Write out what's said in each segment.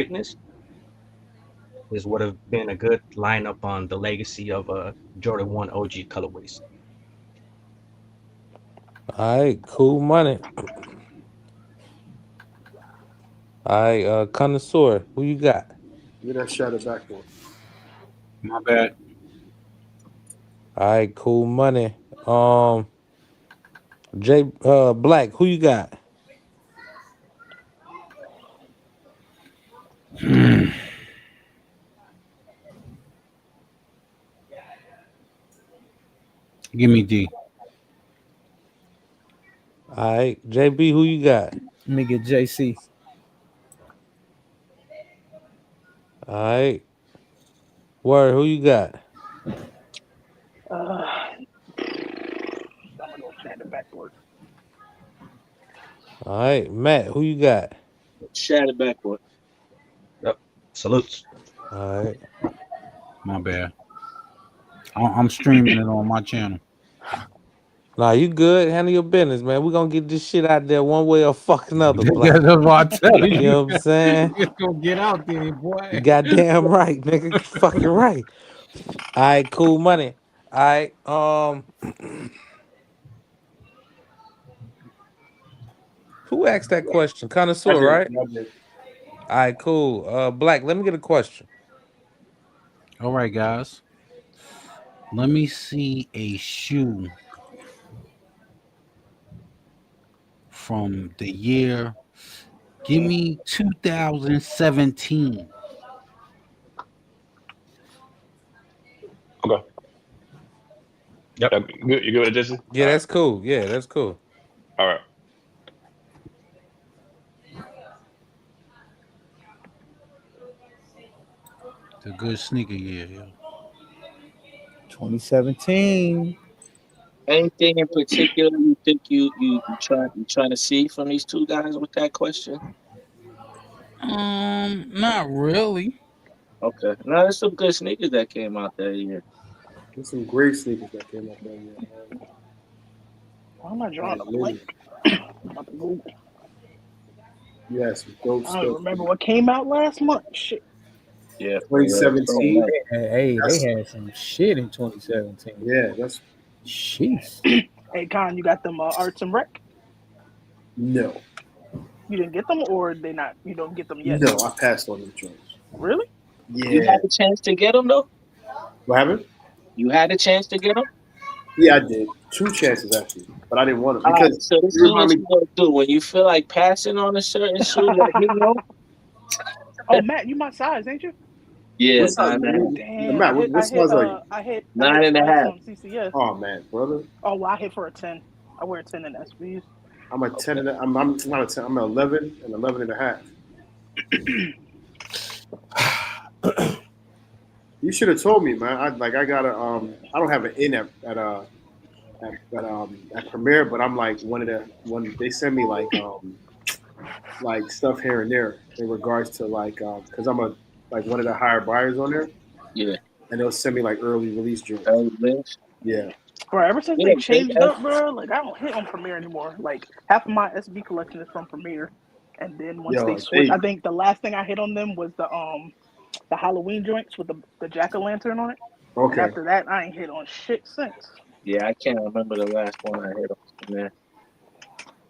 tightness, this would have been a good lineup on the legacy of Jordan 1 OG colorways. All right, cool money. All right, connoisseur, who you got? Give me that shadow backboard. My bad. All right, cool money. Jay Black, who you got? Give me D. All right, JB, who you got? Let me get JC. All right, Word, who you got? I'm gonna go shadow backboard. All right, Matt, who you got? Shattered backboard. Yep. Salutes. All right, My bad. I'm streaming it on my channel. nah, you good? Handle your business, man. We gonna get this shit out there one way or fucking another, That's Black. what I tell You you. know what I'm saying? It's gonna get out there, You boy. goddamn right, nigga. You fucking right. All right, cool money. All right, who asked that question? I Connoisseur, did. right? I did. All right, cool. Black, let me get a question. All right, guys. Let me see a shoe from the year. Give me 2017. Okay. Yep. You good with it, Jesse? Yeah, All right. that's cool. Yeah, that's cool. All right. It's a good sneaker year, yo. 2017. Anything in particular you think you trying to see from these two guys with that question? Not really. Okay. No, there's some good sneakers that came out that year. There's some great sneakers that came out there. Man. Why am I drawing a blank? I'm about to Google. You had some dope I don't stuff. remember what came out last month. Shit. Yeah. for real. 2017. Hey, they had some shit in 2017. Yeah, that's Jeez. Hey, Con, you got them Arts and Rec? no. You didn't get them, or they not? You don't get them yet? No, I passed on them joints. Really? You Yeah. had a chance to get them though. What happened? You had a chance to get them. Yeah, I did. 2 chances actually, but I didn't want them All right, because so this you is remind what me. you gonna do when you feel like passing on a certain shoe. Let me know. Oh, Matt, you my size, ain't you? Yeah, What size? Damn, Matt, what size are you? I hit 9.5. on CCS. Oh man, brother. Oh, well, I hit for a 10. I wear a 10 in SBs. I'm a 10 and I'm not a 10. I'm an 11 and 11 and a half. You should have told me, man. I got a I don't have an in at Premiere, but I'm like when they send me like stuff here and there in regards to like because I'm a like one of the higher buyers on there, Yeah. and they'll send me like early release joints. Early release. Yeah, Bro, ever since Yeah, they changed up, bro, like I don't hit on Premiere anymore. Like half of my SB collection is from Premiere, and then once they yo, switched, I think the last thing I hit on them was the Halloween joints with the jack o' lantern on it. And okay. after that, I ain't hit on shit since. Yeah, I can't remember the last one I hit on, man.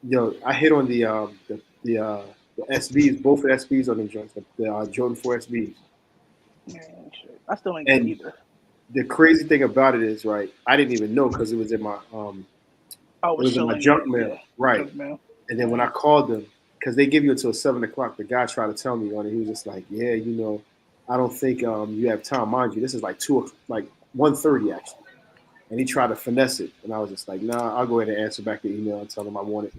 Yo, I hit on the SBs, both the SBs on them joints, the Jordan 4 SBs. Man, shit. I still ain't get And either. the crazy thing about it is, right? I didn't even know because it was in my Oh, it was in my showing junk you, mail, yeah. right? Junk mail. And then when I called them, because they give you until 7 o'clock, the guy tried to tell me on it. He was just like, "Yeah, I don't think you have time, mind you. This is like 1:30 actually." And he tried to finesse it, and I was just like, "Nah, I'll go ahead and answer back the email and tell him I want it."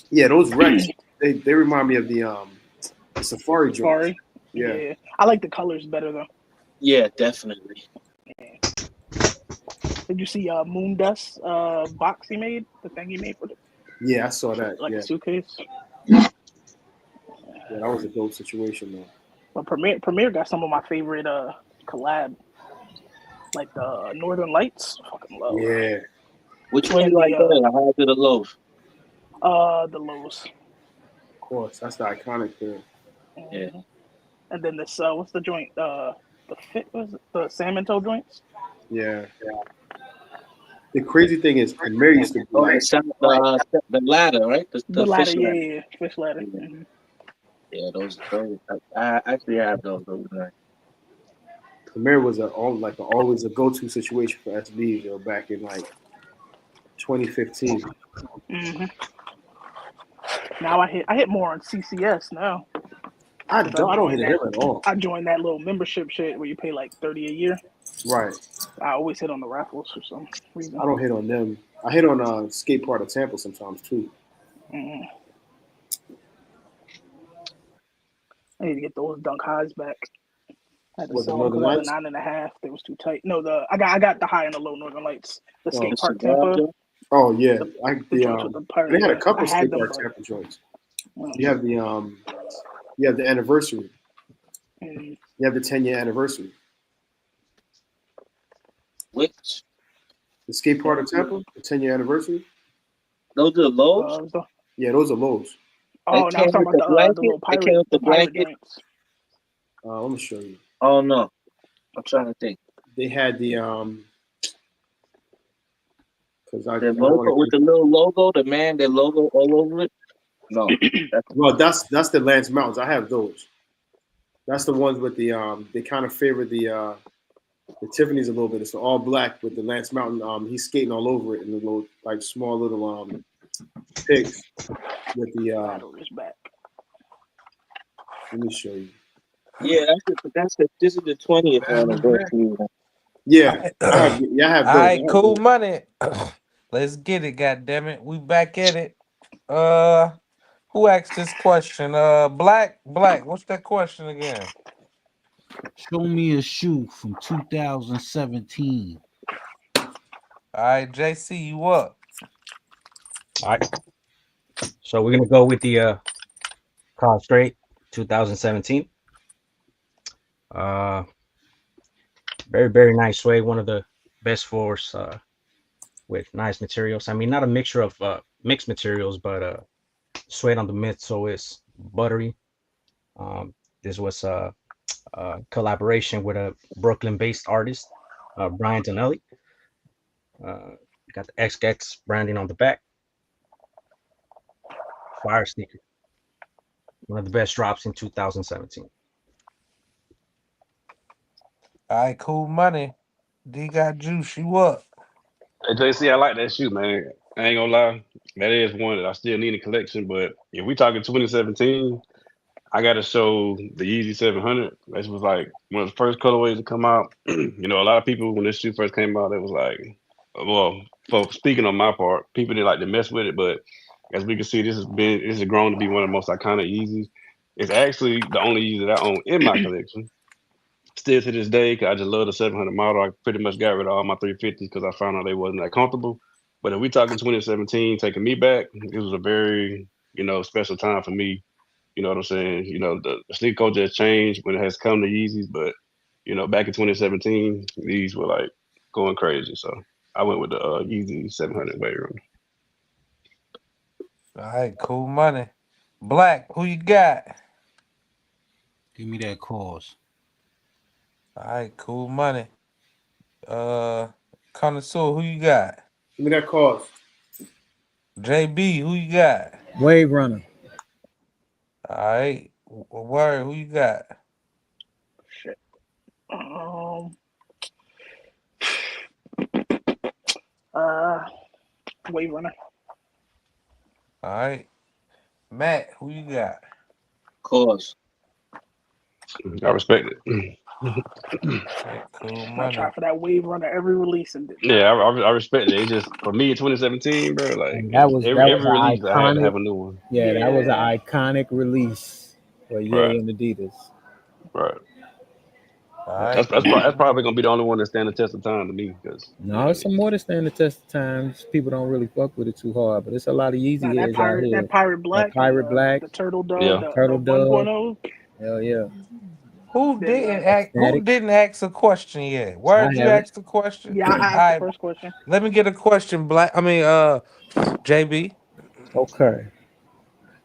Yeah, those Rex, they remind me of the Safari joints. Sorry. Yeah. Yeah. I like the colors better though. Yeah, definitely. Did you see Moon Dust box he made? The thing he made for the Yeah, I saw that. like Yeah. a suitcase. Yeah, that was a dope situation though. But Premiere got some of my favorite collab, like the Northern Lights. Fucking love. Yeah. Which one And you like the better, the highs or the lows? The lows. Of course, that's the iconic thing. Yeah. And then this what's the joint? The the salmon toe joints. Yeah. The crazy thing is, Amir used to be Oh, like, the ladder, right? The The ladder, fish ladder. yeah, fish ladder. Yeah. Mhm. Yeah, those. I actually have those. Those are nice. Amir was always a go-to situation for SB, back in like 2015. Mhm. Now I hit more on CCS now. I don't hit him at all. I joined that little membership shit where you pay like $30 a year. Right. I always hit on the raffles for some reason. I don't hit on them. I hit on Skate Park of Tampa sometimes too. Mm. I need to get those dunk highs back. I had to What, the sell them Northern because I had Lights? a 9.5. They was too tight. No, I got the high and the low Northern Lights. The Oh. skate park Cigar Tampa. joint? Oh yeah, The joints with the pirate. they had a couple I had Skate them, Park but- Tampa joints. Well, You have the anniversary. mm, You have the 10-year anniversary. Which? The Skate Park of Tampa, the 10-year anniversary. Those are lows? Yeah, those are lows. Oh, no, I'm talking about the little They came with the pirate blanket? joints. Let me show you. Oh no, I'm trying to think. They had the The logo with the little logo, the logo all over it. No, well, that's the Lance Mountains. I have those. That's the ones with the they kind of favor the Tiffany's a little bit. It's all black with the Lance Mountain. He's skating all over it in the little like small little pigs with the Battle is back. let me show you. yeah, this is the 20th anniversary. Yeah, I have those. All right, cool money. Let's get it, goddammit. We back at it. Who asked this question? Black. What's that question again? Show me a shoe from 2017. All right, JC, you up? All right. So we're gonna go with the Carl Straight 2017. Very, very nice suede. One of the best floors with nice materials. I mean, not a mixture of mixed materials, but suede on the midsole is buttery. This was a collaboration with a Brooklyn-based artist, Brian Donnelly. Got the XX branding on the back. Fire sneaker. One of the best drops in 2017. All right, cool money. D got juice. You up? Hey, JC, I like that shoe, man. I ain't gonna lie. That is one that I still need in collection. But if we talking 2017, I gotta show the Yeezy 700. This was like one of the first colorways to come out. You know, a lot of people when this shoe first came out, it was like, well, folks speaking on my part, people didn't like to mess with it. But as we can see, this has grown to be one of the most iconic Yeezys. It's actually the only Yeezy that I own in my collection. Still to this day, cause I just love the 700 model. I pretty much got rid of all my 350s because I found out they wasn't that comfortable. But if we talking 2017, taking me back, it was a very, special time for me. You know what I'm saying? The sneaker culture has changed when it has come to Yeezys, but back in 2017, these were like going crazy. So I went with the Yeezy 700 Wave Runner. All right, cool money. Black, who you got? Give me that cause. All right, cool money. Connoisseur, who you got? Give me that cause. JB, who you got? Wave Runner. All right, Word, who you got? Shit. Wave Runner. All right, Matt, who you got? Cause. I respect it. Okay, cool I money. try for that Wave Runner every release and Yeah, I respect it. It just for me in 2017, bro. Like And that was every an release, I had to iconic- have a new one. Yeah, that was an Yeah. iconic release for Ye Right. and Adidas. Right. All right, That's probably gonna be the only one that stand the test of time to me because No, it's some more to stand the test of time. People don't really fuck with it too hard, but it's a lot of Yeezy that heads out here. pirate black, Pirate black. the turtle dove, Yeah. the Turtle dove. 1.0. Hell yeah. who Then, didn't ask? Who Static. didn't ask a question yet? Word, you haven't. asked the question. Yeah, I All asked right, the first question. let me get a question. JB. Okay.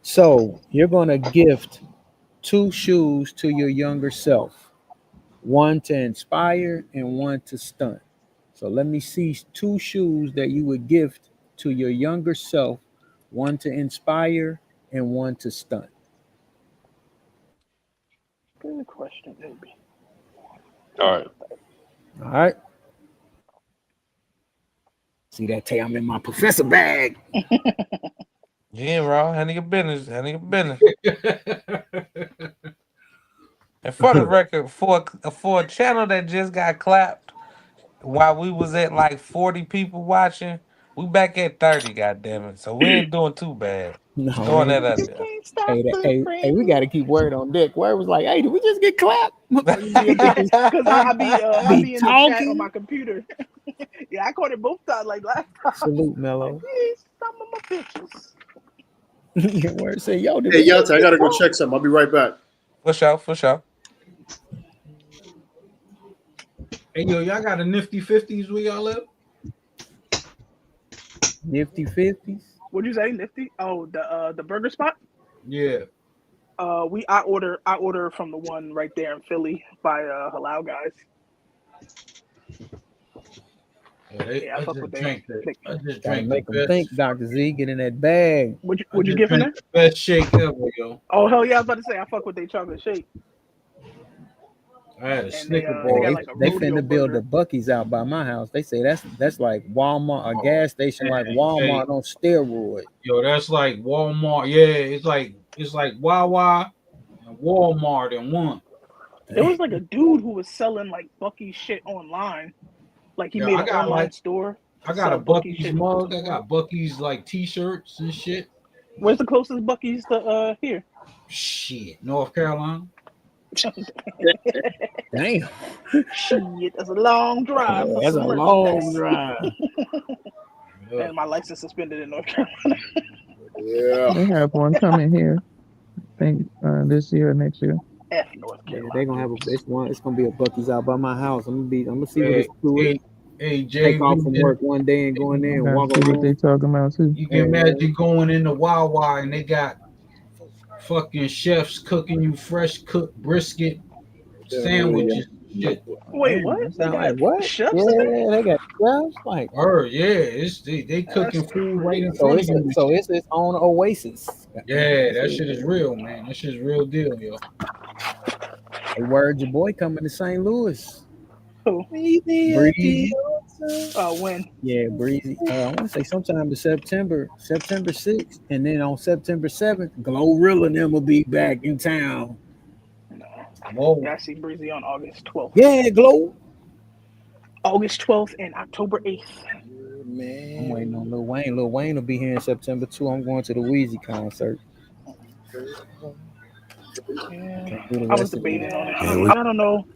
So you're gonna gift 2 shoes to your younger self, one to inspire and one to stunt. So let me see 2 shoes that you would gift to your younger self, one to inspire and one to stunt. Good question, baby. All right. All right. See that Tay? I'm in my professor bag. Yeah, bro. Handle your business. Handle your business. And for the record, for a channel that just got clapped while we was at like 40 people watching, we back at 30, goddammit. So we ain't doing too bad. Just No, throwing man. that out You there. can't stop Hey, the hey, we got to keep word on deck. Word was like, hey, did we just get clapped? Because I be in the chat on my talking. computer. Yeah, I caught it both times. Like last time. Salute, Like, Mello. please, some of my bitches. Your word say, yo, did Hey, we just Yalta, I get gotta go clapped? check something. I'll be right back. For sure, for sure. Hey, yo, y'all got a nifty 50s where y'all live? Nifty 50s. What'd you say, Nifty? Oh, the burger spot. Yeah. I order from the one right there in Philly by Halal Guys. Yeah, I I fuck just with they. drank the Gotta make them best. think, Dr. Z. Get in that bag. Would I you just give in drank there? the best shake ever, yo. Oh hell yeah! I was about to say I fuck with they chocolate shake. I had a And Snicker they bar. got Hey, like a they rodeo finna build burger. the Buc-ee's out by my house. They say that's like Walmart, a gas station like Hey, Walmart on steroid. yo, that's like Walmart. Yeah, it's like Wawa and Walmart in one. There was like a dude who was selling like Buc-ee's shit online. Like he Yeah, made an online store I to got a sell Buc-ee's Bucky's shit. mug. I got Bucky's like t-shirts and shit. Where's the closest Buc-ee's to here? Shit, North Carolina. Damn, Shit, that's a long drive for that's a some long merchandise. drive. Yeah. And my license suspended in North Carolina. Yeah. They have one coming here. I think this year or next year. F North Yeah, Carolina. they gonna have it's gonna be a Buc-ee's out by my house. I'm gonna see what Hey, it's to it. hey, Take off from JB, work one day and go in there and I walk see what they around. talking about too. you can imagine going into Wawa and they got fucking chefs cooking you fresh cooked brisket sandwiches. Shit. Wait, Damn, what? that They sound got like what? chefs in there? Yeah, they got chefs like Yeah, they cooking That's food right in crazy. so. front of you. and shit. It's its own oasis. Yeah, that shit is real, man. That shit is real deal, yo. Hey, word, your boy coming to St. Louis. Who? Breezy. When? Yeah, Breezy. I want to say sometime in September 6th, and then on September 7th, Glorilla and them will be back in town. No. Whoa. Yeah, I see Breezy on August 12th. Yeah, Glow. August 12th and October 8th. I'm waiting on Lil Wayne. Lil Wayne will be here in September too. I'm going to the Wheezy concert. Yeah, Do the I was rest of the debating year. on it. Yeah, we I don't know.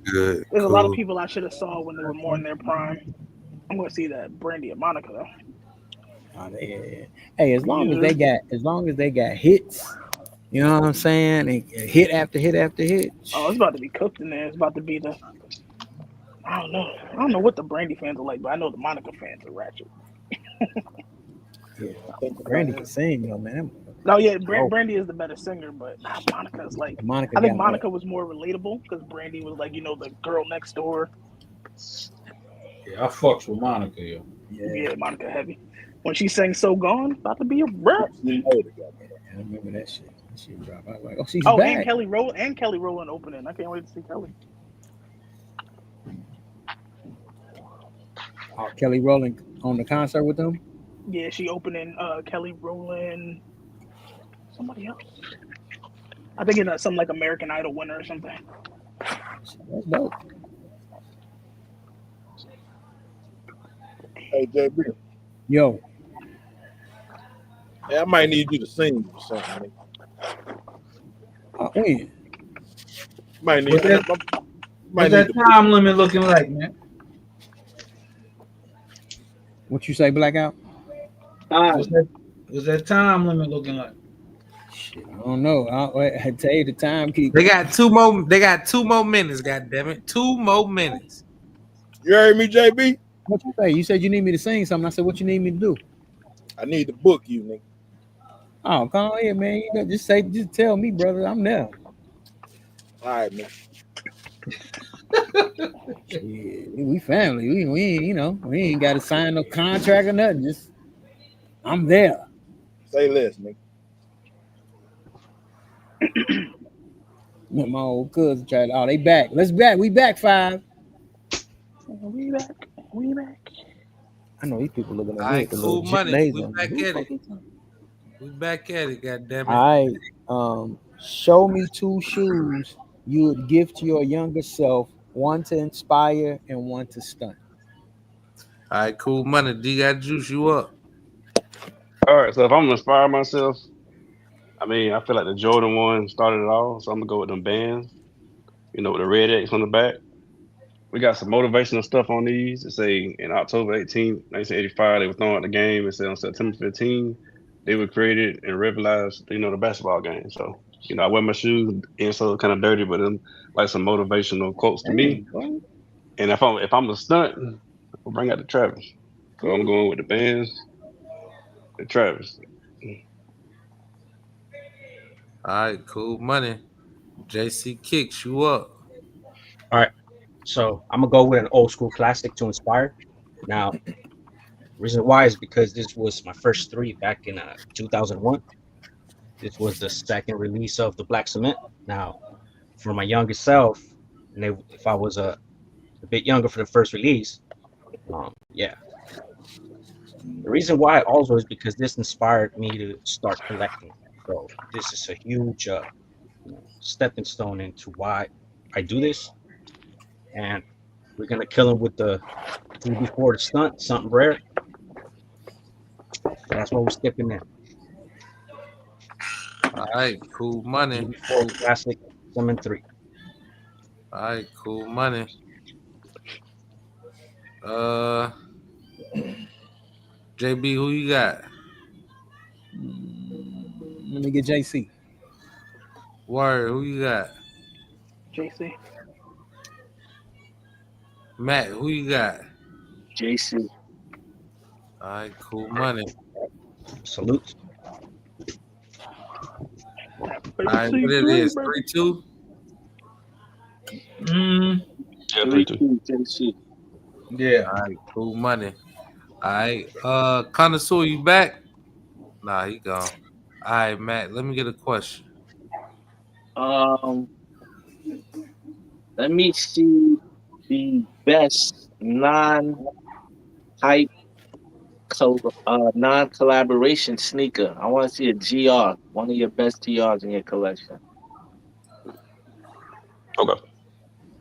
good. There's a lot of Cool. people I should have saw when they were more in their prime. I'm going to see that Brandy and Monica though. Oh, yeah. Hey, as long as they got hits, you know what I'm saying? And hit after hit after hit. Oh, it's about to be cooked in there. It's about to be the. I don't know. I don't know what the Brandy fans are like, but I know the Monica fans are ratchet. Yeah, I think Brandy can sing, though, man. No, yeah, Brandy is the better singer, but Monica's like. Monica I think got Monica was more relatable because Brandy was like, the girl next door. Yeah, I fucks with Monica, yo. Yeah, Monica heavy. When she sang "So Gone," about to be a rap. I remember that shit. That shit dropped. I was like, oh, she's Oh, back. and Kelly Rowland opening. I can't wait to see Kelly. Oh, Kelly Rowland on the concert with them? Yeah, she opening Kelly Rowland. Somebody else. I think it's some like American Idol winner or something. That's dope. Hey, JB. Yo. Hey, I might need you to sing or something. When? Might need. What's that time limit looking like, man? What you say, Blackout? What's that time limit looking like? Shit, I don't know. I tell you the timekeeper. They got 2 more. They got 2 more minutes. Goddammit, 2 more minutes. You heard me, JB? What you say? You said you need me to sing something. I said, what you need me to do? I need to book you, nigga. Oh, come on here, man. You know, just tell me, brother. I'm there. All right, man. Shit, we family. We ain't, you know, we ain't got to sign no contract or nothing. Just I'm there. Say less, nigga. My old cousin tried. Oh, they back. Let's back. We back 5. We back. We back. I know these people looking All at me right, with the little cool money. nays We on. back Who the at fuck it. is that? We back at it, goddammit. All right. Show me 2 shoes you would give to your younger self, one to inspire and one to stunt. All right, cool money. D got juice you up. All right, so if I'm gonna inspire myself, I mean, I feel like the Jordan one started it all, so I'm gonna go with them bands. You know, with the red X on the back. We got some motivational stuff on these. It say in October 18th, 1985, they were throwing out the game. It said on September 15th, they were created and revolutionized, you know, the basketball game. So, you know, I wear my shoes, insole kind of dirty, but them like some motivational quotes to me. Damn, And if I'm a stunt, I'll bring out the Travis. So I'm going with the bands, the Travis. All right, cool money. JC Kicks you up. All right. So I'm gonna go with an old school classic to inspire. Now, reason why is because this was my first 3 back in 2001. This was the second release of the Black Cement. Now, for my younger self, and if I was a bit younger for the first release, yeah. The reason why also is because this inspired me to start collecting. So this is a huge stepping stone into why I do this. And we're gonna kill him with the before the stunt, something rare. So that's what we're skipping in. All right, cool money. Before classic Cement 3. All right, cool money. JB, who you got? Let me get JC. Word, who you got? JC. Matt, who you got? JC. All right, cool money. Salute. All right, what it is? 3-2. Yeah, 3-2. JC. Yeah. All right, cool money. All right, Connoisseur, you back? Nah, he gone. All right, Matt, let me get a question. Let me see the best non-hype, non-collaboration sneaker. I want to see a GR, one of your best GRs in your collection. Okay.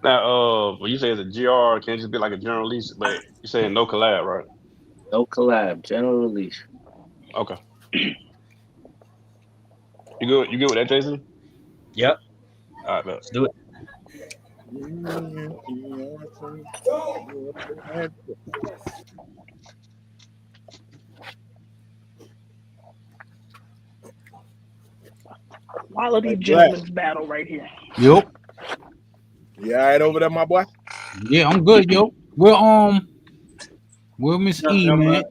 Now, when you say it's a GR, can it just be like a general release? But you're saying no collab, right? No collab, general release. Okay. You good? You good with that, Jason? Yep. All right, let's do it. Quality gentleman's battle right here. Yep. You all right over there, my boy? Yeah, I'm good, yo. Where Miss E, man?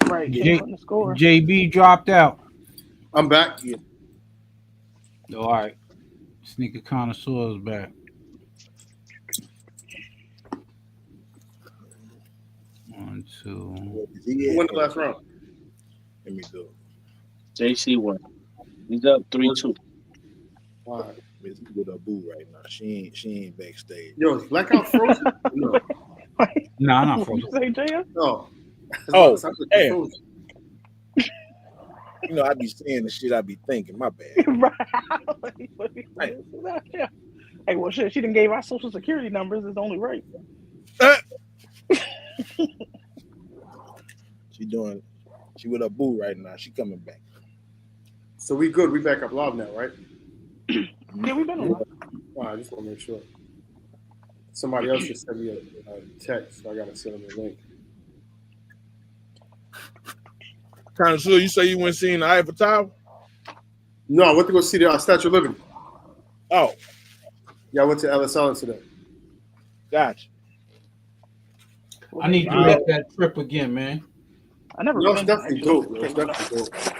Right, J- the score. JB dropped out. I'm back. All right. Sneaker Connoisseur is back. One, two. Who won the last round? Let me do. JC won. He's up 3-2. All right. Miss with a boo right now. She ain't backstage. Yo, is Blackout frozen? No. No, I'm not What frozen. you say, JF? No. Oh, Sounds like damn. frozen. You know, I be saying the shit I be thinking. My bad. Right. Hey, well, shit, she done gave our social security numbers. It's only right. She with a boo right now. She coming back. So we good. We back up live now, right? Yeah, we've been on. All right, I just want to make sure. Somebody else just sent me a text, so I got to send them a link. Connoisseur, you say you went seeing the Eiffel Tower? No, I went to go see the Statue of Liberty. Oh. Yeah, I went to Ellis Island today. Gotcha. I need to make that trip again, man. I never No, it's been. definitely Actually. dope. Yo. It's definitely dope.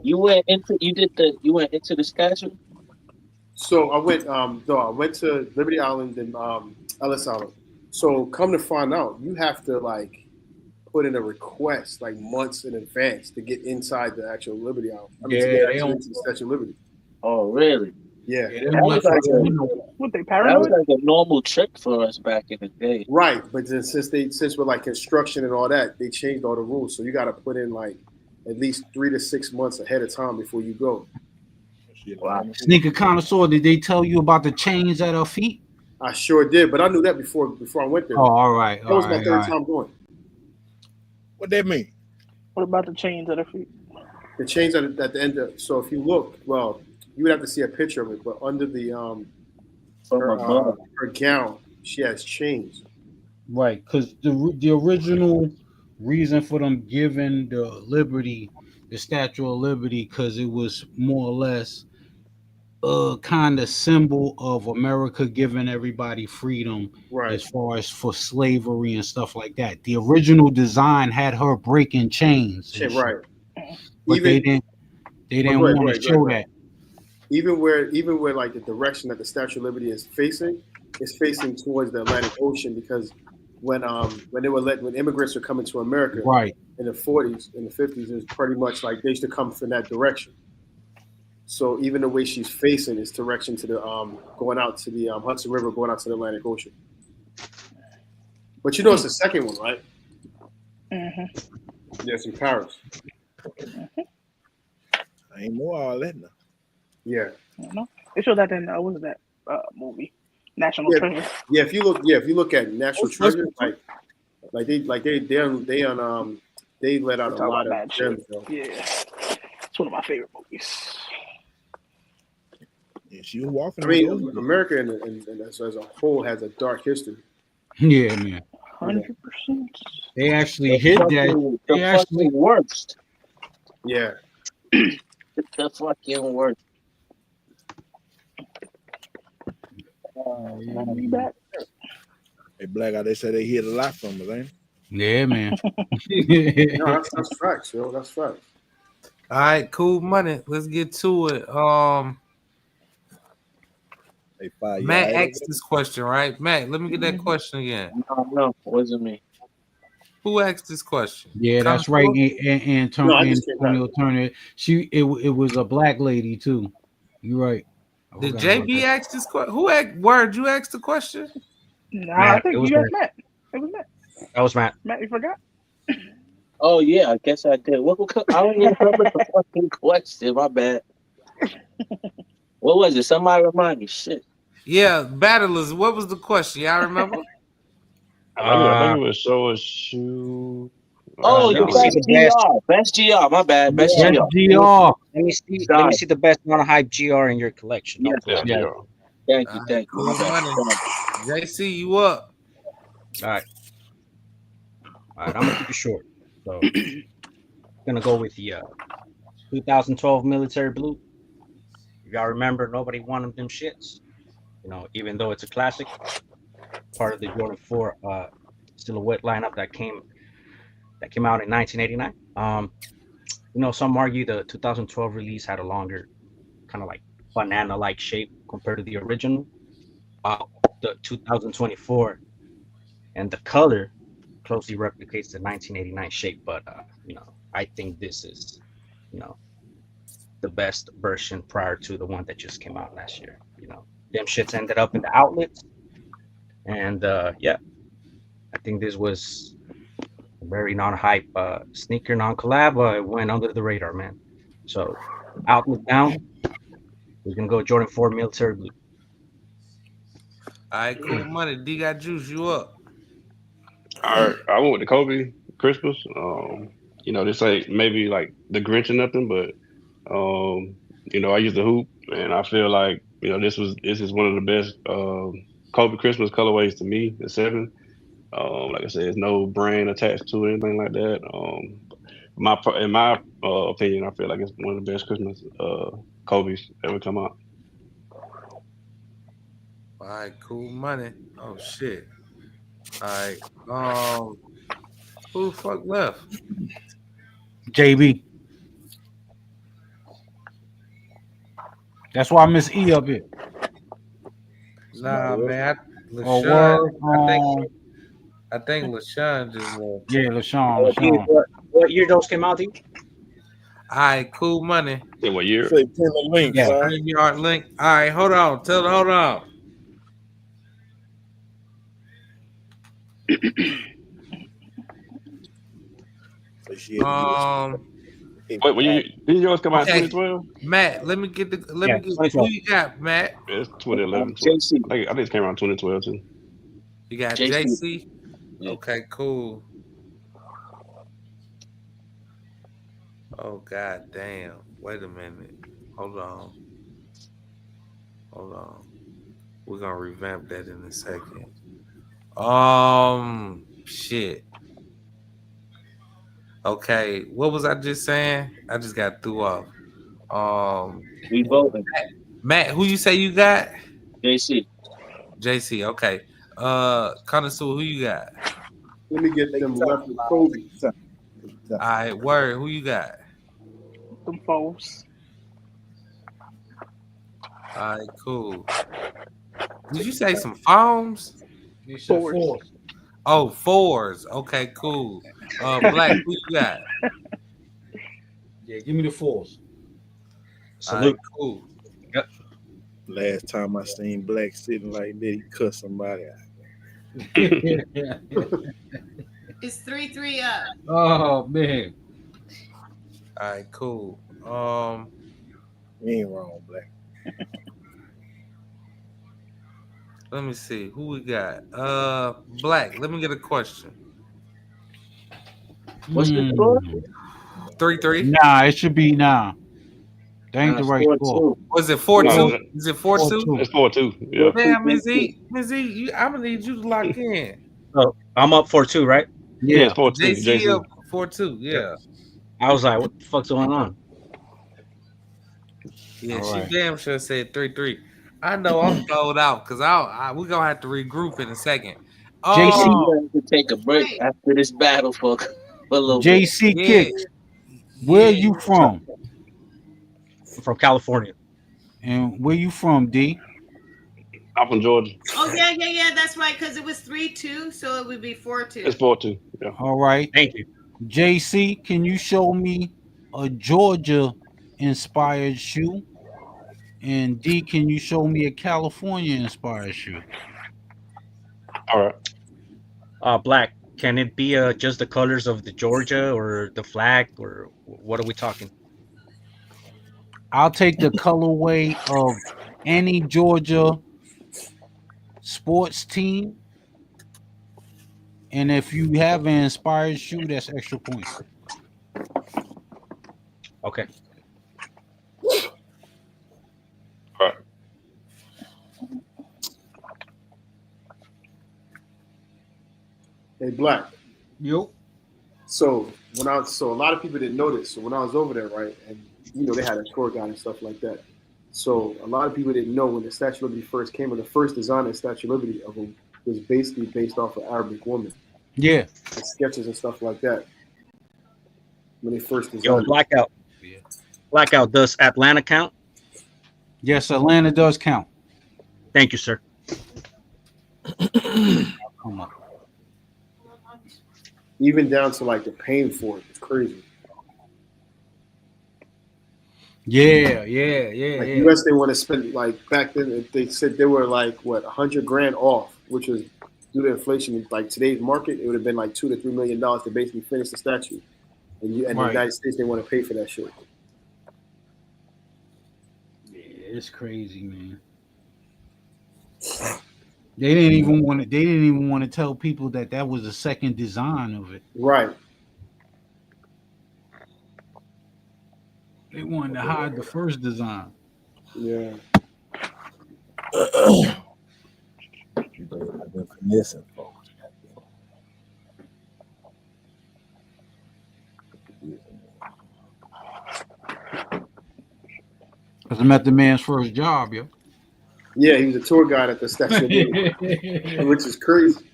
You went into the statue? So I went, no, I went to Liberty Island and Ellis Island. So come to find out, you have to like put in a request like months in advance to get inside the actual Liberty Island. I mean, to get Yeah, they actually don't. into the Statue of Liberty. Oh, really? Yeah, Yeah, they That don't was let like you a in. What they that was paranoid? like a normal trick for us back in the day. right. But then since we're like construction and all that, they changed all the rules. So you got to put in like at least 3 to 6 months ahead of time before you go. Shit, Wow. man. Sneaker connoisseur, did they tell you about the chains at her feet? I sure did, but I knew that before I went there. Oh, all right, That all was my right, third all right. time going. What that mean? What about the chains at her feet? The chains at the end. So if you look, well, you would have to see a picture of it, but under the From above. her gown, she has chains. Right, because the original reason for them giving the Statue of Liberty, because it was more or less a kind of symbol of America giving everybody freedom Right. as far as for slavery and stuff like that. The original design had her breaking chains, and Shit, shit, right. but they Even didn't go ahead, want go to ahead, show go ahead. that. even where like the direction that the Statue of Liberty is facing towards the Atlantic Ocean, because when immigrants were coming to America Right. in the 40s, in the 50s, it was pretty much like they used to come from that direction. So even the way she's facing is direction to the going out to the Hudson River, going out to the Atlantic Ocean. But you know it's the second one, right? Mm-hmm. Yes, in Paris. I ain't know all that now. Yeah. I don't know. They showed that in what was that movie? National Yeah. Treasure. Yeah, if you look at National Treasure, they let out a Talk lot about of bad shit. gems, though. Yeah, it's one of my favorite movies. Yeah, she was walking. I on mean, those. America and as a whole has a dark history. Yeah, man. 100%. They actually The hid that. fucking, They the actually fucking worst. Yeah. The fucking worst. I'll be back. Hey, Black Guy, they say they hid a lot from us, ain't Yeah, man. No, that's facts, yo. That's facts. All right, cool money. Let's get to it. they? Fire Matt y'all. asked this question, right? Matt, let me get that question again. No, it wasn't me. Who asked this question? Yeah, that's right. And No, I just came back. Antonio Turner. It was a black lady too. You're right. I Did forgot about JB that. ask this question? Who asked? Word, you asked the question? Nah, I Matt, think it was you asked Matt. Matt. It was Matt. That was Matt. Matt, you forgot? Oh yeah, I guess I did. I don't even remember the fucking question. My bad. What was it? Somebody remind me. Shit. Yeah, battlers. What was the question? Y'all remember? I think it was show a shoe. Oh, let the me see best the best. GR. Best GR. My bad. Best Yeah. GR. GR. Let me see the best non-hype GR in your collection. No Yes. problem. Yeah, Thank you. All right, Thank you. cool My bad. money. JC, you up? All right. I'm gonna keep it short. So, gonna go with the 2012 military blue. If y'all remember, nobody wanted them shits. You know, even though it's a classic, part of the Jordan 4 silhouette lineup that came out in 1989. You know, some argue the 2012 release had a longer, kind of like banana-like shape compared to the original. The 2024 and the color closely replicates the 1989 shape, but you know, I think this is, you know, the best version prior to the one that just came out last year. You know, them shits ended up in the outlets, and yeah, I think this was a very non-hype sneaker, non-collab. It went under the radar, man. So outlet down, we're gonna go Jordan 4 military blue. All right, cool money. D got juice. You up? I went with the Kobe Christmas. You know, this ain't maybe like the Grinch or nothing, but you know, I used to hoop, and I feel like, you know, this is one of the best Kobe Christmas colorways to me. The 7. Like I said, there's no brand attached to it, anything like that. In my opinion, I feel like it's one of the best Christmas Kobe's ever come out. All right, cool money. Oh shit. All right. Who the fuck left? JB. That's why I miss E up here. Nah, man. Oh, LaShawn, word. I think LaShawn just left. Yeah, LaShawn. What year those came out, D? All right, cool money. Say what year? Say pin the link, Yeah. son. Yard link. All right, hold on. Hold on. So she had to Wait, didn't yours come out in Okay. 2012? Matt, let me get who 2012. you got, Matt? Yeah, it's 2011. JC. I think it came around 2012 too. You got JC. JC? Yeah. Okay, cool. Oh god damn. Wait a minute. Hold on. We're gonna revamp that in a second. Shit. Okay, what was I just saying? I just got threw off. We voting. Matt, who you say you got? JC. JC, okay. Connoisseur, who you got? Let me get them left with Kobe. All right, word, who you got? Them foes. All right, cool. Did you say some phones? Fours. Oh, fours. Okay, cool. Black, who you got? Yeah, give me the fours. All right, cool. Last time I seen Black sitting like that, he cut somebody out. It's 3-3 up. Oh man. All right, cool. You ain't wrong, Black. Let me see who we got. Black. Let me get a question. What's the score? 3-3. Nah, it should be nah. That ain't the right score. Was it 4-2? No, Is it 4-2? It's 4-2. Yeah. Damn, Ms. E, I'm gonna need you to lock in. Oh, I'm up 4-2, right? Yeah, it's 4-2. JC JC. up 4-2. Yeah. I was like, what the fuck's going on? Yeah, All right. she damn sure said 3-3. I know I'm sold out because we're gonna have to regroup in a second. JC, you have to take a break after this battle for a little JC bit. Kicks. Where you from? I'm from California. And where you from, D? I'm from Georgia. Oh yeah. That's right. Because it was 3-2, so it would be 4-2. It's 4-2. Yeah. All right. Thank you. JC, can you show me a Georgia inspired shoe? And D, can you show me a California inspired shoe? All right. Black, can it be just the colors of the Georgia or the flag, or what are we talking? I'll take the colorway of any Georgia sports team. And if you have an inspired shoe, that's extra points. Okay. All right. Hey, Black. Yo. So a lot of people didn't know this. So when I was over there, right, and they had a tour guide and stuff like that. So a lot of people didn't know when the Statue of Liberty first came, or the first design of the Statue of Liberty of them was basically based off of Arabic women. Yeah. And sketches and stuff like that. When they first designed. Yo, Blackout. Blackout, does Atlanta count? Yes, Atlanta does count. Thank you, sir. Come on. Even down to like the paying for it. It's crazy. Yeah. Like US, they want to spend, like back then they said they were like what, $100,000 off, which was due to inflation. Like today's market, it would have been like $2 to $3 million to basically finish the statue. And the United States, they want to pay for that shit. Yeah, it's crazy, man. They didn't even want to tell people that was the second design of it. Right. They wanted to hide the first design. Yeah. I've been finessing folks. Because I'm at the man's first job, yo. Yeah, he was a tour guide at the Statue of Liberty, which is crazy.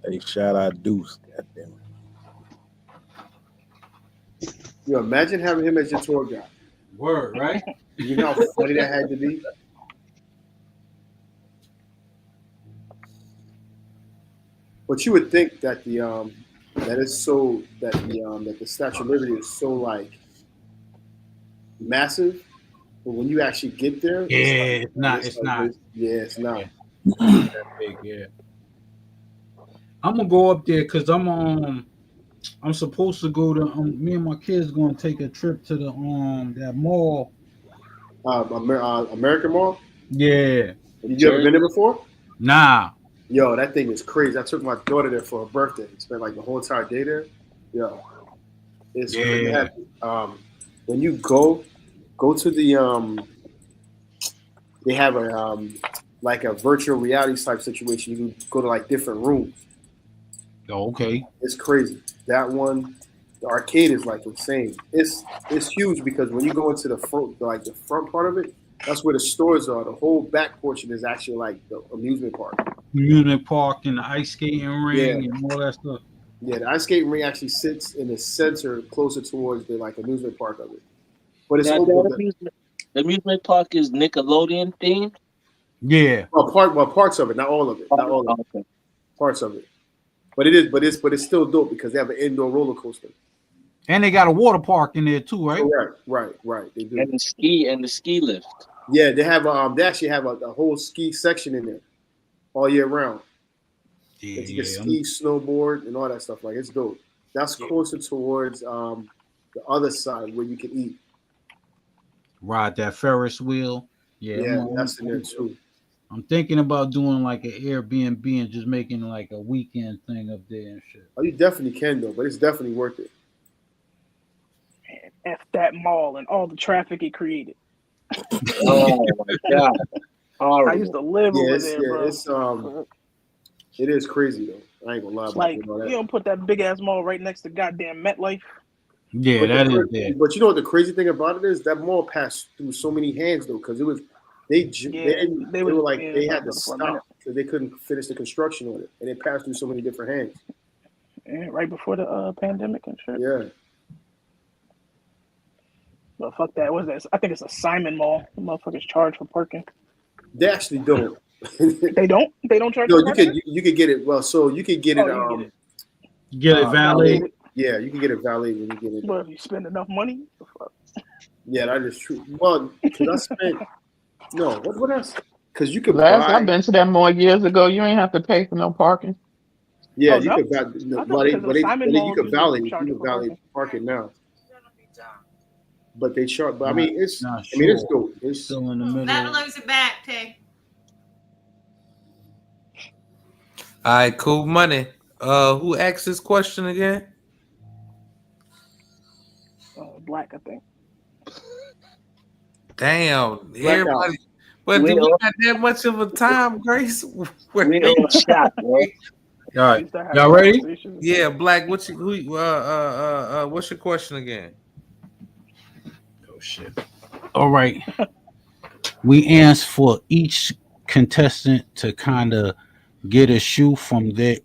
Hey, shout out Deuce. Goddamn it. Yo, imagine having him as your tour guide. Word, right? You know how funny that had to be. But you would think that the Statue of Liberty is so like massive, but when you actually get there, Yeah, it's not. it's not. That big, yeah. I'm gonna go up there because I'm supposed to go to me and my kids gonna take a trip to the that mall. American Mall. Yeah. Have you ever been there before? Nah. Yo, that thing is crazy. I took my daughter there for her birthday. Spent like the whole entire day there. Yo, it's crazy. When you go to the they have a like a virtual reality type situation. You can go to like different rooms. Oh, okay. It's crazy. That one, the arcade is like insane. It's huge because when you go into the front part of it, that's where the stores are. The whole back portion is actually like the amusement park. Amusement park and the ice skating ring and all that stuff. Yeah, the ice skating ring actually sits in the center, closer towards the like amusement park of it. But it's the amusement park is Nickelodeon themed. Yeah. Parts of it, not all of it. Not all of it. Okay. Parts of it. But it's still dope because they have an indoor roller coaster. And they got a water park in there too, right? Right. They do. And the ski lift. Yeah, they have they actually have a whole ski section in there all year round. Yeah, you can ski, snowboard, and all that stuff. Like it's dope. That's closer towards the other side where you can eat. Ride that Ferris wheel. Yeah, that's in there too. I'm thinking about doing like an Airbnb and just making like a weekend thing up there and shit. Oh, you definitely can though, but it's definitely worth it. Man, F that mall and all the traffic it created. Oh my god! I used to live over there, bro. It is crazy though. I ain't gonna lie about like all that. You don't put that big ass mall right next to goddamn MetLife. Yeah, but that is there. But you know what the crazy thing about it is? That mall passed through so many hands though, because it was they were like they had to stop because they couldn't finish the construction on it, and it passed through so many different hands. Yeah, right before the pandemic and shit. Yeah. But fuck that. What is that? I think it's a Simon Mall. The motherfuckers charge for parking. They actually don't. They don't. They don't charge. No, for parking? you could get it. Well, so you could get it. You get it valet. Yeah, you can get it valet when you get it. But if you spend enough money, the fuck? Yeah, that is true. Well, because I spent what else? Because you could Last buy. I've been to that mall years ago. You ain't have to pay for no parking. Yeah, Oh, you no? could you could valet parking now. But they charge. But I mean, it's dope. It's still in the middle. That belongs it back, Tay. All right, cool money. Who asked this question again? Black, I think. Damn, everybody. But do we got that much of a time, Grace? We on shot, bro. All right, y'all ready? Yeah, Black. What's your question again? Oh shit! All right, we asked for each contestant to kind of get a shoe from their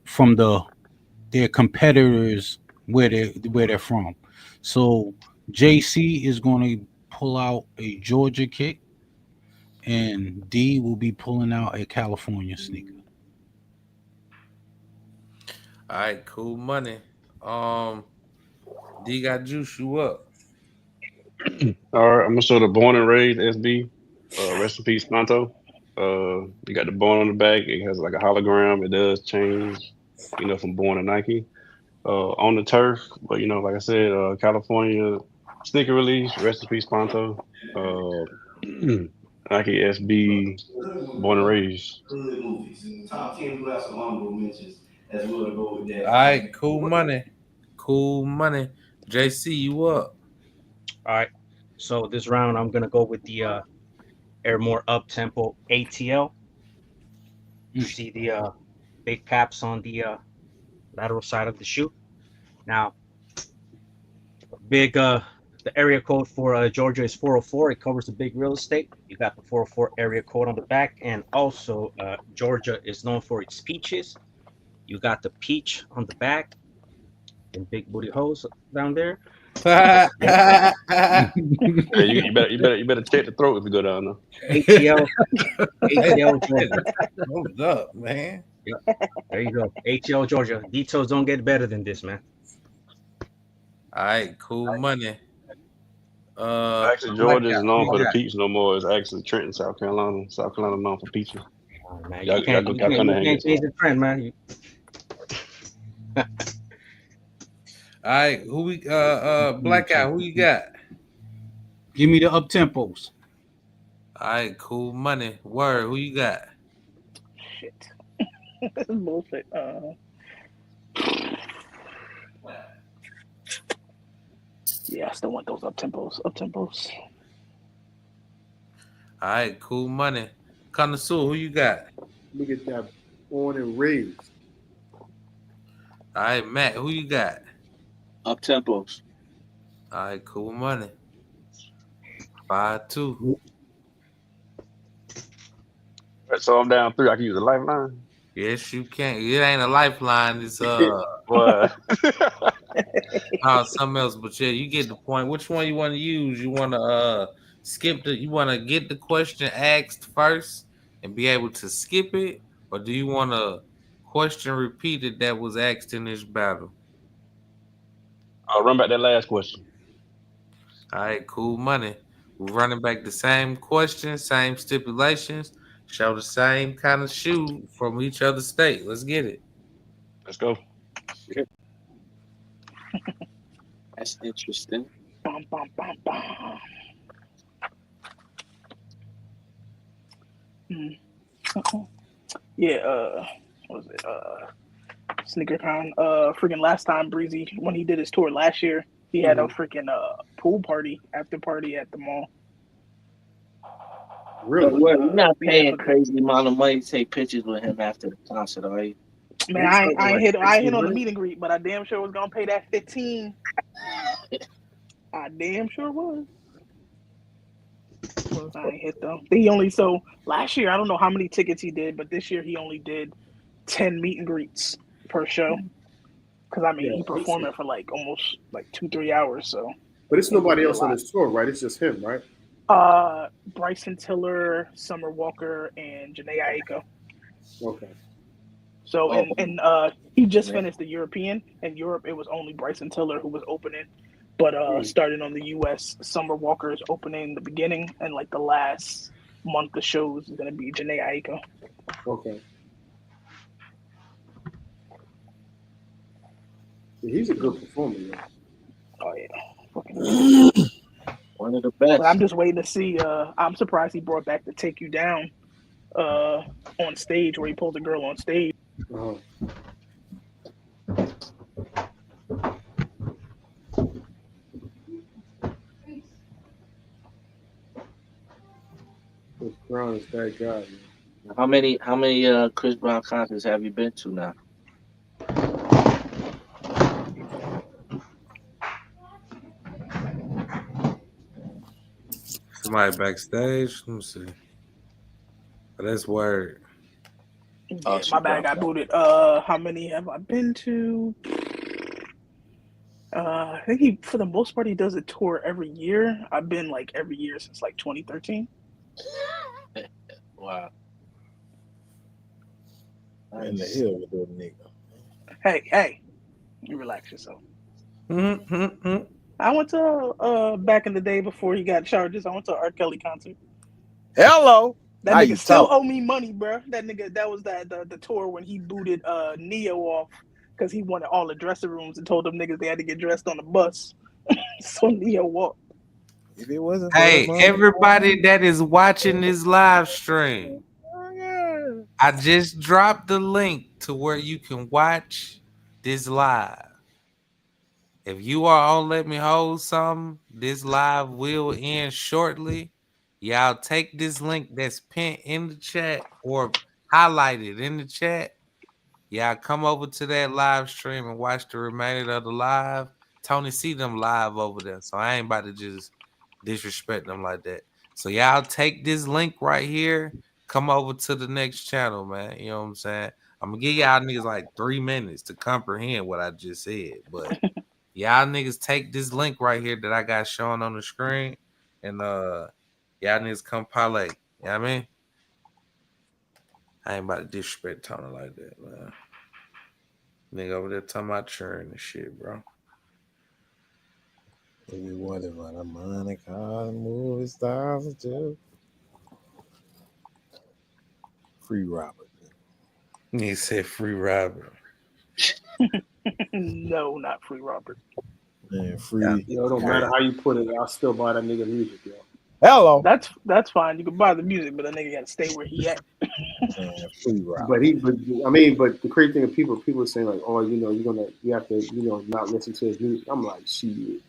competitors where they're from. So JC is going to pull out a Georgia kick, and D will be pulling out a California sneaker. All right, cool money. D got juice you up. All right, I'm gonna show the born and raised SB. Rest in peace, Spanto. You got the born on the back. It has like a hologram. It does change, from born to Nike. On the turf, but like I said, California sneaker release. Rest in peace, Spanto. Nike SB, born and raised. Top 10 blue house honorable mentions as well to go with that. All right, cool money. JC, you up? All right. So this round, I'm gonna go with the Airmore Up Tempo ATL. You see the big caps on the lateral side of the shoe. Now, the area code for Georgia is 404. It covers the big real estate. You got the 404 area code on the back, and also Georgia is known for its peaches. You got the peach on the back and big booty hoes down there. Hey, you better check the throat if you go down there. ATL Georgia. Hold up, man. Yep. There you go. ATL Georgia. Details don't get better than this, man. All right, cool money. Actually, Georgia is known for the peach no more. It's actually Trenton, South Carolina. South Carolina known for peaches. Oh, man, Y'all you can't change the trend, man. All right, who we Blackout, who you got? Give me the up tempos. All right, cool money. Word, who you got? Shit. This is bullshit. Yeah, I still want those up tempos. All right, cool money. Connoisseur, who you got? Look at that, born and raised. All right, Matt, who you got? Up tempos. All right, cool money. 5-2. So I'm down 3. I can use a lifeline. Yes, you can. It ain't a lifeline. It's What? something else. But yeah, you get the point. Which one you want to use? You want to skip the? You want to get the question asked first and be able to skip it, or do you want a question repeated that was asked in this battle? I'll run back that last question. All right, cool money. We're running back the same questions, same stipulations. Show the same kind of shoe from each other state. Let's get it. Let's go. That's interesting. Bum, bum, bum, bum. Yeah, what was it? SneakerCon. Freaking last time Breezy, when he did his tour last year, he had a freaking pool party, after party at the mall. Really? You're not paying crazy amount of money to take pictures with him after the concert, are you? Man, I ain't hit on the meet and greet, but I damn sure was gonna pay that 15. I damn sure was. I ain't hit though. So last year I don't know how many tickets he did, but this year he only did 10 meet and greets per show. Because I mean he performed it for like almost like 2-3 hours. So. But it's nobody else on this tour, right? It's just him, right? Bryson Tiller, Summer Walker, and Janae Aiko. Okay. So and he just finished the European. In Europe, it was only Bryson Tiller who was opening, but starting on the U.S., Summer Walker is opening the beginning, and like the last month of shows is gonna be Janae Aiko. Okay. Yeah, he's a good performer. Man. Oh yeah. One of the best. But I'm just waiting to see. I'm surprised he brought back the Take You Down on stage, where he pulls a girl on stage. Chris Brown is that guy. Man. How many Chris Brown concerts have you been to now? Somebody backstage. Let me see. That's word. Yeah, my bad, got booted. How many have I been to? I think he, for the most part, he does a tour every year. I've been like every year since like 2013. Wow. In the hell with that nigga. Hey, you relax yourself. Mm-hmm. I went to back in the day before he got charges. I went to an R. Kelly concert. Hello. That How nigga you still talk? owe me money, bro. That nigga, that was the tour when he booted Neo off because he wanted all the dressing rooms and told them niggas they had to get dressed on the bus. So Neo walked. If it wasn't Hey, everybody that is watching this live stream, I just dropped the link to where you can watch this live. If you are on Let Me Hold Something, this live will end shortly. Y'all take this link that's pinned in the chat or highlighted in the chat. Y'all come over to that live stream and watch the remainder of the live. Tony see them live over there, so I ain't about to just disrespect them like that. So y'all take this link right here. Come over to the next channel, man. You know what I'm saying? I'm gonna give y'all niggas like 3 minutes to comprehend what I just said. But y'all niggas take this link right here that I got showing on the screen, and y'all niggas come parlay. You know what I mean? I ain't about to disrespect Tony like that, man. Nigga over there talking about churn and shit, bro. If you wonder about the money, cars, movie stars, too. Free Robert. He said free Robert. No, not free Robert. Man, free. Yo, it don't matter how you put it. I'll still buy that nigga music, yo. Hello. That's fine. You can buy the music, but that nigga got to stay where he at. Man, free Robert. But the crazy thing is people are saying like, oh, you know, you have to, you know, not listen to his music. I'm like, shit.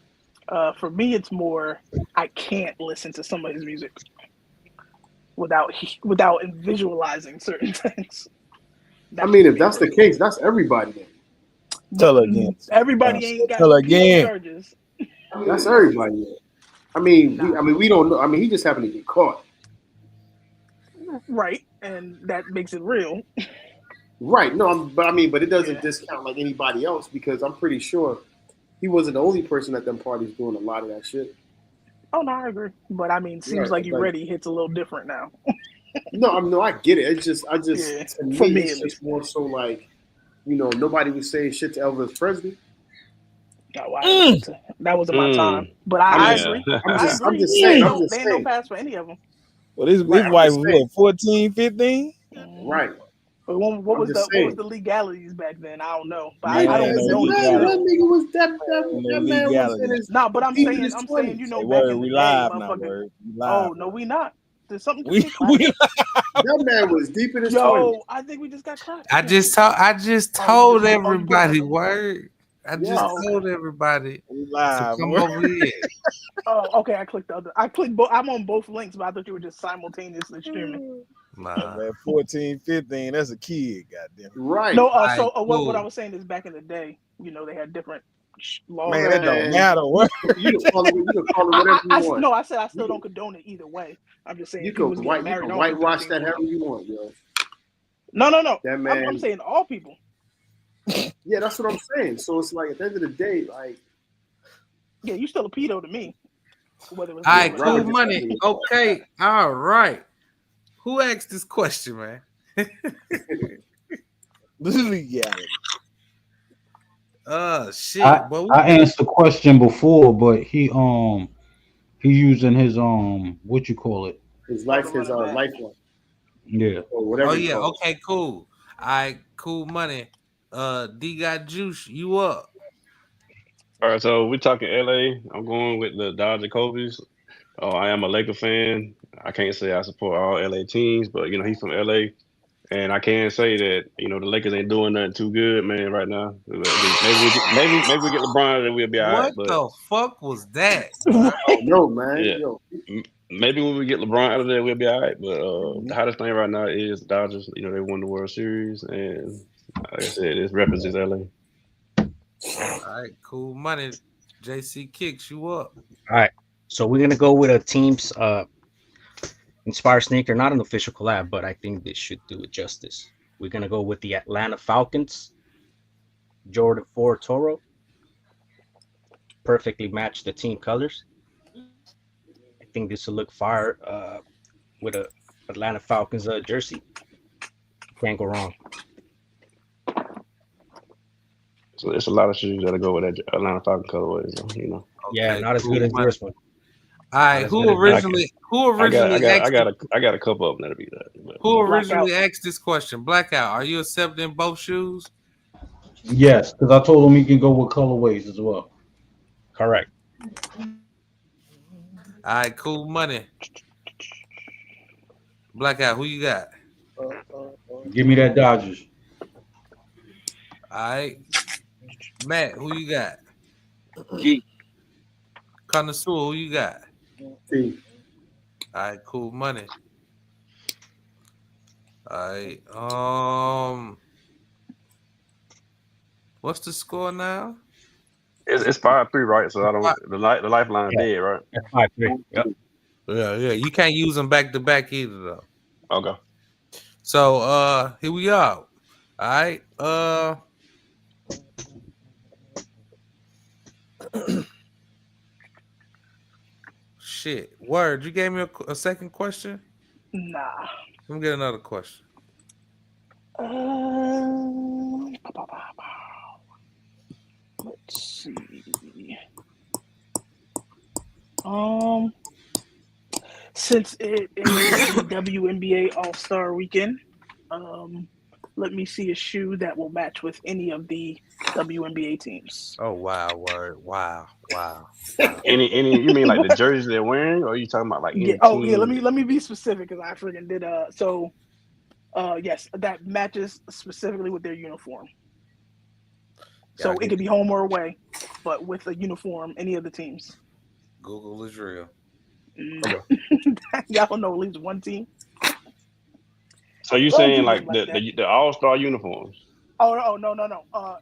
For me, it's more I can't listen to some of his music without visualizing certain things. I mean, if that's the case, that's everybody then. Tell again. Everybody ain't got Tell again. charges. That's everybody then. I mean, we don't know. I mean, he just happened to get caught. Right, and that makes it real. Right. No, but it doesn't discount like anybody else because I'm pretty sure he wasn't the only person at them parties doing a lot of that shit. Oh no, I agree. But I mean, seems like you ready hits a little different now. No, I get it. It's just to me, for me it's just more so like, you know, nobody was saying shit to Elvis Presley. No, that wasn't my time. But I agree. I'm just saying. They ain't no pass for any of them. Well, his wife was what, 14, 15? Right. But what was the legalities back then? I don't know. But I don't know. That nigga was that man was in his. No, but I'm saying, you know, back in the day, motherfucker. Oh no, we not. There's something. That man was deep in his 20s. I think we just got caught. I just told everybody. Word. I just told everybody to come over here. Oh, okay. I clicked both. I'm on both links, but I thought you were just simultaneously streaming. Nah. Man, 14, 15, that's a kid, goddamn. Right. No, what I was saying is back in the day, you know, they had different laws. Man, that don't matter. What? You can call it whatever you want. No, I said I still don't condone it either way. I'm just saying you can whitewash that however you want, yo. No. That man, I'm saying all people. Yeah, that's what I'm saying. So it's like at the end of the day, like, yeah, you still a pedo to me. Whether it was all right, cool money. Okay, all right. Who asked this question, man? Shit. I answered the question before, but he using his what you call it? His lifeline. Yeah. Or whatever. Oh yeah. Okay. Cool. All right. Cool money. D got juice. You up? All right, so we're talking LA. I'm going with the Dodger Kobe's. I am a Laker fan. I can't say I support all LA teams, but you know he's from LA, and I can say that you know the Lakers ain't doing nothing too good, man, right now. Maybe we get LeBron and we'll be all right. What the fuck was that? No, man. Yeah. Yo. Maybe when we get LeBron out of there, we'll be all right. But the hottest thing right now is the Dodgers. You know they won the World Series, and like I said, it represents LA. All right, cool money. JC Kicks, you up? All right, so we're gonna go with a team's inspired sneaker, not an official collab, but I think this should do it justice. We're gonna go with the Atlanta Falcons Jordan 4 Toro. Perfectly match the team colors. I think this will look fire with a Atlanta Falcons jersey. Can't go wrong. So there's a lot of shoes that'll go with that Atlanta Falcon colorways, you know. Yeah, not as good as this one. All right, who originally I got a couple of them that'll be that. But. Who originally asked this question? Blackout, are you accepting both shoes? Yes, because I told him he can go with colorways as well. Correct. All right, cool money. Blackout, who you got? Give me that Dodgers. All right. Matt, who you got? G. Connoisseur, who you got? C. All right, cool money. All right. What's the score now? It's 5-3, right? So I don't. The lifeline dead, right? 5-3. Yep. Yeah. You can't use them back to back either, though. Okay. So here we are. right. Shit. Word. You gave me a second question? Nah. Let me get another question. Let's see. Since it is the WNBA All-Star Weekend, let me see a shoe that will match with any of the WNBA teams. Oh wow, word. Wow. Any you mean like the jerseys they're wearing, or are you talking about like any team? Yeah. Let me be specific because I freaking did. Yes, that matches specifically with their uniform. So it could be home or away, but with a uniform, any of the teams. Google is real. Y'all don't know at least one team. So you saying like the All-Star uniforms? Oh no.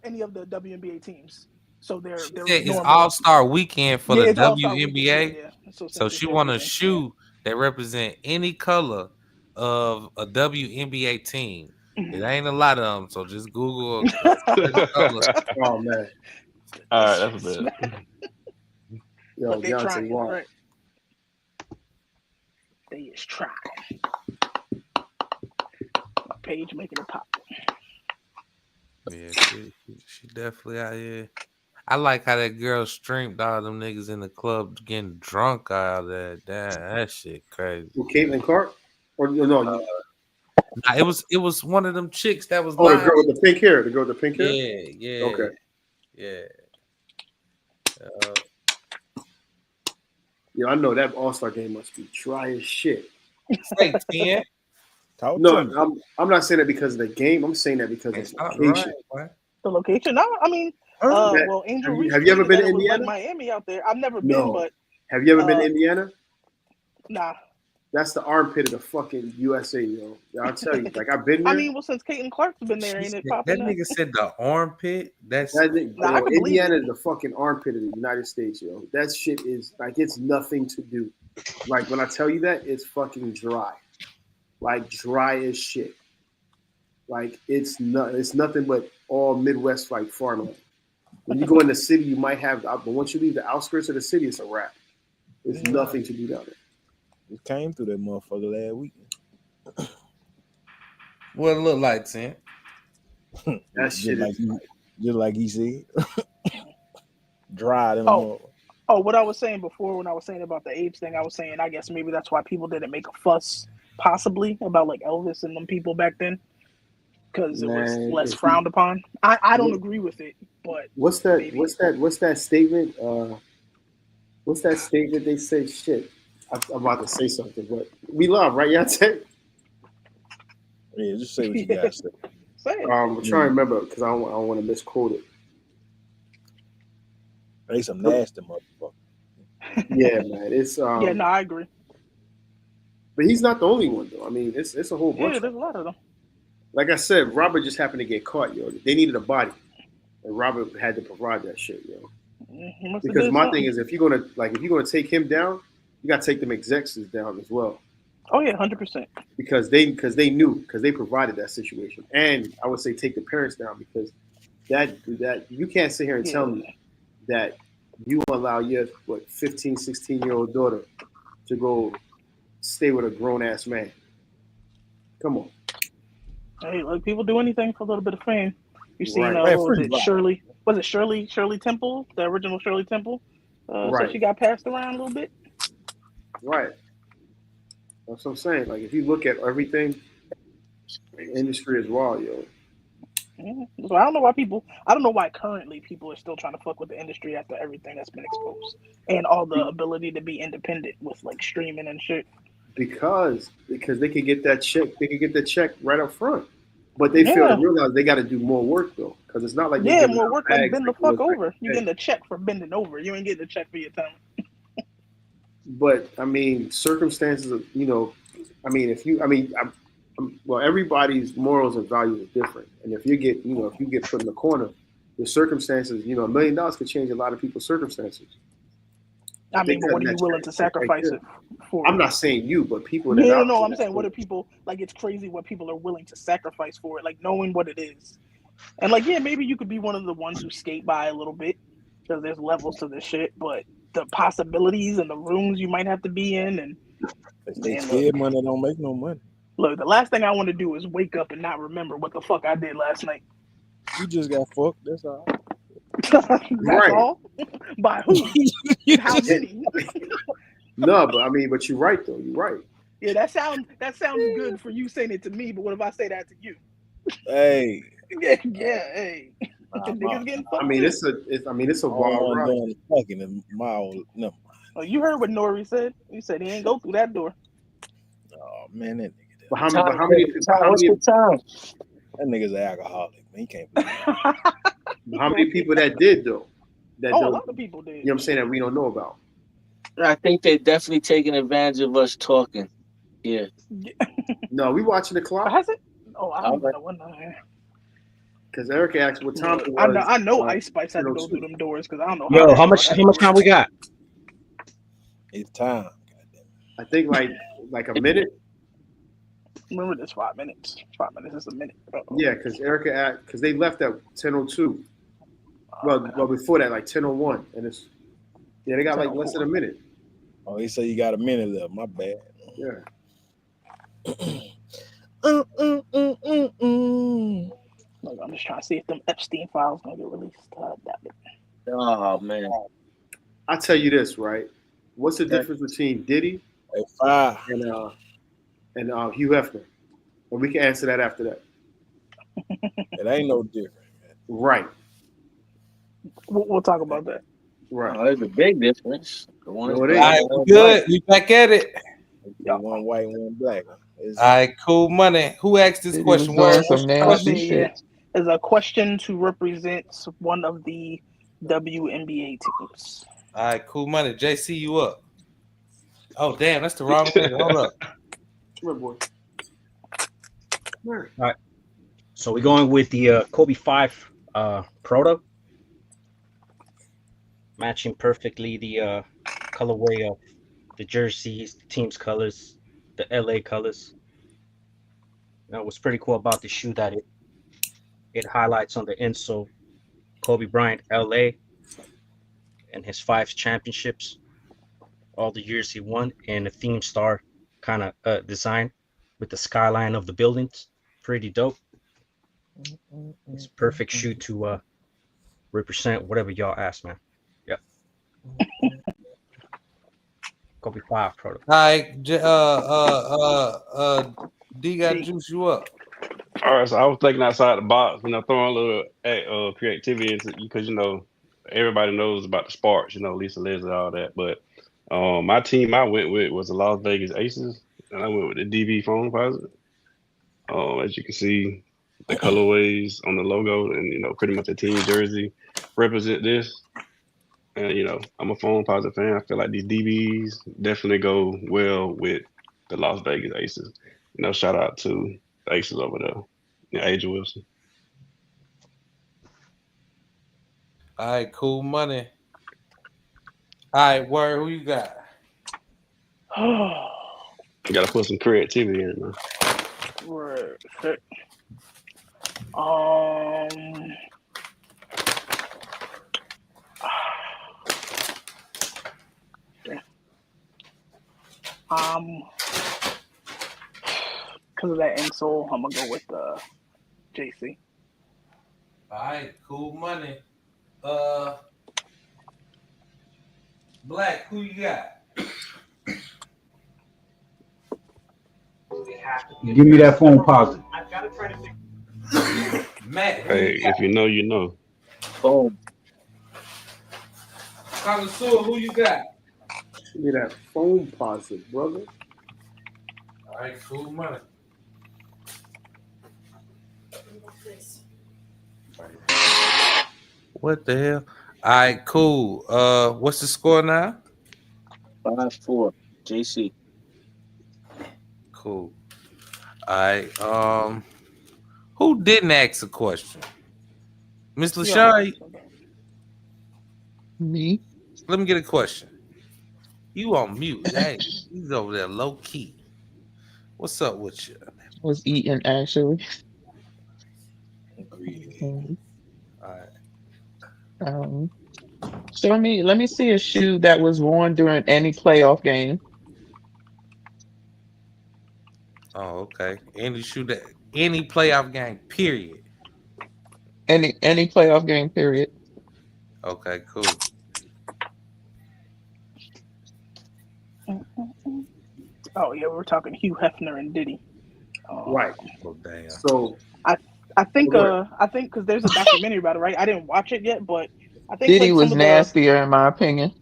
Any of the WNBA teams. So they're It's All-Star Weekend for the WNBA. Yeah. So she want a shoe that represent any color of a WNBA team. It ain't a lot of them, so just Google. Oh man! All right, that's a bit. Yo, Deontay Wall. Right. They is trying. My page making it pop. Yeah, she definitely out here. I like how that girl streamed all them niggas in the club getting drunk out of that. Damn, that shit crazy. Who, Caitlin Clark? Or no? Nah, it was one of them chicks that was. Oh, the girl with the pink hair. The girl with the pink hair. Yeah. Okay. Yeah. Yeah, I know that All-Star game must be dry as shit. Say 10. No, I'm not saying that because of the game. I'm saying that because of the location. Right. The location? No, I mean, well, Angel Reese. Have you ever been to it was Indiana? like Miami out there. I've never been, No. but Have you ever been to Indiana? Nah. That's the armpit of the fucking USA, yo. I'll tell you, like I've been there. I mean, well, since Caitlin Clark's been there, ain't it That popping up? nigga said the armpit. Indiana is the fucking armpit of the United States, yo. That shit is like it's nothing to do. Like when I tell you that, it's fucking dry, like dry as shit. Like it's nothing but all Midwest like farmland. When you go in the city, you might have, but once you leave the outskirts of the city, it's a wrap. There's nothing to do down there. We came through that motherfucker last weekend. What it look like, Tim? That shit just like he said. Dry them. What I was saying before when I was saying about the apes thing, I was saying I guess maybe that's why people didn't make a fuss, possibly, about like Elvis and them people back then, because it was less frowned upon. I don't agree with it, but what's that? What's that statement? What's that statement they say? Shit. I'm about to say something, but we love, right, Yate? Yeah, just say what you got to say. Say it. I'm trying to remember because I don't want to misquote it. They some nasty motherfucker. Yeah, man. It's yeah, no, I agree. But he's not the only one, though. I mean, it's a whole bunch. Yeah, there's a lot of them. Like I said, Robert just happened to get caught, yo. They needed a body, and Robert had to provide that shit, yo. Because my thing is, if you're gonna take him down, you gotta take them execs down as well. Oh yeah, 100%. Because they provided that situation, and I would say take the parents down because that you can't sit here and tell me that you allow your 15, 16-year-old daughter to go stay with a grown ass man. Come on. Hey, look, people do anything for a little bit of fame. You seen Shirley? Was it Shirley Temple, the original Shirley Temple? So she got passed around a little bit. Right. That's what I'm saying. Like if you look at everything, the industry as well, yo. So I don't know why currently people are still trying to fuck with the industry after everything that's been exposed and all the ability to be independent with like streaming and shit. Because they could get that check. They could get the check right up front, but they fail to realize they got to do more work though. Because it's not like more work than bend the fuck over. You getting a check for bending over. You ain't getting a check for your time. But I mean, circumstances of well, everybody's morals and values are different, and if you get put in the corner, the circumstances, $1 million could change a lot of people's circumstances. I mean, but what are you willing to sacrifice it for? I'm not saying you, but people that No. I'm saying, what are people like? It's crazy what people are willing to sacrifice for it, like knowing what it is. And like, yeah, maybe you could be one of the ones who skate by a little bit because there's levels to this shit, but the possibilities and the rooms you might have to be in, and they scared money don't make no money. Look, the last thing I want to do is wake up and not remember what the fuck I did last night. You just got fucked. That's all. That's all? By who? How many? No, but you're right though. You're right. Yeah, that sounds good for you saying it to me, but what if I say that to you? Hey. Yeah, hey. Niggas getting fucked. It's a wild ride. Fucking no. Oh, you heard what Nori said? He said he ain't go through that door. Oh man, that nigga. But how many time? That nigga's an alcoholic. Man, he can't believe that. How many people that did though? A lot of people did. You know what I'm saying, that we don't know about. I think they're definitely taking advantage of us talking. Yeah. No, we watching the clock. Has it? Oh, I don't know. Because Erica asked what time it was. I know Ice Spice had to go through them doors because I don't know. Yo, how much time we got? It's time. I think like a minute. Remember, this 5 minutes. 5 minutes is a minute. Yeah, because Erica asked, because they left at 10:02. Well, before that, like 10:01, and they got like less than a minute. Oh, he said you got a minute left. My bad. Yeah. Look, I'm just trying to see if them Epstein files gonna get released. Oh man. I tell you this, right? What's the difference between Diddy and Hugh Hefner? And we can answer that after that. It ain't no different. Right. We'll talk about that. Right. Oh, there's a big difference. All right, good. We back at it. One white, one black. All right, cool money. Who asked this question? Is a question to represent one of the WNBA teams. All right, cool money. JC, you up? Oh, damn, that's the wrong thing. Hold up. Come on, boy. All right. So we're going with the Kobe 5 proto. Matching perfectly the colorway of the jerseys, the team's colors, the LA colors. What's pretty cool about the shoe that it highlights on the insole Kobe Bryant, LA, and his 5 championships, all the years he won, and a theme star kind of design with the skyline of the buildings. Pretty dope. It's a perfect shoe to represent whatever y'all ask, man. Yep. Kobe 5 proto. All right, D got juice you up. All right, so I was thinking outside the box, throwing a little creativity into, because everybody knows about the Sparks, Lisa Leslie, all that. But my team I went with was the Las Vegas Aces, and I went with the DB foam composite. As you can see, the colorways on the logo, and pretty much the team jersey represent this. And I'm a foam composite fan. I feel like these DBs definitely go well with the Las Vegas Aces. Shout out to the Aces over there, Asia Wilson. All right, cool money. All right, Word, who you got? You gotta put some creativity in it, man. Right. Because of that insole, I'm gonna go with JC. All right, cool money. Black, who you got? Give me that phone positive. Matt, hey, if you know, you know. Boom. Connoisseur, who you got? Give me that phone positive, brother. All right, cool money. What the hell? All right, cool. What's the score now? 5-4. JC. Cool. All right. Who didn't ask a question? Miss LaShawn? Me? Let me get a question. You on mute? Hey, he's over there low key. What's up with you? Was eating actually. Greedy. All right. Um, so let me see a shoe that was worn during any playoff game. Oh, okay. Any playoff game, period. Any playoff game period. Okay, cool. Oh yeah, we were talking Hugh Hefner and Diddy. Right. Oh damn. So I think Go because there's a documentary about it, right? I didn't watch it yet, but I think Diddy like was nastier in my opinion.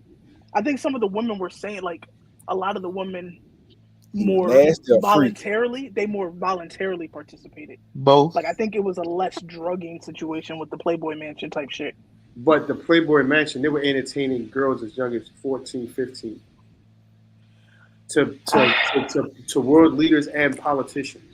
I think some of the women were saying like a lot of the women He more nasty or freak? voluntarily participated. Both. Like I think it was a less drugging situation with the Playboy Mansion type shit. But the Playboy Mansion, they were entertaining girls as young as 14, 15 to world leaders and politicians.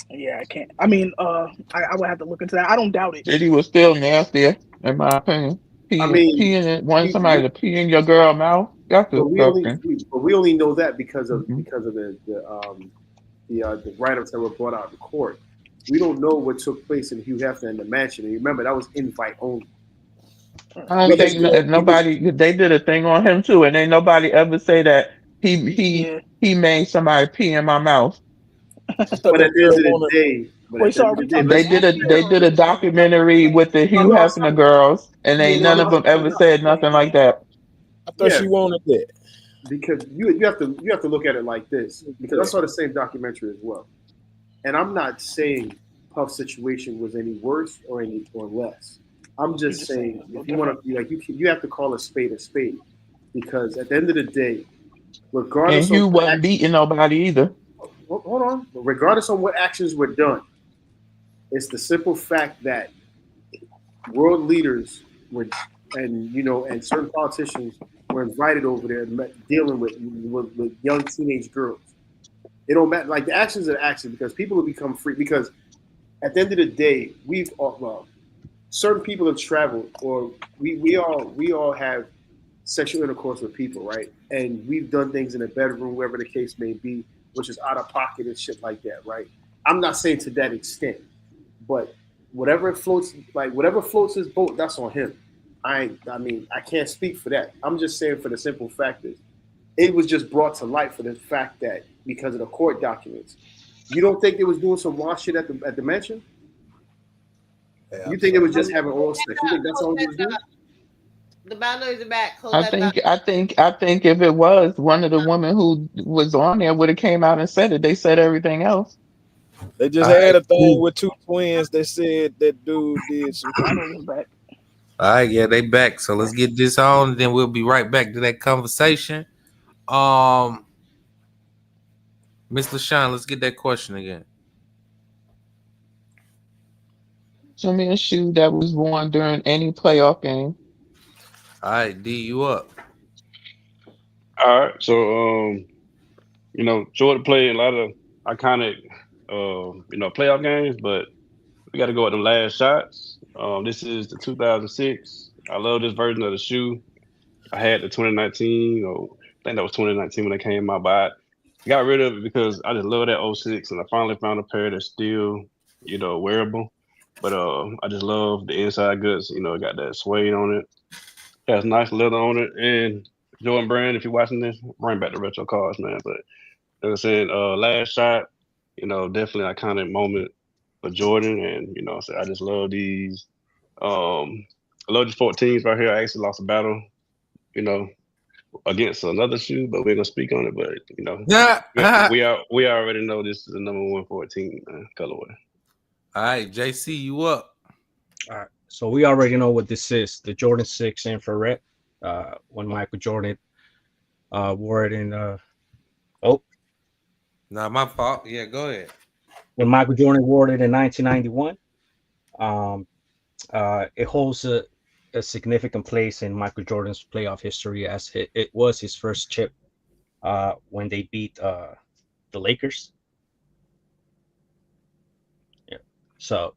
Yeah, I can't. I mean, I would have to look into that. I don't doubt it. Diddy was still nastier in my opinion. I mean, Wanting somebody to pee in your girl mouth. That's but we disgusting. only know that because of the write-ups that were brought out of the court. We don't know what took place in Hugh Hefner and the mansion. And remember, that was invite only. I don't think nobody. They did a thing on him too, and ain't nobody ever say that he made somebody pee in my mouth. But at the end of the day, they did a documentary with the Hugh Hefner girls, and ain't none of them ever said nothing like that. I thought she wanted that. Because you have to look at it like this, because I saw the same documentary as well, and I'm not saying Puff's situation was any worse or less. I'm just saying if you want to like you have to call a spade, because at the end of the day, regardless, And Hugh wasn't beating nobody either. Hold on, regardless of what actions were done, it's the simple fact that world leaders were, and certain politicians were invited over there dealing with young teenage girls. It don't matter. Like the actions are actions because people will become free. Because at the end of the day, certain people have traveled, or we all have sexual intercourse with people, right? And we've done things in a bedroom, wherever the case may be, which is out of pocket and shit like that, right? I'm not saying to that extent, but whatever floats his boat, that's on him. I can't speak for that. I'm just saying for the simple fact is it was just brought to light for the fact that because of the court documents. You don't think they was doing some wild shit at the mansion? Yeah, you think it was just having oral sex? You think that's all he was doing? The boundaries are back. I think if it was one of the women who was on there would have came out and said it. They said everything else. They just had a thing with two twins that said that dude did some. Back. All right, yeah, they back. So let's get this on, and then we'll be right back to that conversation. Miss LaShawn, let's get that question again. Show me a shoe that was worn during any playoff game. All right, D, you up? All right, so Jordan played a lot of iconic, playoff games, but we got to go with them last shots. This is the 2006. I love this version of the shoe. I had the 2019, I think that was 2019 when it came out, but I got rid of it because I just love that 06, and I finally found a pair that's still, wearable. But I just love the inside goods. It got that suede on it. It has nice leather on it. And Jordan Brand, if you're watching this, bring back the retro cards, man. But like I said, last shot, definitely iconic moment for Jordan. And, I just love these. I love these 14s right here. I actually lost a battle, against another shoe, but we're gonna speak on it. But we already know this is the number 114 colorway. All right, JC, you up? All right, so we already know what this is: the Jordan 6 infrared. When Michael Jordan wore it in. Not my fault. Yeah, go ahead. When Michael Jordan wore it in 1991, it holds a significant place in Michael Jordan's playoff history, as it was his first chip when they beat the Lakers. Yeah, so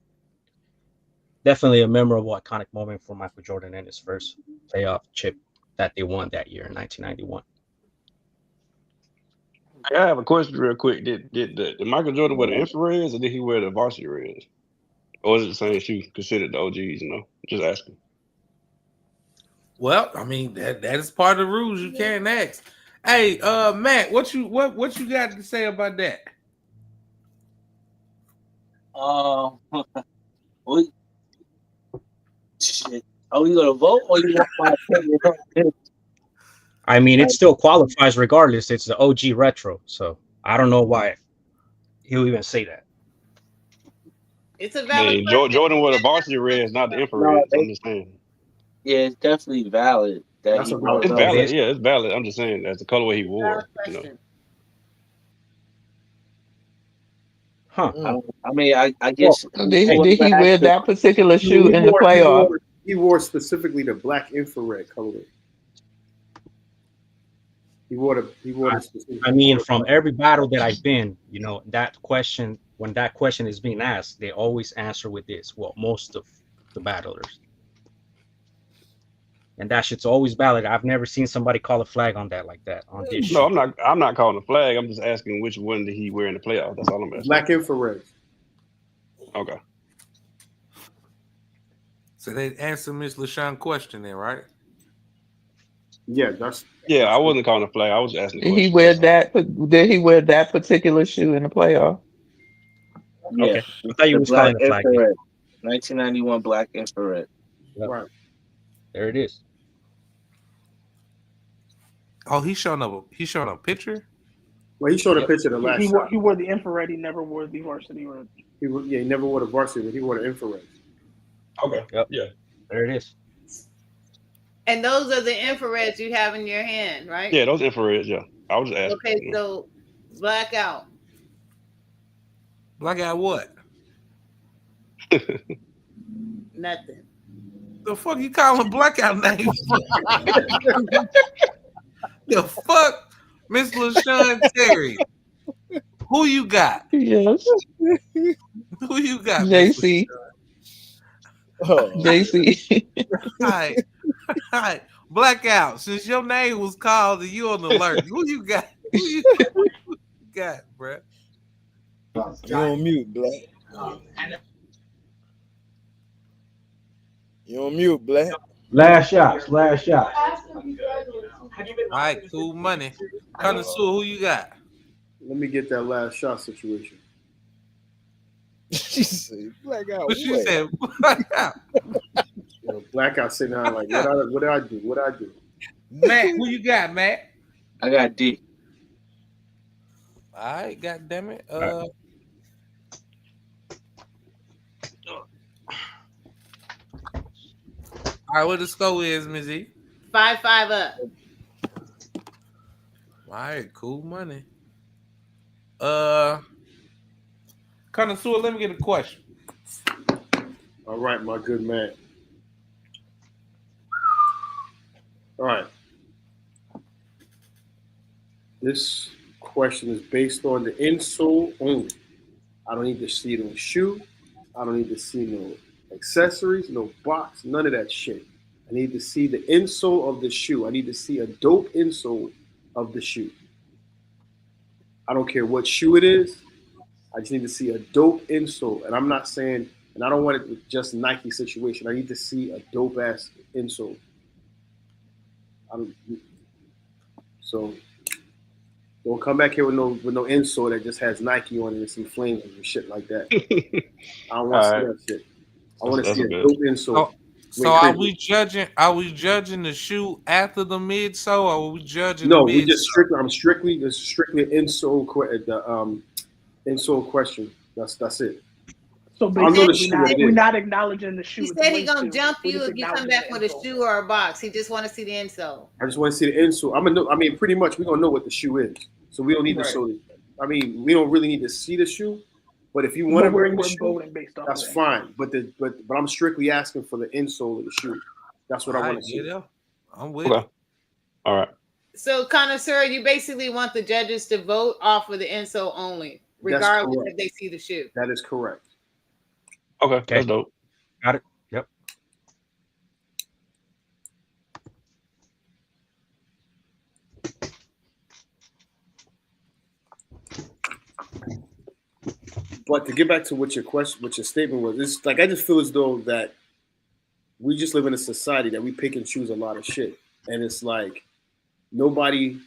definitely a memorable, iconic moment for Michael Jordan and his first playoff chip. that they won that year in 1991. I have a question real quick. Did Michael Jordan wear the infrareds or did he wear the varsity reds? Or is it the same shoe considered the OGs, Just asking. Well, I mean that is part of the rules. You can't ask. Hey, Matt, what you got to say about that? We, shit. Are we gonna vote or you want my opinion? I mean, it still qualifies regardless. It's the OG retro, so I don't know why he'll even say that. It's a I valid mean, question. Jordan wore the varsity reds, not the infrareds. I'm just saying. Yeah, it's definitely valid. That That's he a wore valid It's those. valid. Yeah, it's valid. I'm just saying that's the colorway he wore. Question. Huh. I mean, I guess. Did he wear that particular shoe in the He playoff? wore specifically the black infrared colorway. He wore the specific. I mean, from every battle that I've been, that question, when that question is being asked, they always answer with this. Well, most of the battlers. And that shit's always valid. I've never seen somebody call a flag on that like that on this No, shit. I'm not calling a flag. I'm just asking which one did he wear in the playoffs. That's all I'm asking. Black infrared. Okay. So they answered Miss LaShawn question then, right? Yeah, I wasn't calling a flag. I was asking. Did he wear that? Did he wear that particular shoe in the playoff? Yeah. Okay. I thought you was Black calling a flag. infrared. 1991 black infrared. Yep. Right. There it is. Oh, he's showing a picture. Well, he showed a picture of the last shot. He wore the infrared. He never wore the varsity red. He never wore the varsity, but he wore the infrared. Okay. Yep. Yeah. There it is. And those are the infrareds you have in your hand, right? Yeah, those infrareds. Yeah, I was asking. Okay, so blackout. Blackout what? Nothing. The fuck you calling blackout name? The fuck, Miss LaShawn Terry? Who you got? Yes. Who you got? JC. JC. All right. Blackout. Since your name was called and you on the alert, who you got? Who you got, bro? You on mute, Black. You on mute, Black. Last shots. All right, cool money. Connoisseur, who you got? Let me get that last shot situation. She said, Blackout. What she said? Blackout. Blackout sitting down like, what did I do? What did I do? Matt, who you got, Matt? I got D. All right, goddamn it. All right, what the score is, Ms. E? 5-5 up. All right, cool money. Connoisseur, let me get a question. All right, my good man. All right. This question is based on the insole only. I don't need to see it on the shoe. I don't need to see no accessories, no box, none of that shit. I need to see the insole of the shoe. I need to see a dope insole of the shoe. I don't care what shoe it is. I just need to see a dope insole. And I'm not saying, and I don't want it with just Nike situation. I need to see a dope ass insole. So don't come back here with no insole that just has Nike on it and some flames and shit like that. I don't want to see that shit. I want to see a dope insole. So are we judging the shoe after the midsole, or are we judging No, the we midsole? just strictly an insole insole question. That's it. So I know the basically, shoe we're not acknowledging the shoe. He it's said he linked gonna to. jump We're you just if you come acknowledging back the with a insole. shoe or a box. He just want to see the insole. I just want to see the insole. Pretty much we're gonna know what the shoe is. So we don't need to show it. We don't really need to see the shoe. But if you want to bring the shoe, voting based off that's of that. fine. But I'm strictly asking for the insole of the shoe. That's what I want to see. I'm with Okay. All right. So, connoisseur, you basically want the judges to vote off of the insole only, regardless correct. if they see the shoe. That is correct. Okay. That's dope. Got it. Yep. But to get back to what your statement was, it's like I just feel as though that we just live in a society that we pick and choose a lot of shit, and it's like nobody,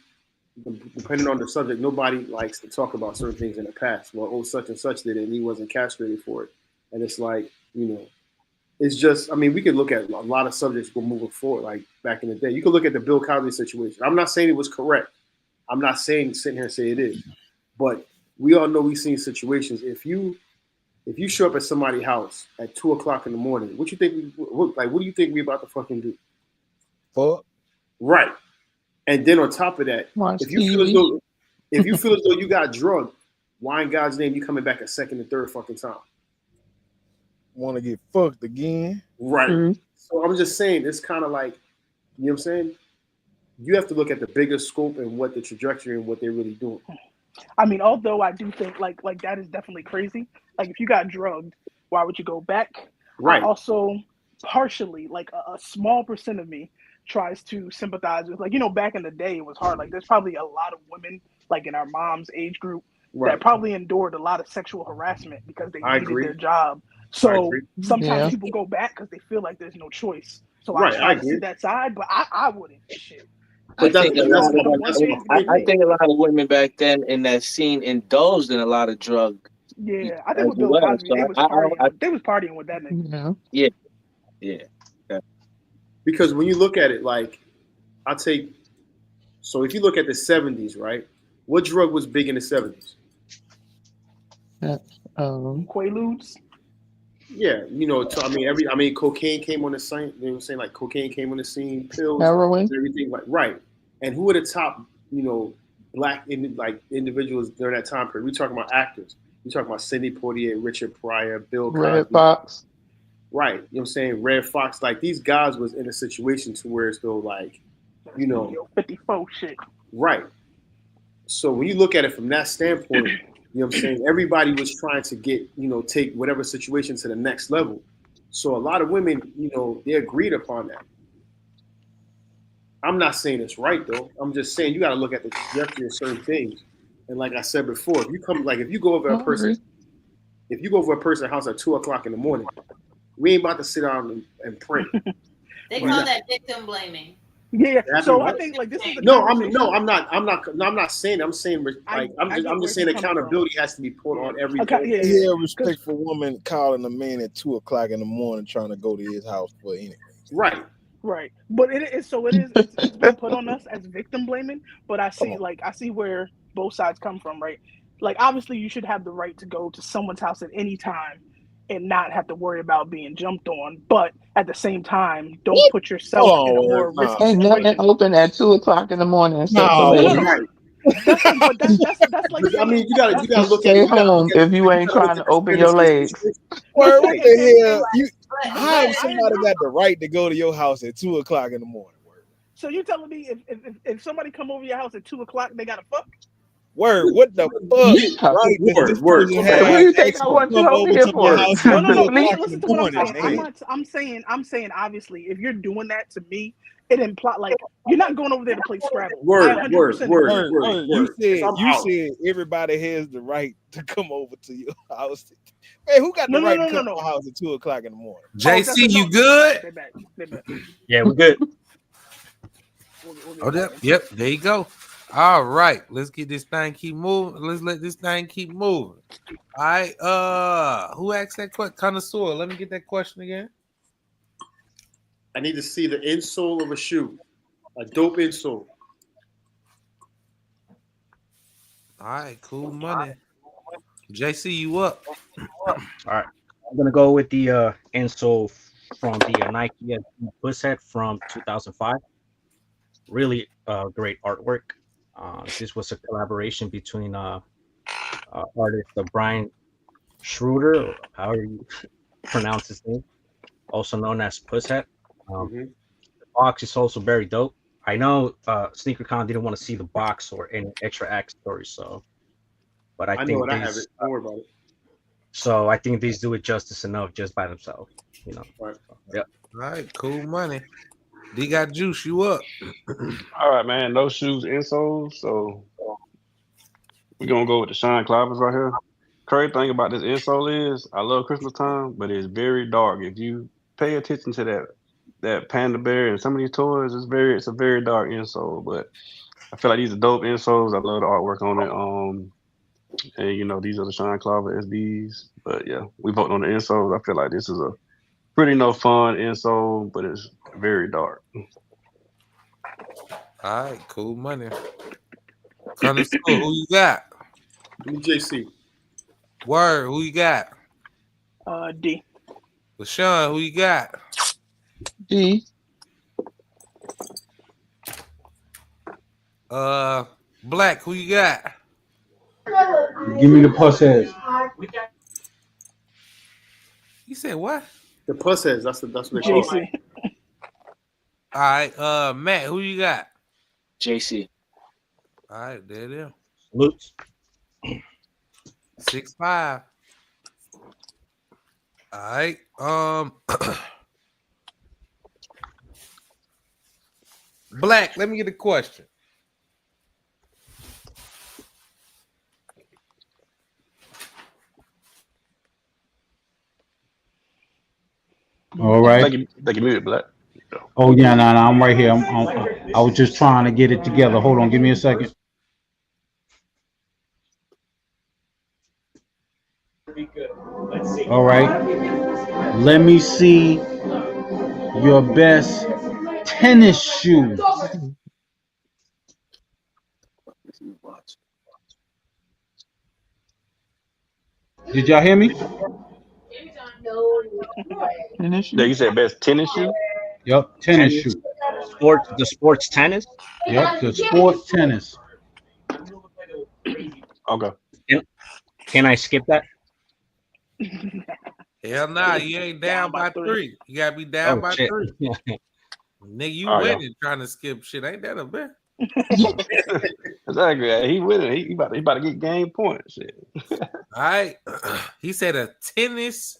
depending on the subject, nobody likes to talk about certain things in the past. Well, oh, such and such did it, and he wasn't castrated for it, and it's like, you know, it's just. I mean, we could look at a lot of subjects go moving forward, like back in the day. You could look at the Bill Cosby situation. I'm not saying it was correct. I'm not saying sitting here and say it is, but we all know we've seen situations. If you show up at somebody's house at 2:00 in the morning, what you think? What do you think we about to fucking do? Fuck. Right. And then on top of that, if you feel as though you got drugged, why in God's name you coming back a second and third fucking time? Want to get fucked again? Right. Mm-hmm. So I'm just saying, it's kind of like, you know what I'm saying? You have to look at the bigger scope and what the trajectory and what they're really doing. I mean, although I do think like that is definitely crazy. Like if you got drugged, why would you go back? Right. I also partially, like a small percent of me tries to sympathize with, like, you know, back in the day it was hard. Like there's probably a lot of women like in our mom's age group that probably endured a lot of sexual harassment because they needed their job. So sometimes people go back because they feel like there's no choice. So I try to see that side, but I wouldn't. Shit. I think a lot of women back then in that scene indulged in a lot of drug. Yeah, I think with Bill Cosby, they was partying with that nigga. Yeah. Because when you look at it, like, so if you look at the 70s, right? What drug was big in the 70s? Quaaludes. Yeah, you know, so, I mean, cocaine came on the scene. They were saying like cocaine came on the scene, pills, heroin, everything, like right. And who were the top, you know, black individuals during that time period? We talking about actors. We talking about Sidney Poitier, Richard Pryor, Bill Cosby. Red Fox. Right, you know what I'm saying? Red Fox. Like these guys was in a situation to where it's though like, you know, 54 shit. Right. So when you look at it from that standpoint, you know what I'm saying? Everybody was trying to get, you know, take whatever situation to the next level. So a lot of women, you know, they agreed upon that. I'm not saying it's right though. I'm just saying you got to look at the trajectory of certain things. And like I said before, if you go over a person's house at 2:00 in the morning, we ain't about to sit down and pray. They call that victim blaming. Yeah, so I think like this is I'm not saying. I'm saying like I'm just saying accountability has to be put on every. Okay, respectful woman calling a man at 2:00 in the morning trying to go to his house for anything. Right. Right, but it's been put on us as victim blaming. But I see where both sides come from, right? Like obviously you should have the right to go to someone's house at any time and not have to worry about being jumped on. But at the same time, don't put yourself in a more risky Ain't situation. nothing open at 2:00 in the morning. Right. That's like I mean, you gotta look stay at home if you ain't trying to open your legs. Word, what the hell? How has somebody got the right to go to your house at 2:00 in the morning? Word. So you telling me if somebody come over your house at 2:00, they gotta fuck? Word, what the fuck? Right, word. What do you think I want you over here for? No. Listen to what I'm saying. I'm saying obviously, if you're doing that to me, it implies like you're not going over there to play Scrabble. Word. You said everybody has the right to come over to your house. Man, who got the right to come to your house at 2:00 in the morning? JC, you good? They're back. Yeah, we're good. Yep, there you go. All right, let's get this thing keep moving. Let's let this thing keep moving. All right, who asked that question? Connoisseur. Let me get that question again. I need to see the insole of a shoe, a dope insole. All right, cool money. JC, you up? All right, I'm gonna go with the insole from the Nike Pusshead from 2005. Really great artwork. This was a collaboration between artist Brian Schroeder, or however you pronounce his name, also known as Pusshead. The box is also very dope. I know SneakerCon didn't want to see the box or any extra accessories, but I think I have it. Don't worry about it. So I think these do it justice enough just by themselves. You know. Right. Yep. All right, cool money. D got juice. You up? All right, man. No shoes insoles, so we're gonna go with the Shine Climbers right here. crazy thing about this insole is I love Christmas time, but it's very dark. If you pay attention to that panda bear and some of these toys, it's a very dark insole. But I feel like these are dope insoles. I love the artwork on it. And you know, these are the Shine Clover SBs. But yeah, we vote on the insoles. I feel like this is a pretty no fun insole, but it's very dark. All right, cool money. Who you got? JC. Word, who you got? D. LaShawn, who you got? D. Black, who you got? Give me the puss heads. You said what? The puss heads. That's what they call it. All right, Matt, who you got? JC. All right, there it is. Luke. 6'5". All right. Black, let me get a question. All right. Thank you, muted, Black. Oh yeah, no, I'm right here. I was just trying to get it together. Hold on, give me a second. All right. Let me see your best tennis shoe. Did y'all hear me? Tennis shoe? Yeah, you said best tennis shoe? Yep, tennis shoe. The sports tennis? Yep, the sport tennis. Okay. Can I skip that? Hell nah, you ain't down by 3. You gotta be down by shit. 3. Nigga, you All right, winning trying to skip shit. Ain't that a bit? Exactly. He winning. He about to get game points. Shit. All right. He said a tennis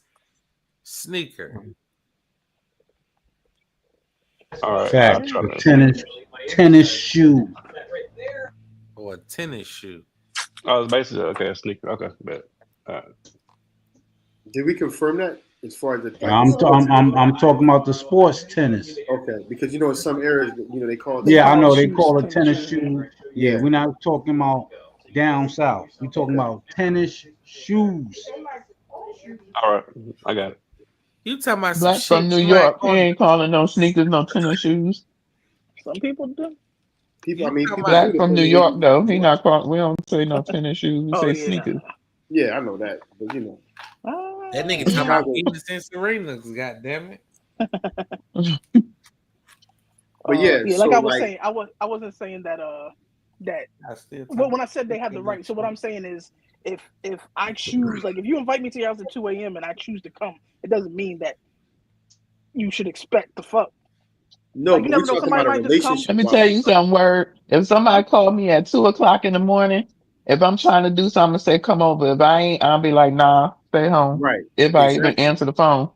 sneaker. All right. Fact. The tennis shoe. Or a tennis shoe. Oh, it's basically a sneaker. Okay, bet. All right. Did we confirm that as far as the? I'm talking about the sports tennis. Okay, because in some areas, they call it. Yeah, I know they call it tennis shoe. Yeah, we're not talking about down south. We're talking about tennis shoes. All right, I got it. You talking about some Black shit from New York. He ain't calling no sneakers, no tennis shoes. Some people do. People Black from New York though. He not calling. We don't say no tennis shoes. We say yeah. sneakers. Yeah, I know that, but that nigga talking about Venus and Serena. God damn it. But yeah, like so I was saying, I wasn't saying that when I said they have the right. So what I'm saying is, if I choose, like if you invite me to your house at 2 a.m. and I choose to come, it doesn't mean that you should expect to fuck. No, like, you never know, somebody might just come. Let me tell you something. Word. If somebody called me at 2:00 in the morning, if I'm trying to do something, say come over. If I ain't, I'll be like, nah, stay home. Right. If I even answer the phone.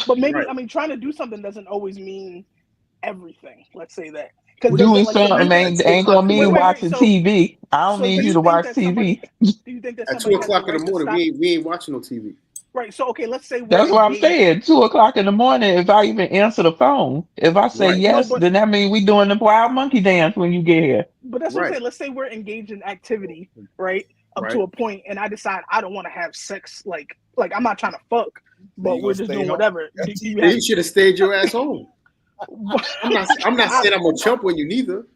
But maybe I mean, trying to do something doesn't always mean everything. Let's say that. Doing something ain't gonna mean watching TV. I don't need you to watch TV. Do you think that at 2:00 in the morning we ain't watching no TV? Right. So okay, let's say that's what I'm saying. 2:00 in the morning. If I even answer the phone, if I say yes, then that means we doing the wild monkey dance when you get here. But that's what I'm saying. Let's say we're engaged in activity, right? Up to a point, and I decide I don't want to have sex. Like I'm not trying to fuck, but we're just doing whatever. You should have stayed your ass home. I'm not saying I'm gonna chump when you neither,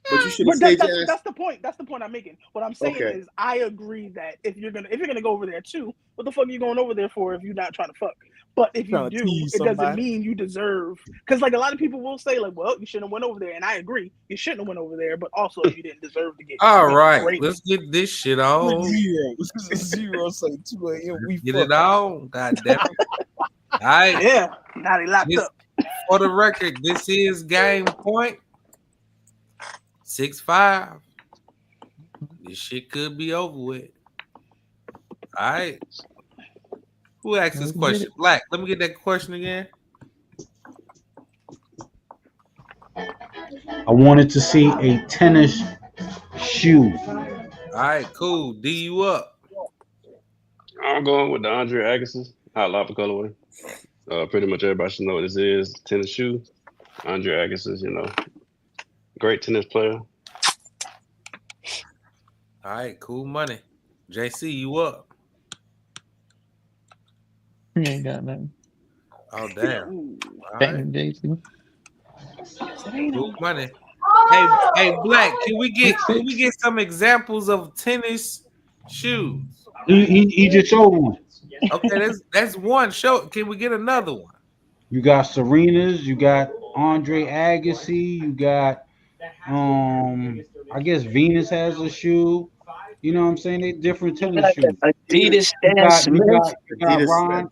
but you should have stayed your ass. That's the point. That's the point I'm making. What I'm saying is, I agree that if you're gonna go over there too, what the fuck are you going over there for if you're not trying to fuck? But if you do, it doesn't mean you deserve. Because like a lot of people will say, like, well, you shouldn't have went over there, and I agree, you shouldn't have went over there. But also, you didn't deserve to get. All right, let's get this shit on. Zero say 2 a.m. We get it on. God damn it! All right, yeah. Now they locked up. For the record, this is game point 6-5. This shit could be over with. All right. Who asked this question? Black. Let me get that question again. I wanted to see a tennis shoe. All right, cool. D, you up? I'm going with the Andre Agassi Hot Lava colorway. Pretty much everybody should know what this is. Tennis shoe. Andre Agassi, great tennis player. All right, cool money. JC, you up? You ain't got nothing. Oh damn! All Damn, JC. Cool money. Hey, Black. Can we get some examples of tennis shoes? He just showed one. Okay, that's one. Show. Can we get another one? You got Serena's. You got Andre Agassi. You got I guess Venus has a shoe. You know what I'm saying? They different tennis shoes. Adidas You got Adidas Rod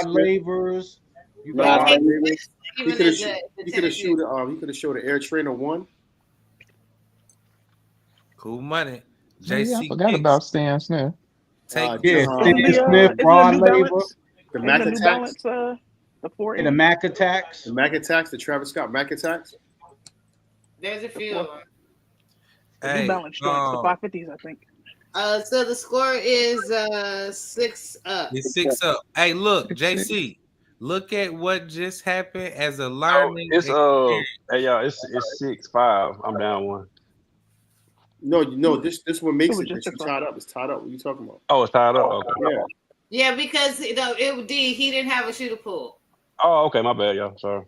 Stan Lavers. You could have showed the Air Trainer 1. Cool money. JC, I forgot Kicks. about Stan Smith. Stan Smith, Rod Laver, the Mac Attacks, the Mac Attacks, the Travis Scott Mac Attacks. There's a few of them. The New Balance joints, the 550s, I think. So the score is 6 up. It's 6 up. Hey, look, JC. Look at what just happened as a learning. It's hey y'all, it's 6-5. I'm down 1. No, this one makes it. It's tied up. It's tied up. What are you talking about? Oh, it's tied up. Okay. Yeah. Yeah, because he didn't have a shoe to pull. Oh, okay. My bad, y'all. Sorry.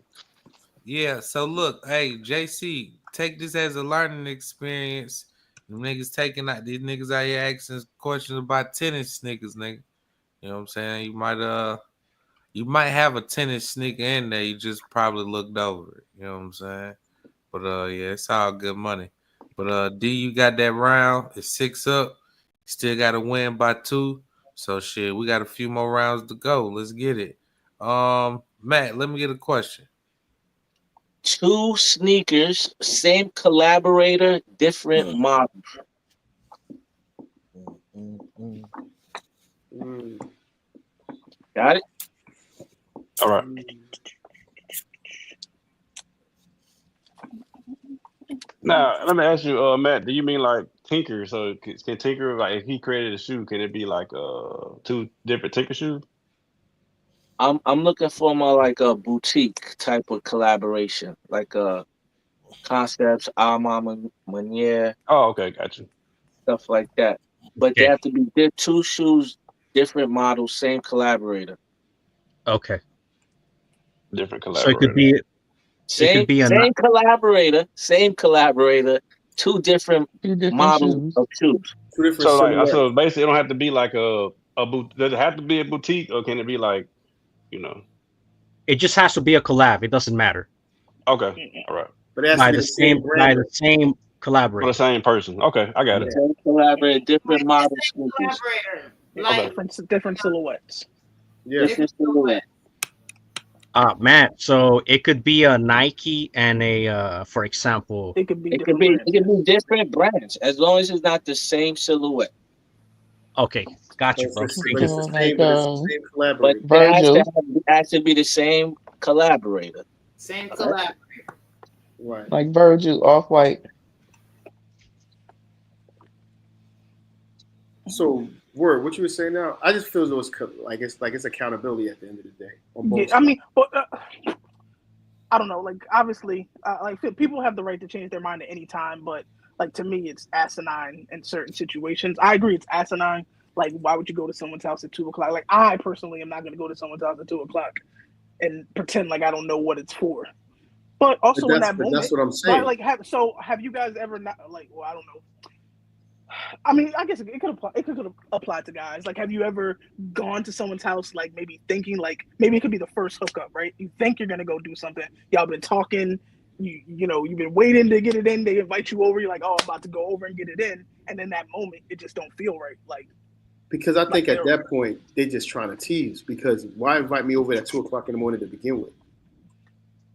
Yeah. So look, hey, JC, take this as a learning experience. Them niggas taking out these niggas out here asking questions about tennis sneakers, nigga. You know what I'm saying? You might have a tennis sneaker in there. You just probably looked over it. You know what I'm saying? But yeah, it's all good money. But D, you got that round. It's 6 up. Still got to win by 2. So shit, we got a few more rounds to go. Let's get it. Matt, let me get a question. 2 sneakers, same collaborator, different model. Got it? All right. Now, let me ask you, Matt, do you mean like Tinker? So can Tinker, like if he created a shoe, can it be like 2 different Tinker shoes? I'm looking for more like a boutique type of collaboration, like Concepts, Armand Manier. Oh, okay, got you. Stuff like that. But they have to be 2 shoes, different models, same collaborator. Okay. Different So it could be Same collaborator, 2 different models of shoes. So basically, it don't have to be like a does it have to be a boutique, or can it be like, It just has to be a collab. It doesn't matter. Okay, all right. But it has by to be the same collaborator. For the same person. Okay, I got it. Same collaborator, different models. Different silhouettes. Yeah. Different silhouette. Matt, so it could be a Nike and a for example, it could be different brands as long as it's not the same silhouette. Okay, got you, bro. But it has to be the same collaborator. Same collaborator. Right. Like Virgil, Off-White. So, Word, what you were saying now, I just feel those it's accountability at the end of the day. On both I mean, but I don't know. Like, obviously, like people have the right to change their mind at any time, but like to me, it's asinine in certain situations. I agree, it's asinine. Like, why would you go to someone's house at 2 o'clock? Like, I personally am not going to go to someone's house at 2 o'clock and pretend like I don't know what it's for. But also in that moment, that's what I'm saying. Have you guys ever not like? Well, I don't know. I mean, I guess it could apply. It could apply to guys. Like, have you ever gone to someone's house, like maybe thinking, like maybe it could be the first hookup, right? You think you're gonna go do something. Y'all been talking. You know, you've been waiting to get it in. They invite you over. You're like, oh, I'm about to go over and get it in. And then that moment, it just don't feel right. Like, because I think at that point they're just trying to tease. Because why invite me over at 2 o'clock in the morning to begin with?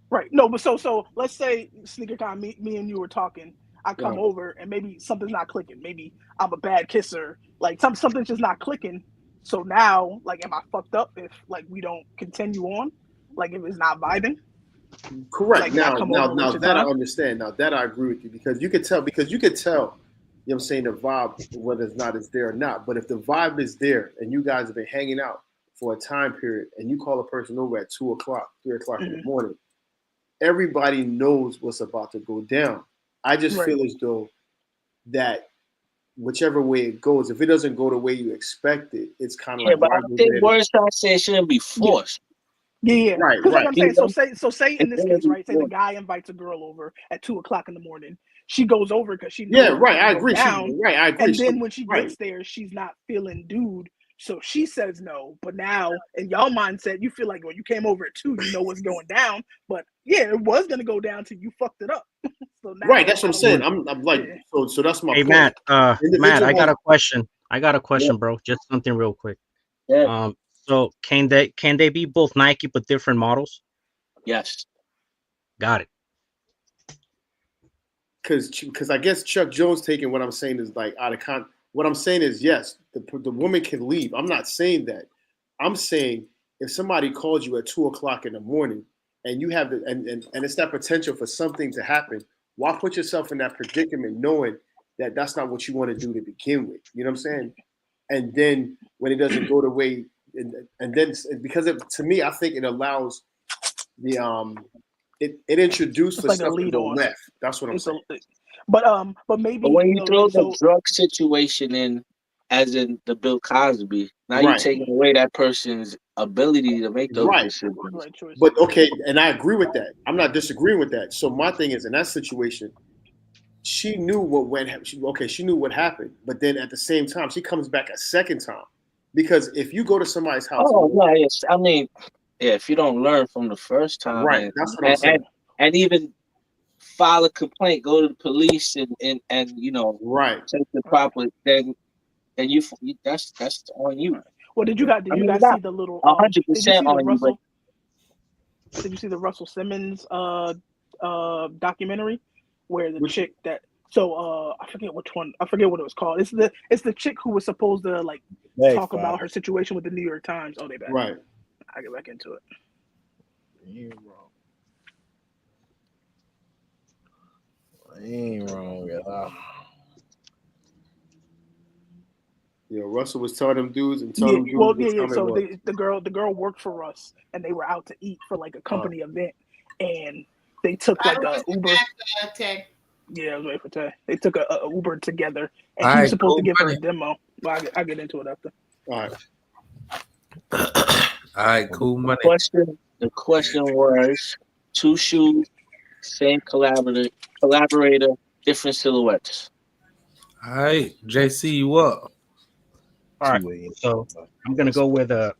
Right. No, but so let's say SneakerCon, me and you were talking. I come over and maybe something's not clicking. Maybe I'm a bad kisser. Like something's just not clicking. So now, like, am I fucked up if like we don't continue on? Like if it's not vibing? Correct. Like, now that I understand. Now that I agree with you because you could tell know what I'm saying, the vibe, whether it's not is there or not. But if the vibe is there and you guys have been hanging out for a time period and you call a person over at 2 o'clock, 3 o'clock in the morning, everybody knows what's about to go down. I just feel as though that whichever way it goes, if it doesn't go the way you expect it, it's kind of like. But I think words I say shouldn't be forced. Yeah. Right. Because like I'm saying, so say in this case, right? Say the guy invites a girl over at 2 o'clock in the morning. She goes over because she knows I agree. Down, I agree. And then when she gets there, she's not feeling dude. So she says no. But now in y'all mindset, you feel like when you came over at 2, you know what's going down. But yeah, it was gonna go down till you fucked it up. So now, that's what I'm saying. I'm like, so that's my point. Matt, Matt, I got a question. Bro. Just something real quick. Yeah. So can they be both Nike but different models? Yes. Got it. Because I guess Chuck Jones taking what I'm saying is like out of context. What I'm saying is yes, the woman can leave. I'm not saying that. I'm saying if somebody calls you at 2 o'clock in the morning and you have and it's that potential for something to happen, why put yourself in that predicament knowing that that's not what you want to do to begin with? You know what I'm saying? And then when it doesn't go the way, and then because to me, I think it allows the it introduced the like stuff to go on. left. That's what I'm saying. But maybe when you throw the drug situation in, as in the Bill Cosby, now you're taking away that person's ability to make those decisions. But okay, and I agree with that. I'm not disagreeing with that. So my thing is, in that situation, she knew what went. She knew what happened. But then at the same time, she comes back a second time, because if you go to somebody's house, yes. I mean, if you don't learn from the first time, that's what I'm saying. And even file a complaint, go to the police, and you know, take the proper, then you that's on you. Well, did you guys see the little 100% on you? But did you see the Russell Simmons documentary where the chick that I forget which one, I forget what it was called. It's the chick who was supposed to like talk about her situation with the New York Times. Oh, they back. Right. I get back into it. You wrong. I ain't wrong at all. Yeah, Russell was telling them dudes and telling them dudes. So the girl worked for Russ, and they were out to eat for like a company event, and they took like a Uber. Yeah, I was waiting for Tay. They took a Uber together, and he was supposed to give her a demo. Well, I get into it after. All right. All right, cool money. The question was 2 shoes, same collaborator, different silhouettes. All right, JC, you up? All right, so I'm gonna go with the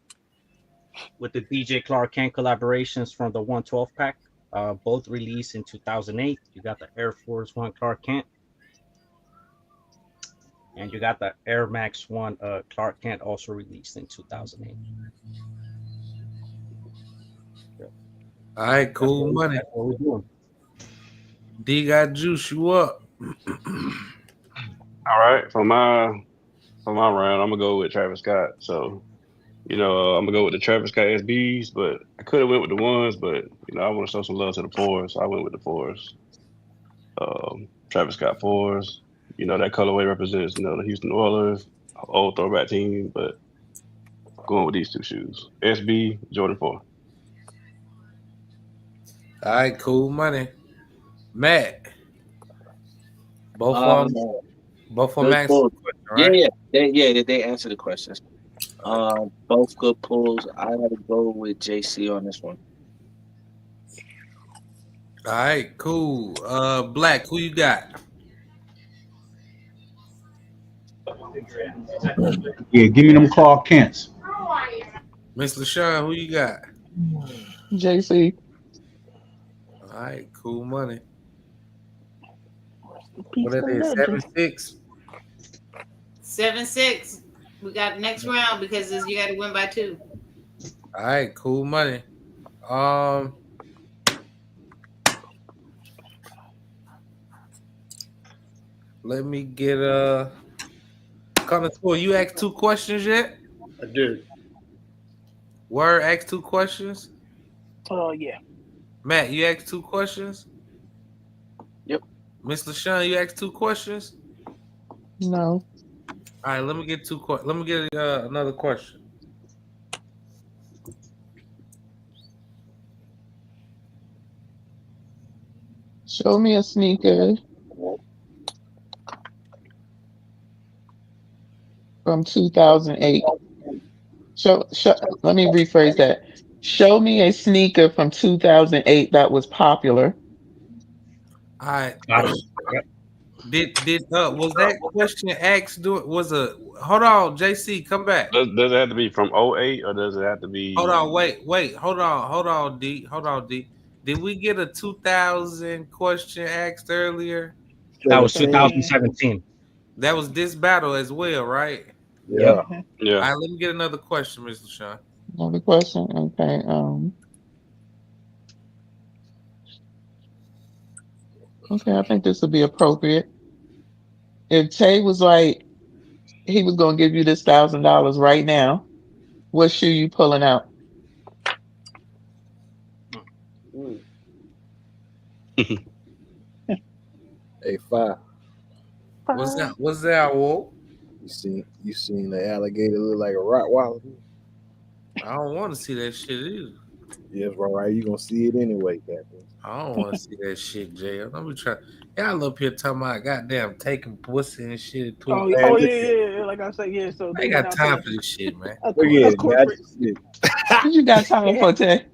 DJ Clark Kent collaborations from the 112 pack. Both released in 2008. You got the Air Force One Clark Kent, and you got the Air Max One Clark Kent, also released in 2008. All right, cool money. That's what we're doing. D got juice. You up? All right, for my round, I'm gonna go with Travis Scott. So, I'm gonna go with the Travis Scott SBs, but I could have went with the ones, but I want to show some love to the fours, so I went with the fours. Travis Scott fours. That colorway represents the Houston Oilers, old throwback team, but going with these 2 shoes, SB Jordan 4. All right, cool money. Matt, both of them answered the question, right? Yeah, they answered the questions. Both good pulls. I gotta go with JC on this one. All right, cool. Black, who you got? Yeah, give me them Clark Kents. Miss LaShawn, who you got? JC. All right, cool money. What it is? 7-6. 7-6. We got next round because you got to win by 2. All right, cool money. Let me get Connoisseur, you asked 2 questions yet? I did. Word asked 2 questions? Yeah. Matt, you asked 2 questions? Yep. Miss LaShawn, you asked 2 questions? No. All right, let me get another question. Show me a sneaker from 2008. Let me rephrase that. Show me a sneaker from 2008 that was popular. All right. Was that question asked? Hold on, JC, come back. Does it have to be from 08 or does it have to be? Hold on, wait, hold on, D. Did we get a 2000 question asked earlier? That was 2017. That was this battle as well, right? Yeah. Yeah. All right, let me get another question, Mr. Sean. Another question? Okay. Okay, I think this would be appropriate. If Tay was like, he was going to give you this $1,000 right now, what shoe you pulling out? A5. What's that, Wolf? You seen the alligator look like a Rottweiler? I don't want to see that shit either. Yes, right. You gonna see it anyway, Captain. I don't want to see that shit, Jay. I'm trying. Y'all up here talking about goddamn taking pussy and shit. Yeah. Like I said, yeah. So I ain't got time for this shit, man. What you got time for, Tay?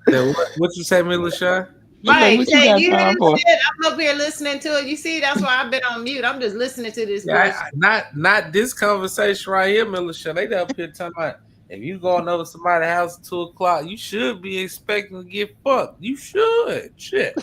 What you say, Milasha? Right, What Tay, you you got hear time this for? shit? I'm up here listening to it. You see, that's why I've been on mute. I'm just listening to this. Yeah, not this conversation right here, Milasha. They up here talking about if you going over somebody's house at 2:00, you should be expecting to get fucked. You should, shit.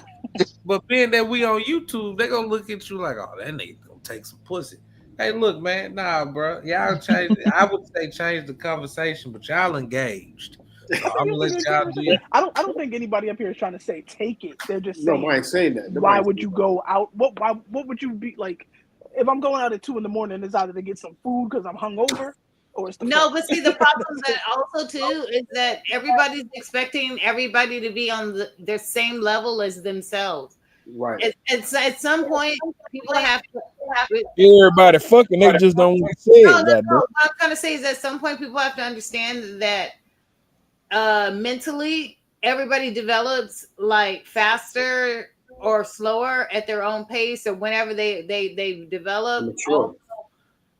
But being that we on YouTube, they gonna look at you like, oh, that nigga gonna take some pussy. Hey, look, man, nah, bro. Y'all change. I would say change the conversation, but y'all engaged. I'm gonna let y'all do it. I don't think anybody up here is trying to say take it. They're just saying. No, I ain't saying that. Why would you go out? What would you be like? If I'm going out at 2 a.m, it's either to get some food because I'm hungover, or it's No, but see, the problem that also too is that everybody's expecting everybody to be on their same level as themselves. Right. At some point, people have to. Everybody fucking, they just don't want to say it. What I'm trying to say is at some point people have to understand that mentally everybody develops like faster or slower at their own pace or whenever they develop.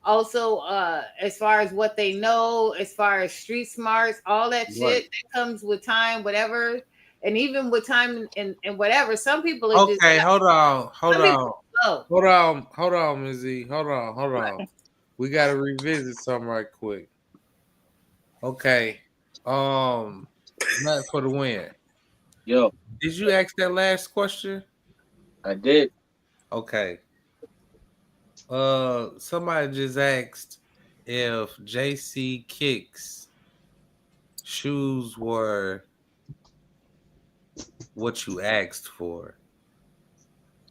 Also, as far as what they know, as far as street smarts, all that shit that comes with time, whatever. And even with time and whatever, some people are Okay, hold on, Ms. Z. Hold on. We gotta revisit something right quick. Okay. Not for the win. Yo. Did you ask that last question? I did. Okay. Somebody just asked if JC Kicks shoes were what you asked for.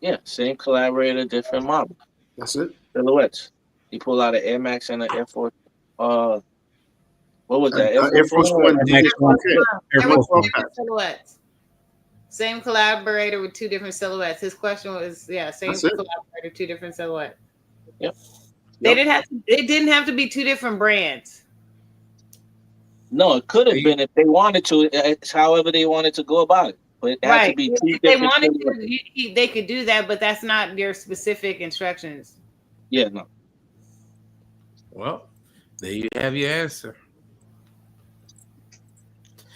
Yeah, same collaborator, different model. That's it. Silhouettes. He pulled out an Air Max and an Air Force. What was that? Air Force One. Different silhouettes. Same collaborator with 2 different silhouettes. His question was, same collaborator, 2 different silhouettes. Yep. It didn't have to be 2 different brands. No, it could have been if they wanted to. It's however they wanted to go about it. But it had to be 2 if they different wanted silhouettes. to, they could do that, but that's not their specific instructions. Yeah, no. Well, there you have your answer.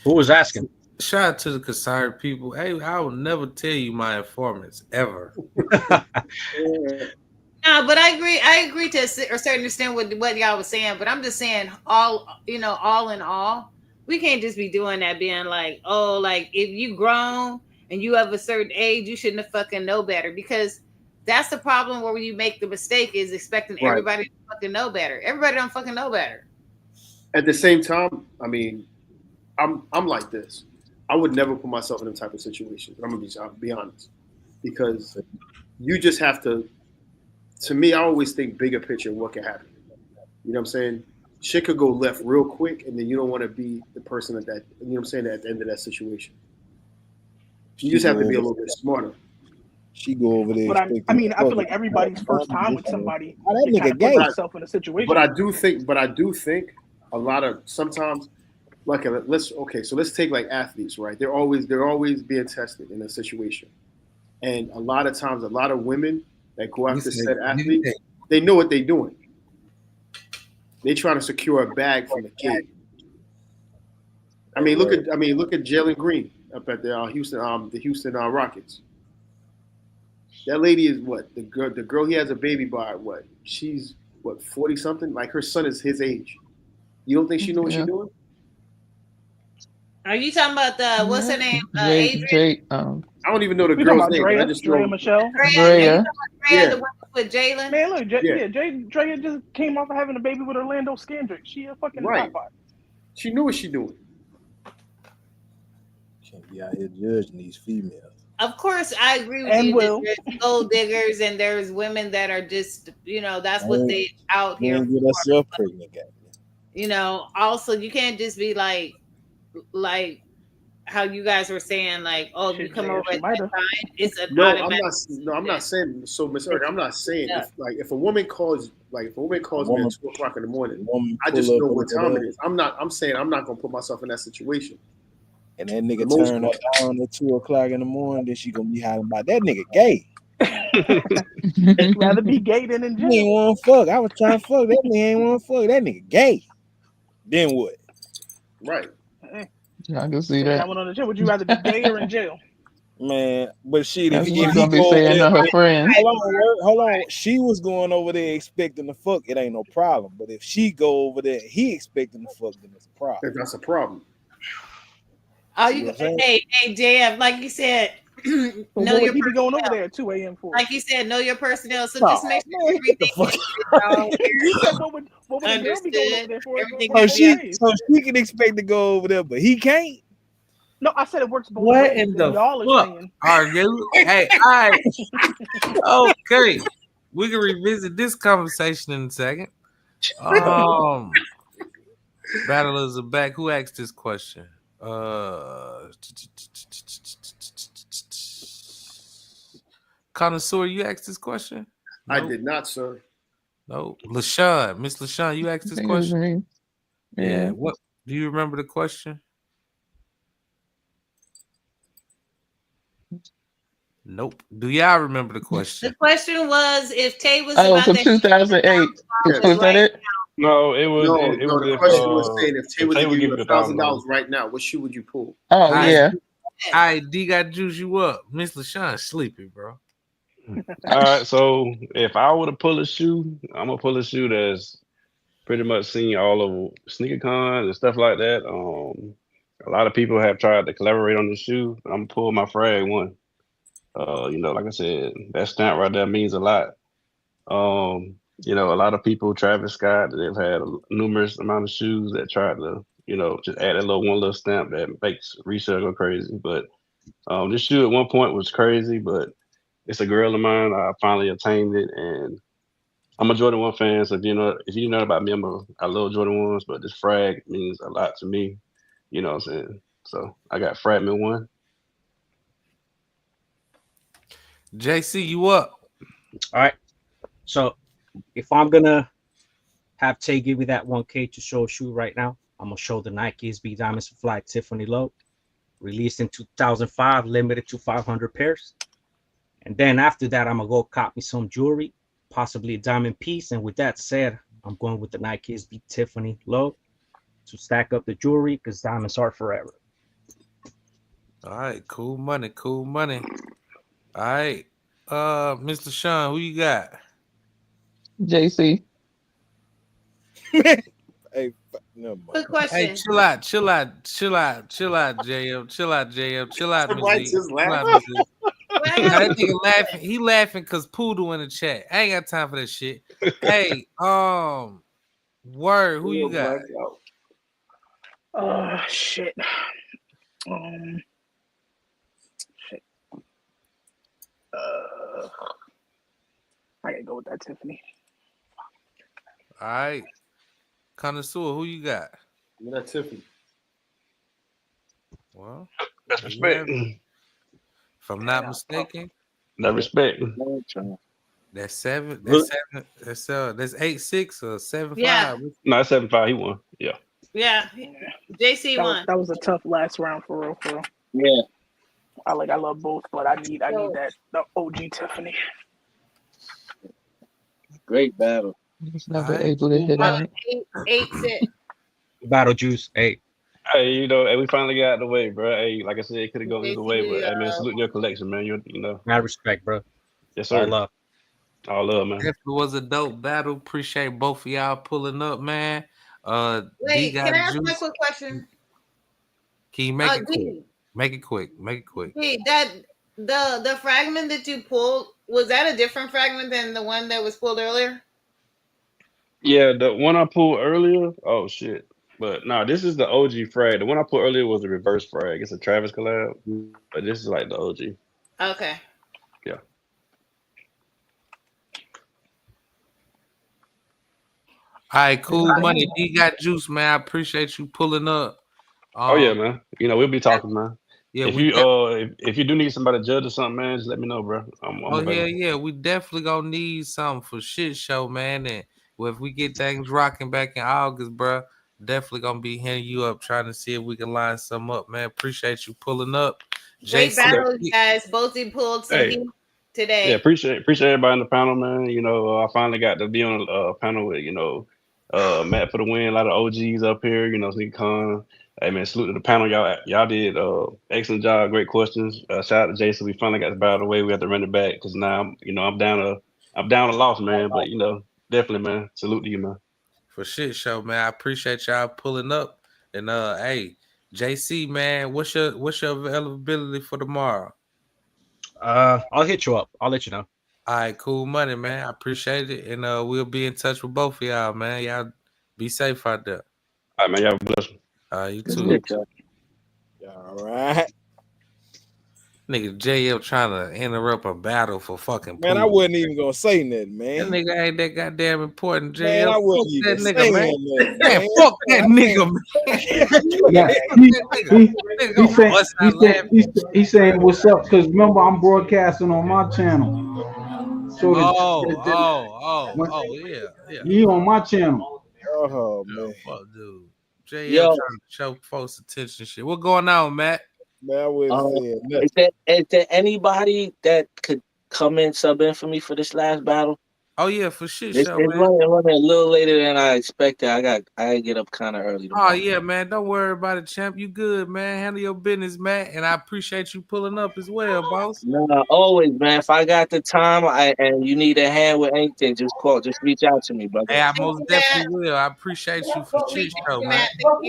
Who was asking? Shout out to the concerned people. Hey, I will never tell you my informants ever. No, but I agree to a certain extent with what y'all was saying. But I'm just saying, all in all, we can't just be doing that, being like, oh, like if you grown and you have a certain age, you shouldn't have fucking know better, because that's the problem where you make the mistake is expecting everybody to fucking know better. Everybody don't fucking know better. At the same time, I mean, I'm like this. I would never put myself in them type of situations. I'm gonna be honest, because you just have to. To me, I always think bigger picture. What can happen? You know what I'm saying? Shit could go left real quick, and then you don't want to be the person at that. You know what I'm saying? At the end of that situation, you just have to be a little bit smarter. She go over there. But I mean, I feel like everybody's first time with somebody, Oh, that they kind nigga of put gay. themselves in a situation. But I do think a lot of sometimes, like so let's take like athletes, right? They're always being tested in a situation, and a lot of times, a lot of women that go after said athletes, they know what they're doing. They trying to secure a bag from the kid. I mean, look at Jalen Green up at the Houston Rockets. That lady is what? The girl he has a baby by, what? She's what, 40 something? Like her son is his age. You don't think she knows what she's doing? Are you talking about the what's her name? Adrian? I don't even know the girl's name. Drea, I just Drea know Michelle. Drea. The one with Jalen. Man, look, Drea just came off of having a baby with Orlando Scandrick. She a fucking pot. She knew what she doing. Can't be out here judging these females. Of course, I agree with And you. Will. There's gold diggers and there's women that are just, that's what they out here Don't get herself pregnant, guy. Also you can't just be like how you guys were saying, like, oh, if you come over at that time, it's an automatic. I'm not saying so, Miss Erica. I'm not saying if a woman calls me at 2:00 in the morning, I just know what time it is. I'm saying I'm not gonna put myself in that situation. And that nigga turn her down at 2:00 in the morning, then she gonna be hollering about that nigga gay. I'd rather be gay than in jail. He ain't want to fuck. I was trying to fuck. That nigga ain't want to fuck. That nigga gay. Then what? Right. I can see that. Would you rather be gay or in jail? Man, but shit, That's if what he gonna be go saying there, to her friends. Hold on. She was going over there expecting to fuck. It ain't no problem. But if she go over there, he expecting to fuck, then it's a problem. That's a problem. Oh, hey, JF, like you said, know your people going over there at 2 a.m. for. Like you said, know your personnel. So just make sure everything You said what would the girl be going over there for? So she can expect to go over there, but he can't. No, I said it works both What ways. in the Y'all fuck are saying. are you? Hey, all right. Okay. We can revisit this conversation in a second. Battlers are back. Who asked this question? Connoisseur, you asked this question? Nope. I did not, sir. No. LaShawn, Miss LaShawn, you asked this question? Yeah. What do you remember the question? Nope. Do y'all remember the question? The question was if Tay was from 2008. Was that it? No, it was. The question was saying if Tay was to give you $1,000 right now, what shoe would you pull? Oh yeah. All right, D got juice you up. Miss LaShawn sleepy, bro. All right, so if I were to pull a shoe, I'm gonna pull a shoe that's pretty much seen all of sneaker cons and stuff like that. A lot of people have tried to collaborate on the shoe. I'm gonna pull my Frag one. Like I said, that stamp right there means a lot. A lot of people, Travis Scott, they've had a numerous amount of shoes that tried to, just add one little stamp that makes resale go crazy. But this shoe at one point was crazy, but it's a girl of mine. I finally obtained it, and I'm a Jordan 1 fan. So if you know about me, I love Jordan 1s, but this Frag means a lot to me. You know what I'm saying? So I got Fragment 1. JC, you up? All right. So if I'm gonna have Tay give me that 1K to show a shoe right now, I'm gonna show the Nike SB Diamonds Fly Tiffany Low, released in 2005, limited to 500 pairs. And then after that, I'm gonna go cop me some jewelry, possibly a diamond piece. And with that said, I'm going with the Nike SB Tiffany Low to stack up the jewelry because diamonds are forever. All right, cool money. All right, Mr. Sean, who you got? JC. Hey, never mind. Good question. Hey, chill out, JM. Chill out, Mizzou. That nigga laughing. He laughing because Poodle in the chat. I ain't got time for that shit. Hey, Word, who you got? Shit. Shit. I gotta go with that Tiffany. All right. Connoisseur, who you got? Give me that Tiffany. Well, that's respect. if I'm not mistaken, No respect. That's 7. Look. That's 7. That's 8-6 or 7-5. Yeah. No, it's 7-5. He won. Yeah. Yeah. JC won. That was a tough last round for real. Yeah. I love both, but I need that the OG Tiffany. Great battle. He's never able to hit on it. 8-6. Battle Juice 8. Hey, hey, we finally got out of the way, bro. Hey, like I said, it could have gone either way, but hey, man, salute your collection, man. You know. Mad respect, bro. Yes, sir. All love. All love, man. Definitely was a dope battle. Appreciate both of y'all pulling up, man. Wait, can I ask my quick question? Can you make it quick? Make it quick. Make it quick. Hey, that the fragment that you pulled, was that a different fragment than the one that was pulled earlier? Yeah, the one I pulled earlier. Oh shit! But no, this is the OG frag. The one I pulled earlier was a reverse frag. It's a Travis collab, but this is like the OG. Okay. Yeah. All right, cool money. D got juice, man. I appreciate you pulling up. Oh yeah, man. We'll be talking, man. Yeah, if you do need somebody to judge or something, man, just let me know, bro. I'm yeah. We definitely gonna need something for shit show, man. And if we get things rocking back in August, bro, definitely gonna be hitting you up, trying to see if we can line some up, man. Appreciate you pulling up. Great battles, guys. Both you pulled some heat today. Yeah, appreciate everybody on the panel, man. I finally got to be on a panel with Matt for the win. A lot of OGs up here, Sneak Con. Hey man, salute to the panel. Y'all did excellent job, great questions. Shout out to Jason. We finally got the battle away. We have to run it back because now I'm down a loss, man. But definitely, man. Salute to you, man. For shit show, man. I appreciate y'all pulling up. And hey, JC, man, what's your availability for tomorrow? I'll hit you up. I'll let you know. All right, cool money, man. I appreciate it. And we'll be in touch with both of y'all, man. Y'all be safe out there. All right, man. Y'all bless me. You too. All right. Nigga JL trying to interrupt a battle for fucking man. I wasn't even gonna say nothing, man. That nigga ain't that goddamn important, JL. Man, I wasn't even that nigga, man. Nothing, man. Fuck that nigga, man. He saying what's up because remember I'm broadcasting on my channel. So yeah. He on my channel. Oh man, fuck, dude. JL trying to show folks attention. Shit, what going on, Matt? Is there anybody that could come in, sub in for me for this last battle? Oh yeah, for shit It's show, man. running a little later than I expected. I get up kind of early tomorrow. Oh yeah, man. Don't worry about it, champ. You good, man. Handle your business, Matt. And I appreciate you pulling up as well, boss. No, always, man. If I got the time and you need a hand with anything, just reach out to me, brother. Hey, I most definitely will. I appreciate you for shit show, man. All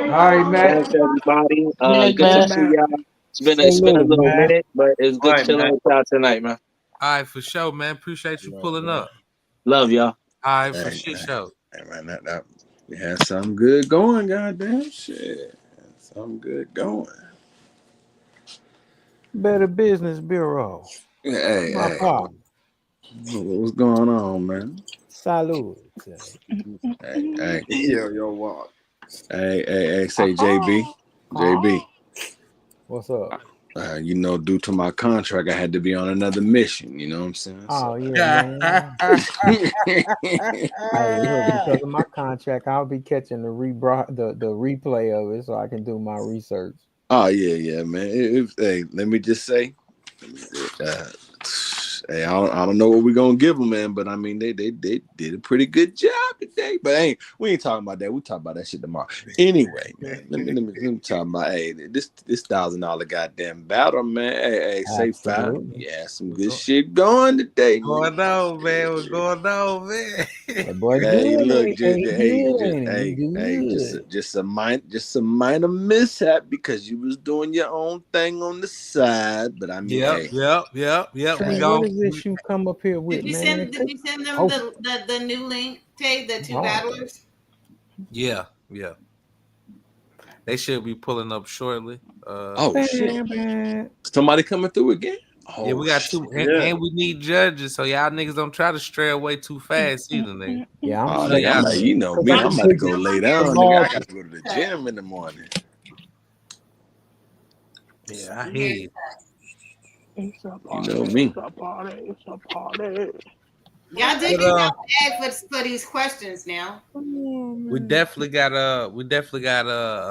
right, Matt. Thanks, everybody. Good to see y'all. It's been a little minute, but it's good chilling with y'all tonight, man. All right, for sure, man. Appreciate you pulling up. Love y'all. All right, for shit show. Hey, man, we had something good going, goddamn shit. Something good going. Better Business Bureau. Hey, My pop. What's going on, man? Salud. Hey. Yo, what? Hey, say JB. What's up? Due to my contract, I had to be on another mission. You know what I'm saying? Oh yeah. Because of my contract, I'll be catching the replay of it so I can do my research. Oh yeah, man. Hey, let me just say, hey, I don't know what we're gonna give them, man, but I mean they did a pretty good job today. But we ain't talking about that. We talk about that shit tomorrow. Anyway, man, let me talk about this $1,000 goddamn battle, man. Hey, safe five. Yeah, some good shit going today. What's going on, man? What's going on, man? Just a minor mishap because you was doing your own thing on the side. But I mean, yep. What is this you come up here with, Did you man? send them the new link, Tay, the two battlers? Yeah. They should be pulling up shortly. Shit. Somebody coming through again? Yeah, we got two, and we need judges, so y'all niggas don't try to stray away too fast either, nigga. Yeah, I'm me. I'm about to go lay down, nigga. I got to go to the gym in the morning. Yeah, I hear you. It's a You party. know me. It's a party. It's a party. Y'all did But, get bag for these questions now. we definitely got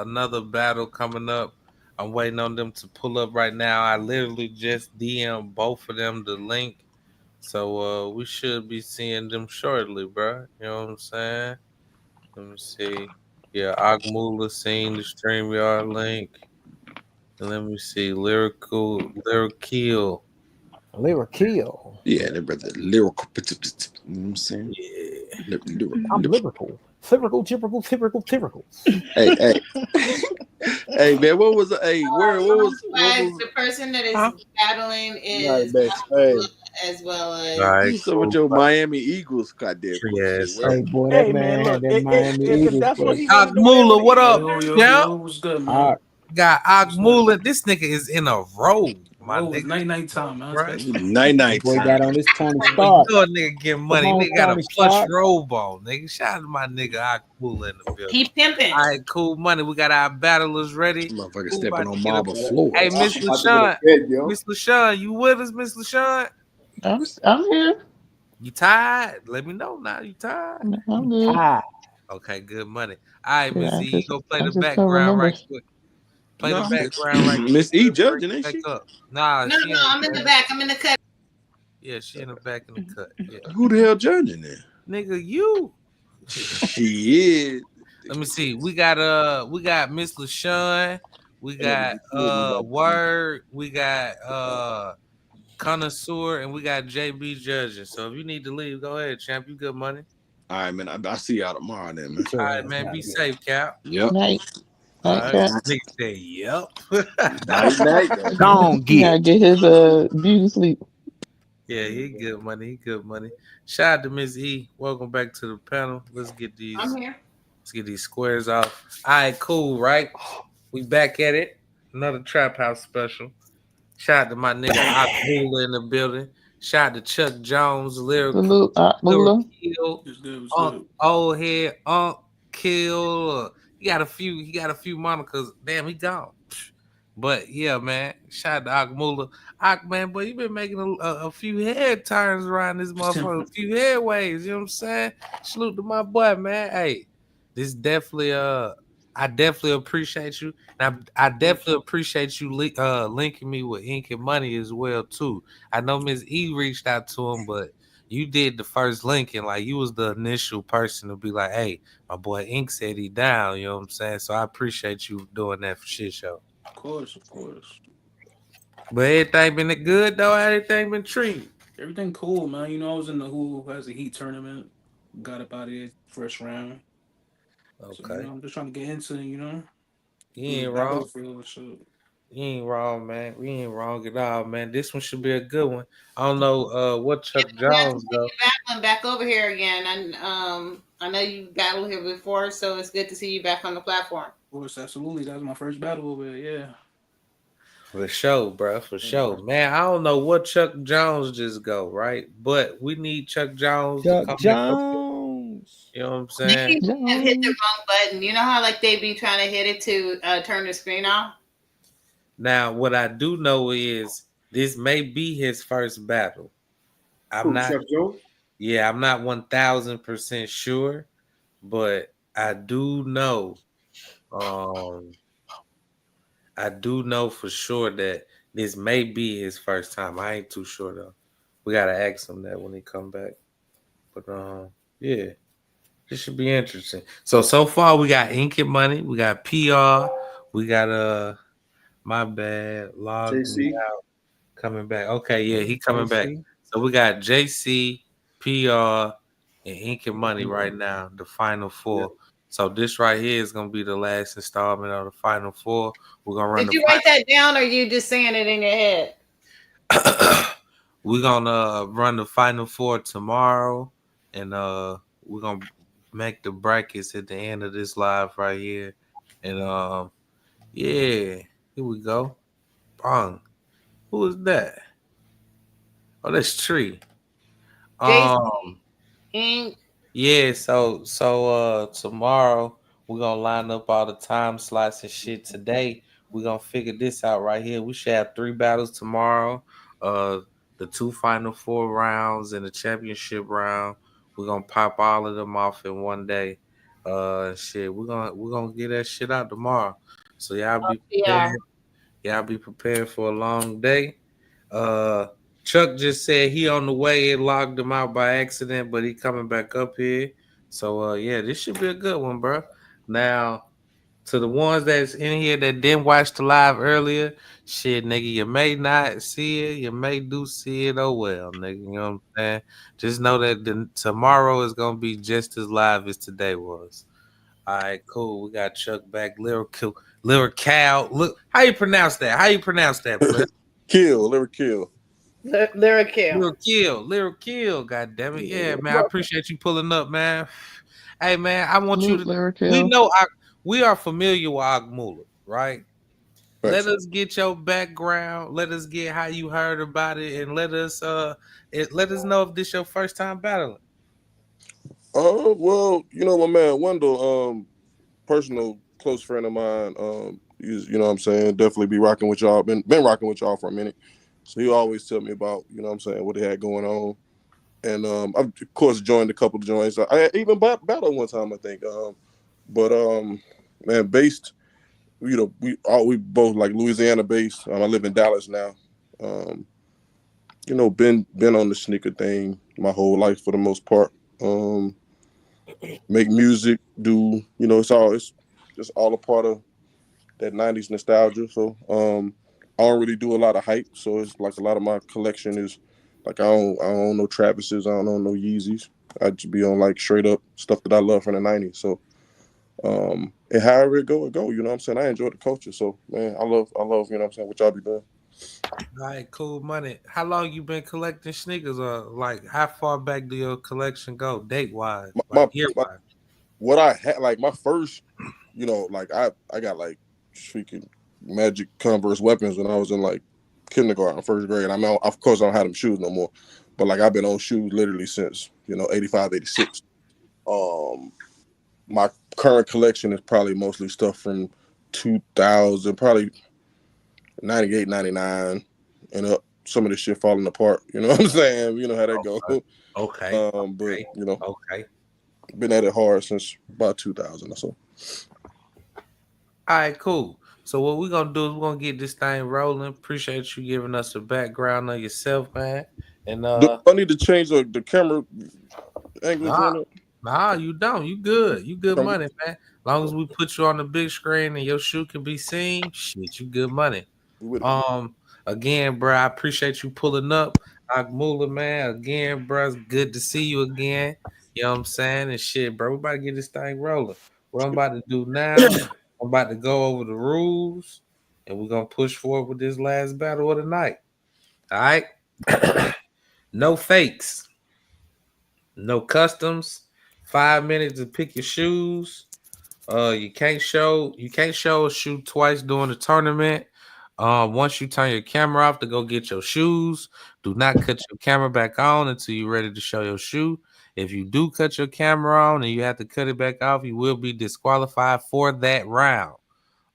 another battle coming up. I'm waiting on them to pull up right now. I literally just DM both of them the link. So we should be seeing them shortly, bro. You know what I'm saying? Let me see. Yeah, Agmula seen the StreamYard link. And let me see. Lyrical. Yeah, that brother lyrical. You know what I'm saying? Yeah. I'm lyrical. Typical. Hey. Hey man, what was Hey, what was the person that is battling is as well as What's up with your Miami Eagles? Goddamn. Yes. Hey boy, Hey man, look, if that's what he want to do, Agmula, what up? Yo, what's good, man? Got Agmula. This nigga is in a row, my nigga. Night time, man. Right? Night boy time. got on this Tony You Stark. know a nigga get money. Come on, Nigga got a Tony plush Stark. robe on, nigga. Shout out to my nigga Agmula in the building. he pimping. All right, cool money. We got our battlers ready. Motherfucker Who stepping about on to get marble up? floor. Hey, Miss LaShawn. Miss LaShawn, you with us, Miss LaShawn? I'm here. You tired? Let me know now. You tired? I'm good. Okay, good money. All right, Yeah, Miss I E, you just, go play I the just couldn't background remember. right quick. Play the background right quick. Miss E judging, ain't Back she? up. Nah, No, she I'm in the back. I'm in the cut. Yeah, she in the back in the cut. Yeah. Who the hell judging there? Nigga, you. She is. Let me see. We got Miss LaShawn. We got Word. We got Connoisseur, and we got JB judging. So if you need to leave, go ahead, champ. You good money. All right, man. I'll see y'all tomorrow then, man. All right, man. Be safe, Cap. Yep. Night. All Night, right. Cap. Nigga say, yep. Night. Don't He gotta get his beauty sleep. Yeah, he good money. He good money. Shout out to Miss E. Welcome back to the panel. Let's get these. I'm here. Let's get these squares off. All right, cool, right? We back at it. Another Trap House special. Shout out to my nigga Akmula in the building. Shout out to Chuck Jones, Salute, Mula. Kill, What's good? Old Head, Kill. He got a few monikers. Damn, he gone. But yeah, man. Shout out to Akmula. Man, boy, you been making a few head turns around this motherfucker, a few headways. You know what I'm saying? Salute to my boy, man. Hey, this definitely I definitely appreciate you. And I definitely appreciate you linking me with Ink and Money as well too. I know Miss E reached out to him, but you did the first linking. Like you was the initial person to be like, "Hey, my boy Ink said he down." You know what I'm saying? So I appreciate you doing that for Shit Show. Of course. But everything been good though. Everything been treated. Everything cool, man. You know, I was in the Who Has a Heat tournament. Got up out of it first round. Okay. So, I'm just trying to get into it, You ain't wrong. You ain't wrong, man. We ain't wrong at all, man. This one should be a good one. I don't know what Chuck Jones though. Back over here again, and I know you battled here before, so it's good to see you back on the platform. Of course, absolutely. That was my first battle over there, yeah. For sure, bro. For sure, man. I don't know what Chuck Jones just go right, but we need Chuck Jones to come back up here. You know what I'm saying? Maybe have hit the wrong button. You know how like they be trying to hit it to turn the screen off. Now, what I do know is this may be his first battle. I'm not. Yeah, I'm not 1,000% sure, but I do know. I do know for sure that this may be his first time. I ain't too sure though. We gotta ask him that when he come back. But yeah, this should be interesting. So far we got Ink and Money, we got PR, we got my bad, logged me out, coming back. Okay, yeah, he coming back. So we got JC, PR, and Ink and Money right now, the final four. Yeah. So this right here is gonna be the last installment of the final four. We're gonna run. Did you write that down, or are you just saying it in your head? We're gonna run the final four tomorrow, and we're gonna make the brackets at the end of this live right here. And yeah, here we go. Bong. Who is that? Oh, that's Tree. Ink. Yeah, so tomorrow we're gonna line up all the time slots and shit. Today we're gonna figure this out right here. We should have 3 battles tomorrow. The 2 Final Four rounds and the championship round. We're gonna pop all of them off in one day. Shit, we're gonna get that shit out tomorrow. So y'all be prepared. Y'all be prepared for a long day. Chuck just said he on the way. It logged him out by accident, but he coming back up here. So yeah, this should be a good one, bro. Now, to the ones that's in here that didn't watch the live earlier, shit, nigga, you may not see it, you may do see it. Oh well, nigga, you know what I'm saying? Just know that tomorrow is gonna be just as live as today was. All right, cool. We got Chuck back. Lyrical. Look, how you pronounce that? How you pronounce that, bro? Lyrical. Lyrical. God damn it. Yeah, man. I appreciate you pulling up, man. Hey, man, I want you to. We know we are familiar with Agmula, right? Let us get your background. Let us get how you heard about it, and let us know if this your first time battling. Well, you know, my man Wendell, personal close friend of mine, he's, you know what I'm saying, definitely be rocking with y'all, been rocking with y'all for a minute. So he always tell me about, you know what I'm saying, what they had going on. And I've of course joined a couple of joints. I even battled one time, I think. Man, based, you know, we both like Louisiana based. I live in Dallas now. You know, been on the sneaker thing my whole life for the most part. Make music, you know, it's just all a part of that 90s nostalgia. So I don't really do a lot of hype. So it's like a lot of my collection is like I don't own no Travises, I don't own no Yeezys. I just be on like straight up stuff that I love from the 90s. So and however it go, you know what I'm saying? I enjoy the culture. So man, I love, you know what I'm saying, what y'all be doing. All right, cool money. How long you been collecting sneakers, or like how far back do your collection go, date wise, year wise? What I had, like my first, you know, like I got like freaking Magic Converse weapons when I was in like kindergarten, first grade. I mean, of course I don't have them shoes no more, but like I've been on shoes literally since, you know, 85, 86. My current collection is probably mostly stuff from 2000, probably 98, 99 and up. Some of this shit falling apart, you know what I'm saying? You know how that go. Okay. But you know, okay, been at it hard since about 2000 or so. All right, cool. So what we're gonna do is we're gonna get this thing rolling. Appreciate you giving us a background on yourself, man. And do I need to change the camera angle? Nah, you don't. You good. You good money, man. As long as we put you on the big screen and your shoe can be seen, shit, you good money. Again, bro, I appreciate you pulling up. Agmula, man. Again, bro, it's good to see you again. You know what I'm saying? And shit, bro, we about to get this thing rolling. What I'm about to do now, I'm about to go over the rules, and we're gonna push forward with this last battle of the night. All right. No fakes, no customs. 5 minutes to pick your shoes. You can't show a shoe twice during the tournament. Once you turn your camera off to go get your shoes, do not cut your camera back on until you're ready to show your shoe. If you do cut your camera on and you have to cut it back off, you will be disqualified for that round.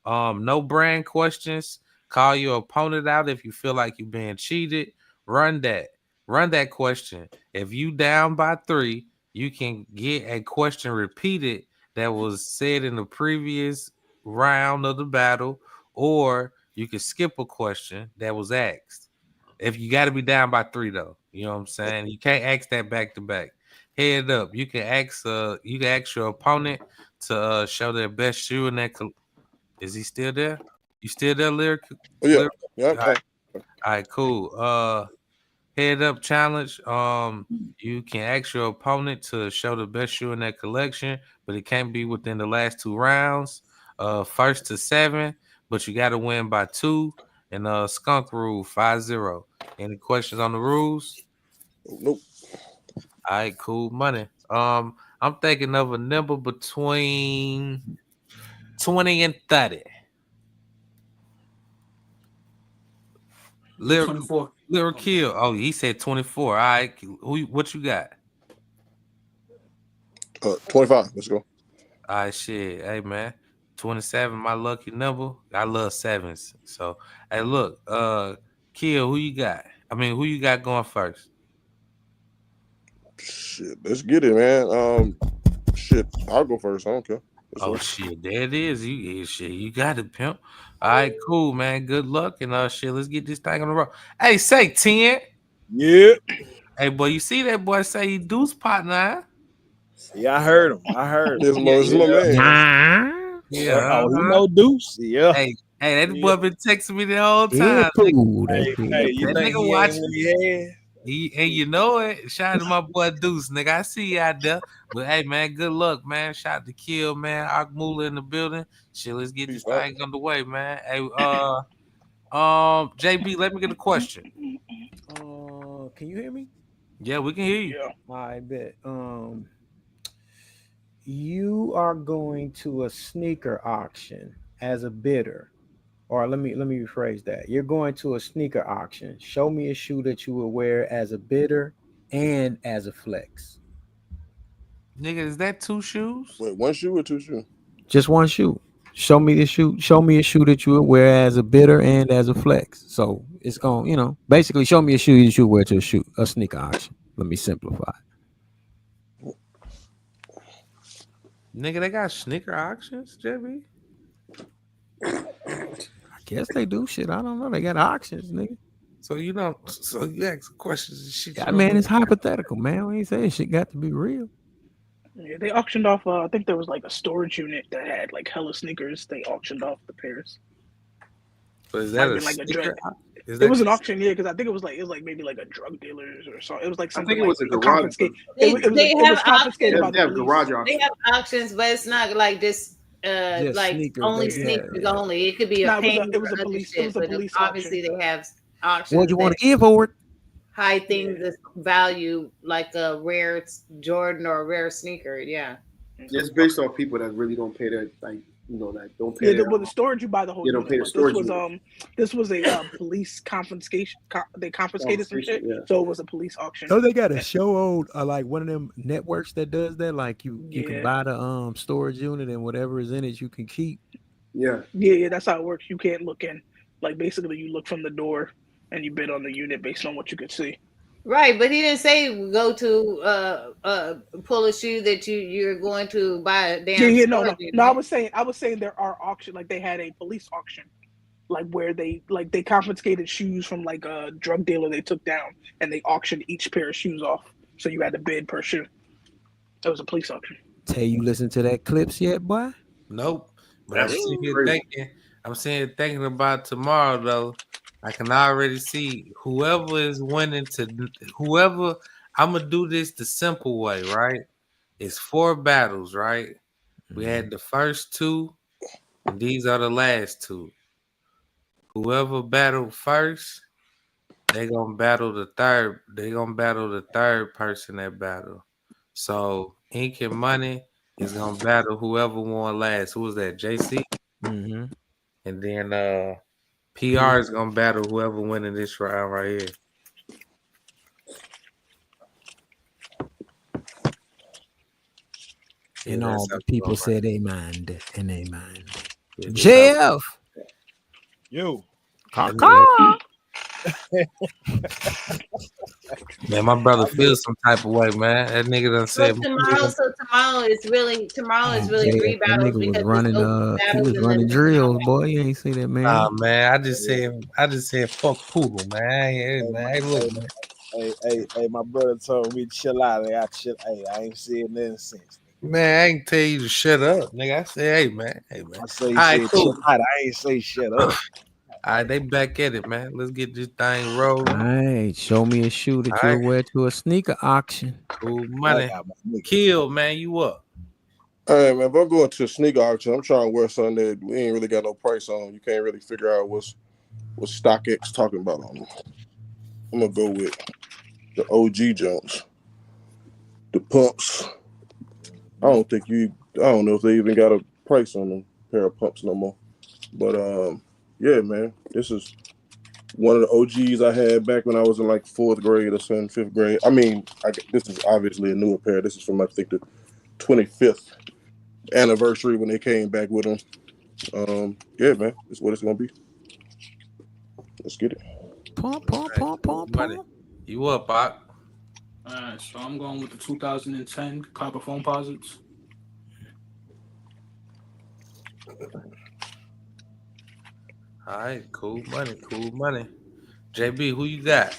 No brand questions. Call your opponent out if you feel like you're being cheated. Run that question. If you down by 3, you can get a question repeated that was said in the previous round of the battle, or you can skip a question that was asked. If you got to be down by 3, though, you know what I'm saying? You can't ask that back to back. Head up. You can ask your opponent to show their best shoe in that. Is he still there? You still there, Lyric? Yeah. All right, cool. Head up challenge. You can ask your opponent to show the best shoe in that collection, but it can't be within the last 2 rounds. 1st to 7, but you got to win by 2. And skunk rule 5-0. Any questions on the rules? Nope. All right, cool money. I'm thinking of a number between 20 and 30. 24. Lyrical. Oh, he said 24. All right. What you got? 25. Let's go. All right, shit. Hey, man. 27, my lucky number. I love 7s. So, hey, look. Kill, who you got? I mean, who you got going first? Shit, let's get it, man. Shit, I'll go first. I don't care. Oh shit, there it is. You got it, pimp. All right, cool, man. Good luck and shit. Let's get this thing on the road. Hey, say 10. Yeah. Hey, boy, you see that boy say he deuce partner? Yeah, I heard him. This my man. Yeah. Oh, he know Deuce. Yeah. Hey, that boy been texting me the whole time. Yeah, cool. Hey, you That think nigga he watching. ain't And you know it. Shout out to my boy Deuce, nigga. I see you out there. But hey, man, good luck, man. Shout out to Kill, man. Akmula in the building. Shit, let's get this thing underway, man. Hey, JB, let me get a question. Can you hear me? Yeah, we can hear you. Yeah. I bet. You are going to a sneaker auction as a bidder. Or let me rephrase that. You're going to a sneaker auction. Show me a shoe that you would wear as a bidder and as a flex. Nigga, is that two shoes? Wait, one shoe or two shoes? Just one shoe. Show me the shoe. Show me a shoe that you would wear as a bidder and as a flex. So it's going, basically show me a shoe you should wear to a sneaker auction. Let me simplify. Nigga, they got sneaker auctions, JB? I guess they do shit. I don't know. They got auctions, nigga. So you ask questions and shit. Yeah, man, it's hypothetical, man. We ain't saying shit got to be real. Yeah, they auctioned off. I think there was like a storage unit that had like hella sneakers. They auctioned off the pairs. But is that It was an auction, yeah, because I think it was maybe like a drug dealer's or something. It was like something. I think it was like a garage. They have confiscated by the garage auction. They have auctions, but it's not like this. Like sneakers, only sneakers only. It could be a paint. It was a police. Obviously, they have auctions. What do you want to give for it? High things that value, like a rare Jordan or a rare sneaker. Yeah. It's based on people that really don't pay their that don't pay. Yeah, the storage you buy the whole. You don't pay the storage. This was a police confiscation. They confiscated some shit, so it was a police auction. Oh, they got a show on like one of them networks that does that. Like you can buy the storage unit and whatever is in it you can keep. Yeah. That's how it works. You can't look in. Like basically, you look from the door and you bid on the unit based on what you could see. Right, but he didn't say go to pull a shoe that you're going to buy a damn. No. I was saying there are auctions, like they had a police auction, like where they confiscated shoes from like a drug dealer they took down and they auctioned each pair of shoes off. So you had to bid per shoe. It was a police auction. Tay, you listen to that clips yet, boy? Nope. But I'm thinking about tomorrow though. I can already see whoever is winning I'm gonna do this the simple way, right? It's 4 battles, right? We had the first 2, and these are the last 2. Whoever battled first, they gonna battle the third. They gonna battle the third person that battle. So Ink and Money is gonna battle whoever won last. Who was that? JC. Mm-hmm. And then PR is gonna battle whoever winning this round right here. And all the people say they mind and they mind. JF. Yo. Man, my brother feels some type of way, man. That nigga done said. Tomorrow is really 3 battles. Nigga was running. He was running drills, boy. You ain't see that, man. Nah, man. I just said, fuck Poodle, man. Hey, look, man. Hey, my brother told me chill out. I ain't seen nothing since. Man, I ain't tell you to shut up, nigga. I said, hey, man. I say, chill out. I ain't say shut up. All right, they back at it, man. Let's get this thing rolling. All right, show me a shoe that you'll wear to a sneaker auction. Cool money. Kill, man, you up? All right, man. If I'm going to a sneaker auction, I'm trying to wear something that we ain't really got no price on. You can't really figure out what StockX talking about on them. I'm gonna go with the OG Jones, the pumps. I don't know if they even got a price on them pair of pumps no more. But yeah, man, this is one of the OGs I had back when I was in like 4th grade or 5th grade. I mean, this is obviously a newer pair. This is from, I think, the 25th anniversary when they came back with them. Yeah, man, this is what it's going to be. Let's get it. Money. You up, Bach? All right, so I'm going with the 2010 copper foam posits. All right, cool money. JB, who you got?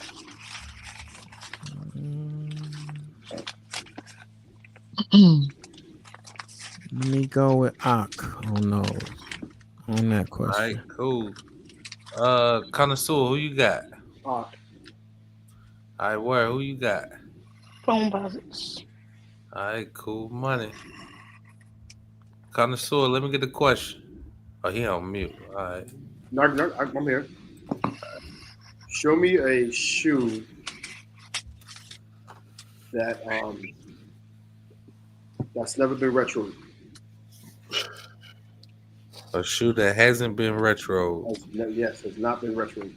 Let me go with Ak on those. On that All right, question. cool. Connoisseur, who you got? All right, where? Who you got? Phone posits. All right, cool money. Connoisseur, let me get the question. Oh, he on mute. All right. No, I'm here. Show me a shoe that that's never been retro. A shoe that hasn't been retro. Yes, has not been retro.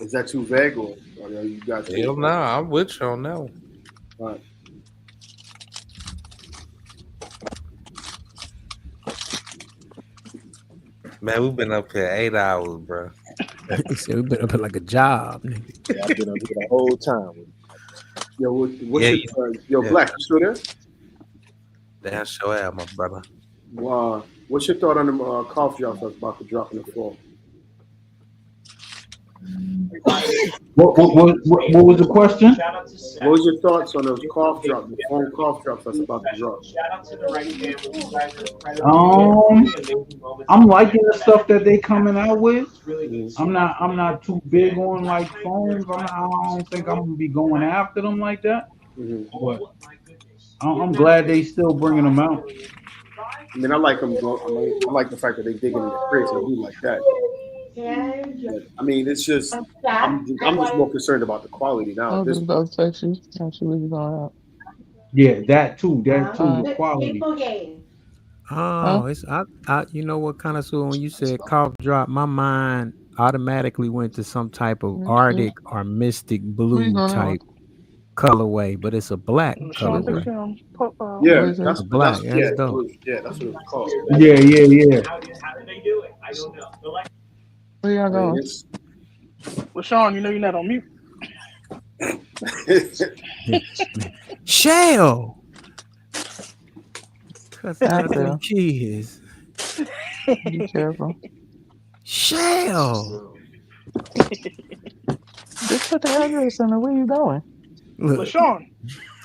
Is that too vague, or are you guys? Hell no, I'm with you on that one. All right. Man, we've been up here 8 hours, bro. He said we've been up here like a job, nigga. Yeah, I've been up here the whole time. Yo, what's Black? You still there? Damn, sure am, my brother. What's your thought on the cough drops that's about to drop in the fall? What was the question? What was your thoughts on those cough drops, the phone cough drops that's about to drop? I'm liking the stuff that they coming out with. I'm not too big on like phones. I don't think I'm gonna be going after them like that. But I'm glad they still bringing them out. I mean, I like them. I like the fact that they digging in the crates and do like that. But, I mean, it's just I'm just more concerned about the quality now. I was about to text you. Actually, we going out. Yeah, that too. The quality. Oh, it's I you know what kind of so when you said cough drop, my mind automatically went to some type of Arctic or Mystic Blue type colorway, but it's a black colorway. Yeah, that's black. That's dope. Yeah, that's what it's called. Yeah. How do they do it? I don't know. Where y'all going? Well, Sean, you know you're not on mute. Shell. Cause them kids. Be careful. Shell. Just put the address in there. Where you going? Well, Sean.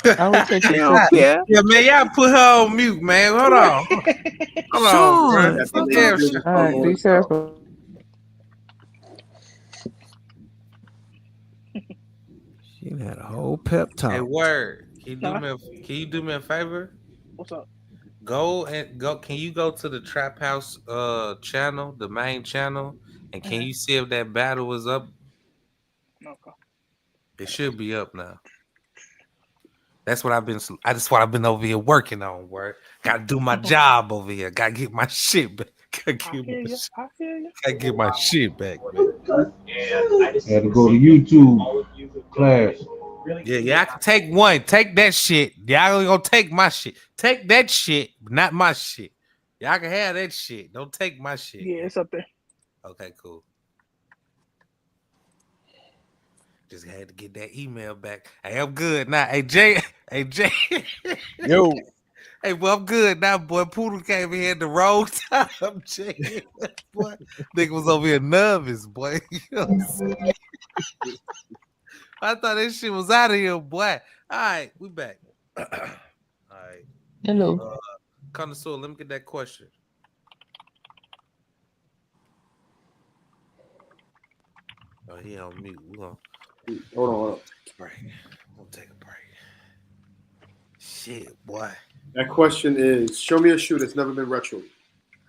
I will take you. Yeah, man, y'all put her on mute, man. Hold on, bro. All right, be careful. She had a whole pep talk. Hey, word. Can you do me a favor? What's up? Go. Can you go to the Trap House channel, the main channel, and can you see if that battle is up? Okay. It should be up now. That's what I've been over here working on. Word. Gotta do my job over here. Gotta get my shit back. Gotta get my shit back, man. Had to go to YouTube class. Yeah, I can take one. Take that shit. Y'all only gonna take my shit. Take that shit, but not my shit. Y'all can have that shit. Don't take my shit. Yeah, it's up there. Okay, cool. Just had to get that email back. Hey, I'm good now. Hey, Jay. Yo. Hey, well, I'm good now, boy. Poodle came in here the wrong time, Jay. Boy, nigga was over here nervous, boy. You know what I'm saying? I thought this shit was out of here, boy. All right, we back. All right. Hello. Connoisseur, let me get that question. Oh, he on mute. Hold on. Break. We'll take a break. Shit, boy. That question is: show me a shoe that's never been retro.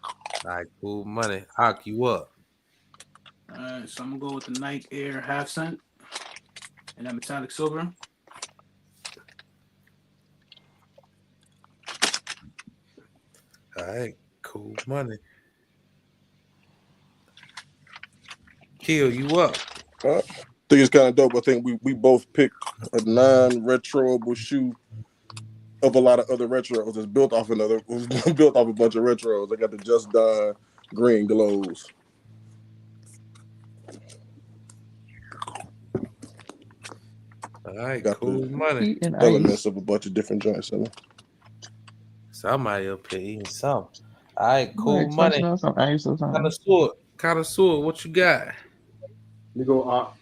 All right, cool money. Hawk, you up? All right, so I'm gonna go with the Nike Air Half Cent and that metallic silver. All right, cool money. Kill, you up? I think it's kind of dope. I think we both picked a non-retroable shoe of a lot of other retros. It's built off a bunch of retros. I got the Just Done green glows. All right, Got cool the money. elements of a bunch of different joints in it. Somebody up here eating something. All right, cool Like money. touching on some ice or something. Connoisseur, what you got? You go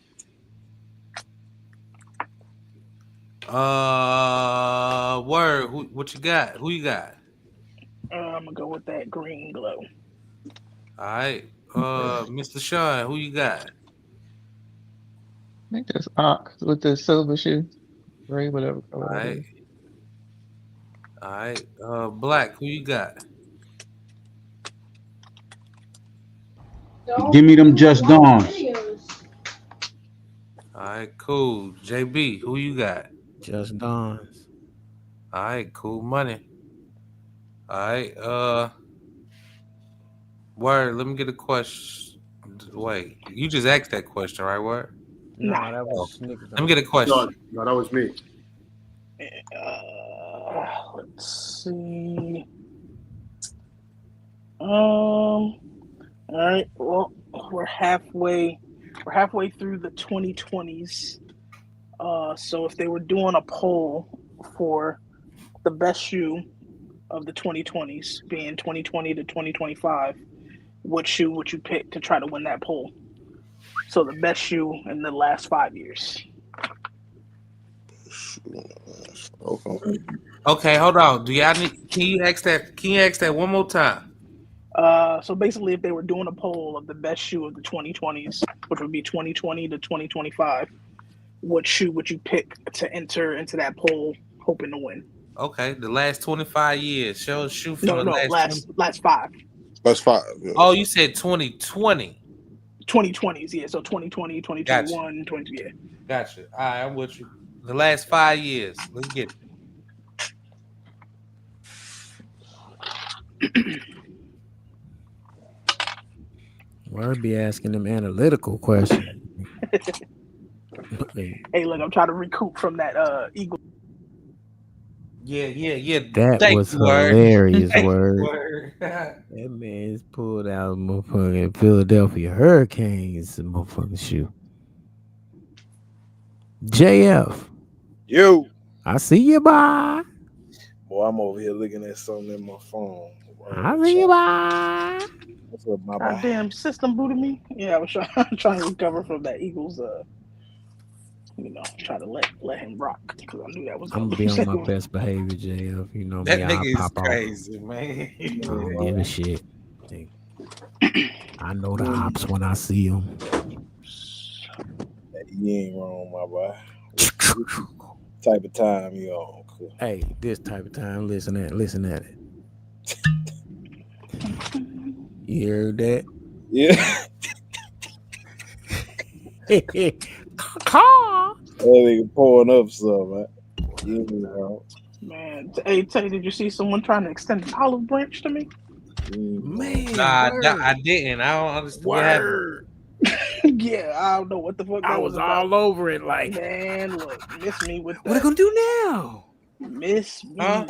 Word. What you got? Who you got? I'm gonna go with that green glow. All right, Mr. Sean, who you got? I think that's Ox with the silver shoe. Gray, whatever All color that right, is. all right. Black, who you got? Give me them Just Dawns. All right, cool. JB, who you got? Just Dawns. All right, cool money. All right, Word, let me get a question. Wait, you just asked that question, right, Word? No, that was Snickers. Let me get a question. No, that was me. Let's see. All right. Well, we're halfway through the 2020s. So if they were doing a poll for the best shoe of the 2020s, being 2020 to 2025, what shoe would you pick to try to win that poll? So the best shoe in the last 5 years. Okay, hold on. Do y'all need? Can you ask that one more time? So basically, if they were doing a poll of the best shoe of the 2020s, which would be 2020 to 2025, what shoe would you pick to enter into that poll, hoping to win? Okay, the last 25 years. Show a shoe from No, last 5. Last 5. Yeah. Oh, you said 2020. 2020s, yeah. So 2020, 2021, 20, yeah. Gotcha. All right, I'm with you. The last 5 years. Let's get it. Word be asking them analytical questions. Hey, look, I'm trying to recoup from that Eagle. Yeah. That was hilarious, Thank you, Word. That man's pulled out a motherfucking Philadelphia Hurricanes motherfucking shoe. JF. Yo. I see you, bye. Boy, I'm over here looking at something in my phone. I see you, bye. What's up, my boy? Goddamn system booted me. Yeah, I was trying to recover from that Eagles. Try to let him rock because I knew that was. I'm gonna be on my best behavior, JF. You know That me. nigga I'll is pop crazy, off. man. I don't give a shit. I know the ops when I see them. You ain't wrong, my boy. Type of time you on? Cool. Hey, this type of time. Listen at it. You heard that? Yeah. Car. That nigga pouring up some, man. You ain't wrong. Man, hey, Tay, did you see someone trying to extend an olive branch to me? Man, Nah, I didn't. I don't understand what happened. Yeah, I don't know what the fuck that I was about. all over it, like, man, look, miss me with that. What are they gonna do now? Miss me. Huh?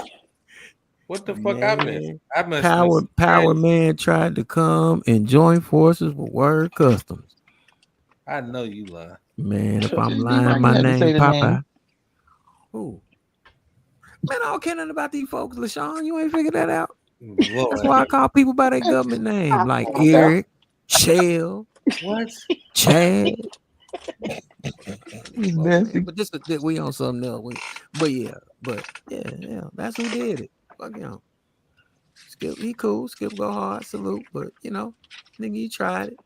What the fuck I missed? I missed Power Man tried to come and join forces with Word Customs. I know you lie. Man, if I'm You lying, might my have to name say the Popeye. name. Who? Man, I don't care nothing about these folks, LaShawn. You ain't figured that out. Lord. That's why I call people by their government name, like Eric, Shell, What? Chad. Messy. But this we on something else. Yeah, that's who did it. Fuck him. Skip, he cool. Skip go hard. Salute, but nigga, you tried it.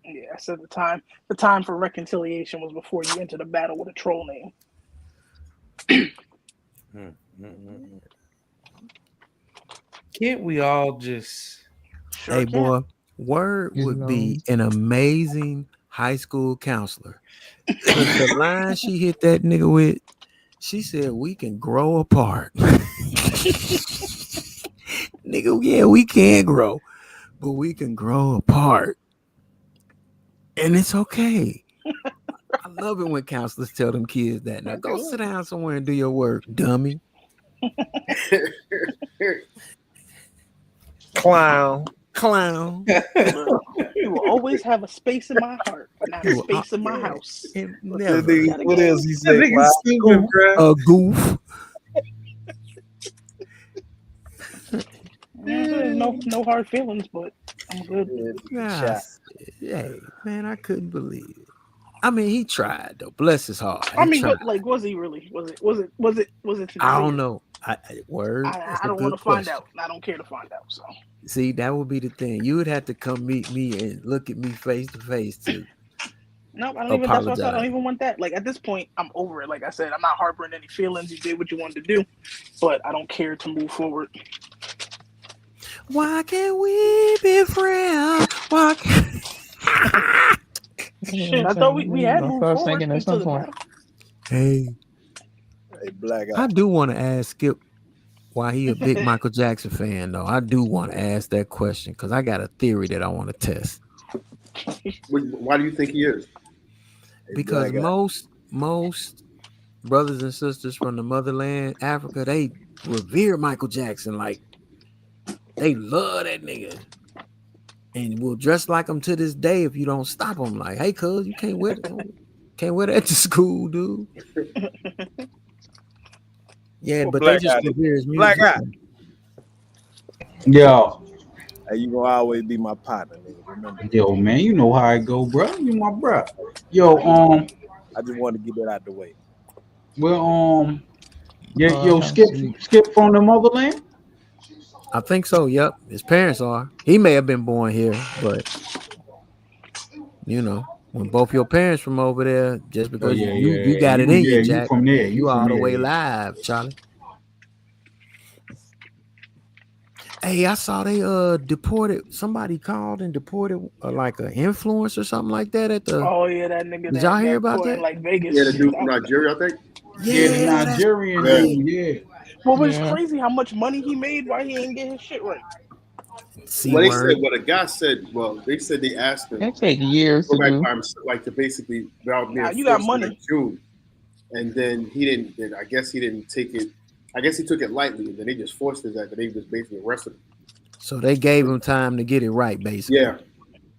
Yeah, I said the time for reconciliation was before you entered a battle with a troll name. Can't we all just? Sure Hey, can. boy, Word would be an amazing high school counselor. Because the line she hit that nigga with, she said, "We can grow apart." Nigga, yeah, we can grow, but we can grow apart. And it's okay. I love it when counselors tell them kids that. Now go sit down somewhere and do your work, dummy. Clown. Clown. You will always have a space in my heart, but not a space in my house. Never. What else he said? A goof. No hard feelings, but I'm good. Hey, man, I couldn't believe it. I mean, he tried though. Bless his heart. I mean, tried. but like, was he really? Was it? I don't know. I don't want to find out. I don't care to find out. So see, that would be the thing. You would have to come meet me and look at me face to face to. No, I don't even. That's what I don't even want that. Like at this point, I'm over it. Like I said, I'm not harboring any feelings. You did what you wanted to do, but I don't care to move forward. Why can't we be friends? Why can't... Shit, I thought we had moved forward until the battle. Hey, Black I do want to ask Skip why he a big Michael Jackson fan, though. I do want to ask that question because I got a theory that I want to test. Why do you think he is? Because most brothers and sisters from the motherland, Africa, they revere Michael Jackson. Like, they love that nigga. And will dress like him to this day if you don't stop him. Like, hey, cuz, you can't wear that to school, dude. Yeah, but they just revere his music. Black Eye. Yo. Hey, you gonna always be my partner, nigga. Remember? Yo, man, you know how I go, bro. You my bro. Yo, I just want to get that out the way. Well, Skip from the motherland. I think so. Yep, his parents are. He may have been born here, but you know, when both your parents from over there, just because you got it in you, Jack. You from there. You all the way live, Charlie. Hey, I saw they deported. Somebody called and deported like an influencer or something like that at the. Oh yeah, that nigga. Did y'all hear about that? Like Vegas. Yeah, the dude from Nigeria, I think. Yeah, the Nigerian dude. Yeah. Well, but it's crazy how much money he made while he ain't get his shit right. Well, they said, a guy said, they said they asked him. That take years to do. Like to basically, now you got money. June, and then he didn't. I guess he didn't take it. I guess he took it lightly, and then they just forced his act. They just basically arrested him. So they gave him time to get it right, basically. Yeah.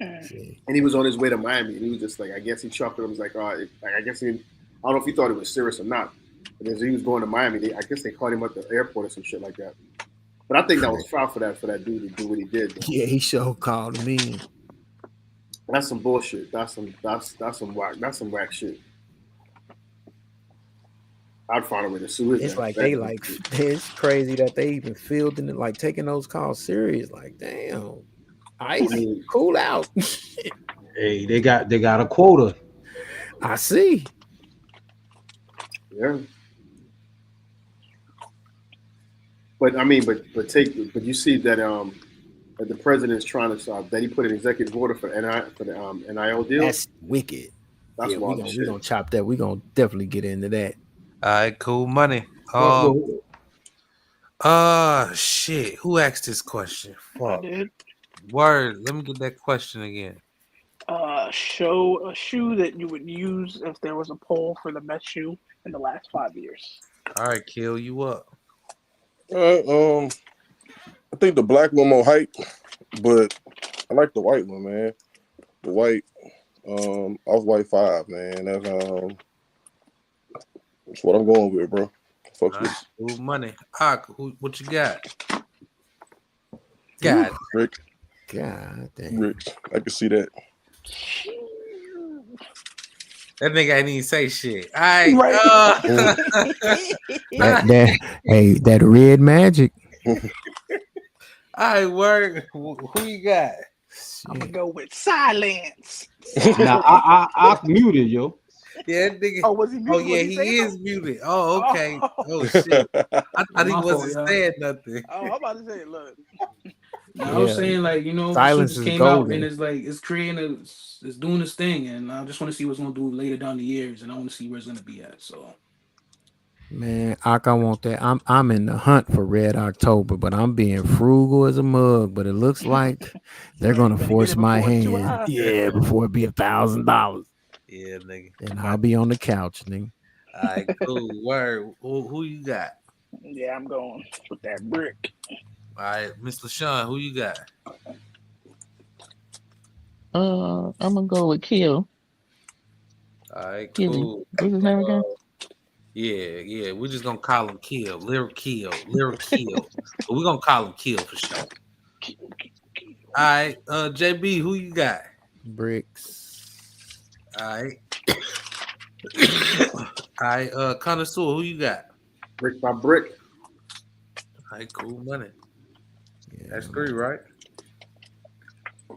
And he was on his way to Miami, and he was just like, I guess he chucked it. He was like, I guess I don't know if he thought it was serious or not. But as he was going to Miami, I guess they caught him at the airport or some shit like that. But I think that was foul for that dude to do what he did. Though. Yeah, he sure called him in. That's some bullshit. That's some whack shit. I'd find a way to sue it. It's like it's crazy that they even fielding it, like taking those calls serious. Like, damn, cool out. Hey, they got a quota. I see. Yeah. But I mean, but you see that that the president's trying to that he put an executive order for the NIL deal. That's wicked. That's wild. We're gonna chop that. We're gonna definitely get into that. All right, cool money. Shit. Who asked this question? Fuck. I did. Word. Let me get that question again. Show a shoe that you would use if there was a poll for the best shoe in the last 5 years. All right, Kill, you up? I think the black one more hype, but I like the white one, man. The white, Off-White 5, man. That's what I'm going with, bro. Fuck this. Cool money. What you got? God, Rick. God damn. Rick, I can see that. That nigga ain't even say shit. All right. That red magic. All right, word. Who you got? I'm gonna go with silence. Now I muted, yo. Yeah, that nigga. Oh, was he muted? Oh, yeah, he is muted. Oh, okay. Oh, shit. I thought he wasn't saying nothing. Oh, I'm about to say, look. I was saying, like, silence came golden. out and it's like it's doing this thing, and I just want to see what's gonna do later down the years, and I want to see where it's gonna be at. So, man, I want that. I'm in the hunt for Red October, but I'm being frugal as a mug. But it looks like they're gonna force my hand. Yeah, before it be $1,000. Yeah, nigga. And I'll be on the couch, nigga. All right, cool. Word. Who you got? Yeah, I'm going with that brick. All right, Miss LaShawn, who you got? I'm gonna go with Kill. All right, Killy. cool. What's his name again? Yeah. We're just gonna call him Kill. Lyric Kill. But we're gonna call him Kill for sure. All right, JB, who you got? Bricks. All right. All right, Connoisseur, who you got? Brick by brick. All right, cool money. Yeah, that's 3, right? Yeah,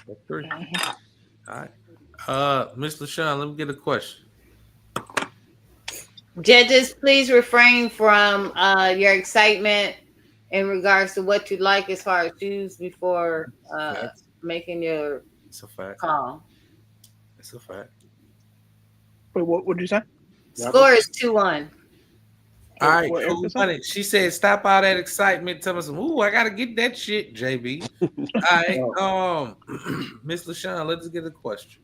that's 3. All right. Miss LaShawn, let me get a question. Judges, please refrain from your excitement in regards to what you like as far as shoes before making your It's a fact. call. It's a fact. Wait, what did you say? Score is 2-1. All right, cool money. She said, "Stop all that excitement. Tell me some. Ooh, I gotta get that shit, JB." All right, Miss LaShawn, let's get a question.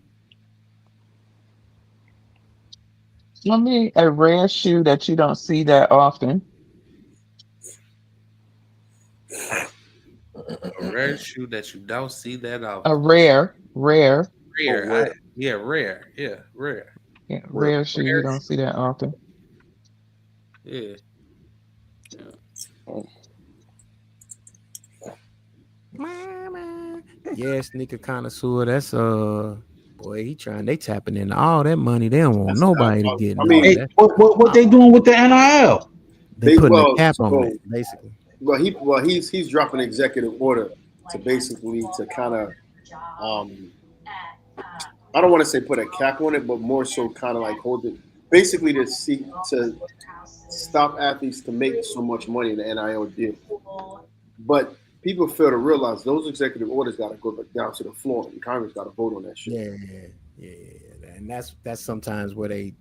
Let me a rare shoe that you don't see that often. A rare shoe that you don't see that often. A rare. Rare. rare. Rare. Yeah, rare shoe you don't see that often. Yeah. Yeah, sneaker connoisseur. That's boy, they tapping into all that money. They don't want nobody to get. What they doing with the NIL? They putting a cap on it, basically. Well, he's dropping an executive order to basically to kind of I don't want to say put a cap on it, but more so kind of like hold it, basically to stop athletes to make so much money in the NIL deal. But people fail to realize those executive orders got to go down to the floor, and Congress got to vote on that shit. Yeah, and that's sometimes where they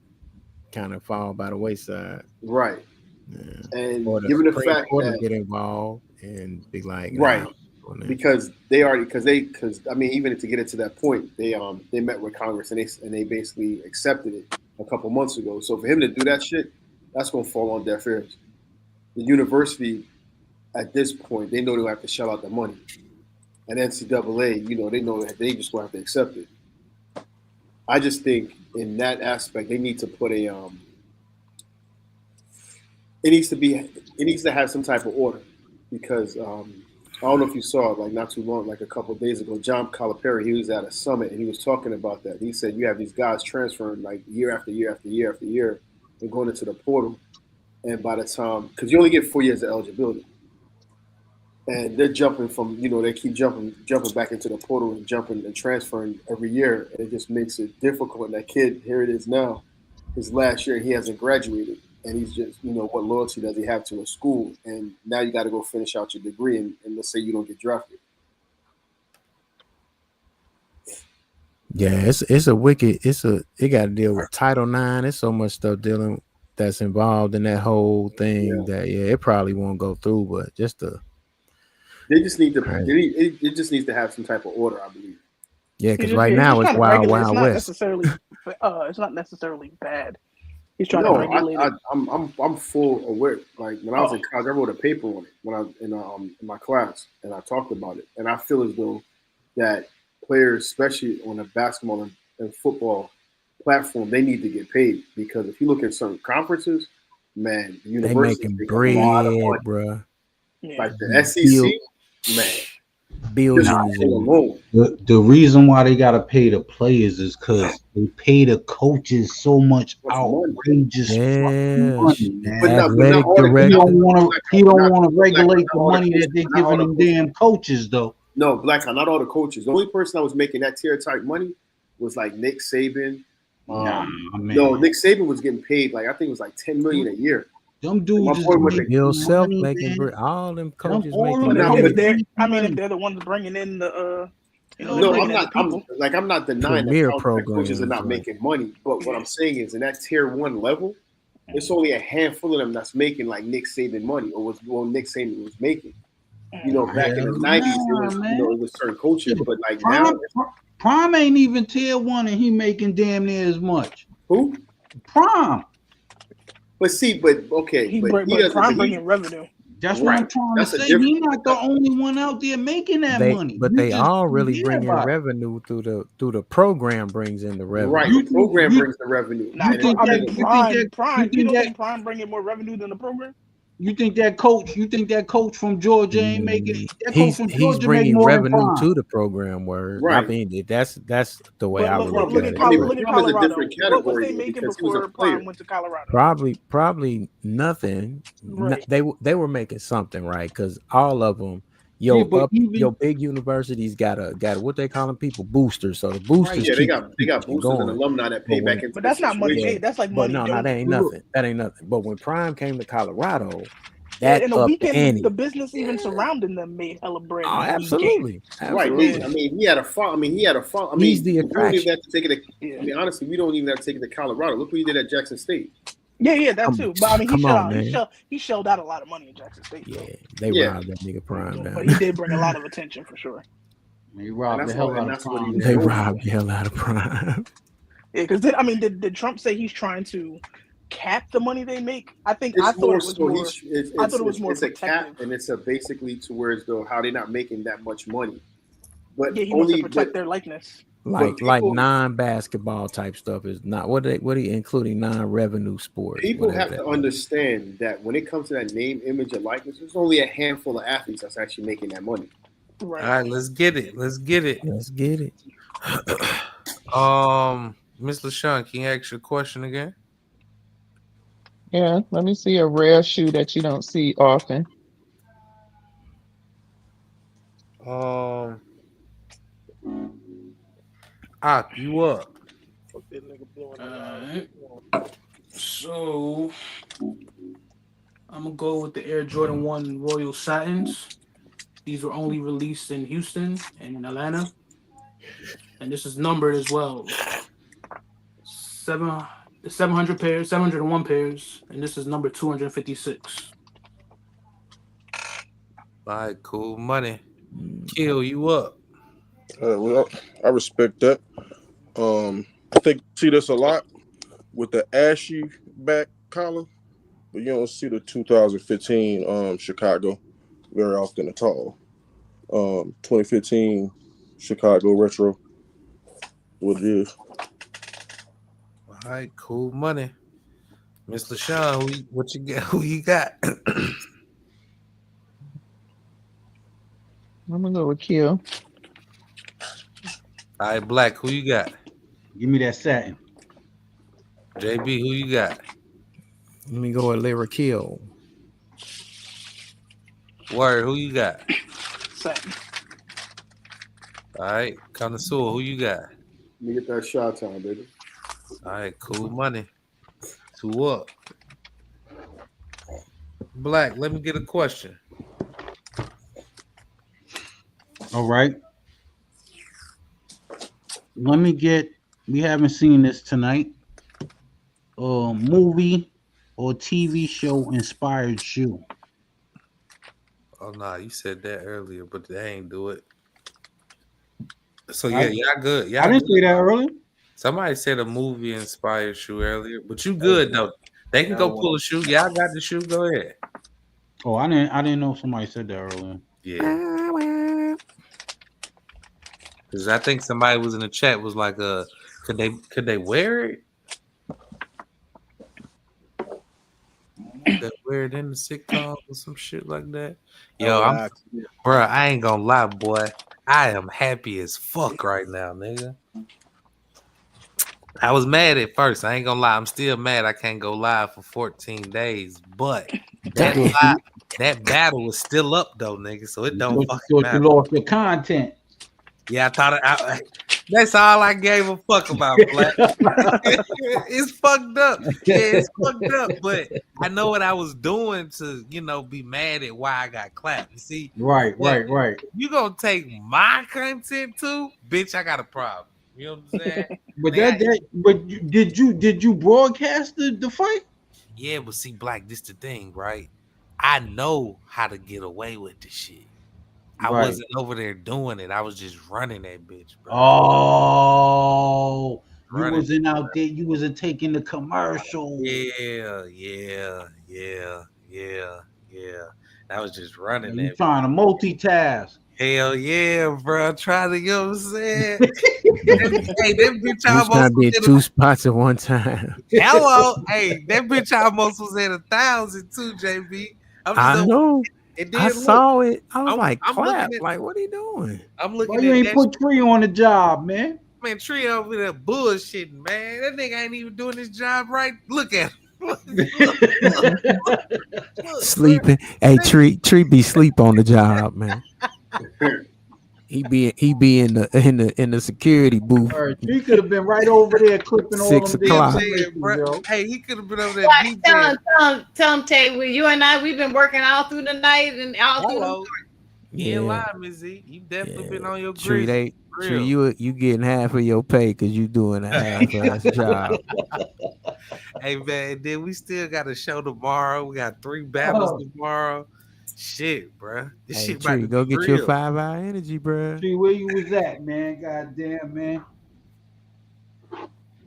kind of fall by the wayside, right? Yeah. And or the given the Supreme fact Court that get involved and be like, right, because even to get it to that point, they met with Congress and they basically accepted it a couple months ago. So for him to do that shit, that's gonna fall on deaf ears. The university at this point, they know they'll have to shell out the money, and NCAA, they know that they just gonna have to accept it. I just think in that aspect, they need to put it needs to have some type of order, because I don't know if you saw it, like not too long, like a couple of days ago, John Calipari, he was at a summit and he was talking about that. He said you have these guys transferring like year after year after year after year and going into the portal, and by the time, because you only get 4 years of eligibility, and they're jumping from, they keep jumping back into the portal and jumping and transferring every year, and it just makes it difficult. And that kid, here it is now, his last year, he hasn't graduated. And he's just, what loyalty does he have to a school? And now you got to go finish out your degree, and let's say you don't get drafted. Yeah, it's a wicked. It got to deal with Title IX. There's so much stuff that's involved in that whole thing that it probably won't go through. But they just need to. It just needs to have some type of order, I believe. Yeah, because right now it's wild west. It's not necessarily bad. He's trying to regulate it. I'm full aware. Like when I was in college, I wrote a paper on it when I in my class, and I talked about it. And I feel as though that players, especially on the basketball and football platform, they need to get paid, because if you look at certain conferences, man, the universities making bread, bro. Like the SEC, man. Billions. The reason why they gotta pay the players is because they pay the coaches so much outrageous money, man. He don't want to regulate the money that they're giving them damn coaches, though. No, Black, not all the coaches. The only person that was making that tier type money was like Nick Saban. No, Nick Saban was getting paid like, I think it was like $10 million a year. Them dudes Bill Self making all them coaches making. If they're the ones bringing in the I'm not denying that coaches are not making money, but what I'm saying is in that tier 1 level, it's only a handful of them that's making like Nick Saban money, or Nick Saban was making. Back in the 90s, it was certain coaches, but like now, Prime ain't even tier 1, and he making damn near as much. Who? Prime. But see, Prime bringing revenue. That's what I'm trying to say. He's not the only one out there making that money. But You they just all really forget bring in about it. revenue through the program brings in the revenue. Right, the program brings the revenue. Nah, You think that? You don't think Prime bringing more revenue than the program? You think that coach? You think that coach from Georgia ain't making? That coach He's from Georgia make bringing more than revenue Prime. to the program. Word, Right. I mean, that's the way I would Look look at at it. Colorado. a different What was category they making because he was a before player. Prime went to Colorado? Probably nothing. Right. They were making something, right? Because all of them, Yeah, but your big universities got what they call them, people boosters. So the boosters, Yeah, they keep got boosters and alumni that pay back into. But that's not money made. That's like money. No, that ain't nothing. That ain't nothing. But when Prime came to Colorado, Yeah, that in the upped weekend, ante. the business even surrounding them made hella bread. Oh, in the absolutely. weekend. Right. I mean, he had a farm. He's the we don't attraction. even have to take it. I mean, honestly, we don't even have to take it to Colorado. Look what he did at Jackson State. Yeah, that too. But I mean, man. he shelled out a lot of money in Jackson State. Yeah, they robbed that nigga Prime down. But he did bring a lot of attention for sure. He robbed the hell out of Prime. They robbed the hell out of Prime. Yeah, because did Trump say he's trying to cap the money they make? I thought it was more It's a cap, protective. and it's basically towards how they're not making that much money. But Yeah, he wants to protect their likeness. Like non-basketball type stuff is not what he including non-revenue sports. People have to understand that when it comes to that name, image, and likeness, there's only a handful of athletes that's actually making that money. Right. All right, let's get it. Mr. LaShawn, can you ask your question again? Yeah, let me see a rare shoe that you don't see often. You up? So I'm gonna go with the Air Jordan 1 Royal Satins. These were only released in Houston and in Atlanta, and this is numbered as well. 700 pairs, 701 pairs, and this is number 256. All right, cool money. Kill you up. Well, I respect that. I think see this a lot with the ashy back collar, but you don't see the 2015 Chicago very often at all. 2015 Chicago retro, what it is. All right, cool money. Miss LaShawn, what you got? Who you got? I'm gonna go with Kill. All right, Black, who you got? Give me that satin. JB, who you got? Let me go with Lyra Kill. Word, who you got? Satin. All right, Connoisseur, who you got? Let me get that shot time, baby. All right, cool money. 2 up. Black, let me get a question. All right. Let me get. We haven't seen this tonight. Movie or TV show inspired you. Oh nah, you said that earlier, but they ain't do it. So yeah, y'all good. I didn't say that earlier. Somebody said a movie inspired you earlier, but you good though. They can go pull a shoe. Y'all got the shoe. Go ahead. Oh, I didn't know somebody said that earlier. Yeah. Because I think somebody was in the chat was like, could they wear it? Could they wear it in the sitcom or some shit like that? Yo, bro, I ain't gonna lie, boy. I am happy as fuck right now, nigga. I was mad at first. I ain't gonna lie. I'm still mad I can't go live for 14 days. But that battle was still up though, nigga. So it don't fucking matter. You lost your content. Yeah, I thought that's all I gave a fuck about, Black. It's fucked up. Yeah, it's fucked up. But I know what I was doing to, be mad at why I got clapped. You see? Right. You gonna take my content too? Bitch, I got a problem. You know what I'm saying? But did you broadcast the fight? Yeah, but see, Black, this the thing, right? I know how to get away with the shit. I wasn't over there doing it. I was just running that bitch, bro. Oh, you wasn't out there. You wasn't taking the commercial. Yeah. That was just running You that. trying to multitask? Hell yeah, bro. Trying to, you know what I'm saying? Hey, that bitch You almost trying to be was at at 2 spots at one time. hello. Hey, that bitch almost was at 1,000 too, JB. I'm just I know. and I then look, saw it. I was I'm like, looking clap. at Like, what are you doing? I'm Why looking you at ain't that put Tree on the job, man? man, Tree over there bullshitting, man. That nigga ain't even doing his job right. Look at him. Look, Sleeping. Hey, Tree be sleep on the job, man. He be in the security booth. Tree could have been right over there clipping all 6 them o'clock. yo. Hey, he could have been over there. What? Tell him, Tay. You and I, we've been working all through the night and all through the morning. You ain't lying, Miss Z. You definitely been on your Tree, grid. Tree, you getting half of your pay because you doing a half-ass job. Hey man, then we still got a show tomorrow. We got 3 battles tomorrow. Shit, bro. This Hey, shit about Tree, to go be get real. your 5-hour energy, bro. Tree, where you was at, man? Goddamn, man.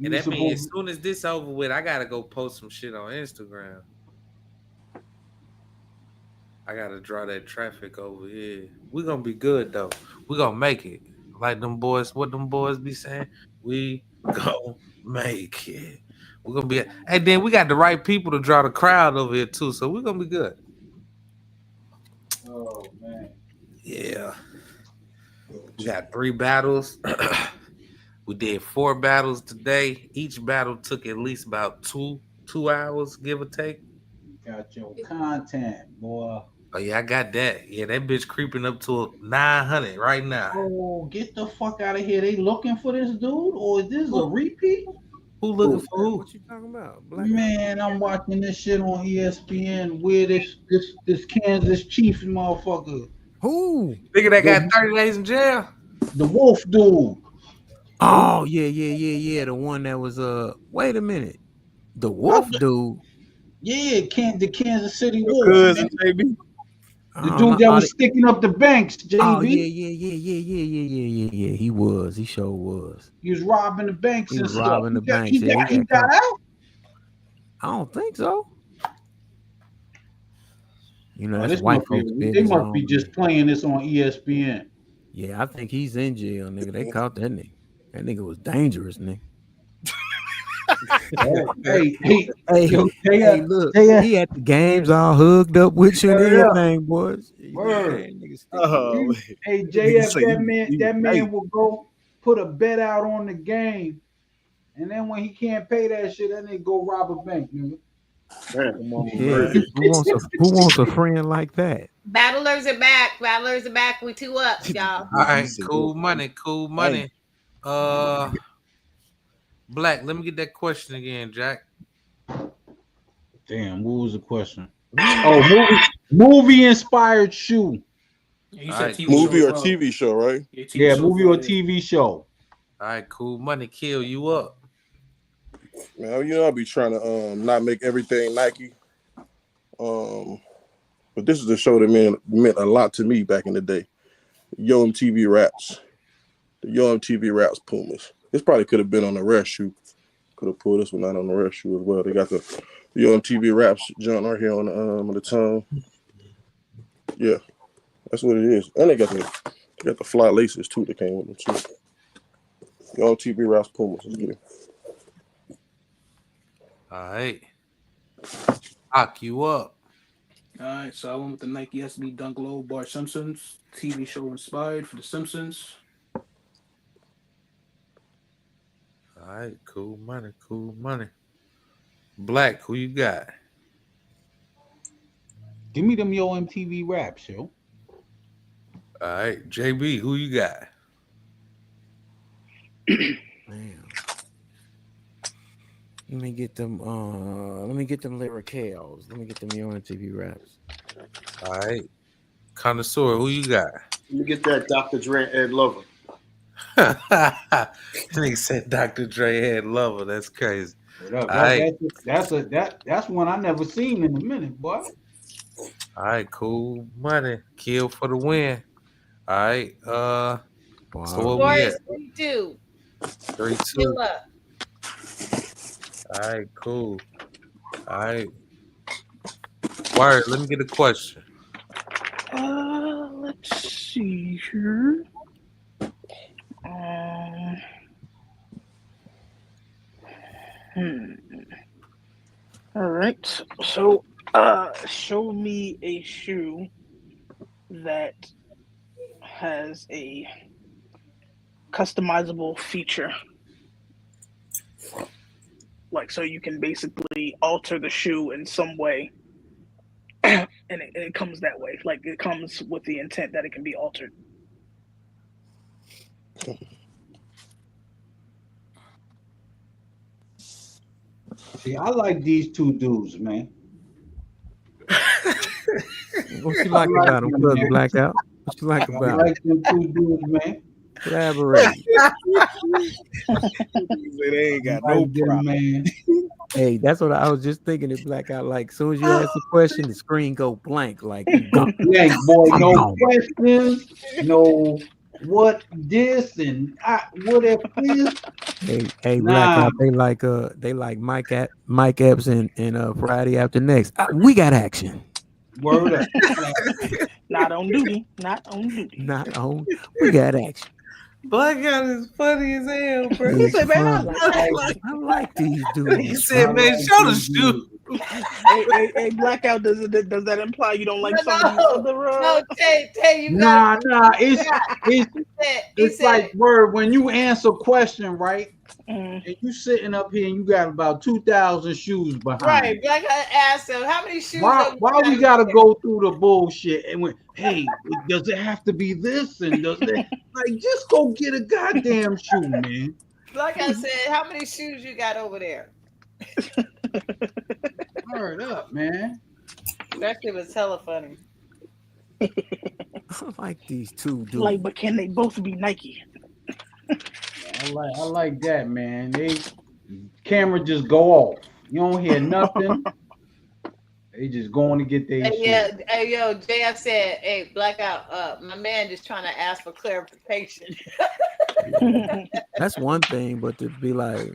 And that means as soon as this over with, I gotta go post some shit on Instagram. I gotta draw that traffic over here. We're gonna be good though. We're gonna make it. Like them boys, what them boys be saying? We gonna make it. We're gonna be and then we got the right people to draw the crowd over here too. So we're gonna be good. Oh man. Yeah. We got 3 battles. We did 4 battles today. Each battle took at least about 2 hours, give or take. Got your content, boy. Oh yeah, I got that. Yeah, that bitch creeping up to 900 right now. Oh, get the fuck out of here. They looking for this dude, or is this a repeat? Who looking for who? What you talking about? Man, I'm watching this shit on ESPN where this Kansas Chiefs motherfucker. Who? Nigga that got 30 days in jail? The Wolf dude. Oh, yeah. The one that was wait a minute. The Wolf dude. Yeah, the Kansas City Wolf. Cousin, JB. The dude that was sticking up the banks, JB. Oh, yeah. He was. He sure was. He was robbing the banks. He was and robbing stuff. the banks. He got out. I don't think so. You know, that's This white must be, folks' they business. must be just playing this on ESPN. Yeah, I think he's in jail, nigga. They caught that nigga. That nigga was dangerous, nigga. Hey, look, he at the games all hugged up with you and everything, boys. Word. Oh, hey, JF, that man will go put a bet out on the game, and then when he can't pay that shit, that nigga go rob a bank, nigga. Yeah, who wants a friend like that? Battlers are back. Battlers are back. We 2 up, y'all. All right, cool money. Black, let me get that question again, Jack. Damn, what was the question? Oh, movie inspired shoe. Right. Movie or TV show, right? Yeah, movie or TV show. All right, cool money. Kill you up. Man, you know I'll be trying to not make everything Nike. But this is a show that meant a lot to me back in the day. Yo MTV Raps. The Yo MTV Raps Pumas. This probably could have been on the rest shoe. Could have pulled this one out on the rest shoe as well. They got the Yo MTV Raps joint right here on the tongue. Yeah, that's what it is. And they got the fly laces too that came with them too. Yo MTV Raps Pumas. Let's get it. All right. Hock you up. All right, so I went with the Nike SB Dunk Low Bart Simpsons TV show inspired for The Simpsons. All right, cool money. Black, who you got? Give me them Yo MTV Raps, yo. All right, JB, who you got? Man. Let me get them lyricals. Let me get them Yo MTV Raps. All right. Connoisseur, who you got? Let me get that Dr. Dre Ed Lover. Nigga said Dr. Dre Ed Lover. That's crazy. That's one I never seen in a minute, boy. All right, cool money. Kill for the win. All right. So what we at? 3-2. 3-2. Kill up. All right, cool. All right. Word, let me get a question. let's see here. All right. So, show me a shoe that has a customizable feature. Like, so you can basically alter the shoe in some way, and it comes that way. Like, it comes with the intent that it can be altered. See, I like these two dudes, man. What you like about them, Brother Blackout? What you like I about like them two dudes, man. Collaborate. They ain't got no problem, man. Hey, that's what I was just thinking. It Blackout. Like, as soon as you ask a question, the screen go blank. Like, Blank, boy. No questions. No. What this and what if this? Hey, Blackout. They like Mike Epps and Friday After Next. We got action. Word up. Not on duty. Not on duty. Not on. We got action. Blackout is funny as hell, bro. He said, man, I like these dudes. He said, man, show the shoe. Hey, Blackout, does that imply you don't like some of these other No, Tay, you Nah, got it's like word when you answer a question, right? And you sitting up here and you got about 2,000 shoes behind. right. Blackout asked him, how many shoes? Why got we gotta go through the bullshit and hey, does it have to be this and does it like just go get a goddamn shoe, man? Blackout said, how many shoes you got over there? Word up, man. That shit was hella funny. I like these two dudes. Like, but can they both be Nike? I like that, man. They camera just go off. You don't hear nothing. They just going to get their shit. Hey, yo, JF said, hey, Blackout, my man just trying to ask for clarification. That's one thing, but to be like,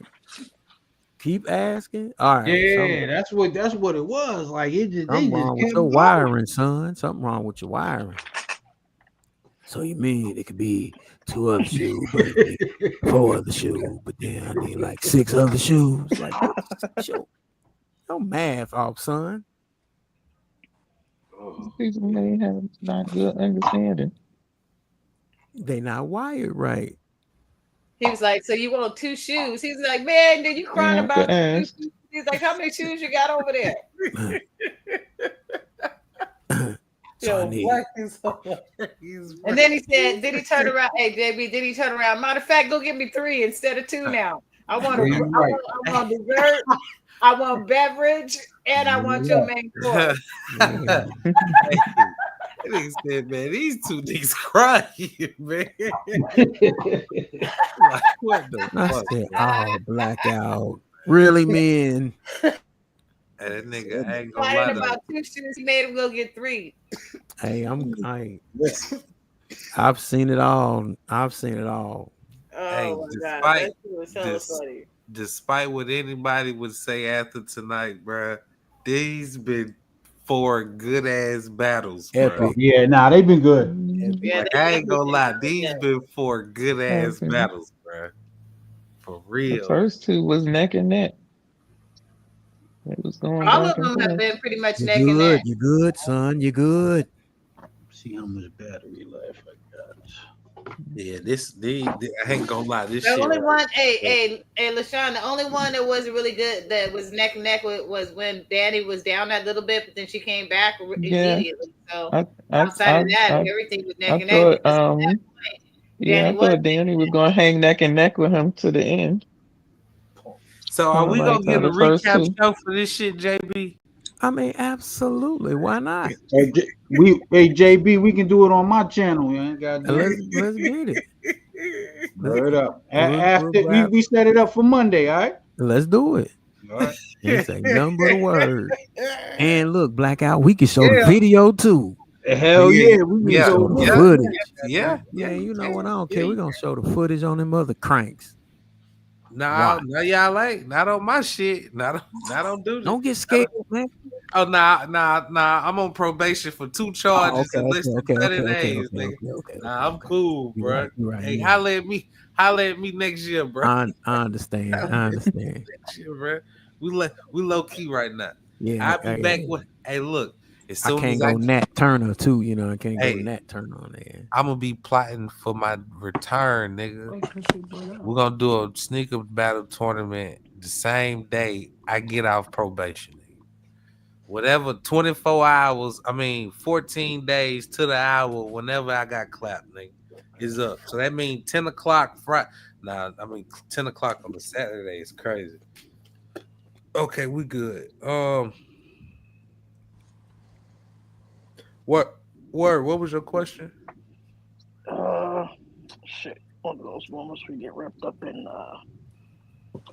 keep asking. All right. Yeah, that's what it was. Like it just Something wrong with your wiring, son. Something wrong with your wiring. So you mean it could be 2 other shoes, but it could be 4 other shoes, but then I need like 6 other shoes. Like, no math off, son. People may have not good understanding. They not wired right. He was like, so you want 2 shoes? He's like, man, did you crying about 2 shoes? He's like, how many shoes you got over there? So I need. And then he said, did he turn around? Hey, JB, did he turn around? Matter of fact, go get me 3 instead of 2 now. I want I want dessert, I want beverage, and I want your main course. He said, man, these 2 niggas crying, man. Like, what the I fuck? said, oh, Blackout. Really, man? And that nigga ain't gonna Fighting lie to about 2 shoes, he made him go get 3. Hey, I've seen it all. I've seen it all. Oh my God, that shit was hella funny. Despite what anybody would say after tonight, bruh, these been 4 good ass battles, bro. Yeah, nah, they've been good. Yeah, Like, I ain't gonna lie, these been 4 good ass battles, bro. For real. The first 2 was neck and neck. It was going All back of and them have forth. been pretty much You neck and good? neck. You good, son? You good? See how much battery life I got. Yeah, I ain't gonna lie, this The shit. only one, hey, LaShawn, the only one that wasn't really good that was neck and neck was when Danny was down that little bit, but then she came back immediately. So outside of that, everything was neck and neck. I thought Danny was going to hang neck and neck with him to the end. So are we gonna get a recap show for this shit, JB? I mean, absolutely. Why not? Hey, JB, we can do it on my channel, man. Let's get it. Word up. After we set it up for Monday, all right? Let's do it. All right. It's a number of words. And look, Blackout, we can show the video too. Hell yeah, we can show the footage. Yeah, you know what? I don't care. We're gonna show the footage on them other cranks. Nah, y'all ain't. Not on my shit. Not on duty. Don't get scared, man. Oh nah. I'm on probation for 2 charges in less than 30 days, nigga. Nah, I'm cool, bro. Hey, holla at me next year, bro. I understand. Next year, bro. We low key right now. Yeah, I'll be back with. Hey, look. As soon I can't as go Nat Turner too. You know, I can't go Hey, Nat Turner on there. I'm gonna be plotting for my return, nigga. We're gonna do a sneaker battle tournament the same day I get off probation. Nigga. Whatever, 24 hours, 14 days to the hour, whenever I got clapped, nigga, is up. So that means 10 o'clock Friday. 10 o'clock on a Saturday is crazy. Okay, we good. What was your question? Shit. One of those moments we get wrapped up in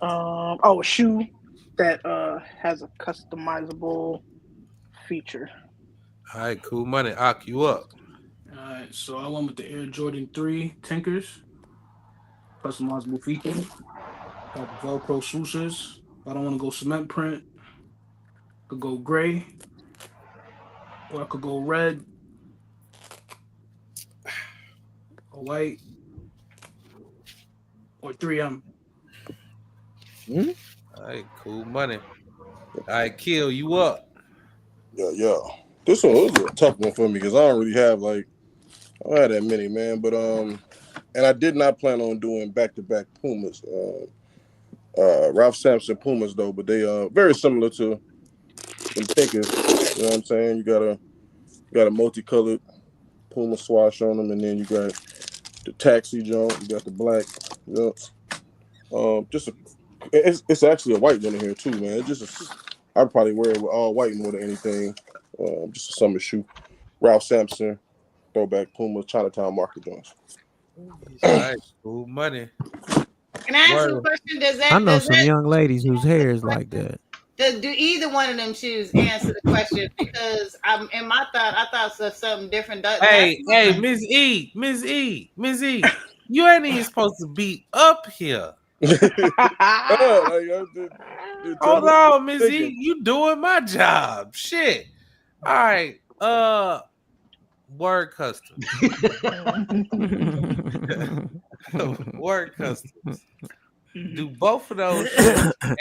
a shoe that has a customizable feature. All right, cool money. Ak, you up? All right, so I went with the Air Jordan 3 Tinkers, customizable feature. Got the Velcro swooshes. If I don't want to go cement print, I could go gray, or I could go red, or white, or 3M. All right, cool money. All right, Kill, you up? Yeah. This one was a tough one for me because I don't really have I don't have that many, man. But and I did not plan on doing back-to-back Pumas. Ralph Sampson Pumas though, but they are very similar to them Tinkers. You know what I'm saying? You got a multicolored Puma swash on them, and then you got the taxi jump. You got the black. It's actually a white one in here too, man. I'd probably wear it with all white more than anything. Just a summer shoe. Ralph Sampson, throwback Puma, Chinatown Market joints. All right, cool money. Can I ask you a question? I know some young ladies whose hair is like that. Do either one of them shoes answer the question? Because in my thought, I thought of something different. Hey, Ms. E, you ain't even supposed to be up here. Hold on, Ms. E, you doing my job. Shit. All right. Word Customs. Word Customs. Do both of those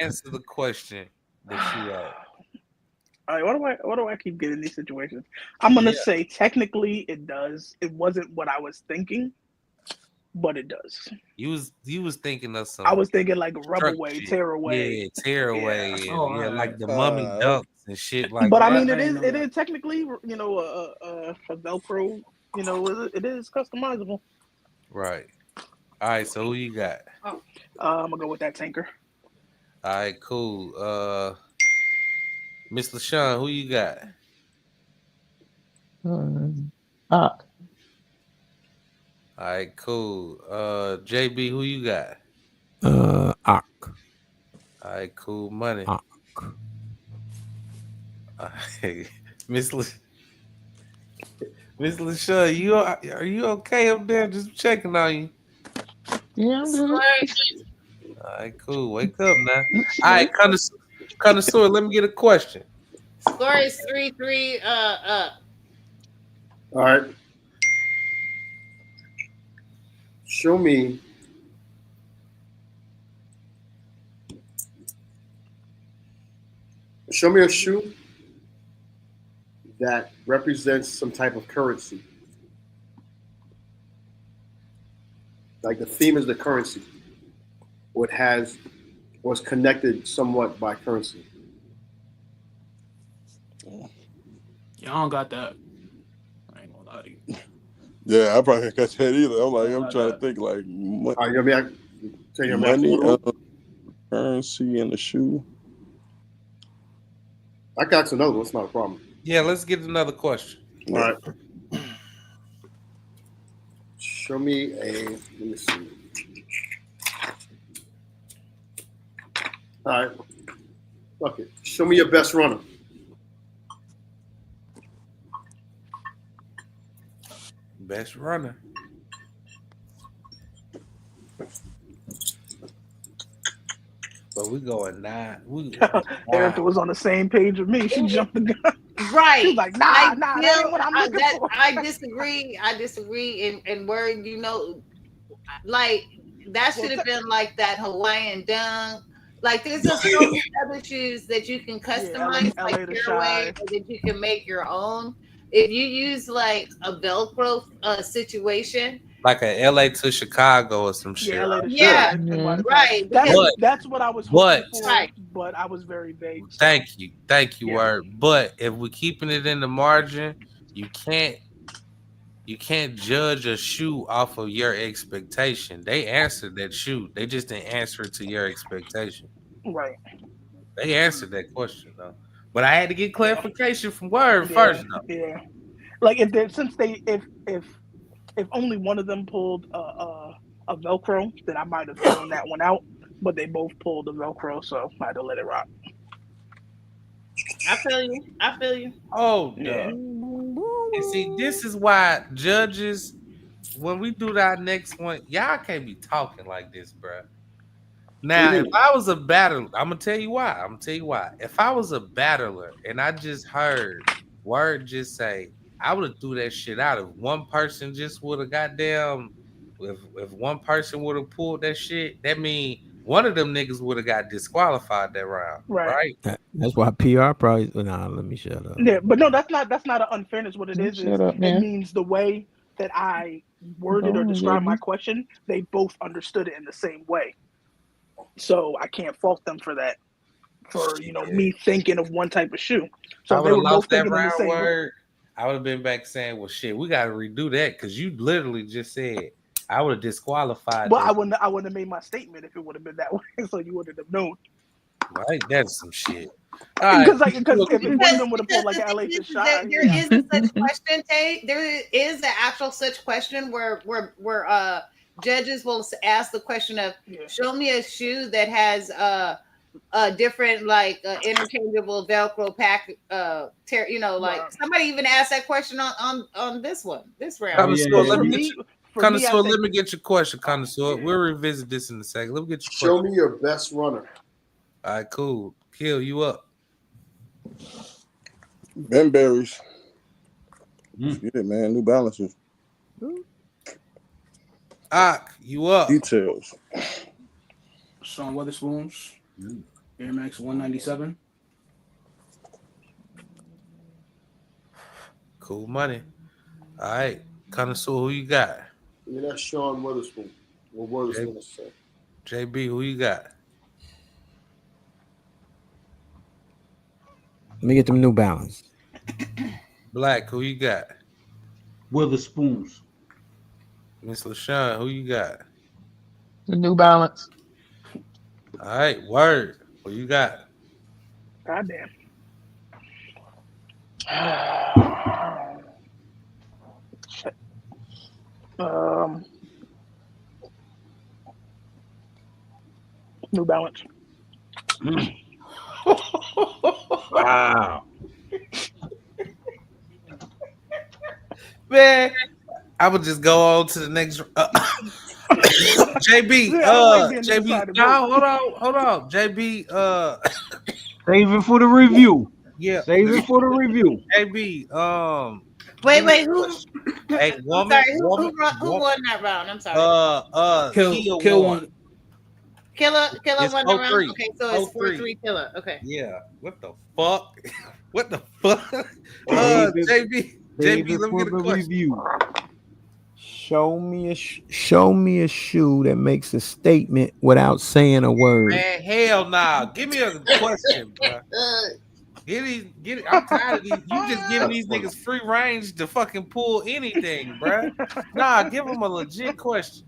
answer the question that you asked? All right, what do I keep getting in these situations? I'm gonna say technically it does. It wasn't what I was thinking, but it does. You was thinking of some. I was thinking like Rubberway, Tearaway. Yeah, Tearaway. Yeah. Like the mummy ducks and shit like But that. I mean, it is technically a Velcro. It is customizable. Right. All right. So who you got? I'm gonna go with that Tinker. All right. Cool. Miss LaShawn, who you got? All right. Cool. JB, who you got? Ark. All right. Cool. Money. Ark. Miss LaShawn, are you okay up there? Just checking on you. Yeah, I'm good. All right, cool. Wake up now. All right, connoisseur, let me get a question. Score is 3-3 up. All right. Show me a shoe that represents some type of currency. Like the theme is the currency. Or it was connected somewhat by currency. Y'all don't got that. I ain't gonna lie to you. Yeah, I probably can't catch that either. I'm trying to think like money, currency, and the shoe. I got another one. It's not a problem. Yeah, let's get another question. All right. Show me let me see. All right. Fuck it. Show me your best runner. Best runner. So we going 9. Erica was on the same page with me. She jumped the gun. Right. She was like, nah, that ain't what I'm looking for. I disagree. I disagree. And word, like that should have been like that Hawaiian dunk. Like there's just so many other shoes that you can customize, like your way, or that you can make your own. If you use like a Velcro situation, like a LA to Chicago or some shit. Yeah, right. That's what I was hoping for, right. But I was very vague. So. Thank you, Word. But if we're keeping it in the margin, you can't judge a shoe off of your expectation. They answered that shoe. They just didn't answer it to your expectation. Right. They answered that question though. But I had to get clarification from Word first though. Yeah. Like if only one of them pulled a Velcro, then I might have thrown that one out. But they both pulled the Velcro, so I had to let it rock. I feel you. Oh yeah. And see, this is why judges, when we do that next one, y'all can't be talking like this, bro. Now, if I was a battler, I'm gonna tell you why. If I was a battler and I just heard Word just say, I would have threw that shit out. If one person just would have goddamn, if one person would have pulled that shit, that mean one of them niggas would have got disqualified that round, right? That's why PR probably. Nah, let me shut up. Yeah, but no, that's not an unfairness. What it is up, it means the way that I worded or described my question, they both understood it in the same way. So I can't fault them for that. For me thinking of one type of shoe. So I they would were have lost both that thinking of the round same Word. I would have been back saying, well, shit, we got to redo that because you literally just said I would have disqualified. Well, I wouldn't have made my statement if it would have been that way, so you wouldn't have known. Right, that's some shit. Because if one of them would have pulled like an LA to shot, there is a such question, Tate. There is an actual such question where judges will ask the question of, show me a shoe that has a different interchangeable Velcro pack. Somebody even asked that question on this round. Connoisseur, let me get your question, Connoisseur. We'll revisit this in a second. Let me get your question. Show me your best runner. All right, cool. Kill you up. Ben Berries. Get it, man. New Balances. You up. Details. Sean Weatherspoons. Air Max 197. Cool money. All right. Connoisseur, who you got? Yeah, that's Sean Weatherspoon. What Weatherspoon say? JB, who you got? Let me get them New Balance. Black, who you got? Weatherspoons. Miss LaShawn, who you got? The New Balance. All right, Word. What you got? Goddamn. New Balance. Wow. Man, I would just go on to the next. JB, JB. No, hold on, JB. Save it for the review. Yeah, save it for the review. JB. Wait, who? Hey, woman. Sorry, who won that round? I'm sorry. Kill one. Killer It's won the round. 0-3. Okay, so it's 4-3 Killer. Okay. Yeah. What the fuck? What the fuck? JB, let me get a question. Show me a shoe that makes a statement without saying a word. Man, hell nah. Give me a question, bro. Get it. I'm tired of these. You just giving these niggas free range to fucking pull anything, bro. Nah, give them a legit question.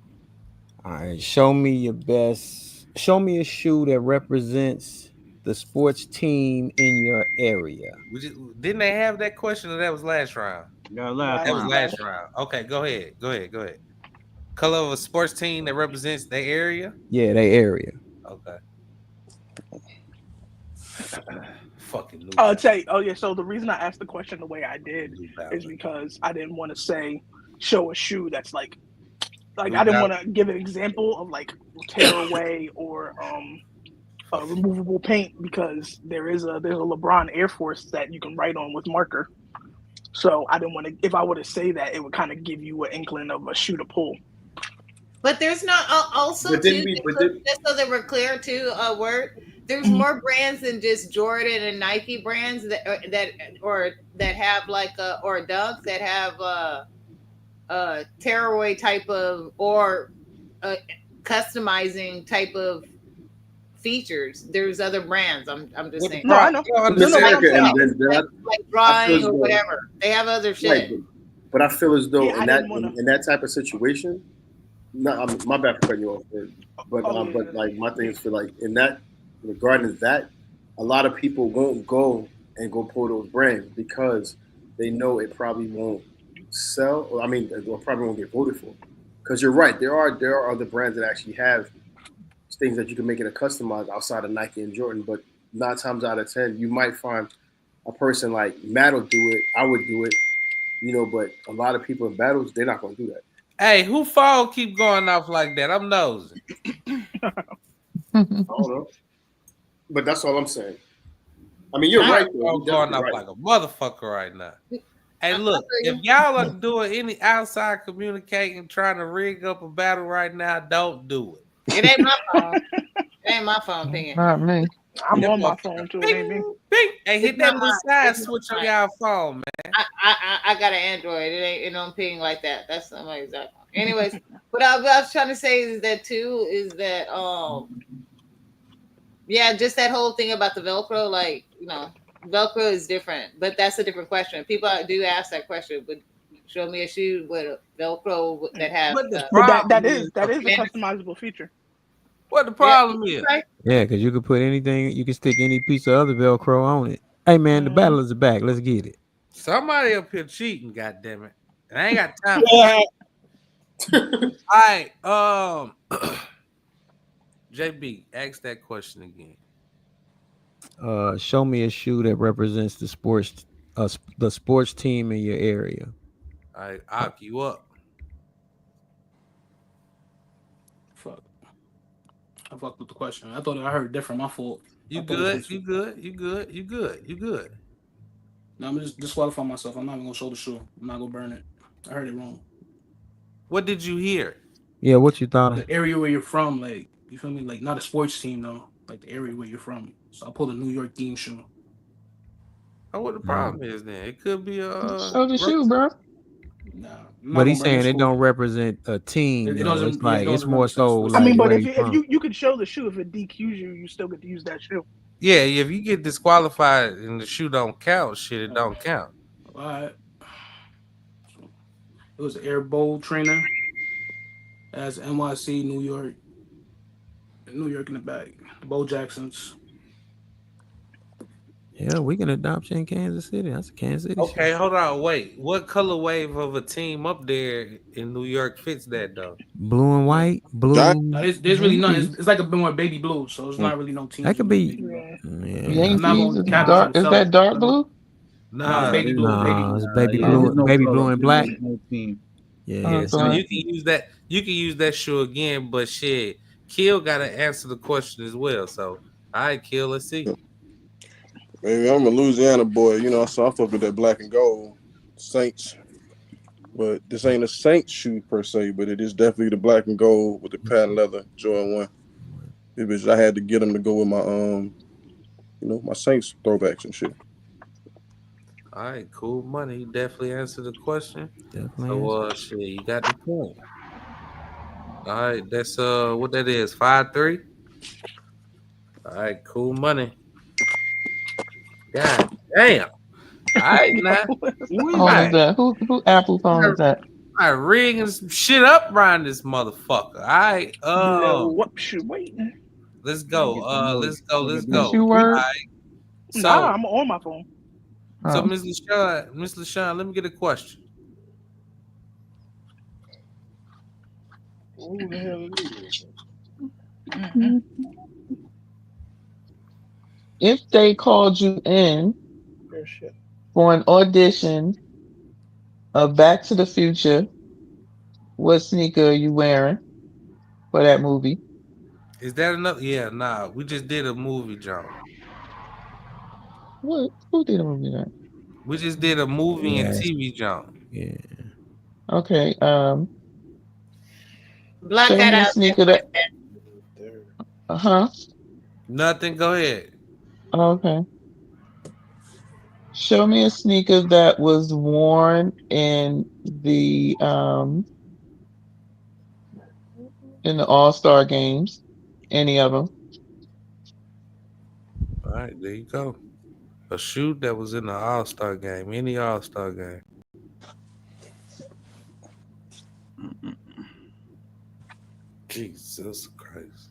All right, show me a shoe that represents the sports team in your area. Didn't they have that question or that was last round? No, that was last round. Okay, go ahead. Color of a sports team that represents their area? Yeah, their area. Okay. Fucking new. I'll tell you. Oh yeah. So the reason I asked the question the way I did is because I didn't want to say show a shoe that's like I didn't want to give an example of like tearaway or removable paint because there's a LeBron Air Force that you can write on with marker. So I didn't want to. If I were to say that, it would kind of give you an inkling of a shoot or pull. But there's not also too, just so that we're clear too. Word. There's more brands than just Jordan and Nike brands that have like or Dunks that have a tearaway type of or customizing type of features. There's other brands. I'm just saying. No, I know. Like drawing or whatever. They have other shit. Right, but I feel as though in that type of situation. No, my bad for cutting you off. But like my thing is for like in that regarding that, a lot of people won't go and go pull those brands because they know it probably won't sell. Or probably won't get voted for. Because you're right, there are other brands that actually have things that you can make it a customized outside of Nike and Jordan. But 9 times out of 10, you might find a person like Matt will do it. I would do it, But a lot of people in battles, they're not going to do that. Hey, who phone keep going off like that? I'm nosing. I don't know. But that's all I'm saying. I mean, you're right. I'm going off like a motherfucker right now. Hey, look, if y'all are doing any outside communicating, trying to rig up a battle right now, don't do it. It ain't my phone. It ain't my phone pinging. Not me. I'm on my phone too. Bing. Hey, hit that little side switch on y'all phone, man. I got an Android. It don't ping like that. That's somebody's iPhone. Anyways, what I was trying to say is that just that whole thing about the Velcro, like Velcro is different, but that's a different question. People do ask that question, but show me a shoe with a Velcro that has. That is a customizable feature. What the problem is? Yeah, because you could put anything, you can stick any piece of other Velcro on it. Hey man, the battlers are back. Let's get it. Somebody up here cheating, goddammit. And I ain't got time for it. All right. JB, ask that question again. Show me a shoe that represents the sports team in your area. All right, I'll you up. Fuck. I fucked with the question. I thought I heard different. My fault. You good. No, I'm just disqualifying myself. I'm not even gonna show the shoe. I'm not gonna burn it. I heard it wrong. What did you hear? Yeah, what you thought? The area where you're from, like, you feel me? Like, not a sports team though. Like the area where you're from. So I pulled a New York theme shoe. Oh, what the problem is then? It could be show the shoe, bro. Nah, but he's saying it don't represent a team. It doesn't. It's like it's more so. Like, but if you could show the shoe, if it DQs you, you still get to use that shoe. Yeah, if you get disqualified and the shoe don't count, it don't count. All right. It was an Air Bowl trainer. As NYC, New York in the back. The Bo Jacksons. Yeah, we can adopt you in Kansas City. That's a Kansas City. Okay, show. hold on, wait. What color wave of a team up there in New York fits that though? Blue and white, blue. There's really none. It's like a bit more baby blue, so it's not really no team. That could be. Yankees is that dark blue? Nah, baby blue. It's baby blue, baby blue and black. Yeah, so you can use that. You can use that shoe again, but shit, Kill got to answer the question as well. So, all right, Kill, let's see. Maybe I'm a Louisiana boy, so I fuck with that black and gold Saints. But this ain't a Saints shoe per se, but it is definitely the black and gold with the patent leather Jordan 1. It was, I had to get them to go with my my Saints throwbacks and shit. All right, cool money. You definitely answered the question. Definitely. So shit, you got the point. All right, that's what that is, 5-3. All right, cool money. God damn. All right, now. Who Apple phone is that? All right, rigging some shit up around this motherfucker. All right. Wait. Let's go. Let's go. You were? All right. So, I'm on my phone. So, Ms. LaShawn, let me get a question. Who the hell is it? If they called you in for an audition of Back to the Future, what sneaker are you wearing for that movie? Is that enough? Yeah, nah. We just did a movie, John. What? Who did a movie that? We just did a movie and Yes. TV, John. Yeah. Okay. Block Show that me a out. sneaker that. Nothing. Go ahead. Okay. Show me a sneaker that was worn in the All-Star games. Any of them? All right, there you go. A shoe that was in the All-Star game, any All-Star game. Jesus Christ.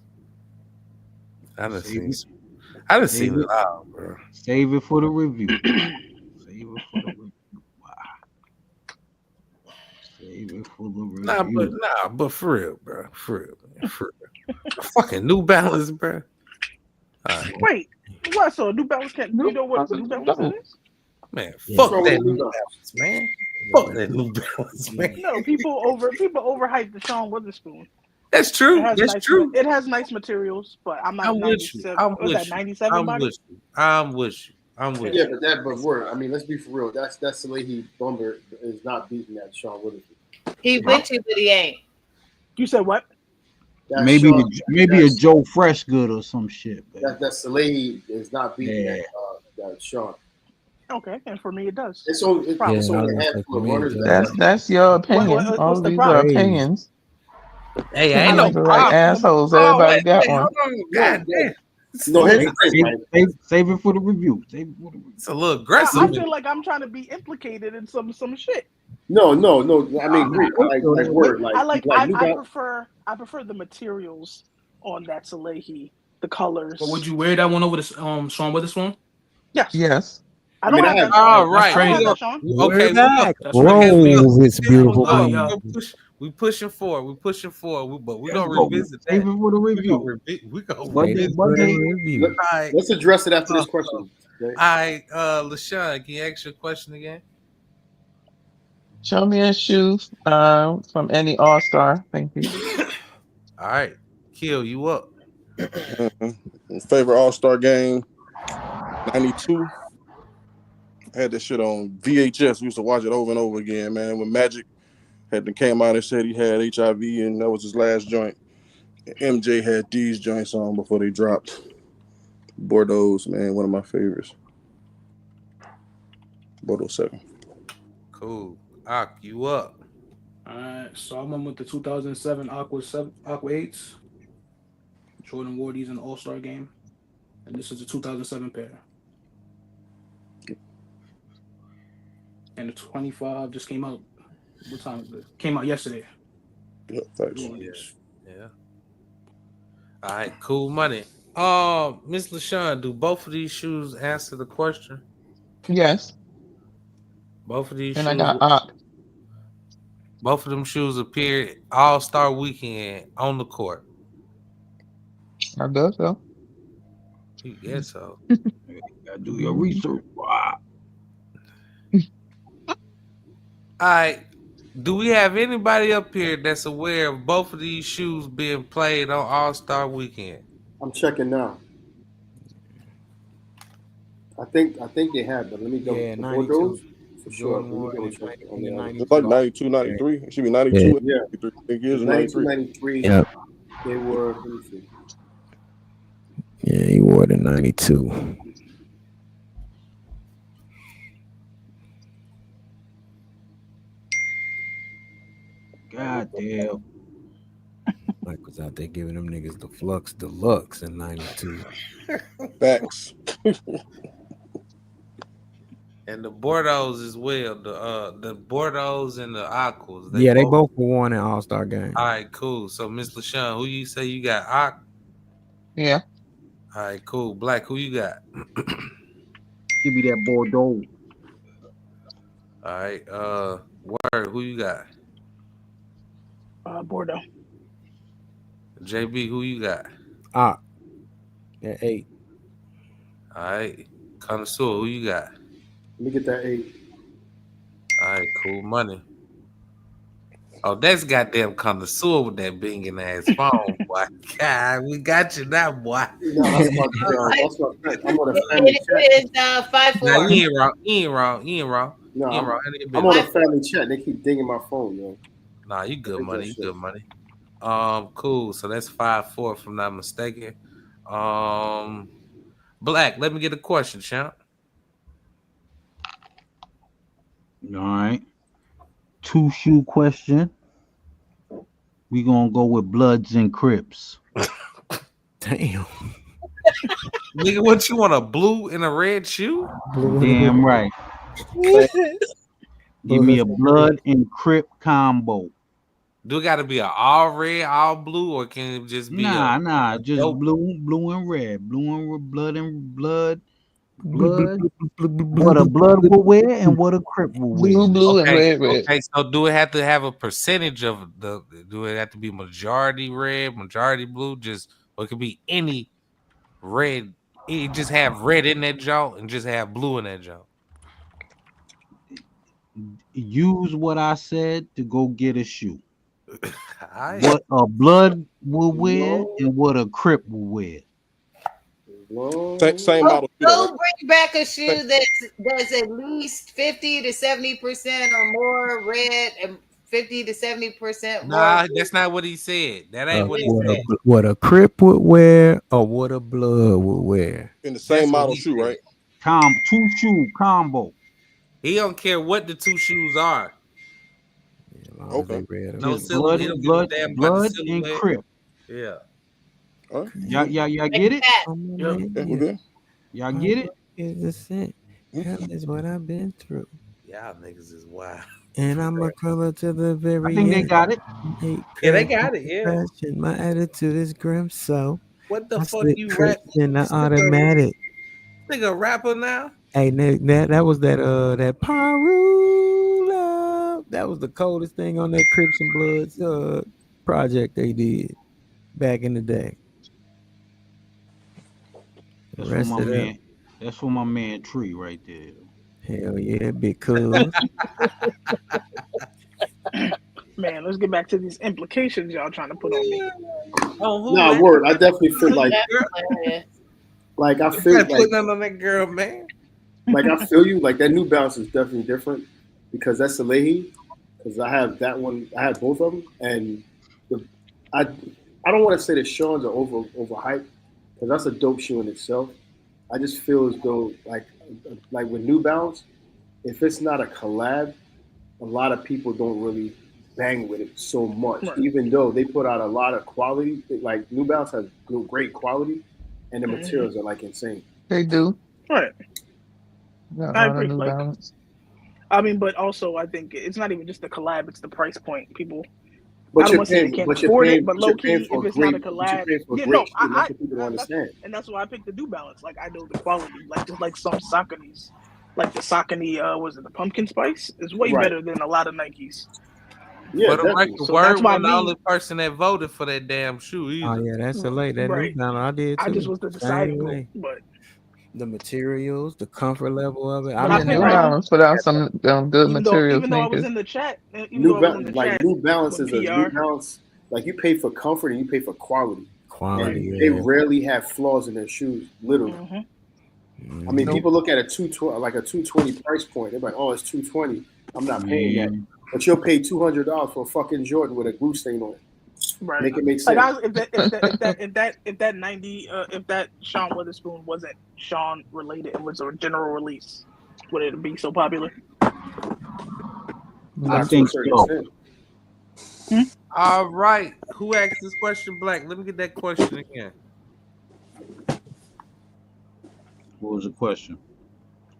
I done seen it all, bro. Save it for the review. Save it for the review. Wow. Save it for the review. But for real, bro. For real, man. For real. Fucking New Balance, bro. All right. Wait, what? So New Balance can't? You know what New Balance is? Man, fuck that New Balance, man. Fuck that New Balance, man. No, people overhype the Sean Witherspoon. That's true. That's true. It has nice materials, but I'm not. I'm with you. I'm Was that 97 body? I'm with you. Yeah, but word. I mean, let's be for real. That's Salehi Bumber is not beating that Sean Witherspoon. He with you, but he ain't. You said what? Maybe a Joe Fresh good or some shit. That Salehi is not beating that Sean. Okay, and for me it does. It's only a handful of runners. That's your opinion. All of these are opinions. Hey, I ain't no right assholes. Everybody got one. God damn. No, save it for the review. It's a little aggressive. I feel like I'm trying to be implicated in some shit. No. I mean, I prefer the materials on that Salehi, the colors. But would you wear that one over the Sean Witherspoon? Yes. I don't have that. All right. Okay. It's beautiful. We pushing forward, but we're gonna revisit that. Save it for the review. Let's address it after this question. Okay? All right, LaShawn, can you ask your question again? Show me a shoe from any All-Star. Thank you. All right, Kill, you up? Favorite All-Star game, 92. I had this shit on VHS. We used to watch it over and over again, man. When Magic came out and said he had HIV and that was his last joint. MJ had these joints on before they dropped. Bordeaux's, man, one of my favorites. Bordeaux 7. Cool. Ak, you up? All right, so I went with the 2007 Aqua 8s. Jordan wore these in the All-Star game, and this is a 2007 pair. And the 25 just came out. What time is it? Came out yesterday. Yeah, thanks. Yeah. All right, cool money. Miss LaShawn, do both of these shoes answer the question? Yes. Both of these and shoes. I got both of them shoes appeared All-Star weekend on the court. I guess so. You guess so. Gotta do your research. Wow. All right. Do we have anybody up here that's aware of both of these shoes being played on All-Star weekend? I'm checking now. I think they have, but let me go. Yeah, 92. For sure. It's like 92, 93. It should be 92. Yeah. 93. 93. Yep. They were, let me see. Yeah, he wore the 92. God damn. Mike was out there giving them niggas the Flux Deluxe in 92. Facts. And the Bordeaux as well. The Bordeaux and the Aquas. They both were won in All-Star game. All right, cool. So Miss LaShawn, who you say you got? Aqu? Yeah. All right, cool. Black, who you got? Give me that Bordeaux. All right, Word, who you got? Bordeaux. JB, who you got? Yeah, 8. All right, Connoisseur, who you got? Let me get that 8. All right, cool money. Oh, that's goddamn connoisseur with that binging ass phone, boy. God, we got you now, boy. No, that's my I'm on a family chat. It is 5-4. Nah, you ain't wrong. You ain't wrong. No, You ain't wrong. I'm on a family chat. They keep dinging my phone, yo. Nah, you good money. You good money. Cool. So that's 5-4, if I'm not mistaken. Black, let me get a question, champ. All right. 2-shoe question. We gonna go with Bloods and Crips. Damn. Nigga, what you want, a blue and a red shoe? Damn right. Give me a Blood and Crip combo. Do it got to be an all red, all blue, or can it just be Nah, just dope? blue and red, blood. What a Blood will wear and what a Crip will wear. Blue, and red. Okay, so do it have to have a percentage of the? Do it have to be majority red, majority blue? Or it could be any red. It just have red in that joint and just have blue in that joint. Use what I said to go get a shoe. Right. What a Blood will wear and what a Crip will wear. Same model. Go bring back a shoe that's at least 50 to 70% or more red and 50 to 70% more. Nah, that's not what he said. That ain't what he said. What a Crip would wear or what a Blood would wear. In the same model shoe, right? 2-shoe combo. He don't care what the two shoes are. Okay. No Blood and Crip. Yeah. Y'all get it? Yeah. Y'all get it? Is the scent. That is what I've been through. Y'all niggas is wild. And I'm a color to the very I think they end. got it. Yeah, they got it. Yeah. Passion. My attitude is grim, so What the I fuck slip you tricks rap? in the automatic. Nigga, rapper now? Hey, that was that Parula. That was the coldest thing on that Crips and Bloods project they did back in the day. That's for my man Tree right there. Hell yeah, big cool. Man, let's get back to these implications y'all trying to put on me. Nah, word. I definitely feel like I feel like putting on that girl, man. Like I feel you. Like that New Balance is definitely different because that's the Leahy. Because I have that one. I have both of them, and I don't want to say that Sean's are overhyped because that's a dope shoe in itself. I just feel as though like with New Balance, if it's not a collab, a lot of people don't really bang with it so much. Right. Even though they put out a lot of quality, like New Balance has great quality, and the materials are like insane. They do. Right. I agree. I mean, but also I think it's not even just the collab; it's the price point. People, but I don't want to say they can't afford it, but low key, if it's not a collab, and that's why I picked the New Balance. Like I know the quality, like just like some Saucony's, like the Saucony, was it the Pumpkin Spice? Is way better than a lot of Nikes. Yeah, but Word was the only person that voted for that damn shoe. Either. Oh yeah, that's the late. That New Balance, I did too. I just was the deciding vote, but. The materials, the comfort level of it. I mean, New Balance put out some good materials. Even though I was in the chat, New Balance is a New Balance. Like you pay for comfort and you pay for quality. Quality. They rarely have flaws in their shoes, literally. Mm-hmm. I mean, people look at a 220 price point. They're like, "Oh, it's $220. I'm not paying that." But you'll pay $200 for a fucking Jordan with a glue stain on it. Right. Make it make sense. Like if that 90, if that Sean Witherspoon wasn't Sean related, it was a general release, would it be so popular? I think so. All right. Who asked this question, Black? Let me get that question again. What was the question?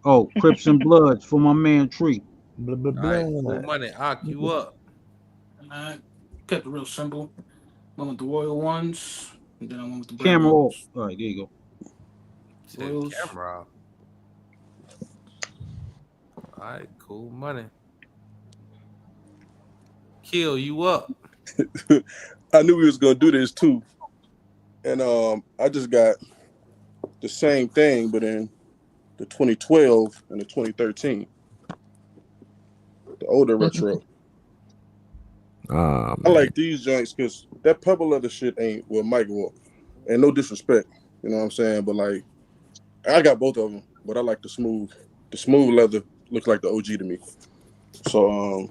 Oh, Crips and Bloods for my man Tree. Blah, blah, blah. Right, cool money. I'll you up. I kept it real simple. Went with the Royal ones, and then I went with the camera off. All right, there you go. Royals. Camera off. All right, cool money. Kill you up. I knew we was gonna do this too, and I just got the same thing, but in the 2012 and the 2013, the older retro. Oh, I like these joints because that purple leather shit ain't what Mike want. And no disrespect, you know what I'm saying? But like, I got both of them, but I like the smooth. The smooth leather looks like the OG to me. So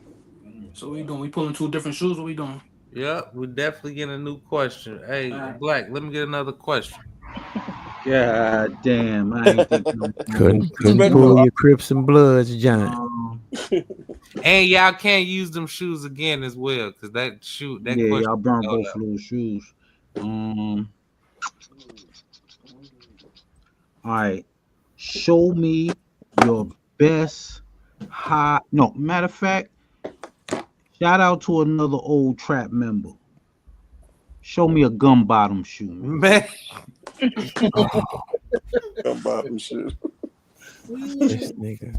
So what we doing? We pulling two different shoes. What we doing? Yep, we're definitely getting a new question. Hey, Black, let me get another question. God damn, I ain't think Couldn't pull your Crips and Bloods, John. And y'all can't use them shoes again as well, because that yeah, question. y'all burned both of those shoes. All right, show me your best high. No, matter of fact, shout out to another old trap member. Show me a gum bottom shoe, man. Gum bottom shoe. This nigga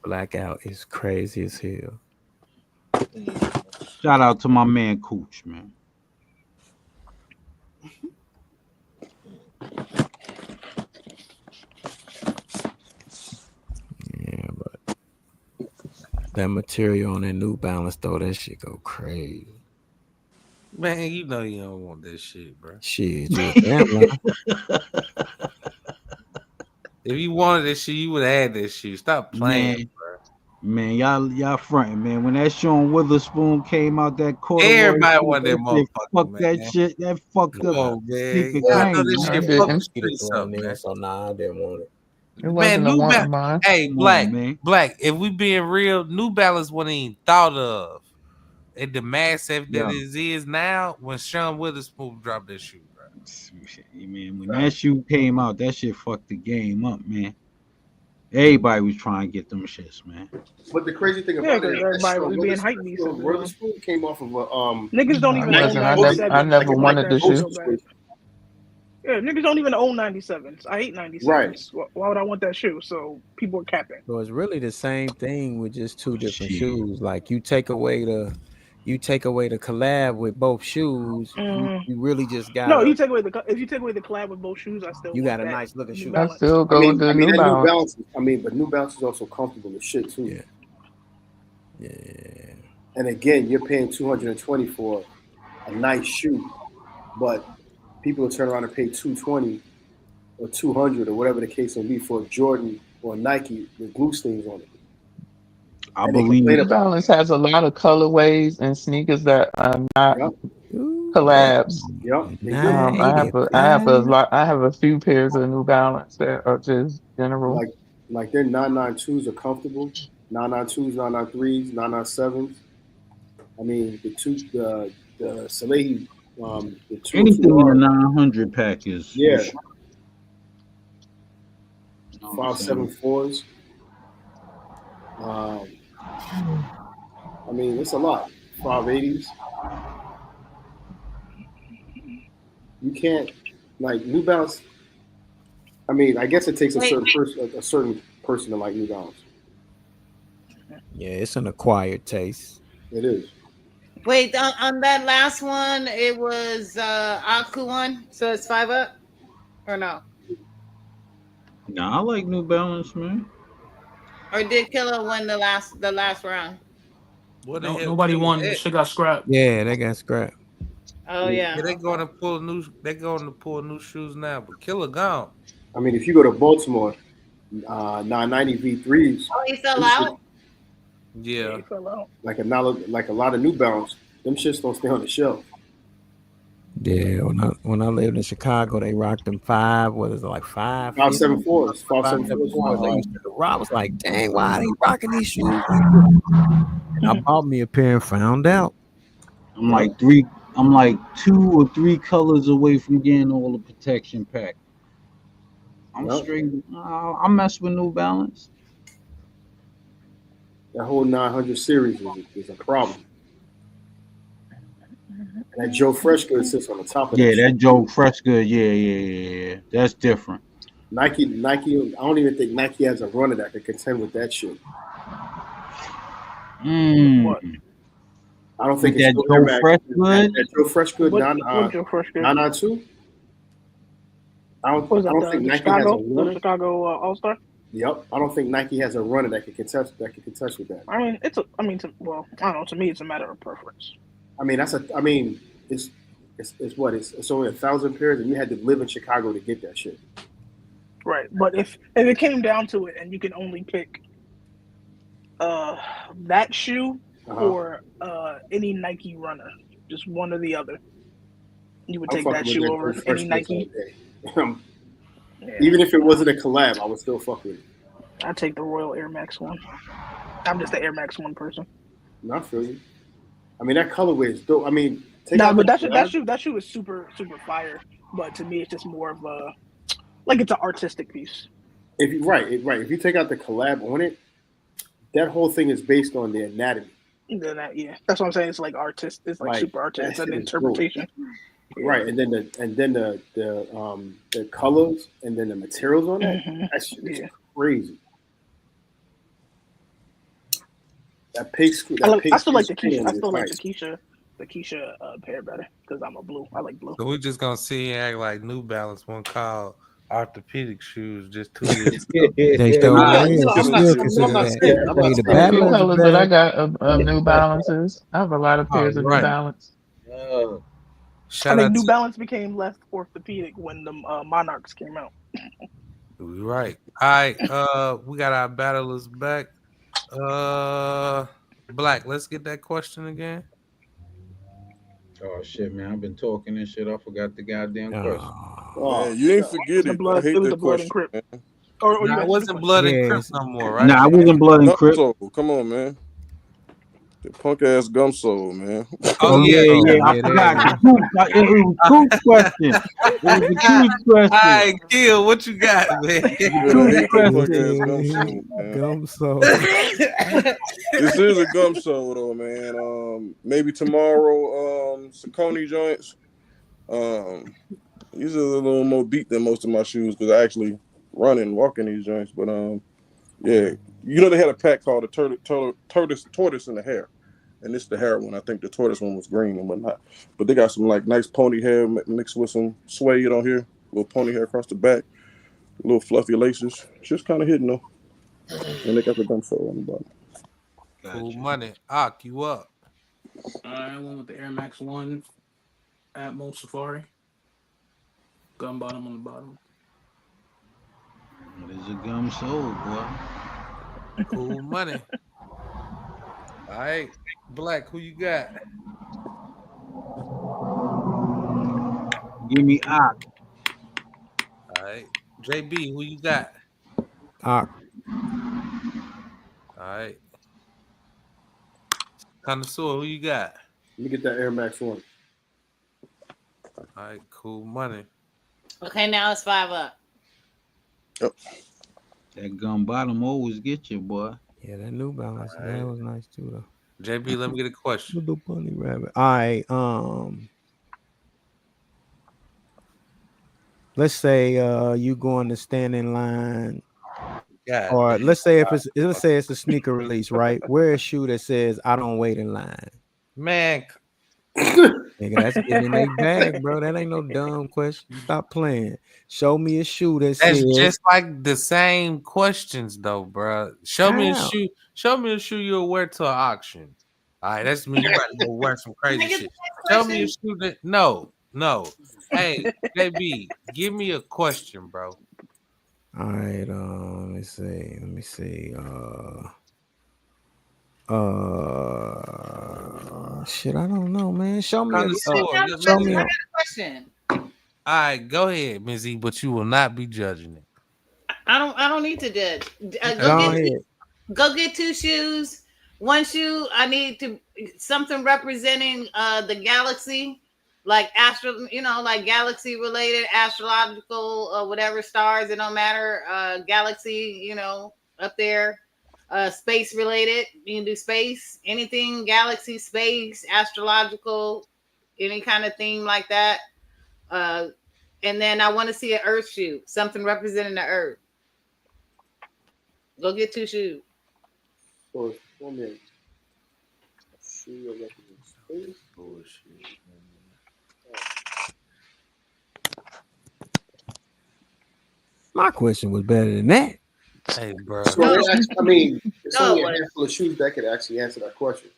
Blackout is crazy as hell. Shout out to my man Cooch, man. Yeah, but that material on that New Balance though, that shit go crazy. Man, you know you don't want this shit, bro. Shit, you a gambler. If you wanted this shit, you would have had this shit. Stop playing, bro. Man, y'all fronting, man. When that Sean Witherspoon came out, that corduroy, Everybody shit, wanted that motherfucker, fuck man. that shit. That fucked Come up. on, man. Sneaker Yeah, I know game, this man. shit fucked the streets up, man. So nah, I didn't want it. It wasn't a want of mine. Hey, Come Black, on, man. Black. If we being real, New Balance wasn't even thought of at the massive that Yeah. it is now when Sean Witherspoon dropped that shoe, bro. Man, when that shoe came out, that shit fucked the game up, man. Everybody was trying to get them shits, man. But the crazy thing Yeah, about it because is everybody that was being hyped these. Witherspoon came off of a Niggas don't even own 97s. I never Like wanted that the shit shoe. so bad. Yeah, niggas don't even own 97s. I hate 97s. Right. Why would I want that shoe? So people are capping. So it's really the same thing with just two different shoes. Like you take away the collab with both shoes, you really just got No, you take away if you take away the collab with both shoes, I still you want got a that nice looking New shoe. Balance. I still go with the New that Balance. but New Balance is also comfortable as shit too. Yeah. And again, you're paying $220 for a nice shoe, but people will turn around and pay $220 or $200 or whatever the case may be for a Jordan or a Nike with glue stains on it. I And they believe complain New about Balance has a lot of colorways and sneakers that are not collabs. Yep. They do. I have a few pairs of New Balance that are just general. Like their 992s are comfortable. 992s, 993s, 997s. I mean the Salehi, the 202 anything in the are 900 pack is 574s. I mean it's a lot. 580s. You can't like New Balance. I mean, I guess it takes a certain person to like New Balance. Yeah, it's an acquired taste. It is. Wait, on that last one, it was Aku one, so it's 5 up, or no? Nah, I like New Balance, man. Or did Killer win the last round? Nobody won. The shit got scrapped. Yeah, they got scrapped. Oh yeah. They're going to pull new shoes now, but Killer gone. I mean, if you go to Baltimore, 990 V3s. Oh, he fell out. Yeah. Like a lot of New Balance, them shits don't stay on the shelf. Yeah, when I lived in Chicago, they rocked them 574s. 574s. I used to rock. I was like, dang, why are they rocking these shoes? And I bought me a pair and found out. I'm like 2 or 3 colors away from getting all the protection pack. I'm straight. I mess with New Balance. That whole 900 series is a problem. And that Joe Freshgood sits on the top of that. Yeah, that Joe Freshgood. Yeah. That's different. Nike. I don't even think Nike has a runner that could contend with that shit. I don't think that it's Joe Freshgood. That Joe Freshgood. What Joe Freshgood? 992. I don't think Nike has a runner. The Chicago All-Star. Yep, I don't think Nike has a runner that could contest with that. I mean, I don't know. To me, it's a matter of preference. I mean, it's only 1,000 pairs, and you had to live in Chicago to get that shit. Right, but if it came down to it, and you can only pick that shoe or any Nike runner, just one or the other, you would take that shoe over any Nike. Even if it wasn't a collab, I would still fuck with it. I'd take the Royal Air Max 1. I'm just the Air Max 1 person. No, I feel you. I mean, that colorway is dope. I mean, but that shoe is super fire. But to me, it's just more of a it's an artistic piece. If you take out the collab on it, that whole thing is based on the anatomy. Then that's what I'm saying. It's like artist. It's like super artistic. It's an interpretation. Yeah. Right, and then the colors and then the materials on it. That shit is crazy. That pink. I still like the Keisha. The Keisha pair better because I'm a blue. I like blue. So we're just gonna see and act like New Balance one called orthopedic shoes just 2 years ago. They still consider that. The colors that I got of New Balances. I have a lot of pairs of New Balance. I think New Balance became less orthopedic when the Monarchs came out. Right. All right. We got our battlers back. Black, let's get that question again. Oh shit, man! I've been talking and shit. I forgot the goddamn question. Oh, man, you didn't forget it. I hate that question. Nah, it wasn't Blood and Crip no more, right? Nah, I wasn't Blood and Crip. Come on, man. The punk ass gum soul, man. Oh yeah. I forgot. It was a cool question. It was a cool question. All right, Gil, what you got, man? Gum soul. This is a gum soul, though, man. Maybe tomorrow, Saucony joints. These are a little more beat than most of my shoes because I actually run and walk in these joints. But yeah, you know they had a pack called the tortoise in the hair, and this is the hair one. I think the tortoise one was green and whatnot. But they got some like nice pony hair mixed with some suede on here, little pony hair across the back, little fluffy laces. Just kind of hidden though, and they got the gum sole on the bottom. Cool money. Ak, you up? I went with the Air Max 1 Atmos Safari. Gun bottom on the bottom. It is a gum soul, boy. Cool money. All right, Black, who you got? Give me Ak. All right, JB, who you got? Ak. All right. Connoisseur, who you got? Let me get that Air Max 1. All right, cool money. Okay, now it's 5 up. Yep. That gum bottom always get you, boy. Yeah, that New Balance, All right. that was nice too, though. JB, let me get a question. Little bunny rabbit. All right, let's say you going to stand in line, or let's say it's a sneaker release, right? Wear a shoe that says "I don't wait in line." Man, nigga, that's getting in their bag, bro. That ain't no dumb question. Stop playing. Show me a shoe that that's says. just like the same questions, though, bro. Show me a shoe. Show me a shoe you'll wear to an auction. All right, that's me. You got to go wear some crazy shit. Show me a shoe that no. Hey, JB, give me a question, bro. All right, let me see. Shit, I don't know, man. Show me. Show me. I got a question. All right, go ahead, Mizzy, but you will not be judging it. I don't need to judge. Go get 2 shoes. 1 shoe, I need to something representing the galaxy, like like galaxy related, astrological, whatever stars. It don't matter. Galaxy, up there. Space related. You can do space, anything, galaxy, space, astrological, any kind of theme like that. And then I want to see an Earth shoe, something representing the Earth. Go get 2 shoes. So 1 minute. Shoe represents space. My question was better than that. Hey, bro. So it's only a handful of shoes that could actually answer that question.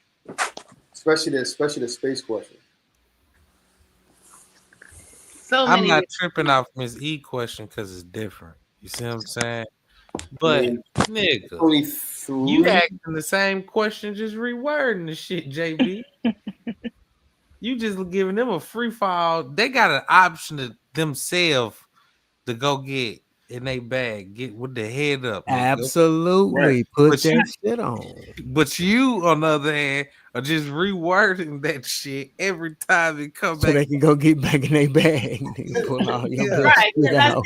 especially the space question. So I'm many. not tripping off Miss E question because it's different. You see what I'm saying? But nigga, only you three. asking the same question, just rewording the shit, JB. You just giving them a free fall. They got an option to themselves to go get in their bag, get with the head up. Nigga. Absolutely. Right. Put But that shit on. But you, on the other hand, are just rewording that shit every time it comes So back. they can go get back in their bag. Nigga, pull all your Yeah. best Right. shit 'Cause out.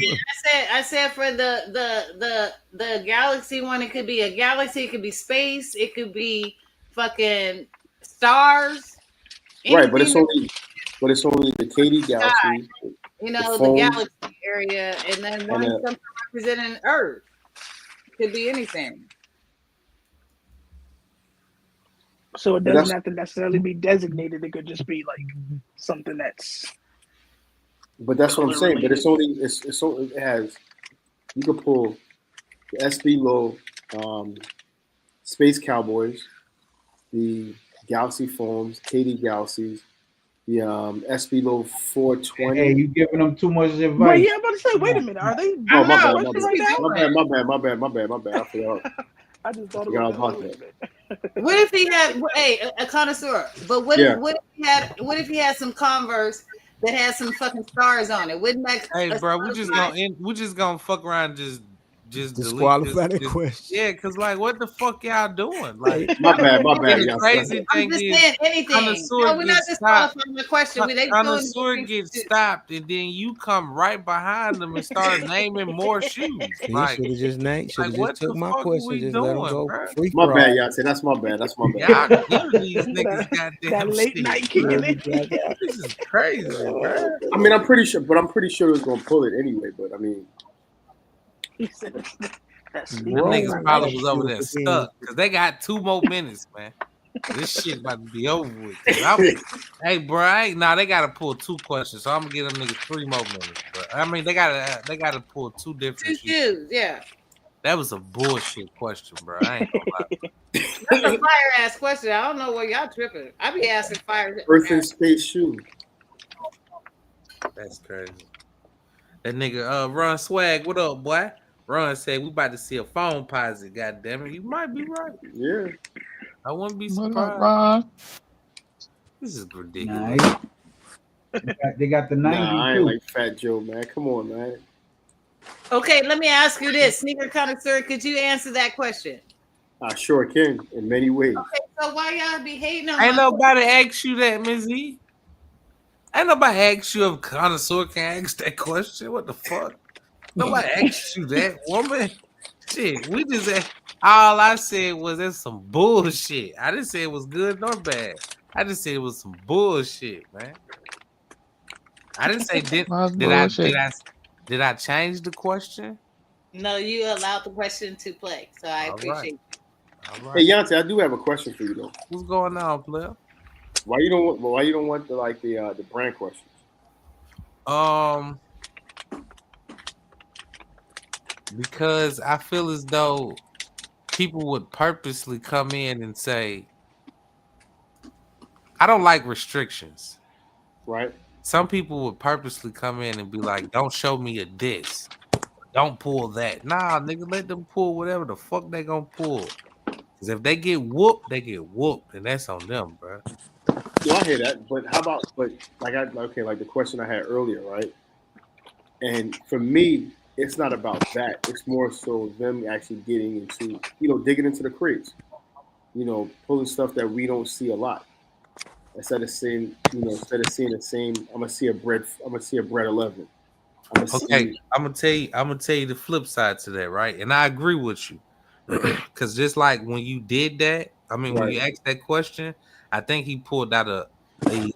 I said for the galaxy one, it could be a galaxy, it could be space, it could be fucking stars. Right, but anything it's only the Katy galaxy. you know, the phone, galaxy area, and then one and something representing Earth. Could be anything. So it But doesn't that's- have to necessarily be designated. It could just be like something that's. But that's what I'm color saying. But it's only it has. You could pull the SB Low, Space Cowboys, the Galaxy Phones, Katy Galaxies, the SB Low 420. Hey, you giving them too much advice. Well, yeah, I'm about to say, wait a minute. Are they? Oh, my bad, questions right now? my bad. I forgot. I just thought forgot about about that. that. What if he had a connoisseur? But what Yeah. what if he had some Converse that had some fucking stars on it? Wouldn't that? Hey, bro, we just gonna fuck around, just disqualify delete that question. Yeah, cause like, what the fuck y'all doing? Like, My bad. and the y'all. crazy I'm thing just is, saying anything. connoisseur No, we're not gets stopped. disqualifying the question. They Connoisseur gets stopped, and then you come right behind them and start naming more shoes. You Like, should have just named. Should have what just took the my fuck question. we Just let them doing, go. bro? Free My for bad, all. y'all. That's my bad. Y'all giving these niggas goddamn That late shit. night kicking in. This is crazy, bro. I mean, I'm pretty sure it was gonna pull it anyway. But I mean, He said that's Them niggas probably was over there stuck because they got 2 more minutes, man. This shit about to be over with. Hey, bro, they gotta pull 2 questions, so I'm gonna give them niggas 3 more minutes. Bro. I mean, they gotta pull 2 different Two shoes, yeah. That was a bullshit question, bro. I ain't gonna lie. That's a fire ass question. I don't know where y'all tripping. I be asking fire. Earth and space shoe. That's crazy. That nigga, Ron Swag, what up, boy? Ron said we about to see a phone posit. God damn it, you might be right. Yeah, I wouldn't be What surprised. up, Ron? This is ridiculous. They got the 90 Nah, I ain't too. like Fat Joe, man. Come on, man. Okay, let me ask you this, sneaker connoisseur. Could you answer that question? I sure can in many ways. Okay, so why y'all be hating on? Ain't my nobody ask you that, Ms. E. Ain't nobody ask you if a connoisseur can ask that question. What the fuck? Nobody asked you that, woman. Shit, we just all I said was there's some bullshit. I didn't say it was good nor bad. I just said it was some bullshit, man. I didn't say did I change the question? No, you allowed the question to play, so I appreciate it. All Hey, right. Yante, I do have a question for you though. What's going on, player? Why you don't want the brand questions? Because I feel as though people would purposely come in and say, I don't like restrictions. Right. Some people would purposely come in and be like, don't show me a diss. Don't pull that. Nah, nigga, let them pull whatever the fuck they gonna pull. Because if they get whooped, they get whooped. And that's on them, bro. Yeah, I hear that. But how about like the question I had earlier, right? And for me, it's not about that. It's more so them actually getting into, digging into the crates, pulling stuff that we don't see a lot. Instead of seeing the same, I'm gonna see a bread 11. Okay, I'm gonna tell you the flip side to that, right? And I agree with you. Cause just like when you did that, when you asked that question, I think he pulled out a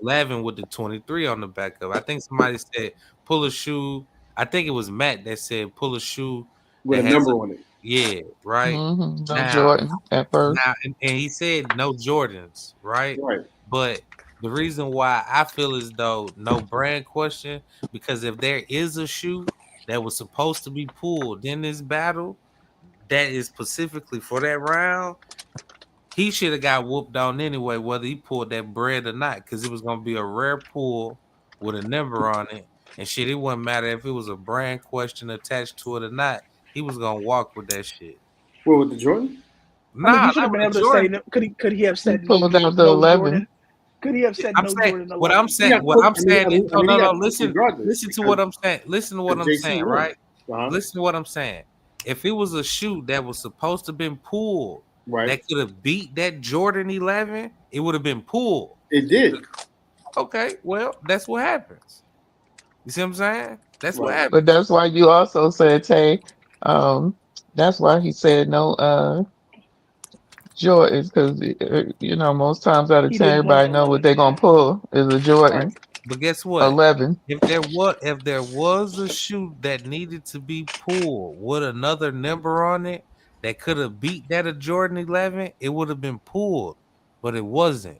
11 with the 23 on the back of it. I think somebody said pull a shoe. I think it was Matt that said pull a shoe with a number on it. Yeah, right. Mm-hmm. No Jordan at first. Now, and he said no Jordans, right? Right. But the reason why I feel as though no brand question, because if there is a shoe that was supposed to be pulled in this battle, that is specifically for that round, he should have got whooped on anyway, whether he pulled that bread or not, because it was gonna be a rare pull with a number on it, and shit. It wouldn't matter if it was a brand question attached to it or not. He was gonna walk with that shit. What, with the Jordan? Nah, he should have been able to say. Could he have said no, pulling out the no 11. Jordan? Could he have said I'm no saying, Jordan 11? what I'm saying, no. Listen to what I'm saying. Listen to what I'm JC saying, won. right? Uh-huh. Listen to what I'm saying. If it was a shoe that was supposed to have been pulled, that could have beat that Jordan 11, it would have been pulled. It did. Okay, well, that's what happens. You see what I'm saying? That's what happens. But that's why you also said, Tay, that's why he said no Jordans, because you know, most times out of He 10, didn't want everybody know what they're gonna pull is a Jordan But guess what? 11. If there was a shoe that needed to be pulled with another number on it that could have beat that of Jordan 11, it would have been pulled, but it wasn't.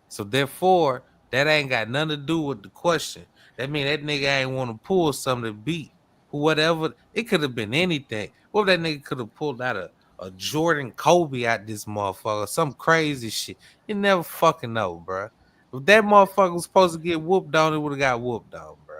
So therefore, that ain't got nothing to do with the question. That mean that nigga ain't want to pull something to beat whatever. It could have been anything. What if that nigga could have pulled out a Jordan Kobe out this motherfucker, some crazy shit? You never fucking know, bro. If that motherfucker was supposed to get whooped on, it would have got whooped on, bro.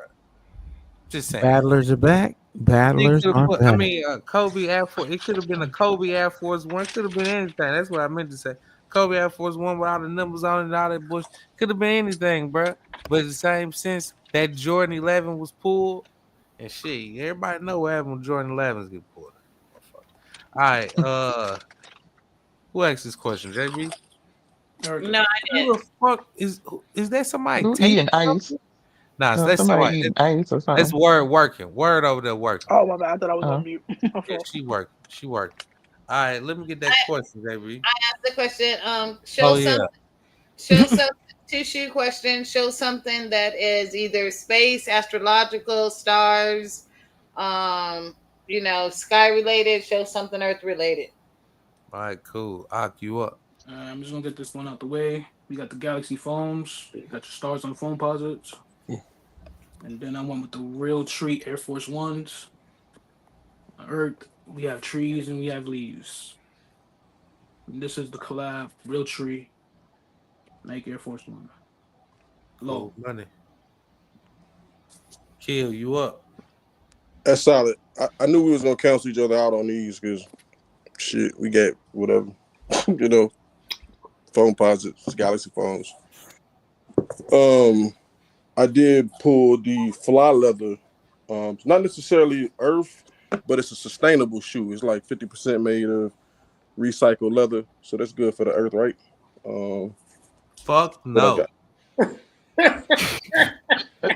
Just saying. Battlers are back. Battlers are back. I mean, Kobe Air Force. It could have been a Kobe Air Force One. Could have been anything. That's what I meant to say. Kobe Air Force One with all the numbers on it and all that bush. Could have been anything, bro. But in the same sense, that Jordan 11 was pulled, and shit, everybody know what happened when Jordan 11s get pulled. All right, who asked this question, JB? No, I didn't. Who the fuck is that? Somebody Who taking eating ice? Nah, No, that's somebody eating ice or something. That's Word working. Word over there working. Oh my bad, I thought I was on mute. Yeah, she working. She working. All right, let me get that question, JB. I asked the question. Show some two-shoe question. Show something that is either space, astrological, stars, you know, sky related. Show something earth related. All right, cool. I'll you up. I'm just gonna get this one out the way. We got the Galaxy phones. You got your stars on the phone posits. And then I went with the Real Tree Air Force Ones. On Earth, we have trees and we have leaves. And this is the collab, Real Tree, Nike Air Force One. Low money. Kill you up. That's solid. I knew we was gonna cancel each other out on these because shit, we got whatever. You know, phone posits, Galaxy phones. I did pull the Fly Leather. It's not necessarily earth, but it's a sustainable shoe. It's like 50% made of recycled leather, so that's good for the earth, right? Fuck no.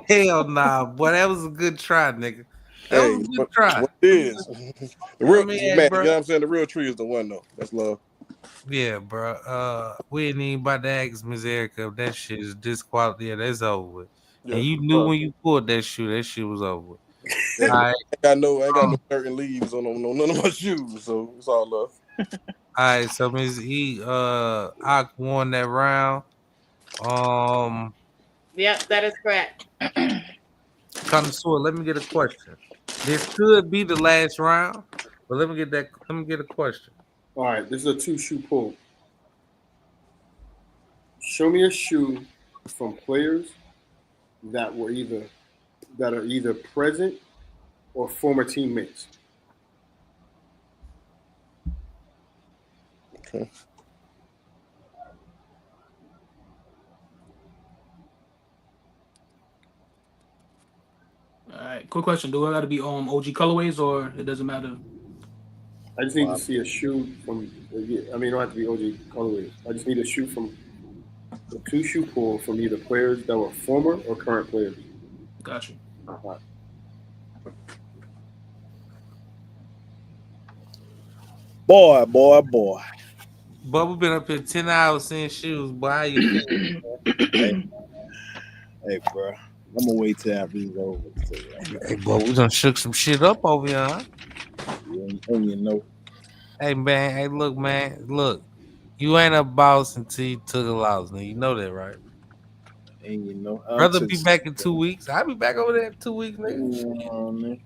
Hell nah, boy. That was a good try, nigga. That was a good try. What it is? The real man, you know bro. what I'm saying? The Real Tree is the one though. That's love. Yeah, bro. We ain't even about to ask Miss Erica if that shit is disqualified. Yeah, that's over with. Yeah, and you knew when you pulled that shit was over with. Yeah, All right. I ain't got no dirt and leaves on none of my shoes, so it's all love. All right, so Ms. E, Ak won that round. Yep, that is correct. Connoisseur, let me get a question. This could be the last round, but let me get a question. All right, this is a two-shoe pull. Show me a shoe from players that are either present or former teammates. Okay. All right, quick question. Do I got to be OG colorways or it doesn't matter? I just need to see a shoe from. I mean, it don't have to be OG colorways. I just need a shoe from a two-shoe pull from either players that were former or current players. Gotcha. Boy. But we've been up here 10 hours seeing shoes. Boy, how you feeling? Hey, bro. I'm gonna wait till after he's over. Hey, boy, we done shook some shit up over here, huh? You know. Hey, man. Hey, look, man. Look, you ain't a boss until you took a loss. Now you know that, right? And you know, brother, be back in 2 weeks. I'll be back over there in 2 weeks, nigga. Man.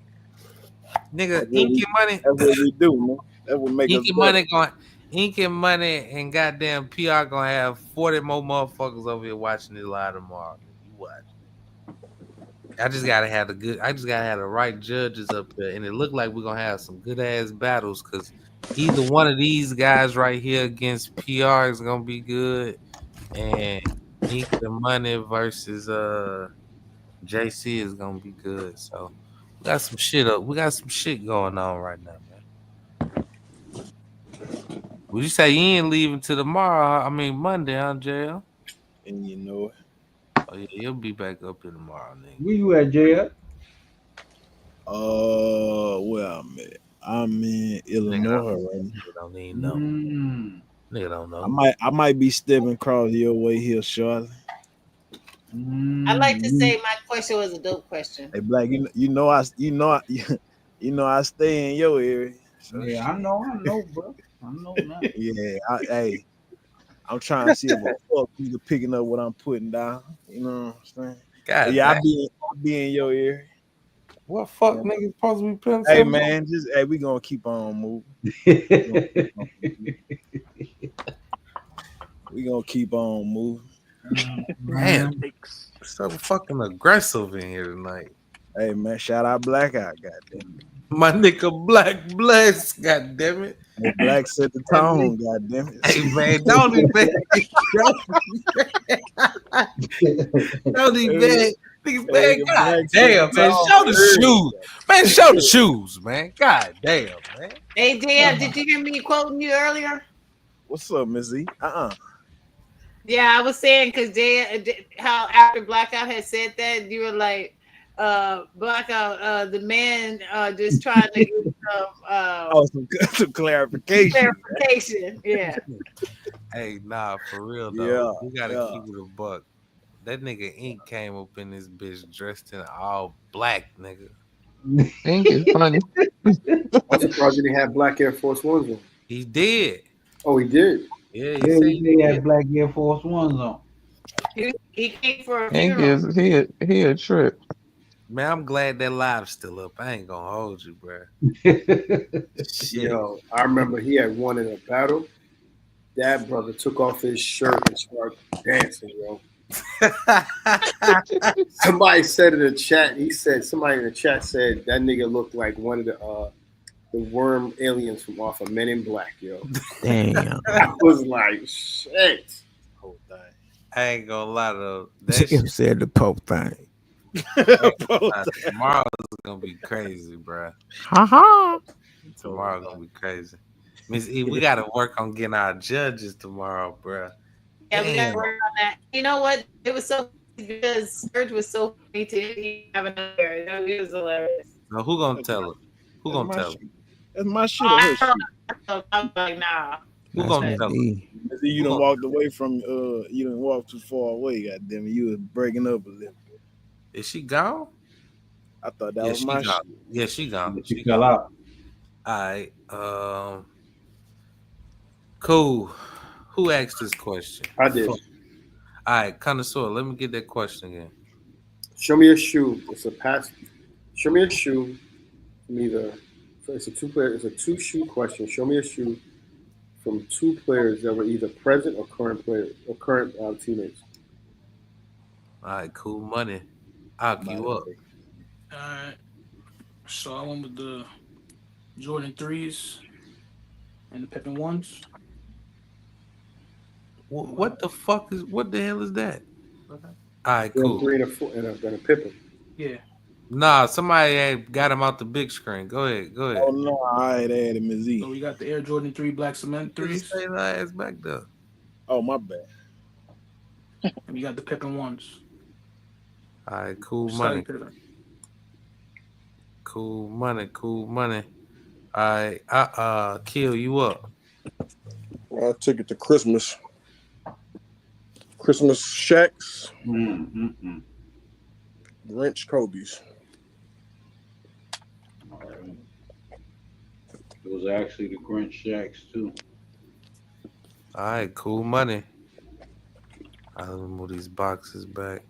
Nigga, Inky Money. That's what we do, man. That would make Inky us Money going. Ink and Money and goddamn PR gonna have 40 more motherfuckers over here watching this live tomorrow. You watch. I just gotta have the right judges up there, and it looked like we're gonna have some good ass battles because either one of these guys right here against PR is gonna be good, and Ink and Money versus JC is gonna be good. So we got some shit up. We got some shit going on right now, man. Would you say you ain't leaving till tomorrow? I mean Monday, huh, JL? And you know it. Oh yeah, he'll be back up here tomorrow, nigga. Where you at, JL? Where I'm in Illinois right now. Nigga don't even know. Nigga don't know. I might be stepping across your way here shortly. I like to say my question was a dope question. Hey, Black, I stay in your area. So Yeah, I know, bro. I know now. yeah, I'm trying to see if a fuck nigga picking up what I'm putting down. You know what I'm saying? God, yeah, I be in your area. What fuck niggas supposed to be putting? Hey man, we gonna keep on moving. We gonna keep on moving. Man, so fucking aggressive in here tonight. Hey man, shout out Blackout, goddamn it. My nigga Black Bless, goddamn it. Hey, Black set the tone, goddamn it. Hey man, don't even niggas, man, god damn, man. Show the shoes. Man, show the shoes, man. God damn, man. Hey Dan, did you hear me quoting you earlier? What's up, Miss E? Yeah, I was saying because how after Blackout had said that, you were like, Blackout, the man just trying to get some clarification. Yeah. Hey, nah, for real though. Yeah, We gotta keep it a buck. That nigga Ink came up in this bitch dressed in all black, nigga. Ink is funny. I'm surprised you didn't have black Air Force Ones on. He did. Oh, he did. Yeah, he had black Air Force Ones on. He came for a Ink funeral. is he a trip. Man, I'm glad that live's still up. I ain't gonna hold you, bro. Yo, I remember he had won in a battle. That brother took off his shirt and started dancing, yo. Somebody said in the chat, somebody in the chat said that nigga looked like one of the worm aliens from off of Men in Black, yo. Damn. I was like, shit. I ain't gonna lie though. Tim said the Pope thing. Tomorrow's gonna be crazy, bro. Tomorrow's gonna be crazy. Miss E, we gotta work on getting our judges tomorrow, bro. Yeah, we gotta work on that. You know what? It was so because Serge was so funny to have another. It was hilarious. Now, who gonna tell it? Who gonna tell it? That's my shit. Or her shit. I'm like, nah. Who gonna tell it? You done walked away from you done walked too far away, goddamn it. You was breaking up a little. Is she gone? I thought that was my shit. Yeah, she gone. She fell out. All right. Cool. Who asked this question? I did. All right, connoisseur. Let me get that question again. Show me a shoe. It's a pass. Show me a shoe from either. It's a two-player. It's a two-shoe question. Show me a shoe from two players that were either present or current players or current teammates. All right, cool money. I'll queue up. All right. So I went with the Jordan 3s and the Pippen 1s. What the hell is that? All right, cool. 3 and a 4 and a Pippen. Yeah. Nah, somebody had got him out the big screen. Go ahead. Oh no, I had him as Z. So we got the Air Jordan 3 Black Cement 3s. Stay that ass back there. Oh, my bad. And we got the Pippen 1s. All right, cool money. Cool money. All right, Kill you up. I took it to Christmas Shacks. Grinch Kobe's. Those are actually the Grinch Shacks too. All right, cool money. I'll move these boxes back.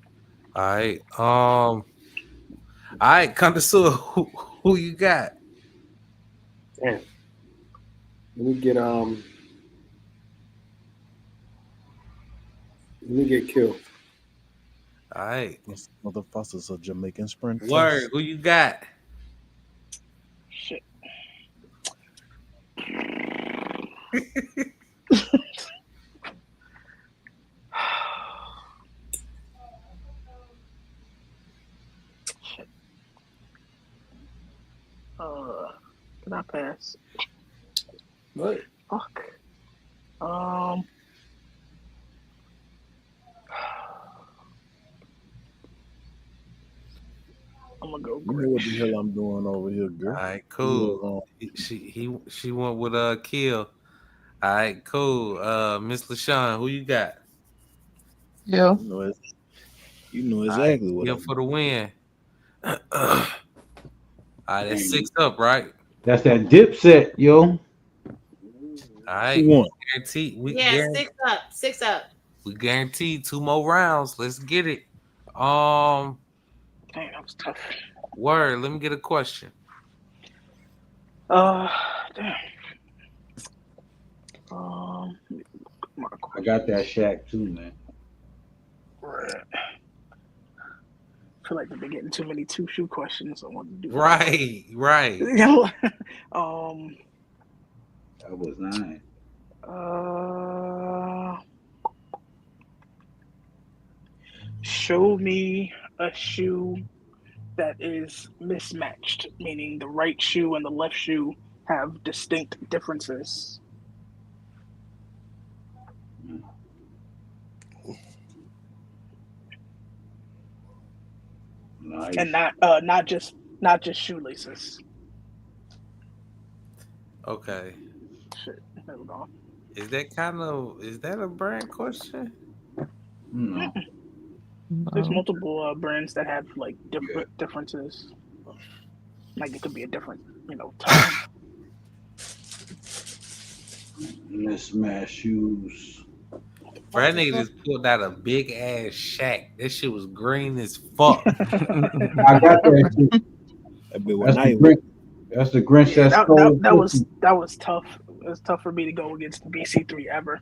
All right, connoisseur, who you got? Damn. Let me get Let me get killed. All right. This motherfucker's a Jamaican sprint. Word. Who you got? Shit. Can I pass? What? Fuck. I'm gonna go. You know what the hell I'm doing over here, girl? All right, cool. She went with Kill. All right, cool. Miss LaShawn, who you got? Yeah. You know exactly what Kill for the win. All right, that's 6 up, right? That's that Dipset, yo. All right. Who won? Guaranteed. Yeah, 6 up. 6 up. We guaranteed 2 more rounds. Let's get it. Dang, that was tough. Word. Let me get a question. Damn. I got that Shaq too, man. Right. I feel like they've been getting too many 2-shoe questions. I want to do Right. That was 9. Show me a shoe that is mismatched, meaning the right shoe and the left shoe have distinct differences. Nice. And not just shoelaces. Okay. Shit, there we go. Is that a brand question? No. There's multiple brands that have like differences. Like it could be a different, time. Mismatched shoes. Bro, that nigga just pulled out a big ass Shaq. That shit was green as fuck. I got that shit. That's the Grinch that stole. That was tough. It was tough for me to go against BC3 ever,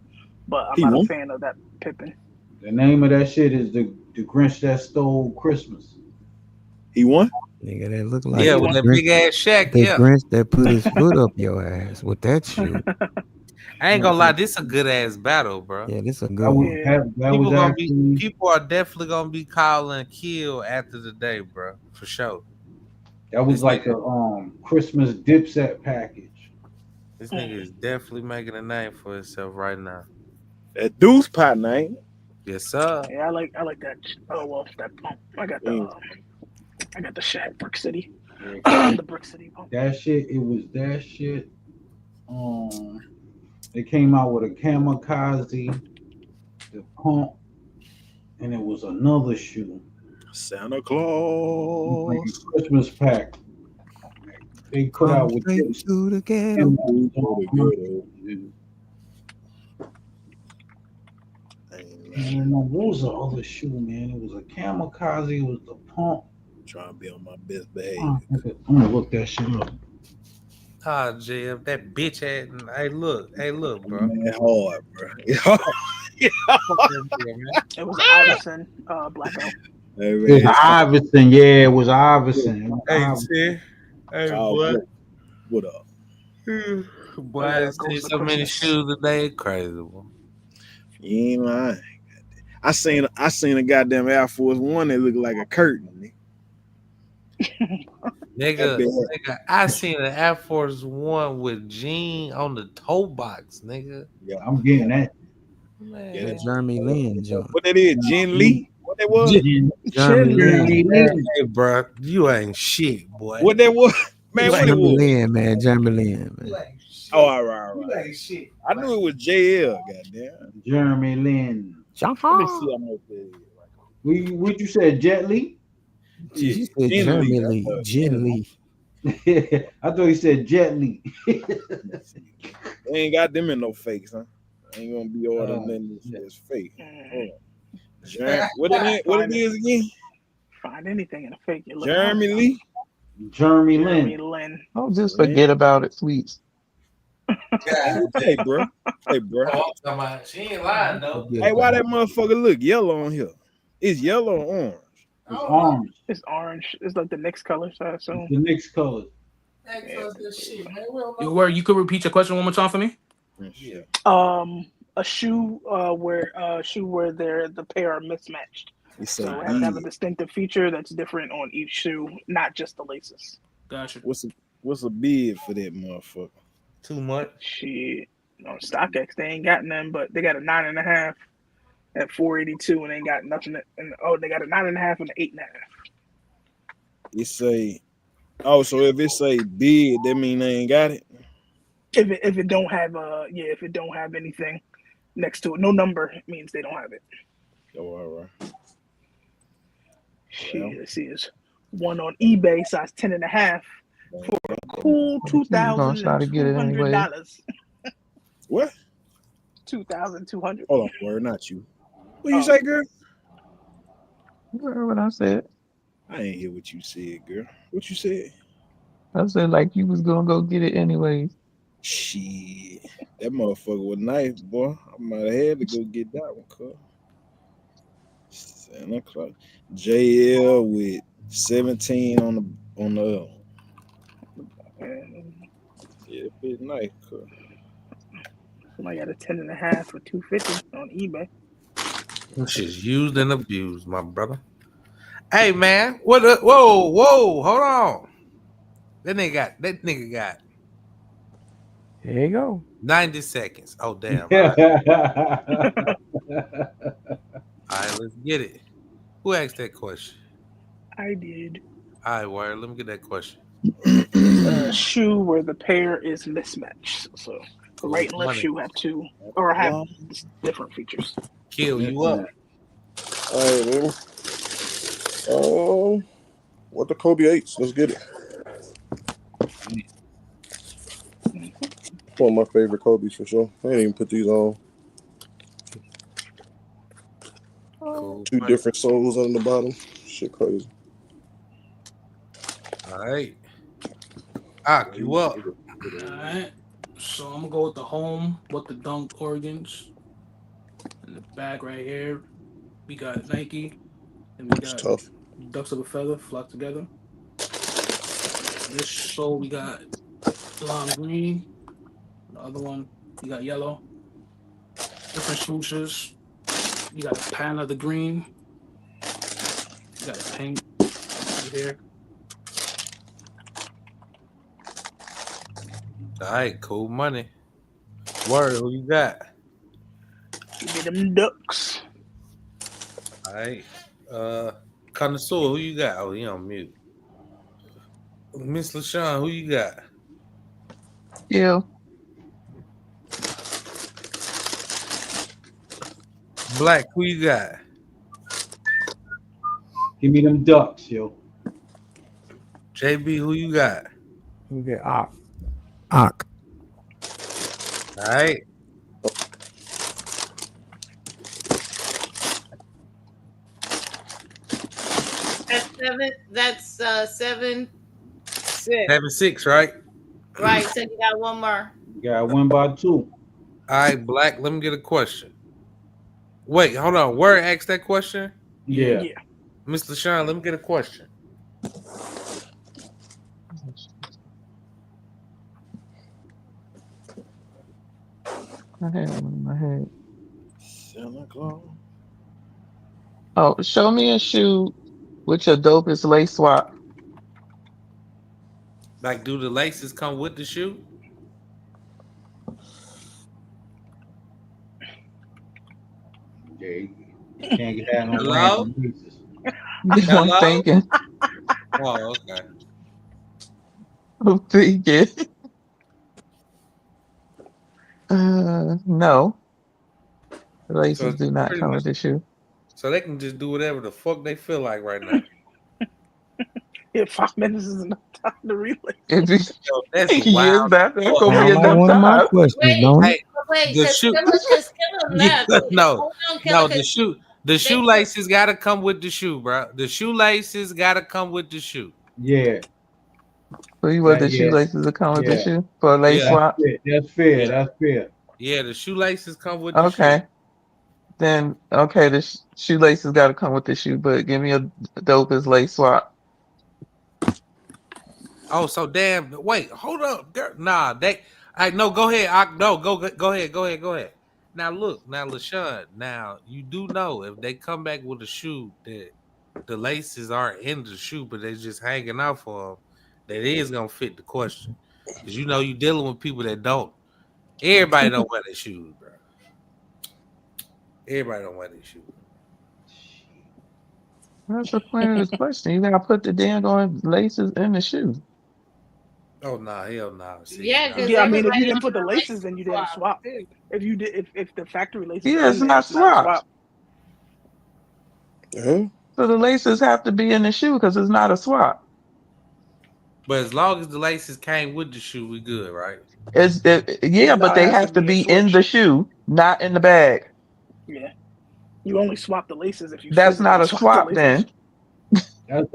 but I'm not a fan of that Pippin. The name of that shit is the Grinch that stole Christmas. He won? Nigga, that look like with that big ass Shaq. the Grinch that put his foot up your ass with that shoe. I ain't gonna lie, this a good ass battle, bro. Yeah, this a good one. People are definitely gonna be calling Kill after the day, bro, for sure. That was like a Christmas Dipset package. This nigga is definitely making a name for himself right now. That Deuce pot name. Yes, sir. Yeah, I like that. Oh well, I got the Shaq Brick City, the Brick City pump. That shit. It was that shit. They came out with a Kamikaze, the pump, and it was another shoe. Santa Claus. Like a Christmas pack. They put out with this. I don't know what was the other shoe, man. It was a Kamikaze. It was the pump. I'm trying to be on my best behavior. I'm gonna look that shit up. Ah, JF, that bitch ass. Hey, look, bro. Man, hard, bro. It was Iverson, blackout. It was Iverson, yeah, it was Iverson. Hey, boy. What up? Boy, I see so many shoes today, crazy, boy. You ain't lying. I seen a goddamn Air Force One that looked like a curtain. Nigga, I seen an Air Force One with jean on the toe box, nigga. Yeah, I'm getting that. Man. Yeah, Jeremy Lin, John. What that is? Jen Lee? What that was? Jeremy Lin. Hey, bro, you ain't shit, boy. What that was? Man, what it Jeremy was? Lin, man. Jeremy Lin, man. Oh, all right. Shit. I knew it was JL, goddamn. Jeremy Lin. Let me see how much that is. What you said, Jet Li? You said Jeremy Lee. Jen Lee. I thought he said Jet Li. They ain't got them in no fakes, huh? Ain't gonna be ordering nothing that's fake. Hold on. What it is again? Find anything in a fake. Jeremy Lee? Jeremy Lin. Oh, just forget about it, sweets. Hey, bro. Hey, bro. Oh, I'm talking about, she ain't lying though. Hey, why that motherfucker look yellow on here? It's yellow or orange? It's orange. It's orange. It's like the Knicks color, so I assume. The Knicks color. Where you could repeat your question one more time for me? Yeah. A shoe where the pair are mismatched. So it has to have a distinctive feature that's different on each shoe, not just the laces. Gotcha. What's a bid for that motherfucker? Too much. Shit. On StockX, they ain't got none, but they got a 9.5 at $482, and they ain't got nothing. They got a 9.5 and an 8.5. It say, so if it say bid, that mean they ain't got it. If it don't have if it don't have anything next to it, no number, it means they don't have it. Oh, all right. Shit, let's see, it's one on eBay, size 10.5 for a cool $2,200. What? $2,200. Hold on, word, not you. What you say, girl? You heard what I said. I ain't hear what you said, girl. What you said? I said like you was gonna go get it anyways. Shit, that motherfucker was nice, boy. I might have had to go get that one, cuz. Santa Claus. JL with 17 on the yeah, it's nice, cuz. Somebody got a 10.5 for $250 on eBay. Them shit's used and abused, my brother. Hey man, whoa, hold on. That nigga got. There you go. 90 seconds. Oh damn. All right, let's get it. Who asked that question? I did. All right, Wire, let me get that question. Shoe where the pair is mismatched. So the right and left shoe have different features. Kill you up. All right, man. What the Kobe 8s? Let's get it. One of my favorite Kobe's for sure. I didn't even put these on. Cool. Two different soles on the bottom. Shit crazy. All right. You up. All right. So I'm gonna go with the home with the Dunk organs. In the back right here, we got Nike, and we got Ducks of a Feather flock together. This sole we got lime green. The other one we got yellow. Different swooshes. You got a pan of the green. You got a pink right here. All right, cool money. Word, who you got? Give me them Ducks. All right. Connoisseur, who you got? Oh, he on mute. Miss LaShawn, who you got? Yeah. Black, who you got? Give me them Ducks, yo. JB, who you got? We get Ock. All right. That's 7-6. 7-6, right? Right. So you got one more. You got 1 by 2. All right, Black, let me get a question. Wait, hold on. Word asked that question? Yeah. Miss LaShawn, let me get a question. I had one in my head. Santa Claus. Oh, show me a shoe with your dopest lace swap. Like, do the laces come with the shoe? Yeah, you can't get that on Hello? random basis. I'm thinking. Oh, okay. I'm thinking. No. The laces do not come with the shoe. So they can just do whatever the fuck they feel like right now. Yeah, 5 minutes is enough time to relay. That's wild. That's gonna be Sound like enough one of my time. questions, don't it? Wait, The because shoe- Killer left. No, Hold on, Killer, the 'cause shoelaces gotta come with the shoe, bro. The shoelaces gotta come with the shoe. Yeah. So you want the Yeah, shoelaces to come with the yeah, shoe for a lace Yeah, swap? that's fair. yeah, That's fair. yeah. The shoelaces come with the shoe. Okay. Then okay, the shoelaces got to come with the shoe, but give me a dopest lace swap. Oh, so damn. Wait, hold up. Nah, I no. Go ahead. No, go ahead. Go ahead. Now look, LaShawn. Now you do know if they come back with a shoe that the laces aren't in the shoe, but they're just hanging out for them, that is gonna fit the question. Because you know you dealing with people that don't. Everybody don't wear their shoes, bro. Everybody don't wear their shoes. That's the point of this question. You gotta put the damn laces in the shoe. Oh no, hell no. See, Yeah, nah. because Yeah, I mean, if you everybody didn't on put the the laces, then you didn't swap. too. If you did, if the factory laces Yeah, are it's in there, not it's not a swapped. swap. So the laces have to be in the shoe because it's not a swap. But as long as the laces came with the shoe, we good, right? Yeah, but No, it they has have to a be in switch. the shoe, not in the bag. Yeah, you only swap the laces if you That's physically not a swap the swap laces. then.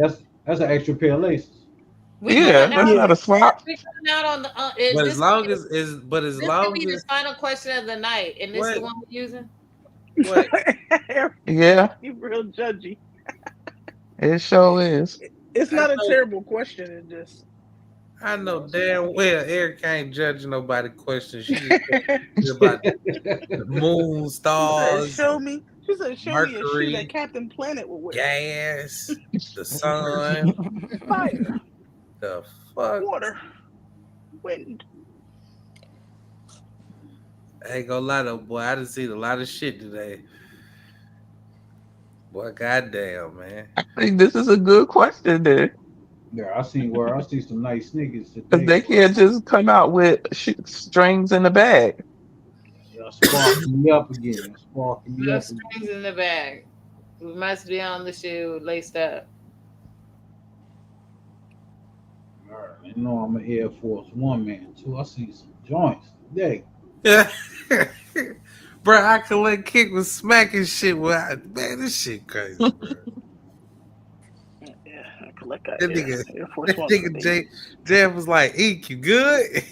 That's an extra pair of laces. We Yeah, coming that's out. not a swap. We coming out on the. But as This long could be, as is, but as this long could be the as final question of the night, and this is the what one we're using. what Yeah, You real judgy. it sure is. It's I not a know, terrible question. It just I know damn well Eric ain't judging nobody questions. She just about the moon, she said, stars, "Show me." She said, "Show me a shoe that Mercury, Captain Planet would wear." gas, the sun, Fire, the fuck. water, wind. I ain't gonna lie though, boy. I done seen a lot of shit today. Boy, goddamn, man. I think this is a good question then. Yeah, I see some nice sneakers Because today. they can't just come out with strings in the bag. Sparking me up again. Sparking me No up again. strings in the bag. We must be on the shoe laced up. All right, you know I'm an Air Force One man too. I see some joints today. Bro, I collect kick with smacking shit. Man, this shit crazy, bro. Yeah, I collect that. That Yeah, nigga, Air Force that Ones. nigga Jay was like, "Eek, you good?"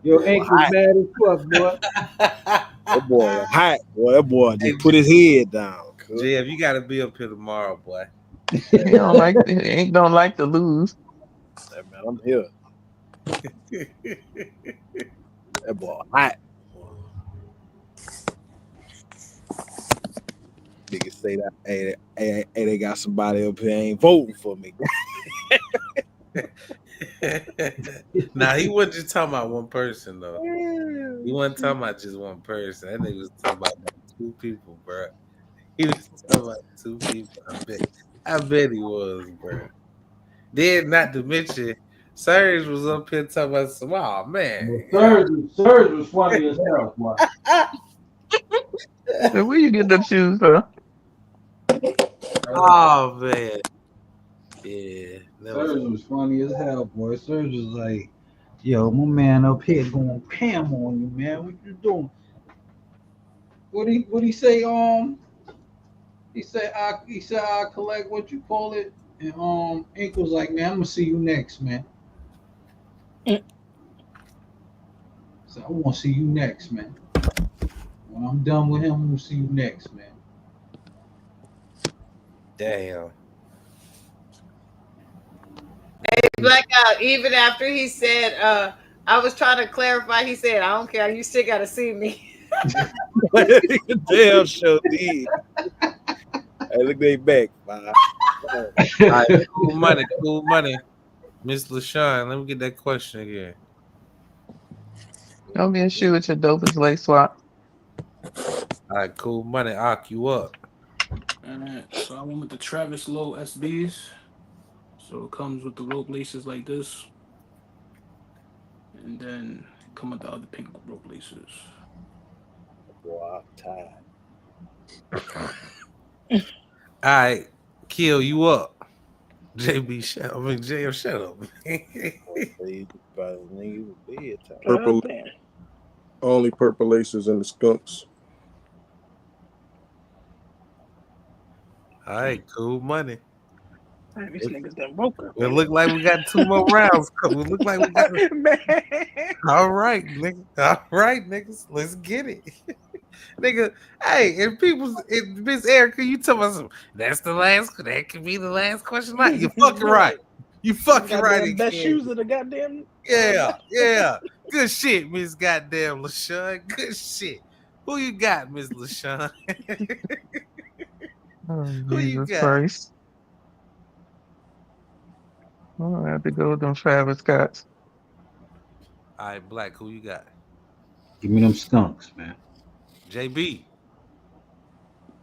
Your ankle's bad as fuck, boy. That boy hot. Boy, that boy just put his head down. Jeff, you gotta be up here tomorrow, boy. He ain't don't like to lose. Hey, man, I'm here. That boy hot. Niggas say that, hey, they got somebody up here ain't voting for me. Nah, he wasn't just talking about one person though. He wasn't talking about just one person. That nigga was talking about two people, bro. He was talking about two people. I bet he was, bro. Then, not to mention, Serge was up here talking about some. Oh man, Serge was funny as hell, boy. So where you get them shoes from? Oh man, yeah. Serge was funny as hell, boy. Serge was like, "Yo, my man up here going Pam on you, man. What you doing?" What he say? He said I collect what you call it, and Ink was like, "Man, I'm gonna see you next, man." So I want to see you next, man. When I'm done with him, I'm gonna see you next, man. Damn. Hey, Blackout, even after he said, I was trying to clarify, he said, I don't care, you still gotta see me. Damn sure did. Hey, look they back, man. All right, cool money. Miss LaShawn, let me get that question again. Don't be a shoe with your dopest lace swap. All right, cool money. Arc you up. All right, so I went with the Travis Lowe SBs. So it comes with the rope laces like this, and then come with the other pink rope laces. Boy, I'm tired. All right, Kill you up. JB, JM, shut up. Purple, only purple laces and the skunks. All right, cool money. Man, these niggas done woke up. It look like we got 2 more rounds. It look like we got. Man. All right, nigga. All right, niggas. Let's get it, nigga. Hey, if Miss Erica, you tell us that's the last. That could be the last question. Like you fucking right. You fucking right. Best shoes of the goddamn. Yeah. Good shit, Miss Goddamn LaShawn. Good shit. Who you got, Miss LaShawn? Who you got? Christ. I have to go with them Travis Scotts. All right, Black. Who you got? Give me them skunks, man. JB.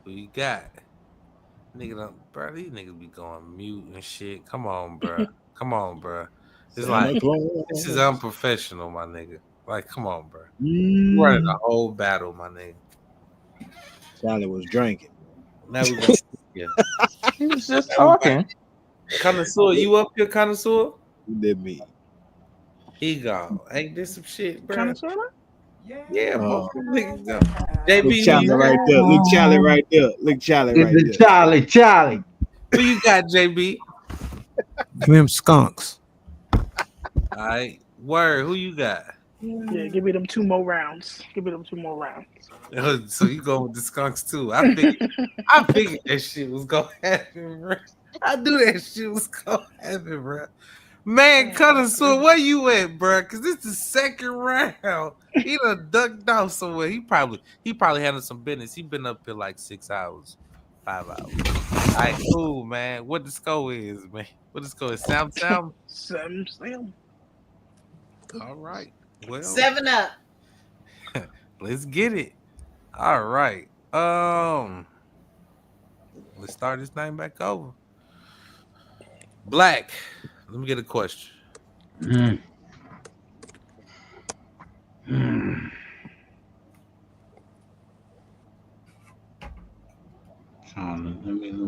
Who you got? Nigga, bro, these niggas be going mute and shit. Come on, bro. It's like this is unprofessional, my nigga. Like, come on, bro. You running the whole battle, my nigga. Charlie was drinking. Now we gonna yeah. He was just talking. Connoisseur, you up here, Connoisseur? You did me. He gone. Ain't this some shit, bro? Connoisseur? Yeah, both them niggas go. JB, Look Charlie right there. Look Charlie right there. Look Charlie right there. Charlie. Who you got, JB? Give me them skunks. All right. Word, who you got? Yeah, give me them 2 more rounds. So you go with the skunks too. I figured that shit was gonna happen, bro. I knew that shit was gonna happen, bro. Man, Connoisseur, where you at, bro? Cause this is the second round. He done ducked off somewhere. He probably handled some business. He been up here like 6 hours, 5 hours. All right, cool, man. What the score is, man? What the score is? Sam. All right. Well, 7-up. Let's get it. All right. Let's start this thing back over. Black. Let me get a question. Let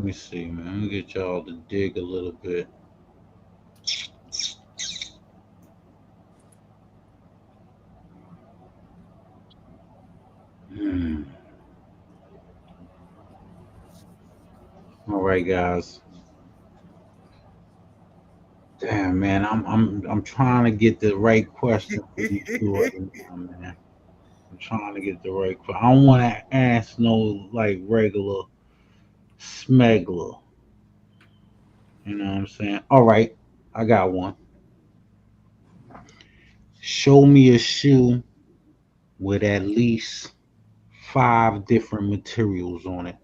me see, man. Let me get y'all to dig a little bit. All right, guys. Damn, man, I'm trying to get the right question for you two right now, man. I'm trying to get the right question. I don't want to ask no like regular smuggler. You know what I'm saying? All right, I got one. Show me a shoe with at least 5 different materials on it.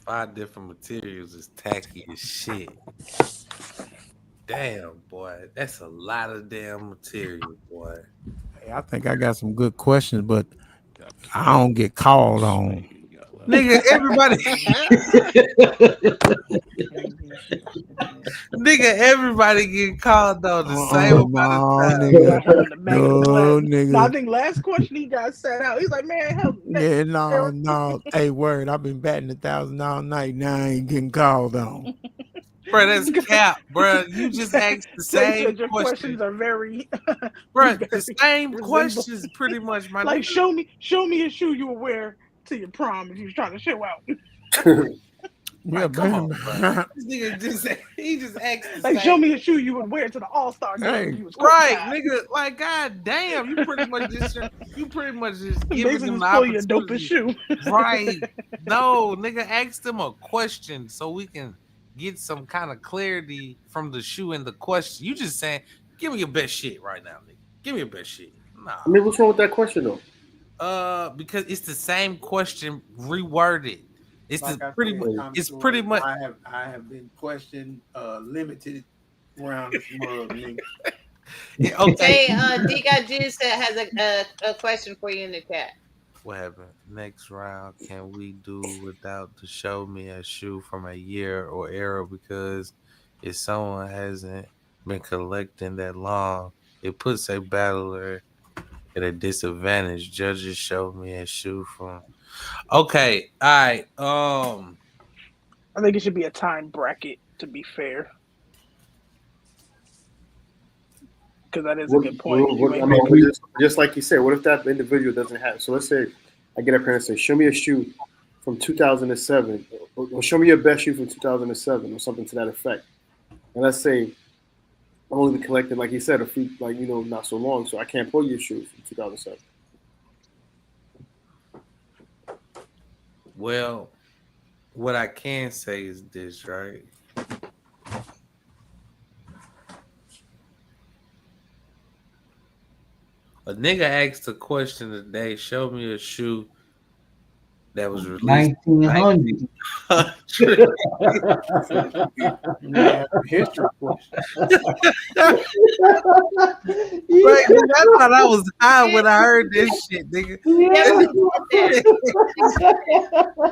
Five different materials is tacky as shit. Damn, boy. That's a lot of damn material, boy. Hey, I think I got some good questions, but I don't get called on. Nigga, everybody get called on the same amount of time. Nigga. No, I think last question he got set out. He's like, man, help. Yeah, no. Hey, word, I've been batting 1,000 all night. Now I ain't getting called on. Bro, that's cap, bro. You just asked the same your questions are very, bro. The same questions, pretty much. My like, show me a shoe you would wear to your prom if you was trying to show out. Yeah, come on, bro. This nigga just asked the like, same. show me a shoe you would wear to the All-Star game. Hey, if you was Right, courtside. nigga. Like, god damn, you pretty much just giving Basically them the just pull your dopest opportunity. shoe. Right? No, nigga, ask them a question so we can get some kind of clarity from the shoe and the question. You just saying, give me your best shit right now, nigga. Give me your best shit. Nah. I mean, what's wrong with that question though? Because it's the same question reworded. It's Like the I pretty said, much. It's pretty much. I have been questioned limited round of mug, nigga. Okay. Hey, D got Juice has a question for you in the chat. What happened? Next round, can we do without the show me a shoe from a year or era? Because if someone hasn't been collecting that long, it puts a battler at a disadvantage. Judges show me a shoe from. Okay, all right. I think it should be a time bracket to be fair. Because that is a good point. I mean, just like you said, what if that individual doesn't have? So let's say I get up here and say, show me a shoe from 2007, or show me your best shoe from 2007, or something to that effect. And let's say I've only been collecting, like you said, a few, like not so long, so I can't pull your shoe from 2007. Well, what I can say is this, right? A nigga asked a question today. Show me a shoe that was released 1900. History question. Right, nigga, I thought I was high when I heard this shit, nigga.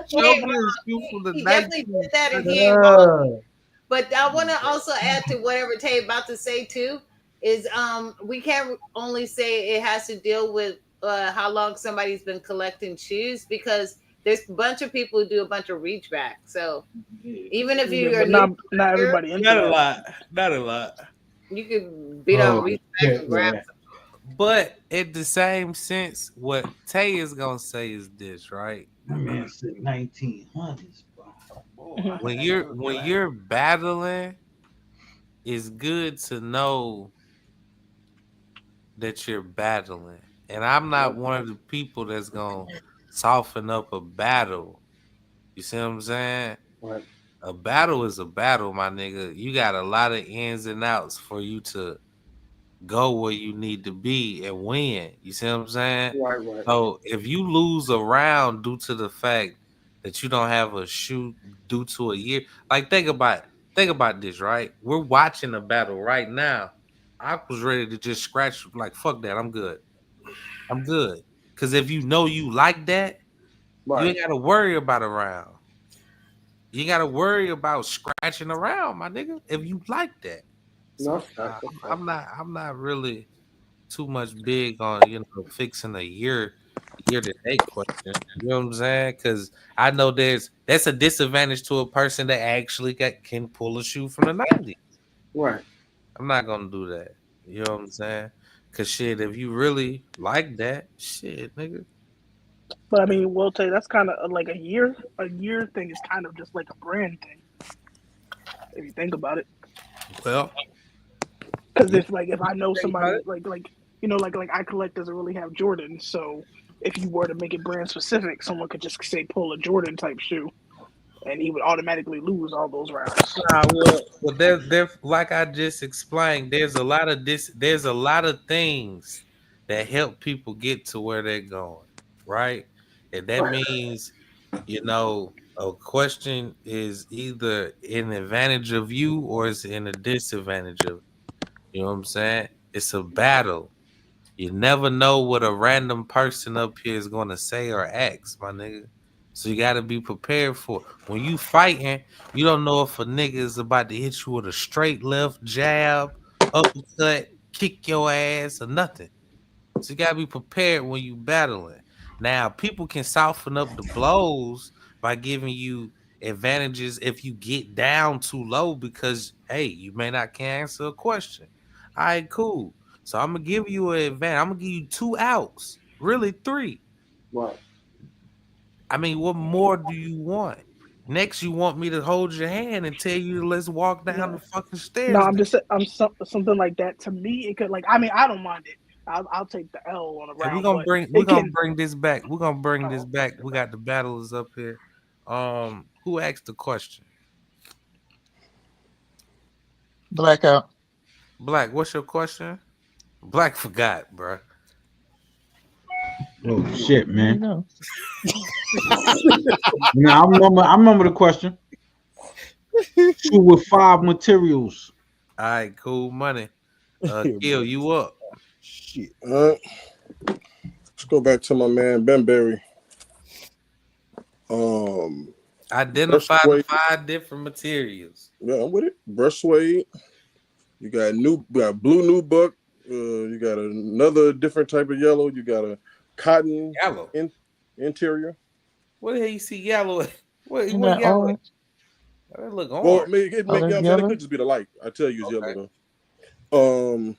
Show me a shoe from the He definitely did that again. But I want to also add to whatever Tay about to say too is we can't only say it has to deal with how long somebody's been collecting shoes, because there's a bunch of people who do a bunch of reach back. So even if you are not everybody into not a that. lot, not a lot. You could beat on reach back and grab some. But in the same sense, what Tay is gonna say is this, right? My man said 1900s, bro. When you're battling, it's good to know that you're battling. And I'm not one of the people that's gonna soften up a battle. You see what I'm saying? Right. A battle is a battle, my nigga. You got a lot of ins and outs for you to go where you need to be and win. You see what I'm saying? Right. So if you lose a round due to the fact that you don't have a shoe due to a year, like think about this, right? We're watching a battle right now. I was ready to just scratch, like, fuck that, I'm good. Because if you know you like that, you ain't got to worry about a round. You ain't got to worry about scratching around, my nigga, if you like that. So, I'm not really too much big on fixing a year to date question. You know what I'm saying? Because I know that's a disadvantage to a person that actually can pull a shoe from the 90s. Right. I'm not gonna do that. You know what I'm saying? Cause shit, if you really like that, shit, nigga. But I mean, we'll tell you that's kind of like a year thing is kind of just like a brand thing, if you think about it. Well, because if I know somebody like I collect doesn't really have Jordan, so if you were to make it brand specific, someone could just say pull a Jordan type shoe, and he would automatically lose all those rounds. Well, there, like I just explained, there's a lot of things that help people get to where they're going, right? And that means, a question is either an advantage of you or it's in a disadvantage of you. You know what I'm saying? It's a battle. You never know what a random person up here is going to say or ask, my nigga. So you got to be prepared for it. When you fighting, you don't know if a nigga is about to hit you with a straight left jab, uppercut, kick your ass, or nothing. So you got to be prepared when you battling. Now, people can soften up the blows by giving you advantages if you get down too low because, hey, you may not can answer a question. All right, cool. So I'm going to give you an advantage. I'm going to give you 2 outs, really 3. Right. I mean, what more do you want? Next, you want me to hold your hand and tell you let's walk down the fucking stairs. No, I'm something like that. To me, it could I don't mind it. I'll take the L on a round. We're gonna bring this back. We're gonna bring this back. We got the battlers up here. Who asked the question? Blackout. Black, what's your question? Black forgot, bro. Oh shit, man. Now I remember the question. Shoe with 5 materials. All right, cool money. Kill you up. Shit. Let's go back to my man Ben Berry. Identify the 5 different materials. Yeah, I'm with it. Brush suede. You got blue nubuck. You got another different type of yellow. You got a cotton yellow interior. What the hell you see yellow? What yellow? Orange? That look orange. Well, it could just be the light. I tell you, it's yellow though.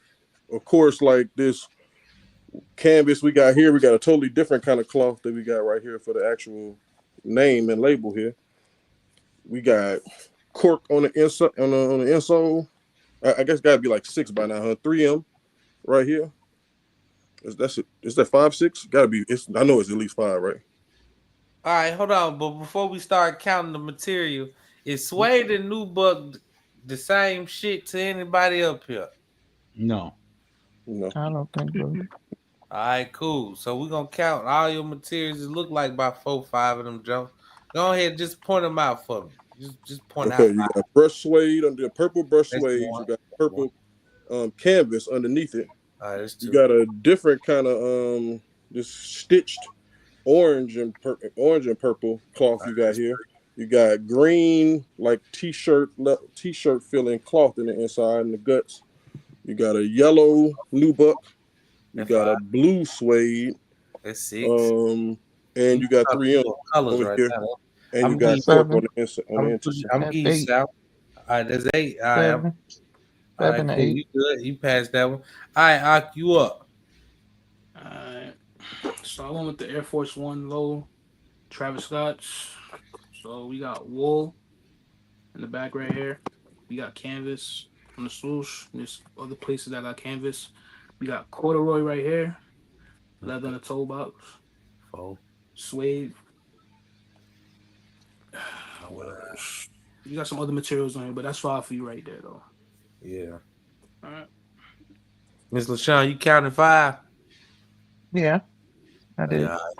Of course, like this canvas we got here, we got a totally different kind of cloth that we got right here for the actual name and label here. We got cork on the inside on the insole. I guess gotta be like 6 by now, huh? 3M right here. Is that 5.6? Gotta be. I know it's at least 5, right? All right, hold on. But before we start counting the material, is Suede and Nubuck the same shit to anybody up here? No. I don't think so. All right, cool. So we're gonna count all your materials. It look like about 4, 5 of them jumps. Go ahead, just point them out for me. Just point out. Okay, you got brush suede under the purple brush That's suede. one. You got purple canvas underneath it. All right, that's 2. You got a different kind of just stitched orange and purple cloth you got here. You got green like t-shirt filling cloth in the inside and the guts. You got a yellow nubuck. You got a blue suede. That's 6. And you got 3M colors over right here. now. And you got cork on the inside. I'm east south. All right, there's 8. All right, all right, cool. 8. You good? You passed that one. All right, Ak, you up? All right. So I went with the Air Force One low, Travis Scott's. So we got wool in the back right here. We got canvas on the swoosh. There's other places that got canvas. We got corduroy right here. Leather in the toe box. Suede. What else? You got some other materials on here, but that's 5 for you right there, though. Yeah. All right. Miss LaShawn, you counted 5? Yeah, I did. Yeah, all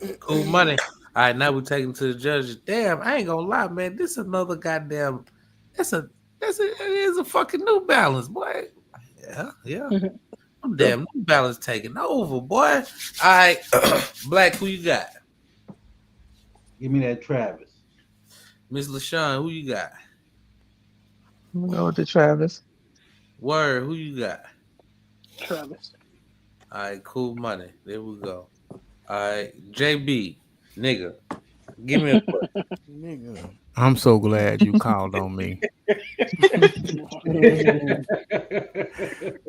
right. Cool money. All right, now we're taking to the judges. Damn, I ain't gonna lie, man. This is another goddamn. It is a fucking New Balance, boy. Yeah. I'm damn New Balance taking over, boy. All right, Black, who you got? Give me that Travis. Miss LaShawn, who you got? I'm gonna go with the Travis. Word, who you got? Travis. All right, cool money. There we go. All right, JB, nigga, give me a question. Nigga. I'm so glad you called on me.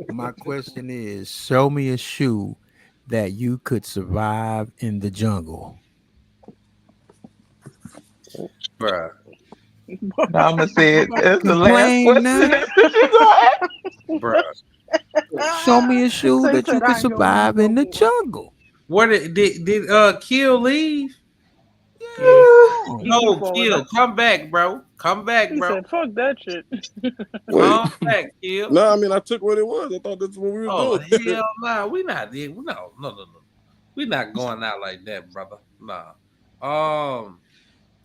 My question is, show me a shoe that you could survive in the jungle. Bruh. No, I'm gonna say it. That's the last question. Bruh. Show me a shoe that you could survive in the jungle. Where did Kill leave? No, Kill, come back, bro. Come back, He bro. said, "Fuck that shit." Come back, Kill. No, I mean I took what it was. I thought that's what we were doing. Hell no, we not. No. We not going out like that, brother. Nah. All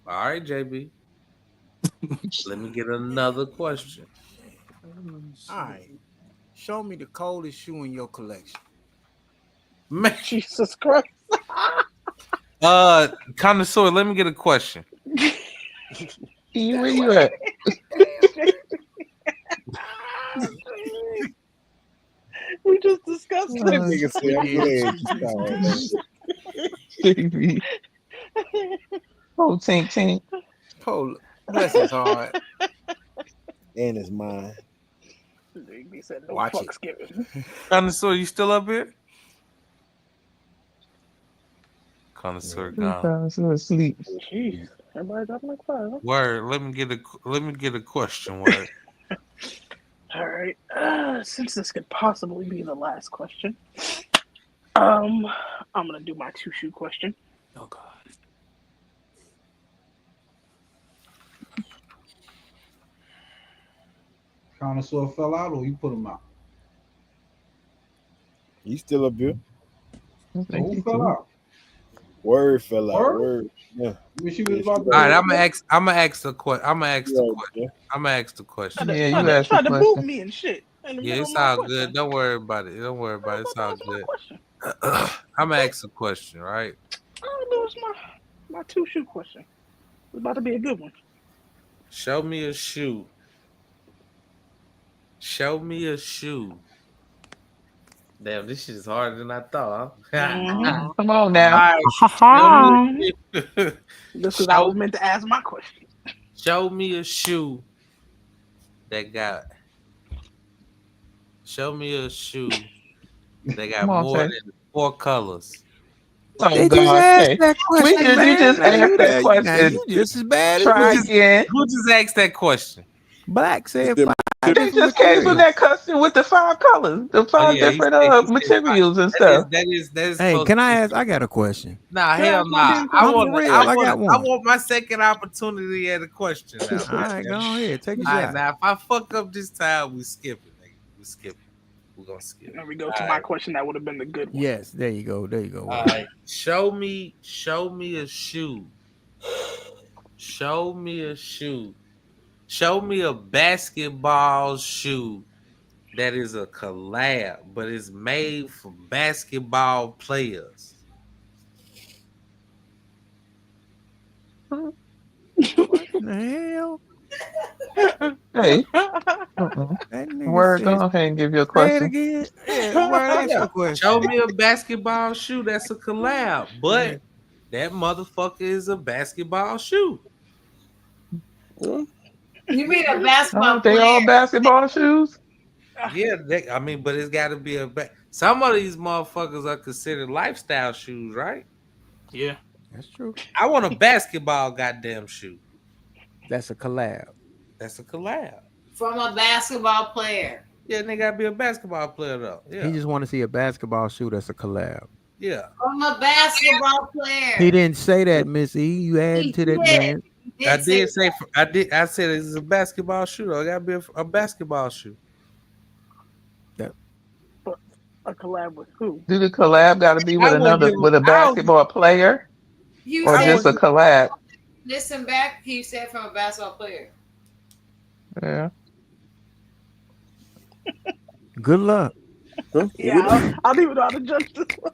right, JB. Let me get another question. All right. Show me the coldest shoe in your collection. Man, Jesus Christ. Connoisseur, let me get a question. Where you at? We just discussed this. Nigga said, Oh, tink tink. Oh, bless his heart. and it's mine. He said, "No Watch fucks given." Connoisseur, you still up here? Connoisseur gone. Asleep. Jeez, everybody dropping like 5. Huh? Word. Let me get a question. Word. All right. Since this could possibly be the last question, I'm gonna do my 2 shoe question. Oh God. Connoisseur fell out, or you put him out? He's still up here. Who fell out? Word fell out. Word? Word. Yeah. All right, I'm gonna ask the question. I'm gonna ask the question. Yeah, you asked Tried the to boot question. me and shit. In the Yeah, middle it's of my all question. good. Don't worry about it. It's all good. I'm gonna ask the question, right? Oh, that was my 2 shoe question. It's about to be a good one. Show me a shoe. Show me a shoe. Damn, this shit is harder than I thought. Huh? Come on now. All right, This is I was meant to ask my question. show me a shoe that got. Show me a shoe that got Come on, more Tay. than 4 colors. Oh They just God, asked hey. that question, You man. just Now asked you that there. Now question. you just as bad as Try me. again. Who just asked that question? Black said Them- 5 They different just gave us materials. that custom with the 5 colors, the Oh 5 yeah, different he said materials and that stuff. is Hey, close. can I ask? I got a question. Nah, Can I hell ask my nah. damn I I'm question? for real. I got one. want my second opportunity at a question now. All right, go ahead. Take a All right, shot. now if I fuck up this time, we skip it, nigga. We skip it. We're gonna skip it. There we go to All my right. question. That would have been the good one. Yes, there you go. There you go. All right. Show me a shoe. Show me a shoe. Show me a basketball shoe that is a collab, but it's made for basketball players. What the hell? Hey. That nigga Word, said, go ahead and give your say it question. again. Yeah, word, ask your question. Show me a basketball shoe that's a collab, but that motherfucker is a basketball shoe. You mean a basketball Aren't they player? all basketball shoes? Yeah, I mean, but it's got to be some of these motherfuckers are considered lifestyle shoes, right? Yeah, that's true. I want a basketball goddamn shoe. That's a collab. That's a collab. From a basketball player. Yeah, they gotta be a basketball player though. Yeah, He just want to see a basketball shoe that's a collab. yeah. From a basketball player. He didn't say that, Miss E. You adding to that man. I said it's a basketball shoe. Though. It gotta be a basketball shoe. A collab with who? Do the collab got to be with a basketball player, You or said- just a collab? Listen back. He said from a basketball player. Yeah. Good luck. Yeah, I don't even know how to judge this one.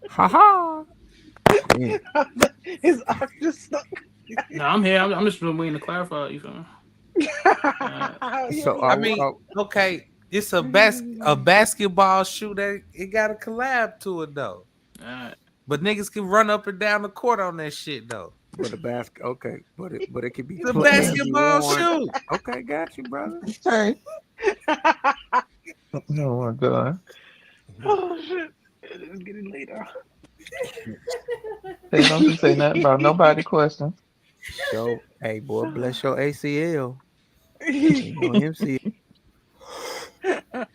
Ha ha. His eye just stuck. No, I'm here. I'm just waiting to clarify. You feel me? So I mean, okay, it's a basketball shoe that it got a collab to it though. But niggas can run up and down the court on that shit though. But a okay, but it could be It's a clean, basketball worn. shoe. Okay, got you, brother. Hey. Oh my God. Oh shit! It is getting later. They don't say nothing about nobody question. So, hey, boy, bless your ACL. MCL.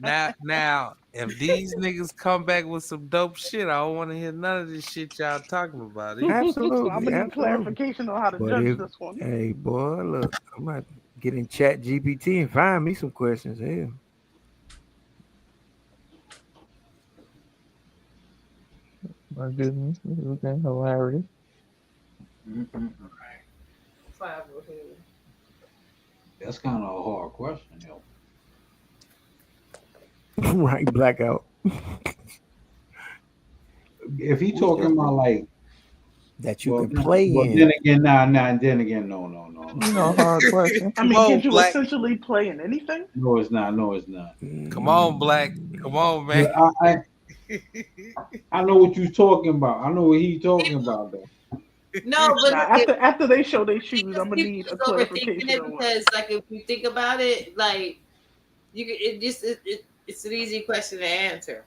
Now, if these niggas come back with some dope shit, I don't want to hear none of this shit y'all talking about. Absolutely. I'm gonna need clarification on how to But judge this one. Hey, boy, look, I'm about to get in Chat GPT and find me some questions here. My goodness, this is getting hilarious. That's kind of a hard question, yo. Right, blackout. If he talking about like that you can play in. Then again, then again, no. No hard question. I mean, Come on, can you Black. essentially play in anything? No, it's not. Come on, Black. Come on, man. I know what you're talking about. I know what he's talking about, though. No, but After they show their shoes, I'm gonna need a overthinking clarification it on what. because, like, if you think about it, like, you can, it's an easy question to answer.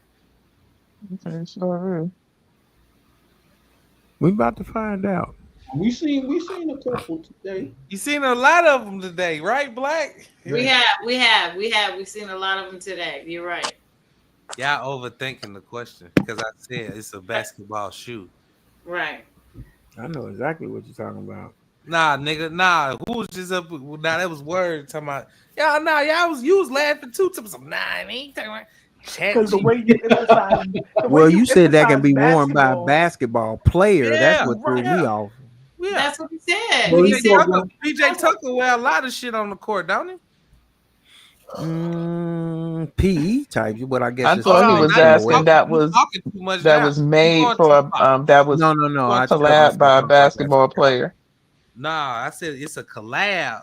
Okay, sure. We about to find out. We seen a couple today. You seen a lot of them today, right, Black? We've seen a lot of them today. You're right. Y'all overthinking the question because I said it's a basketball shoe. Right. I know exactly what you're talking about. Nah, nigga, nah. Who was just up? Nah, that was word talking about. You was laughing too. Nah, I ain't talking about. Because the way you emphasize, Well, you said that can be worn by a basketball. basketball player. That's what threw me off. Yeah. That's what he said. Well, PJ Tucker wear a lot of shit on the court, don't he? PE type, but I guess I it's thought he was asking that was made for that was no. collab by a basketball player. Nah, I said it's a collab.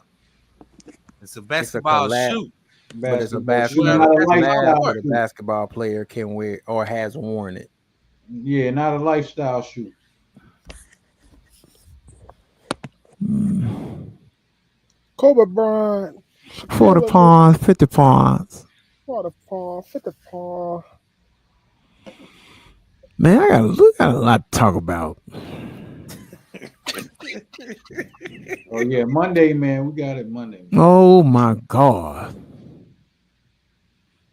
It's a basketball shoe. But it's a Basketball basketball shoe, not a lifestyle but a shoe. basketball player can wear or has worn it. Yeah, not a lifestyle shoe. Kobe Bryant. 40 pounds, 50 pounds. 50 paw. Man, I got a lot to talk about. Oh yeah, Monday, man. We got it Monday. Oh my God.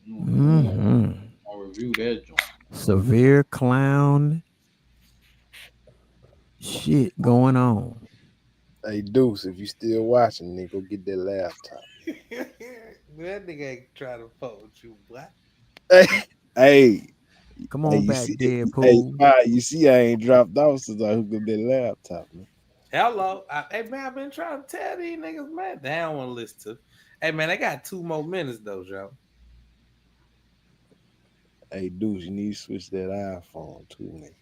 Mm-hmm. I'll review that joint. Severe clown shit going on. Hey Deuce, if you still watching, nigga, go get that laptop. That nigga ain't trying to fuck with you, boy. Hey, come on back, Deadpool. Hey, you see, I ain't dropped off since I hooked up that laptop, man. Hello. Hey, man, I've been trying to tell these niggas, man. They don't want to listen to. Hey, man, they got 2 more minutes, though, Joe. Hey, Deuce, you need to switch that iPhone, too, nigga.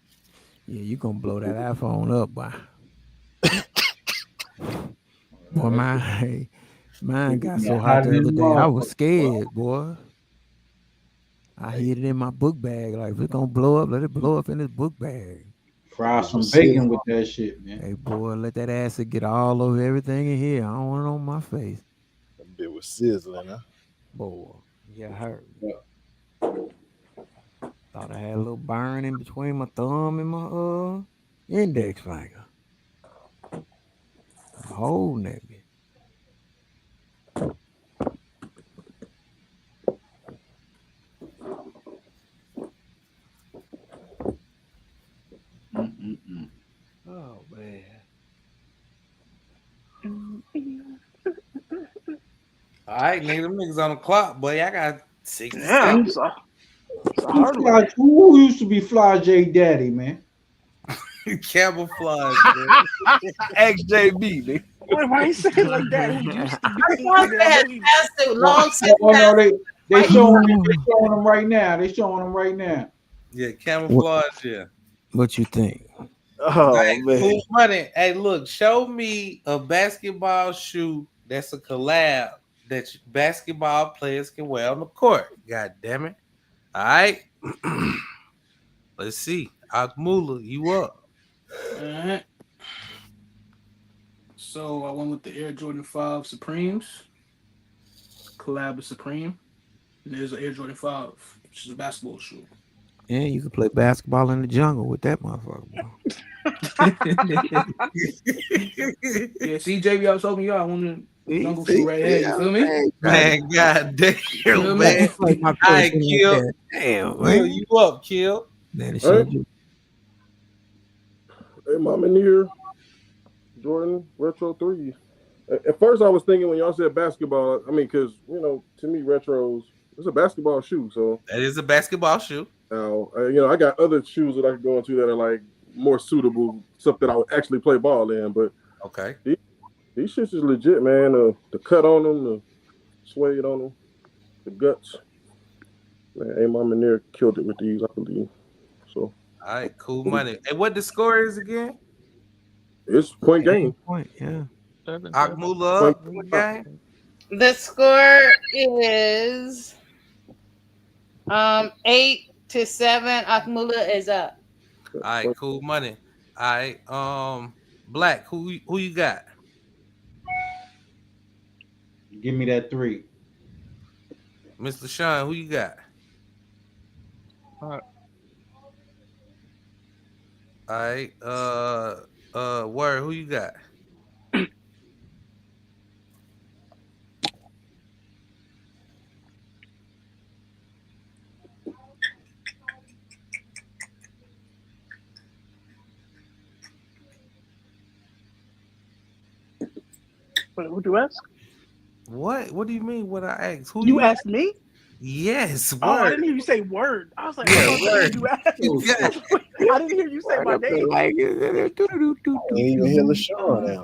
Yeah, you gonna blow that iPhone up, boy. Boy, mine got so hot the other day. I was scared, boy. I hid it in my book bag. Like, if it's gonna blow up, let it blow up in this book bag. Fry some bacon with that shit, man. Hey, boy, let that acid get all over everything in here. I don't want it on my face. That bit was sizzling, huh? Boy, yeah, hurt. Thought I had a little burn in between my thumb and my index finger. Holding that bit. Oh, man. All right, nigga, them niggas on the clock, boy. I got 60 seconds. Who used to be Fly J Daddy, man? Camouflage, man. XJB, nigga. Why you say it like that? Who used to be? They showing them right now. They showing them right now. Yeah, camouflage, yeah. What you think? Oh, like, man. Cool Money. Hey, look, show me a basketball shoe that's a collab that basketball players can wear on the court. God damn it. All right. Let's see. Akmula, you up. All right. So I went with the Air Jordan 5 Supremes. Collab with Supreme. And there's an Air Jordan 5, which is a basketball shoe. Yeah, you can play basketball in the jungle with that motherfucker, bro. Yeah, see, JB, I was hoping y'all wanted jungle shoe right here. You feel me? Man, god damn, man. All right, Kill. Damn, Kill, you up, Kill. Man, Hey, Mom in here. Jordan Retro 3. At first, I was thinking when y'all said basketball, I mean, because, you know, to me, retros, it's a basketball shoe. So that is a basketball shoe. Now, you know, I got other shoes that I could go into that are like more suitable, stuff that I would actually play ball in. But okay, these shits is legit, man. The cut on them, the suede on them, the guts. Man, Mom in there killed it with these, I believe. So, all right, Cool Money. And what the score is again? It's point game. Point, yeah. Akmula up in the game. The score is 8-7. Akmula is up. All right, Cool Money. All right, Black. Who you got? Give me that 3. Mr. Sean, who you got? All right, Word, who you got? What you ask? What? What do you mean? What I asked? Who you asked me? Yes. Word. Oh, I didn't hear you say word. I was like, yeah, word. You asked. I didn't hear you say my name. I ain't even hear LaShawn now.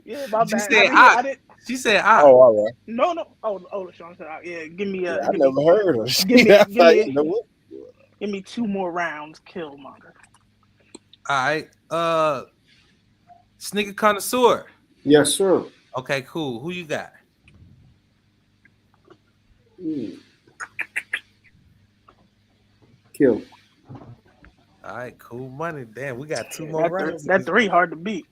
Yeah, my She bad. said She said Oh, all right. No. Oh, LaShawn said yeah. Give me I never heard her. Give me 2 more rounds, Killmonger. All right. Sneaker Connoisseur. Yes, sir. Okay, cool. Who you got? Kill. All right, Cool Money. Damn, we got 2 more rounds. That 3 hard to beat.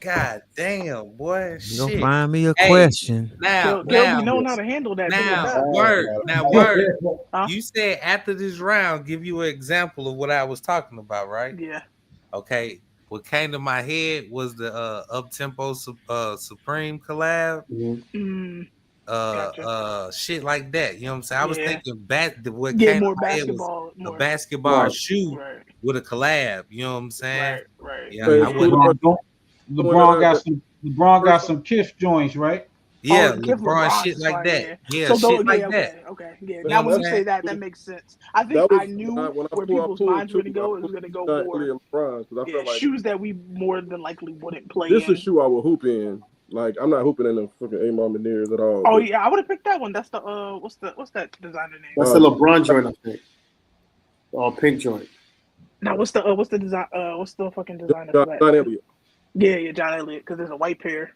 God damn, boy. You gonna Shit. find me a Hey, question. Now, Gil, we know how to handle that. Now, word. You said after this round, give you an example of what I was talking about, right? Yeah. Okay. What came to my head was the up-tempo Supreme collab. Shit like that. You know what I'm saying? I was thinking what came more to my head was basketball, a more basketball shoe with a collab. You know what I'm saying? Right. Yeah, Wait, I wouldn't. LeBron got some kiff joints, right? Yeah, the Kid LeBron LeBron shit like fire, that. Yeah, So shit though, like okay. that. Yeah. You Now know when what you I'm say saying? that makes sense. I think That was I knew when I where pulled people's minds were two. going to go. It was going to go more LeBron because I felt like shoes that we more than likely wouldn't play this is in. a shoe I would hoop in. Like I'm not hooping in the fucking Amon Meniere's at all. Oh but yeah, I would have picked that one. That's the what's that designer name? That's the LeBron joint, I think. Pink joint. Now what's the design? What's the fucking designer John for that? Elliott. Yeah, John Elliott. Because there's a white pair.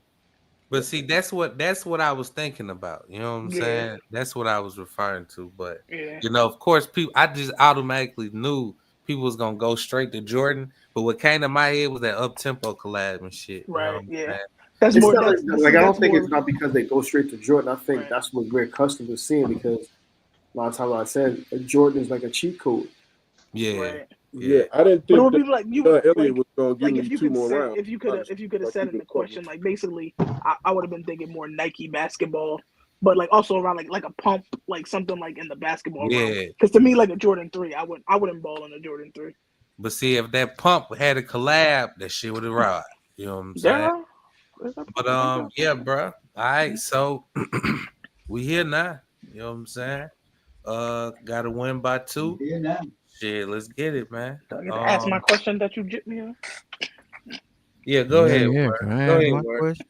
But see, that's what I was thinking about. You know what I'm saying? That's what I was referring to. But you know, of course, people. I just automatically knew people was gonna go straight to Jordan. But what came to my head was that up tempo collab and shit. You know what I'm saying? That's It's more. not That's, like I don't think more, it's not because they go straight to Jordan. I think that's what we're accustomed to seeing because a lot of times I said Jordan is like a cheat code. Yeah. Yeah, I didn't But it think would that be like you John like, Elliott was gonna give like me if you two could more say rounds. if you could have said in the question like basically I would have been thinking more Nike basketball, but like also around like a pump, like something like in the basketball realm. Yeah. Because to me like a Jordan 3, I wouldn't ball in a Jordan 3. But see, if that pump had a collab, that shit would have rocked. You know what I'm saying? But yeah, bro. All right, so we here now. You know what I'm saying? Got to win by 2. Here now. Shit, let's get it, man. Do I get to ask my question that you jipped me on? Yeah, go ahead. Yeah, Word. can I Go ask ahead, my Word. question?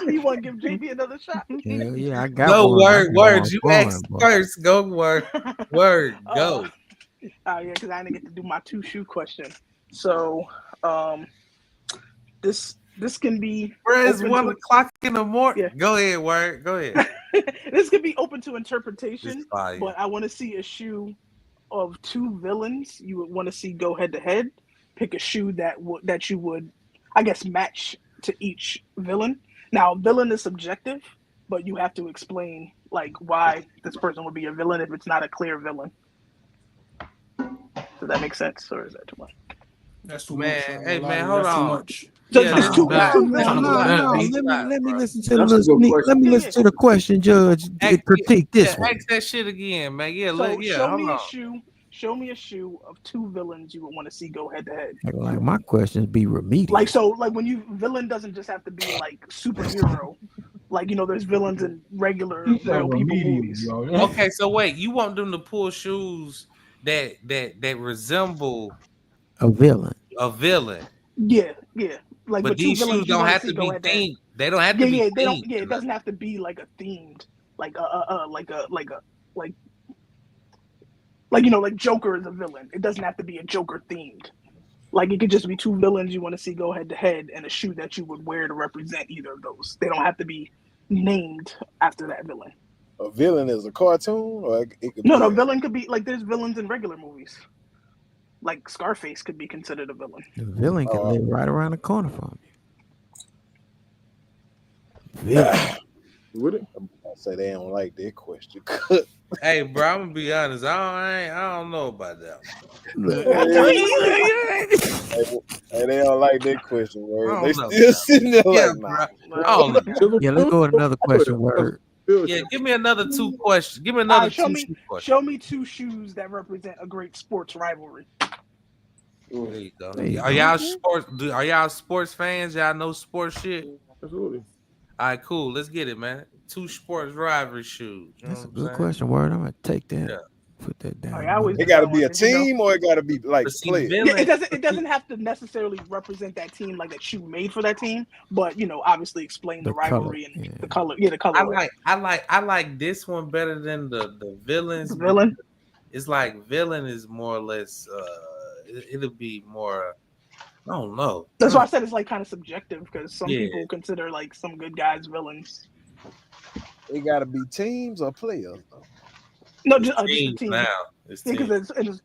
You want to give JB another shot? Hell yeah, I got Go one. I Word, can Word. go You on asked boy. first. Go Word. Word. Go. Oh yeah, because I didn't get to do my 2 shoe question. So this can be Where is open 1 to- o'clock in the morning? Yeah. Go ahead, Word. Go ahead. This could be open to interpretation, It's fire. but I want to see a shoe of 2 villains you would want to see go head to head. Pick a shoe that you would, I guess, match to each villain. Now, villain is subjective, but you have to explain like why this person would be a villain if it's not a clear villain. Does that make sense, or is that too much? That's too Man, much. hey man, hold That's too on. much. So Yeah, it's this two- is not- two no, villains. no, He's Let me listen to That's a good question. let me listen to the question, Judge. Critique this Yeah, one. ask that shit again, man. Yeah, So show hold me on. a shoe. Show me a shoe of 2 villains you would want to see go head to head. Like my questions be remedial. Like so, like when you villain doesn't just have to be like superhero. Like there's villains in regular He said real people remedial, movies. bro. Okay, so wait, you want them to pull shoes that resemble A villain. a villain, Yeah. Like but but 2 these villains shoes you don't wanna have see to go be head to head. themed. They don't have to be They don't. themed. Yeah, it doesn't have to be like a themed, like like Joker is a villain. It doesn't have to be a Joker themed. Like it could just be 2 villains you want to see go head to head, and a shoe that you would wear to represent either of those. They don't have to be named after that villain. A villain is a cartoon, or it could No, be villain could be like there's villains in regular movies. Like Scarface could be considered a villain. The villain can live right around the corner from you. Villain. Would it? I say they don't like that question. Hey, bro, I'm gonna be honest. I don't know about that. Hey, they don't like that question, word. They I don't know. still sitting there Yeah, like, nah. bro. I don't know. Yeah, let's go with another question. Word. Yeah, give me another 2 questions. Give me All another right, show 2 me shoe questions. show me 2 shoes that represent a great sports rivalry. There you go. There you Are go. y'all sports fans? Y'all know sports shit? Absolutely. All right, cool. Let's get it, man. 2 sports rivalry shoes. You know That's a what I'm good saying? question. Word. I'm gonna take that. Yeah. Put that down. I always It got to do be a that one, team, or it got to be like But see, players. villain- Yeah, it doesn't have to necessarily represent that team like that shoe made for that team, but obviously explain the The color, rivalry and yeah. the color. Yeah, the color. I like this one better than the villains. The villain. It's like villain is more or less it'll be more. I don't know. That's why I said it's like kind of subjective because some Yeah. people consider like some good guys villains. It got to be teams or players. No, just a Teams team. now. It's Because teams. it's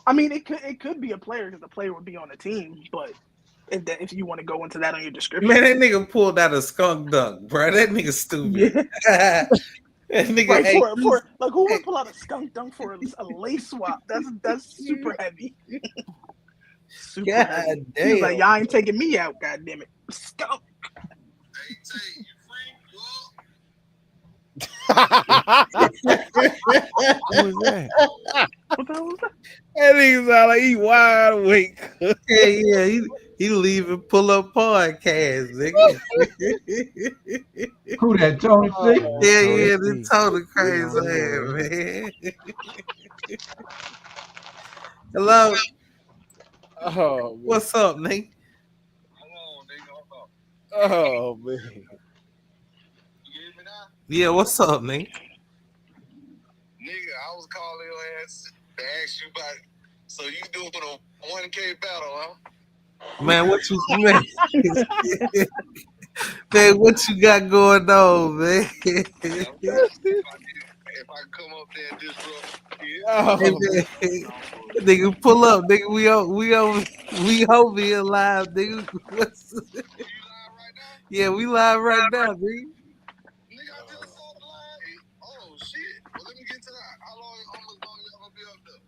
I mean, it could be a player because the player would be on the team, but if you want to go into that on your description. Man, that nigga pulled out a skunk dunk, bro. That nigga stupid. That nigga Right, ate for like who would pull out a skunk dunk for a lace swap? That's super heavy. Super heavy. He was like, y'all ain't taking me out, goddamn it. Skunk. Who was that? What the hell was that? That nigga sound like he wide awake. Yeah, he leaving pull up podcast, nigga. Who that, Tony C? Yeah, this Tony crazy man. Hello. Oh, man. What's up, Nate? Oh man. Yeah, what's up, Nate? Nigga, I was calling your ass to ask you about. So you doing a 1K battle, huh? Man, what you man? Man, what you got going on, man? If I come up there and disrupt, Hey, man, nigga, pull up, nigga. We over here live, nigga. Yeah, we live right now, nigga.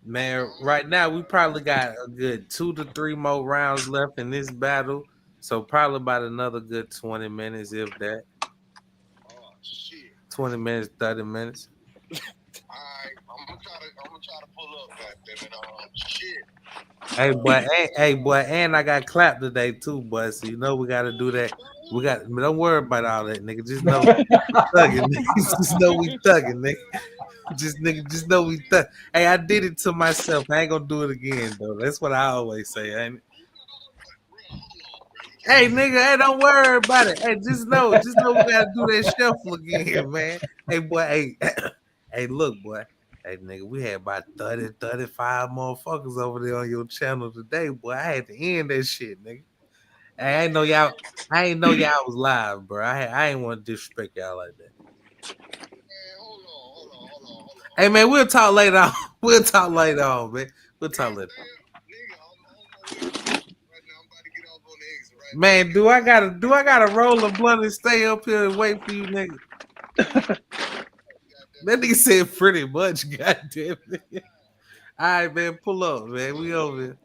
Man, right now we probably got a good 2 to 3 more rounds left in this battle, so probably about another good 20 minutes, if that. 20 minutes, 30 minutes. I'm gonna try to pull up, goddammit. Shit. Hey boy, and I got clapped today too, boy. So you know we gotta do that. Don't worry about all that, nigga. Just know we thugging, nigga. Just know we thugging, nigga. Just know we thug. Hey, I did it to myself. I ain't gonna do it again though. That's what I always say, ain't it? Hey, nigga, hey, don't worry about it. Hey, just know we gotta do that shuffle again, man. Hey, boy, hey, look, boy. Hey, nigga, we had about 30, 35 motherfuckers over there on your channel today, boy. I had to end that shit, nigga. Hey, I ain't know y'all was live, bro. I ain't want to disrespect y'all like that. Hey, man, we'll talk later on. We'll talk later on, man. We'll talk later. Man, do I gotta roll a blunt and stay up here and wait for you, nigga? That nigga said pretty much, goddamn it. All right, man, pull up, man. We over here.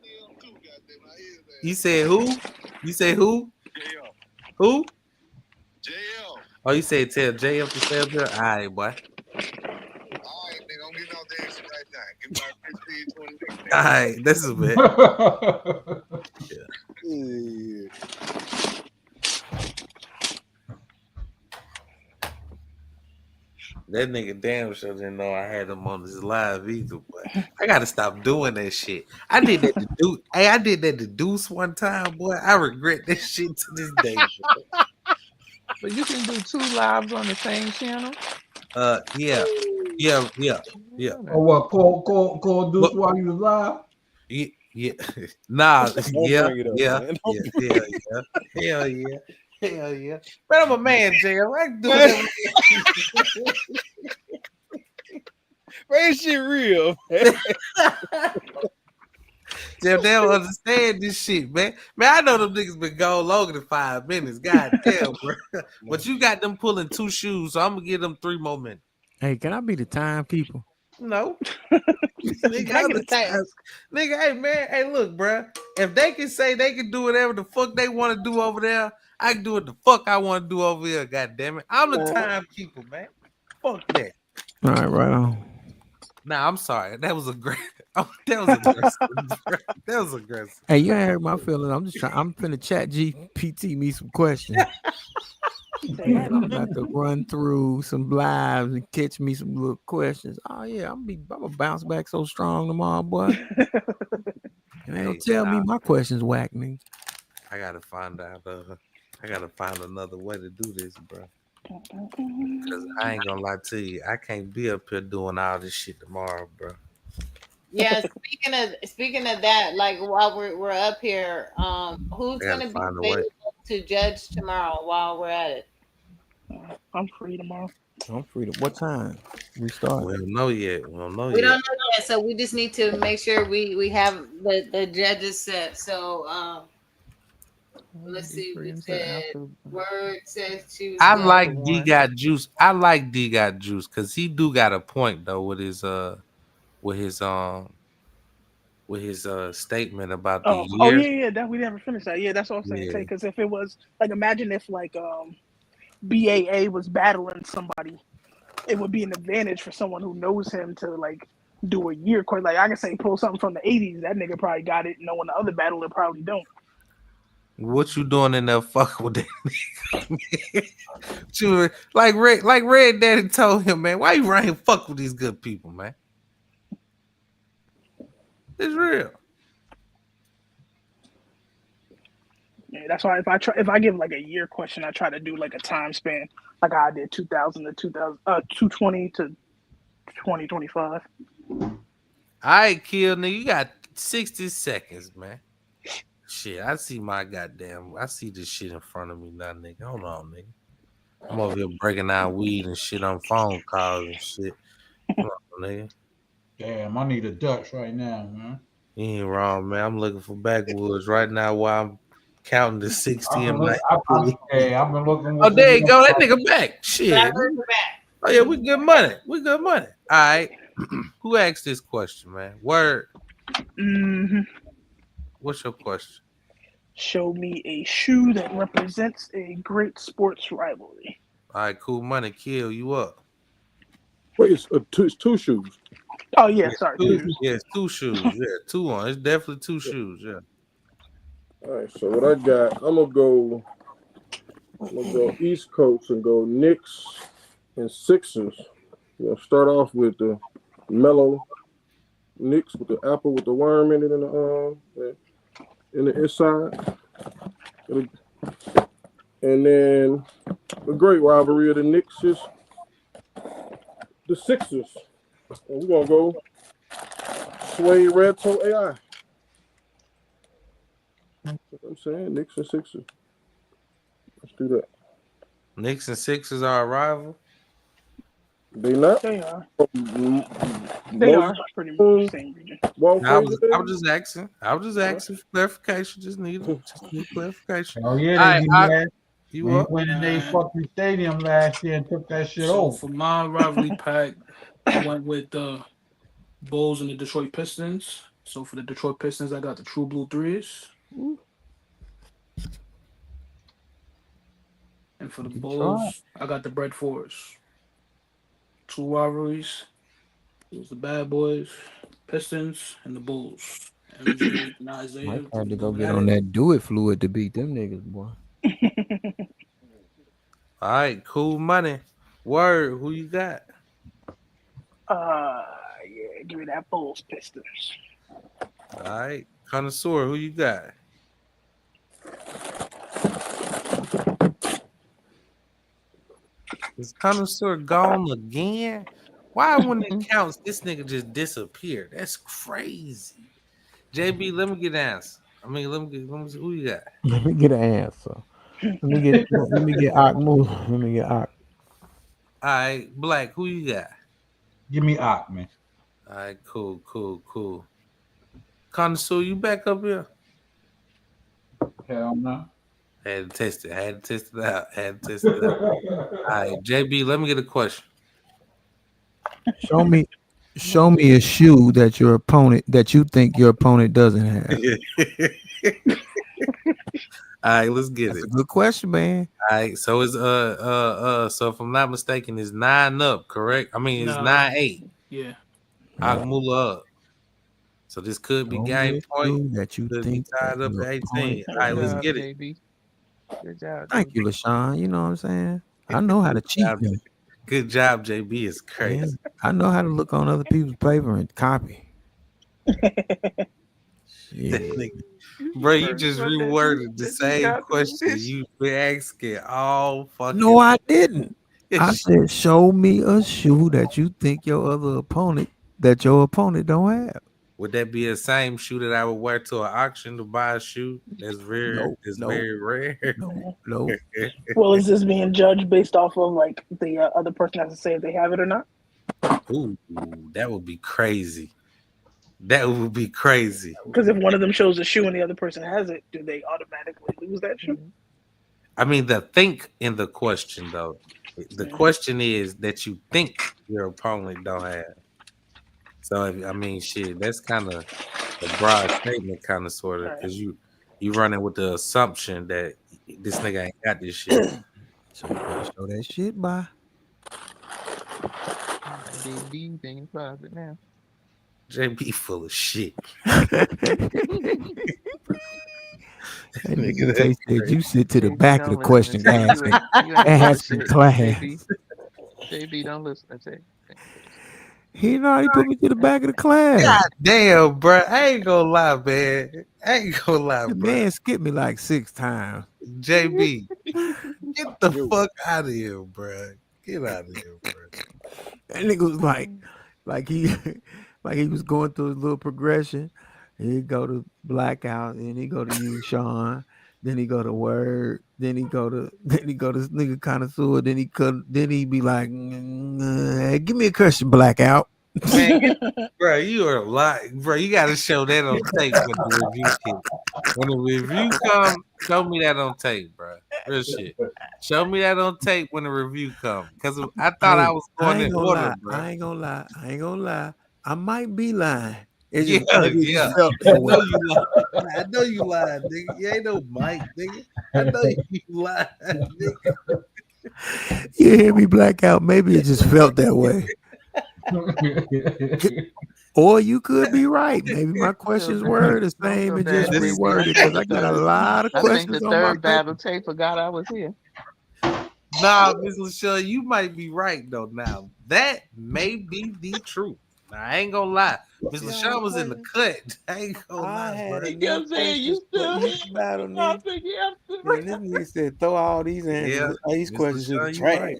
You said who? You said who? Who? JL. Oh, you said tell JF to stay up here? All right, boy. All right, nigga, I'm getting out there right now. Give me about 15, 20 minutes. All right, this is bad. Yeah. That nigga damn sure didn't know I had him on this live either, but I gotta stop doing that shit. I did that to do. Hey, I did that to Deuce one time, boy. I regret that shit to this day. Bro. But you can do 2 lives on the same channel. Yeah. Oh, what? Call Deuce while you was live? Yeah. Nah. Yeah. bring it up, Yeah. man. Hell yeah. Hell yeah. But I'm a man, JL. I can do whatever. Man, shit real, man. They don't understand this shit, man. Man, I know them niggas been gone longer than 5 minutes. God damn, bro. But you got them pulling 2 shoes, so I'm gonna give them 3 more minutes. Hey, can I be the timekeeper? No. Nigga, I'm the task. Nigga, hey man, hey look, bro. If they can say they can do whatever the fuck they want to do over there, I can do what the fuck I want to do over here. God damn it, I'm the timekeeper, man. Fuck that. All right, right on. Nah, I'm sorry. That was aggressive. That was aggressive. That was aggressive. Hey, you ain't hurt my feelings. I'm finna chat GPT me some questions. And I'm about to run through some lives and catch me some little questions. Oh yeah, I'm gonna bounce back so strong tomorrow, boy. And they gonna tell me my questions whack me. I gotta find out. I gotta find another way to do this, bro. Cause I ain't gonna lie to you, I can't be up here doing all this shit tomorrow, bro. Yeah, speaking of that, like while we're up here, who's gonna be available to judge tomorrow while we're at it? I'm free tomorrow. I'm free to what time? We start. We don't know yet. We don't know We don't know yet, so we just need to make sure we have the judges set. So Let's see. We said Word says choose. I one. like D got juice. I like D got juice because he do got a point though with his statement about the Oh year. yeah. That we never finished that. Yeah, that's what I'm saying. Yeah. Because if it was like, imagine if like BAA was battling somebody, it would be an advantage for someone who knows him to like do a year course. Like I can say pull something from the 80s. That nigga probably got it. Knowing the other battler probably don't. What you doing in there fucking with that nigga? You like Red Daddy told him, man, why you right here fuck with these good people, man? It's real. Yeah, that's why if I give like a year question, I try to do like a time span, like I did 2000 to 220 to 2025. All right, Kill, nigga, you got 60 seconds, man. Shit, I see this shit in front of me now, nigga. Hold on, nigga. I'm over here breaking out weed and shit on phone calls and shit. Come on, nigga. Damn, I need a Dutch right now, man. You ain't wrong, man. I'm looking for backwoods right now while I'm counting to 60 and my. I've been looking. Oh, there you go. That nigga back. Shit. Back. Oh, yeah, we good money. All right. Who asked this question, man? Word. Mm-hmm. What's your question? Show me a shoe that represents a great sports rivalry. All right, cool money. Kill you up. Wait, it's two shoes. Oh yeah, sorry. It's two shoes. Yeah, two on. It's definitely two shoes. Yeah. All right, so what I got, I'm gonna go East Coast and go Knicks and Sixers. We'll start off with the mellow Knicks with the apple with the worm in it in the inside. And then the great rivalry of the Knicks is the Sixers. And we're gonna go Sway Red Toe AI. That's what I'm saying, Knicks and Sixers. Let's do that. Knicks and Sixers are a rival. They not? They are. They are pretty much the same region. I was just asking. For clarification. Just need clarification. Oh yeah, All they right, you went in their fucking stadium last year and took that shit over. For my rivalry pack, I went with the Bulls and the Detroit Pistons. So for the Detroit Pistons, I got the True Blue Threes. And for the Bulls, I got the Bread Fours. Two rivalries. It was the Bad Boys, Pistons, and the Bulls. MJ and Isaiah. Might have to go get on that do it fluid to beat them niggas, boy. All right, cool money. Word, who you got? Yeah, give me that Bulls Pistons. All right, Connoisseur, who you got? Is Connoisseur gone again? Why when it counts, this nigga just disappeared? That's crazy. JB, let me get an answer. Let me see who you got. Let me get an answer. Let me get Ock move. Let me get Ock. All right, Black, who you got? Give me Ock, man. All right, cool. Connoisseur, you back up here? Hell no. Had to test it out. All right, JB, let me get a question. Show me a shoe that you think your opponent doesn't have. All right, let's get That's it. a good question, man. All right, so it's so if I'm not mistaken, it's 9 up, correct? I mean, it's No. 9-8. Yeah. Akmula up. So this could be Show me game a point. shoe that you Could be think tied that up your at 18. opponent All right, let's doesn't get have. it. Good job. Thank you, LaShawn. You know what I'm saying? I know how to cheat. Man. Good job, JB. It's crazy. Yeah, I know how to look on other people's paper and copy. Yeah. Bro, you just reworded the same question you've been asking all fucking. No, I didn't. I said, show me a shoe that you think your opponent don't have. Would that be the same shoe that I would wear to an auction to buy a shoe? That's very, very rare. No. Well, is this being judged based off of like the other person has to say if they have it or not? Ooh, that would be crazy. That would be crazy. Because if one of them shows a shoe and the other person has it, do they automatically lose that shoe? I mean, the think in the question though. The question is that you think your opponent don't have. So I mean, shit, that's kind of a broad statement, kind of sort of, because you running with the assumption that this nigga ain't got this shit. So you gotta show that shit by. JB in your closet now. JB full of shit. That nigga Tay said you sit to the back of the question asking class. JB, don't listen to Tay. He already put me to the back of the class. God damn, bro. I ain't gonna lie, man. The man skipped me like 6 times. JB, get the fuck out of here, bro. Get out of here, bro. That nigga was like he was going through his little progression. He'd go to Blackout, then he go to you, Sean, then he go to Word, then he go to this nigga Connoisseur, then he be like, hey, give me a question, Blackout. Man, bro, you are lying, bro. You gotta show that on tape when the review hit. When the review come, show me that on tape, bro. Real shit. Show me that on tape when the review come. Cause I thought I was going in order, bro. I ain't gonna lie. I might be lying. It's Yeah. just- I know you lying, nigga. You ain't no Mike, nigga. I know you lying, nigga. You hear me, Blackout? Maybe it just felt that way. Or you could be right. Maybe my questions were the same and just reworded because I got a lot of I think questions the on my third battle Tay forgot I was here. Nah, Miss LaShawn, you might be right though. Now that may be the truth. Now, I ain't gonna lie. Miss LaShawn was in the cut. I ain't gonna lie, bro. You know what I'm saying? You still here. battle I me. think you have to. And this nigga said throw all these answers, all these Miss questions in the LaShawn, you trash. right.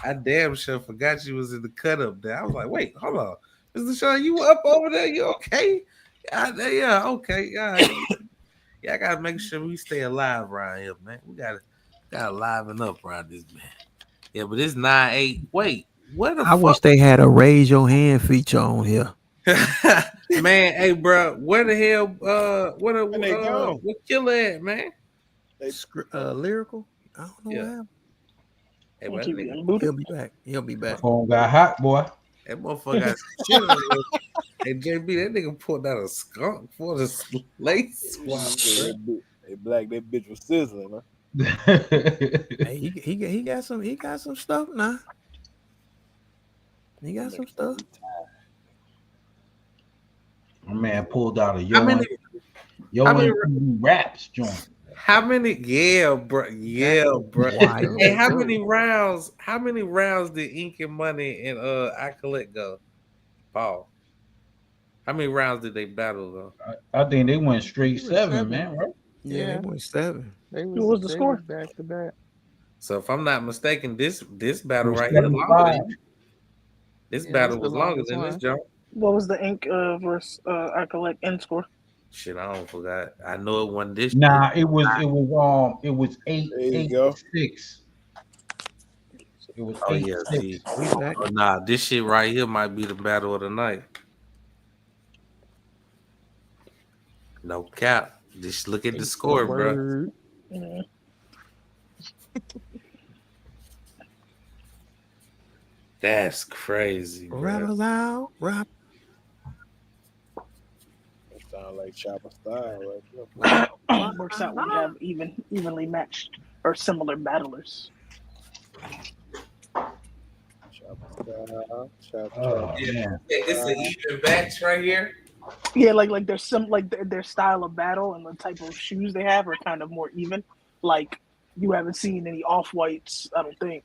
I damn sure forgot you was in the cut up there. I was like, wait, hold on. Miss LaShawn, you up over there? You okay? Yeah, okay. Yeah, I gotta make sure we stay alive around here, man. We gotta liven up around this, man. Yeah, but it's 9-8. Wait, what the I wish they had a raise your hand feature on here. man, hey, bro, where the hell, what Killer at, man? Lyrical? I don't know what happened. Hey, bro, He'll be back. He'll be back. Phone got hot, boy. that motherfucker got some shit on him. Hey, JB, that nigga pulled out a skunk for the lace swap. Hey, Black, that bitch was sizzling, man. Hey, he got some stuff now. He got some stuff. My man pulled out a How many raps joint. How many? Yeah, bro. Hey, how many rounds? How many rounds did Ink and Money and I Collect go? Paul. How many rounds did they battle though? I think they went straight 7, man. Right? Yeah, they went 7. What was the score? Back to back. So if I'm not mistaken, this battle It was right here 75. longer than this Yeah, battle that's was the longer longest than this one. jump. What was the Ink versus I Collect end score? Shit, I don't forgot. I know it wasn't this. Nah, it was 8 There you 8 go. 6. It was Oh 8 yeah, 6. see. Oh, nah, this shit right here might be the battle of the night. No cap. Just look at the score, bro. Yeah. That's crazy, bro. Rattle out, rap. That sound like Chopper style right there. Works out when you have evenly matched or similar battlers. Oh, man. It's an even match right here. Yeah, like there's some their style of battle and the type of shoes they have are kind of more even. Like you haven't seen any off whites, I don't think.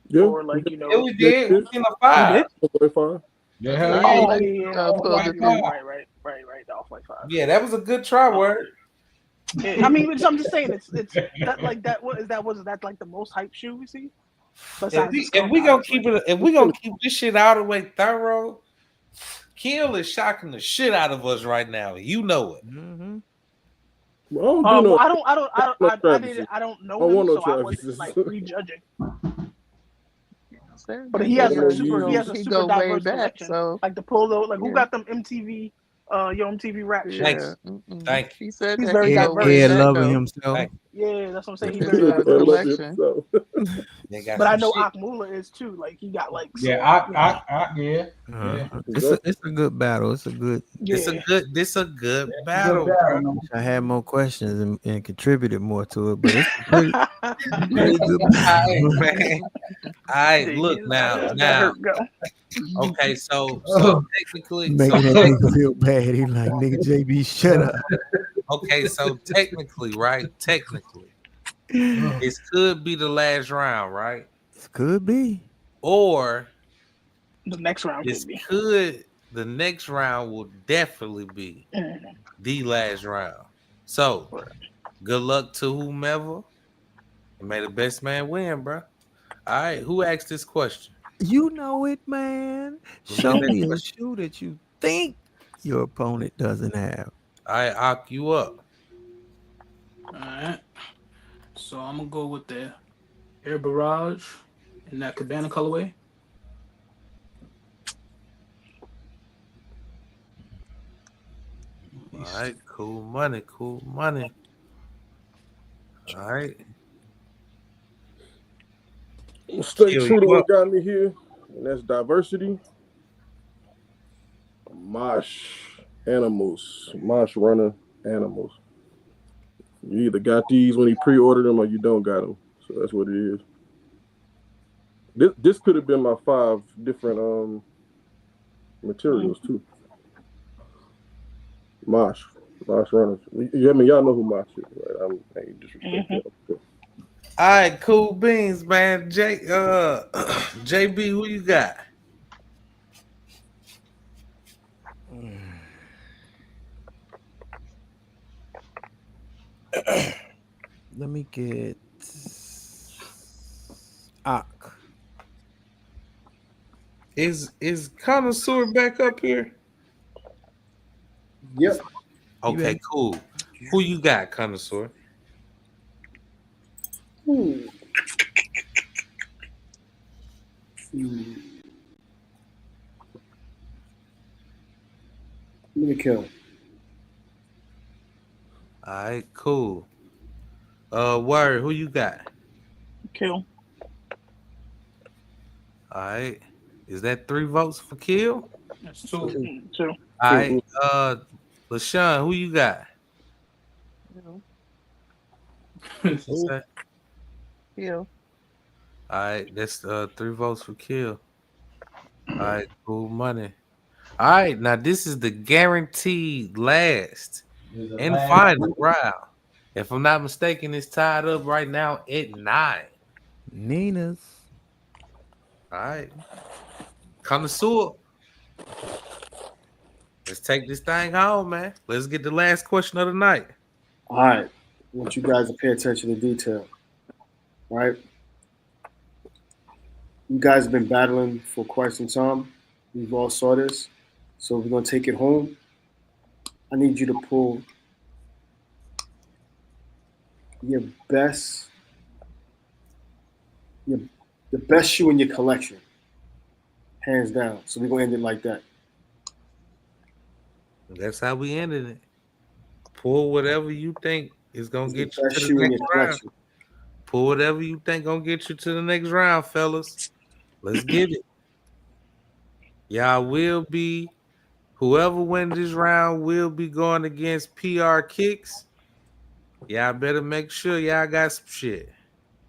Yeah. Or like Yeah, we did. We seen a 5. Yeah, hell Oh yeah. yeah, right. The off white 5. Yeah, that was a good try, word. Yeah, I mean, I'm just saying it's that like that. Was that like the most hype shoe we see? If we gonna keep it, if we gonna keep this shit all the way thorough, Kill is shocking the shit out of us right now. You know it. Mm-hmm. Well, I don't no know I him, want no so I wasn't Travises. like prejudging. But he has a He super go way diverse back. collection. So Like the polo, like who yeah. got them MTV, your MTV rap shit? Thanks. Thank you. He said He's that very he go way diverse. Ed back loving though. himself. Thank Yeah, that's what I'm saying. He's With very his diverse. collection. They got But I some know shit. Akmula is too. Like he got like some, Yeah, you know. yeah. It's a good battle. It's a good. This a Yeah. good. This a good Good battle, battle, bro. man. I had more questions and contributed more to it, but it's a pretty good All right, battle. man. All right, look now. Okay, so technically, Making that nigga feel bad. He like, nigga, JB, shut up. okay, so technically, right? Technically, this could be the last round, right? It could be. Or The next round this could be. the next round will definitely be the last round. So good luck to whomever. And may the best man win, bro. All right, who asked this question? You know it, man. Show me a shoe that you think your opponent doesn't have. All right, Ak, you up. All right. So I'm gonna go with the Air Barrage in that Cabana colorway. All right, cool money. All right. Stay Kill true to you what up. got me here, and that's diversity. Mosh runner animals. You either got these when he pre-ordered them or you don't got them. So that's what it is. This could have been my 5 different materials too. Mosh runners. I mean, y'all know who Mosh is, right? I ain't disrespecting y'all. All right, cool beans, man. JB, who you got? Let me get Ak. Is Connoisseur back up here? Yep. Okay, cool. Who you got, Connoisseur? Let me kill. All right, cool. Word, who you got? Kill. All right. Is that 3 votes for Kill? That's 2. Two. All right. LaShawn, who you got? What's that? Kill. All right, that's 3 votes for Kill. All right, cool money. All right, now this is the guaranteed last and final round. If I'm not mistaken, it's tied up right now at 9. Nina's. All right. Connoisseur. Let's take this thing home, man. Let's get the last question of the night. All right. I want you guys to pay attention to detail. All right. You guys have been battling for quite some time. We've all saw this. So we're going to take it home. I need you to pull your best, the best shoe in your collection. Hands down. So we're going to end it like that. That's how we ended it. Pull whatever you think is going to get you best to the shoe in next your round. collection. Pull whatever you think going to get you to the next round, fellas. Let's get it. Y'all will be, whoever wins this round will be going against PR Kicks. Y'all better make sure y'all got some shit.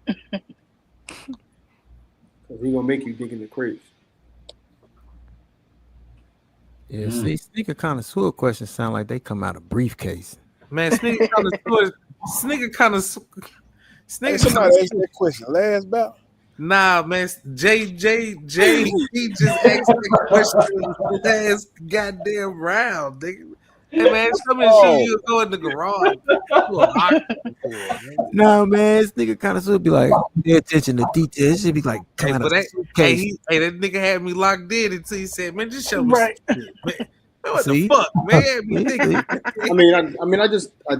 Because he's going to make you dig in the crates. Yeah, see, sneaker connoisseur questions sound like they come out of briefcase. Man, sneaker connoisseur. Hey, somebody asked that question last bout. Nah, man, he just asked that question last goddamn round, nigga. Hey man, some of the shit you go in the garage. No, man, this nigga connoisseur be like, pay attention to details. It should be like, Hey, kind but of that nigga had me locked in until he said, man, just show me some shit, man. What See? the fuck, man? I mean,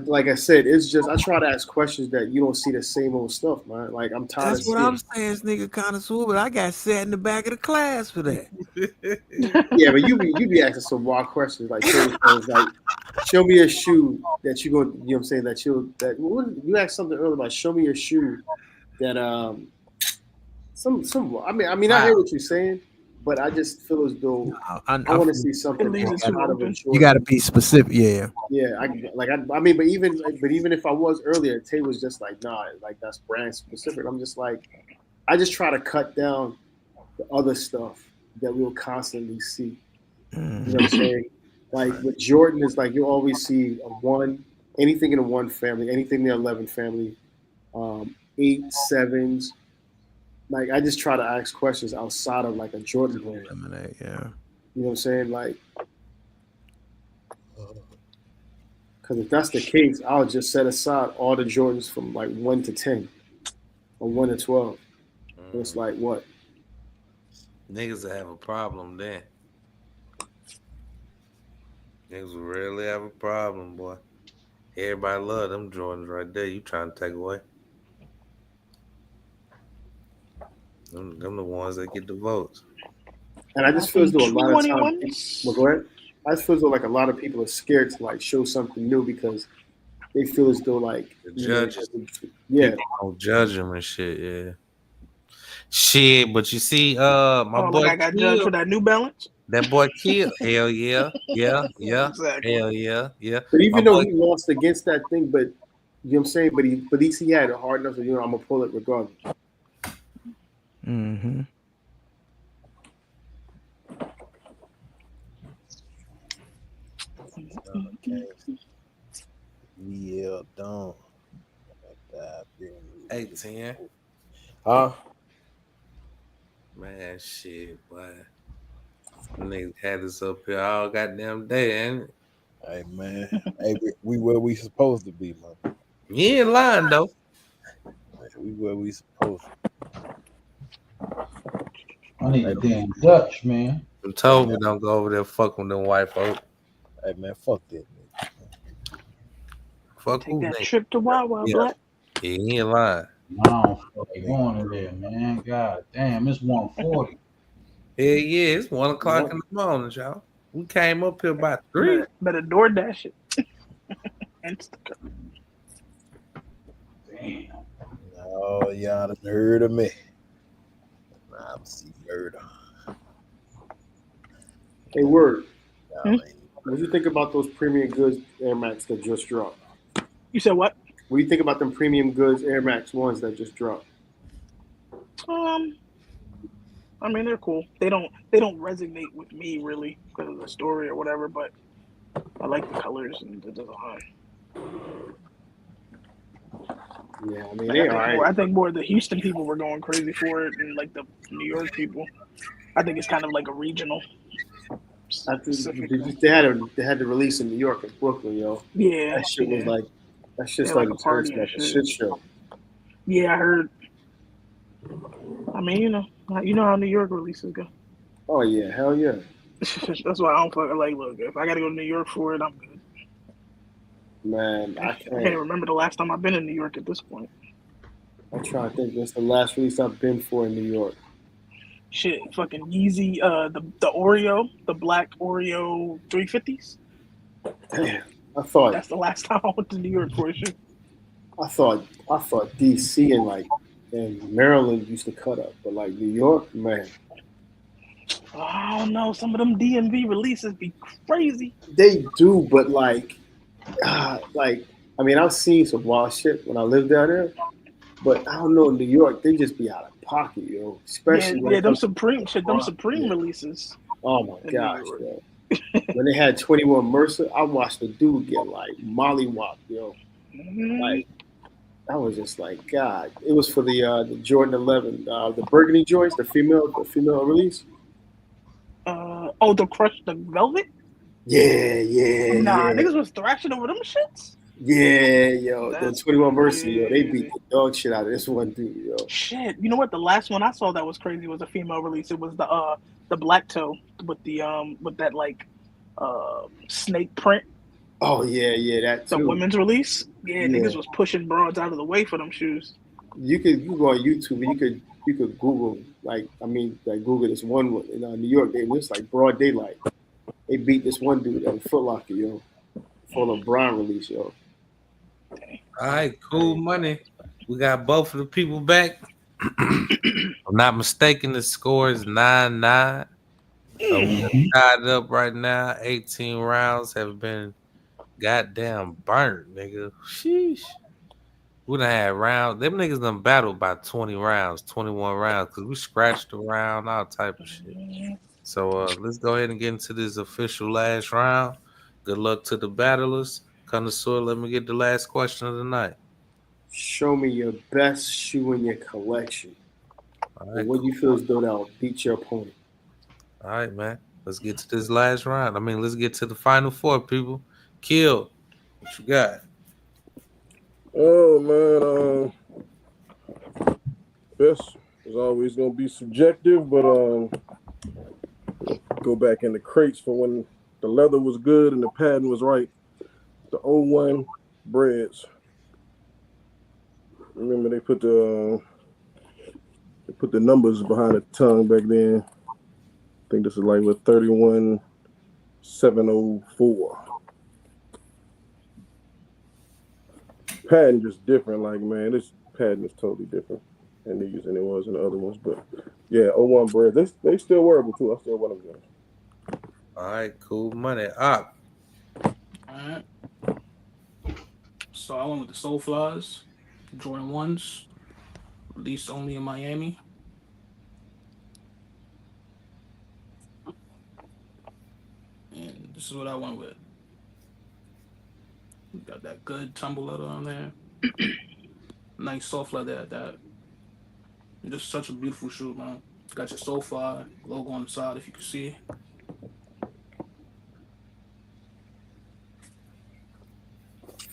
like I said, it's just I try to ask questions that you don't see the same old stuff, man. Like I'm tired That's of what seeing. I'm saying, this nigga connoisseur, but I got sat in the back of the class for that. Yeah, but you be asking some wild questions like show me a shoe that you go, you know what I'm saying, that you asked something earlier about show me a shoe that I hear what you're saying, but I just feel as though I want to see something out of a Jordan. You got to be specific, yeah. Yeah, but even if I was earlier, Tay was just like, nah, like that's brand specific. I'm just like, I just try to cut down the other stuff that we'll constantly see. You know what I'm saying? Like with Jordan, is like you always see anything in a 1 family, anything in the 11 family, 8, 7s. Like I just try to ask questions outside of like a Jordan brand. Yeah. You know what I'm saying? Like, because if that's the case, I'll just set aside all the Jordans from like 1 to 10 or 1 to 12. It's like what? Niggas will have a problem then. Niggas will really have a problem, boy. Everybody love them Jordans right there. You trying to take away? Them the ones that get the votes. And I just feel as though a lot of times, go ahead. I just feel as though like a lot of people are scared to like show something new because they feel as though like the judges, people don't judge them and shit. Yeah, shit. But you see, my boy, like I got judged for that New Balance. That boy killed. Hell yeah, Exactly. Hell yeah. But even though he lost against that thing, but you know what I'm saying, but at least he had a hard enough. I'm gonna pull it regardless. Mm-hmm. Yeah, done. 18. Huh? Man, shit, boy. Niggas had us up here all goddamn day, ain't it? Hey, man. Hey, we where we supposed to be, man. You ain't lying, though. We where we supposed to be. I need a damn Dutch, man. You told me don't go over there fuck with them white folk. Hey, man, fuck that. Fuck Take that trip to Wawa, Black. Yeah, he ain't lying. No, fucking going in there, man. God damn, it's 1:40. Yeah, it's 1 o'clock in the morning, y'all. We came up here about 3. Better DoorDash it. Instacart. Damn. Oh, y'all done heard of me. I'm see murder. Hey, word. What do you think about those premium goods Air Max that just dropped? You said what? What do you think about them premium goods Air Max ones that just dropped? I mean, they're cool. They don't resonate with me really because of the story or whatever, but I like the colors and the design. Yeah, I mean, I think more the Houston people were going crazy for it, and like the New York people. I think it's kind of like a regional. I think they had to release in New York and Brooklyn, yo. Yeah, that shit was like like a party, like a shit show. Yeah, I heard. I mean, you know how New York releases go. Oh yeah, hell yeah. That's why I don't fucking like. Look, if I gotta go to New York for it, I'm good. Man, I I can't remember the last time I've been in New York at this point. I'm trying to think. That's the last release I've been for in New York. Shit, fucking Yeezy, the Oreo, the black Oreo 350s. Damn, I thought that's the last time I went to New York for a shoe. I thought DC and Maryland used to cut up, but like New York, man. I don't know. Some of them DMV releases be crazy. They do, but like I mean, I've seen some wild shit when I lived down there, but I don't know. In New York, they just be out of pocket, yo. Especially them Supreme releases. Oh my gosh, yo. When they had 21 Mercer, I watched the dude get like mollywhopped, yo. Mm-hmm. Like I was just like, God. It was for the Jordan 11, the burgundy joints, the female release. The Velvet. Yeah. Nah, niggas was thrashing over them shits. Yeah, yo, the 21 Mercy, yo, they beat the dog shit out of this one dude, yo. Shit, you know what? The last one I saw that was crazy was a female release. It was the black toe with the with that like snake print. Oh yeah, that The too. women's release. Yeah, niggas was pushing broads out of the way for them shoes. You go on YouTube and you could Google Google this one in New York. It was like broad daylight. They beat this one dude at Foot Locker, yo, for the Brown release, yo. All right, cool money. We got both of the people back. I'm not mistaken, the score is 9-9. So we're tied up right now. 18 rounds have been goddamn burnt, nigga. Sheesh. We done had rounds. Them niggas done battled by 20 rounds, 21 rounds, because we scratched around, all type of shit. So let's go ahead and get into this official last round. Good luck to the battlers. Connoisseur, let me get the last question of the night. Show me your best shoe in your collection. All right, what do you feel as though that'll beat your opponent? All right, man. Let's get to this last round. Let's get to the final four, people. Kill. What you got? Oh man, best is always gonna be subjective, but go back in the crates for when the leather was good and the pattern was right. The 01 breads. Remember they put the numbers behind the tongue back then. I think this is like with 31704. Patent just different, like man, this patent is totally different in these than it was in the other ones. But yeah, 01 bread, they still wearable too. I still want them. All right, cool money. Up. All right. So I went with the Soulflies, Jordan 1s, released only in Miami. And this is what I went with. Got that good tumble leather on there. Nice soft leather at that. And just such a beautiful shoe, man. Got your Soulfly logo on the side if you can see.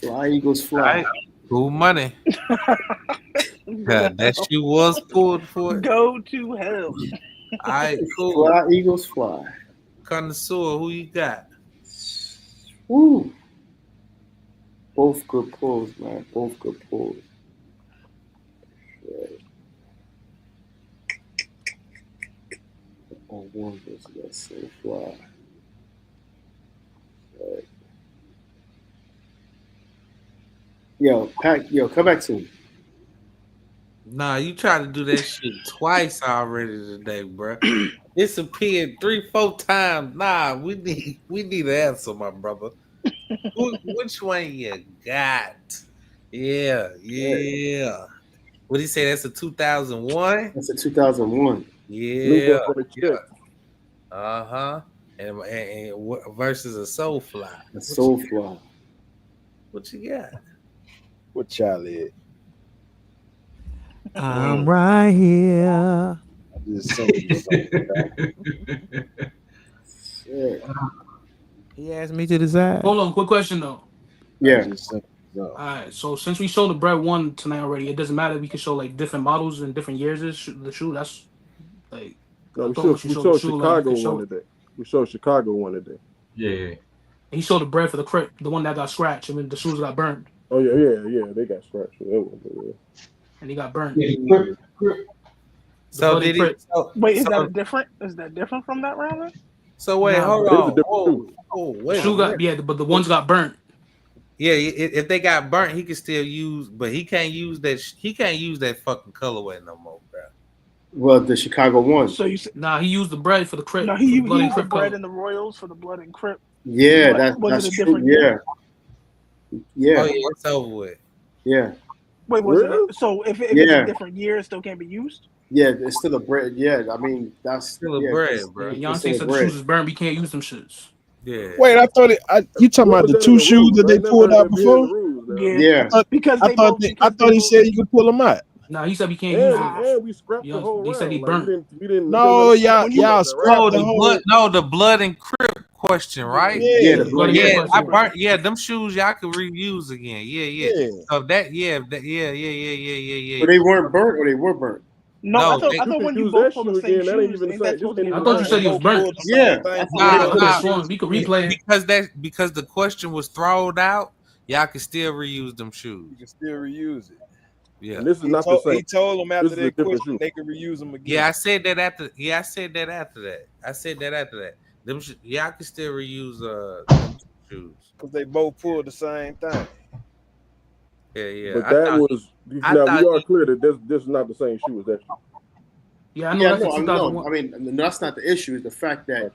Fly Eagles fly. Right. Cool money. God, that shoe was pulled for it. Go to hell. All right, cool. Fly Eagles fly. Connoisseur, who you got? Woo. Both good pulls, man. Both good pulls. Yeah. Oh, one was that so fly. Right. Yo, come back to me. Nah, you tried to do that shit twice already today, bro. It's appeared 3-4 times. Nah, we need an answer, my brother. Which one you got? Yeah. What did he say? That's a 2001? That's a 2001. Yeah. Uh-huh. And versus a Soulfly. A Soulfly. What you got? What y'all at? I'm right here. I'm just saying He asked me to decide. Hold on, quick question though. Yeah. All right, so since we showed the bread one tonight already, it doesn't matter. We can show like different models and different years. The shoe, that's like. No, we showed Chicago one today. We showed Chicago one today. Yeah. He showed the bread for the crib, the one that got scratched. I mean, the shoes got burned. Oh yeah, they got scratched. And he got burned. So did he? Wait, is that different? Is that different from that round? Then? So wait, hold on. Wait. Shoe got but the ones got burnt. Yeah, if they got burnt, he can still use, but he can't use that. He can't use that fucking colorway no more, bro. Well, the Chicago one. So you he used the bread for the Crip. No, he used the bread and the Royals for the Blood and Crip. Yeah, was that's it a true. different year? Yeah. Oh yeah, it's over with. Yeah. Wait, was it? So if it's a different year, it still can't be used? Yeah, it's still a bread. Yeah, I mean that's still a bread, bro. Beyonce said the shoes is burned. We can't use them shits. Yeah. Wait, I thought you talking about the two shoes that they pulled out before? Yeah. Because I thought he said you could pull them out. No, he said we can't use them. Yeah, we scrapped the whole round. He said he burnt. We didn't. No, y'all scrapped the whole. The Blood and Crip question, right? Yeah, the Blood and Crip. I burnt. Yeah, them shoes y'all could reuse again. Yeah. So that. Yeah. But they weren't burnt, or they were burnt. No, I thought when you both pull the same shoes, ain't that supposed to be I thought you said he was burnt. Yeah. We could replay it. Because the question was thrown out, y'all can still reuse them shoes. You can still reuse it. Yeah. And this is not the same. He told them after This is a that different question shoe. they could reuse them again. Yeah, I said that after. Yeah, I said that after that. Them y'all can still reuse them shoes. Because they both pulled the same thing. Yeah. But that was now we are clear that this is not the same shoe as that shoe. Yeah, I know. No, I mean, that's not the issue. It's the fact that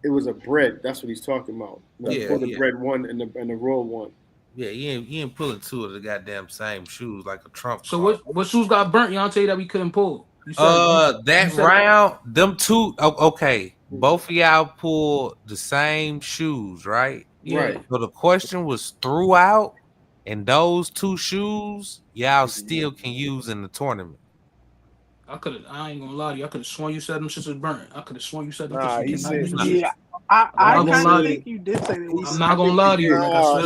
it was a bread. That's what he's talking about. The bread one and the raw one. Yeah, you ain't pulling two of the goddamn same shoes like a trunk. So what shoes got burnt? Y'all tell you that we couldn't pull. Round, them two. Okay, both of y'all pulled the same shoes, right? Yeah. Right. So the question was throughout, and those two shoes y'all still can use in the tournament. I ain't gonna lie to you. I could have sworn you said them shits was burnt. I could have sworn you said them. Nah, he said. Yeah, I kind of think you did say that. I'm not gonna lie to you. I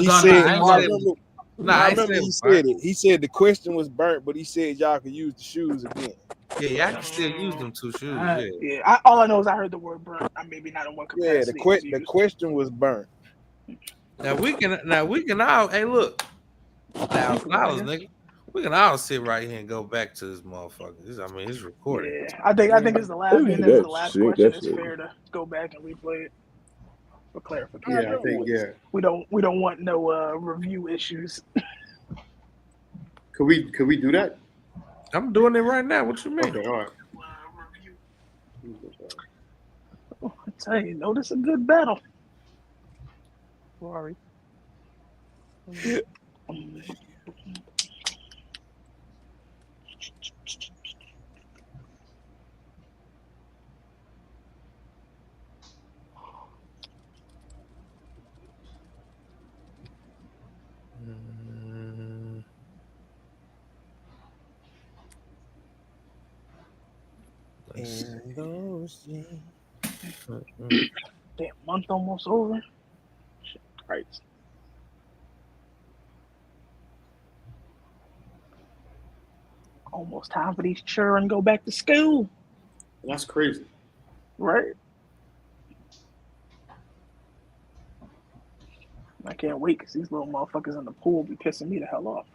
remember he said it. He said the question was burnt, but he said y'all could use the shoes again. Yeah, y'all can still use them two shoes. Yeah. All I know is I heard the word burnt. I maybe not in one capacity. Yeah, the question was burnt. Now we can all. Hey, look, $1,000, nigga. We can all sit right here and go back to this motherfucker. It's recorded. Yeah, I think it's the last. And this is the last question. It's fair to go back and replay it for clarification. Yeah, I think we don't want no review issues. Could we do that? I'm doing it right now. What you mean? Okay, all right. I tell you, notice a good battle. Sorry. Damn, month almost over. Shit, Christ. Almost time for these children to go back to school. That's crazy. Right? I can't wait because these little motherfuckers in the pool be pissing me the hell off.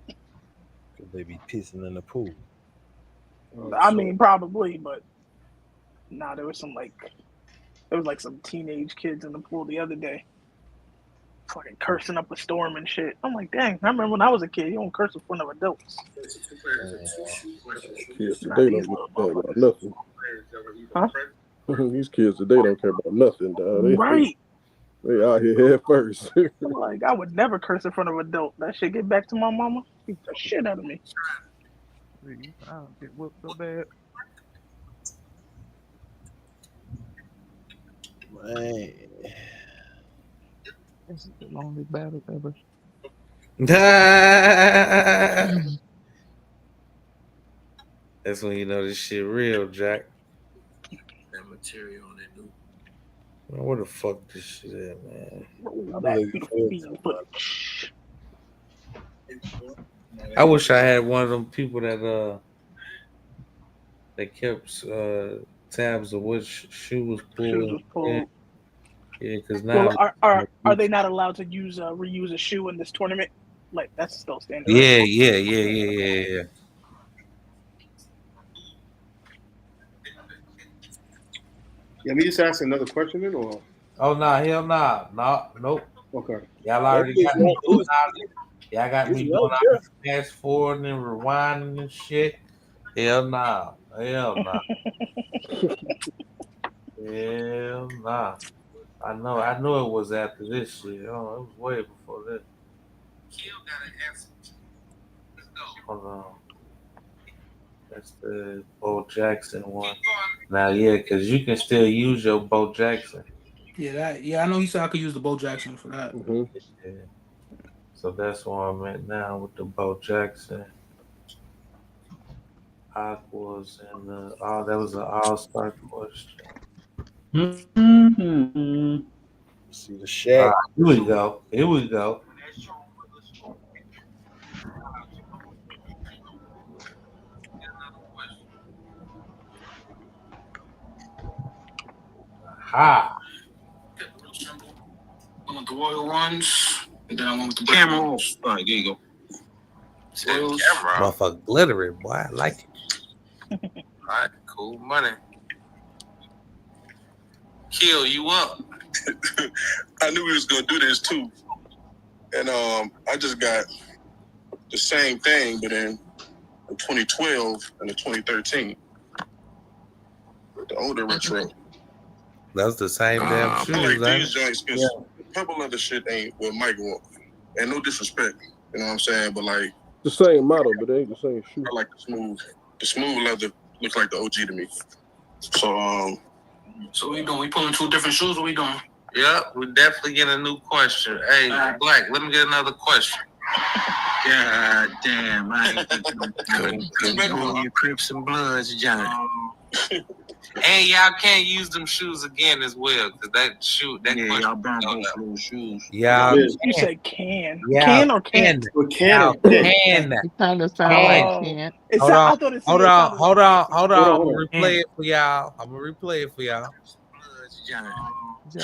Because they be pissing in the pool. I mean, probably, but there was some teenage kids in the pool the other day, fucking cursing up a storm and shit. I'm like, dang, I remember when I was a kid, you don't curse in front of adults. Kids today don't care about nothing. Huh? These kids today don't care about nothing, dog. Right. They out here head first. Like, I would never curse in front of an adult. That shit get back to my mama, beat the shit out of me. I don't get whooped so bad. Man. This is the longest battle ever. That's when you know this shit real, Jack. That material on that new. Man, where the fuck this shit at, man? I wish I had one of them people that kept tabs of which shoe was pulled. Yeah, because now are they not allowed to reuse a shoe in this tournament? Like, that's still standard. Yeah. Yeah, me just ask another question then, or? Oh no, hell nah. Nope. Okay. Y'all already got me doing all this. Y'all got me doing all this fast forwarding and rewinding and shit. Hell nah. Hell nah. Hell nah. I know it was after this shit. Oh, it was way before that. Hold on. That's the Bo Jackson one. Now, yeah, because you can still use your Bo Jackson. Yeah, I know he said I could use the Bo Jackson for that. Mm-hmm. Yeah. So that's where I'm at now with the Bo Jackson. Aquas and that was an all-star question. Mm-hmm. See the Shaq. Here we go. Aha. Real simple. I want the royal ones, and then I want the camera off. All right, there you go. Camera. Motherfucker glittery, boy. I like it. All right, cool money. Kill you up. I knew we was gonna do this too, and I just got the same thing, but in the 2012 and the 2013, the older retro. That's the same damn shoes, like ain't these joints, because purple leather shit ain't what Mike want. And no disrespect, you know what I'm saying? But like the same model, but they ain't the same shoe. I like the smooth leather looks like the OG to me. So So what we doing? We pulling two different shoes? What we doing? Yep, we're definitely getting a new question. Hey, Black, let me get another question. God damn, I ain't couldn't your Crips and Bloods, Johnny. And y'all can't use them shoes again as well, because that question. Y'all burn both those shoes. Y'all You said can. Yeah, Can or can't? Can. It kind of sounds like can't. Hold on. I'm gonna replay it for y'all. Y'all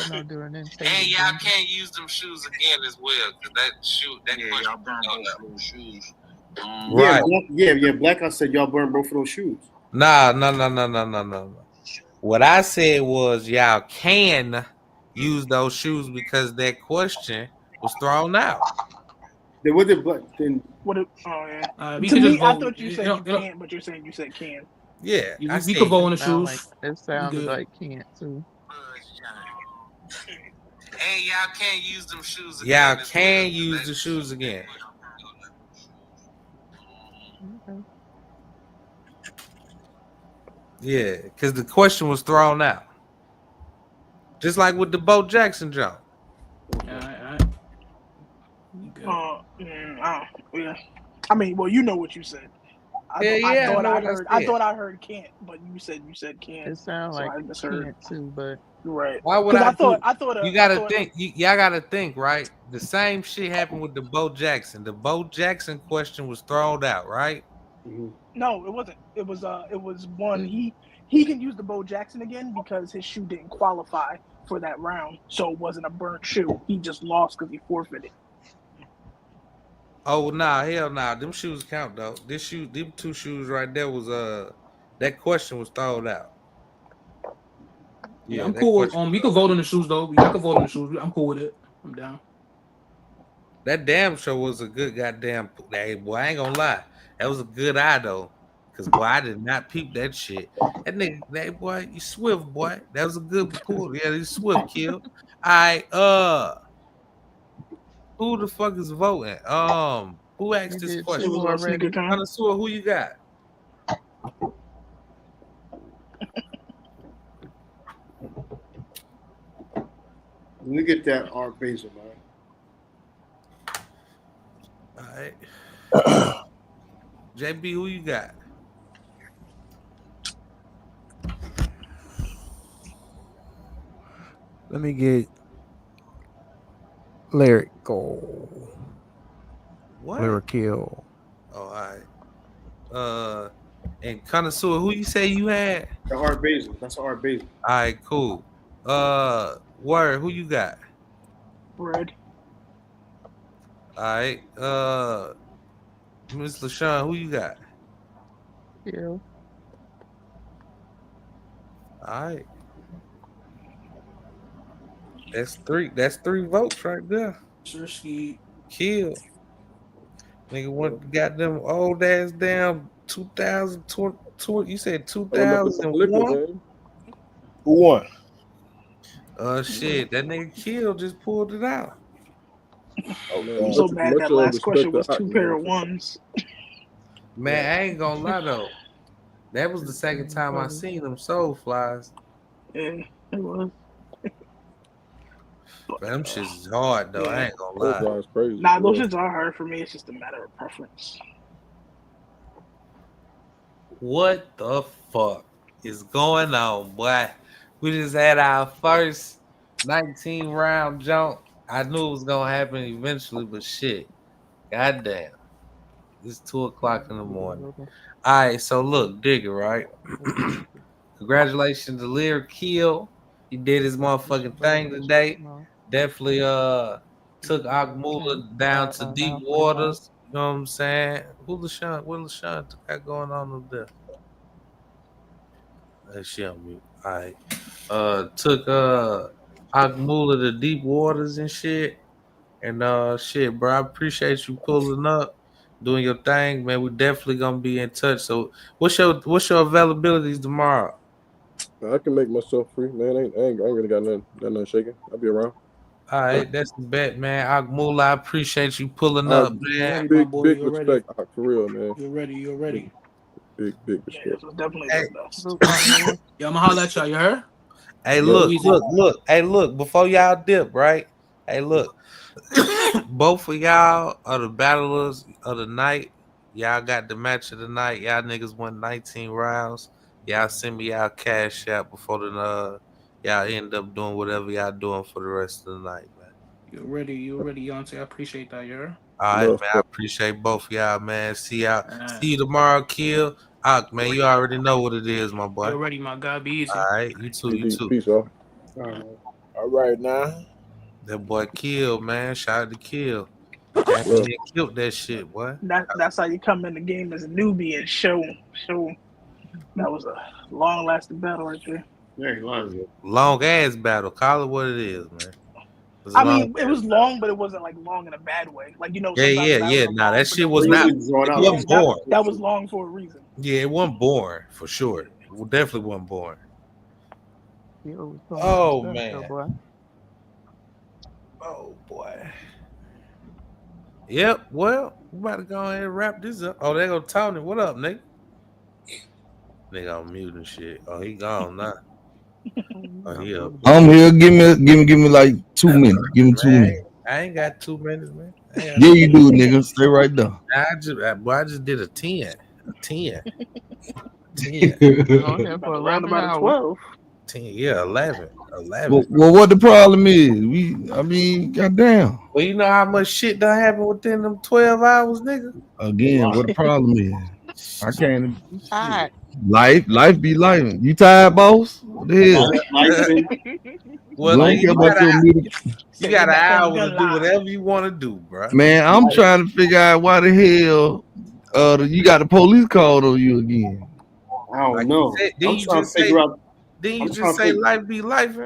not doing anything. And y'all can't use them shoes again as well, because that question. Y'all burn both those shoes. Right. Yeah. Black, I said y'all burn both of those shoes. No. What I said was y'all can use those shoes because that question was thrown out. Then what did Black then? What? To me, just I vote. thought you said you can't, but you're saying you said can. Yeah, we could vote on the Sound shoes. Like, it sounded like can't too. And y'all can't use them shoes again. Y'all can use the shoes again. Okay. Yeah, because the question was thrown out. Just like with the Bo Jackson jump. I mean, well, you know what you said. I thought I heard can't, but you said can't. It sounds like can't too, but right. Why would I thought you gotta think. Y'all gotta think, right? The same shit happened with the Bo Jackson. The Bo Jackson question was thrown out, right? Mm-hmm. No, it wasn't. It was one. He can use the Bo Jackson again because his shoe didn't qualify for that round, so it wasn't a burnt shoe. He just lost because he forfeited. Oh nah, hell nah. Them shoes count though. Them two shoes right there was that question was thrown out. Yeah, I'm cool with we could vote on the shoes though. I could vote on the shoes. I'm cool with it. I'm down. That damn show was a good goddamn. Hey, boy, I ain't gonna lie. That was a good eye though, cause boy, I did not peep that shit. That nigga, that boy, you swift boy. That was a good pull. Yeah, you swift kill. Who the fuck is voting? Who asked this question? Connoisseur, who you got? Let me get that Art Basel, man. All right. JB, who you got? Let me get Lyrical. What? Lyrical. Oh, all right. And Connoisseur, who you say you had? The Art Basel. That's Art Basel. All right, cool. Word, who you got? Red. All right. Miss LaShawn, who you got? Yeah. All right. That's three votes right there. Sure, ski. Kill. Nigga went got them old ass damn 2000. You said 2001? Who won? Shit, that nigga Kill just pulled it out. I'm so mad that last question was two pair of ones. Man, I ain't gonna lie though. That was the second time I seen them soul flies. Yeah, it was. Them shits is hard though. I ain't gonna lie. Nah, those shits are hard for me. It's just a matter of preference. What the fuck is going on, boy? We just had our first 19 round jump. I knew it was gonna happen eventually, but shit. Goddamn. It's 2:00 in the morning. All right, so look, Digger, right? Congratulations to Lyric Kill. He did his motherfucking thing today. Definitely took Akmula down to deep waters. You know what I'm saying? What LaShawn got going on up there? That shit on mute. All right. Took Akmula to deep waters and shit. And shit, bro, I appreciate you pulling up, doing your thing, man. We definitely gonna be in touch. So what's your availabilities tomorrow? I can make myself free, man. I ain't really got nothing shaking. I'll be around. All right, that's the bet, man. Akmula, I appreciate you pulling up, man. Big respect, for real, man. You're ready. Big respect. Yeah, this was definitely the best. Yo, I'ma holler at y'all. You heard? Hey, look. Hey, look. Before y'all dip, right? Hey, look. Both of y'all are the battlers of the night. Y'all got the match of the night. Y'all niggas won 19 rounds. Y'all send me y'all cash out before y'all end up doing whatever y'all doing for the rest of the night, man. You're ready, Yonce. I appreciate that, you heard? All right, man. I appreciate both of y'all, man. See you tomorrow, Kill. Man, you already know what it is, my boy. You're ready, my guy. Be easy. All right, you too. Peace, y'all. All right, now. That boy Kill, man. Shout out to Kill. He killed that shit, boy. That's how you come in the game as a newbie and show. That was a long-lasting battle right there. Very long. Long ass battle. Call it what it is, man. It was long, but it wasn't like long in a bad way. Like, you know. Yeah. Nah, that shit was not. It wasn't boring. That was long for a reason. Yeah, it wasn't boring for sure. It definitely wasn't boring. Oh man. Oh boy. Yep. Well, we about to go ahead and wrap this up. Oh, they go Tony. What up, nigga? Nigga on mute and shit. Oh, he gone now. Oh, he up. I'm here. Give me like 2 minutes. Give me 2 minutes. I ain't got 2 minutes, man. Yeah, you do, nigga. Stay right there. I just did a 10. A 10. 10. Around about 12. 10. Yeah, 11. Well, what the problem is? Goddamn. Well, you know how much shit done happened within them 12 hours, nigga? Again, what the problem is? I can't. Tired. Life be life. You tired, boss? What the hell? Well, you got an hour to do whatever you want to do, bro. Man, I'm trying to figure out why the hell you got the police called on you again. I don't know. Didn't you just say life be life?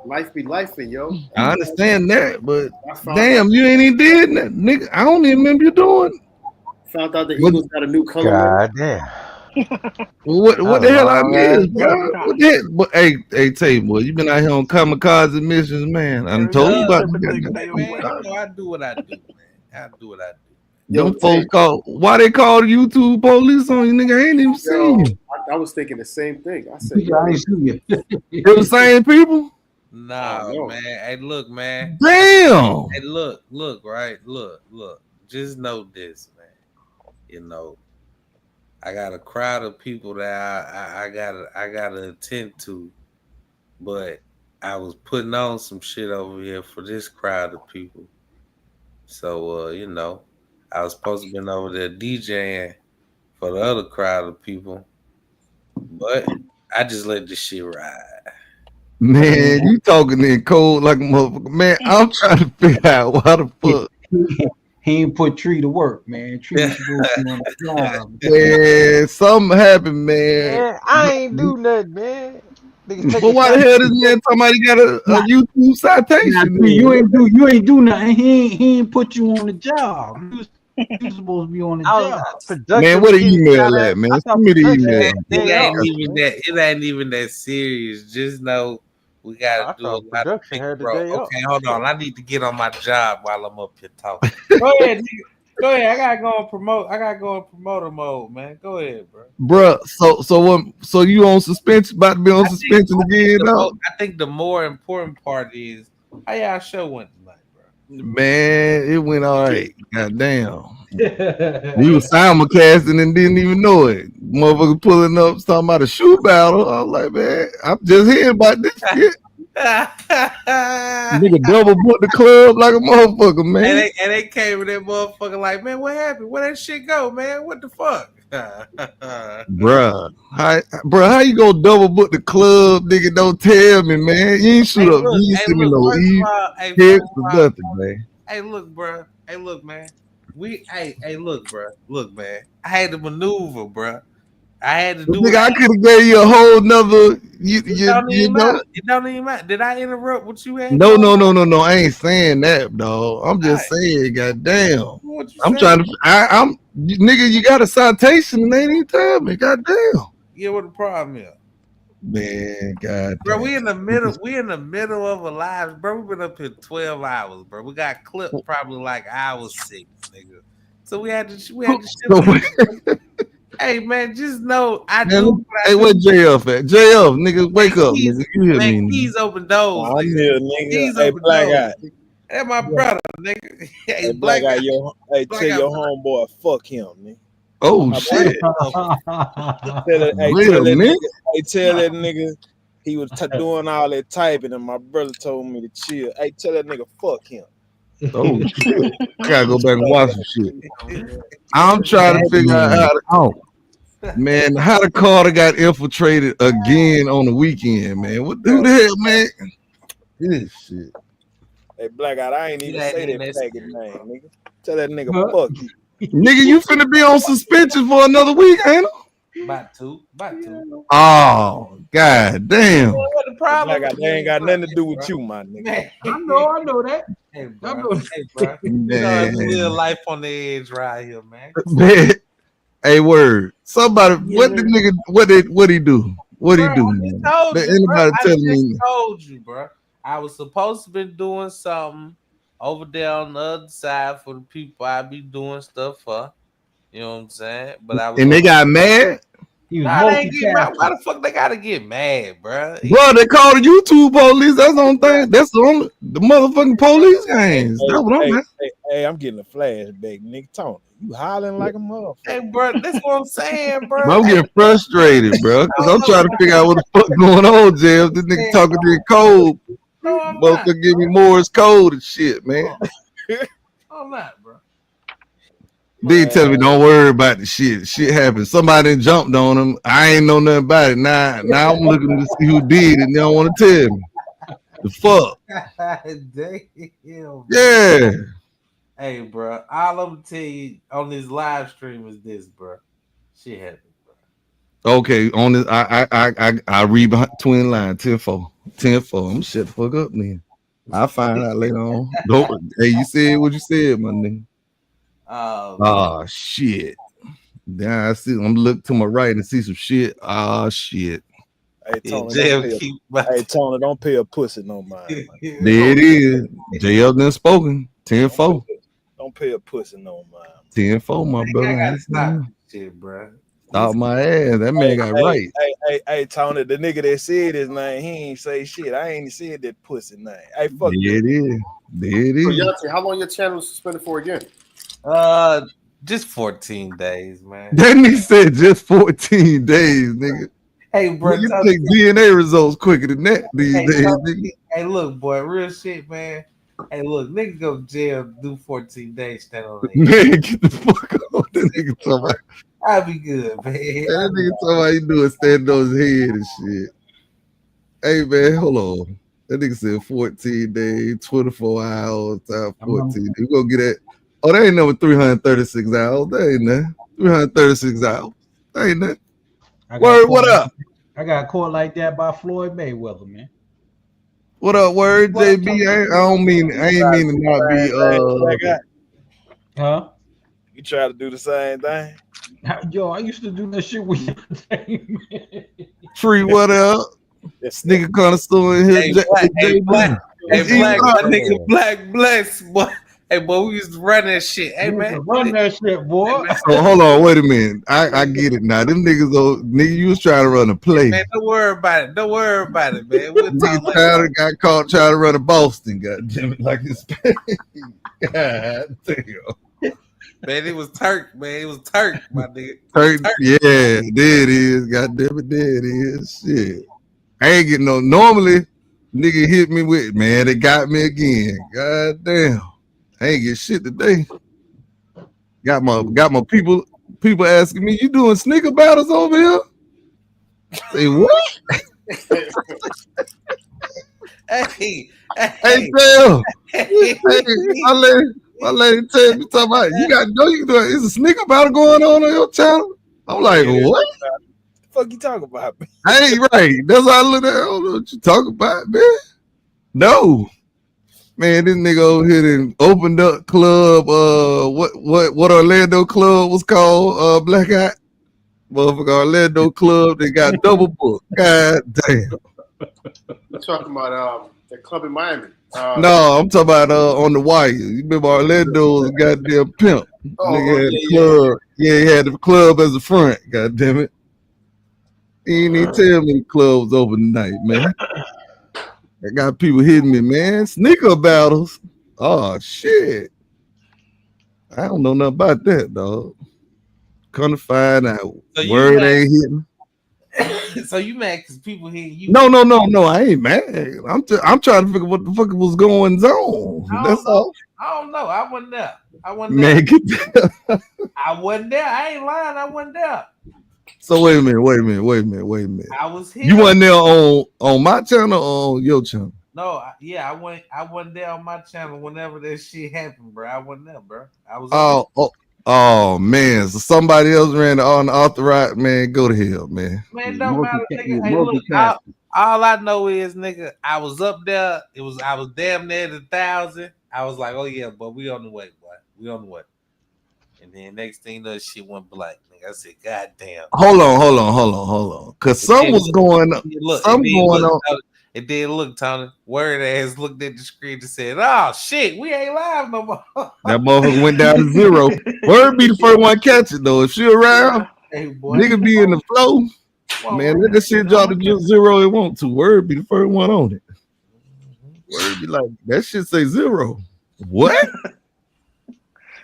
Life be life, yo. I understand that, but damn, you ain't even did that, nigga. I don't even remember you doing. Found out the Eagles got a new color. God damn. What the hell I missed, bro? What the hell? But, hey, Tay, boy, you been out here on kamikaze missions, man. I told you about that. I do what I do, man. I do what I do. Them folks call. Why they called YouTube police on you, nigga? I ain't even seen you. I was thinking the same thing. I said, I ain't seen you. They're the same people. Nah, man. Hey, look, man. Damn. Hey, look, right? Look. Just know this, man. You know, I got a crowd of people that I gotta attend to, but I was putting on some shit over here for this crowd of people. So you know, I was supposed to be over there DJing for the other crowd of people, but I just let this shit ride. Man, you talking in code like a motherfucker. Man, I'm trying to figure out why the fuck. He ain't put Tree to work, man. Tree was supposed to be on the job. Yeah, something happened, man. I ain't do nothing, man. But why the hell this man talking about he got a YouTube citation? You ain't do nothing. He ain't put you on the job. You supposed to be on the job. Man, what an email at, man? Send me the email. It ain't even that serious. Just know we gotta do a lot of big bro. Okay, hold on. I need to get on my job while I'm up here talking. Go ahead, nigga. Go ahead. I gotta go and promote promoter mode, man. Go ahead, bro. Bruh, so you on suspension? About to be on suspension again? I think the more important part is how y'all show went tonight, bro. Man, it went all right. Goddamn. We was simulcasting and didn't even know it. Motherfucker pulling up talking about a shoe battle. I was like, man, I'm just hearing about this shit. Nigga double booked the club like a motherfucker, man. And they came with that motherfucker like, man, what happened? Where that shit go, man? What the fuck? Bruh, how you gonna double book the club, nigga? Don't tell me, man. You ain't shoot up. You ain't send me no text or nothing, man. Hey, look, bro. Hey, look, man. Look, bro. Look, man. I had to maneuver, bro. I had to do. Nigga, I could have gave you a whole nother. You know. It don't even matter. Did I interrupt what you had? No. I ain't saying that, dog. I'm just saying, goddamn. I'm trying to. I'm nigga. You got a citation and they ain't even tell me. Goddamn. Yeah, what the problem is? Man, goddamn. Bro, we in the middle. We in the middle of a live, bro. We've been up here 12 hours, bro. We got clipped probably like hour 6, nigga. So we had to. Hey man, just know I do. Hey, where JF at? JF, nigga, wake up, nigga. You hear man, me? He's open doors. I'm here, nigga. He's Hey, open Black doors. Eye. That's my brother, nigga. Hey, Black Eye, tell your homeboy, fuck him, nigga. Oh shit! Tell that nigga he was doing all that typing, and my brother told me to chill. Hey, tell that nigga, fuck him. Oh shit! Gotta go back and watch some shit. I'm trying to figure out how to. Man, how the Carter got infiltrated again on the weekend, man. Who the hell, man? This shit. Hey, Black Eye, I ain't even say that package name, nigga. Tell that nigga, fuck you. Nigga, you finna be on suspension for another week, ain't it? About two. Oh, god damn. What the problem? Black Eye, they ain't got nothing to do with you, my nigga. Man, I know that. Hey, bro. You know, live life on the edge right here, man. Hey, word. Somebody, what the nigga, what he do? What he do, man? Anybody tell me? I told you, bro. I was supposed to be doing something over there on the other side for the people I be doing stuff for. You know what I'm saying? But I was and they got mad. He was they ain't get mad. Why the fuck they gotta get mad, bro? Bro, they called the YouTube police. That's the only thing. That's the only motherfucking police games. That's what I'm at. Hey, I'm getting a flashback, nigga. Tony, you hollering like a motherfucker. Hey, bro, that's what I'm saying, bro. I'm getting frustrated, bro, because I'm trying to figure out what the fuck going on, Jeff. This nigga talking to the code. Motherfucker give me Morse code and shit, man. I'm not, bro. They tell me don't worry about the shit. Shit happened. Somebody jumped on him. I ain't know nothing about it. Now I'm looking to see who did it, and they don't want to tell me. The fuck? Damn. Yeah. Hey, bro. All I'm gonna tell you on this live stream is this, bro. Shit happened, bro. Okay, on this, I read behind twin line 10-4. 10-4. I'm shut the fuck up, then. I'll find out later on. Hey, you said what you said, my nigga. Oh shit. Then I see I'm looking to my right and see some shit. Oh shit. Hey Tony, don't pay a pussy no mind. There it is. JL done spoken. 10-4. Don't pay a pussy no mind. 10-4, my brother. I gotta stop shit, bro. Stop my ass. That man got right. Hey, Tony, the nigga that said his name, he ain't say shit. I ain't said that pussy name. Hey, fuck there it is. There it is. So, how long your channel is suspended for again? Just 14 days, man. That nigga said just 14 days, nigga. Hey, bro, you take DNA results quicker than that these days, nigga. Hey, look, boy, real shit, man. Hey, look, nigga go to jail, do 14 days, stand on it. Man, get the fuck off. That nigga talking about. I'll be good, man. That nigga talking about you doing stand on his head and shit. Hey, man, hold on. That nigga said 14 days, 24 hours, time 14. We gonna get that. Oh, that ain't number 336 hours. That ain't that. 336 hours. That ain't that. Word, what up? I got caught like that by Floyd Mayweather, man. What up, word, JB? I ain't mean to not be Huh? You try to do the same thing? Yo, I used to do that shit with you. Free, what up? Nigga connoisseur in here. Black, my nigga Black Bless, boy. Hey, boy, we used to run that shit. Hey, man. Run that shit, boy. So hold on, wait a minute. I get it now. Them nigga, you was trying to run a play. Man, don't worry about it. Don't worry about it, man. We'll Nigga got caught trying to run a Boston. God damn it, like this. God damn. Man, it was Turk, man. It was Turk, my nigga. Turk, yeah, there it is. God damn it, there it is. Shit. I ain't getting no. Normally, nigga hit me with, man, they got me again. God damn. I ain't get shit today. Got my people people asking me, "You doing sneaker battles over here?" Say what? Hey, Hey, Dale. Hey, my lady tell me talking about you got no you doing. Is a sneaker battle going on your channel? I'm like, what? What the fuck you talking about? I ain't right. That's why I look at. I don't know what you talking about, man. No, man. This nigga over here and opened up club. What Orlando club was called? Black Eye. Motherfucker, Orlando club. They got double book. God damn. You're talking about the club in Miami. No, I'm talking about on the wire. You remember Orlando's goddamn pimp. Nigga had the club. Yeah, he had the club as a front. God damn it. He ain't even tell me the club was open tonight, man. I got people hitting me, man. Sneaker battles. Oh shit. I don't know nothing about that, dog. Come to find out. So Word ain't hitting. So you mad because people hear you? No. I ain't mad. I'm trying to figure what the fuck was going on. That's all. I don't know. I wasn't there. Man, get that. I wasn't there. I ain't lying. I wasn't there. So wait a minute. I was here. You wasn't there on my channel or on your channel? No, I wasn't there on my channel whenever that shit happened, bro. I wasn't there, bro. I was. Oh man, so somebody else ran the unauthorized, man. Go to hell, man. Man, don't matter, nigga. Hey, look, all I know is, nigga, I was up there. I was damn near the 1,000. I was like, oh yeah, but we on the way, boy. We on the way. And then next thing you know, shit went blank. Nigga, I said, God damn. Hold on. Cause something was going on. Something going on. And then look, Tony, word ass looked at the screen and said, "Oh shit, we ain't live no more." That motherfucker went down to 0. Word be the first one catch it though. If she around, nigga be in the flow. Man, let that shit drop to 0 it want to. Word be the first one on it. Word be like, that shit say 0. What?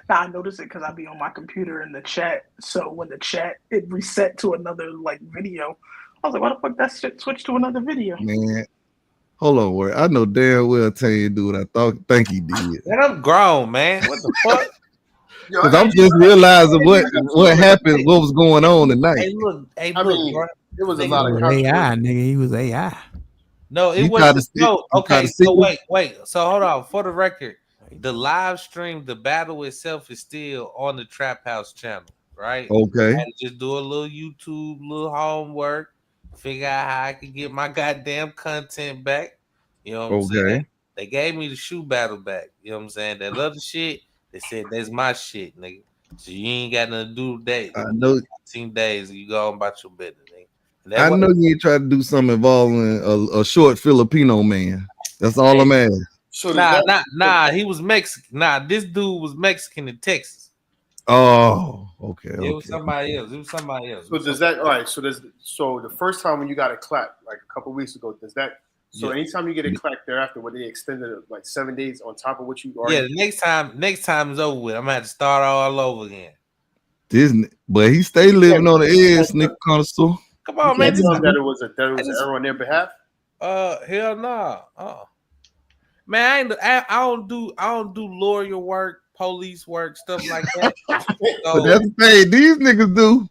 Now I noticed it because I be on my computer in the chat. So when the chat it reset to another like video, I was like, "Why the fuck that shit switched to another video?" Man, hold on, word. I know damn well Tay do what I think he did. Man, I'm grown, man. What the fuck? Because I'm just realizing what happened, what was going on tonight. Hey, look, bro. It was a He lot of was AI, nigga. He was AI. No, it You wasn't. No, you okay. tried to So see- wait. So hold on. For the record, the live stream, the battle itself is still on the Trap House channel, right? Okay. I had to just do a little YouTube, little homework, figure out how I could get my goddamn content back. You know what I'm Okay. saying? They gave me the shoe battle back. You know what I'm saying? That other shit, they said that's my shit, nigga. So you ain't got nothing to do with that. I know. 15 days, you go on about your business, nigga. And that I was- know you ain't trying to do something involving a short Filipino man. That's all I'm asking. Nah, he was Mexican. Nah, this dude was Mexican in Texas. Oh, okay. It was somebody else. So does that all right? So the first time when you got a clap like a couple weeks ago, does that? So Yeah. anytime you get a clap thereafter, what they extended it like 7 days on top of what you already? Yeah, the next time is over with. I'm gonna have to start all over again. Disney, but he stay living on the edge, sneaker connoisseur. Come on, You man. can't tell them that it was an error on their behalf. Hell no. Man, I don't do lawyer work, police work, stuff like that. But that's the thing these niggas do.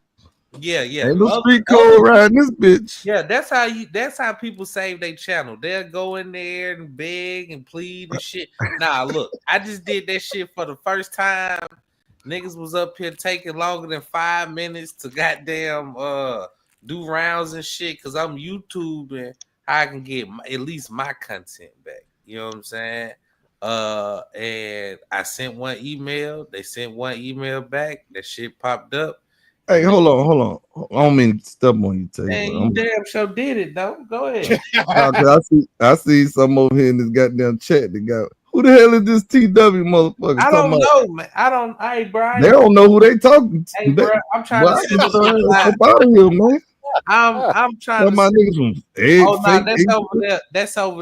Yeah. Ain't no street code riding this bitch. Yeah, that's how people save their channel. They'll go in there and beg and plead and shit. Nah, look, I just did that shit for the first time. Niggas was up here taking longer than 5 minutes to goddamn do rounds and shit because I'm YouTubing how I can get at least my content back. You know what I'm saying? And I sent one email. They sent one email back. That shit popped up. Hey, hold on. I don't mean to step on you, Tay. Man, but you damn sure did it, though. Go ahead. Nah, 'cause I see some over here in this goddamn chat that got who the hell is this TW motherfucker? I don't talking about- know, man. Hey, Brian. They don't know who they talking to. Hey, bro, I'm trying Boy, to I see get this shit live. up out of here, man. I'm trying Some to my see. niggas from egg, Oh no, fake that's egg. over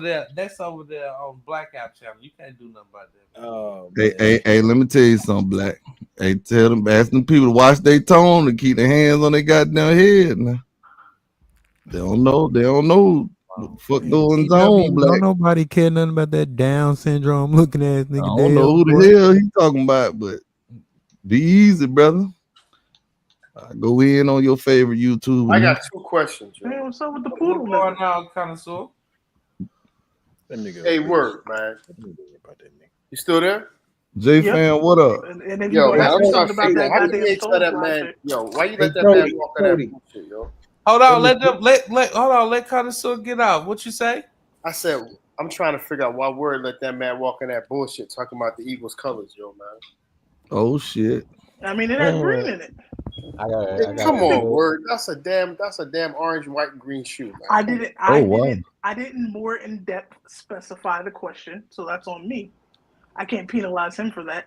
there. That's over there on Blackout channel. You can't do nothing about that. Oh, Hey, let me tell you something, Black. Hey, tell them, ask them people to watch their tone and keep their hands on their goddamn head now. They don't know what the fuck going on, Black. Don't nobody care nothing about that Down syndrome looking ass nigga. I don't know who the hell he talking about, but be easy, brother. Go in on your favorite YouTube. I got 2 questions. Hey, what's up with the poodle? Going on, connoisseur. Hey, word, man. You still there? J Fan, what up? And then Yo, you man, I'm ask trying to about figure that out how you goddamn ain't tell that Soulfly man. shit. Yo, why you Hey, let that Cody, man walk on that Cody. bullshit, yo? Hold on, let connoisseur get out. What you say? I said I'm trying to figure out why Word let that man walk in that bullshit talking about the Eagles colors, yo, man. Oh shit. I mean, it had green in it. Come on, Word. That's a damn orange, white, and green shoe, man. I didn't more in depth specify the question, so that's on me. I can't penalize him for that.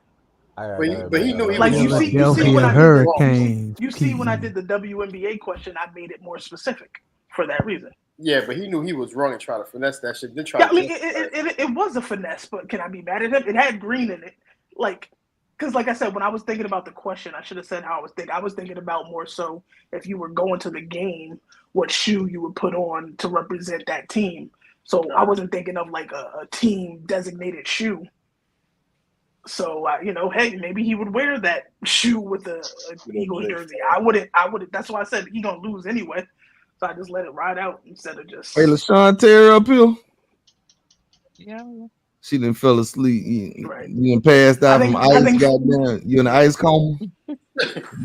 But he knew he Like was you see when Philadelphia I Hurricanes. you see when I did the WNBA question, I made it more specific for that reason. Yeah, but he knew he was wrong and tried to finesse that shit. Then try Yeah, to I mean, it was a finesse, but can I be mad at him? It had green in it, like, because like I said, when I was thinking about the question, I should have said how I was thinking. I was thinking about more so if you were going to the game, what shoe you would put on to represent that team. So I wasn't thinking of like a team designated shoe. So hey, maybe he would wear that shoe with a Eagles jersey. I wouldn't. That's why I said he gonna lose anyway. So I just let it ride out instead of just. Hey, LaShawn Terry up here. Yeah. She done fell asleep. You done passed out from ice. Goddamn, you in the ice coma.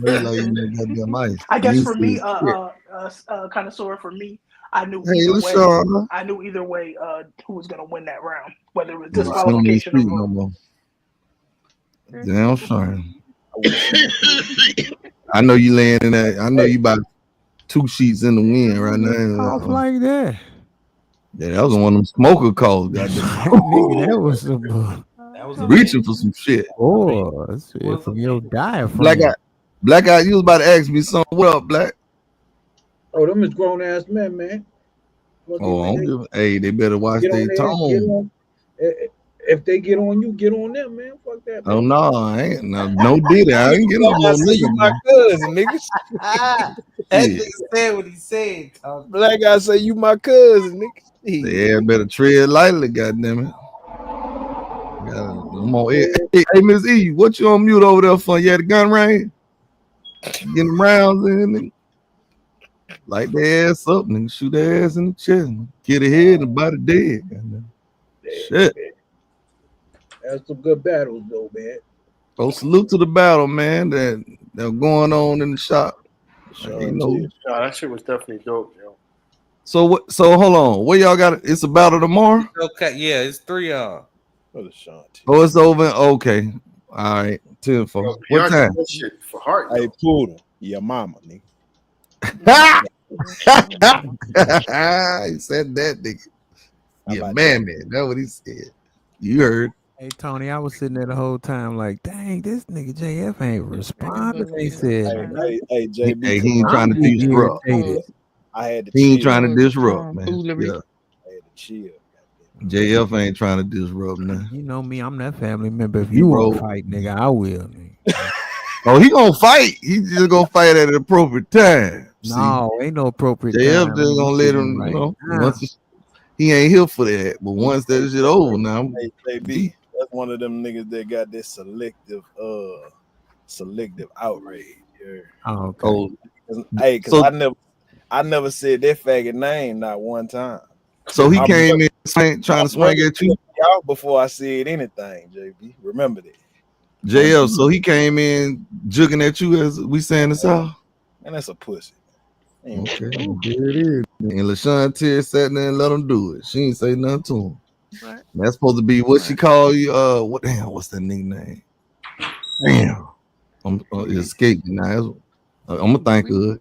Goddamn ice. I guess for me, connoisseur. For me, I knew Hey, either LaShawn. way. I knew either way who was gonna win that round, whether it was Don't sit on these disqualification feet or no more. Damn shame. I know you laying in that. I know you about 2 sheets in the wind right now. Off like that. Yeah, that was one of them smoker calls. Goddamn. Nigga, that was some reaching for some shit. Oh, that's it from your diaphragm. Black Eye, you was about to ask me something. What up, Black? Oh, them is grown ass men, man. Hey, they better watch their tone. If they get on you, get on them, man. Fuck that. Oh no, I ain't no did I ain't getting on no nigga. My cousin, niggas. That nigga said what he said. Black guy say you my cousin, nigga. Yeah, better tread lightly, goddamn it. Come on, hey, Miss E, what you on mute over there for? You had a gun range? Getting rounds in, nigga. Light their ass up, nigga. Shoot their ass in the chest. Get a head and the body dead. Shit. That's some good battles, though, man. Oh, salute to the battle, man. That going on in the shop. that shit was definitely dope, yo. So what? So hold on. Where y'all got it? It's a battle tomorrow. Okay, yeah, it's 3 on. Oh, it's over. Okay, all right. 10 for what time? Shit for heart. Hey, Poodle, your mama, nigga. He said that, nigga. Yeah, man. That's what he said. You heard. Hey Tony, I was sitting there the whole time like, dang, this nigga JF ain't responding. They said, Hey, JB, hey, he ain't trying to disrupt. He ain't trying to disrupt, man. Yeah. I had to chill. JF ain't trying to disrupt, man. You know me, I'm that family member. If you want to fight, nigga, I will. Nigga. Oh, he gonna fight. He just gonna fight at an appropriate time. No, ain't no appropriate JF time. just gonna let him, you know. Once he ain't here for that, but once that shit over now. Hey, JB, that's one of them niggas that got this selective outrage. Yeah. Oh, okay. Hey, because I never said that faggot name not one time. So he came in trying to swing at you y'all before I said anything, JB. Remember that. JL, so he came in jugging at you as we saying this out. And that's a pussy. Okay, there it is. And LaShawn Terry sat there and let him do it. She ain't say nothing to him. Right. That's supposed to be what she call you. What's that nigga name? Damn, I'm escaped now. I'm gonna think of it.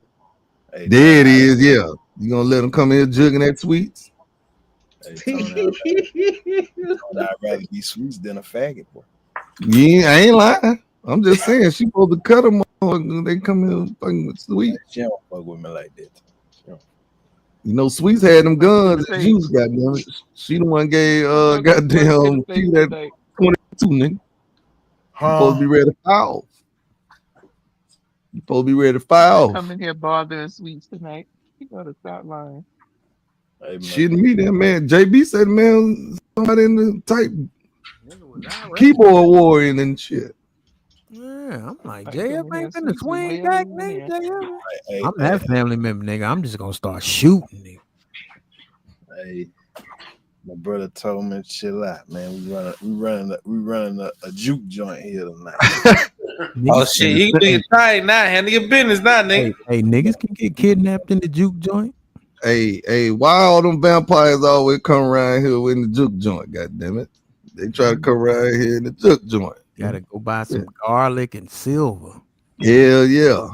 Hey, there it is. Yeah, you gonna let him come in jugging at sweets? Hey, I'd rather be sweets than a faggot, boy. Yeah, I ain't lying. I'm just saying she supposed to cut them off. They come in fucking sweet. She don't fuck with me like that. You know, Sweets had them guns and juice, goddamn it. She the one gave goddamn Q that 22, nigga. You supposed to be ready to foul. You supposed to be ready to foul. Come in here bothering Sweets tonight. You gotta stop lying. Hey, shitting me, that man. JB said, man, somebody in the type keyboard warrior and shit. Yeah, Yeah, I'm like, JF ain't finna swing back, nigga. JF. I'm that family member, nigga. I'm just gonna start shooting, nigga. Hey, my brother told me chill out, man. We running a juke joint here tonight. Oh shit, you can do your thing now. Handle your business now, nigga. Hey, niggas can get kidnapped in the juke joint. Hey, why all them vampires always come around here in the juke joint? God damn it, they try to come around here in the juke joint. Gotta go buy some garlic and silver. Hell yeah.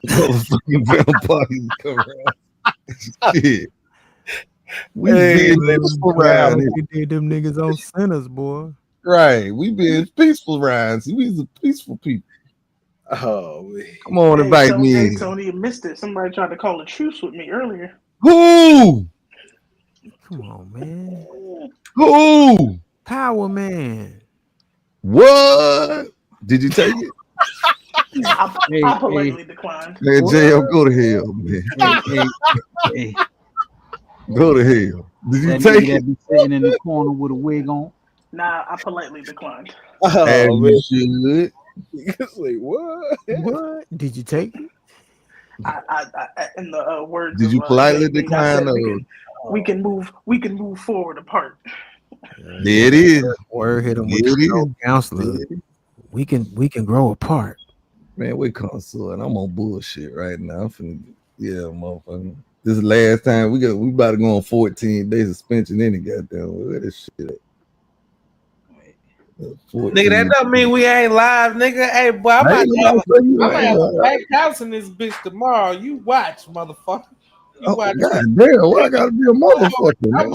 Motherfucking vampires come around. Shit. We being peaceful around here. We did them niggas on sinners, boy. Right. We being peaceful around here. We's a peaceful people. Oh, man. Come on, invite me Hey, in. Tony, you missed it. Somebody tried to call a truce with me earlier. Who? Come on, man. Who? Power Man. What? Did you take it? I politely declined. Man, JL, go to hell, man. Hey, go to hell. Did you that take nigga it? that be sitting in the corner with a wig on. Nah, I politely declined. As you should. It's like, what? What? Did you take it? I in the words. Did of, you politely Jay-Z, I decline said, or? we can move forward apart. There it is. Word hit him with There it the is. counselor. We can grow apart. Man, we consul and I'm on bullshit right now. I'm finna, motherfucker. This is the last time we about to go on 14 days suspension any goddamn where this shit at. Nigga, that don't mean we ain't live, nigga. Hey, boy, I might have a back house in this bitch tomorrow. You watch, motherfucker. You watch. God damn, what I gotta be a motherfucker, man.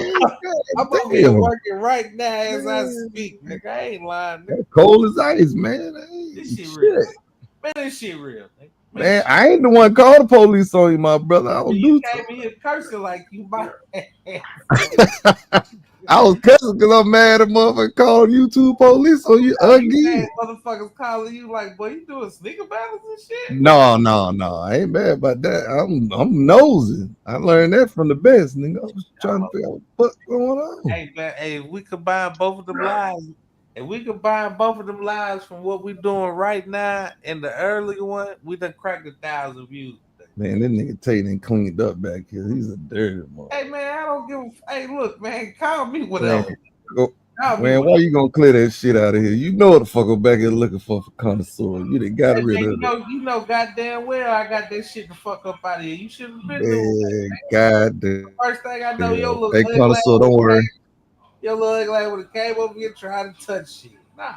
I'm over here working right now as I speak, nigga. I ain't lying, nigga. Cold as ice, man. This shit real. Man, this shit real, nigga. Man, I ain't the one called the police on you, my brother. I don't You do came in here cursing like you might. I was cussing because I'm mad at motherfucker called YouTube police on you again. Motherfuckers calling you like, boy, you doing sneaker battles and shit? No. I ain't mad about that. I'm nosy. I learned that from the best, nigga. I was trying to figure out what's going on. Hey, man, hey, we combine both of them lives. And we combine both of them lives from what we doing right now and the earlier one, we done cracked 1,000 views. Man, that nigga Tate cleaned up back here. He's a dirty motherfucker. Hey, man, I don't give a. Hey, look, man, call me whatever. Man, why you gonna clear that shit out of here? You know what the fuck I'm back here looking for connoisseur. You done got rid of it. You know goddamn well I got that shit to fuck up out of here. You shouldn't have been doing Man, that. goddamn. First thing I know, your little Hey, ugly connoisseur, ass don't worry. Your little ugly ass would have came over here trying to touch shit. Nah.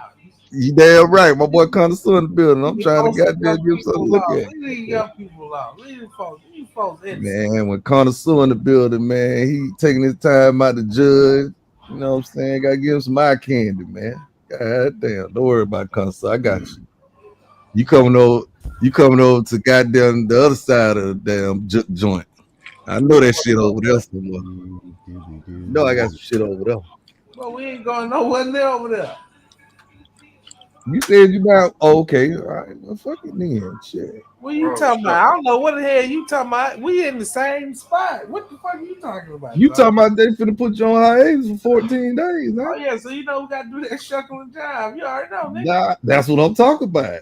You damn right. My boy connoisseur in the building. I'm trying to goddamn give him something to look at. Leave these young people alone. Leave these folks in. Man, when connoisseur in the building, man, he taking his time out to judge. You know what I'm saying? Gotta give him some eye candy, man. God damn. Don't worry about connoisseur. I got you. You coming over to goddamn the other side of the damn joint. I know that shit over there somewhere. No, I got some shit over there. Well, we ain't going nowhere near over there. You said you not okay. All right, well, fuck it then. Shit. What you talking about? I don't know what the hell you talking about. We in the same spot. What the fuck are you talking about? You talking about they finna put you on hiatus for 14 days, huh? Oh yeah, so you know we gotta do that shuckling job. You already know, nigga. Nah, that's what I'm talking about.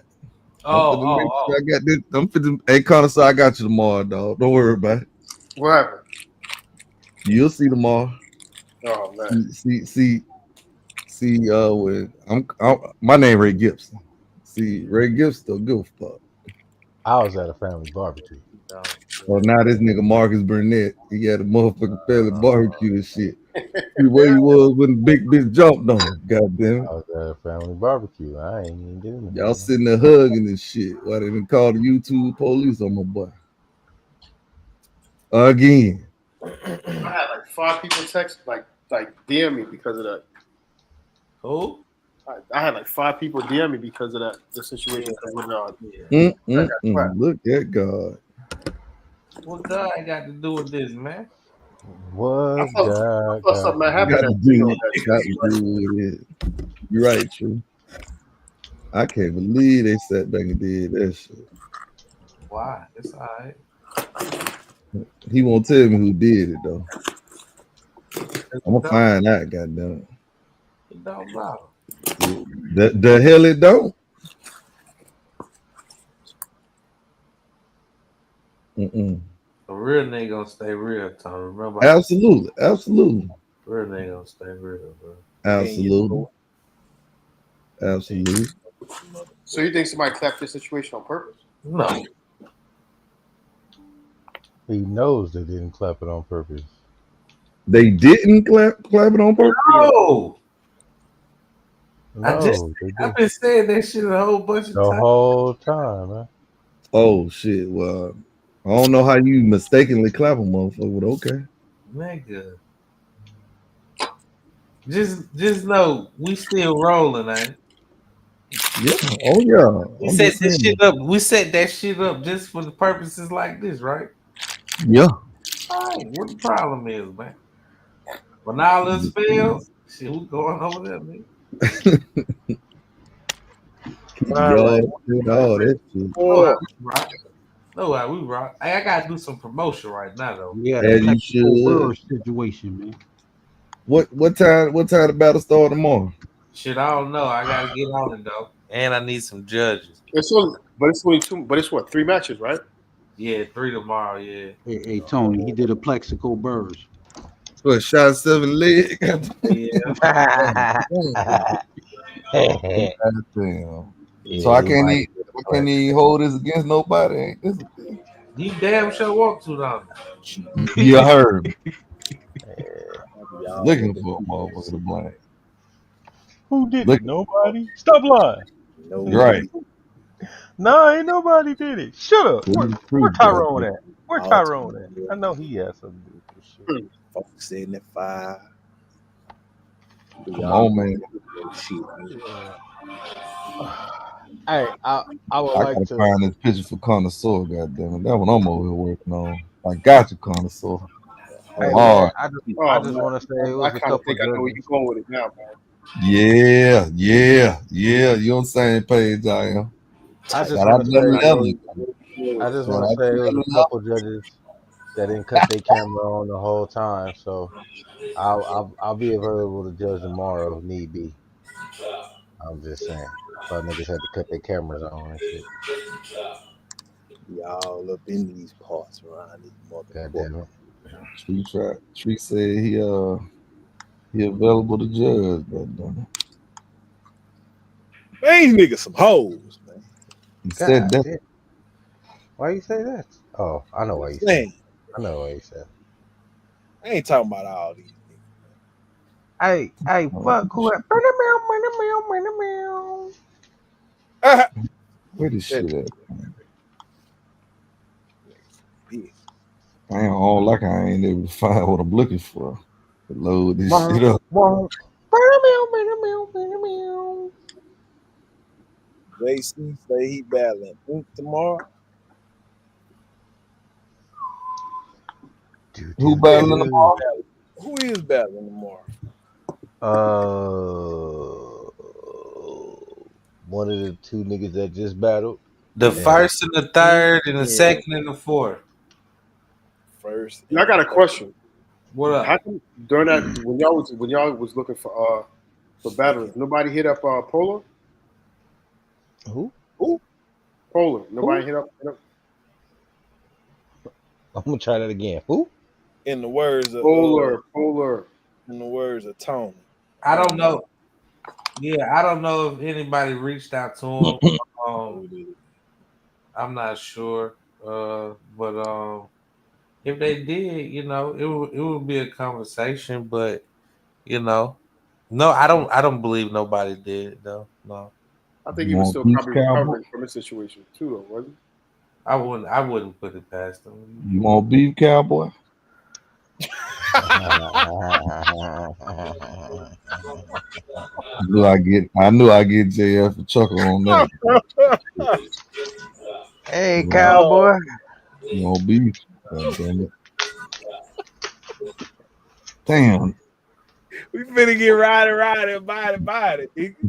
I got this. I'm finna. Hey, connoisseur, I got you tomorrow, dog. Don't worry about it. What happened? You'll see tomorrow. Oh man. See. When I'm my name Ray Gibson. See, Ray Gibson don't give a fuck. I was at a family barbecue. Well, now this nigga Marcus Burnett, he had a motherfucking family barbecue and shit. See where he was when the big bitch jumped on him. Goddamn. I was at a family barbecue. I ain't even getting it. Y'all sitting there hugging and shit. Why they didn't call the YouTube police on my boy? Again. I had like 5 people text like DM me because of that. Who? I had like 5 people DM me because of that the situation. Look at God. What God got to do with this, man? What God? Something happened. Got to do with it. You're right, true. I can't believe they sat back and did that shit. Why? It's all right. He won't tell me who did it though. I'm gonna find out, goddamn. It don't matter. The hell it don't. A real nigga gonna stay real, Tony. Remember? Absolutely. Real nigga gonna stay real, bro. Absolutely. So you think somebody clapped this situation on purpose? No. He knows they didn't clap it on purpose. They didn't clap it on purpose? No. No, I've been saying that shit a whole bunch of the times. whole time, man. Oh shit. Well, I don't know how you mistakenly clap a motherfucker, but okay. Nigga. Just know we still rolling, man. Yeah. Oh yeah. We set this shit up. We set that shit up just for the purposes like this, right? Yeah. All right. What the problem is, man? When all this fails, shit, we going over there, man. All that shit. No, we rock. Hey, I gotta do some promotion right now, though. Yeah, As you should. Situation, man. What time the battle start tomorrow? Shit, I don't know. I gotta get on it though, and I need some judges. It's only two. But it's what, 3 matches, right? Yeah, 3 tomorrow. Yeah. Hey, Tony, he did a Plexico Burrs. What, shot 7 leg? Yeah. Damn. So I can't even hold this against nobody. Ain't this a thing? You damn sure walk to them. You heard. Looking for a motherfucker to blame. Who did it? Nobody. Stop lying. Right. No, ain't nobody did it. Shut up. Where Tyrone at? Where All Tyrone at? I know he has something to do with this shit. Folks 75. Come on, man. Hey, I would I like gotta to find this picture for Connoisseur, goddammit. That one I'm over here working on. I got you, Connoisseur. Hey, All man, right. I just want to say it was I a kind of couple think I know where you're going with it now, man. Yeah. You're on the same page I am. I just Shout want out to to say Levin. I just Shout want out to say it was to a couple judges that didn't cut their camera on the whole time, so I'll be available to judge tomorrow if need be. I'm just saying, so niggas had to cut their cameras on and shit. Y'all up in these parts around these God damn it. Tree said he available to judge, goddammit. Man, these niggas some hoes, man. He said that. damn. Why you say that? Oh, I know why you said Man, it. I know why you said it. I ain't talking about all these. Hey, fuck who? Where this shit at? I ain't all like I ain't able to find what I'm looking for. To load this shit up. JC say he battling Ink tomorrow. Who battling tomorrow? Who is battling tomorrow? One of the 2 niggas that just battled. The first and the third, and the second and the fourth. First. I got a question. What up? How come during that when y'all was looking for batteries, nobody hit up Polar? Who? Polar. Nobody hit up. I'm gonna try that again. Who? In the words of Polar. In the words of Tony. I don't know. Yeah, I don't know if anybody reached out to him. I'm not sure. But if they did, it would be a conversation. But no, I don't believe nobody did though. No. I think he was still probably recovering from his situation too, though, wasn't he? I wouldn't put it past him. You want beef, cowboy? I knew I get JF a chuckle on that. Hey, cowboy. You want beef? God damn it. Damn. We finna get riding, body.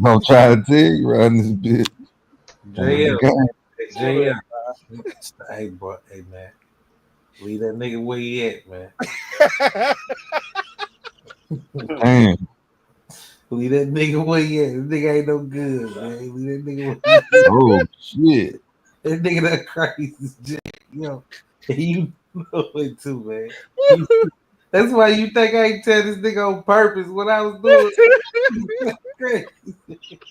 I'm trying to tell you, riding this bitch. JF. Hey, boy. Hey, man. Leave that nigga where he at, man. Damn. Leave that nigga where he at. That nigga ain't no good, man. Leave that nigga where he at. Oh, shit. That nigga that crazy. You know it too, man. That's why you think I ain't tell this nigga on purpose what I was doing.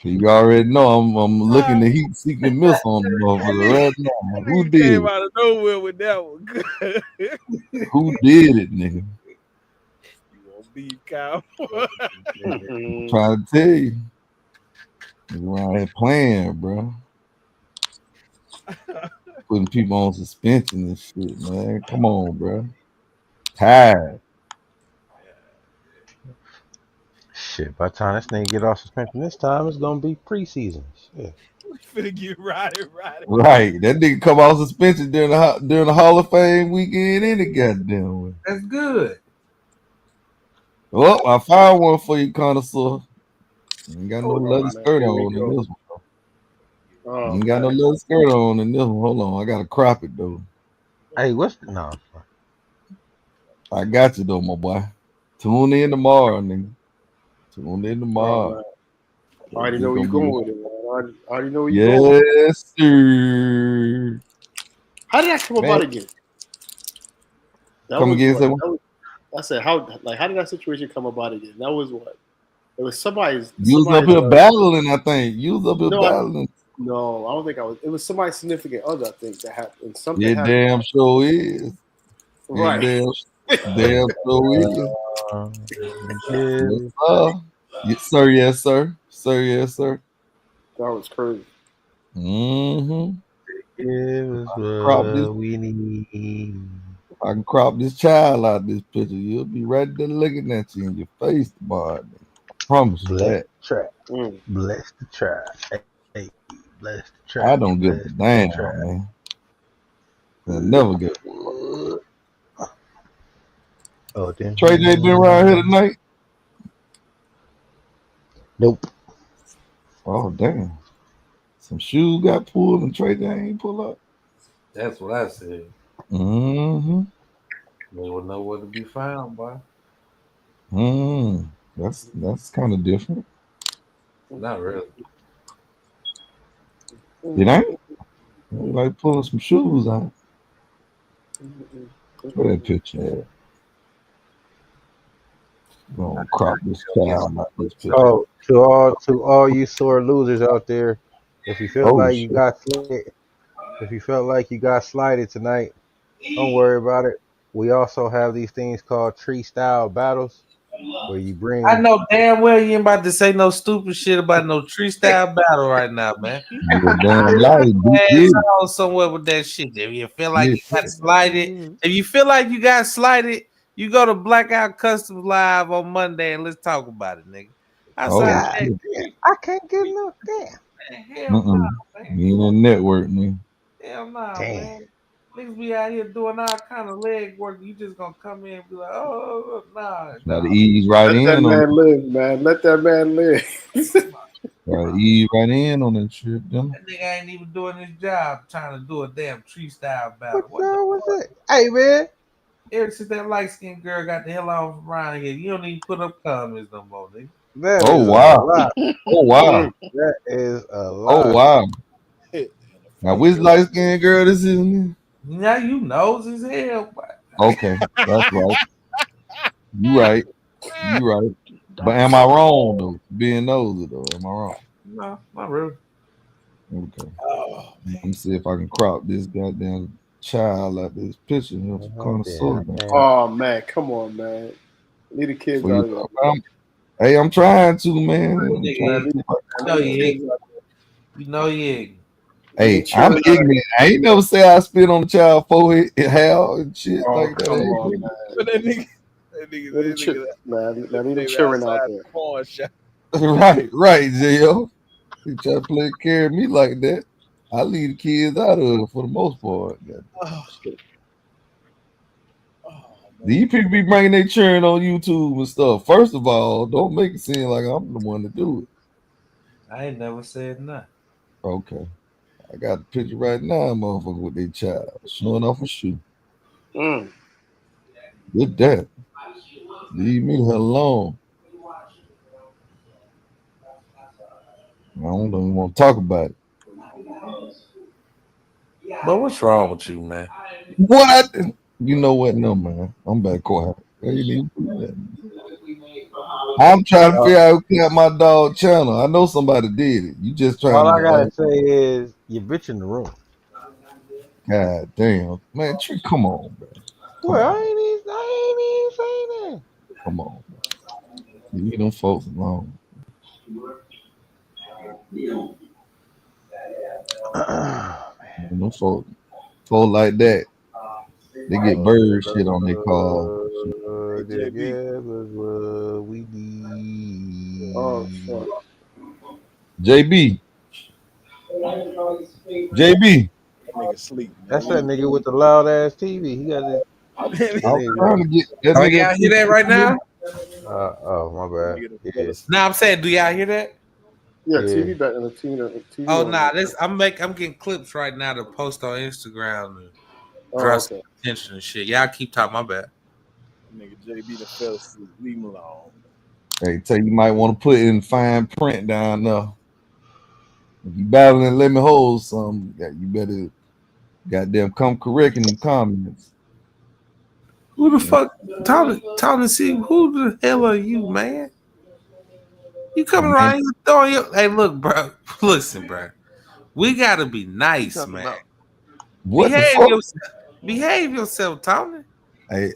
You already know I'm looking the heat seeking missile on the motherfucker right now. Who did Came it? out of nowhere with that one. Who did it, nigga? Beef cow. I'm trying to tell you. Nigga around here playing, bro. Putting people on suspension and shit, man. Come on, bro. Tired. Shit, by the time this nigga get off suspension this time, it's gonna be preseason. Shit. Finna get right. Right. That nigga come off suspension during the Hall of Fame weekend any goddamn way. That's good. Well, I found one for you, connoisseur. Ain't got no Hold on, leather man. skirt Here we on in go. this one. Oh, Ain't got no man. leather skirt on in this one. Hold on, I gotta crop it though. Hey, what's no? I got you though, my boy. Tune in tomorrow, nigga. Tune in Oh, tomorrow. man. I already know where you're going with it, man. I already know where you're going. Yes, sir. How did that come Man. about again? That Come was again, what? say That what? was, I said, how did that situation come about again? That was what? It was somebody's. You was up here battling, I think. You was up here battling. No, I don't think I was. It was somebody's significant other, I think, that happened. Something It happened. damn sure is. Right. Damn sure is. Yes, sir. Yes, sir. Yes, sir. Sir, yes, sir. That was crazy. It was what we need. If I can crop this child out of this picture, you'll be right there looking at you in your face tomorrow. I promise you Bless that. the track. Bless the track. Hey, bless the track. I don't give a damn, man. I never get. Oh, damn. Trey J been around here tonight? Nope. Oh, damn. Some shoes got pulled and Trey J ain't pull up. That's what I said. Mm-hmm. They will know where to be found, boy. That's kind of different. Not really. It ain't. They like pulling some shoes out. Where that picture at? Gonna crop this child out this picture. Oh, to all you sore losers out there, if you felt like you got slighted tonight, don't worry about it. We also have these things called tree style battles, where you bring. I know damn well you ain't about to say no stupid shit about no tree style battle right now, man. On somewhere with that shit. If you feel like you got slighted, you go to Blackout Customs Live on Monday and let's talk about it, nigga. I can't get enough. Damn. Hell no, man. You ain't on network, man. Hell no, man. Niggas be out here doing all kind of leg work. You just gonna come in and be like, oh, nah. Gotta ease right Let in that on man it. live, man. Let that man live. Gotta ease right in on that shit, them. That nigga ain't even doing his job trying to do a damn tree style battle. What was it? Hey, man. Ever since that light skinned girl got the hell off from around here, you don't even put up comments no more, nigga. That Oh is a wow. lot. Oh wow. That is a lot. Oh wow. Now which light skinned girl this is? Man? Now you knows as hell. Okay, that's right. You right. You right. But am I wrong though? Being nosy though, am I wrong? No, not really. Okay. Let me see if I can crop this goddamn child out this picture here for connoisseur. Oh man, come on, man. Leave the kids out of it. Hey, I'm trying to, man. You know you ignorant. Hey, I'm ignorant. I ain't never say I spit on the child forehead, hair, and shit Oh, like that. come on, man. Let me children out there. Right, J.O. You try to play carry me like that. I leave the kids out of it for the most part. These people be bringing their churn on YouTube and stuff. First of all, don't make it seem like I'm the one to do it. I ain't never said nothing. Okay. I got a picture right now, motherfucker, with their child showing off a shoe. With that. Leave me alone. I don't even want to talk about it. But what's wrong with you, man? What? You know what? No, man. I'm back quiet. I'm trying to figure out who got my dog channel. I know somebody did it. You just trying All I to. gotta say is your bitch in the room. God damn, man, Tree, come on, bro. Well, I ain't even saying that. Come on, man. Leave them folks alone. Them folks like that. They get bird shit on their car. Together what we need. Oh fuck. JB. JB. Nigga sleep. That's that nigga with the loud ass TV. He got it. I'm trying to get that Oh, nigga. y'all hear that right now? Oh, my bad. Yeah. Nah, I'm saying, do y'all hear that? Yeah, TV back in the TV. Oh nah, I'm getting clips right now to post on Instagram and Oh, draw okay. some attention and shit. Y'all keep talking, my bad. Nigga JB the fell asleep. Leave him alone. Hey, tell you might want to put in fine print down there. If you battling let me hold some, you better goddamn come correct in the comments. Who the fuck talking to see who the hell are you, man? You coming around here throwing your hey look, bro. Listen, bro. We gotta be nice, man. What the fuck? Behave yourself, Tony. Hey,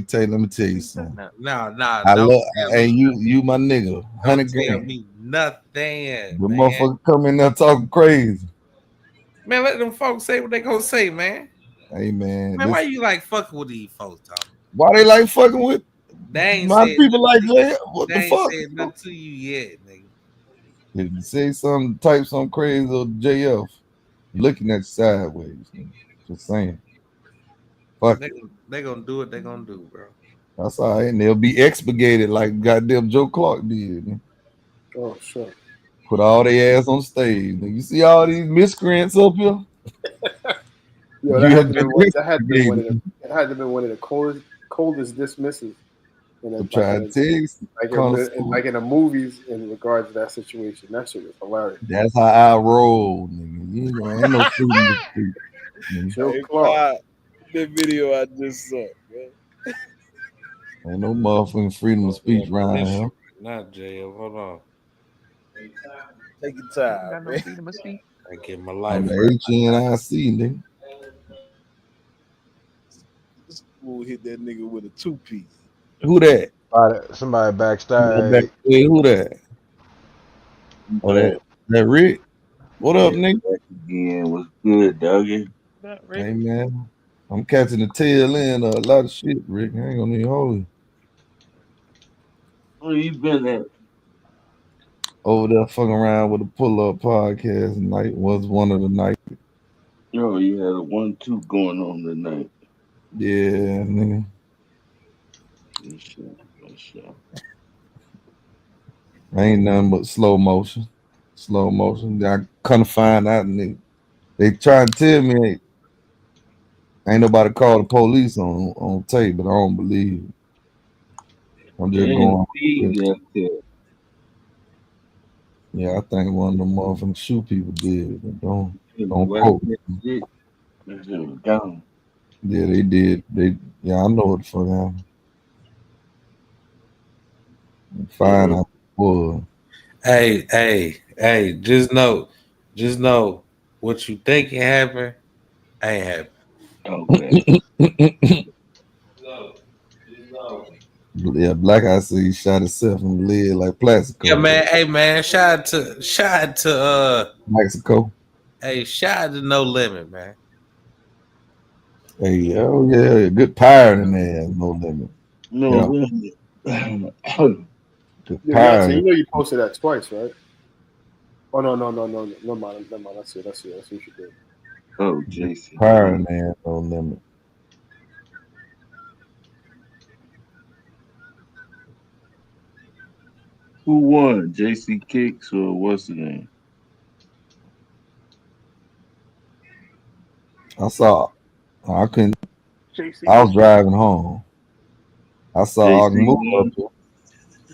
Tay, let me tell you something. No, I don't love tell hey me. you my nigga. 100 Tell grand. me nothing. The Man. motherfucker come in there talking crazy. Man, let them folks say what they gonna say, man. Hey man, Man, why you like fucking with these folks, Tony? why they like fucking with They ain't my said people like nothing. that? What They the ain't fuck? said nothing to you yet, nigga. If you say something, type something crazy or JF, looking at you sideways. Man. Just saying. Fuck it. They gonna do what they gonna do, bro. That's all right. And they'll be expurgated like goddamn Joe Clark did. Man. Oh shit. Put all their ass on stage. You see all these miscreants up here? Yo, that had to be one of the coldest dismisses. I'm trying to tell you. Like in the movies in regards to that situation. That shit was hilarious. That's how I roll, nigga. You ain't no freedom to speak. Joe Clark. That video I just saw, man. Ain't no motherfucking freedom of speech around here. Not JF. Hold on. Take your time, man. I get my life I'm right. HNIC, nigga. This fool hit that nigga with a 2-piece. Who that? Somebody backstage. Hey, who that? Oh, that Rick. What up, nigga? Again, what's good, Dougie? Hey, man. I'm catching the tail end of a lot of shit, Rick. I ain't gonna even hold you. Where you been at? Over there fucking around with a pull-up podcast night was one of the nights. Oh, you had a 1-2 going on tonight. Yeah, nigga. Ain't nothing but slow motion. Slow motion. I couldn't find out, nigga. They try to tell me ain't nobody call the police on tape, but I don't believe it. I'm just going. Yeah, I think one of them motherfucking shoe people did. But don't quote me. Yeah, they did. I know what the fuck happened. Fine, I was. Hey, just know what you think it happened ain't happened. Okay. Yeah, Black Eye said he shot himself in the leg like Plaxico. Yeah, man. Hey, man. Shout out to Mexico. Hey, shout out to No Limit, man. Hey, oh yeah, good pirate in there, No Limit. No Limit. Good Yeah, pirate. you know you posted that twice, right? Oh no, never mind. That's it. That's what you did. Oh, JC. Pirate in there, No Limit. Who won? JC Kicks or what's the name? I saw. I couldn't. JC. I was driving home. I saw move up here.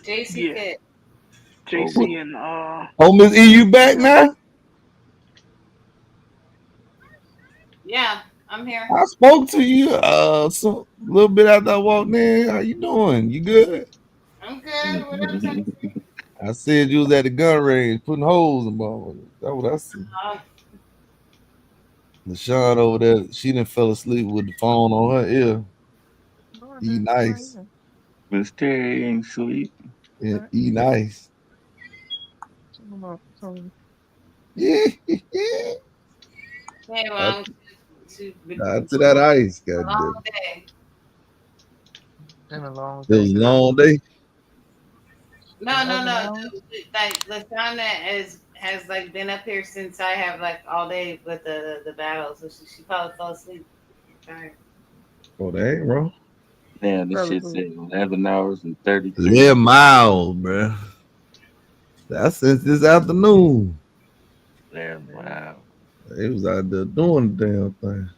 JC Kid. JC and Oh, Miss E, you back now? Yeah, I'm here. I spoke to you so a little bit after I walked in. How you doing? You good? I'm good. What up, Texas? I said you was at the gun range putting holes in motherfuckers. That's what I see. LaShawn over there, she done fell asleep with the phone on her ear. E nice. Miss Terry ain't sleep. Yeah, E nice. Yeah. Hey, well, To that ice, a goddamn. long day. Been a long It day. was a long day. No. Like Lashana has like been up here since I have like all day with the battle, so she probably fell asleep. Tired. Oh, that ain't wrong. Damn, this shit said 11 hours and 33. 11 miles, bro. That's since this afternoon. 11 miles. They was out there doing the damn thing.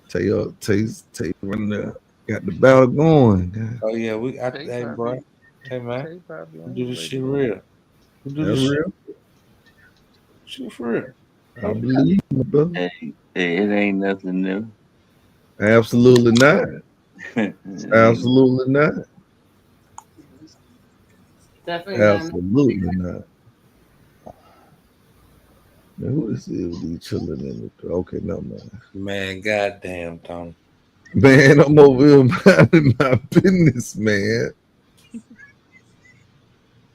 Tell you when got the battle going. God. Oh yeah, hey bro. Hey man. Do this shit real. Do this real? shit for real. I believe you, brother. Hey, it ain't nothing new. Absolutely not. Absolutely not. Definitely Absolutely not. Man, who is it with these children in the okay, no man. Man, goddamn, Tony. Man, I'm over here minding my business, man.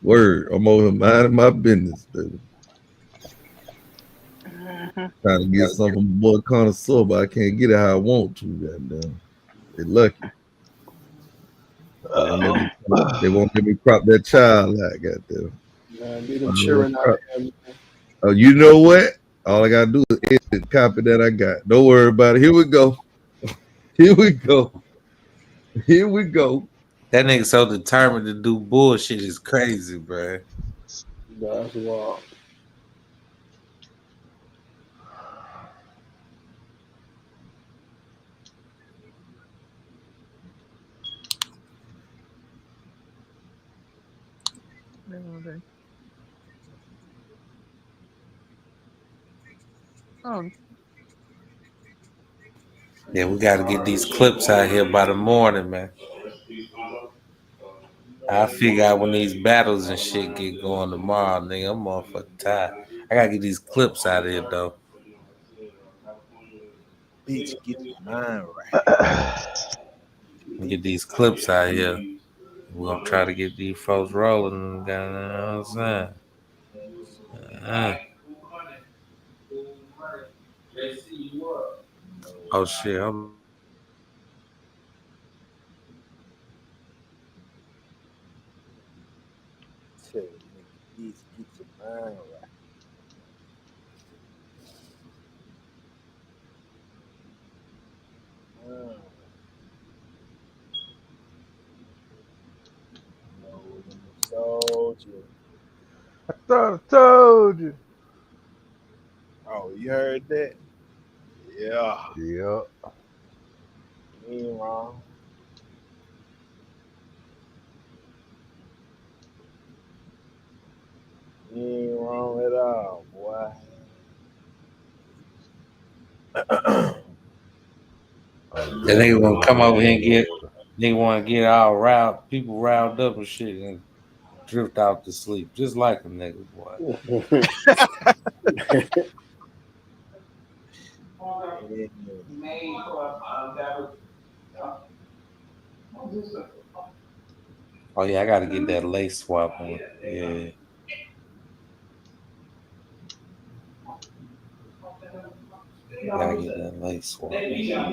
Word, I'm over here minding my business, baby. Trying to get something from boy connoisseur, but I can't get it how I want to. Goddamn, they lucky. They won't let me crop that child out. Goddamn. Man, leave them cheering out there. Oh, you know what? All I gotta do is edit the copy that I got. Don't worry about it. Here we go. Here we go. Here we go. That nigga so determined to do bullshit is crazy, bro. That's wild. Yeah, we gotta get these clips out here by the morning, man. I figure out when these battles and shit get going tomorrow, nigga. I'm motherfucking tired. I gotta get these clips out of here though. Bitch, get your mind right. Get these clips out here. We're gonna try to get these folks rolling. You know what I'm saying? Oh shit! Tell you, bitch, get your mind right. Soldier. I thought I told you. Oh, you heard that? Yeah. Yep. You ain't wrong. You ain't wrong at all, boy. Then they gonna come over here and they want to get all people riled up and shit, and drift out to sleep, just like a nigga, boy. Oh yeah, I gotta get that lace swap on. Yeah. Gotta get that lace swap. Yeah.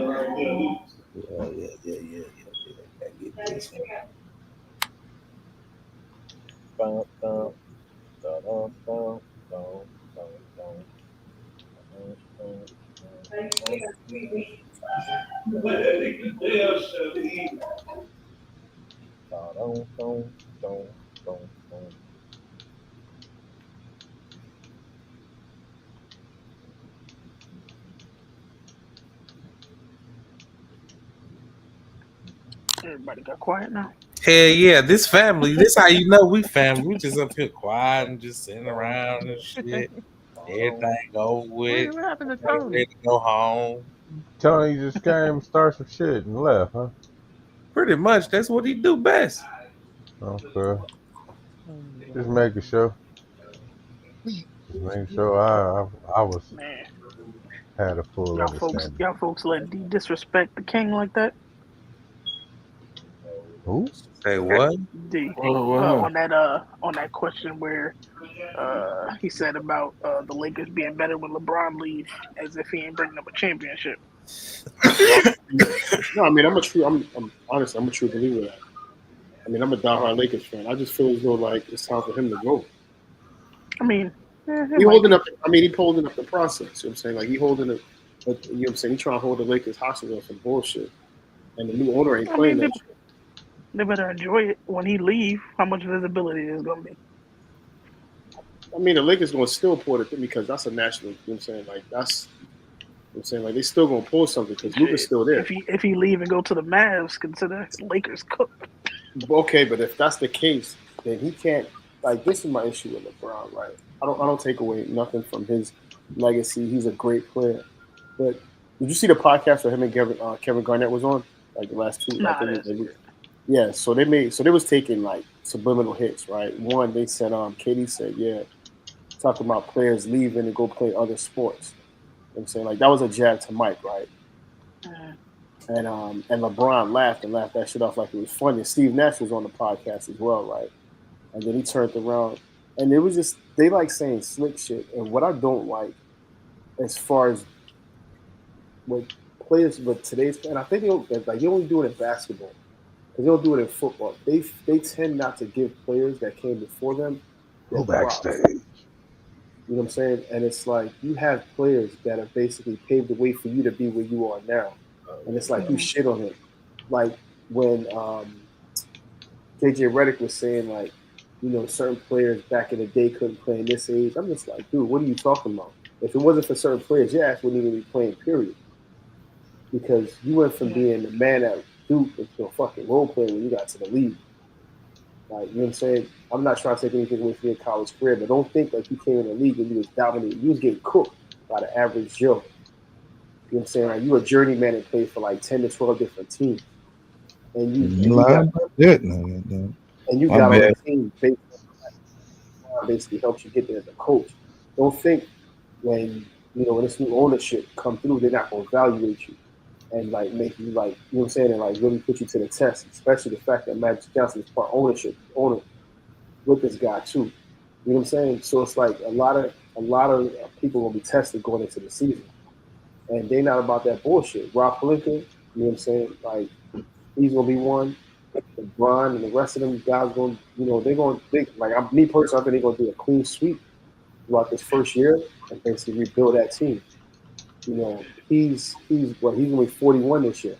Gotta get this one. Everybody got quiet now. Hell yeah, this family. This how you know we family. We just up here quiet and just sitting around and shit. Everything over with. What happened to Ready Tony? to go home. Tony just came, start some shit, and left, huh? Pretty much, that's what he do best. Okay. Just making sure. Just making sure I was had a full understanding. Y'all folks let D disrespect the king like that. Who? Say what? D. On that question where he said about the Lakers being better when LeBron leaves, as if he ain't bringing up a championship. No, I mean I'm honestly I'm a true believer of that. I mean I'm a diehard Lakers fan. I just feel as though like it's time for him to go. I mean, he holding up. I mean he holding up the process. You know what I'm saying? Like he holding it. You know what I'm saying? He trying to hold the Lakers hostage on some bullshit, and the new owner ain't playing that shit. They better enjoy it when he leave. How much visibility is going to be? I mean, the Lakers going to still pull it because that's a national. You know what I'm saying? Like that's. You know what I'm saying? Like they still going to pull something because Luka's still there. If he leave and go to the Mavs, consider Lakers cooked. Okay, but if that's the case, then he can't. Like this is my issue with LeBron, right? I don't take away nothing from his legacy. He's a great player, but did you see the podcast that him and Kevin Garnett was on? Like the last two. Yeah, so they was taking like subliminal hits, right? One, they said, Katie said, yeah, talking about players leaving and go play other sports. You know what I'm saying? Like that was a jab to Mike, right? And LeBron laughed that shit off like it was funny. Steve Nash was on the podcast as well, right? And then he turned around and it was just they like saying slick shit. And what I don't like as far as what players with today's and I think they only do it in basketball. They don't do it in football. They tend not to give players that came before them Go backstage. You know what I'm saying? And it's like you have players that have basically paved the way for you to be where you are now. And it's like you shit on him. Like when JJ Redick was saying like, you know, certain players back in the day couldn't play in this age. I'm just like, dude, what are you talking about? If it wasn't for certain players, your ass wouldn't even be playing, period. Because you went from being the man at Duke into a fucking role player when you got to the league. Like, you know what I'm saying? I'm not trying to take anything away from your college career, but don't think like you came in the league and you was dominating. You was getting cooked by the average Joe. You know what I'm saying? Like, you a journeyman and played for like 10 to 12 different teams. And you got on the team basically helps you get there as a coach. Don't think when, you know, when this new ownership come through, they're not going to evaluate you. And like make you like, you know what I'm saying, and like really put you to the test, especially the fact that Magic Johnson is part owner with this guy too. You know what I'm saying? So it's like a lot of people will be tested going into the season, and they're not about that bullshit. Rob Pelinka, you know what I'm saying? Like he's gonna be one. LeBron and the rest of them guys going, you know, me personally, I think they're gonna do a clean sweep throughout this first year and basically rebuild that team. You know, he's gonna be 41 this year.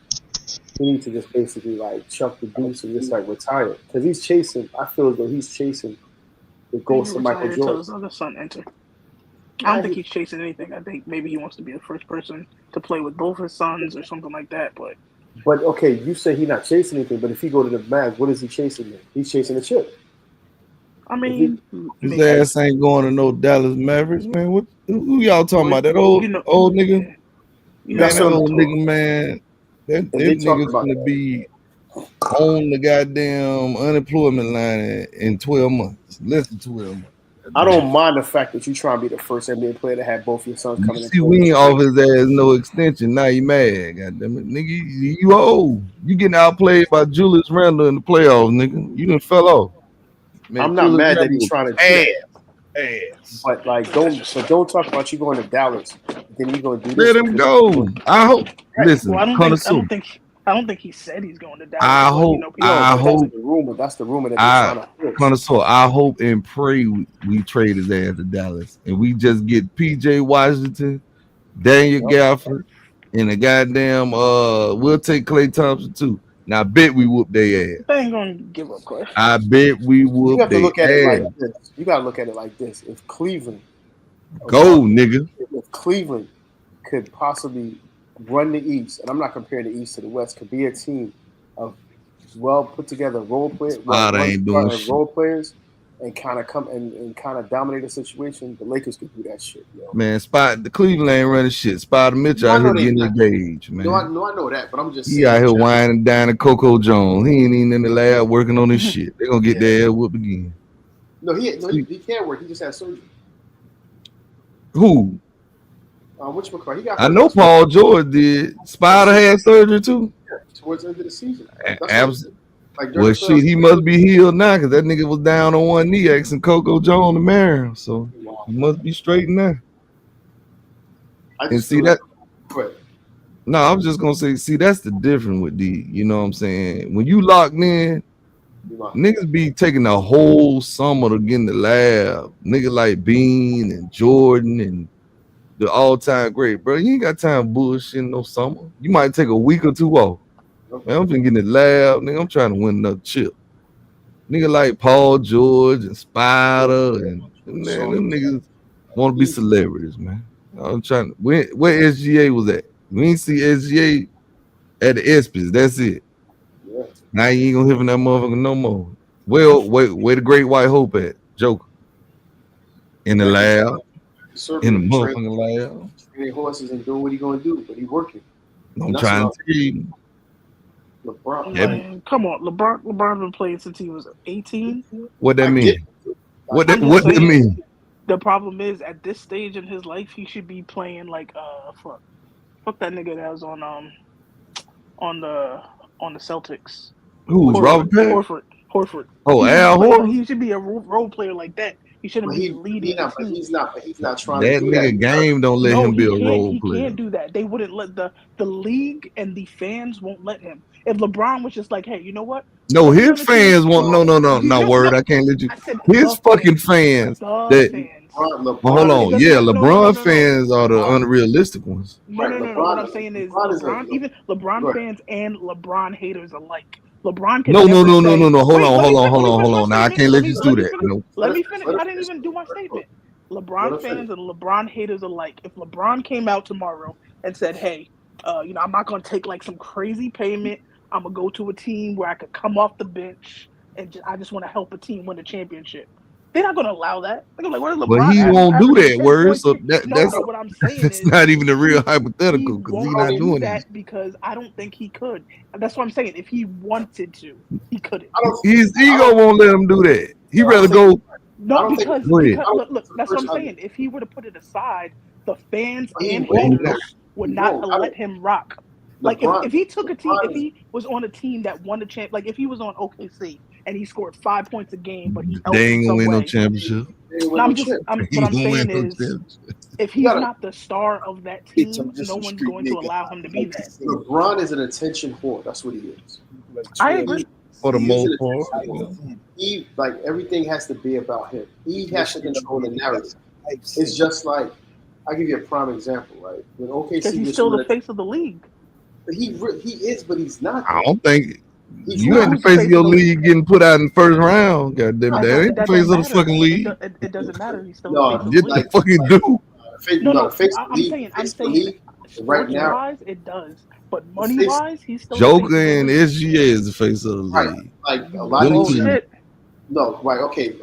He needs to just basically like chuck the deuce and just like retire because he's chasing. I feel as though he's chasing the ghost of Michael Jordan. Until his other son enter. I don't think he's chasing anything. I think maybe he wants to be the first person to play with both his sons or something like that. But okay, you say he's not chasing anything, but if he go to the Mavs, what is he chasing then? He's chasing the chip. I mean, his ass ain't going to no Dallas Mavericks, man. What? Who y'all talking about? That old nigga? That old nigga, man. That nigga's gonna be on the goddamn unemployment line in 12 months. Less than 12 months. I don't mind the fact that you trying to be the first NBA player to have both your sons coming in. See, we ain't off his ass no extension. Now you mad, goddamn it, nigga. You old. You getting outplayed by Julius Randle in the playoffs, nigga. You done fell off. Man, I'm not mad that he's trying to ass. But like, don't talk about you going to Dallas. Then you gonna do this. Let him go. I hope. Listen, I don't think he said he's going to Dallas. I hope. That's the rumor. That's the rumor that they're trying to fix. Connoisseur, I hope and pray we trade his ass to Dallas and we just get PJ Washington, Daniel Gafford, and a goddamn. We'll take Klay Thompson too. Now I bet we whoop their ass. They ain't gonna give up, Clay. I bet we whoop their ass. You have to look at it like this. You gotta look at it like this. If Cleveland nigga. If Cleveland could possibly run the East, and I'm not comparing the East to the West, could be a team of well put together role players, role players, and kind of come and kind of dominate the situation, the Lakers could do that shit, yo. Man, the Cleveland ain't running shit. Spider Mitchell out here getting engaged, man. No, I know that, but I'm just saying. He out here whining down to Coco Jones. He ain't even in the lab working on this shit. They're gonna get their ass whooped again. No, he can't work. He just had surgery. Who? He got. I know Paul George did. Spider had surgery too. Yeah, towards the end of the season. Absolutely. Well, shit, he must be healed now because that nigga was down on one knee asking Coco Jones to marry him. So he must be straight now. And see that. No, I was just gonna say, see, that's the difference with D. You know what I'm saying? When you locked in, niggas be taking the whole summer to get in the lab. Niggas like Bean and Jordan and the all-time great, bro. You ain't got time bullshitting no summer. You might take a week or two off. Man, I'm finna get in the lab, nigga. I'm trying to win another chip. Nigga like Paul George and Spider and man, them niggas want to be celebrities, man. I'm trying to where SGA was at. We ain't see SGA at the ESPYs. That's it. Yeah. Now you ain't gonna hear from that motherfucker no more. Well, where the great white hope at? Joker. In the lab. In the motherfucking lab. Training horses and doing what he gonna do, but he working. I'm trying to tell you. LeBron, man, come on, LeBron been playing since he was 18. What that mean? What that mean? The problem is, at this stage in his life, he should be playing like fuck that nigga that was on the Celtics. Who? Robert Horford. Horford. Oh, Al Horford. He should be a role player like that. He shouldn't be leading. He's not trying that to do nigga that. Game don't let him be a role player. He can't do that. They wouldn't let the league and the fans won't let him. If LeBron was just like, hey, you know what? No, his fans won't. No word. I can't let you. His fucking fans. Hold on. Yeah, LeBron fans are the unrealistic ones. No. What I'm saying is even LeBron fans and LeBron haters alike. LeBron can no. Hold on. Now I can't let you do that. Let me finish. I didn't even do my statement. LeBron fans and LeBron haters alike. If LeBron came out tomorrow and said, "Hey, I'm not going to take like some crazy payment. I'm gonna go to a team where I could come off the bench and I just want to help a team win a championship," they're not going to allow that. They're like, "Where's LeBron?" But he won't do that, word. So that's what I'm saying. That's not even a real hypothetical because he's not doing that because I don't think he could. That's what I'm saying. If he wanted to, he couldn't. His ego won't let him do that. He rather go. No, because look, that's what I'm saying. If he were to put it aside, the fans and haters would not let him rock. Like if he took a team, if he was on a team that won the champ, like if he was on OKC and he scored 5 points a game, but they ain't gonna win no championship. What I'm saying is, if he's not the star of that team, no one's going to allow him to be that. LeBron is an attention whore. That's what he is. I agree. For the most part, he like everything has to be about him. He has to control the narrative. It's just like I'll give you a prime example, right? When OKC, because he's still the face of the league. He is, but he's not. I don't think you ain't the face of your league getting put out in the first round. God damn it, that ain't the face of the fucking league. It doesn't matter. He's still the face of the league. Fucking do. I'm saying right now it does, but money wise, he's still Joker and SGA is the face of the league. Like a lot of shit. No, right? Okay.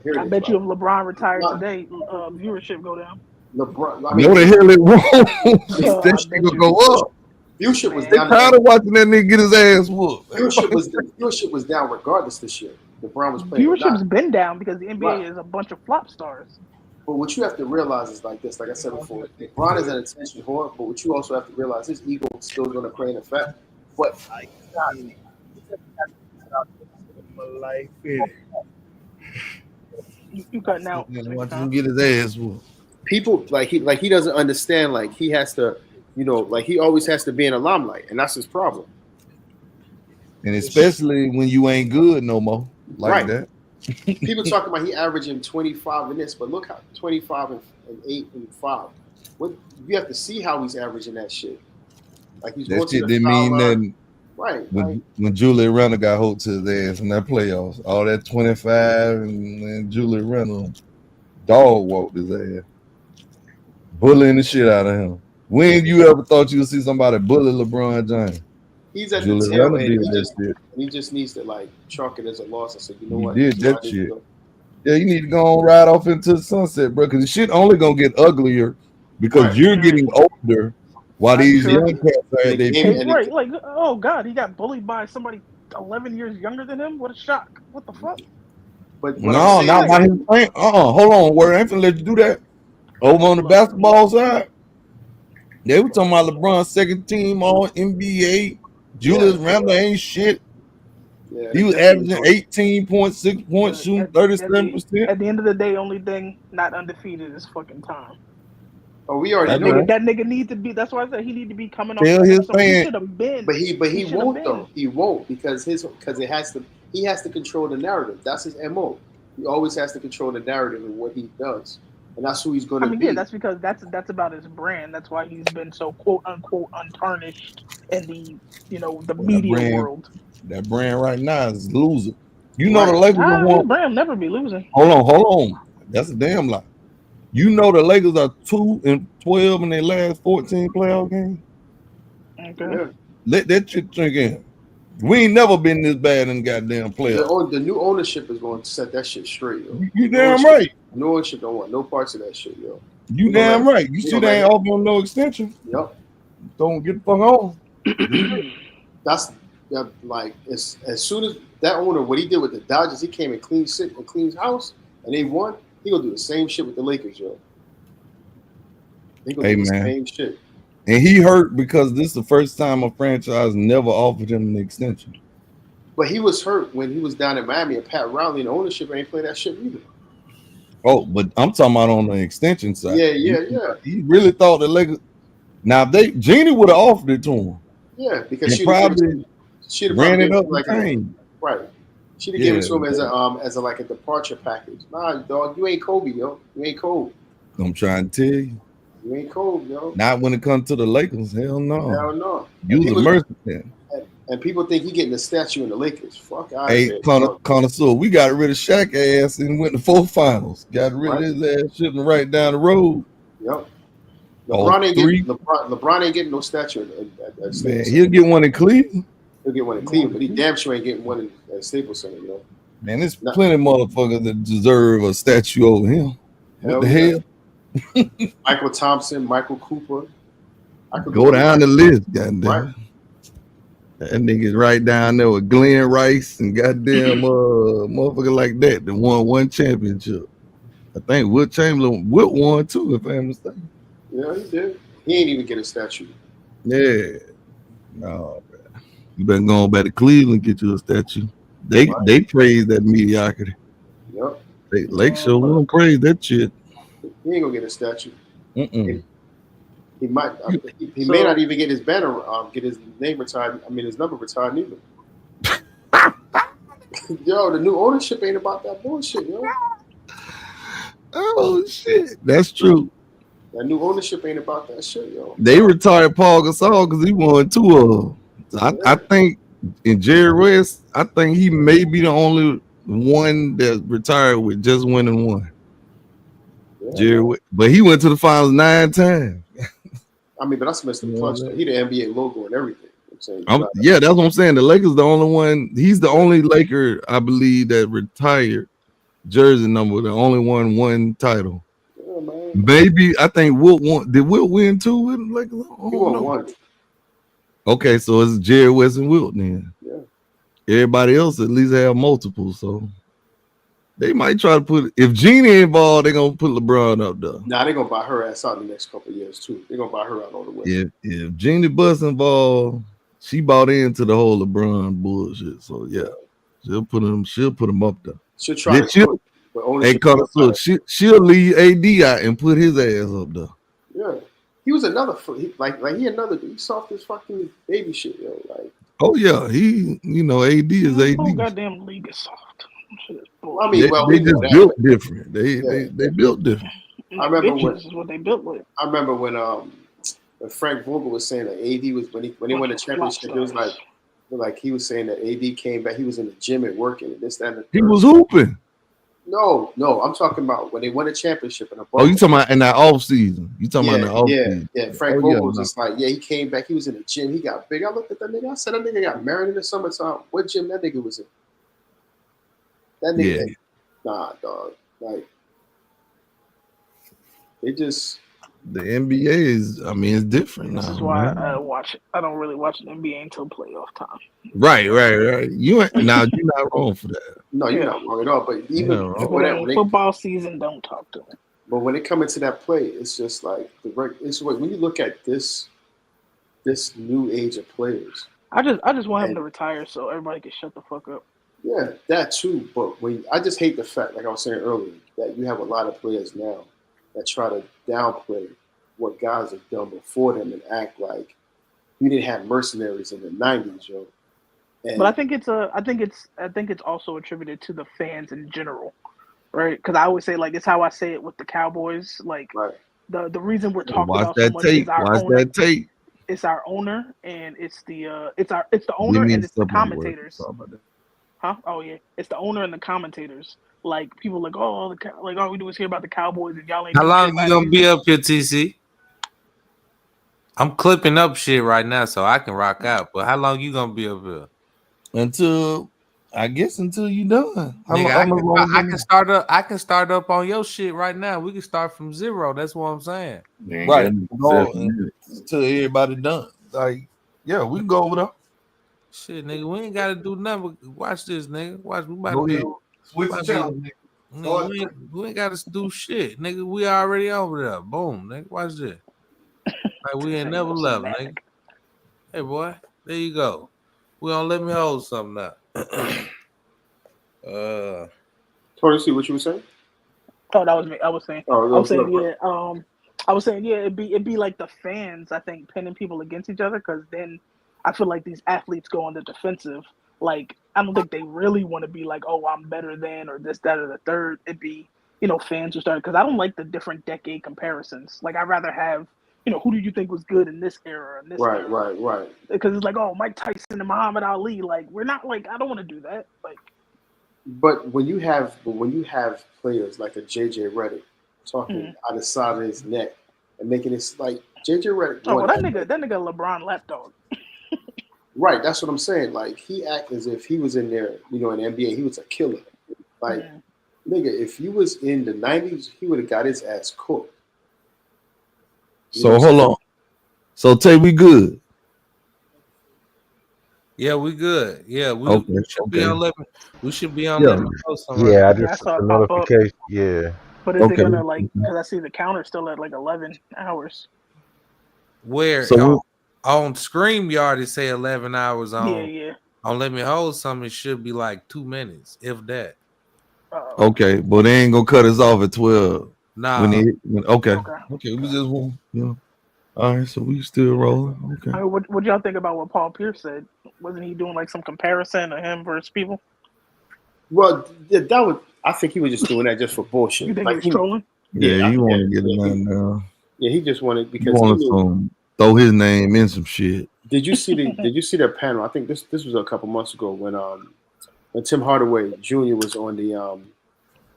Here I bet you if LeBron retired today, viewership go down. LeBron, I mean, no, the hell it won't. That shit gonna go up. Viewership was down. Tired of watching that nigga get his ass whooped. Viewership was down regardless this year. LeBron was playing. Viewership's been down because the NBA is a bunch of flop stars. But what you have to realize is like this, like I said before, LeBron is an attention whore, but what you also have to realize his ego is still going to play an effect. But you got now. Watch him get his ass whooped. People he doesn't understand. Like he has to, like he always has to be in the limelight, and that's his problem. And especially when you ain't good no more, like that. People talking about he averaging 25 in this, but look how 25 and 8 and 5. What you have to see how he's averaging that shit. Like he's that shit didn't mean nothing. Right. When Julius Randle got hold to his ass in that playoffs, all that 25 and Julius Randle dog walked his ass, bullying the shit out of him. When you ever thought you would see somebody bully LeBron James? He's at Julius the tail Randle end. did that shit. He just needs to like chalk it as a loss and say, you know what? He did this is where that I need to shit. go. Yeah, you need to go on ride off into the sunset, bro. Because the shit only gonna get uglier because Right. you're getting older while That's these true. young cats are at their game- peak. Right, like, oh god, he got bullied by somebody 11 years younger than him. What a shock! What the fuck? But No, not by him playing. Hold on, word. I ain't finna let you do that. Over on the basketball side, they were talking about LeBron's second team all NBA. Julius Randle ain't shit. Yeah, He was averaging 18.6 points, shooting 37%. At the end of the day, only thing not undefeated is fucking time. Oh, we already That's know right. That nigga needs to be. That's why I said he need to be coming off. Tell his So he fans. should have been. But he should've won't been. though. He won't because he has to control the narrative. That's his MO. He always has to control the narrative and what he does, and that's who he's going I to mean, be. yeah, that's because that's about his brand. That's why he's been so quote unquote untarnished in the the media world. That brand right now is loser. You know the Lakers are His one. brand never be losing. Hold on. That's a damn lie. You know the Lakers are 2-12 in their last 14 playoff games. Okay. Let that shit drink in. We ain't never been this bad in goddamn playoffs. The new ownership is going to set that shit straight, yo. You damn right. New ownership don't want no parts of that shit, yo. You damn right. You see they ain't offering no extension. Yep. Don't get the fuck on. That's like as soon as that owner, what he did with the Dodgers, he came and cleaned his house, and they won. He gonna do the same shit with the Lakers, yo. He gonna Hey, do the man. same shit. And he hurt because this is the first time a franchise never offered him an extension. But he was hurt when he was down in Miami, and Pat Riley and the ownership ain't play that shit either. Oh, but I'm talking about on the extension side. Yeah. He really thought the Lakers. Now Jeannie would have offered it to him. Yeah, because And she'd probably ran it up the like chain. right. She'd have given it to him Yeah. as a like a departure package. Nah, dog, you ain't Kobe, yo. You ain't Kobe. I'm trying to tell you. You ain't Kobe, yo. Not when it comes to the Lakers. Hell no. Hell no. You was a mercy man. And people think he getting a statue in the Lakers. Fuck out of Hey, here. connoisseur, we got rid of Shaq ass and went to 4 finals. Got rid of his ass shooting right down the road. Yep. Oh, LeBron ain't getting no statue at Man, Staples he'll Center. get one in Cleveland. He'll get one in Cleveland, but he damn sure ain't getting one at Staples Center, you know. Man, there's plenty of motherfuckers that deserve a statue over him. What the yeah. hell? Michael Thompson, Michael Cooper. I could Go down the list, goddamn. Right. That nigga's right down there with Glenn Rice and goddamn motherfucker like that won one championship. I think Wilt Chamberlain won too, if I'm mistaken. Yeah, he did. He ain't even get a statue. Yeah. No, man. You better go on back to Cleveland and get you a statue. They praise that mediocrity. Yep. Lake Show won't praise that shit. He ain't gonna get a statue. Mm-mm. He might. He may not even get his banner, get his name retired. I mean, his number retired neither. Yo, the new ownership ain't about that bullshit, yo. Oh shit, that's true. That new ownership ain't about that shit, yo. They retired Paul Gasol because he won 2 of them. I think in Jerry West, I think he may be the only one that retired with just winning one. Jerry West, but he went to the finals 9 times. I mean, but that's Mr. Clutch. Though. He the NBA logo and everything. I'm saying, yeah, that's what I'm saying. The Lakers the only one. He's the only Laker, I believe, that retired jersey number. The only one title. Yeah, man. Maybe I think Wilt won. Did Wilt win 2 with the Lakers? He won 1. Okay, so it's Jerry West and Wilt then. Yeah. Everybody else at least have multiple, so they might try to put. If Jeannie involved, they're gonna put LeBron up there. Nah, they're gonna buy her ass out in the next couple of years too. They're gonna buy her out all the way. If Jeannie Buss involved, she bought into the whole LeBron bullshit. So yeah, she'll put him up there. She'll try to do it, but only she'll leave AD out and put his ass up there. Yeah, he was another he soft as fucking baby shit, yo. Like, oh yeah, AD is AD. whole goddamn league is soft. I mean, they just built different. They built different. I remember bitches is what they built with. I remember when Frank Vogel was saying that AD was when they won the championship. It was like he was saying that AD came back. He was in the gym and working and this, that, and the third. He was hooping. No, I'm talking about when they won a championship in a Oh, you talking about in that off season? You talking about in the off season? Yeah. Frank Vogel was just like, he came back. He was in the gym. He got big. I looked at that nigga. I said, that nigga got married in the summertime. What gym that nigga was in? That nigga, nah, dog. Like, they just. The NBA is, I mean, it's different now. This is why I don't really watch the NBA until playoff time. Right. You ain't now. You're not wrong for that. No, you're not wrong at all. But even football season, don't talk to me. But when it comes into that play, it's just like it's when you look at this new age of players. I just want him to retire so everybody can shut the fuck up. Yeah, that too. But I just hate the fact, like I was saying earlier, that you have a lot of players now that try to downplay what guys have done before them and act like we didn't have mercenaries in the 90s, yo. But I think it's also attributed to the fans in general, right? Because I always say, like, it's how I say it with the Cowboys. Like, the reason we're talking about so much is our owner. It's our owner, and it's the owner and it's the commentators. Huh? Oh yeah, it's the owner and the commentators. Like, people like, all we do is hear about the Cowboys and y'all ain't. How long you gonna be up here, TC? I'm clipping up shit right now so I can rock out. But how long you gonna be up here? Until you done. I can start up on your shit right now. We can start from zero. That's what I'm saying. Right. Until everybody done. Like, yeah, we can go over there. Shit, nigga, we ain't gotta do nothing. Watch this, nigga. Watch, we about Go to ahead. do. Switch the channel, nigga. We ain't gotta do shit, nigga. We already over there. Boom, nigga. Watch this. Like, we ain't never left, nigga. Hey, boy, there you go. We gonna let me hold something now. Tony, see what you were saying? Oh, that was me. I was saying, it'd be like the fans, I think, pinning people against each other, because then I feel like these athletes go on the defensive. Like, I don't think they really want to be like, oh, I'm better than, or this, that, or the third. It'd be, fans who start, because I don't like the different decade comparisons. Like, I'd rather have, who do you think was good in this era and this era? Right. Because it's like, oh, Mike Tyson and Muhammad Ali. Like, we're not like, I don't want to do that. Like, but when you have players like a JJ Redick talking out the side of his neck and making it like JJ Redick. Oh, well, that nigga LeBron left dog. Right, that's what I'm saying. Like, he acted as if he was in there, in the NBA, he was a killer. Like, nigga, if he was in the 90s, he would have got his ass cooked. So hold on. So Tay, we good? Yeah, we good. Yeah, we should be on 11. We should be on 11. Yeah, I just saw the notification. Yeah. But is it gonna because I see the counter still at like 11 hours. Where on StreamYard it say 11 hours on. Yeah. On Let Me Hold Something, it should be like 2 minutes, if that. Okay, but they ain't gonna cut us off at 12. Nah. Okay. We just want, All right, so we still rolling. Okay. I mean, what y'all think about what Paul Pierce said? Wasn't he doing like some comparison of him versus people? Well, I think he was just doing that just for bullshit. You think he was trolling? Yeah, you want to get it done now. Yeah, he just wanted because he wanted to throw his name in some shit. Did you see their panel? I think this was a couple months ago when Tim Hardaway Jr. was on the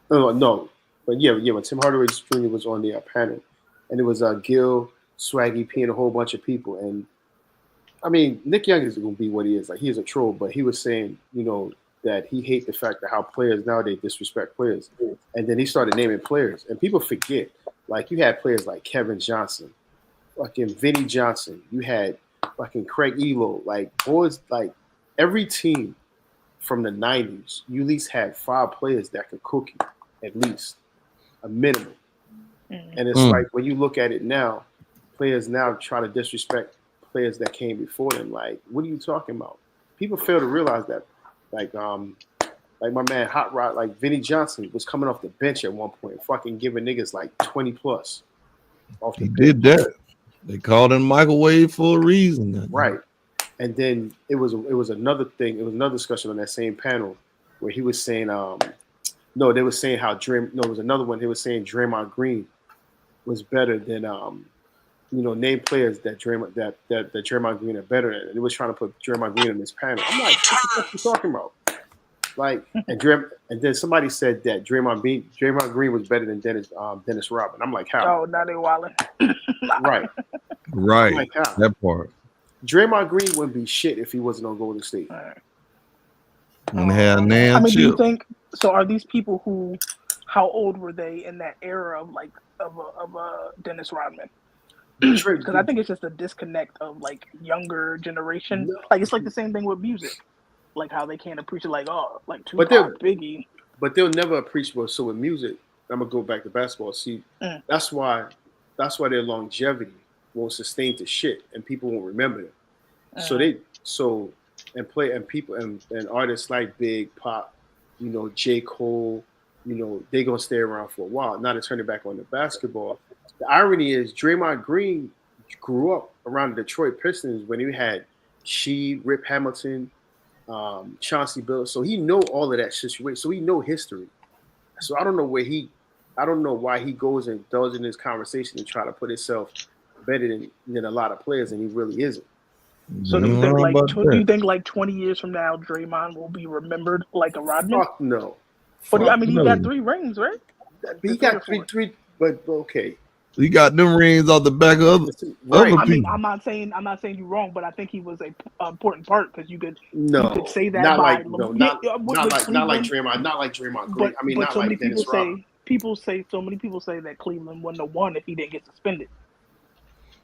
when Tim Hardaway Jr. was on the panel, and it was Gil, Swaggy P, and a whole bunch of people. And I mean, Nick Young is going to be what he is. Like, he is a troll, but he was saying, that he hates the fact that how players nowadays disrespect players. And then he started naming players, and people forget. Like, you had players like Kevin Johnson, fucking Vinnie Johnson. You had fucking Craig Elo. Like, boys, like every team from the 90s, you at least had 5 players that could cook you, at least a minimum. And it's like, when you look at it now, players now try to disrespect players that came before them. Like, what are you talking about? People fail to realize that. Like my man Hot Rod, like Vinnie Johnson was coming off the bench at one point, fucking giving niggas like 20 plus. He did that. They called him Michael Wade for a reason. Right. And then it was another thing. It was another discussion on that same panel where he was saying, they were saying how it was another one. He was saying Draymond Green was better than name players that Draymond Green are better than. And he was trying to put Draymond Green in this panel. I'm like, what the fuck are you talking about? Like, and then somebody said that Draymond Green was better than Dennis Rodman. I'm like, how? Oh, now they wilding. Right. Right. Like how? That part. Draymond Green wouldn't be shit if he wasn't on Golden State. And have I now mean, do you chip. think so? Are these people who? How old were they in that era of like of Dennis Rodman? Because I think it's just a disconnect of like younger generation. Like it's like the same thing with music, like how they can't appreciate like like Tupac, Biggie. But they'll never appreciate. So with music, I'm gonna go back to basketball. See, that's why their longevity won't sustain to shit, and people won't remember them. And artists like Big Pop, J. Cole, they're gonna stay around for a while. Now to turn it back on the basketball. The irony is Draymond Green grew up around the Detroit Pistons when he had Sheed, Rip Hamilton, Chauncey Billups. So he know all of that situation. So he know history. So I don't know why he goes and indulges in this conversation and try to put himself better than a lot of players, and he really isn't. So do you think like 20 years from now, Draymond will be remembered like a Rodman? Fuck no. But I mean, he got 3 rings, right? He got three, but okay. He got them rings off the back of other I mean, people. I'm not saying you're wrong, but I think he was a important part because you could say that not by like Draymond, not like Draymond Green. I mean, not so like Dennis Rodman. So many people say that Cleveland wouldn't have won if he didn't get suspended.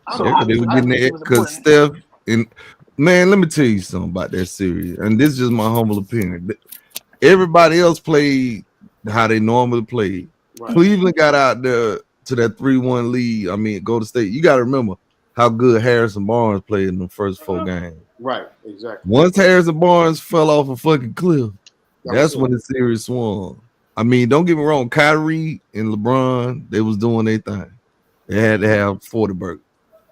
Because Steph and man, let me tell you something about that series, and this is just my humble opinion. Everybody else played how they normally played. Right. Cleveland got out there to that 3-1 lead. I mean, Golden State. You got to remember how good Harrison Barnes played in the first 4 games. Right, exactly. Once Harrison Barnes fell off a fucking cliff, that's when the series swung. I mean, don't get me wrong. Kyrie and LeBron, they was doing their thing. They had to have 40 burgers.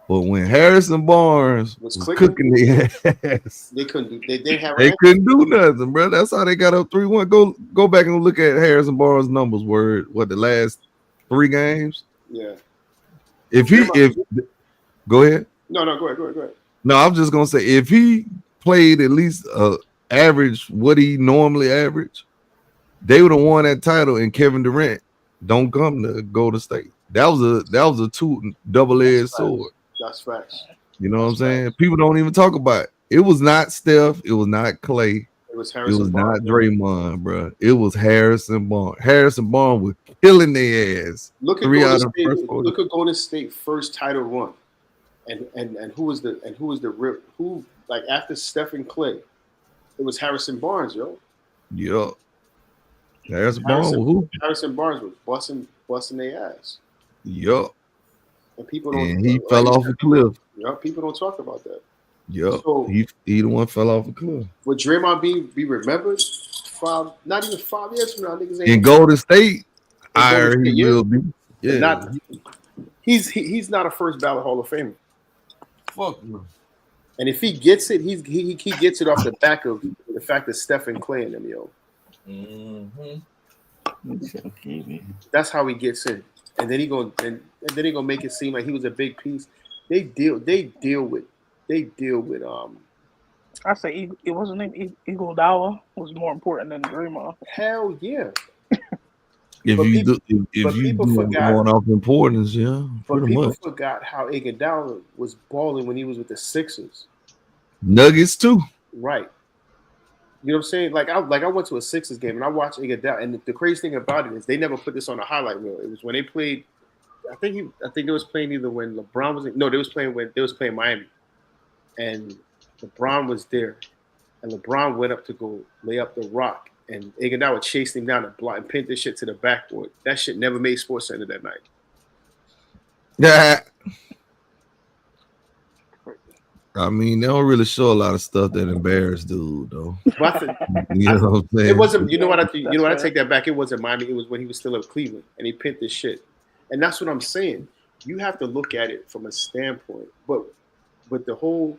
But when Harrison Barnes was cooking their ass, they couldn't do. They couldn't do nothing, bro. That's how they got up 3-1. Go back and look at Harrison Barnes' numbers. The last 3 games? Yeah. Go ahead. No, go ahead. No, I'm just gonna say if he played at least average what he normally averaged, they would have won that title. And Kevin Durant don't come to Golden State. That was a 2 double-edged sword. That's facts. You know what I'm saying? People don't even talk about it. It was not Steph. It was not Clay. It was not Draymond, bro. It was Harrison Barnes. Harrison Barnes was killing their ass. Look at Golden State first title run, and who was the after Steph and Clay, it was Harrison Barnes, yo. Yup. Harrison Barnes was who? Harrison Barnes was busting their ass. Yup. And people don't. And he fell off a cliff. Yeah, people don't talk about that. Yup. So, he the one fell off a cliff. Would Draymond be remembered not even 5 years from now? Niggas ain't in Golden State, he will be. Yeah. He's not a first ballot Hall of Famer. Fuck no. And if he gets it, he gets it off the back of the fact that Steph and Clay and them, yo. That's how he gets in. And then he gonna make it seem like he was a big piece. They deal with I say it wasn't Iguodala was more important than Draymond. Hell yeah. If you do going off importance, yeah. But people forgot how Iguodala was balling when he was with the Sixers. Nuggets too. Right. You know what I'm saying? Like I went to a Sixers game and I watched Iguodala, and the crazy thing about it is they never put this on a highlight reel. It was when they played. I think they was playing either when LeBron was they was playing Miami, and LeBron was there, and LeBron went up to go lay up the rock, and Iguodala chased him down and pinned this shit to the backboard. That shit never made SportsCenter that night. Yeah. I mean, they don't really show a lot of stuff that embarrass dude, though. You know what I'm saying? It wasn't. You know what? I take that back. It wasn't Miami. It was when he was still at Cleveland, and he pinned this shit. And that's what I'm saying. You have to look at it from a standpoint. But with the whole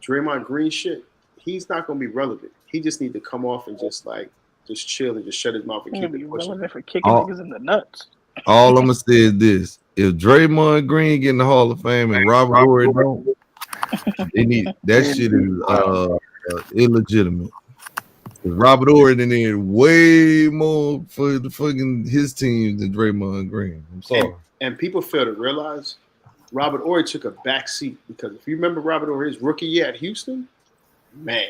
Draymond Green shit, he's not going to be relevant. He just need to come off and just chill and just shut his mouth and keep it pushing. Relevant for kicking niggas in the nuts. All I'm gonna say is this: if Draymond Green get in the Hall of Fame and Robert Horry don't, they need that shit is illegitimate. Robert Ory did way more for the fucking his team than Draymond Green. I'm sorry. And people fail to realize Robert Ory took a back seat because if you remember Robert Ory, his rookie year at Houston, man.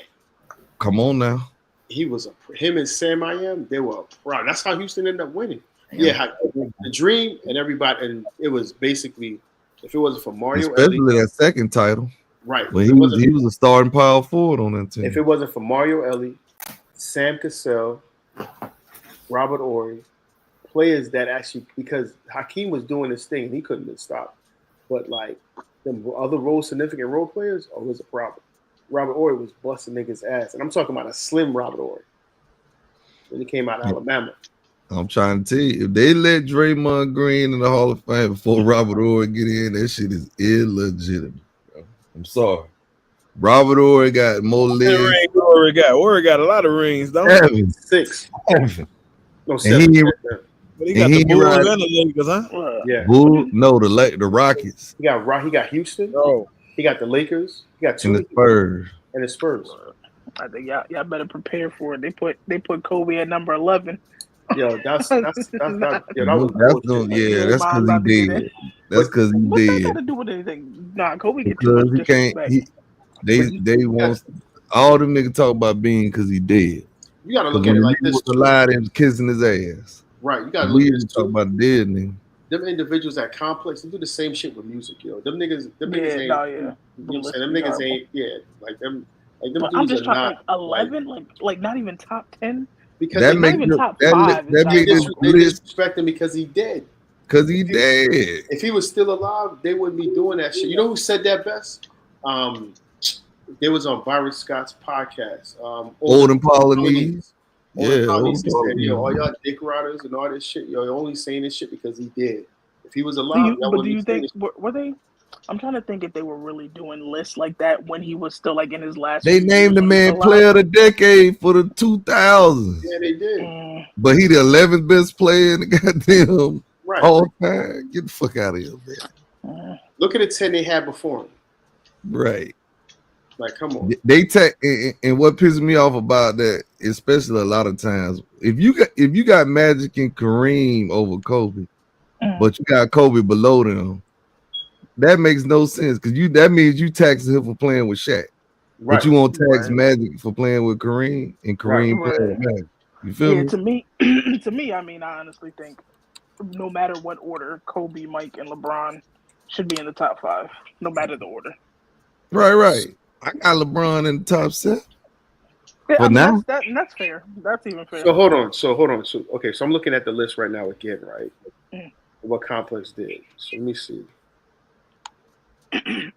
Come on now. He was him and Sam I Am, they were a problem. That's how Houston ended up winning. Yeah, the Dream and everybody, and it was basically, if it wasn't for Mario especially Ellie, that second title. right. But he was a starting power forward on that team. If it wasn't for Mario Ellie, Sam Cassell, Robert Ory, players that actually, because Hakeem was doing his thing and he couldn't have stopped. But like the other significant role players, it was a problem. Robert Ory was busting niggas' ass. And I'm talking about a slim Robert Ory when he came out of Alabama. I'm trying to tell you, if they let Draymond Green in the Hall of Fame before Robert Ory get in, that shit is illegitimate. Bro. I'm sorry. Robert Ory got more legs. Ory got a lot of rings, don't he? 6. No, 7. And he got the Bulls and the Lakers, huh? Yeah. The Rockets. He got Houston. He got the Lakers. He got 2. And the Spurs. And the Spurs. I think y'all better prepare for it. They put Kobe at number 11. Yo, that's because he did. That's because he What's that did. got to do with anything? Nah, Kobe get Because too much he can't. disrespect. They want all them niggas talk about being because he dead. You gotta look at it like this. Was alive and kissing his ass. Right. You gotta look at this talk about dead nigga. Them individuals at Complex, they do the same shit with music, yo. Them niggas ain't. You know what I'm saying? Them niggas ain't. Yeah, like them. Like them But dudes I'm just are trying not 11, like not even top 10. because That they make not even the- top that 5. li- that It's make like- this they list disrespect him because he dead. because he dead. If he was still alive, they wouldn't be doing that shit. You know who said that best? They was on Byron Scott's podcast. Olden Polynese. Olden Yeah, Polynese Olden said, Polynese. yo, all y'all dick riders and all this shit, yo, you're only saying this shit because he dead. If he was Do alive, you, y'all but do wouldn't you be saying think this shit. were they? I'm trying to think if they were really doing lists like that when he was still like in his last. They few named the years when he man was player alive. of the decade for the 2000s. Yeah, they did. But he the 11th best player in the goddamn Right. all time. Get the fuck out of here, man. Look at the 10 they had before him. Right. Like, come on. They take and what pisses me off about that, especially a lot of times, if you got Magic and Kareem over Kobe, but you got Kobe below them, that makes no sense because that means you taxing him for playing with Shaq, but you won't tax Magic for playing with Kareem and Kareem playing with Magic. You feel Yeah, me? to me, I mean, I honestly think no matter what order, Kobe, Mike, and LeBron should be in the top 5, no matter the order. Right. I got LeBron in the top 7. Yeah, But I mean, now, that's fair. That's even fair. So hold on. So okay, so I'm looking at the list right now again, right? What Complex did. So let me see. and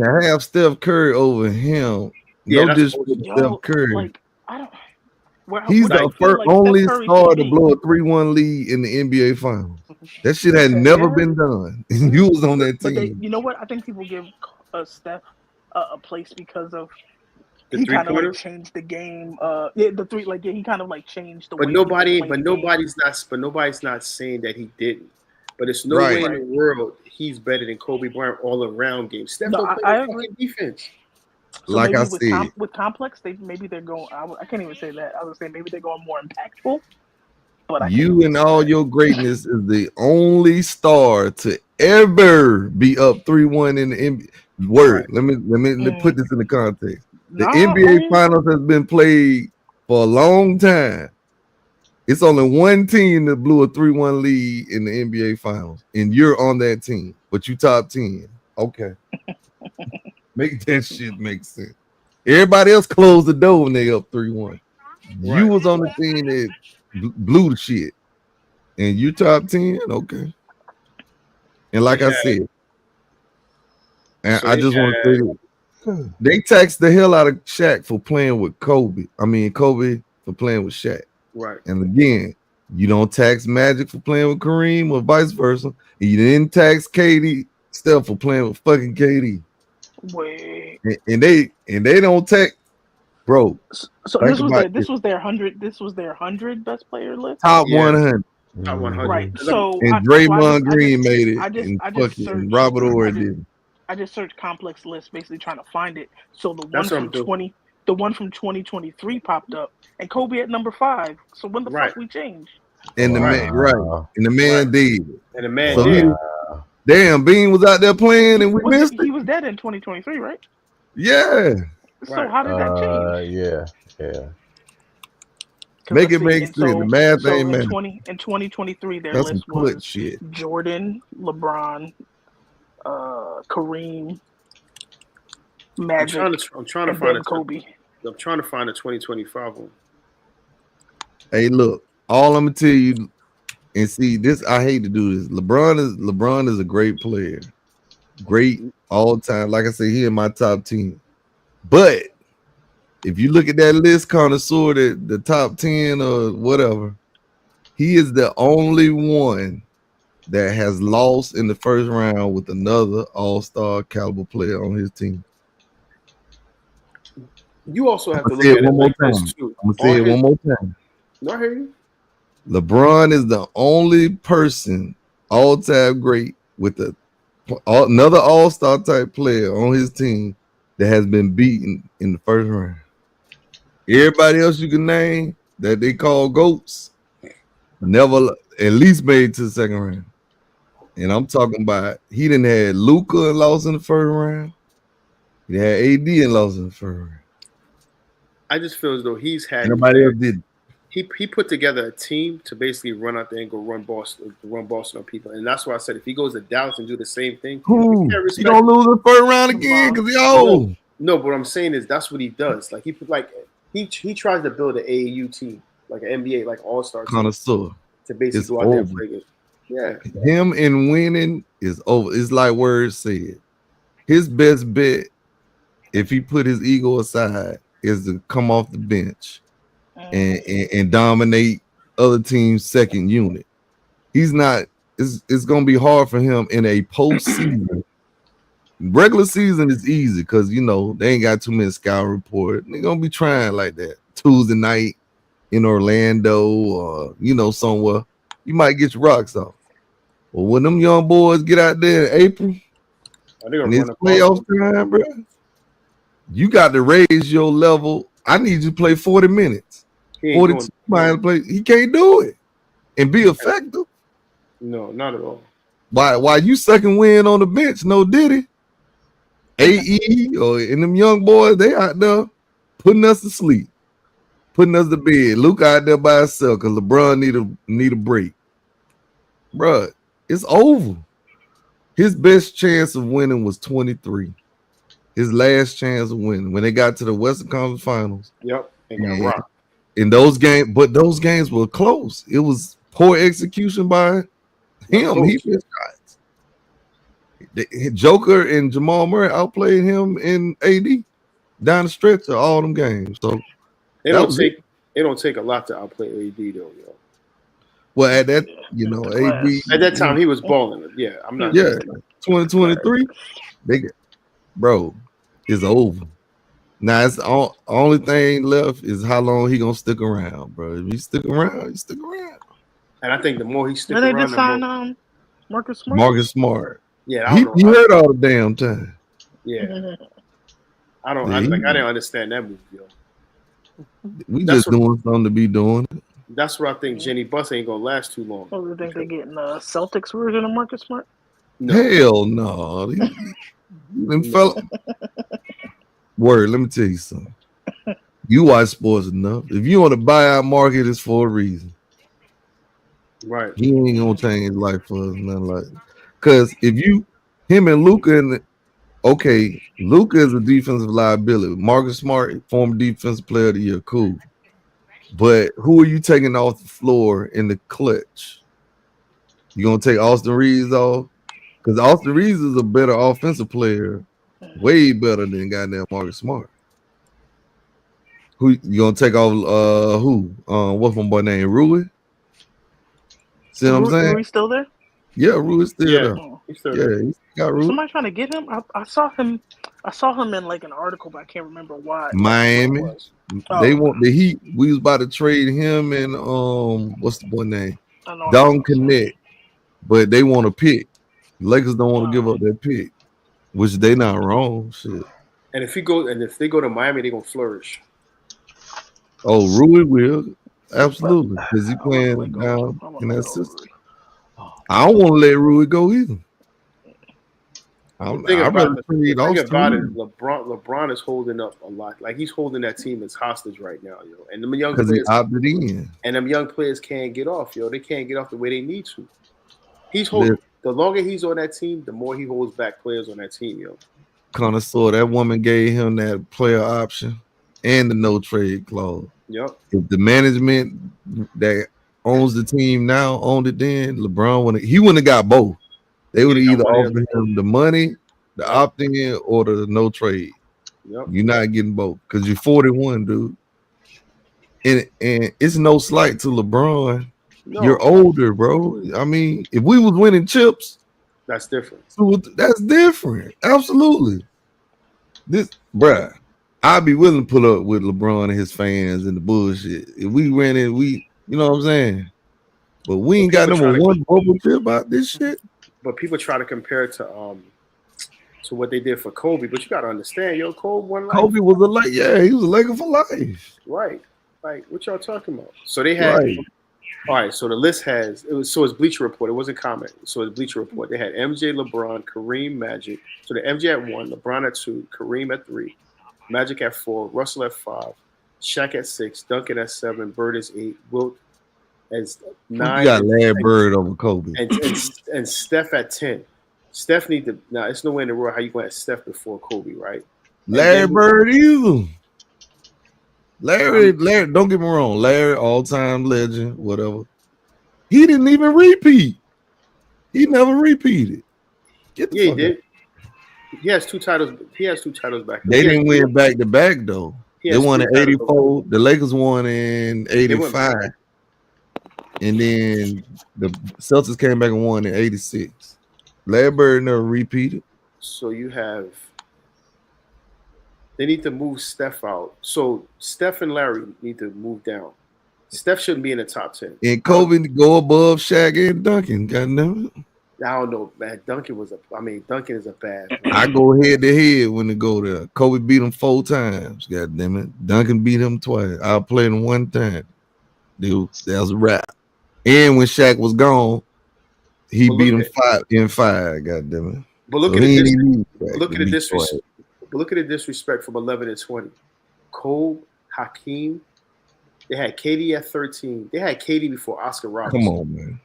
to have Steph Curry over him, Yeah, no that's disrespect to Steph Curry. Like, I don't. He's the first only Steph Curry star to to me. blow a 3-1 lead in the NBA Finals. That shit had never been done. You was on that But team. you know what? I think people give Steph a place because of The he kind of like three-pointers? changed the game. The three, like he kind of like changed the way. But people nobody's play the game. not saying that he didn't. But it's no Right. way in the world he's better than Kobe Bryant all around game. Steph No, don't play I no agree. fucking defense. So Like maybe I with said, with Complex, they're going. I can't even say that. I was saying maybe they're going more impactful. But I you and all your greatness is the only star to ever be up 3-1 in the NBA. Word. Let me put this in the context. The Nah, NBA man. Finals has been played for a long time. It's only one team that blew a 3-1 lead in the NBA Finals, and you're on that team, but you top 10. Okay. Make that shit make sense. Everybody else closed the door when they up 3-1. You was on the team that blew the shit, and you top 10. Okay. And like I said, and So I they just want to had- say this. They taxed the hell out of Shaq for playing with Kobe. I mean, Kobe for playing with Shaq. Right. And again, you don't tax Magic for playing with Kareem or vice versa. And you didn't tax KD, Steph for playing with fucking KD. Wait. And they don't tax, bro. So think this was about their this was their 100. This was their 100 best player list. top 100. Top 100. Right. So And I Draymond just- Green made it, I just and searched- fucking Robert Ory did. I just searched Complex list, basically trying to find it. So the That's what I'm 1 through doing. 20, the one from 2023 popped up, and Kobe at number 5. So when the fuck we change? And the man, right? And the man did. And the man So did. Damn, Bean was out there playing, and we missed it. He was dead in 2023, right? Yeah. So how did that change? Yeah. Make it make sense. The math ain't in man. In 2023, their That's list some quick was shit. Jordan, LeBron, Kareem, Magic. I'm trying to and find then Kobe. I'm trying to find a 2025 one. Hey, look, all I'm gonna tell you, and see this, I hate to do this. LeBron is a great player, great all time. Like I say, he in my top 10. But if you look at that list, connoisseur, the top 10 or whatever, he is the only one that has lost in the first round with another all-star caliber player on his team. You also have to I'm look gonna say at it it one more like time. this too. I'm gonna say it one more time. No, I hear you. LeBron is the only person, all-time great, with another all-star type player on his team that has been beaten in the first round. Everybody else you can name that they call GOATs never at least made it to the second round. And I'm talking about he didn't have Luka and lost in the first round. He had AD and lost in the first round. I just feel as though he's had Nobody else did. He put together a team to basically run out there and go run Boston on people, and that's why I said if he goes to Dallas and do the same thing, Who? You don't lose the first round again because he old. No, but what I'm saying is that's what he does. Like he tries to build an AAU team, like an NBA, like all-star team, Connoisseur. to basically It's go out there and over. play good. Yeah, Him and winning is over. It's like Word said. His best bet, if he put his ego aside, is to come off the bench and dominate other teams' second unit. He's not. It's gonna be hard for him in a postseason. Regular season is easy because they ain't got too many scout report. They're gonna be trying like that. Tuesday night in Orlando or somewhere, you might get your rocks off. But when them young boys get out there in April and it's playoff time, bro, you got to raise your level. I need you to play 40 minutes. 42 miles play. He can't do it and be effective. No, not at all. Why you second win on the bench? No Diddy. AE and them young boys, they out there putting us to sleep, putting us to bed. Luke out there by himself because LeBron need a break. Bruh, it's over. His best chance of winning was 23. His last chance of winning when they got to the Western Conference Finals. Yep, and got rocked. In those games, but those games were close. It was poor execution by him. He missed shots. Joker and Jamal Murray outplayed him in AD down the stretch of all them games. So it don't take a lot to outplay AD though, yo. Well, at that, AD at that time he was balling. Yeah, I'm not. Yeah, 2023, bro, it's over. Now it's only thing left is how long he gonna stick around, bro. If he stick around, he stick around. And I think the more he sticks Then they around, just signed Marcus Smart. Marcus Smart. Yeah, he hurt all the damn time. Yeah, I didn't understand that move, yo. We just doing something to be doing. That's where I think Jenny Buss ain't gonna last too long. Oh, you think they're getting a Celtics version of Marcus Smart? No. Hell no. Them fella. Word, let me tell you something. You watch sports enough. If you on the buyout market, it's for a reason. Right. He ain't gonna change his life for us, nothing like that. Because if him and Luka, Luka is a defensive liability. Marcus Smart, former defensive player of the year, cool. But who are you taking off the floor in the clutch? You gonna take Austin Reeves off? Because Austin Reeves is a better offensive player, way better than goddamn Marcus Smart. Who you gonna take off? Who? What's my boy name? Rui? See what I'm saying? Rui still there? Yeah, Rui's still there. He's still there. He's got Rui. Somebody trying to get him? I saw him in like an article, but I can't remember why. Miami. They want the Heat. We was about to trade him and what's the boy name? Don Connect. But they want a pick. Lakers don't want to give up that pick, which they not wrong. Shit. And if they go to Miami, they're gonna flourish. Oh, Rui will. Absolutely. Because he playing down in that system. I don't want to let Rui go either. The thing about it is LeBron is holding up a lot. Like he's holding that team as hostage right now, yo. And them young players opted in. And them young players can't get off, yo. They can't get off the way they need to. He's holding. The longer he's on that team, the more he holds back players on that team, yo. Connoisseur, that woman gave him that player option and the no trade clause. Yep. If the management that owns the team now owned it, then LeBron wouldn't have got both. They would have either offered him the money, the opt-in, or the no trade. Yep. You're not getting both because you're 41, dude. And it's no slight to LeBron. No. You're older, bro. I mean, if we was winning chips, that's different. That's different. Absolutely. Bruh, I'd be willing to pull up with LeBron and his fans and the bullshit. If we win it, you know what I'm saying? But we ain't got number one bubble chip about this shit. But people try to compare it to what they did for Kobe. But you got to understand, yo, Kobe was he was a Laker for life. Right. Like, what y'all talking about? So they had all right, so the list has it's Bleacher Report. It wasn't comment. So it's Bleacher Report. They had MJ, LeBron, Kareem, Magic. So the MJ at 1, LeBron at 2, Kareem at 3, Magic at 4, Russell at 5, Shaq at 6, Duncan at 7, Bird is 8, Wilt at 9. You got Larry Bird over Kobe. And Steph at 10. Steph need to now. It's no way in the world how you going to have Steph before Kobe, right? Larry Bird either. Larry, don't get me wrong. Larry, all-time legend, whatever. He didn't even repeat. He never repeated. He did. He has 2 titles. He has 2 titles back. They didn't win back-to-back, though. They won in 84. The Lakers won in 85. And then the Celtics came back and won in 86. Larry Bird never repeated. So you have... They need to move Steph out. So Steph and Larry need to move down. Steph shouldn't be in the top 10. And Kobe go above Shaq and Duncan. Goddamn it. I don't know, man. Duncan is a bad man. I go head to head when they go there. Kobe beat him 4 times. Goddamn it. Duncan beat him twice. I played him 1 time. Dude, that was a wrap. And when Shaq was gone, he beat him 5 in 5. Goddamn it. But look at the disrespect. But look at the disrespect from 11 and 20. Cole, Hakeem, they had KD at 13. They had KD before Oscar Robertson. Come on, man.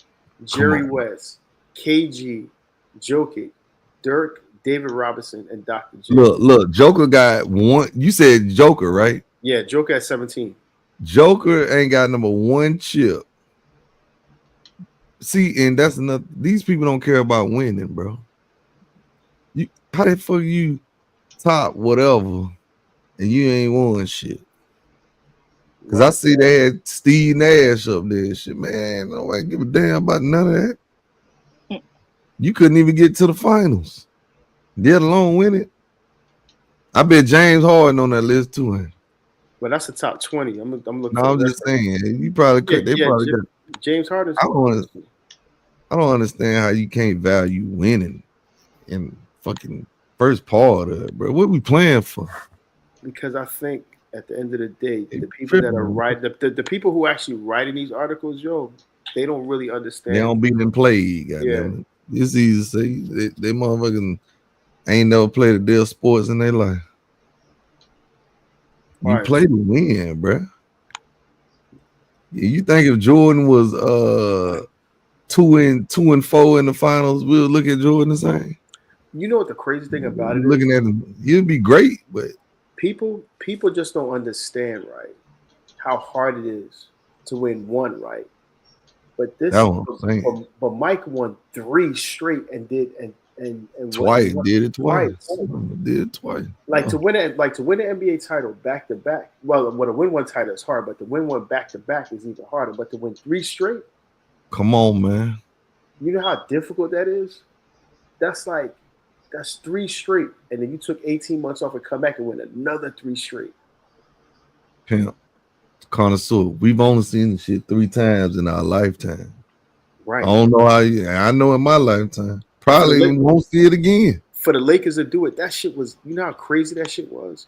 Jerry West, KG, Jokic, Dirk, David Robinson, and Dr. J. Look, Joker got 1. You said Joker, right? Yeah, Joker at 17. Joker ain't got number 1 chip. See, and that's another. These people don't care about winning, bro. How the fuck you top whatever and you ain't won shit? Because I see they had Steve Nash up there and shit. Man, nobody give a damn about none of that. You couldn't even get to the finals, let alone win it. I bet James Harden on that list too. Man. Well, that's the top 20. I'm looking. No, I'm just saying. You probably could. James Harden. I don't understand how you can't value winning in fucking first part of it, bro. What we playing for? Because I think at the end of the day, the people that are writing, the people who actually writing these articles, yo, they don't really understand. They don't be in play, goddamn it. It's easy to say they motherfucking ain't never played a day of sports in their life. You play to win, bro. Yeah, you think if Jordan was 2-4 in the finals, we'll look at Jordan the same? You know what the crazy thing about it is? Looking at him, he'd be great, but people just don't understand, right, how hard it is to win 1, right? But but Mike won 3 straight and did twice. Did it twice. Like to win an NBA title back to back. Well, to win 1 title is hard, but to win 1 back to back is even harder. But to win 3 straight, come on, man. You know how difficult that is? That's 3 straight, and then you took 18 months off and come back and win another 3 straight. Pimp, connoisseur. We've only seen this shit 3 times in our lifetime. Right. I don't know how I know in my lifetime. Probably won't see it again. for the Lakers to do it, that shit was, you know how crazy that shit was?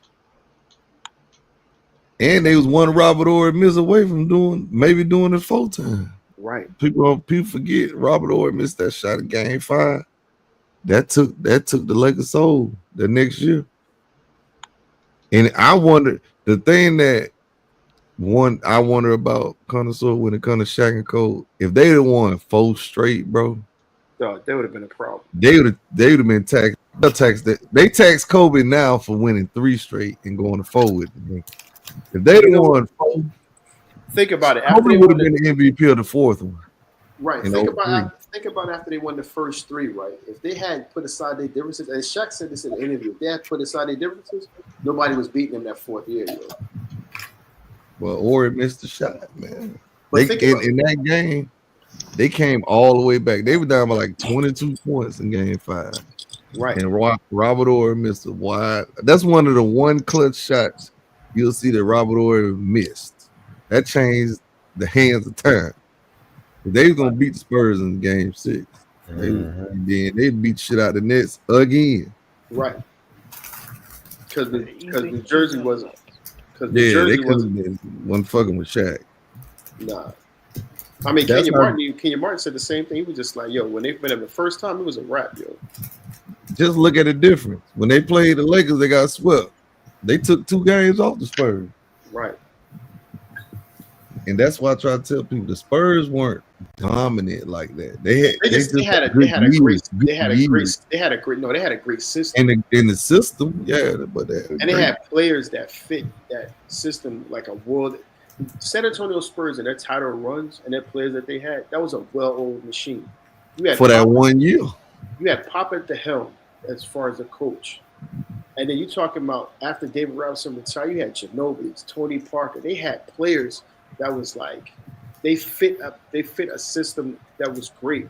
And they was one Robert Horry miss away from doing it full time. Right. People forget Robert Horry missed that shot in Game 5. That took the Lakers soul the next year. And I wonder, the thing that I wonder about Connoisseur when it comes to Shaq and Cole, if they'd have won 4 straight, bro, that would have been a problem. They would have been taxed. They tax Kobe now for winning 3 straight and going to 4 with them. If they'd have won 4, think about it. Kobe would have been the MVP of the 4th one. Right. Think about after they won the first 3, right? If they had put aside their differences, and Shaq said this in the interview, if they had put aside their differences, nobody was beating them that 4th year, yo. Well, Horry missed the shot, man. In that game, they came all the way back. They were down by like 22 points in Game 5. Right. And Robert Horry missed a wide. That's one of the one clutch shots you'll see that Robert Horry missed. That changed the hands of time. They was gonna beat the Spurs in Game 6. They beat shit out the Nets again. Right. Because New Jersey wasn't. They wasn't fucking with Shaq. Nah. I mean, Kenyon Martin said the same thing. He was just like, yo, when they met him the first time, it was a wrap, yo. Just look at the difference. When they played the Lakers, they got swept. They took 2 games off the Spurs. Right. And that's why I try to tell people the Spurs weren't dominant like that. They had a great system. In the system, yeah, but they had players that fit that system like a world. San Antonio Spurs and their title runs and their players that they had, that was a well-oiled machine. For that 1 year. You had Pop at the helm as far as a coach. And then you're talking about after David Robinson retired, you had Ginobili, Tony Parker. They had players that was like they fit a system that was great.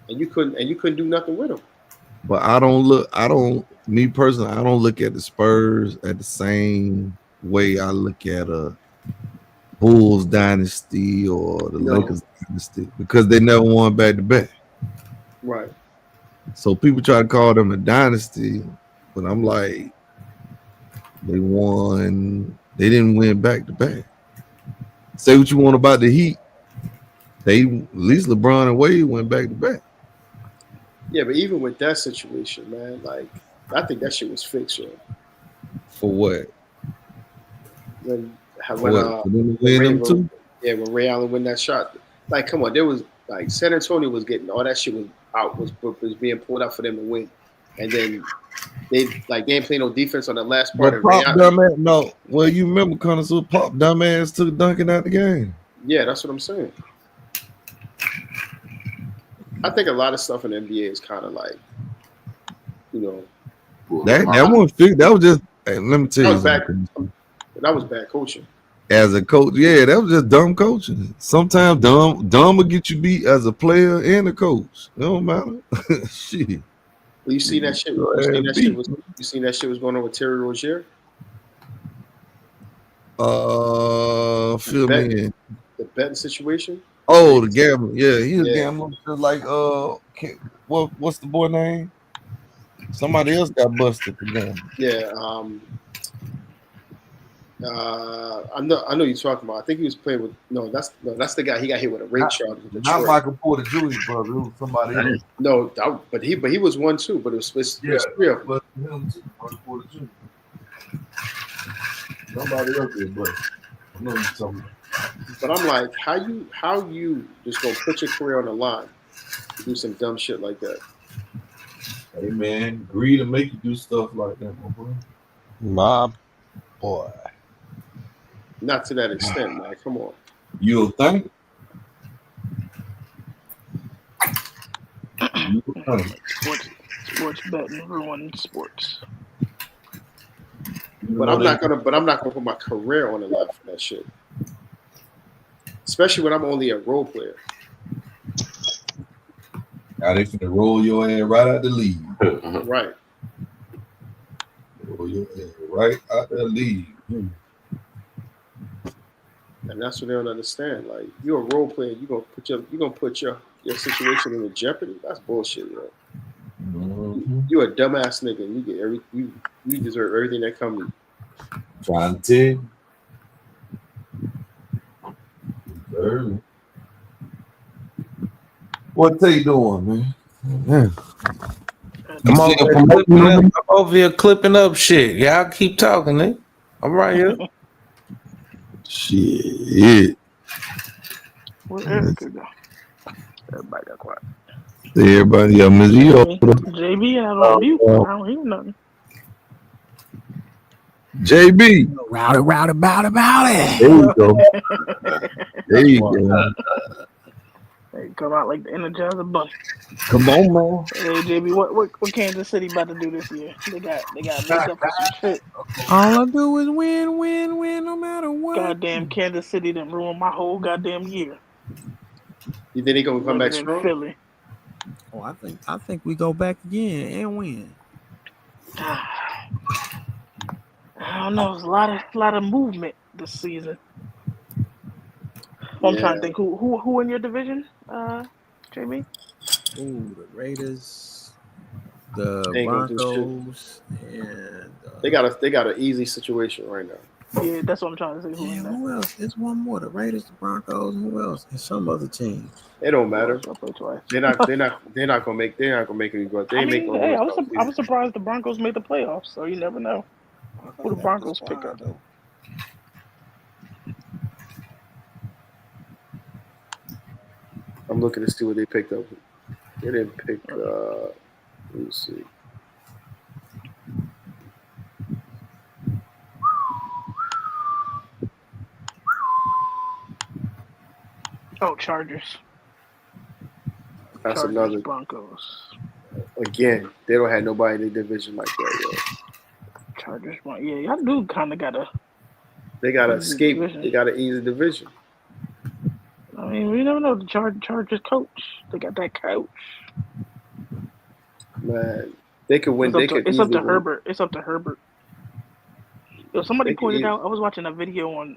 And you couldn't do nothing with them. But me personally, I don't look at the Spurs at the same way I look at a Bulls dynasty or the Lakers dynasty, because they never won back to back. Right. So people try to call them a dynasty, but I'm like, they didn't win back to back. Say what you want about the Heat. At least LeBron and Wade went back to back. Yeah, but even with that situation, man, like I think that shit was fixed, yo. For what? When Ray Allen win that shot, like, come on, there was like San Antonio was getting all that shit was being pulled out for them to win, and then they ain't playing no defense on the last part of Ray Allen. Well, you remember Connoisseur Pop dumbass took Duncan out the game. Yeah, that's what I'm saying. I think a lot of stuff in the NBA is kind of like, that wasn't fixed. That was just. Let me tell you, that was bad coaching. As a coach, yeah, that was just dumb coaching. Sometimes dumb will get you beat as a player and a coach. It don't matter. Shit. Well, you seen that shit. You seen that shit was going on with Terry Rozier. Fill me in. The betting situation. Oh, the gambling. Yeah, he was gambling. Like, what's the boy name? Somebody else got busted for gambling. Yeah. I know you're talking about. I think he was playing with. That's the guy. He got hit with a rape charge. Not Michael Porter Jr., brother. It was somebody else. No, but he was one too. But it was 3 of them. But him too, Michael Porter Jr. Nobody else did, but I know you're talking about. But I'm like, how you just gonna put your career on the line to do some dumb shit like that? Hey man, greed to make you do stuff like that, my boy. My boy. Not to that extent, man. Come on. You think? Sports betting, everyone sports. But I'm not gonna put my career on the line for that shit. Especially when I'm only a role player. Now they finna roll your ass right out the league. Right. Roll your ass right out the league. And that's what they don't understand. Like, you're a role player, you're gonna put your situation in jeopardy. That's bullshit, bro. You a dumbass nigga. You get you deserve everything that comes to you. Trying to. What they doing, man? Yeah. I'm over here clipping up shit. Y'all keep talking, eh? I'm right here. Shit. Where Erica go? Everybody got quiet. Everybody, yeah, Miss JB out on mute. I don't hear nothing. JB. Rowdy, about it. There you go. There you go. They come out like the Energizer Bunny. Come on, man. Hey JB, what Kansas City about to do this year? They got make up for some shit. All I do is win, no matter what. Goddamn Kansas City done ruined my whole goddamn year. You think they gonna come back in strong? Philly. Oh, I think we go back again and win. I don't know. There's a lot of movement this season. I'm trying to think who in your division, JB? Ooh, the Raiders, the They ain't gonna do Broncos, and They got an easy situation right now. Yeah, that's what I'm trying to say. who else? There's one more. The Raiders, the Broncos, and who else? And some other team. It don't matter. They're not gonna make any good. They I make mean, hey, I was surprised the Broncos made the playoffs, so you never know who the Broncos pick up. I'm looking to see what they picked up. They didn't pick. Let me see. Oh, Chargers. That's Chargers, another. Broncos. Again, they don't have nobody in their division like that. Yo. Chargers, yeah, y'all do kind of got a. They got to easy escape. division. They got an easy division. I mean, we never know the Chargers coach. They got that coach. Man, they could win. It's up to win. Herbert. It's up to Herbert. Yo, somebody pointed out. I was watching a video on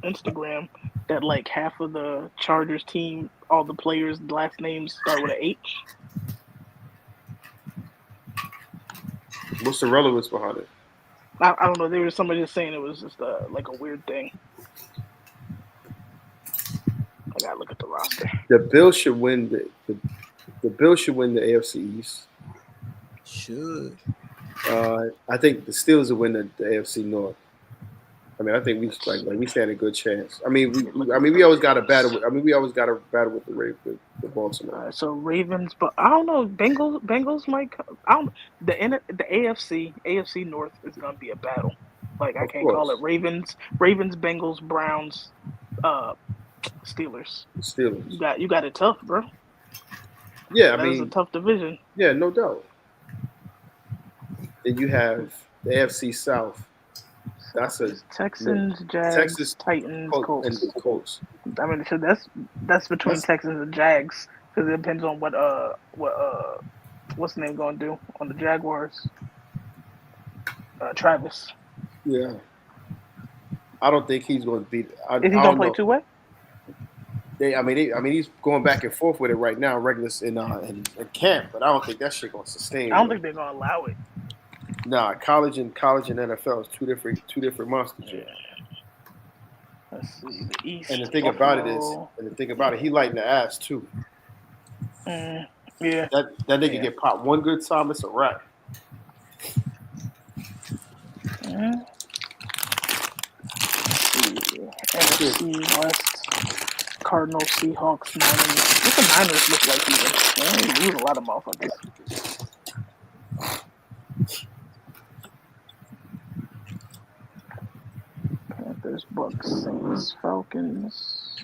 Instagram that like half of the Chargers team, all the players' last names start with an H. What's the relevance behind it? I don't know. There was somebody just saying it was just like a weird thing. I gotta look at the roster. The Bills should win the Bills should win the AFC East. Should. I think the Steelers will win the AFC North. I mean, I think we stand a good chance. I mean, we always got a battle. We always got a battle with the Baltimore. So Ravens, but I don't know. Bengals might. The AFC North is gonna be a battle. Like I can't call it Ravens, Bengals, Browns, Steelers. You got it tough, bro. Yeah, that is a tough division. Yeah, no doubt. Then you have the AFC South. That's a Texans, Jags, Texas, Titans, Colts. And Colts. I mean, so that's between Texans and Jags because it depends on what's the name going to do on the Jaguars. Travis. Yeah. I don't think he's going to beat. Is he going to play two-way? I mean, he's going back and forth with it right now, Regulus in camp, but I don't think that shit going to sustain. I don't think they're going to allow it. Nah, college and NFL is two different monsters. Yeah. Let's see the East. And the thing about it, he lighting the ass too. Yeah. That nigga get popped one good time, it's a wrap. NFC West, Cardinals, Seahawks, Niners. What the Niners look like even? They lose a lot of motherfuckers. Panthers, Bucks, Saints, Falcons.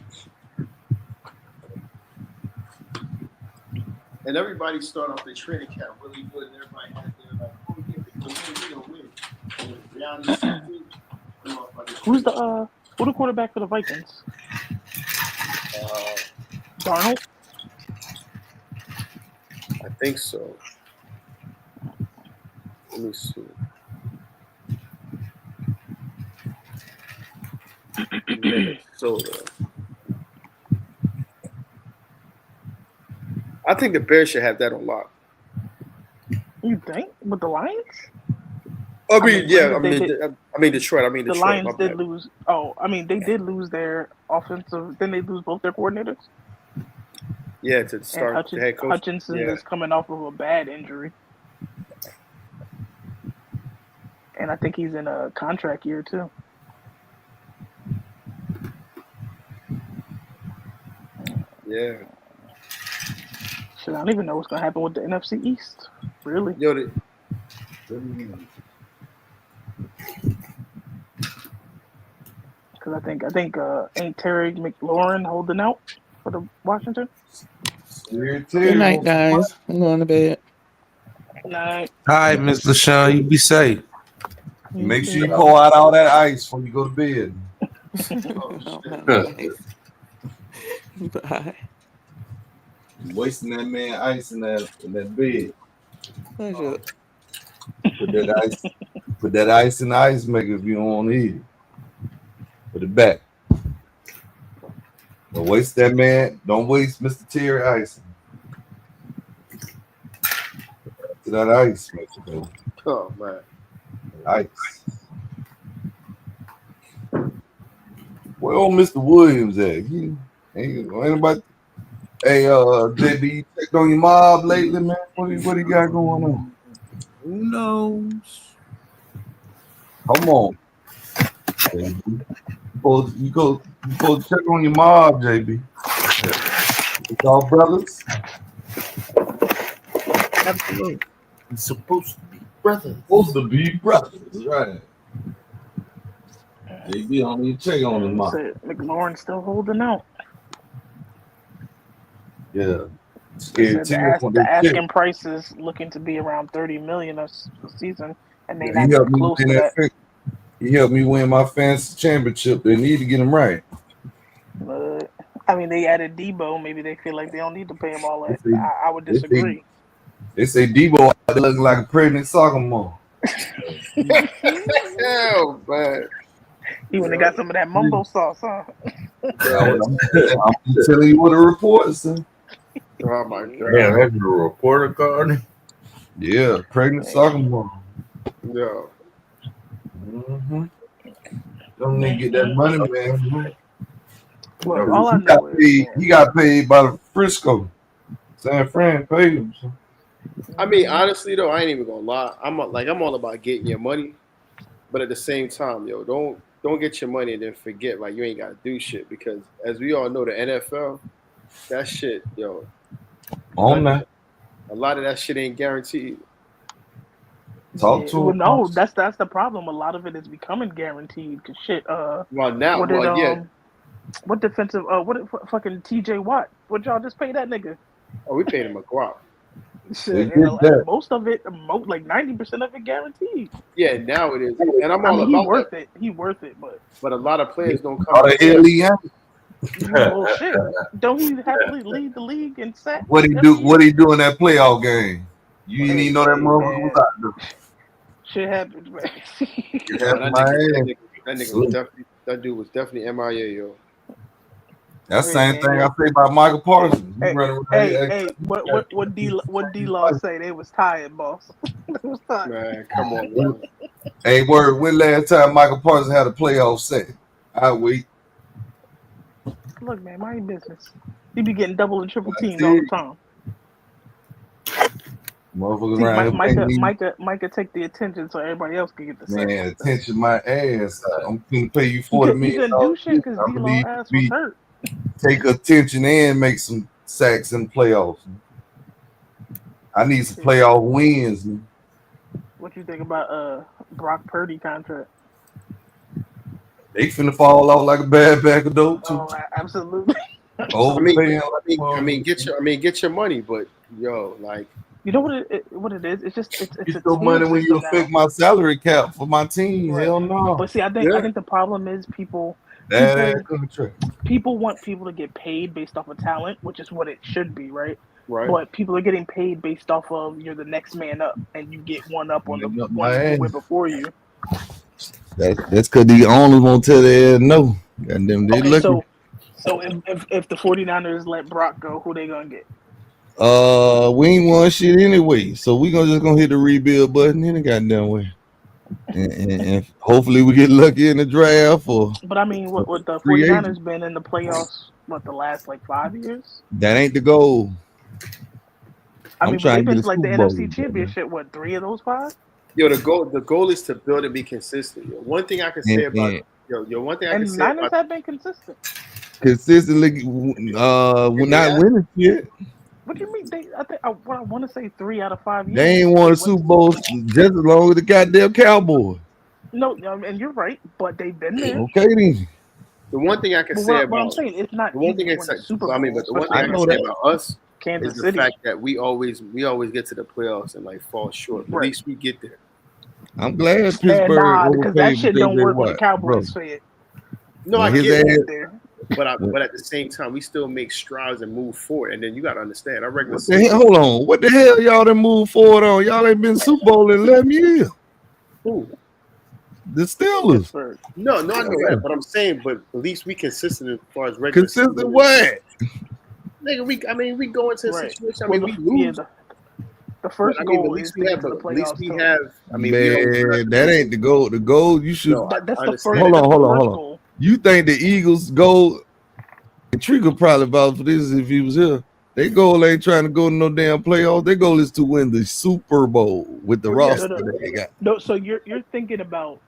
And everybody start off their training camp really good, and everybody had their like, oh yeah, we're gonna win. And reality, who's the quarterback for the Vikings? Darnold? I think so. Let me see. Minnesota. I think the Bears should have that on lock. You think with the Lions? I mean, yeah. I mean, Detroit. The Lions did lose. Oh, I mean, they did lose their offensive. Then they lose both their coordinators. Yeah, to start the head coach. Hutchinson is coming off of a bad injury, and I think he's in a contract year too. Yeah. Shit, I don't even know what's gonna happen with the NFC East. Really? Yo, because I think ain't Terry McLaurin holding out for the Washington? Good night, guys. I'm going to bed. Good night. Hi, Miss LaShawn. You be safe. Make sure you pour out all that ice before you go to bed. Bye. Wasting that man ice in that bed. Pleasure. Put that ice in the ice maker if you don't want to eat it. Put it back. Don't waste that man. Don't waste Mr. Terry ice. To that ice maker, though. Oh man. Ice. Where old Mr. Williams at? He ain't anybody. Hey, JB, you checked on your mob lately, man? What he got going on? Who knows? Come on. JB. You go check on your mob, JB. It's all brothers. Absolutely. It's supposed to be brothers. Right. JB don't even check on the mob. McLaurin still holding out. Yeah. The asking price is looking to be around $30 million a season, and they not even close to that. He helped me win my fantasy championship. They need to get him right. But I mean, they added Debo. Maybe they feel like they don't need to pay him all that. I would disagree. They say Debo out there looking like a pregnant soccer mom. Hell, man. Even they got some of that mumbo sauce, huh? I'm telling you what the report said. Oh my god. Yeah, that's a reporter card. Yeah, pregnant soccer mom. Yeah. Mm-hmm. Don't need to get that money, man. Well, all I know is he got paid by the Frisco. San Fran paid him. So. I mean, honestly though, I ain't even gonna lie. I'm all about getting your money, but at the same time, yo, don't get your money and then forget like you ain't gotta do shit, because as we all know, the NFL, that shit, yo, on that. A lot of that shit ain't guaranteed. Talk to well, no, that's the problem. A lot of it is becoming guaranteed. Cause shit. Well, now, what defensive? Fucking TJ Watt? What y'all just pay that nigga? Oh, we paid him a guap. Shit, most of it, like 90% of it, guaranteed. Yeah, now it is, and I'm all about worth it. He worth it, but a lot of players don't come. Bullshit. Don't he have to lead the league in sacks? What he do in that playoff game? You didn't even know that motherfucker was out there. Shit happens, man. That dude was definitely MIA, yo. That's the same thing I say about Michael Parsons. Hey, what D-Law say? They was tired, boss. They was tired. Man, come on, man. Hey, word, when last time Michael Parsons had a playoff set? I wait. Look, man, mind your business. You be getting double and triple teams all the time. Micah take the attention so everybody else can get the same. Man, attention my ass. I'm gonna pay you $40 million. He didn't do shit because D-Law ass was hurt. Take attention and make some sacks in the playoffs. I need some playoff wins. Man. What you think about Brock Purdy contract? They finna fall out like a bad bag of dope too. Oh, absolutely. I mean, get your money, but yo, like, you know what it is? It's just it's get your money when you affect my salary cap for my team. Right. Hell no. But see, I think the problem is people want people to get paid based off of talent, which is what it should be, right? Right. But people are getting paid based off of you're the next man up, and you get one up on the one before you. That's because the owners won't tell their no. Goddamn, they looking. So if the 49ers let Brock go, who they gonna get? We ain't won shit anyway, so we just gonna hit the rebuild button any goddamn way, and hopefully we get lucky in the draft. But I mean, what the free 49ers agent. been in the playoffs? What, the last like 5 years? That ain't the goal. I I'm mean, but trying they've to been get to a like the Super Bowl. NFC Championship. What, 3 of those 5? Yo, the goal is to build and be consistent. Yo. One thing I can say about one thing I can And say Niners about have been consistent. Consistently, we're not winning shit. What do you mean? I want to say 3 out of 5 years. They ain't won a Super Bowl just as long as the goddamn Cowboys. No, and you're right, but they've been there. Okay then. The one thing I can But say what I'm about saying, it's not the one easy thing to I win say, a Super Bowl. I mean, but the one thing especially I can say against about us Kansas is the City. fact that we always get to the playoffs and like fall short. At least we get there. I'm glad Man, Pittsburgh nah, because that overpaid shit for don't JJ work when the Watt, Cowboys bro. say it. No, When I his get ass- it. there. But at the same time, we still make strides and move forward. And then you got to understand, our regular What the hell, hold on. What the hell y'all done moved forward on? Y'all ain't been Super Bowl in 11 years. Who? The Steelers. No, I know that, but I'm saying, but at least we consistent as far as regular. Consistent what? Nigga, we go into a Right. situation. I Well, mean, we lose. The first But, I mean, goal at is least to we get have. to the At least playoffs. we too. have. I mean, Man, that ain't the goal. The goal you should. No, That's I the first. Hold that's on, the hold on, first hold on. goal. You think the Eagles' goal? And Tree could probably vouch for this if he was here. Their goal ain't trying to go to no damn playoffs. Their goal is to win the Super Bowl with the roster that they got. No, so you're thinking about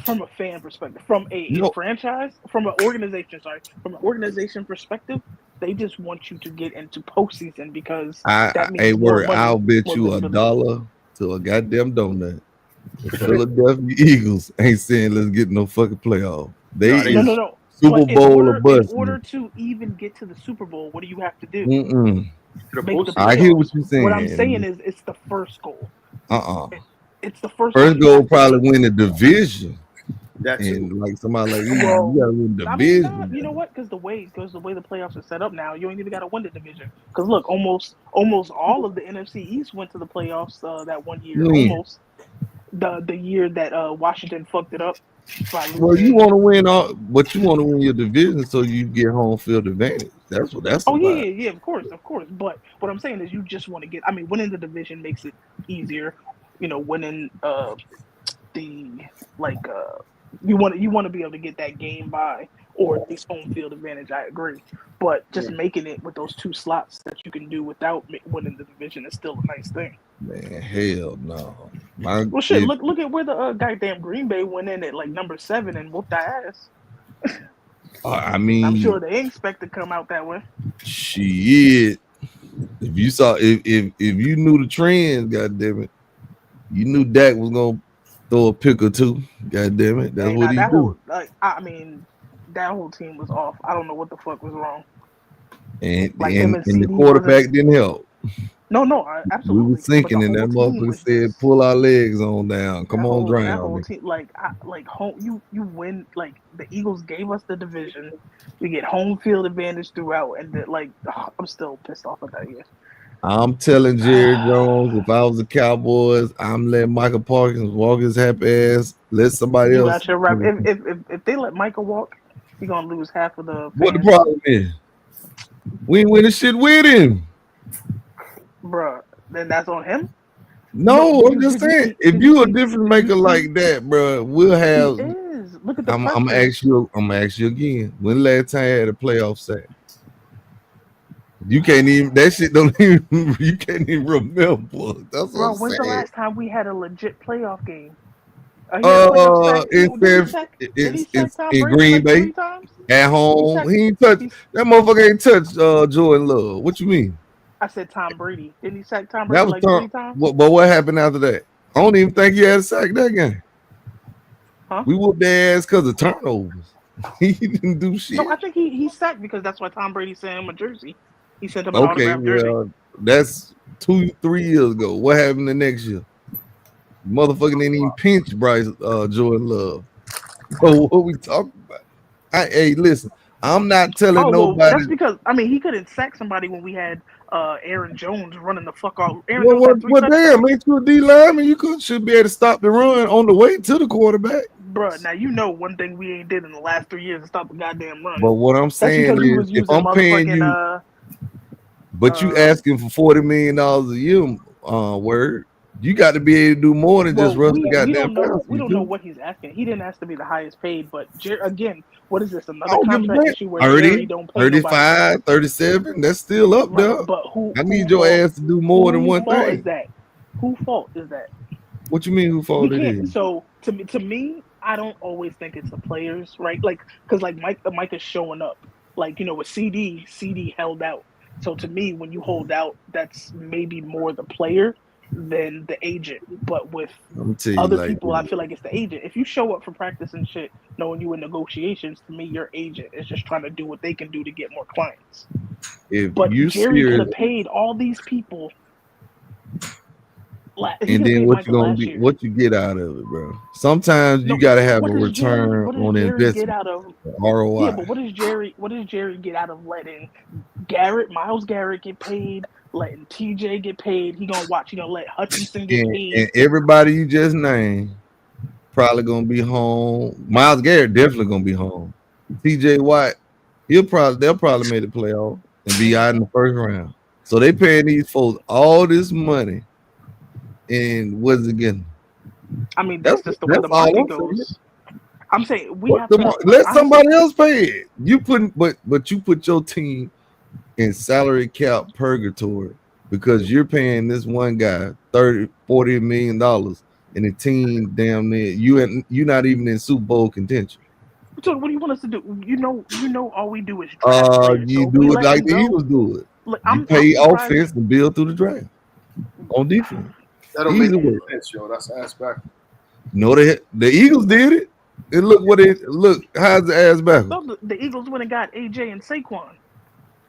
from a fan perspective, from a franchise, from an organization. Sorry, from an organization perspective, they just want you to get into postseason because that means Hey, more word, money. I'll bet more you visibility. $1 to a goddamn donut. The Philadelphia Eagles ain't saying let's get no fucking playoff. They No. Super But Bowl or in bust. order to even get to the Super Bowl, what do you have to do? Mm-mm. Make the I hear what playoffs. you're saying. What I'm saying is, it's the first goal. It's the first. First goal. goal probably win the division. That's and like somebody like you, Well, you gotta win the I mean, division. you know what? Because the way the playoffs are set up now, you ain't even got to win the division. Because look, almost all of the NFC East went to the playoffs that one year. When? Almost the year that Washington fucked it up. Well, you want to win all, but you want to win your division so you get home field advantage. That's what that's Oh about. yeah, of course. But what I'm saying is, you just want to get. I mean, winning the division makes it easier. You know, winning you want to be able to get that game by or at least home field advantage. I agree, but just making it with those 2 slots that you can do without winning the division is still a nice thing. Man, hell no. Well, shit. Look at where the goddamn Green Bay went in at like number 7 and whooped that ass. I mean, I'm sure they ain't expect to come out that way. Shit. If you saw, if you knew the trends, goddamn it, you knew Dak was gonna throw a pick or 2. Goddamn it, that's what he do. I mean, that whole team was off. I don't know what the fuck was wrong. And him and the CD quarterback didn't help. No, absolutely. We were sinking, and that motherfucker said, "Pull our legs on down. Come on, drown That whole me." team, home, you win. Like the Eagles gave us the division, we get home field advantage throughout, and I'm still pissed off at that year. I'm telling Jerry Jones, if I was the Cowboys, I'm letting Michael Parsons walk his happy ass. Let somebody You else. got your rap. If they let Michael walk, you're gonna lose half of the. What the fans. problem is? We ain't winning shit with him. Bruh, then that's on him. No, I'm just saying. If you a difference maker like that, bro, we'll have. He is. Look at the. I'm gonna ask you again. When the last time you had a playoff sack? You can't even. That shit don't even. You can't even remember. That's Bro, what I'm when's the saying. last time we had a legit playoff game? In Green Bay at home, he ain't touch that motherfucker. Ain't touch Jordan Love. What you mean? I said Tom Brady. Didn't he sack Tom That Brady was like Tom. 3 times? But what happened after that? I don't even think he had a sack that game. Huh? We whooped their ass because of turnovers. He didn't do shit. No, I think he sacked because that's why Tom Brady sent him a jersey. He sent him an Okay, autographed jersey. well, that's 2-3 years ago. What happened the next year? Motherfucking didn't even pinch Jordan Love. So what we talking about? Hey, listen, I'm not telling nobody. That's because he couldn't sack somebody when we had Aaron Jones running the fuck off. Well, damn, ain't you a D lineman? You should be able to stop the run on the way to the quarterback. Bruh, now one thing we ain't did in the last 3 years is stop the goddamn run. But what I'm saying is, if I'm paying you, But you asking for $40 million a year, word. You got to be able to do more than just rush the goddamn passer. We don't know what he's asking. He didn't ask to be the highest paid, but again, what is this? Another I don't give a contract damn. issue where Jerry 30, don't pay nobody. 35, 37. That's still up there. But I need your ass to do more than one fault thing. is that? Whose fault is that? What you mean? Who fault it is? So to me, I don't always think it's the players, right? Like, because like Mike is showing up. Like, you know, with CD held out. So to me, when you hold out, that's maybe more the player than the agent. But with other people, I feel like it's the agent. If you show up for practice and shit, knowing you in negotiations, to me, your agent is just trying to do what they can do to get more clients. But Jerry could have paid all these people. And then what you gonna be? What you get out of it, bro? Sometimes you gotta have a return on investment. ROI. Yeah, but what does Jerry get out of letting Miles Garrett get paid, letting TJ get paid? He gonna let Hutchinson get paid. And everybody you just named probably gonna be home. Miles Garrett definitely gonna be home. TJ Watt, they'll probably make the playoff and be out in the first round. So they paying these folks all this money. And what's it getting? I mean, that's just the way the market goes. I'm saying let somebody else pay it. You but you put your team in salary cap purgatory because you're paying this one guy $30-40 million and the team damn near you're not even in Super Bowl contention. So what do you want us to do? You know all we do is draft. You do it like the Eagles do it. Look, you pay offense and build through the draft on defense. That'll make sense, yo. That's ass back. No, the Eagles did it. And look, how's the ass back? So the Eagles went and got AJ and Saquon.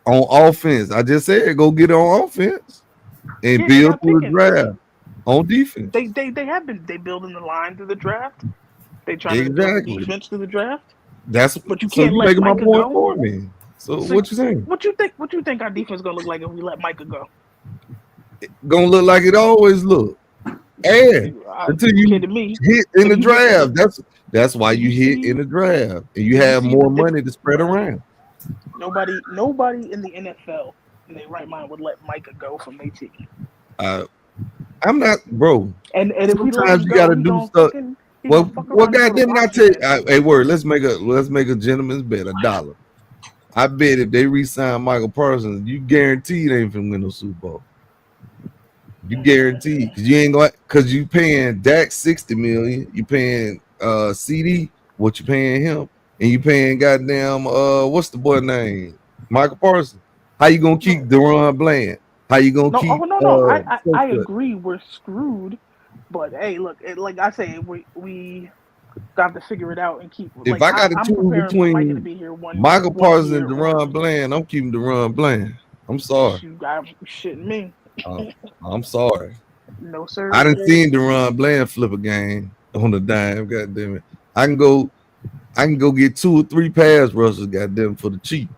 On offense. I just said go get it on offense and build through the draft. On defense. They building the line through the draft. They trying to build defense through the draft. But you can't let Micah Micah go. For me. So what you saying? What you think our defense gonna look like if we let Micah go? Gonna look like it always look. And until you hit in the draft. That's why you hit in the draft and you have more money to spread around. Nobody in the NFL in their right mind would let Micah go from their team. I'm not, bro. And if sometimes you gotta do stuff. Well, goddamn, I tell you, hey, word. Let's make a gentleman's bet, $1. I bet if they re-sign Michael Parsons, you guarantee they ain't finna win no Super Bowl. You guarantee because you ain't going because you paying Dak $60 million, you paying CD what you paying him, and you paying goddamn what's the boy name? Michael Parsons. How you gonna keep Deron Bland? How you gonna keep? I agree. We're screwed. But hey, look, like I say, we got to figure it out and keep. If I got to choose between Michael Parsons and Deron Bland, I'm keeping Deron Bland. I'm sorry. You got shitting me. I'm sorry. No sir. I done seen Deron Bland flip a game on the dime. God damn it. I can go get 2 or 3 pass rushers, goddamn, for the cheap.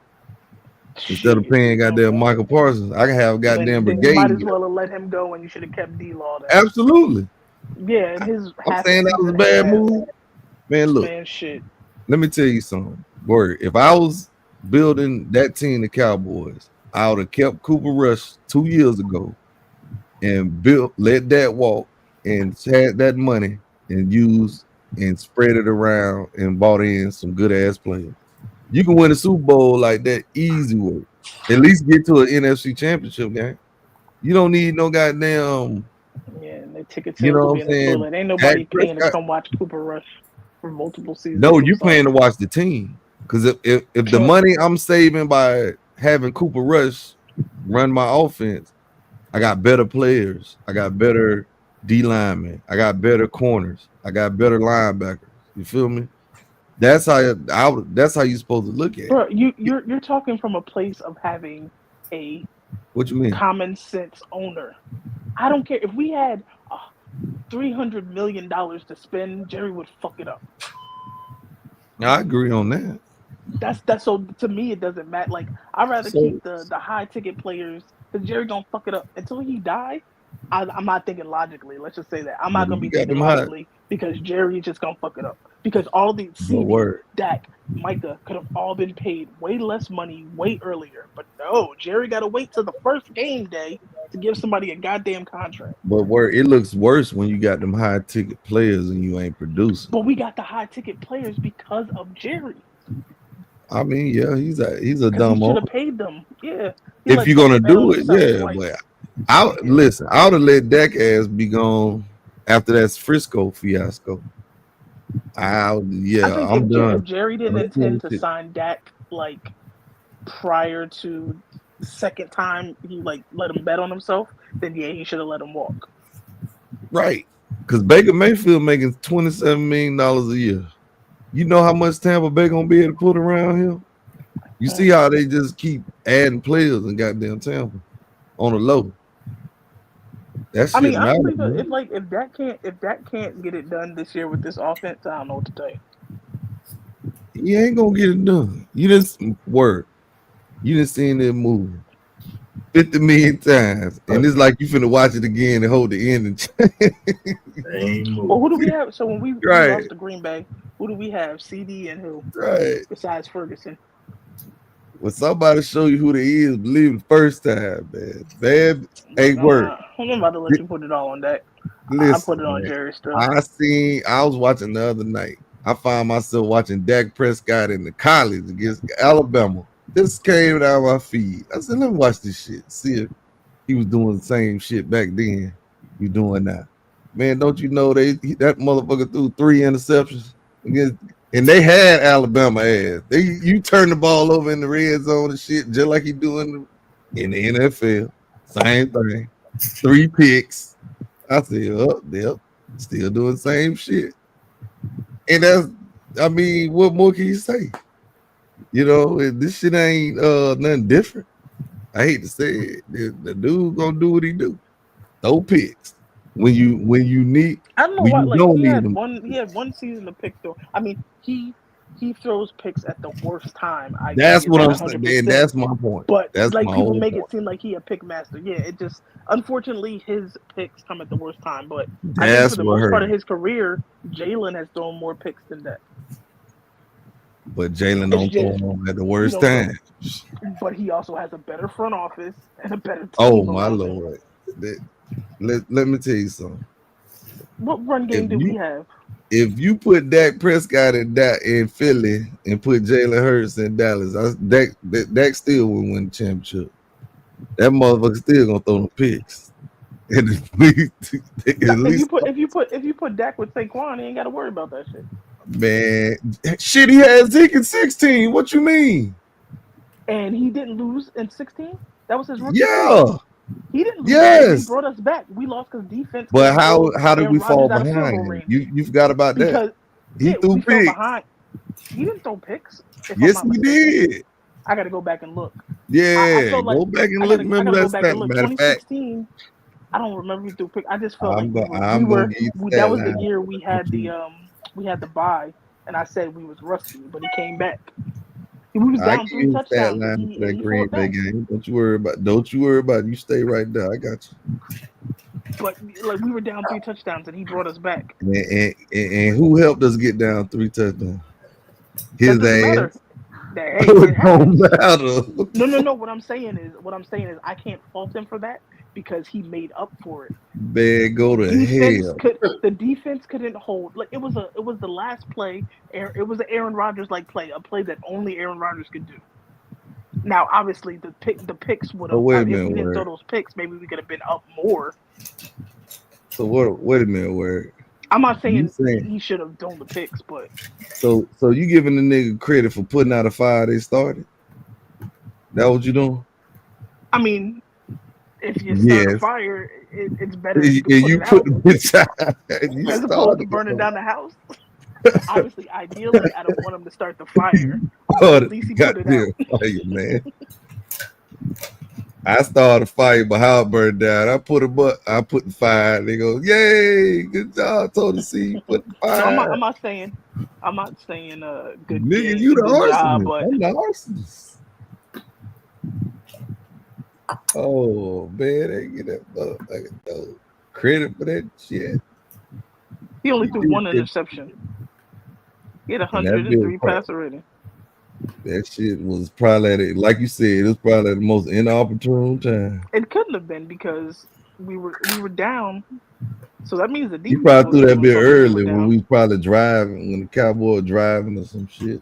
Instead of paying goddamn Michael Parsons, I can have goddamn brigade. You might as well have let him go, and you should have kept D-Law there. Absolutely. Yeah, and I'm saying that was a bad move. Man, look. Man, shit. Let me tell you something. Word. If I was building that team, the Cowboys, I would have kept Cooper Rush 2 years ago and let that walk and had that money and used and spread it around and bought in some good ass players. You can win a Super Bowl like that easy work. At least get to an NFC championship game. You don't need no goddamn. Yeah, and the tickets. You know what I'm saying? Ain't nobody paying to come watch Cooper Rush for multiple seasons. No, you're paying to watch the team. Because if the money I'm saving by having Cooper Rush run my offense, I got better players. I got better D linemen. I got better corners. I got better linebackers. You feel me? That's how you're supposed to look at it. Bro, you're talking from a place of having a what you mean common sense owner. I don't care if we had $300 million to spend, Jerry would fuck it up. I agree on that. That's so to me it doesn't matter. Like I'd rather keep the high ticket players because Jerry gonna fuck it up until he die. I'm not thinking logically. Let's just say that I'm not gonna be thinking logically because Jerry just gonna fuck it up. Because all the CD, word. Dak, Micah could have all been paid way less money way earlier. But no, Jerry got to wait till the first game day to give somebody a goddamn contract. But it looks worse when you got them high ticket players and you ain't producing. But we got the high ticket players because of Jerry. I mean, yeah, he's a dumb. He should have paid them. Yeah. If you're gonna do it, yeah. But I would have let Dak ass be gone after that Frisco fiasco. I'm done. If Jerry didn't intend to sign Dak like prior to the second time he like let him bet on himself, then yeah, he should have let him walk. Right, because Baker Mayfield making $27 million a year. You know how much Tampa Bay gonna be able to put around him? You see how they just keep adding players in goddamn Tampa on the low. That shit if Dak can't get it done this year with this offense, I don't know what to tell you. He ain't gonna get it done. You didn't see it move 50 million times, and it's like you finna watch it again and hold the end. Well, who do we have? So when we lost to Green Bay, who do we have? CD and who? Right. Besides Ferguson. When somebody show you who they is, believe it the first time, man. Bad ain't work. I'm about to let you put it all on that. I put it on Jerry still. I was watching the other night. I found myself watching Dak Prescott in the college against Alabama. This came down my feed. I said, let me watch this shit. See if he was doing the same shit back then you doing now. Man, don't you know that motherfucker threw 3 interceptions against, and they had Alabama ass. You turn the ball over in the red zone and shit, just like he doing in the NFL. Same thing. 3 picks. I said, yep, still doing the same shit. And what more can you say? You know, this shit ain't nothing different. I hate to say it. The dude gonna do what he do. Throw picks. When you need, I don't know why. He had one season to pick though. I mean, he throws picks at the worst time. That's what I'm saying. Man, that's my point. But that's like my people whole make point. it seem like he a pick master. Yeah, it just unfortunately his picks come at the worst time. But I think for the most part of his career, Jalen has thrown more picks than that. But Jalen don't throw them at the worst time. But he also has a better front office and a better team. Oh my Lord. Let me tell you something. What run game do we have? If you put Dak Prescott in Philly and put Jalen Hurts in Dallas, Dak still will win the championship. That motherfucker still gonna throw the picks. And if you put Dak with Saquon, he ain't gotta worry about that shit. Man, shit, he had Zeke in 16. What you mean? And he didn't lose in 16? That was his rookie. Yeah. He didn't lose. Yes. He brought us back. We lost because defense. But how did we fall behind? You forgot about that. He threw picks. He didn't throw picks. Yes, he did. I got to go back and look. Yeah, go back and look. Remember that stat. Matter of fact, 2016. I don't remember if he threw picks. I just felt that was the year we had the bye, and I said we was rusty, but he came back. He was down 3 touchdowns. That Green Bay game. Don't you worry about it. You stay right there. I got you. But like we were down 3 touchdowns, and he brought us back. And who helped us get down 3 touchdowns? His ass. It don't matter. No. What I'm saying is, I can't fault him for that because he made up for it. Man, go to hell. The defense couldn't hold. Like it was the last play. It was an Aaron Rodgers like play, a play that only Aaron Rodgers could do. Now, obviously, the picks would have. If we didn't throw those picks, maybe we could have been up more. So wait a minute, word. I'm not saying he should have done the picks, but so you giving the nigga credit for putting out a fire they started? That what you doing? I mean, if you start a fire, it's better. You put the bitch out as opposed to burning down the house. Obviously, ideally, I don't want him to start the fire. At least he put it out. Fire, man. I started a fire, but how it burned down. I put the fire. They go, yay, good job. Told to see you put the fire. So I'm not saying good. Nigga, you the arsonist. I'm the arsonist. Oh man, they get that motherfucker no credit for that shit. He only threw 1 interception. He had And that bit 103 passer rating. That shit was probably at it, like you said, it was probably at the most inopportune time. It couldn't have been because we were down. So that means the defense. You probably threw that bit early when we probably driving, when the Cowboy driving or some shit.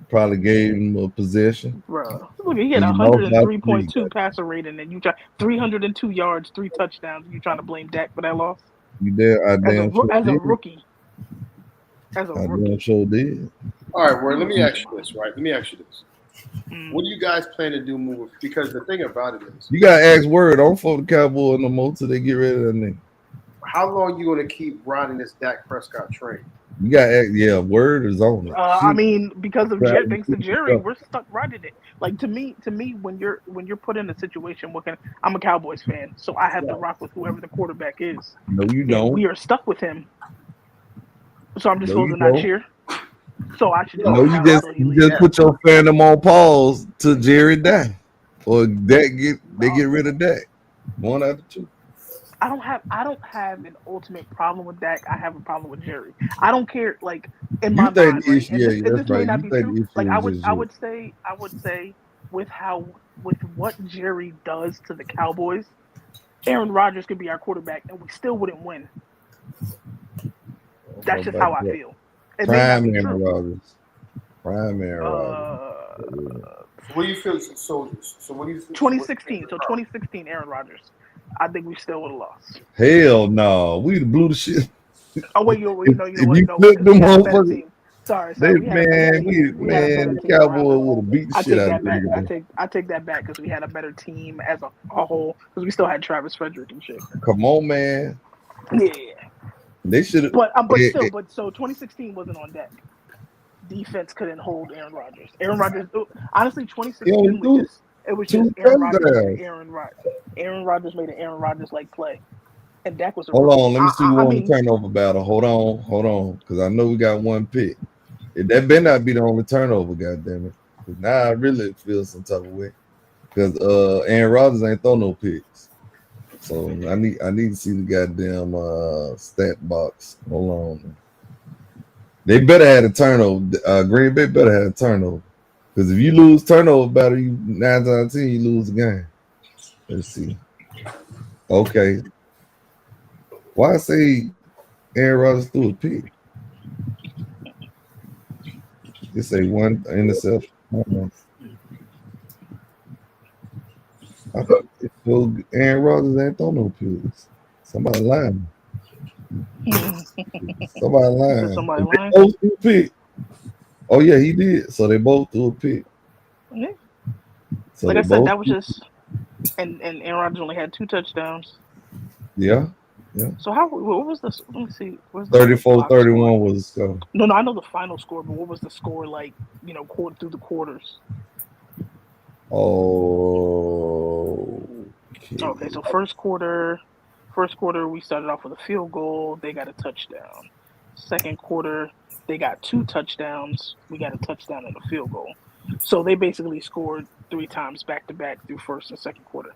Probably gave him a possession. Bro, look, he had 103.2 passer rating, and you try 302 yards, 3 touchdowns. And you trying to blame Dak for that loss? You there? I damn sure as a did. Rookie. As a rookie. Damn sure did. All right, well, let me ask you this, right? Let me ask you this. What do you guys plan to do moving? Because the thing about it is, you gotta ask Word. Don't fuck the Cowboy no more till they get rid of that nigga. How long you gonna keep riding this Dak Prescott train? You gotta ask, Word is on it. I mean, because of thanks to Jerry, we're stuck riding it. Like to me, when you're put in a situation, I'm a Cowboys fan, so I have to rock with whoever the quarterback is. No, you don't. We are stuck with him, so I'm just supposed to not cheer. So I should. No, you just put your fandom on pause till Jerry die, or they get rid of Dak. One out of two. I don't have an ultimate problem with Dak. I have a problem with Jerry. I don't care. Like in my mind, right? This may not be true. Like I would say with what Jerry does to the Cowboys, Aaron Rodgers could be our quarterback and we still wouldn't win. That's just how I feel. Prime Aaron Rodgers. Prime Aaron Rodgers. What do you feel? So what do you think? 2016. So 2016 Aaron Rodgers. I think we still would have lost. Hell no, we blew the shit. Oh wait, you know if you flip them motherfuckers. Sorry. The Cowboy would have beat the shit out of them. I take that back because we had a better team as a whole because we still had Travis Frederick and shit. Come on, man. Yeah. They should have. But so 2016 wasn't on deck. Defense couldn't hold Aaron Rodgers. Honestly, 2016 was just Aaron Rodgers. Aaron Rodgers made an Aaron Rodgers-like play. And Dak was Hold on, let me see who won the turnover battle. Hold on, because I know we got one pick. That better not be the only turnover, goddammit. Because now I really feel some type of way. Because Aaron Rodgers ain't throw no picks. So I need to see the goddamn stat box. Hold on. They better have a turnover. Green Bay better have a turnover. Because if you lose turnover battle, 9 times out of 10, you lose the game. Let's see. Okay. Why I say Aaron Rodgers threw a pick? They say one interception. I thought Aaron Rodgers ain't throw no picks. Somebody lying. Somebody lying. They both threw a pick. Oh yeah, he did. So they both threw a pick. Yeah. So like I said, that was just and Aaron Rodgers only had 2 touchdowns. Yeah. So what was this? Let me see. 34-31 was the score. No, I know the final score, but what was the score like? Through the quarters. Okay, so first quarter we started off with a field goal. They got a touchdown. Second quarter, they got 2 touchdowns. We got a touchdown and a field goal. So they basically scored 3 times back to back through first and second quarter.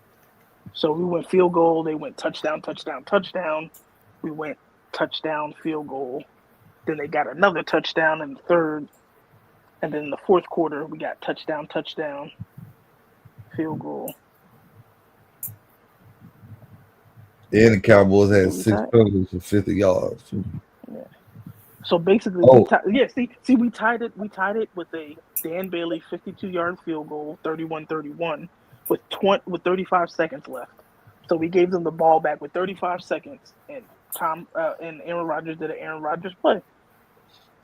So we went field goal. They went touchdown, touchdown, touchdown. We went touchdown, field goal. Then they got another touchdown in the third. And then in the fourth quarter, we got touchdown, touchdown, field goal. And the Cowboys had 6 penalties for 50 yards. Yeah. So basically, we tied it. We tied it with a Dan Bailey 52-yard field goal, 31-31, with 35 seconds left. So we gave them the ball back with 35 seconds, and Aaron Rodgers did an Aaron Rodgers play.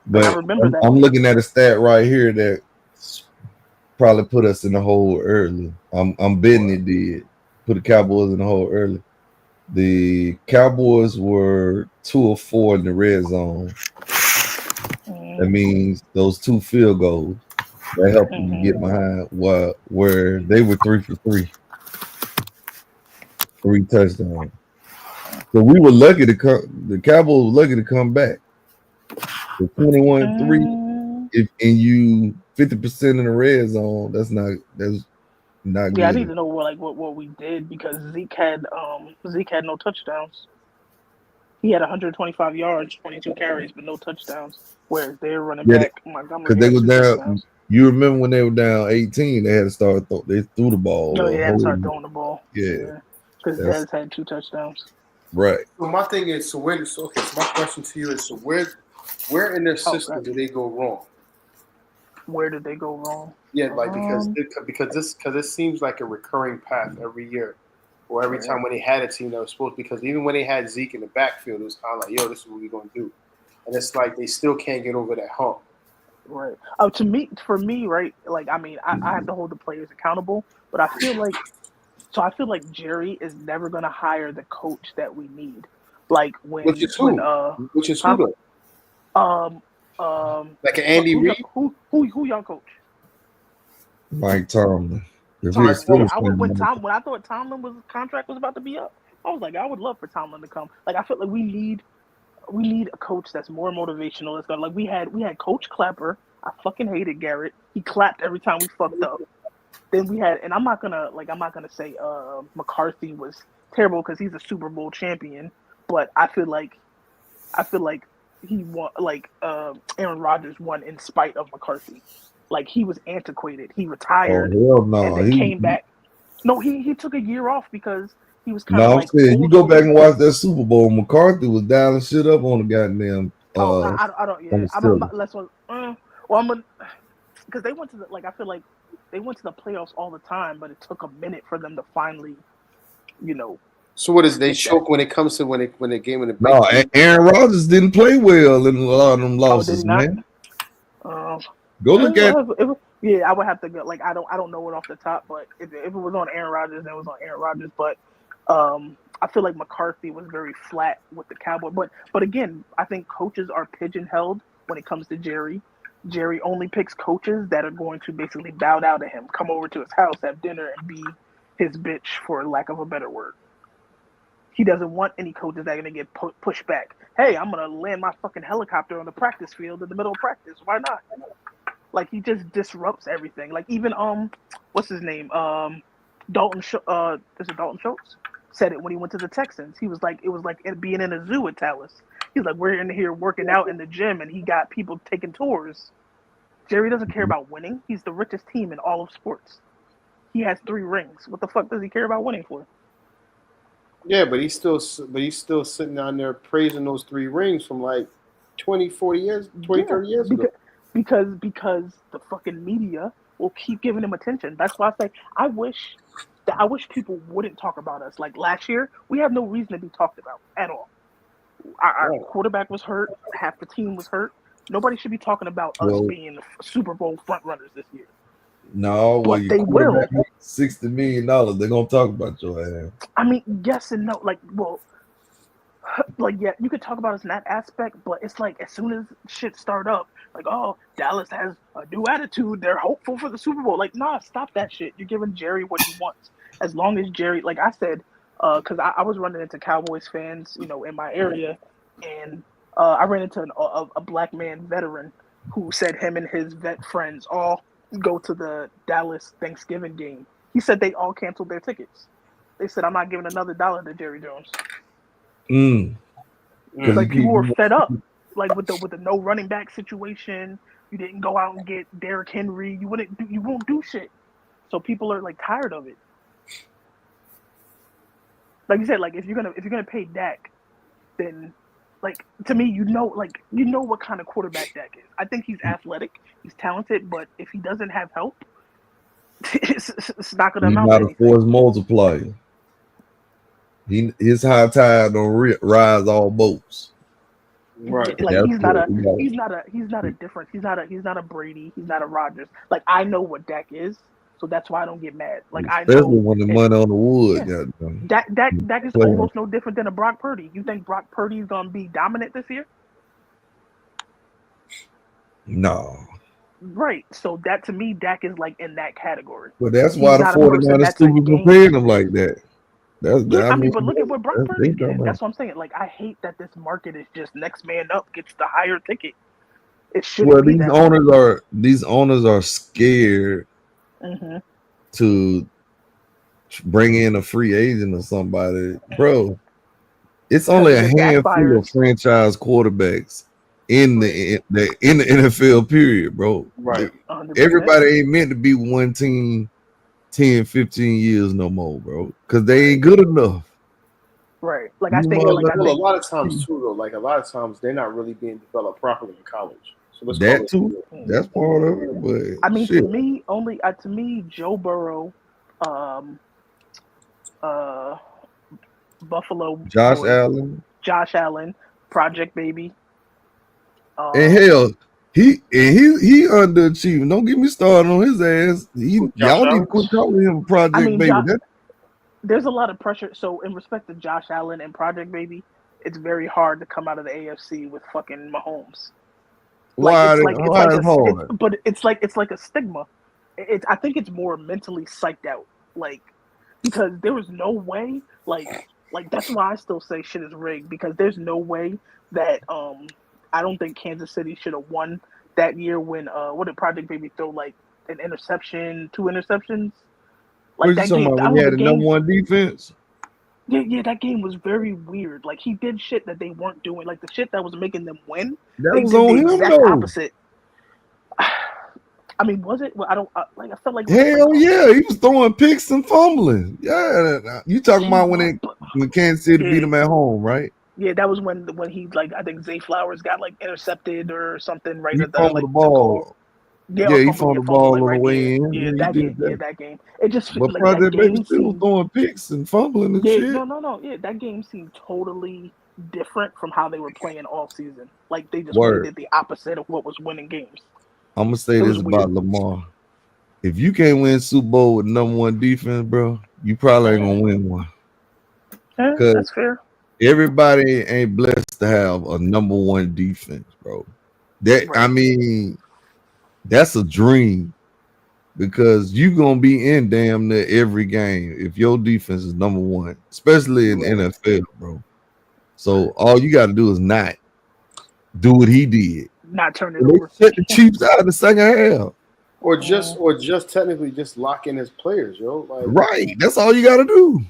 But I remember that. I'm looking at a stat right here that probably put us in the hole early. I'm betting it did put the Cowboys in the hole early. The Cowboys were 2 of 4 in the red zone. That means those 2 field goals that helped them to get behind where they were 3 for 3. 3 touchdowns. So we were lucky to come. The Cowboys were lucky to come back. The 21-3. If you 50% in the red zone, that's not good. Yeah, I need to know what we did because Zeke had no touchdowns. He had 125 yards, 22 carries, but no touchdowns. Where they're running Yeah, back Montgomery because they had was 2 down. touchdowns. You remember when they were down 18? They had to start. They threw the ball. No, a they had to whole- start throwing the ball. Yeah, Because that's Dez had 2 touchdowns. right. So my thing is, so my question to you is, so where in their system do they go wrong? Where did they go wrong? Yeah, like because this seems like a recurring path every year, or every time when they had a team that was supposed. Because even when they had Zeke in the backfield, it was kind of like, yo, this is what we're gonna do, and it's like they still can't get over that hump. Right. For me, right? Like, I mean, I have to hold the players accountable, but I feel like Jerry is never gonna hire the coach that we need. Like Which is who though? Like an Andy Reid. Who y'all coach? Mike Tomlin. If When I thought Tomlin's contract was about to be up, I was like, I would love for Tomlin to come. Like, I feel like we need a coach that's more motivational. That's gonna, like, we had Coach Clapper. I fucking hated Garrett. He clapped every time we fucked up. Then we had, and I'm not gonna say McCarthy was terrible because he's a Super Bowl champion, but I feel like he won, like Aaron Rodgers won in spite of McCarthy. Like, he was antiquated. He retired and then came back. No, he took a year off because he was kind of like. I'm saying you go back and watch that Super Bowl. McCarthy was dialing shit up on the goddamn. Because they went to I feel like they went to the playoffs all the time, but it took a minute for them to finally, So what is they choke when it comes to when the game in the No, Aaron Rodgers didn't play well in a lot of them losses, man. Go look at. I would have to go. Like, I don't know it off the top, but if it was on Aaron Rodgers, then it was on Aaron Rodgers. But I feel like McCarthy was very flat with the Cowboys. But again, I think coaches are pigeonholed when it comes to Jerry. Jerry only picks coaches that are going to basically bow down to him, come over to his house, have dinner, and be his bitch, for lack of a better word. He doesn't want any coaches that are going to get pushed back. Hey, I'm going to land my fucking helicopter on the practice field in the middle of practice. Why not? Like, he just disrupts everything. Like, even what's his name? Dalton Schultz said it when he went to the Texans. He was like, it was like being in a zoo at Dallas. He's like, we're in here working out in the gym, and he got people taking tours. Jerry doesn't care about winning. He's the richest team in all of sports. He has 3 rings. What the fuck does he care about winning for? Yeah, but he's still sitting down there praising those 3 rings from like 20, 40 years, 20, 30 years ago. Because the fucking media will keep giving him attention. That's why I say I wish people wouldn't talk about us. Like, last year, we have no reason to be talked about at all. Our quarterback was hurt. Half the team was hurt. Nobody should be talking about us being Super Bowl front runners this year. No, well, they will. $60 million. They're gonna talk about your ass. I mean, yes and no. Yeah, you could talk about us in that aspect, but it's like as soon as shit start up, like, oh, Dallas has a new attitude. They're hopeful for the Super Bowl. Like, nah, stop that shit. You're giving Jerry what he wants. As long as Jerry, like I said, because I was running into Cowboys fans, in my area, and I ran into a black man veteran who said him and his vet friends all go to the Dallas Thanksgiving game. He said they all canceled their tickets. They said, I'm not giving another $1 to Jerry Jones. Like, people were fed up, like with the no running back situation. You didn't go out and get Derrick Henry. You won't do shit. So people are like tired of it. Like you said, like if you're gonna pay Dak, then like to me, what kind of quarterback Dak is. I think he's athletic, he's talented, but if he doesn't have help, it's not gonna amount to anything. He's not a force multiplier. His high tide don't rise all boats. Right. Like, he's not a different. He's not a Brady. He's not a Rodgers. Like, I know what Dak is, so that's why I don't get mad. Like, especially I know when the money on the wood. Yeah. Dak is almost no different than a Brock Purdy. You think Brock Purdy is gonna be dominant this year? No. Right. So that, to me, Dak is like in that category. But that's why the 49ers stupid for paying him like that. But look at what Brock Purdy did. That's what I'm saying. Like, I hate that this market is just next man up gets the higher ticket. It shouldn't be that. These owners are scared to bring in a free agent or somebody, bro. It's only a handful of franchise quarterbacks in the NFL period, bro. Right. 100%. Everybody ain't meant to be one team 10, 15 years no more, bro. Because they ain't good enough. Right. Like You I think, Well, like I a think lot of times too, though. Like a lot of times, they're not really being developed properly in college. So let's call That it. too. That's part of it. But I mean, shit. to me, Joe Burrow, Buffalo Josh boy, Allen. Josh Allen, Project Baby. And hell, he underachieving. Don't get me started on his ass. Y'all need to quit calling him Project I mean, Baby. there's a lot of pressure. So, in respect to Josh Allen and Project Baby, it's very hard to come out of the AFC with fucking Mahomes. Why It's hard? But it's like a stigma. I think it's more mentally psyched out, like because there was no way, like that's why I still say shit is rigged, because there's no way that I don't think Kansas City should have won that year when what did Project Baby throw, like an interception, 2 interceptions? Like What you talking about when he had the number one defense? Yeah, that game was very weird. Like he did shit that they weren't doing, like the shit that was making them win. That they was did on the him exact though. opposite. I mean, was it? Well, I felt like Hell yeah, he was throwing picks and fumbling. Yeah, you talking about when Kansas City beat him at home, right? Yeah, that was when he, like, I think Zay Flowers got like intercepted or something right He at the fumbled the ball. Yeah, he fumbled the ball on the way in. Yeah, that game. Yeah, that game. It just But like Project that game Baby still seemed, throwing picks and fumbling and yeah, shit. no. Yeah, that game seemed totally different from how they were playing all season. Like they just Word. did the opposite of what was winning games. I'm gonna say It was this about weird. Lamar. If you can't win Super Bowl with number one defense, bro, you probably ain't gonna win one. Yeah, that's fair. Everybody ain't blessed to have a number one defense, bro. I mean, that's a dream, because you gonna be in damn near every game if your defense is number one, especially in NFL, bro. So all you got to do is not do what he did. Not turn it They over. shut the Chiefs out in the second half. Or just technically just lock in his players, yo. Like, Right. That's all you got to do.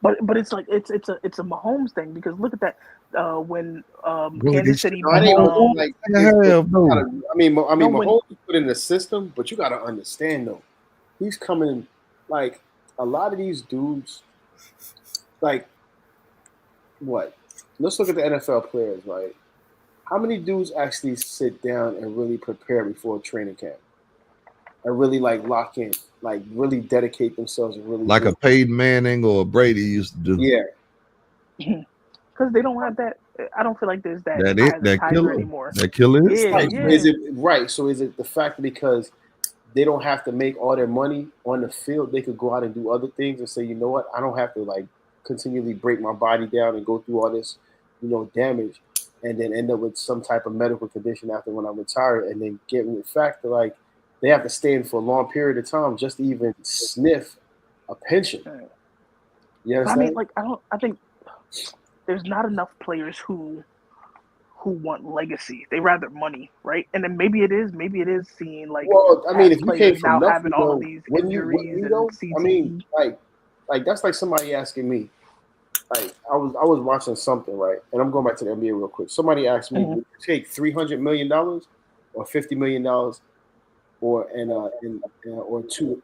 But it's like it's a Mahomes thing, because look at that when Really, Kansas City. I mean, No, Mahomes put in the system, but you got to understand though, he's coming, like a lot of these dudes, like what? Let's look at the NFL players, right? How many dudes actually sit down and really prepare before training camp and really like lock in, like really dedicate themselves and really Like a Peyton Manning or a Brady used to do. Yeah. Because they don't have that. I don't feel like there's that. That killer anymore. That killer is. Yeah, Right. yeah. Is it right? So is it the fact that because they don't have to make all their money on the field, they could go out and do other things and say, you know what, I don't have to like continually break my body down and go through all this, damage, and then end up with some type of medical condition after when I retire, and then get the fact that like they have to stay in for a long period of time just to even sniff a pension. You I understand? mean, like I think there's not enough players who want legacy. They rather money, right? And then maybe it is seeing like. Well, I mean, if you players came from now nothing, having all of though, these wouldn't injuries you and though? CTE. I mean, like that's like somebody asking me. Like I was watching something, right? And I'm going back to the NBA real quick. Somebody asked me, would you take $300 million or $50 million or two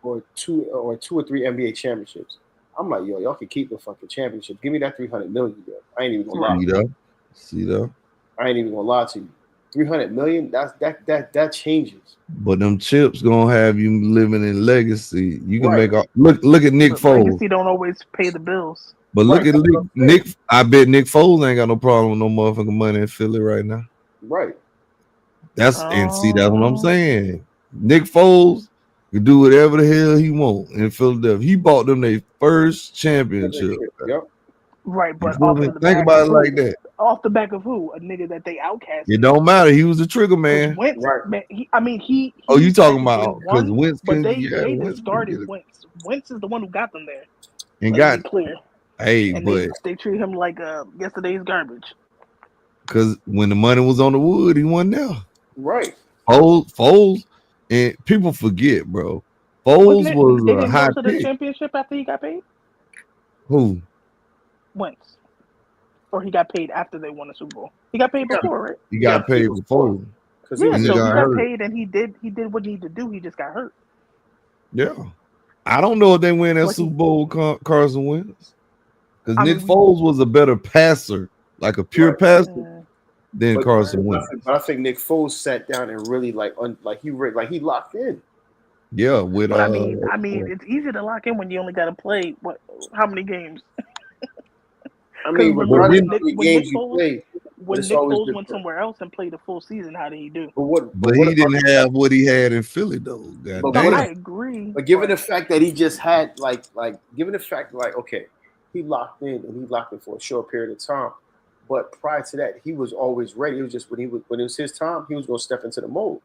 or three NBA championships? I'm like, yo, y'all can keep the fucking championship. Give me that $300 million. Yo. I ain't even gonna lie. See that? I ain't even gonna lie to you. $300 million. That changes. But them chips gonna have you living in legacy. You can make look at Nick But Foles. legacy don't always pay the bills. But look at Nick. I bet Nick Foles ain't got no problem with no motherfucking money in Philly right now. Right. That's what I'm saying. Nick Foles can do whatever the hell he want in Philadelphia. He bought them their first championship. Yep. Right, but Think about it like that. Off the back of who? A nigga that they outcast. It don't matter. He was the trigger man. Wentz, man, he Oh, you talking about because Wentz but can? they Wentz discarded Wentz. Wentz is the one who got them there. and Let's got be clear. Hey, And but they treat him like yesterday's garbage. because when the money was on the wood, he wasn't there. Right. Foles, and people forget, bro. Foles They was a didn't high go to the pick. championship after he got paid. Who? Wentz. or he got paid after they won the Super Bowl? He got paid before, right? He got paid before. Yeah, he so got he got hurt. paid and he did what he needed to do. He just got hurt. Yeah. I don't know if they win that What he- Super Bowl Carson Wentz. Because I Nick mean, Foles was a better passer, like a pure passer, than But- Carson Wentz. But I think Nick Foles sat down and really he locked in. Yeah, with But I mean, it's easy to lock in when you only got to play how many games? I mean, when regardless Nick- of how many when games Nick you Foles- play, when it's Nick always Foles went different. somewhere else and played a full season, how did he do? But he didn't have what he had in Philly though. But No, Goddamn. I agree. But given the fact that he just had given the fact okay, he locked in and he locked in for a short period of time. But prior to that, he was always ready. It was just when it was his time, he was going to step into the mold.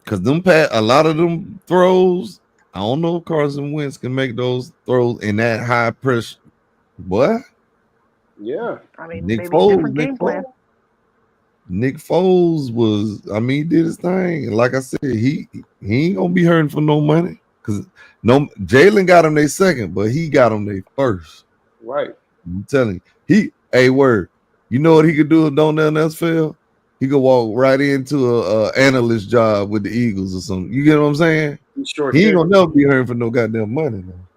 Because a lot of them throws, I don't know if Carson Wentz can make those throws in that high pressure. What? Yeah, I mean, Nick maybe Foles, a different Nick game plan. Nick Foles was, he did his thing. And like I said, he ain't gonna be hurting for no money. Because Jalen got him their second, but he got him their first. Right. I'm telling you, you know what he could do if don't nothing else fail? He could walk right into a analyst job with the Eagles or something. You get what I'm saying? He ain't gonna never be hurting for no goddamn money, man.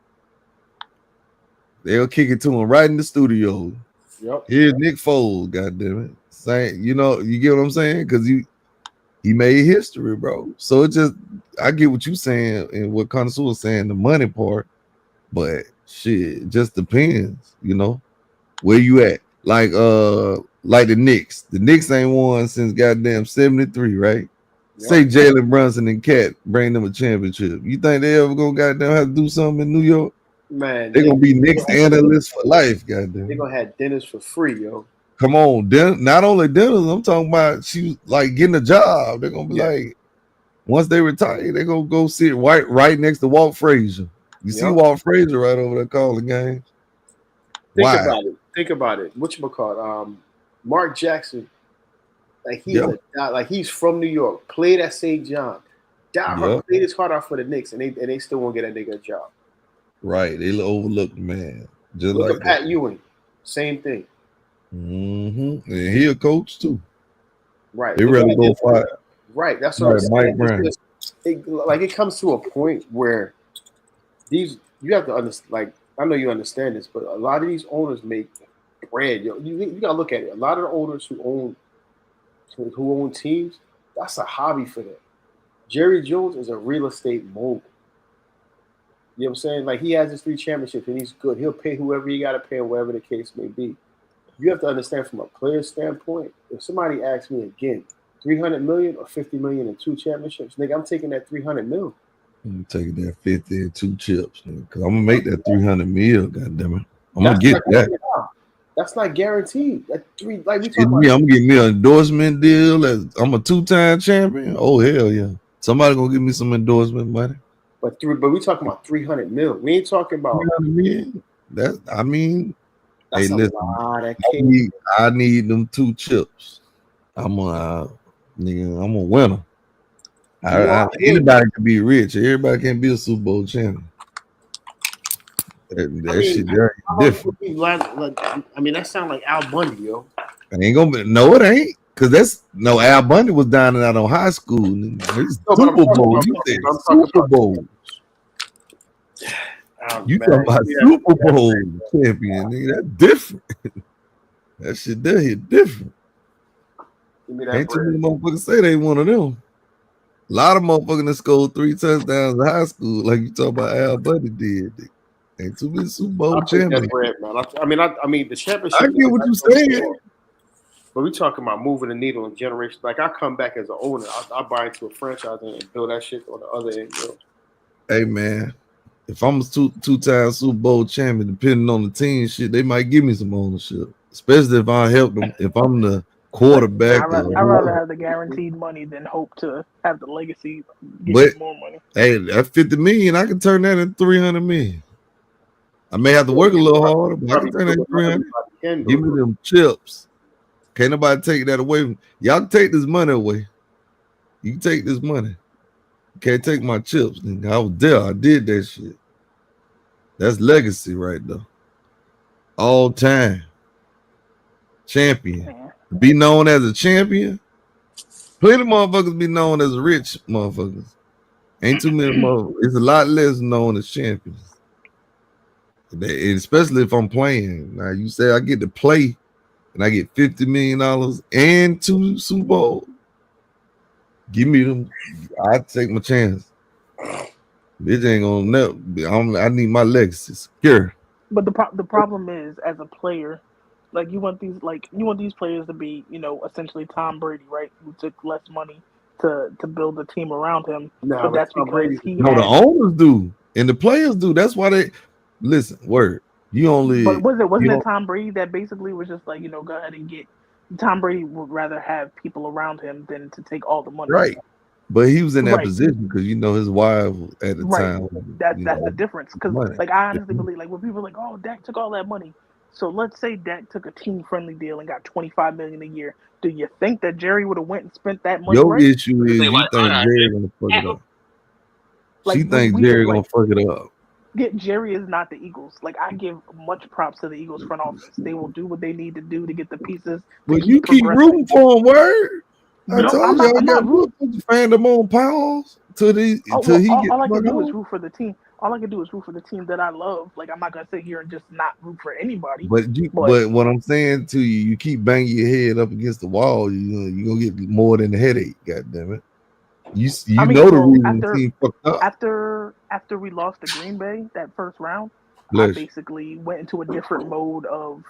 They'll kick it to him right in the studio. Yep. Here's Nick Foles, goddamn it. Saying, you get what I'm saying? Because he made history, bro. So it just, I get what you saying and what Connoisseur was saying, the money part, but shit, it just depends, where you at. Like the Knicks. The Knicks ain't won since goddamn 73, right? Yep. Say Jalen Brunson and Cat bring them a championship. You think they ever gonna goddamn have to do something in New York? Man, They're gonna be Knicks analysts for life, goddamn. They're gonna have dinners for free, yo. Come on, not only dinners, I'm talking about she like getting a job. They're gonna be like, once they retire, they're gonna go sit right next to Walt Frazier. You see Walt Frazier right over there calling games. Think about it. Whatchamacallit? Mark Jackson, he's from New York, played at St. John, played his heart out for the Knicks, and they still won't get that nigga a job. Right, they overlooked the man. Just Look like at Pat Ewing, same thing. And he a coach too. Right. They rather go fight. Right. That's what I'm saying. Mike Brown. It comes to a point where you have to understand. Like, I know you understand this, but a lot of these owners make bread. You gotta look at it. A lot of the owners who own teams, that's a hobby for them. Jerry Jones is a real estate mogul. You know what I'm saying? Like, he has his 3 championships and he's good. He'll pay whoever you got to pay, whatever the case may be. You have to understand from a player standpoint, if somebody asks me again, $300 million or $50 million in 2 championships, nigga, I'm taking that $300 million. I'm taking that 50 and 2 chips, because I'm going to make that 300 mil, goddammit. I'm going to get that. That's not guaranteed. That I'm going to get me an endorsement deal. I'm a 2-time champion. Oh, hell yeah. Somebody going to give me some endorsement money. But we talking about 300 mil. We ain't talking about 300 million. That's a lot of I need them 2 chips. I'm a winner. Anybody can be rich. Everybody can be a Super Bowl champion. That shit there different. That sounds like Al Bundy, yo. It ain't gonna be. No, it ain't. Because Al Bundy was down and out on high school. It's Super Bowl. You said Super Bowl. You talking about Super Bowl champion, nigga. That's different. That shit there hit different. Ain't too many motherfuckers say they one of them. A lot of motherfuckers that scored 3 touchdowns in high school, like you talking about Al Bundy did. Ain't too many Super Bowl champions. I mean, the championship. I get what you're saying. But we talking about moving the needle in generations. Like, I come back as an owner, I buy into a franchise and build that shit on the other end, bro. Hey, man, if I'm a 2-time Super Bowl champion, depending on the team, shit, they might give me some ownership. Especially if I help them. If I'm the quarterback. I'd rather have the guaranteed money than hope to have the legacy get more money. Hey, that $50 million, I can turn that into $300 million. I may have to work a little harder, but I can turn that into $300. Give me them chips. Can't nobody take that away from y'all. Can take this money away. You can take this money. You can't take my chips. Nigga. I was there. I did that shit. That's legacy right there. All time. champion. Be known as a champion. Plenty of motherfuckers be known as rich motherfuckers. Ain't too many motherfuckers. It's a lot less known as champions. Especially if I'm playing. Now you say I get to play and I get $50 million and 2 Super Bowls. Give me them. I take my chance. Bitch ain't gonna never. I need my legacy secure. But the problem is, as a player, like you want these players to be, essentially Tom Brady, right? Who took less money to build a team around him. Nah, but that's Tom because Brady. he. No, the owners do, and the players do. That's why they listen. Word, you only. But wasn't it Tom Brady that basically was just like, go ahead and get. Tom Brady would rather have people around him than to take all the money. Right. But he was in that position because his wife at the time. That's the difference. Because I honestly believe when people are like, oh, Dak took all that money. So let's say Dak took a team-friendly deal and got $25 million a year. Do you think that Jerry would have went and spent that money? Your issue is you think Jerry gonna fuck it up. She thinks Jerry gonna fuck it up. Jerry is not the Eagles. I give much props to the Eagles front office. They will do what they need to do to get the pieces. But you keep rooting for him, word. I told you I got to fan them on pause till he all I can do is root for the team. All I can do is root for the team that I love. I'm not gonna sit here and just not root for anybody. But what I'm saying to you, you keep banging your head up against the wall, you're gonna get more than a headache. God damn it! The reason the team fucked up. After we lost to Green Bay that first round, I basically went into a different mode of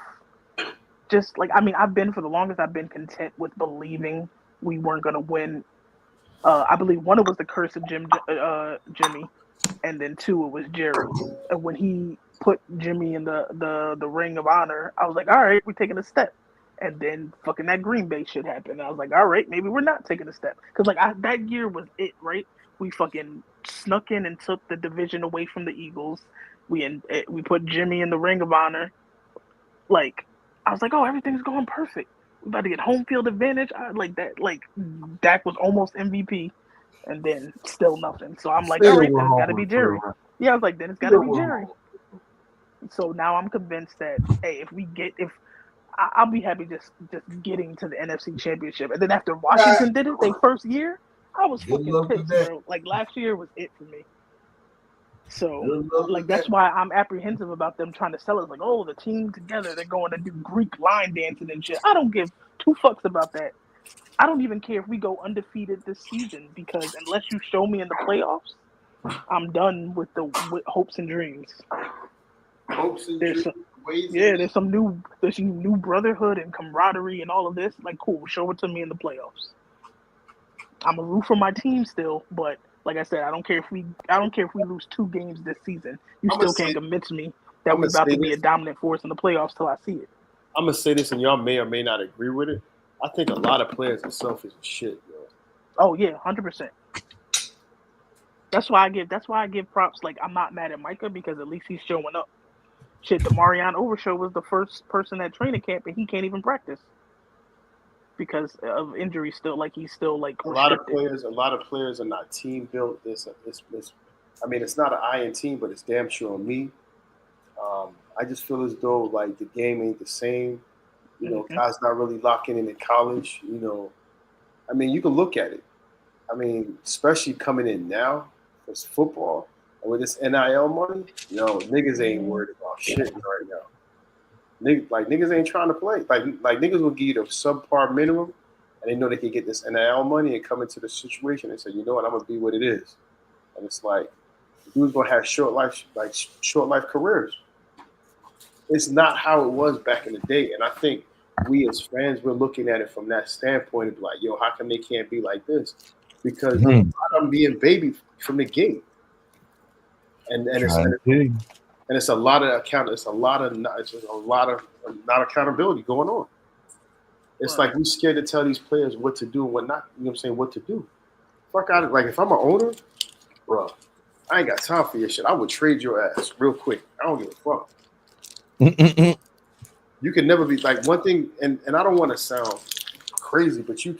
just I've been for the longest. I've been content with believing we weren't gonna win. I believe one, it was the curse of Jimmy, and then 2, it was Jerry. And when he put Jimmy in the Ring of Honor, I was like, all right, we're taking a step. And then fucking that Green Bay shit happened. I was like, all right, maybe we're not taking a step. Because that year was it, right? We fucking snuck in and took the division away from the Eagles. We put Jimmy in the Ring of Honor. I was like, oh, everything's going perfect. We're about to get home field advantage. Dak was almost MVP, and then still nothing. So I'm like, all right, then it's got to be Jerry. Yeah, I was like, then it's got to be Jerry. So now I'm convinced that, hey, I'll be happy just getting to the NFC Championship. And then after Washington did it, their first year, I was fucking pissed, bro. Last year was it for me. So, that's why I'm apprehensive about them trying to sell us. The team together, they're going to do Greek line dancing and shit. I don't give 2 fucks about that. I don't even care if we go undefeated this season, because unless you show me in the playoffs, I'm done with hopes and dreams. Hopes and dreams. There's some new brotherhood and camaraderie and all of this. Cool, show it to me in the playoffs. I'm a root for my team still, but like I said, I don't care if we lose 2 games this season. You still can't convince me that we're about to be a dominant force in the playoffs till I see it. I'm gonna say this, and y'all may or may not agree with it. I think a lot of players are selfish as shit, bro. Oh yeah, 100%. That's why I give props. I'm not mad at Micah, because at least he's showing up. Shit, the Marion Overshow was the first person at training camp, and he can't even practice because of injury. Still, he's still a lot of players are not team built. It's not an iron team, but it's damn sure on me. I just feel as though the game ain't the same. Guys not really locking in college. You can look at it. Especially coming in now, it's football. And with this NIL money, niggas ain't worried about shit right now. Niggas ain't trying to play. Niggas will give you the subpar minimum, and they know they can get this NIL money and come into the situation and say, you know what, I'm gonna be what it is. And it's dude's gonna have short life careers. It's not how it was back in the day. And I think we as fans, we're looking at it from that standpoint of yo, how come they can't be like this? Because I'm being baby from the gate. And it's a lot of not accountability going on. It's we're scared to tell these players what to do and what not. You know what I'm saying? What to do? Fuck out of if I'm an owner, bro, I ain't got time for your shit. I would trade your ass real quick. I don't give a fuck. You can never be one thing, and I don't want to sound crazy, but you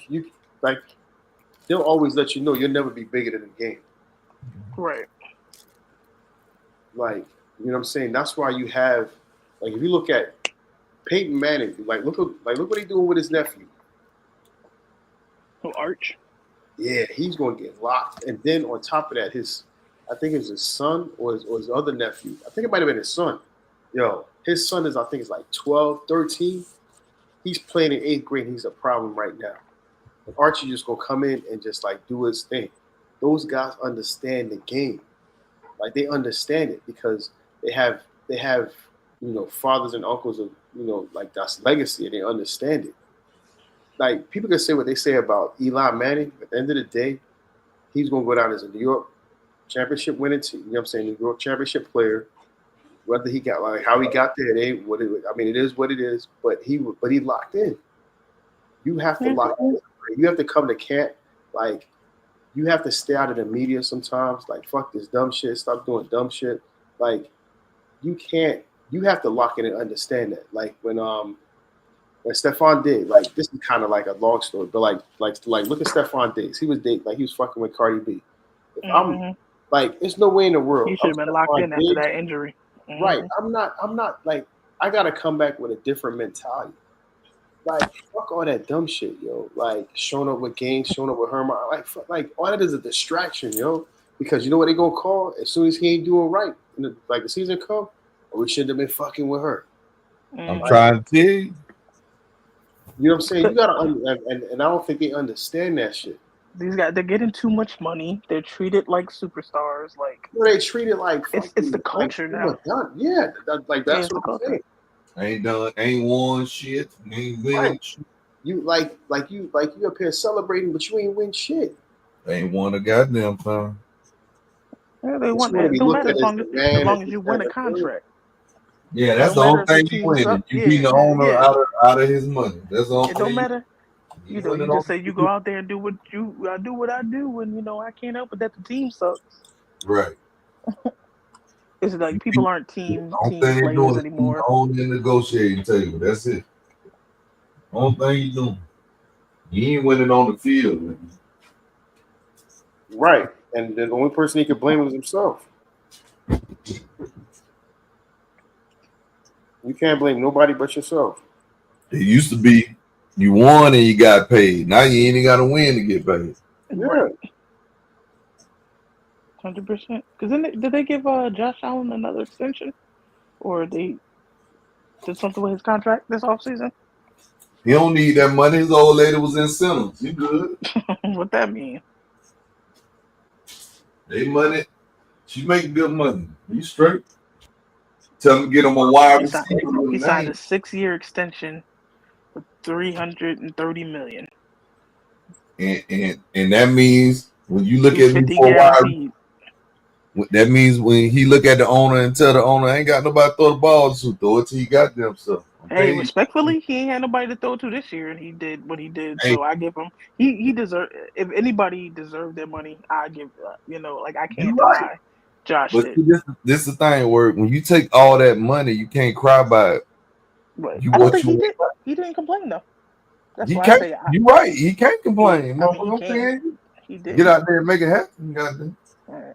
they'll always let you know you'll never be bigger than the game. Right. You know what I'm saying? That's why you have, if you look at Peyton Manning, look what he's doing with his nephew. Who, Arch? Yeah, he's going to get locked. And then on top of that, I think it was his son or his other nephew. I think it might have been his son. Yo, his son is like 12, 13. He's playing in 8th grade. He's a problem right now. And Archie just going to come in and just like do his thing. Those guys understand the game. Like they understand it because they have fathers and uncles of like that's legacy, and they understand it. Like people can say what they say about Eli Manning. At the end of the day, he's gonna go down as a New York championship winning team. You know what I'm saying? New York championship player. Whether he got how he got there, it ain't what it. I mean, it is what it is. But he locked in. You have to lock in. You have to come to camp. Like you have to stay out of the media sometimes. Like fuck this dumb shit. Stop doing dumb shit. Like you can't. You have to lock in and understand that. Like when Stephon Diggs, like this is kind of like a long story, but like look at Stephon Diggs. He was fucking with Cardi B. If I'm like, it's no way in the world. He should have been locked in after that injury. Right. I'm not like I gotta come back with a different mentality. Like fuck all that dumb shit, yo. Like showing up with gangs, showing up with Herman. Like all that is a distraction, yo. Because you know what they gonna call as soon as he ain't doing right. The season come. We shouldn't have been fucking with her. I'm trying to tell you. You know what I'm saying? You gotta and I don't think they understand that shit. These guys, they're getting too much money. They're treated like superstars. Like they treat it like it's the culture now. Yeah, that's what I'm saying. Ain't won shit. Ain't win shit. You like you up here celebrating, but you ain't win shit. Ain't won a goddamn time. Yeah, they want that. It don't matter as long as you win a contract. Yeah, that's the only thing you win. You beat the owner out of his money. That's the only thing. It don't matter. You just say you go out there and do what I do, and I can't help it that the team sucks. Right. It's like people aren't team players anymore. On the negotiating table. That's it. Only thing you doing. You ain't winning on the field, man. Right. And the only person he could blame is himself. You can't blame nobody but yourself. It used to be you won and you got paid. Now you ain't got to win to get paid. Yeah. 100%. Because did they give Josh Allen another extension, or they did something with his contract this offseason? He don't need that money. His old lady was in Simmons. You good? What that mean? They money. She making good money. You straight? Tell him to get him a wide receiver. He signed a 6-year extension for $330 million. And that means when you look at me for a wide, that means when he look at the owner and tell the owner, I ain't got nobody to throw the ball to, throw it to you goddamn self. Hey, respectfully, he ain't had nobody to throw to this year, and he did what he did. So I give him. He deserved. If anybody deserved their money, I give. I can't deny Josh. But see, this is the thing where when you take all that money, you can't cry about it. But I don't think he didn't complain though. That's why I say you're right. He can't complain. He did. Get out there and make it happen. Goddamn. Right.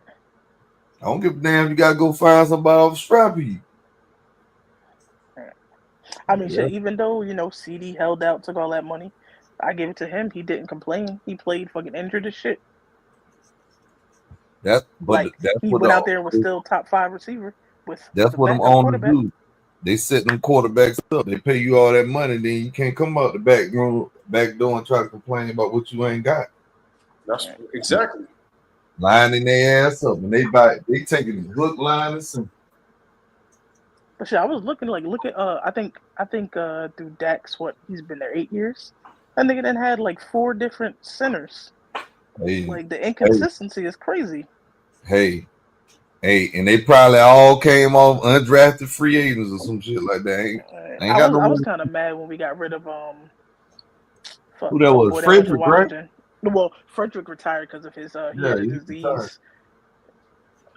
I don't give a damn. You gotta go find somebody off Strappy. I mean, shit, even though, CD held out, took all that money, I give it to him. He didn't complain. He played fucking injured as shit. He went out there and was still top 5 receiver. That's what them owners do. They set them quarterbacks up. They pay you all that money, then you can't come out the back door and try to complain about what you ain't got. That's exactly. Lining their ass up. And they taking the hook, line, and sinker. But shit, I was look at I think through Dax, he's been there 8 years. I think it then had like 4 different centers. Hey, like the inconsistency is crazy. Hey, and they probably all came off undrafted free agents or some shit like that. I was kind of mad when we got rid of who that was? Frederick, right? Well, Frederick retired because of his he had a disease. Retired.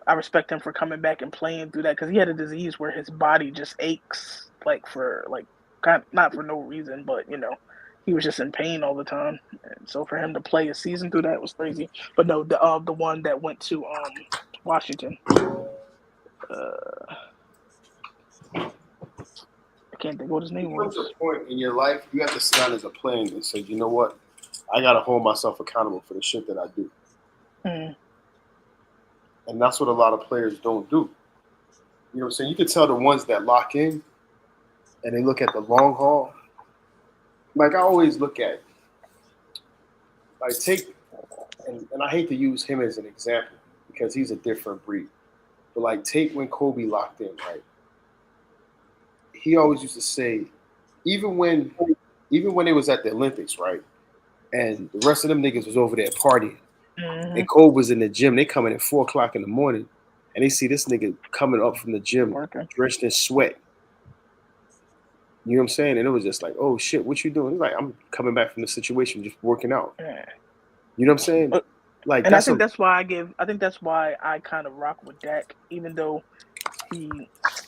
I respect him for coming back and playing through that because he had a disease where his body just aches, not for no reason, but he was just in pain all the time. And so for him to play a season through that was crazy. But no, the one that went to Washington, I can't can't think what his name was. There's a point in your life you have to sit down as a player and say, you know what, I gotta hold myself accountable for the shit that I do. And that's what a lot of players don't do. You know what I'm saying? You can tell the ones that lock in and they look at the long haul. Like I always look at, like take, and I hate to use him as an example because he's a different breed. But like take when Kobe locked in, right? He always used to say, even when it was at the Olympics, right? And the rest of them niggas was over there partying. And Kobe was in the gym. They come in at 4 o'clock in the morning and they see this nigga coming up from the gym drenched in sweat. You know what I'm saying? And it was just like, oh shit, what you doing? He's like, I'm coming back from the situation, just working out. You know what I'm saying? Like, and I think that's why I kind of rock with Dak, even though he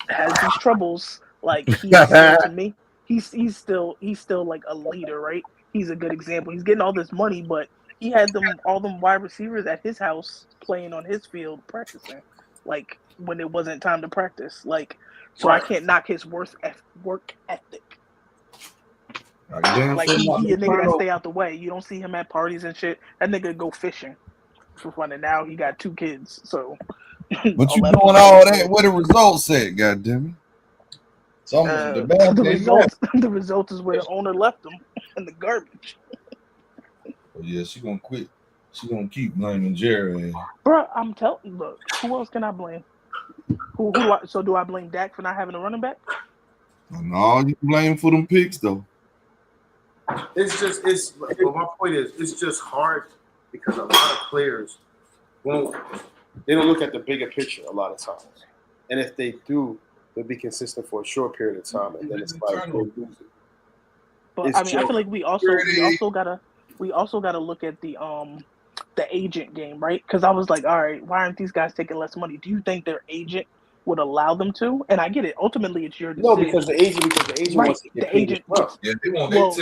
has these troubles. Like he's still, to me, he's still like a leader, right? He's a good example. He's getting all this money, but he had all them wide receivers at his house playing on his field practicing, like when it wasn't time to practice. Like, so I can't knock his work ethic. Like he a nigga that stay out the way. You don't see him at parties and shit. That nigga go fishing for fun, and now he got 2 kids. So, but you doing all that? What the results said? Goddamn it! The result is where the owner left him in the garbage. Oh, yeah, she gonna quit. She gonna keep blaming Jerry. Bro, I'm telling you, look, who else can I blame? So do I blame Dak for not having a running back? No, you blame for them picks though. But my point is, it's just hard because a lot of players don't look at the bigger picture a lot of times. And if they do, they'll be consistent for a short period of time, and then it's like go lose it. But I feel like we also gotta look at the agent game, right? Because I was like, all right, why aren't these guys taking less money? Do you think their agent would allow them to? And I get it. Ultimately, it's your decision. No, because the agent wants to get paid. Yeah, they want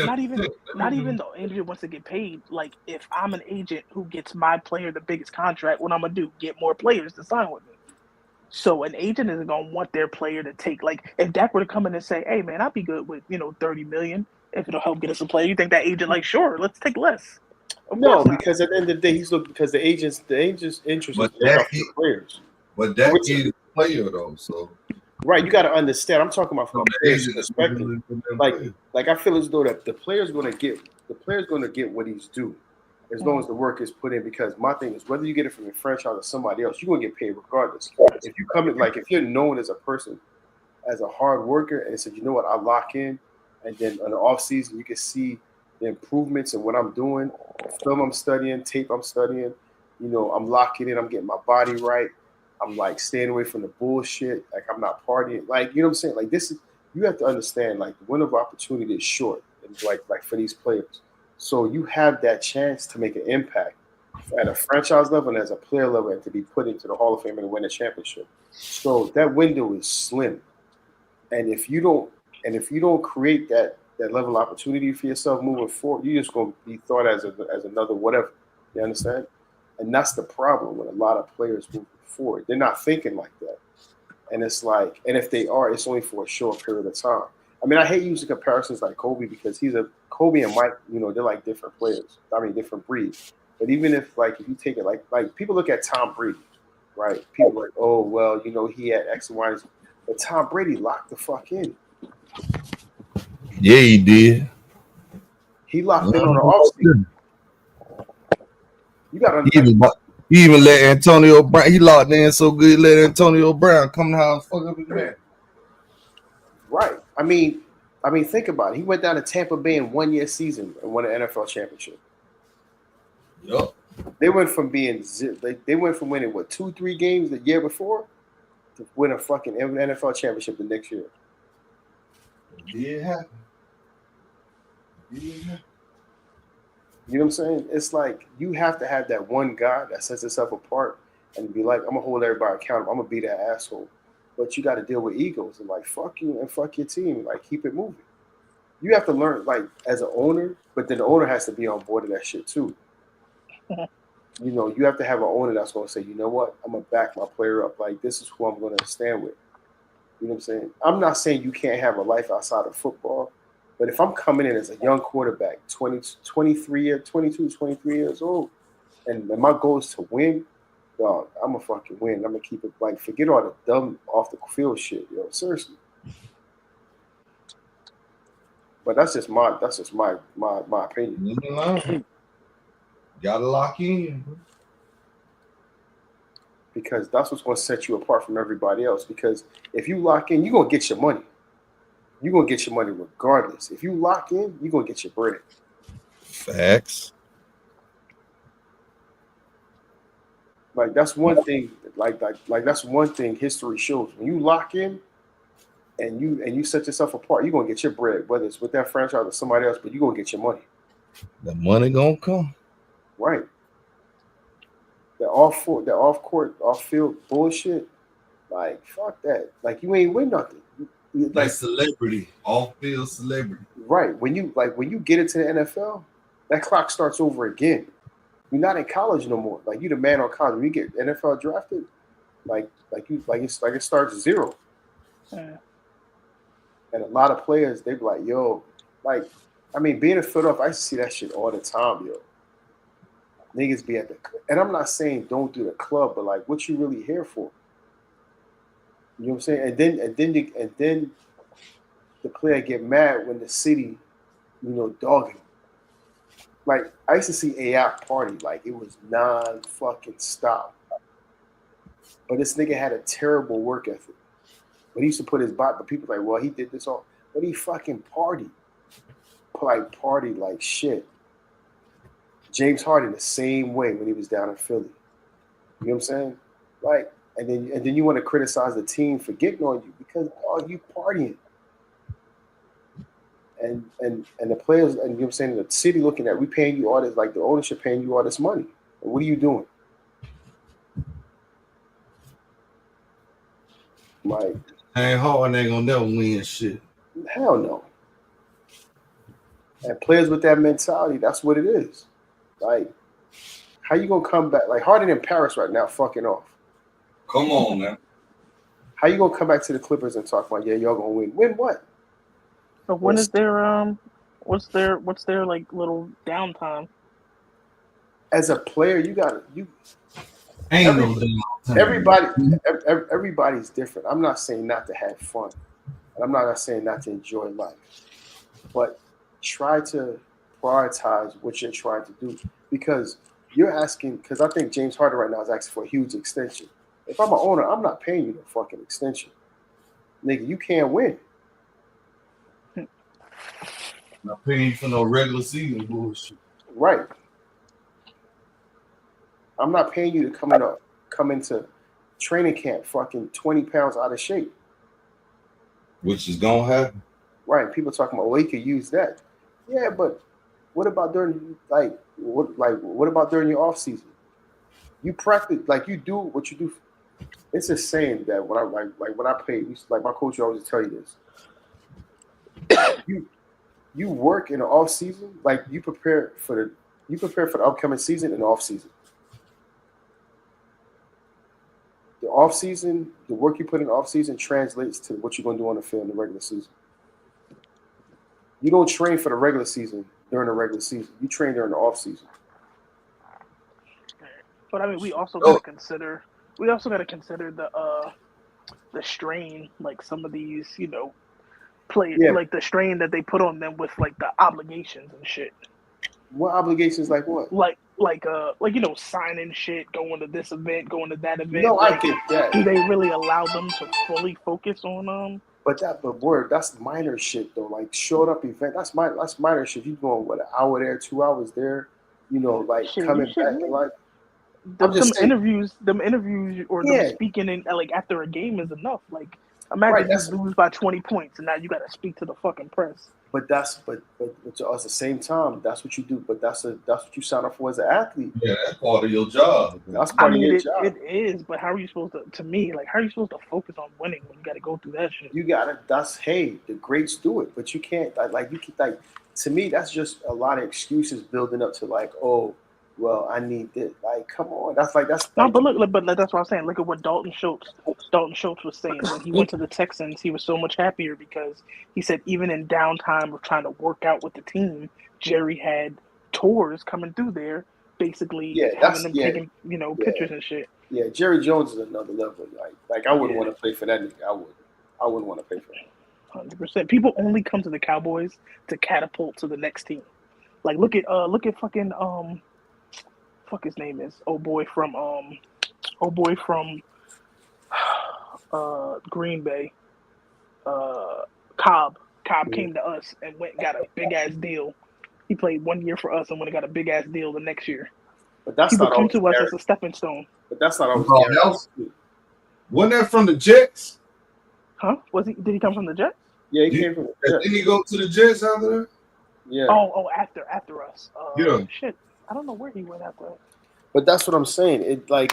not even the agent wants to get paid. Like, if I'm an agent who gets my player the biggest contract, what I'm gonna do? Get more players to sign with me. So an agent isn't gonna want their player to take, like, if Dak were to come in and say, "Hey man, I'd be good with $30 million if it'll help get us a player," you think that agent like, sure, let's take less? No, because at the end of the day, he's looking because the agent's interest is the players. But Dak is a player though, so right, you got to understand. I'm talking about from a player's perspective. Like I feel as though that the player's going to get what he's due, as long as the work is put in. Because my thing is, whether you get it from a franchise or somebody else, you're going to get paid regardless. If you come in, like if you're known as a person, as a hard worker, and said, you know what, I lock in, and then in the off season you can see the improvements in what I'm doing, film I'm studying, tape I'm studying. I'm locking in. I'm getting my body right. I'm like staying away from the bullshit. Like I'm not partying. Like, you know what I'm saying? Like this is, you have to understand, like the window of opportunity is short, and like for these players. So you have that chance to make an impact at a franchise level and as a player level, and to be put into the Hall of Fame and win a championship. So that window is slim. And if you don't create that level of opportunity for yourself moving forward, you're just going to be thought as another whatever. You understand? And that's the problem with a lot of players moving forward. They're not thinking like that. And it's like, and if they are, it's only for a short period of time. I mean, I hate using comparisons like Kobe because Kobe and Mike, they're like different players. I mean, different breeds. But even if you take it like people look at Tom Brady, right? People are like, oh, well, he had X and Y. But Tom Brady locked the fuck in. Yeah, he did. He locked in on the offseason. You got to understand. He even let Antonio Brown. He locked in so good. He let Antonio Brown come to house, fuck up his man. Right. I mean, think about it. He went down to Tampa Bay in 1 year season and won an NFL championship. Yup. They went from winning 2-3 games the year before to win a fucking NFL championship the next year. Yeah, happened. You know what I'm saying? It's like you have to have that one guy that sets itself apart and be like, I'm gonna hold everybody accountable. I'm gonna be that asshole. But you got to deal with egos and like fuck you and fuck your team. Like keep it moving. You have to learn like as an owner, but then the owner has to be on board of that shit too. You have to have an owner that's gonna say, you know what, I'm gonna back my player up. Like this is who I'm gonna stand with. You know what I'm saying? I'm not saying you can't have a life outside of football, but if I'm coming in as a young quarterback, 22, 23 years old, and my goal is to win, dog, I'm gonna fucking win. I'm gonna keep it like forget all the dumb off the field shit, yo. Seriously. But that's just my opinion. Gotta lock in. Because that's what's going to set you apart from everybody else. Because if you lock in, you're going to get your money. You're going to get your money regardless. If you lock in, you're going to get your bread. Facts. Like that's one thing. Like that's one thing history shows. When you lock in, and you set yourself apart, you're going to get your bread. Whether it's with that franchise or somebody else, but you're going to get your money. The money gonna come. Right. The off court, off field bullshit, like fuck that. Like you ain't win nothing. Like celebrity, off field celebrity. Right. When you get into the NFL, that clock starts over again. You're not in college no more. Like you the man on college. When you get NFL drafted, it starts zero. Yeah. And a lot of players, they be like, yo, like, I mean, being a Philadelphia, I used to see that shit all the time, yo. Niggas be at the, and I'm not saying don't do the club, but like, what you really here for? You know what I'm saying? And then the player get mad when the city, dog him. Like I used to see AI party like it was non-fucking stop. But this nigga had a terrible work ethic. But he used to put his body, but people like, well, he did this all, but he fucking partied. Party like shit. James Harden the same way when he was down in Philly. You know what I'm saying? Like, and then you want to criticize the team for getting on you because you partying. And the players, and you know what I'm saying, the city looking at, we paying you all this, like the ownership paying you all this money. And what are you doing? Like, Harden ain't gonna never win shit. Hell no. And players with that mentality, that's what it is. Like, how you gonna come back? Like Harden in Paris right now, fucking off. Come on, man. How you gonna come back to the Clippers and talk about, yeah, y'all gonna win? Win what? But when is their what's their like little downtime? As a player, everybody's different. I'm not saying not to have fun. And I'm not saying not to enjoy life. But try to prioritize what you're trying to do. Because you're asking, because I think James Harden right now is asking for a huge extension. If I'm an owner, I'm not paying you the fucking extension. Nigga, you can't win. Not paying for no regular season bullshit. Right. I'm not paying you to come into training camp fucking 20 pounds out of shape. Which is gonna happen. Right. People talking about, well, he could use that. Yeah, but what about during what about during your off season? You practice, like you do what you do. It's a saying that when I play, like my coach always tell you this. You work in the off season, like you prepare for the upcoming season in the off season. The off season, the work you put in the off season translates to what you're gonna do on the field in the regular season. You don't train for the regular season during the regular season. You train during the off season. But I mean, we also got to consider the strain, like some of these, players, like the strain that they put on them with like the obligations and shit. What obligations? Like what? Like signing shit, going to this event, going to that event. No, I get that. Do they really allow them to fully focus on But that's minor shit though. Like showed up event, that's minor shit. You going an hour there, 2 hours there, like shit, coming back and like. Interviews or them speaking in like after a game is enough. Like imagine you lose by 20 points and now you got to speak to the fucking press. But at the same time, that's what you do. But that's what you sign up for as an athlete. Yeah, that's part of your job. That's part of your job. It is, but how are you supposed to? To me, like, how are you supposed to focus on winning when you got to go through that shit? You gotta. The greats do it, but you can't. To me, that's just a lot of excuses building up to like, oh, well, I need this. Like, come on, that's like No, but look, but that's what I'm saying. Look at what Dalton Schultz was saying when he went to the Texans. He was so much happier because he said even in downtime of trying to work out with the team, Jerry had tours coming through there, basically having them taking pictures and shit. Yeah, Jerry Jones is another level. Like I wouldn't want to play for that nigga. I wouldn't want to play for him. 100%. People only come to the Cowboys to catapult to the next team. Like look at fucking fuck his name is old boy from Green Bay. Cobb came to us and went and got a big ass deal. He played 1 year for us and went and got a big ass deal the next year. But that's people not come to us Gary. as a stepping stone. But that's not always Gary. Wasn't that from the Jets? Huh? Did he come from the Jets? Yeah, he came from the Jets. Didn't he go to the Jets after that? Yeah. Oh, after us. Yeah. Shit. I don't know where he went after us. But that's what I'm saying. I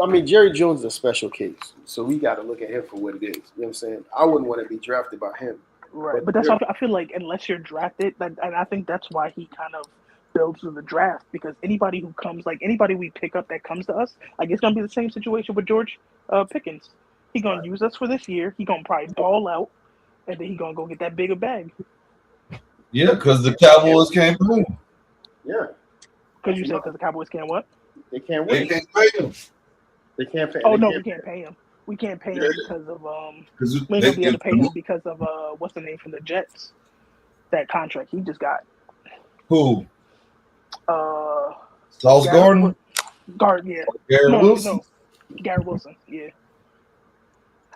mean, Jerry Jones is a special case, so we got to look at him for what it is. You know what I'm saying? I wouldn't want to be drafted by him. Right, but that's why I feel like unless you're drafted, and I think that's why he kind of builds through the draft, because anybody who comes, like anybody we pick up that comes to us, like it's gonna be the same situation with George Pickens. He gonna use us for this year. He gonna probably ball out, and then he gonna go get that bigger bag. Yeah, because the Cowboys can't pay him. Yeah. Because the Cowboys can't what? They can't They win. can't pay him. They can't pay. Oh no, we can't pay him. We can't pay him because of we ain't gonna be able to pay him because of what's the name from the Jets? That contract he just got. Who? Sauce Gardner? Yeah. Garrett Wilson? No, Garrett Wilson, yeah.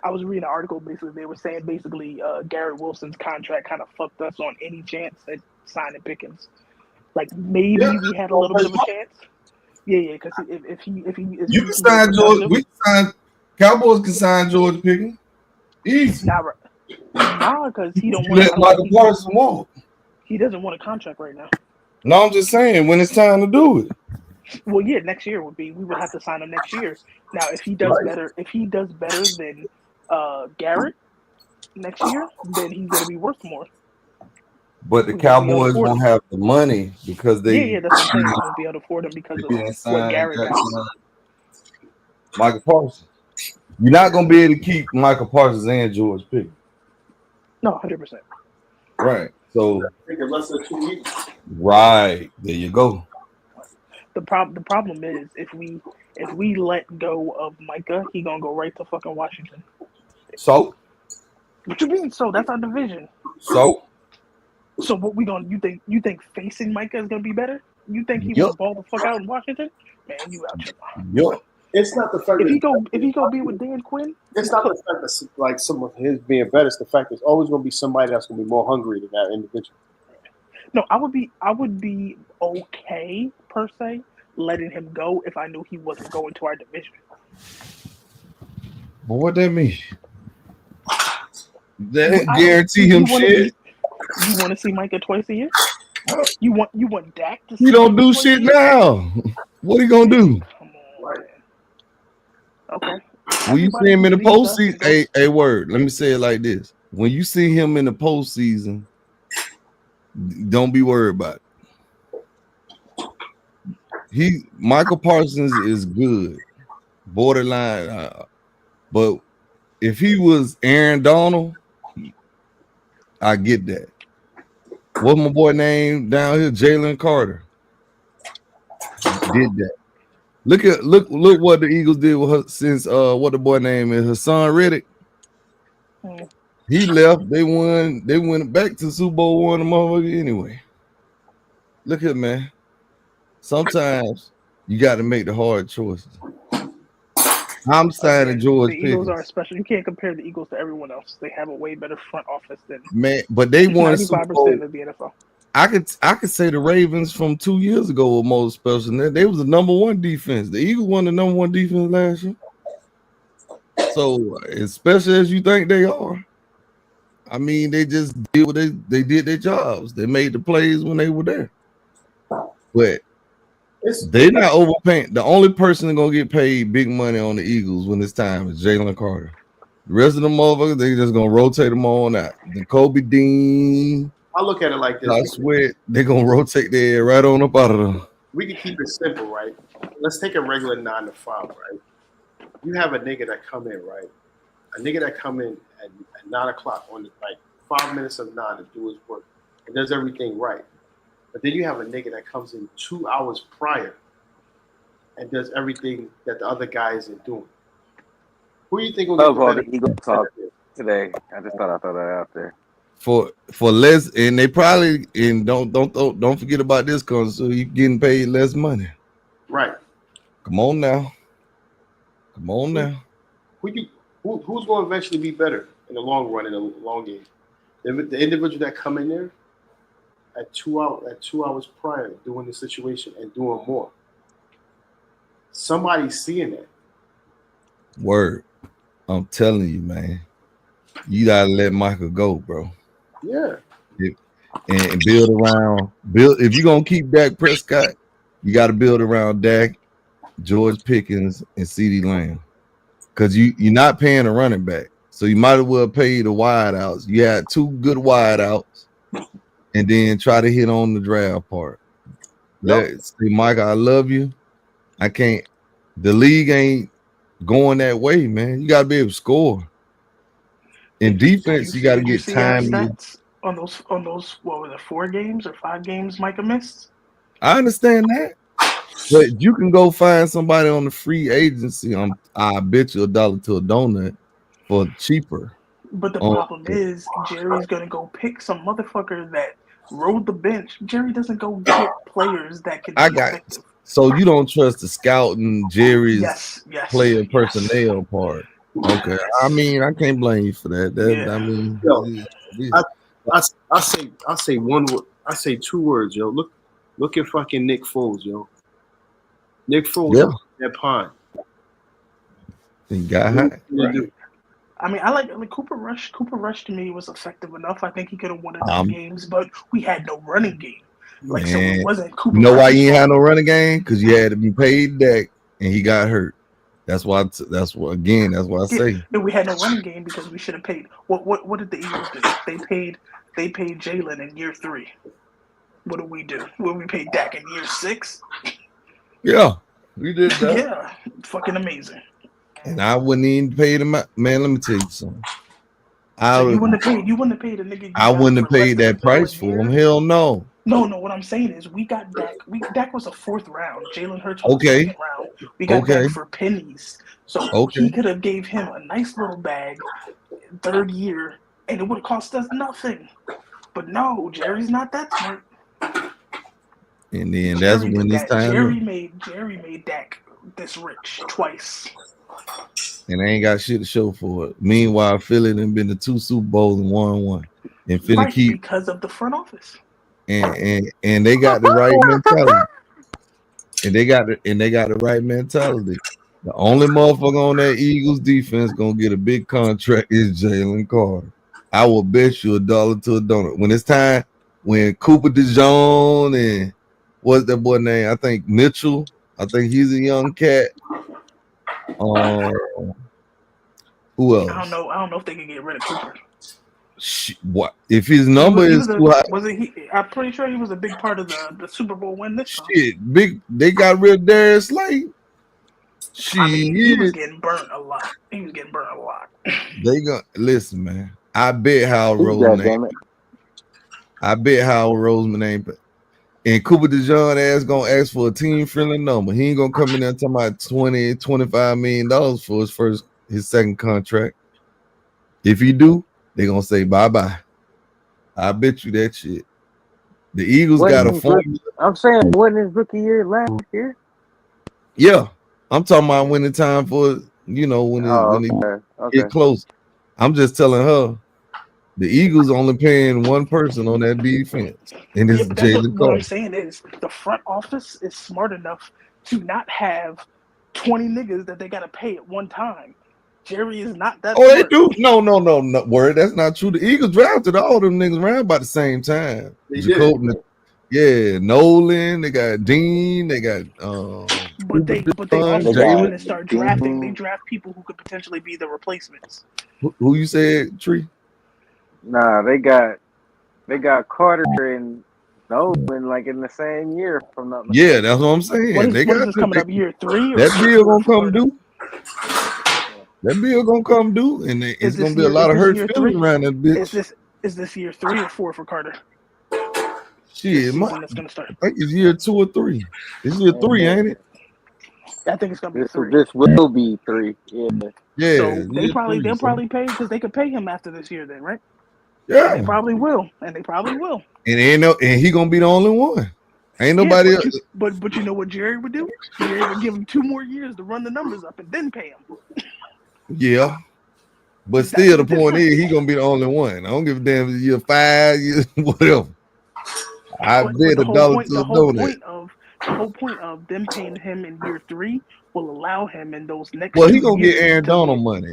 I was reading an article, basically, they were saying basically Garrett Wilson's contract kind of fucked us on any chance at signing Pickens. Like maybe we had a little bit of a chance. Yeah, because if he You can sign George. We can sign. Cowboys can sign George Pickens. Easy. Nah, because he don't want. Let Michael Parsons walk. He doesn't want a contract right now. No, I'm just saying when it's time to do it. Well, yeah, next year we would have to sign him next year. Now, if he does better than Garrett next year, then he's gonna be worth more. But the Cowboys won't have the money because they. Yeah, that's what I'm saying. They won't be able to afford him because of what Garrett got. Michael Parsons. You're not gonna be able to keep Michael Parsons and George Pickens. No, 100%. Right. So. Less than 2 weeks. Right. There you go. The problem is if we let go of Micah, he gonna go right to fucking Washington. So. What you mean? So that's our division. So what we gonna? You think facing Micah is gonna be better? You think he will ball the fuck out in Washington? Man, you out your mind. Yep. It's not the fact if he go be with Dan Quinn. It's not the fact that like some of his being better. It's the fact there's always going to be somebody that's going to be more hungry than that individual. No, I would be okay per se letting him go if I knew he wasn't going to our division. But what that mean? That guarantee him shit. You want to see Micah twice a year? You want Dak to? He don't do shit now. What he gonna do? Okay. When you see him in the postseason, a word. Let me say it like this: when you see him in the postseason, don't be worried about it. Michael Parsons is good, borderline, but if he was Aaron Donald, I get that. What's my boy name down here? Jalen Carter did that. Look what the Eagles did with her since what the boy name is, Hassan Reddick. He left. They went back to Super Bowl won the motherfucker anyway. Look at man. Sometimes you got to make the hard choices. I'm signing George Pickens. The Eagles are special. You can't compare the Eagles to everyone else. They have a way better front office than man, but they won 95% of the NFL. I could say the Ravens from 2 years ago were more special. They was the number one defense. The Eagles won the number one defense last year. So as special as you think they are, I mean, they just did what they did their jobs. They made the plays when they were there. But they're not overpaying. The only person that's gonna get paid big money on the Eagles when it's time is Jalen Carter. The rest of the motherfuckers, they just gonna rotate them on out. The Kobe Dean. I look at it like this. I swear they're gonna rotate their right on up out of them. we can keep it simple, right? Let's take a regular 9 to 5, right? You have a nigga that come in, right? A nigga that come in at 9 o'clock on like 5 minutes of 9 to do his work and does everything right. But then you have a nigga that comes in 2 hours prior and does everything that the other guy isn't doing. Who do you think will get the all better? the Eagle talk today. I just thought I'd throw that out there. For less, and they probably and don't forget about this because so you getting paid less money. Right. Come on now. Who's going to eventually be better in the long run, in the long game? The individual that come in there at 2 hours prior doing the situation and doing more. Somebody's seeing that. Word. I'm telling you, man. You gotta let Michael go, bro. Yeah. And build around. If you're gonna keep Dak Prescott, you got to build around Dak, George Pickens, and CeeDee Lamb. Because you're not paying a running back. So you might as well pay the wideouts. You had 2 good wideouts, and then try to hit on the draft part. Let's say, Michael, I love you. I can't. The league ain't going that way, man. You gotta be able to score. In defense, you got to get time. On those what was it, 4 games or 5 games Micah missed? I understand that, but you can go find somebody on the free agency. I bet you $1 to a donut for cheaper. But the problem is Jerry's gonna go pick some motherfucker that rode the bench. Jerry doesn't go get players that can be effective. So you don't trust the scouting Jerry's Yes, player personnel part. Okay. I mean, I can't blame you for that. I mean, I say one word. I say 2 words, yo. Look at fucking Nick Foles, yo. Nick Foles, that pine. He got high. Right. I mean, I like Cooper Rush. Cooper Rush to me was effective enough. I think he could have won enough games, but we had no running game. So it wasn't Cooper. You know why Rush. you ain't had no running game? Because you had to be paid Dak, and he got hurt. That's why I say. We had no running game because we should have paid. What did the Eagles do? They paid Jalen in year 3. What did we do? Well, we paid Dak in year 6. Yeah, we did that. Yeah, fucking amazing. And I wouldn't even pay them. Man, let me tell you something. You wouldn't have paid a nigga. I wouldn't have paid that price for him. Hell no. No. What I'm saying is, we got Dak. Dak was a 4th round. Jalen Hurts was a 2nd round. We got Dak for pennies. So he could have gave him a nice little bag, 3rd year, and it would have cost us nothing. But no, Jerry's not that smart. And then that's when it's time. Jerry made Dak this rich twice. And they ain't got shit to show for it. Meanwhile, Philly done been to 2 Super Bowls and won 1. And Philly because of the front office. And they got the right mentality. And they got the right mentality. The only motherfucker on that Eagles defense gonna get a big contract is Jalen Carter. I will bet you $1 to a donut. When it's time, when Cooper DeJean and what's that boy name? I think Mitchell. I think he's a young cat. Who else? I don't know if they can get rid of Cooper. What if his number is too high? Wasn't he? I'm pretty sure he was a big part of the Super Bowl win this time. Shit, big. They got rid of Darius Slade. He was getting burnt a lot. They gonna listen, man. I bet Howard Roseman. I bet Howard Roseman ain't. And Cooper DeJean ass gonna ask for a team friendly number. He ain't gonna come in there talking about $20-25 million for his 2nd contract. If he do, they gonna say bye-bye. I bet you that shit. The Eagles got a formula. I'm saying, wasn't his rookie year last year? Yeah, I'm talking about when the time for when he get close. I'm just telling her the Eagles only paying 1 person on that defense, and it's Jalen Carter. What I'm saying is the front office is smart enough to not have 20 niggas that they gotta pay at one time. Jerry is not that. Oh, smart. They do? No. Word, that's not true. The Eagles drafted all them niggas around about the same time. Yeah, Nolan. They got Dean. They got. But they also go in and start drafting. They draft people who could potentially be the replacements. Who you said, Tree? Nah, they got Carter and No, in the same year from that. Yeah, that's what I'm saying. What is, They what is got this coming up year 3? that bill gonna come due. That bill gonna come due, and it's gonna be a lot of hurt feelings around that bitch. Is this year 3 or 4 for Carter? Shit, That's gonna start. I think it's year 2 or 3. It's year 3, ain't it? I think it's gonna be 3. This will be 3. Yeah. Yeah. So they'll probably pay because they could pay him after this year, then, right? Yeah. And they probably will. And he gonna be the only one. Ain't nobody else. But you know what Jerry would do? Jerry would give him 2 more years to run the numbers up and then pay him. Yeah. But still, the point is, he gonna be the only one. I don't give a damn if it's year 5, year whatever. I bet $1 to a donut. The whole point of them paying him in year 3 will allow him in those next. Well, he gonna get Aaron Donald money,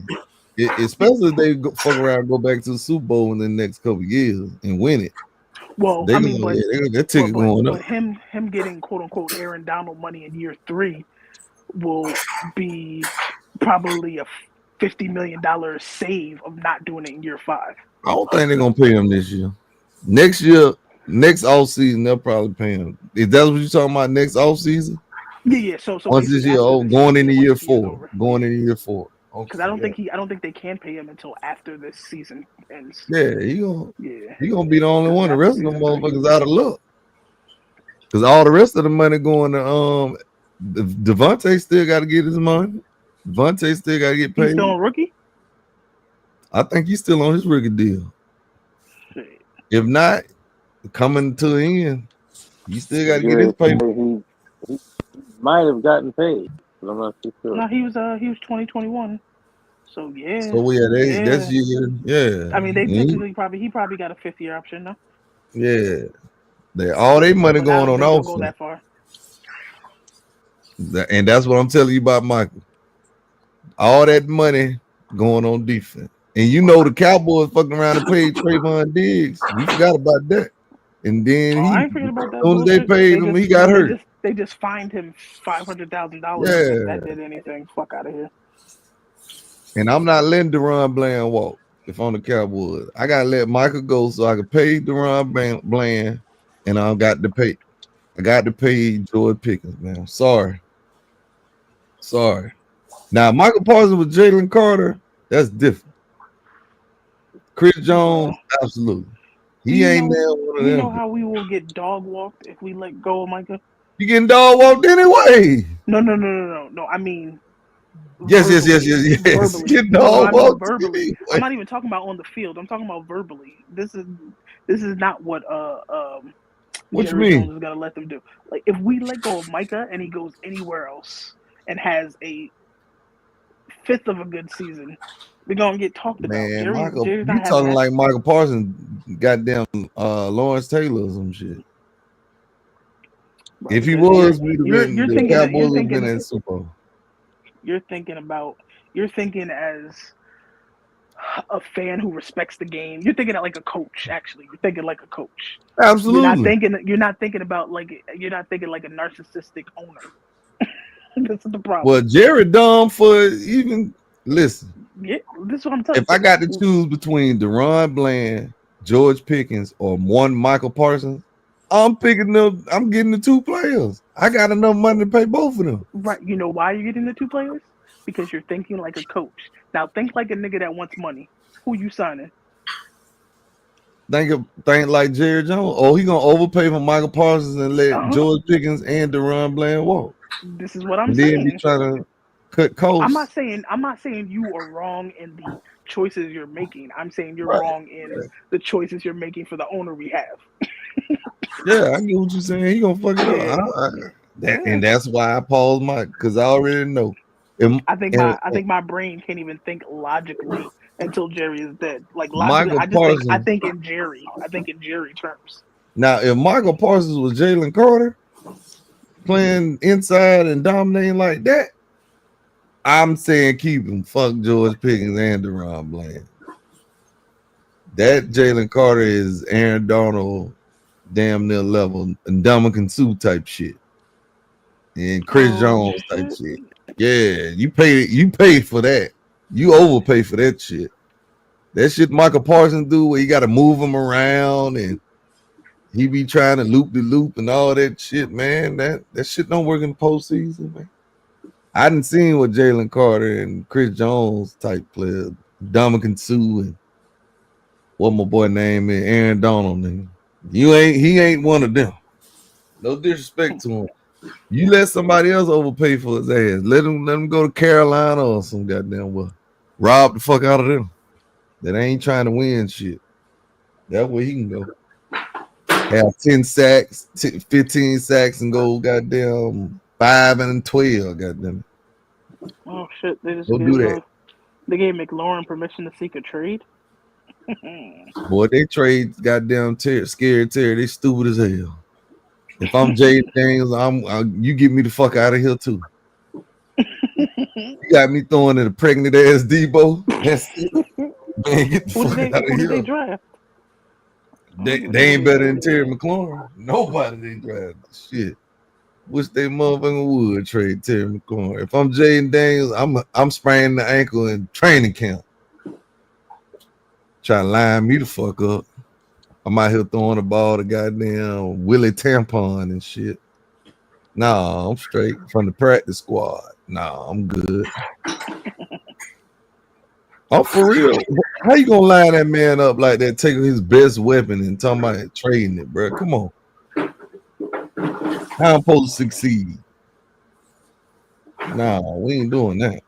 especially if they fuck around and go back to the Super Bowl in the next couple of years and win it. Well, that ticket going up. But him getting quote unquote Aaron Donald money in year 3 will be probably a $50 million save of not doing it in year 5. I don't think they're gonna pay him this year. Next off season, they'll probably pay him. If that's what you're talking about, next off season. Yeah. So once this year, going into year 4, because I don't think they can pay him until after this season ends. Yeah, he gonna be the only one. The rest of them motherfuckers out of luck. Because all the rest of the money going to Devontae still got to get his money. Devontae still got to get paid. He's still a rookie? I think he's still on his rookie deal. If not, coming to the end, he still got to get his payment. He might have gotten paid, but I'm not too sure. No, he was 2021. So yeah. So that's year. Yeah. I mean, they technically he probably got a 5th-year option, no? Yeah. All their money going on offense. Go that far. And that's what I'm telling you about Michael. All that money going on defense. And you know the Cowboys fucking around and paid Trayvon Diggs. We forgot about that. And then I ain't forget about that. As soon as they paid him, he got hurt. They just fined him $500,000. Yeah. That did anything. Fuck out of here. And I'm not letting DaRon Bland walk if I'm the Cowboys. I gotta let Michael go so I can pay DaRon Bland, and I got to pay George Pickens, man. Sorry. Now Michael Parsons with Jalen Carter, that's different. Chris Jones, absolutely. He ain't there one of them. You know how we will get dog walked if we let go of Micah? You getting dog walked anyway? No. I mean, yes. Verbally. Get dog walked verbally. anyway. I'm not even talking about on the field. I'm talking about verbally. This is not what What Jerry you mean? Jones is gonna let them do. Like if we let go of Micah and he goes anywhere else and has a 5th of a good season, we're gonna get talked about. Man, Michael, you talking like Michael Parsons, goddamn Lawrence Taylor or some shit. If he was, we'd have been the Cowboys would have been in Super Bowl. You're thinking as a fan who respects the game. You're thinking like a coach. Actually, you're thinking like a coach. Absolutely. You're not thinking like a narcissistic owner. This is the problem. Well, Jared dumb for even listen. Yeah, this is what I'm telling you. If I got to choose between DaRon Bland, George Pickens, or one Michael Parsons, I'm getting the 2 players. I got enough money to pay both of them. Right. You know why you're getting the 2 players? Because you're thinking like a coach. Now think like a nigga that wants money. Who you signing? Think like Jerry Jones. Oh, he gonna overpay for Michael Parsons and let George Pickens and DaRon Bland walk. This is what I'm saying. saying. Then be trying to cut costs. I'm not saying you are wrong in the choices you're making. I'm saying you're wrong in the choices you're making for the owner we have. Yeah, I get what you're saying. He gonna fuck it up. And that's why I paused because I already know. I think my brain can't even think logically until Jerry is dead. Like logically, I think in Jerry terms. Now, if Michael Parsons was Jalen Carter playing inside and dominating like that, I'm saying keep him. Fuck George Pickens and DaRon Bland. That Jalen Carter is Aaron Donald, damn near level, and Ndamukong Suh type shit, and Chris Jones type shit. Yeah, you paid for that. You overpay for that shit. That shit Michael Parsons do where you got to move him around and He be trying to loop the loop and all that shit, man. That shit don't work in the postseason, man. I didn't see what Jalen Carter and Chris Jones type players, Dominican Sue and what my boy name is, Aaron Donald. Nigga. He ain't one of them. No disrespect to him. You let somebody else overpay for his ass. Let him go to Carolina or some goddamn well. Rob the fuck out of them. That ain't trying to win shit. That's where he can go. Have 10 sacks, 15 sacks, and go goddamn 5 and 12. Goddamn. Oh shit! They just Don't do that. They gave McLaurin permission to seek a trade. Boy, they trade goddamn scared Terry. They stupid as hell. If I'm Jay Daniels, you get me the fuck out of here too. You got me throwing at a pregnant ass Debo. That's it. Man, get the fuck out of here. Who did they draft? They ain't better than Terry McLaurin. Nobody they drafted. Shit. Wish they motherfucking would trade Terry McLaurin. If I'm Jaden Daniels, I'm spraining the ankle in training camp. Try to line me the fuck up. I'm out here throwing the ball to goddamn Willie Tampon and shit. Nah, I'm straight from the practice squad. Nah, I'm good. I'm for real. How you gonna line that man up like that, taking his best weapon and talking about trading it, bro? Come on. How I'm supposed to succeed? Nah, we ain't doing that.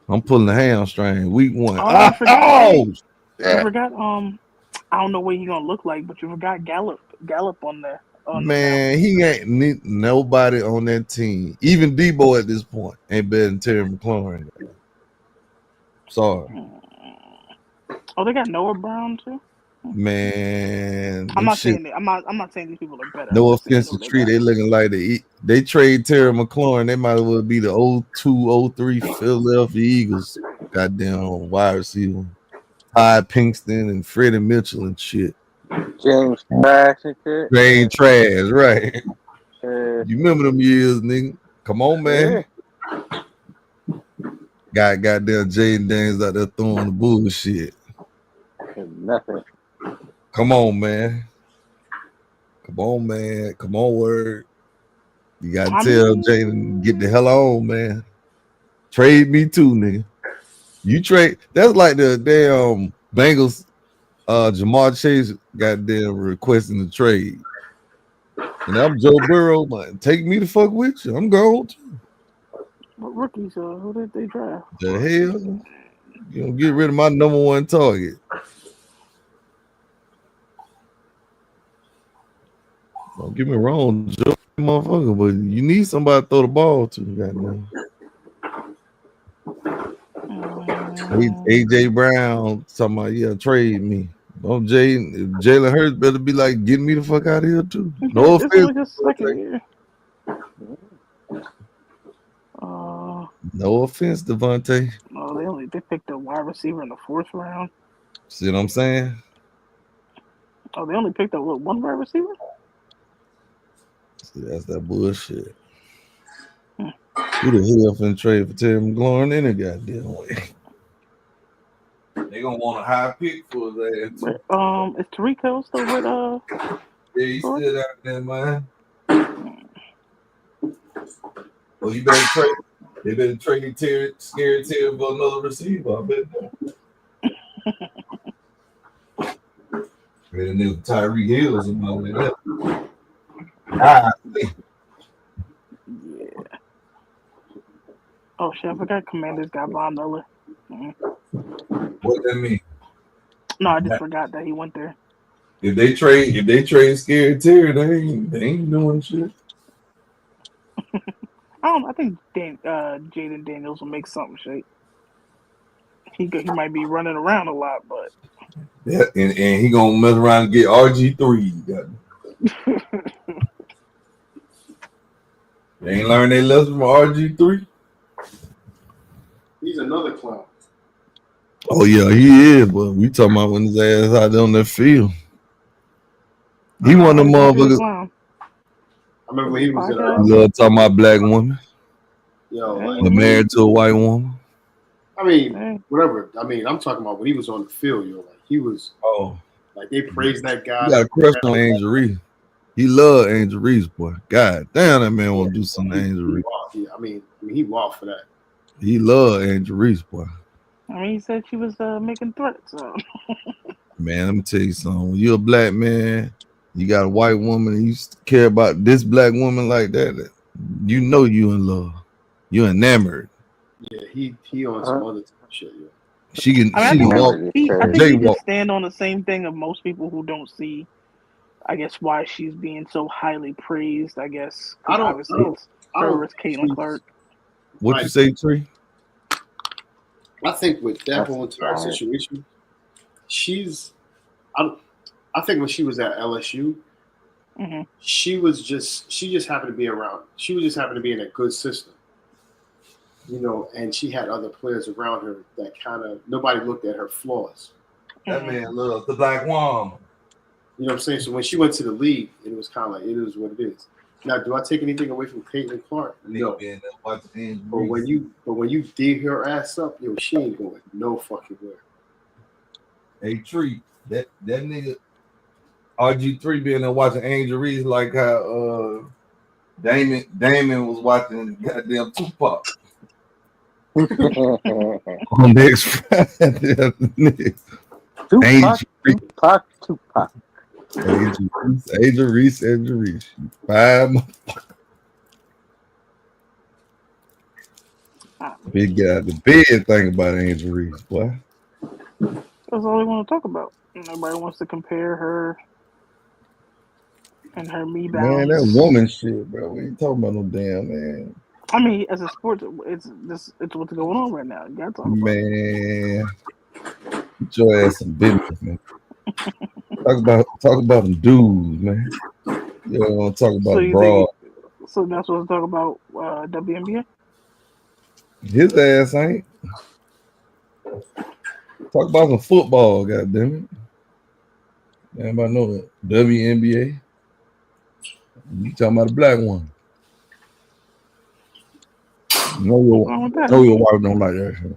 I'm pulling the hamstring week 1. You forgot. I don't know what he's gonna look like, but you forgot Gallup on there. Man, he ain't nobody on that team. Even Debo at this point ain't better than Terry McLaurin. Sorry. Oh, they got Noah Brown too. Man, I'm not saying that. I'm not saying these people are better. No offense to Tree, they looking like they trade Terry McLaurin. They might as well be the 02-03 Philadelphia Eagles. Goddamn wide receiver. Ty Pinkston and Freddie Mitchell and shit. James Trash and shit. They ain't trash, right? Yeah. You remember them years, nigga? Come on, man. Yeah. Goddamn Jaden Daniels out there throwing the bullshit. Nothing. Come on, man. Come on, man. Come on, word. You gotta tell Jaden, get the hell on, man. Trade me too, nigga. You trade. That's like the damn Bengals. Jamar Chase goddamn requesting the trade. And I'm Joe Burrow, man. Take me the fuck with you. I'm gone too. What rookies? Who did they draft? The hell? You don't get rid of my number 1 target. Don't get me wrong, Joe, motherfucker, but you need somebody to throw the ball to. Goddamn. AJ Brown talking about trade me. Don't Jalen Hurts better be like, get me the fuck out of here too. No offense. No offense, Devontae. No, they picked a wide receiver in the 4th round. See what I'm saying? Oh, they only picked up one wide receiver? See, that's that bullshit. Who the hell finna trade for Terry McLaurin any goddamn way? They gonna want a high pick for that. Is Tariq Hill still with Yeah, he's still out there, man. Well, you better trade. They better trade Terry, scared Terry for another receiver. I bet that. Better than Tyreek Hill or something like that. Yeah. Oh shit! I forgot Commanders got Von Miller. What that mean? No, I just forgot that he went there. If they trade scared Terry, they ain't doing shit. I think Jaden Daniels will make something shape. He might be running around a lot, but yeah, and he gonna mess around and get RG3. They ain't learned their lesson from RG3. He's another clown. Oh yeah, he is. But we talking about when his ass out there on that field. He one of them motherfuckers. I remember when he was love talking about black woman. Yo, married to a white woman. I mean, whatever. I mean, I'm talking about when he was on the field. Like he was. Like they praise that guy. You got a crush on Angel Reese. He love Angel Reese, boy. God damn, that man want to do something to Angel Reese. I mean, he walked for that. He love Angel Reese, boy. I mean, he said she was making threats. So. Man, let me tell you something. When you're a black man, you got a white woman, and you care about this black woman like that, you know you in love. You enamored. Yeah, he on some other shit. Yeah. She can. I She mean, can walk. I think he just stand on the same thing of most people who don't see, I guess, why she's being so highly praised. I guess obviously it's her versus Caitlin Clark. What you say, Tree? I think with that whole entire situation, I think when she was at LSU, she just happened to be around. She was just happened to be in a good system, you know, and she had other players around her that kind of nobody looked at her flaws. That man loves the black woman. You know what I'm saying? So when she went to the league, it was kind of like it is what it is. Now, do I take anything away from Caitlin Clark? No. But when you dig her ass up, yo, she ain't going no fucking way. Hey, Tree, that nigga RG3 being there watching Angel Reese like how Damon was watching goddamn Tupac. On next Friday, Tupac. Angel Reese. 5 big guy. The big thing about Angel Reese, boy. That's all they want to talk about. Nobody wants to compare her and her me balance. Man, that woman shit, bro. We ain't talking about no damn man. I mean, as a sport, it's what's going on right now. You gotta talk about man. Get your ass some business, man. Talk about them dudes, man. You don't want to talk about the broad. So that's what I'm talking about. WNBA. His ass ain't. Talk about some football, goddammit. Everybody know that. WNBA. You talking about a black one. No, your wife don't like that shit.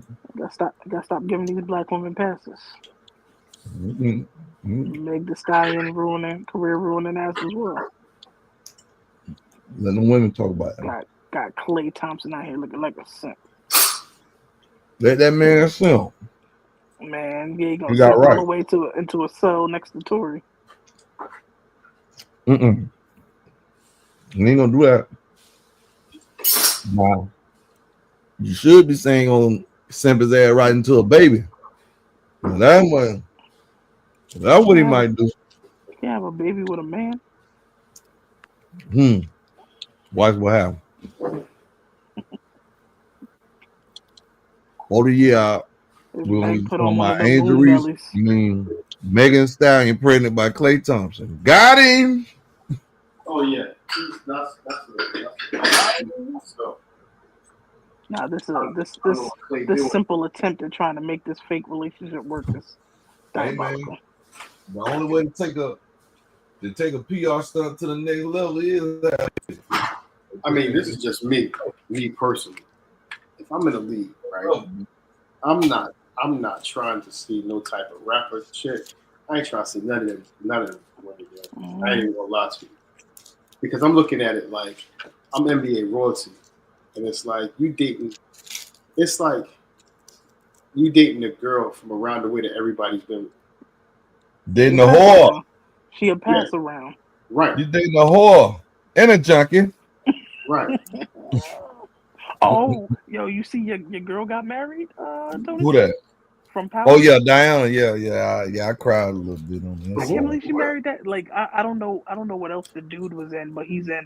Gotta stop giving these black women passes. Mm-hmm. Meg Thee Stallion career ruining ass as well. Let them women talk about it. Got Klay Thompson out here looking like a simp. Let that man simp. Man, he gonna You got simp right. all the way into a cell next to Tory. He ain't gonna do that. Nah. You should be saying on simp his ass right into a baby. Now that's what he might do. You can't have a baby with a man. Watch what happens. 40 years out, we're going to be talking about Angel Reese. Megan Thee Stallion pregnant by Klay Thompson. Got him. Oh yeah, that's Nah, this simple attempt at trying to make this fake relationship work is diabolical. The only way to take a PR stunt to the next level is that. I mean, this is just me personally. If I'm in a league, right, I'm not trying to see no type of rapper chick. I ain't trying to see none of them. I ain't even gonna lie to you, because I'm looking at it like I'm NBA royalty, and it's like you dating. It's like you dating a girl from around the way that everybody's been. Dating a whore. She a pass around. Right. You dating a whore and a junkie. Right. Oh, yo, you see your girl got married? Tony? Who that? From Power? Oh yeah, Diana. Yeah. I cried a little bit on that. I can't believe she married that. Like I don't know what else the dude was in, but he's in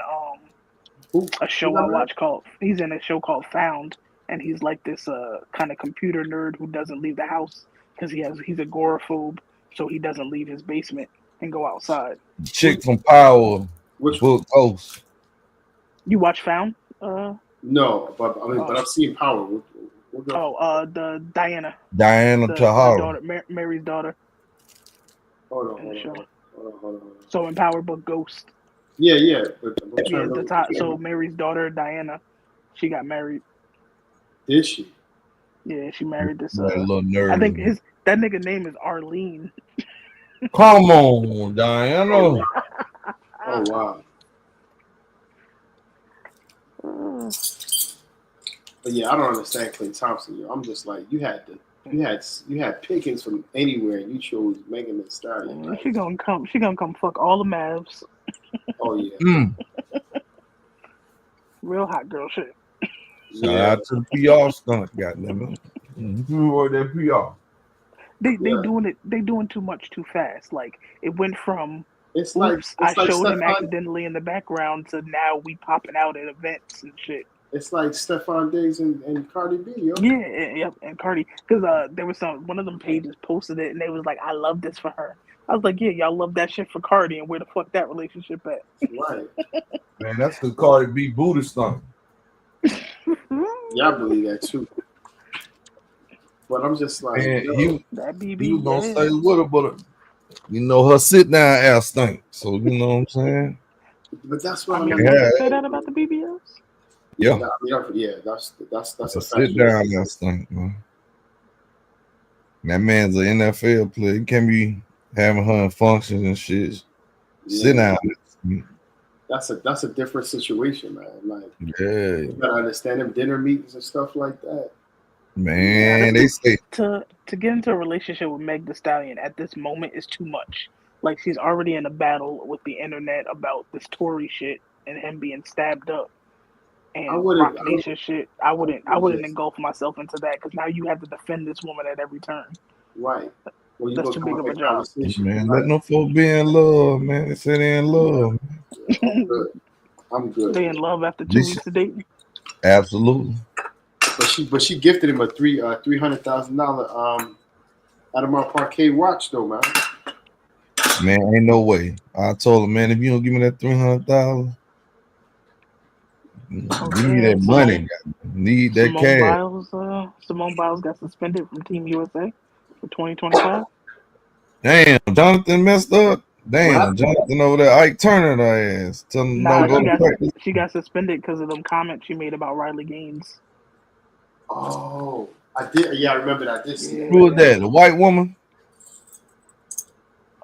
a show I watch called. He's in a show called Found, and he's like this kind of computer nerd who doesn't leave the house because he's agoraphobe, so he doesn't leave his basement and go outside. Chick from Power. Which book host? You watch Found? No, but but I've seen Power. The Diana. Diana Tahara. Daughter, Mary's daughter. Hold on. So in Power, but Ghost. Yeah. So Mary's daughter Diana, she got married. Did she? Yeah, she married this. Little nerd. I think that nigga name is Arlene. Come on, Diana. Oh wow. But yeah, I don't understand Klay Thompson. Yo. I'm just like, you had Pickens from anywhere, and you chose Megan Thee Stallion. Like, She gonna come fuck all the Mavs. oh yeah. Real hot girl shit. Shout out to the PR stunt, goddamn it. Who wrote that PR? They doing too much too fast. Like it went from It's I like showed him Stephon- accidentally in the background to now we popping out at events and shit. It's like Stephon Diggs and Cardi B, yo. Yeah, and Cardi, because there was one of them pages posted it and they was like, I love this for her. I was like, yeah, y'all love that shit for Cardi, and where the fuck that relationship at? Right. Man, that's the Cardi B booty stunt. Yeah, I believe that too. But I'm just like, Man, yo, you BB, was gonna stay with her, but you know her sit down ass stink. So you know what I'm saying? but that's what I mean, mean. you say that about the BBLs? Yeah. That's A a sit down ass stink, man. That man's an NFL player. He can't be having her in functions and shit. Sit down. That's a different situation, man. Like, Yeah, you gotta understand them dinner meetings and stuff like that. man. They say to get into a relationship with Meg Thee Stallion at this moment is too much. Like she's already in a battle with the internet about this Tory shit and him being stabbed up. And Rock Nation shit, I wouldn't engulf myself into that because now you have to defend this woman at every turn. Right. Well, That's too big of a job. man, let no folks be in love, man. They say they in love. I'm good. They in love after 2 weeks of dating. Absolutely. But she gifted him a $300,000 Audemars Piguet watch though, man. Man, ain't no way. I told him, man, if you don't give me that $300,000, give me that money. Need that cash. Simone Biles got suspended from Team USA for 2025. Damn, Jonathan messed up. Damn, Jonathan over there, Ike Turner, that ass. Tell him don't go to practice. She got suspended because of them comments she made about Riley Gaines. Oh, I did. Yeah, I remember that. Who was that? The white woman?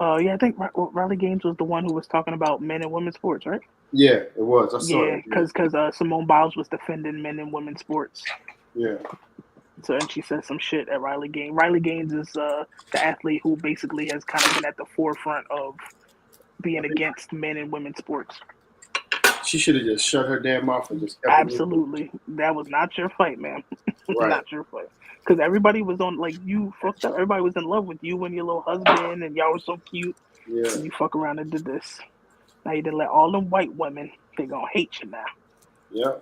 Yeah, I think Riley Gaines was the one who was talking about men and women's sports, right? Yeah, it was. I saw it. because Simone Biles was defending men and women's sports. Yeah. So and she said some shit at Riley Gaines. Riley Gaines is the athlete who basically has kind of been at the forefront of being against men and women's sports. She should have just shut her damn mouth and just kept Absolutely. That was not your fight, man. Right. Not your fight. Because everybody was on, like, you fucked up. Everybody was in love with you and your little husband, and y'all were so cute. Yeah. And you fuck around and did this. Now you didn't let all them white women, they gonna hate you now. Yeah.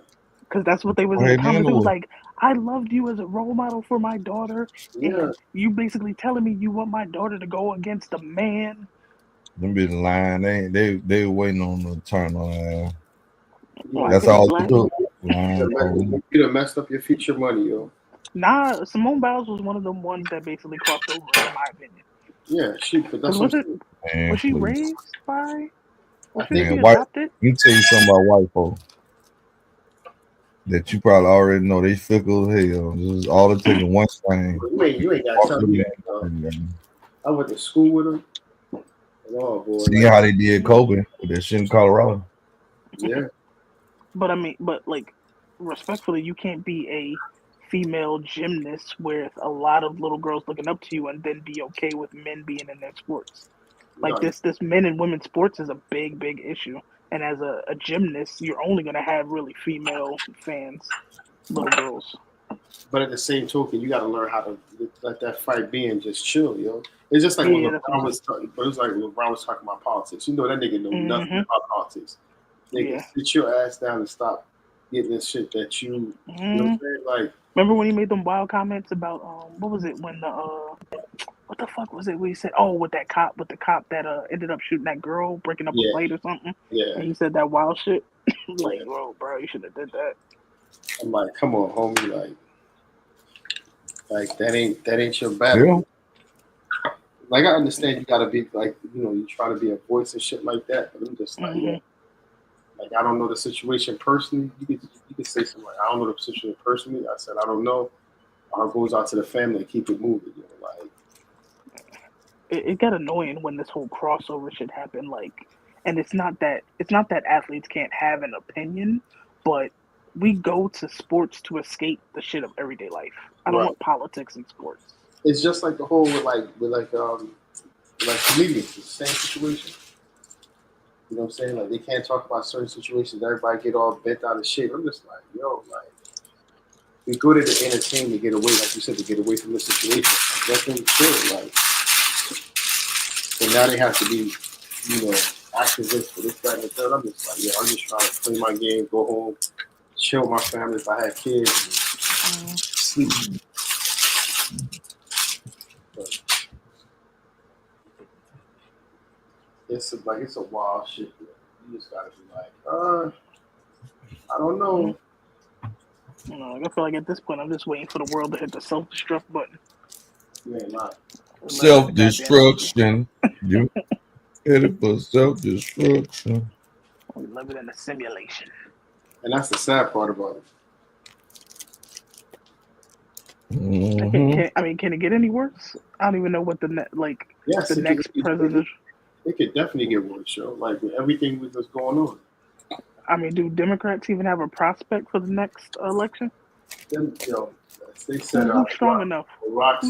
Because that's what they was in the comments. It was like, I loved you as a role model for my daughter. Yeah. And you basically telling me you want my daughter to go against a man. Them be lying. They were waiting on the turn on ass. Well, That's all it took. You done messed up your future money, yo. Nah, Simone Biles was one of them ones that basically crossed over, in my opinion. Yeah, but that's Was what she raised by? Was she Man, white, let adopted? me tell you something about white folks that you probably already know. They fickle as hell. This is all it takes one thing. You ain't got to tell me that. I went to school with him. Oh boy. See how they did Kobe with that shit in Colorado. Yeah. But I mean, like, respectfully, you can't be a female gymnast with a lot of little girls looking up to you and then be okay with men being in their sports. Like this men and women's sports is a big issue. And as a gymnast, you're only gonna have really female fans, little girls. But at the same token, you got to learn how to let that fight be and just chill, yo. It's just like when LeBron was talking, but it was like LeBron was talking about politics. You know that nigga know nothing about politics. Nigga, sit your ass down and stop getting this shit that you, you know what I'm saying? Like, remember when he made them wild comments about what was it when the what the fuck was it when he said with the cop that ended up shooting that girl, breaking up a fight or something? Yeah. And he said that wild shit. Like, bro, you should have did that. I'm like, come on, homie, like that ain't your battle. Yeah. Like, I understand you gotta be like, you know, you try to be a voice and shit like that, but I'm just like, like, I don't know the situation personally. You could say something like, I don't know the situation personally. I said, I don't know. Our goes out to the family and keep it moving. You know, like, it got annoying when this whole crossover shit happened. Like, and it's not that athletes can't have an opinion, but we go to sports to escape the shit of everyday life. I don't want politics in sports. It's just like the whole with comedians. It's the same situation. You know what I'm saying? Like, they can't talk about certain situations. Everybody get all bent out of shape. I'm just like, yo, like, we go to the entertainment to get away, like you said, to get away from the situation. That's what it's true. Like, so now they have to be, activists for this, that, and the third. I'm just like, I'm just trying to play my game, go home, chill with my family if I had kids, and sleep. But it's a wild shit. You just gotta be like, I don't know. I feel like at this point, I'm just waiting for the world to hit the self-destruct button. You ain't lying. Self-destruction. You headed for self-destruction. We living in a simulation. And that's the sad part about it. Mm-hmm. Can it get any worse? I don't even know what the next president. It could definitely get worse, yo. Like, with everything that's going on. I mean, do Democrats even have a prospect for the next election? They said who's strong enough? The Rock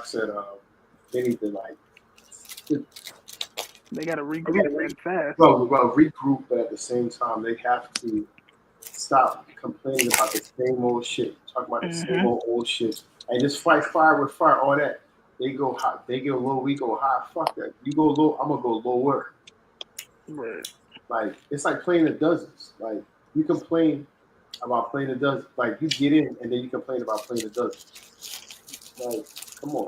said they need to they got to regroup fast. Well, regroup, but at the same time, they have to stop complaining about the same old shit, talking about the same old shit, and just fight fire with fire. All that. They go hot, they go low, we go high. Fuck that. You go low, I'm gonna go lower. Right. Like, it's like playing the dozens. Like, you complain about playing the dozens. Like, you get in and then you complain about playing the dozens. Like, come on.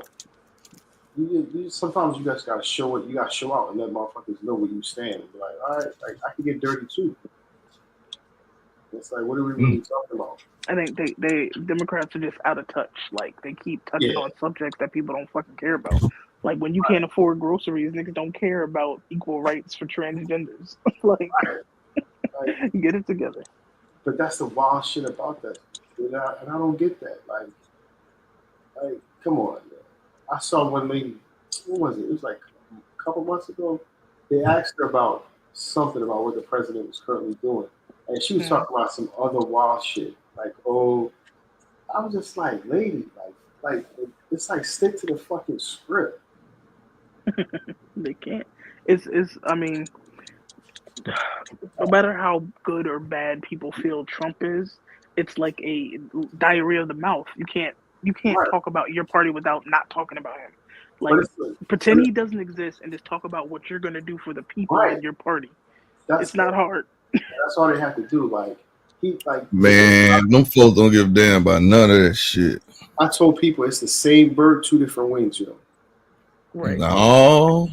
You sometimes you guys gotta show it. You gotta show out and let motherfuckers know where you stand. And be like, all right, like, I can get dirty too. It's like, what are we really talking about? I think they Democrats are just out of touch. Like, they keep touching on subjects that people don't fucking care about. Like, when you can't afford groceries, niggas don't care about equal rights for transgenders. Like, get it together. But that's the wild shit about that. And I don't get that. Like, come on. Man. I saw one lady, what was it? It was like a couple months ago. They asked her about something about what the president was currently doing. And she was talking about some other wild shit. Like, I was just like, lady, like it's like, stick to the fucking script. They can't. I mean, no matter how good or bad people feel Trump is, it's like a diarrhea of the mouth. You can't talk about your party without not talking about him. Like, pretend he doesn't exist and just talk about what you're gonna do for the people in your party. It's not hard. That's all they have to do. Man, them folks don't give a damn about none of that shit. I told people it's the same bird, two different wings, yo. Right. No,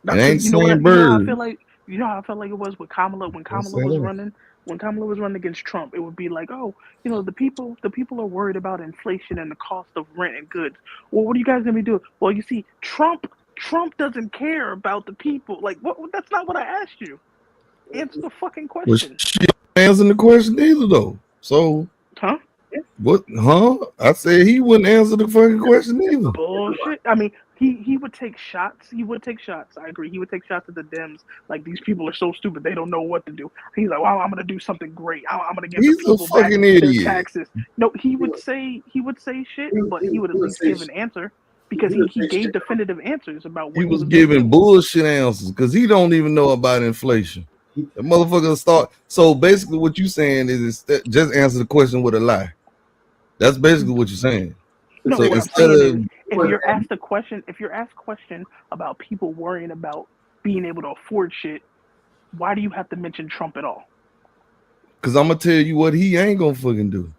it ain't the same bird. You know how I felt like it was with Kamala when Kamala was running. When Kamala was running against Trump, it would be like, the people are worried about inflation and the cost of rent and goods. Well, what are you guys gonna be doing? Well, you see, Trump doesn't care about the people. Like, what? That's not what I asked you. Answer the fucking question. Well, she ain't answering the question either, though. So, what? I said he wouldn't answer the fucking question either. Bullshit. I mean, he would take shots. I agree. He would take shots at the Dems. Like, these people are so stupid, they don't know what to do. He's like, well, I'm gonna do something great. I'm gonna give the people back their taxes. No, he would say shit, but he would at least give an answer. Because he gave definitive answers about what he was giving bullshit answers because he don't even know about inflation. The motherfucker start. So basically, what you saying is just answer the question with a lie. That's basically what you're saying. No, so what instead I'm saying of is, if you're asked question about people worrying about being able to afford shit, why do you have to mention Trump at all? Because I'm gonna tell you what he ain't gonna fucking do.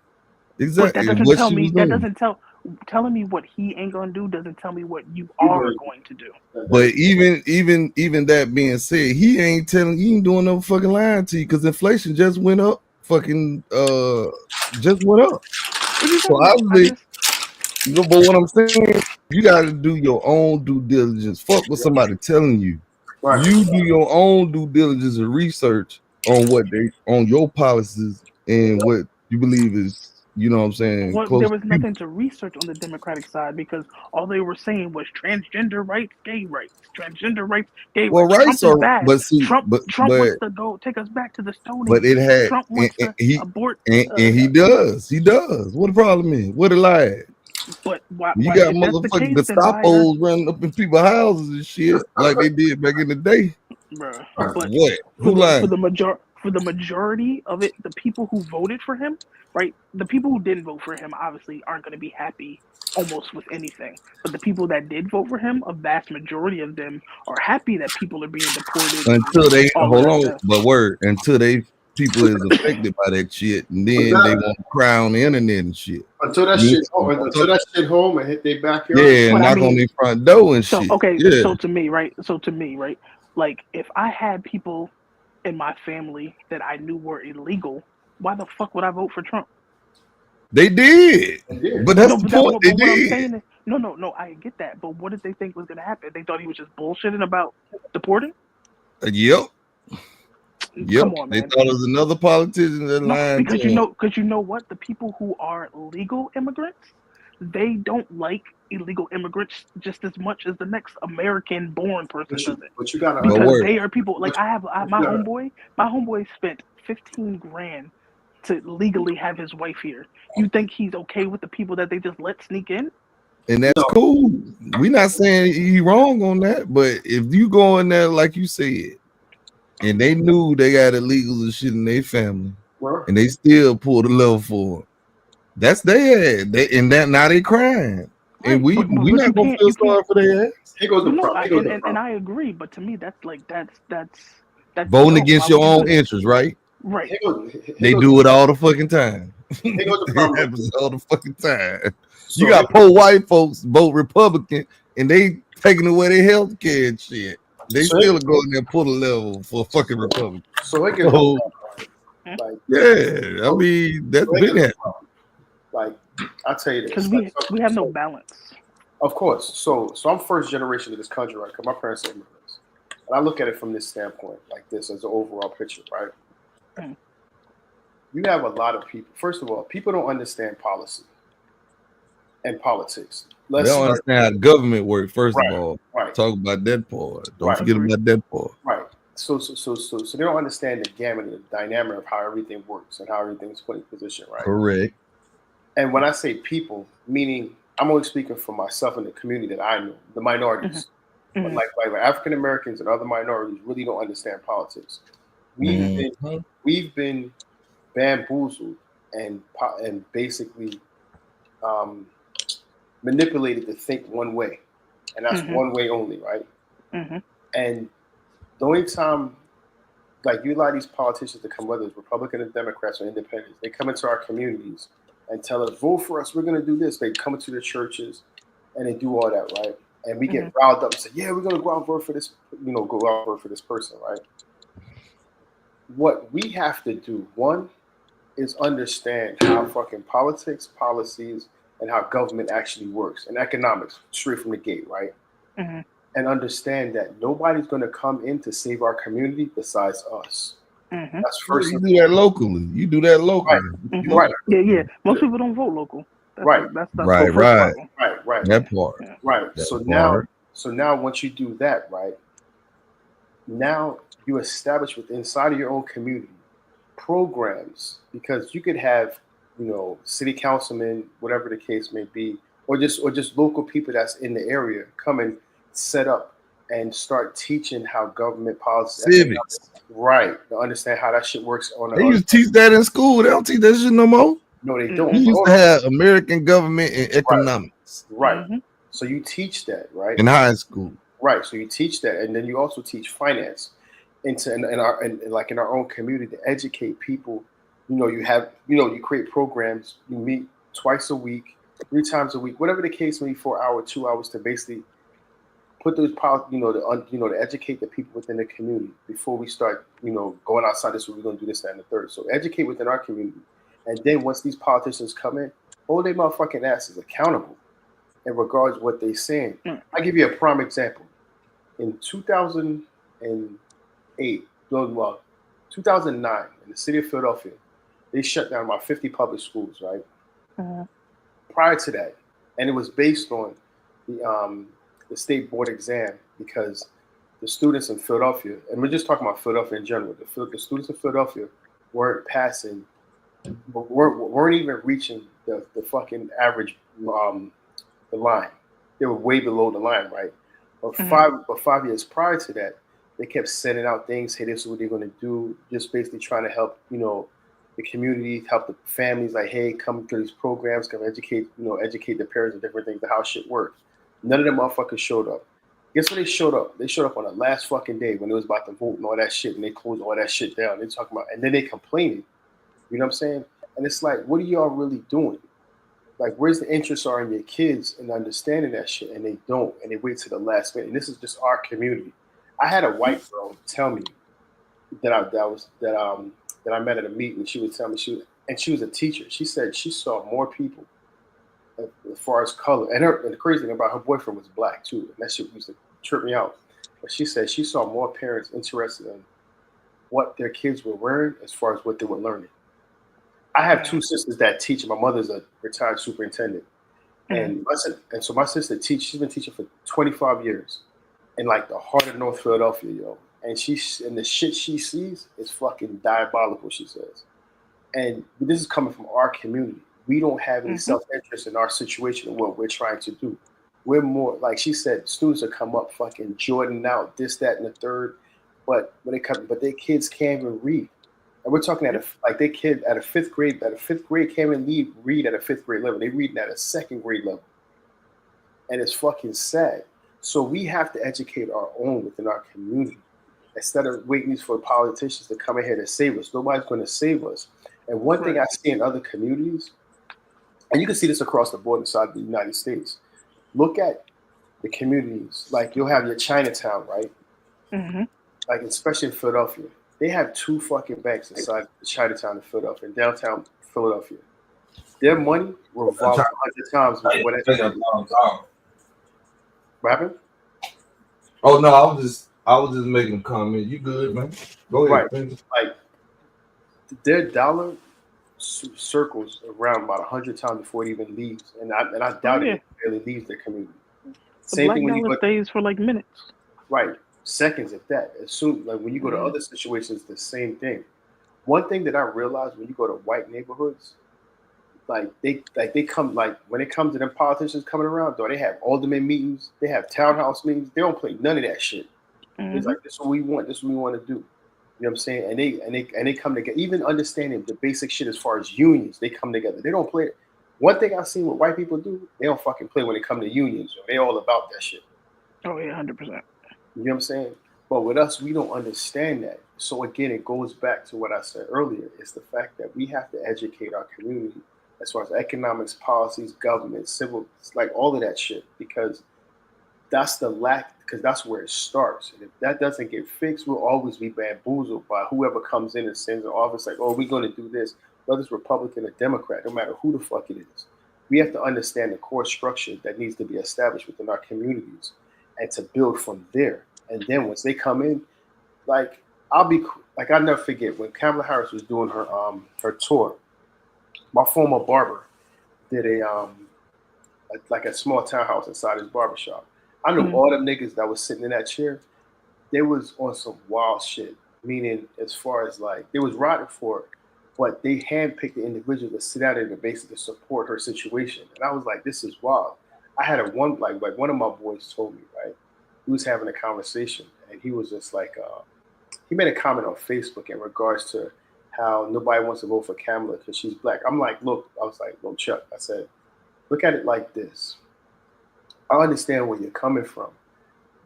Exactly. But that doesn't tell me. That doesn't tell. Telling me what he ain't gonna do doesn't tell me what you are going to do. But even that being said, he ain't doing no fucking lying to you because inflation just went up. Just went up. So obviously, but what I'm saying, you got to do your own due diligence. Fuck what somebody telling you. Right. You do your own due diligence and research on on your policies and what you believe is you know what I'm saying, Well, close there to was people. nothing to research on the Democratic side because all they were saying was transgender rights, gay rights, transgender rights, gay Well, rights. Trump rights is are, bad. but see, Trump wants but to go take us back to the Stone but Age. it had Trump wants to he abort. and he does. What the problem is? What it like? But why? You Why? got If that's the motherfucking case, then why does, Gestapos running up in people's houses and shit like they did back in the day. bruh? But What? Who lying? for the majority of it, the people who voted for him, right? The people who didn't vote for him obviously aren't going to be happy almost with anything. But the people that did vote for him, a vast majority of them are happy that people are being deported Until they and all hold of that on, stuff. but word until they people is affected by that shit, and then they want to cry on the internet and shit. Until that shit home and hit their backyard. Yeah, and knock on their front door and So shit. okay, Yeah. so to me, right? Like if I had people in my family that I knew were illegal, why the fuck would I vote for Trump? They did. But that's the point. They But what I'm did. saying is, no, I get that. But what did they think was going to happen? They thought he was just bullshitting about deporting? Yep. Come on, They man. thought it was another politician that No, lined because up. you know what? The people who are legal immigrants, they don't like illegal immigrants just as much as the next American-born person does it. But you gotta Because they are people like my homeboy. My homeboy spent $15,000 to legally have his wife here. You think he's okay with the people that they just let sneak in? And that's cool. We're not saying he wrong on that, but if you go in there like you said, and they knew they got illegals and shit in their family, and they still pulled the level for them, that's their ass. And that now they crying, and we not gonna feel sorry for their ass. Here goes the problem. And I agree, but to me, that's Voting dumb. against Why your would you own do that? interests, right? Right. They do it all the fucking time. Here goes the problem. It happens all the fucking time. You got poor white folks vote Republican, and they taking away their health care and shit. They still go in there and pull the level for fucking Republican. So it gets like yeah, I mean that's been happening. Like I'll tell you this, because we have no balance. Of course. So I'm first generation of this country, right? Because my parents are immigrants, and I look at it from this standpoint, like this as an overall picture, right? You have a lot of people. First of all, people don't understand policy and politics. They don't understand how the government works. First of all, right. Talk about that part. Don't Right. forget about that part. Right. So they don't understand the gamut and the dynamic of how everything works and how everything's put in position, right? Correct. And when I say people, meaning I'm only speaking for myself and the community that I know, the minorities. But like African Americans and other minorities really don't understand politics. We've been bamboozled and basically manipulated to think one way, and that's one way only, right? And the only time, like you allow these politicians to come, whether it's Republican or Democrats or Independents, they come into our communities and tell us, vote for us, we're going to do this. They come into the churches and they do all that, right? And we get riled up and say, yeah, we're going to go out and vote for this, go out and vote for this person, right? What we have to do, one, is understand how fucking politics, policies, and how government actually works, and economics, straight from the gate, right? And understand that nobody's going to come in to save our community besides us. That's first. You do that locally. You do that locally. Right. Yeah. Most people don't vote local. That's Right. That's Right. Right. That part. Right. That So now once you do that, right, now you establish inside of your own community programs, because you could have, city councilmen, whatever the case may be, or just local people that's in the area come and set up and start teaching how government policy, civics, right, to understand how that shit works on the They used to teach that in school. They don't teach that shit no more. No, they don't. We used to have American government and economics. Right. So you teach that, right? In high school. Right. So you teach that, and then you also teach finance in our own community to educate people. You create programs. You meet twice a week, 3 times a week, whatever the case may be, 4 hours, 2 hours, to basically put those to educate the people within the community before we start, going outside. This we're going to do this, that, and the third. So educate within our community, and then once these politicians come in, hold their motherfucking asses accountable in regards to what they're saying. I'll give you a prime example. In 2009, in the city of Philadelphia, they shut down about 50 public schools, right? prior to that, and it was based on the state board exam because the students in Philadelphia, and we're just talking about Philadelphia in general, the students in Philadelphia weren't passing, weren't even reaching the fucking average the line. They were way below the line, right? But 5 years prior to that, they kept sending out things. Hey, this is what they're going to do. Just basically trying to help, the community, help the families. Like, hey, come to these programs, come educate the parents and different things, how shit works. None of them motherfuckers showed up. Guess when they showed up? They showed up on the last fucking day when it was about to vote and all that shit, and they closed all that shit down. They're talking about, and then they complaining. You know what I'm saying? And it's like, what are y'all really doing? Like, where's the interest are in your kids and understanding that shit? And they don't, and they wait till the last minute. And this is just our community. I had a white girl tell me that I met at a meeting. She would tell me she was a teacher. She said she saw more people as far as color. And the crazy thing about her boyfriend was black too. And that shit used to trip me out. But she said she saw more parents interested in what their kids were wearing as far as what they were learning. I have two sisters that teach. My mother's a retired superintendent. And so my sister she's been teaching for 25 years in like the heart of North Philadelphia, yo. And the shit she sees is fucking diabolical, she says. And this is coming from our community. We don't have any self-interest in our situation and what we're trying to do. We're more, like she said, students will come up fucking Jordan out, this, that, and the third. But their kids can't even read. And we're talking their kid at a fifth grade can't even read at a fifth grade level. They reading at a second grade level. And it's fucking sad. So we have to educate our own within our community. Instead of waiting for politicians to come in here to save us. Nobody's going to save us. And one thing I see in other communities, and you can see this across the board inside the United States, look at the communities. Like you'll have your Chinatown, right? Like especially in Philadelphia. They have two fucking banks inside the Chinatown in Philadelphia, in downtown Philadelphia. Their money revolves 100 times. What happened? Oh no, I was just making a comment. You good, man? Go ahead. Right. Like their dollar circles around about 100 times before it even leaves, and I doubt it barely leaves their community. The black dollar stays for like minutes. Right, seconds at that. As soon like when you go to other situations, the same thing. One thing that I realized when you go to white neighborhoods, like they come like when it comes to them politicians coming around, though they have alderman meetings, they have townhouse meetings. They don't play none of that shit. It's like this is what we want. This is what we want to do. You know what I'm saying? And they come together. Even understanding the basic shit as far as unions, they come together. They don't play. One thing I've seen what white people do, they don't fucking play when it come to unions. They all about that shit. Oh yeah, 100%. You know what I'm saying? But with us, we don't understand that. So again, it goes back to what I said earlier. It's the fact that we have to educate our community as far as economics, policies, government, civil, like all of that shit, because that's the lack, because that's where it starts. And if that doesn't get fixed, we'll always be bamboozled by whoever comes in and sends an office like, oh, we're going to do this, whether it's Republican or Democrat, no matter who the fuck it is. We have to understand the core structure that needs to be established within our communities and to build from there. And then once they come in, like, I'll never forget when Kamala Harris was doing her tour, my former barber did a small townhouse inside his barbershop. I knew all them niggas that was sitting in that chair, they was on some wild shit. Meaning, as far as like, they was rotting for it, but they handpicked the individual to sit out there to basically support her situation. And I was like, this is wild. I had one of my boys told me, right? He was having a conversation, and he was just like, he made a comment on Facebook in regards to how nobody wants to vote for Kamala because she's black. I'm like, look, Chuck, I said, look at it like this. I understand where you're coming from,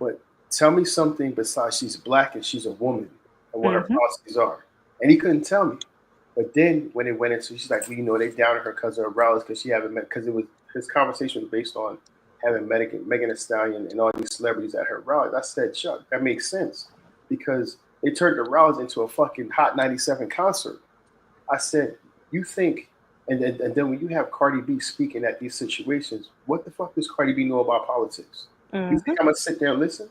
but tell me something besides she's black and she's a woman and what her policies are. And he couldn't tell me. But then when it went into, she's like, well, they doubted her because of her rallies because she haven't met, because it was, his conversation was based on having Megan Thee Stallion and all these celebrities at her rallies. I said, Chuck, that makes sense because they turned the rallies into a fucking Hot 97 concert. I said, you think, and then when you have Cardi B speaking at these situations, what the fuck does Cardi B know about politics? You think I'm gonna sit there and listen?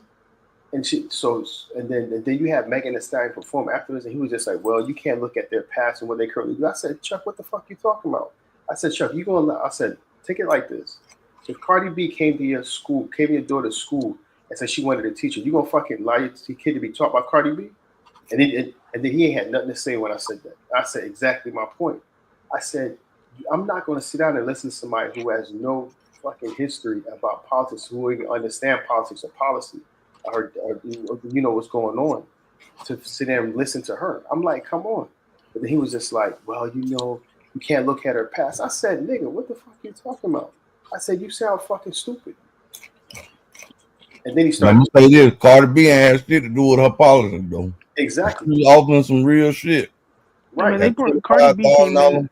And then you have Megan Thee Stallion perform afterwards, and he was just like, well, you can't look at their past and what they currently do. I said, Chuck, what the fuck you talking about? I said, Chuck, you gonna? I said, take it like this. If Cardi B came to your school, came to your daughter's school, and said she wanted a teacher, you gonna fucking lie your kid to be taught by Cardi B? And then he ain't had nothing to say when I said that. I said exactly my point. I said, I'm not gonna sit down and listen to somebody who has no fucking history about politics, who even understand politics or policy, or you know what's going on, to sit there and listen to her. I'm like, come on. But then he was just like, well, you know, you can't look at her past. I said, nigga, what the fuck are you talking about? I said, you sound fucking stupid. And then he started. Let me say this: Cardi B ain't had shit to do with her politics, though. Exactly. She was offering some real shit. Right. I mean, Cardi B came in.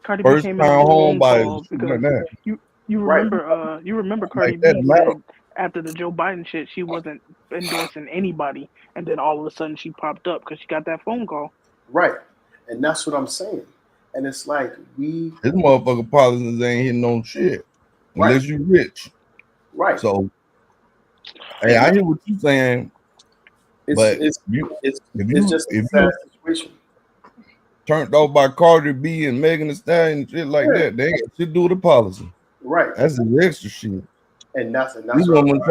Cardi B came in home because like you remember you remember Cardi B said after the Joe Biden shit she wasn't endorsing anybody, and then all of a sudden she popped up because she got that phone call. Right, and that's what I'm saying. And it's like this motherfucker politics ain't hitting on shit unless you rich. Right. So, hey, I hear what you saying, but it's just a sad situation. Turned off by Cardi B and Megan Thee Stallion and shit like that. They ain't got shit to do with the policy. Right. That's the extra shit. And that's This woman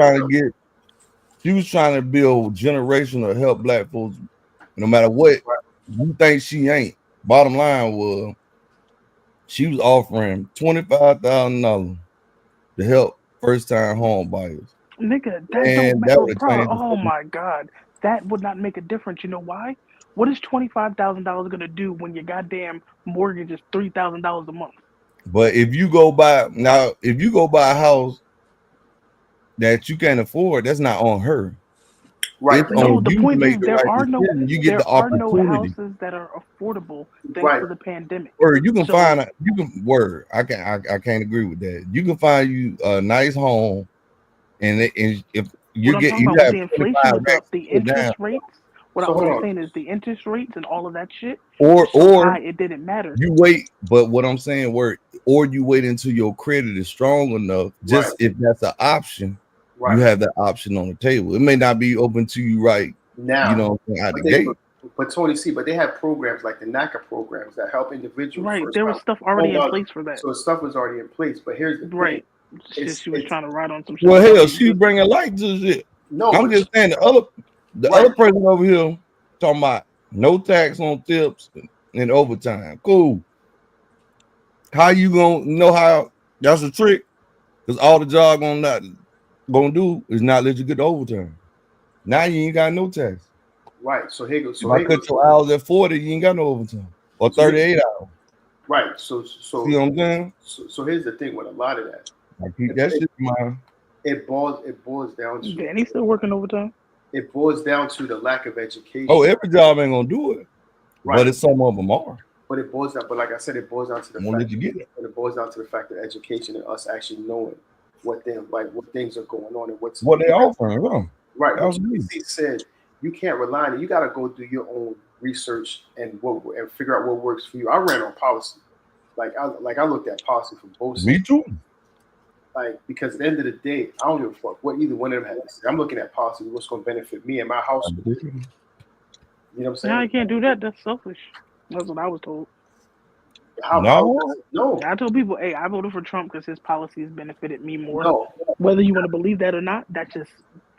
she was trying to build generational help black folks, no matter what you think she ain't. Bottom line was she was offering $25,000 to help first time home buyers. Nigga, that don't matter, bro. Oh my god. That would not make a difference. You know why? What is $25,000 gonna do when your goddamn mortgage is $3,000 a month? But if you go buy a house that you can't afford, that's not on her. Right. No, the point is there are no opportunity. houses that are affordable thanks to the pandemic. Or you can I can't agree with that. You can find you a nice home, and if you get the inflation is up, the interest rates. What I'm saying is the interest rates and all of that shit. Or it didn't matter. You wait, but what I'm saying, or you wait until your credit is strong enough. Just if that's an option, you have that option on the table. It may not be open to you right now. You know, out the gate. But Tony C, but they have programs like the NACA programs that help individuals. Right, there was stuff already in place for that. So stuff was already in place. But here's the thing. She was trying to ride on some shit. Well, hell, she bringing light to shit. No, I'm just saying the other person over here talking about no tax on tips and overtime. Cool. How you gonna know how? That's a trick. Because all the job gonna do is not let you get the overtime. Now you ain't got no tax. Right. So here goes. If I cut your hours at 40, you ain't got no overtime. Or 38 hours. Right. So see what I'm saying? So here's the thing with a lot of that. I keep that shit in mind. It boils down to. Danny's still working overtime. It boils down to the lack of education. Oh, every job ain't gonna do it, right. But it's some of them are. But it boils down. But like I said, it boils down to the fact. It boils down to the fact that education and us actually knowing what things are going on and what they offering. Right. He said you can't rely on it. You got to go do your own research and figure out what works for you. I ran on policy. I looked at policy from both sides. Me too. Because at the end of the day, I don't give a fuck what either one of them had to say. I'm looking at policy, what's going to benefit me and my house. You know what I'm saying? No, you can't do that. That's selfish. That's what I was told. No. I told people, hey, I voted for Trump because his policies benefited me more. No. Whether you want to believe that or not, that's just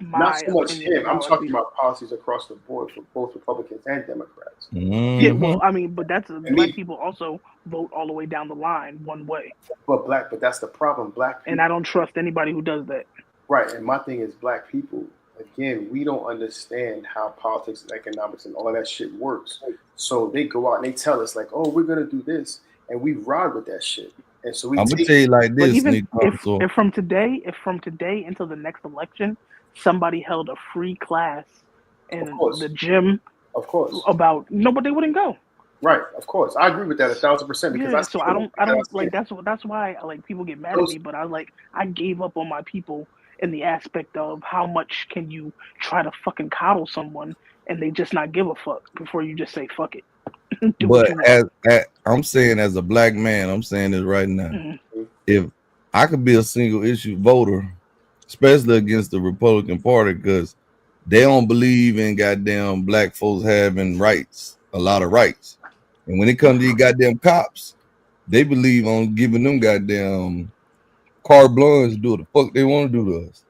my not so much opinion. him. I'm talking about policies across the board for both Republicans and Democrats. Mm-hmm. Yeah, well, I mean, but that's black people also vote all the way down the line one way. But that's the problem. Black people, and I don't trust anybody who does that. Right, and my thing is black people. Again, we don't understand how politics and economics and all that shit works. So they go out and they tell us like, "Oh, we're gonna do this," and we ride with that shit. And so I'm gonna tell you like this. Even if from today until the next election, somebody held a free class in the gym, of course, about but they wouldn't go. Right, of course, I agree with that 1,000%. Because I don't like that's why people get mad at me. But I gave up on my people in the aspect of how much can you try to fucking coddle someone and they just not give a fuck before you just say fuck it. But I'm saying as a black man, I'm saying this right now. Mm-hmm. If I could be a single issue voter, especially against the Republican Party, because they don't believe in goddamn black folks having rights, a lot of rights. And when it comes to these goddamn cops, they believe on giving them goddamn carte blanche to do what the fuck they want to do to us.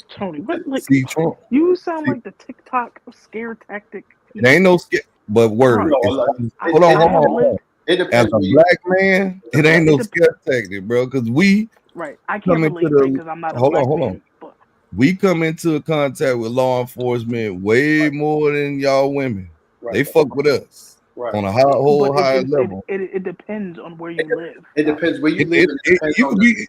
Tony, what like See Trump. you sound like the TikTok scare tactic. It ain't no scare, but word. Hold on. As a black man, it ain't no scare tactic, bro. Because we right. I can't relate because I'm not a black man. But we come into contact with law enforcement way more than y'all women. Right. They fuck with us on a whole higher level. It depends on where you live. It depends where you live. You could be,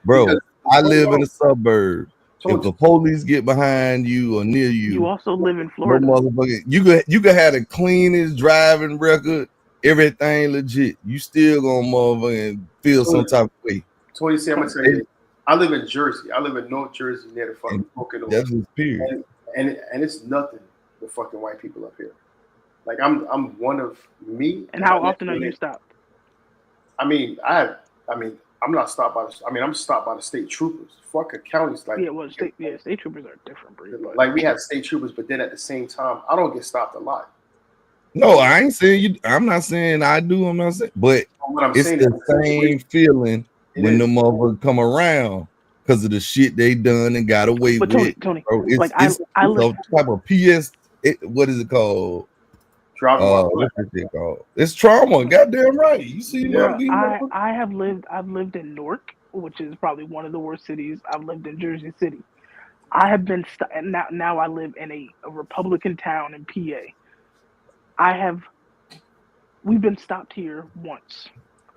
bro. I live in a suburb. If the police get behind you or near you, you also live in Florida. No motherfucker, you could have the cleanest driving record, everything legit. You still gonna motherfucking feel some type of way. So you see, I'm gonna tell you, I live in Jersey. I live in North Jersey near the fucking Pocono. That's his period. And it's nothing but fucking white people up here. Like I'm one of me. And how often are you stopped? I'm not stopped by I'm stopped by the state troopers. Fuck counties like state troopers are different breed. Like we have state troopers, but then at the same time, I don't get stopped a lot. No, I ain't saying you. I'm not saying I do. I'm not saying, but it's the same feeling when the motherfuckers come around because of the shit they done and got away with. Tony, bro, it's, like it's I live type of PS. What is it called? Trauma. What's this shit called? It's trauma. Goddamn right. You see, I've lived in Newark, which is probably one of the worst cities. I've lived in Jersey City. I have been now I live in a Republican town in PA. We've been stopped here once,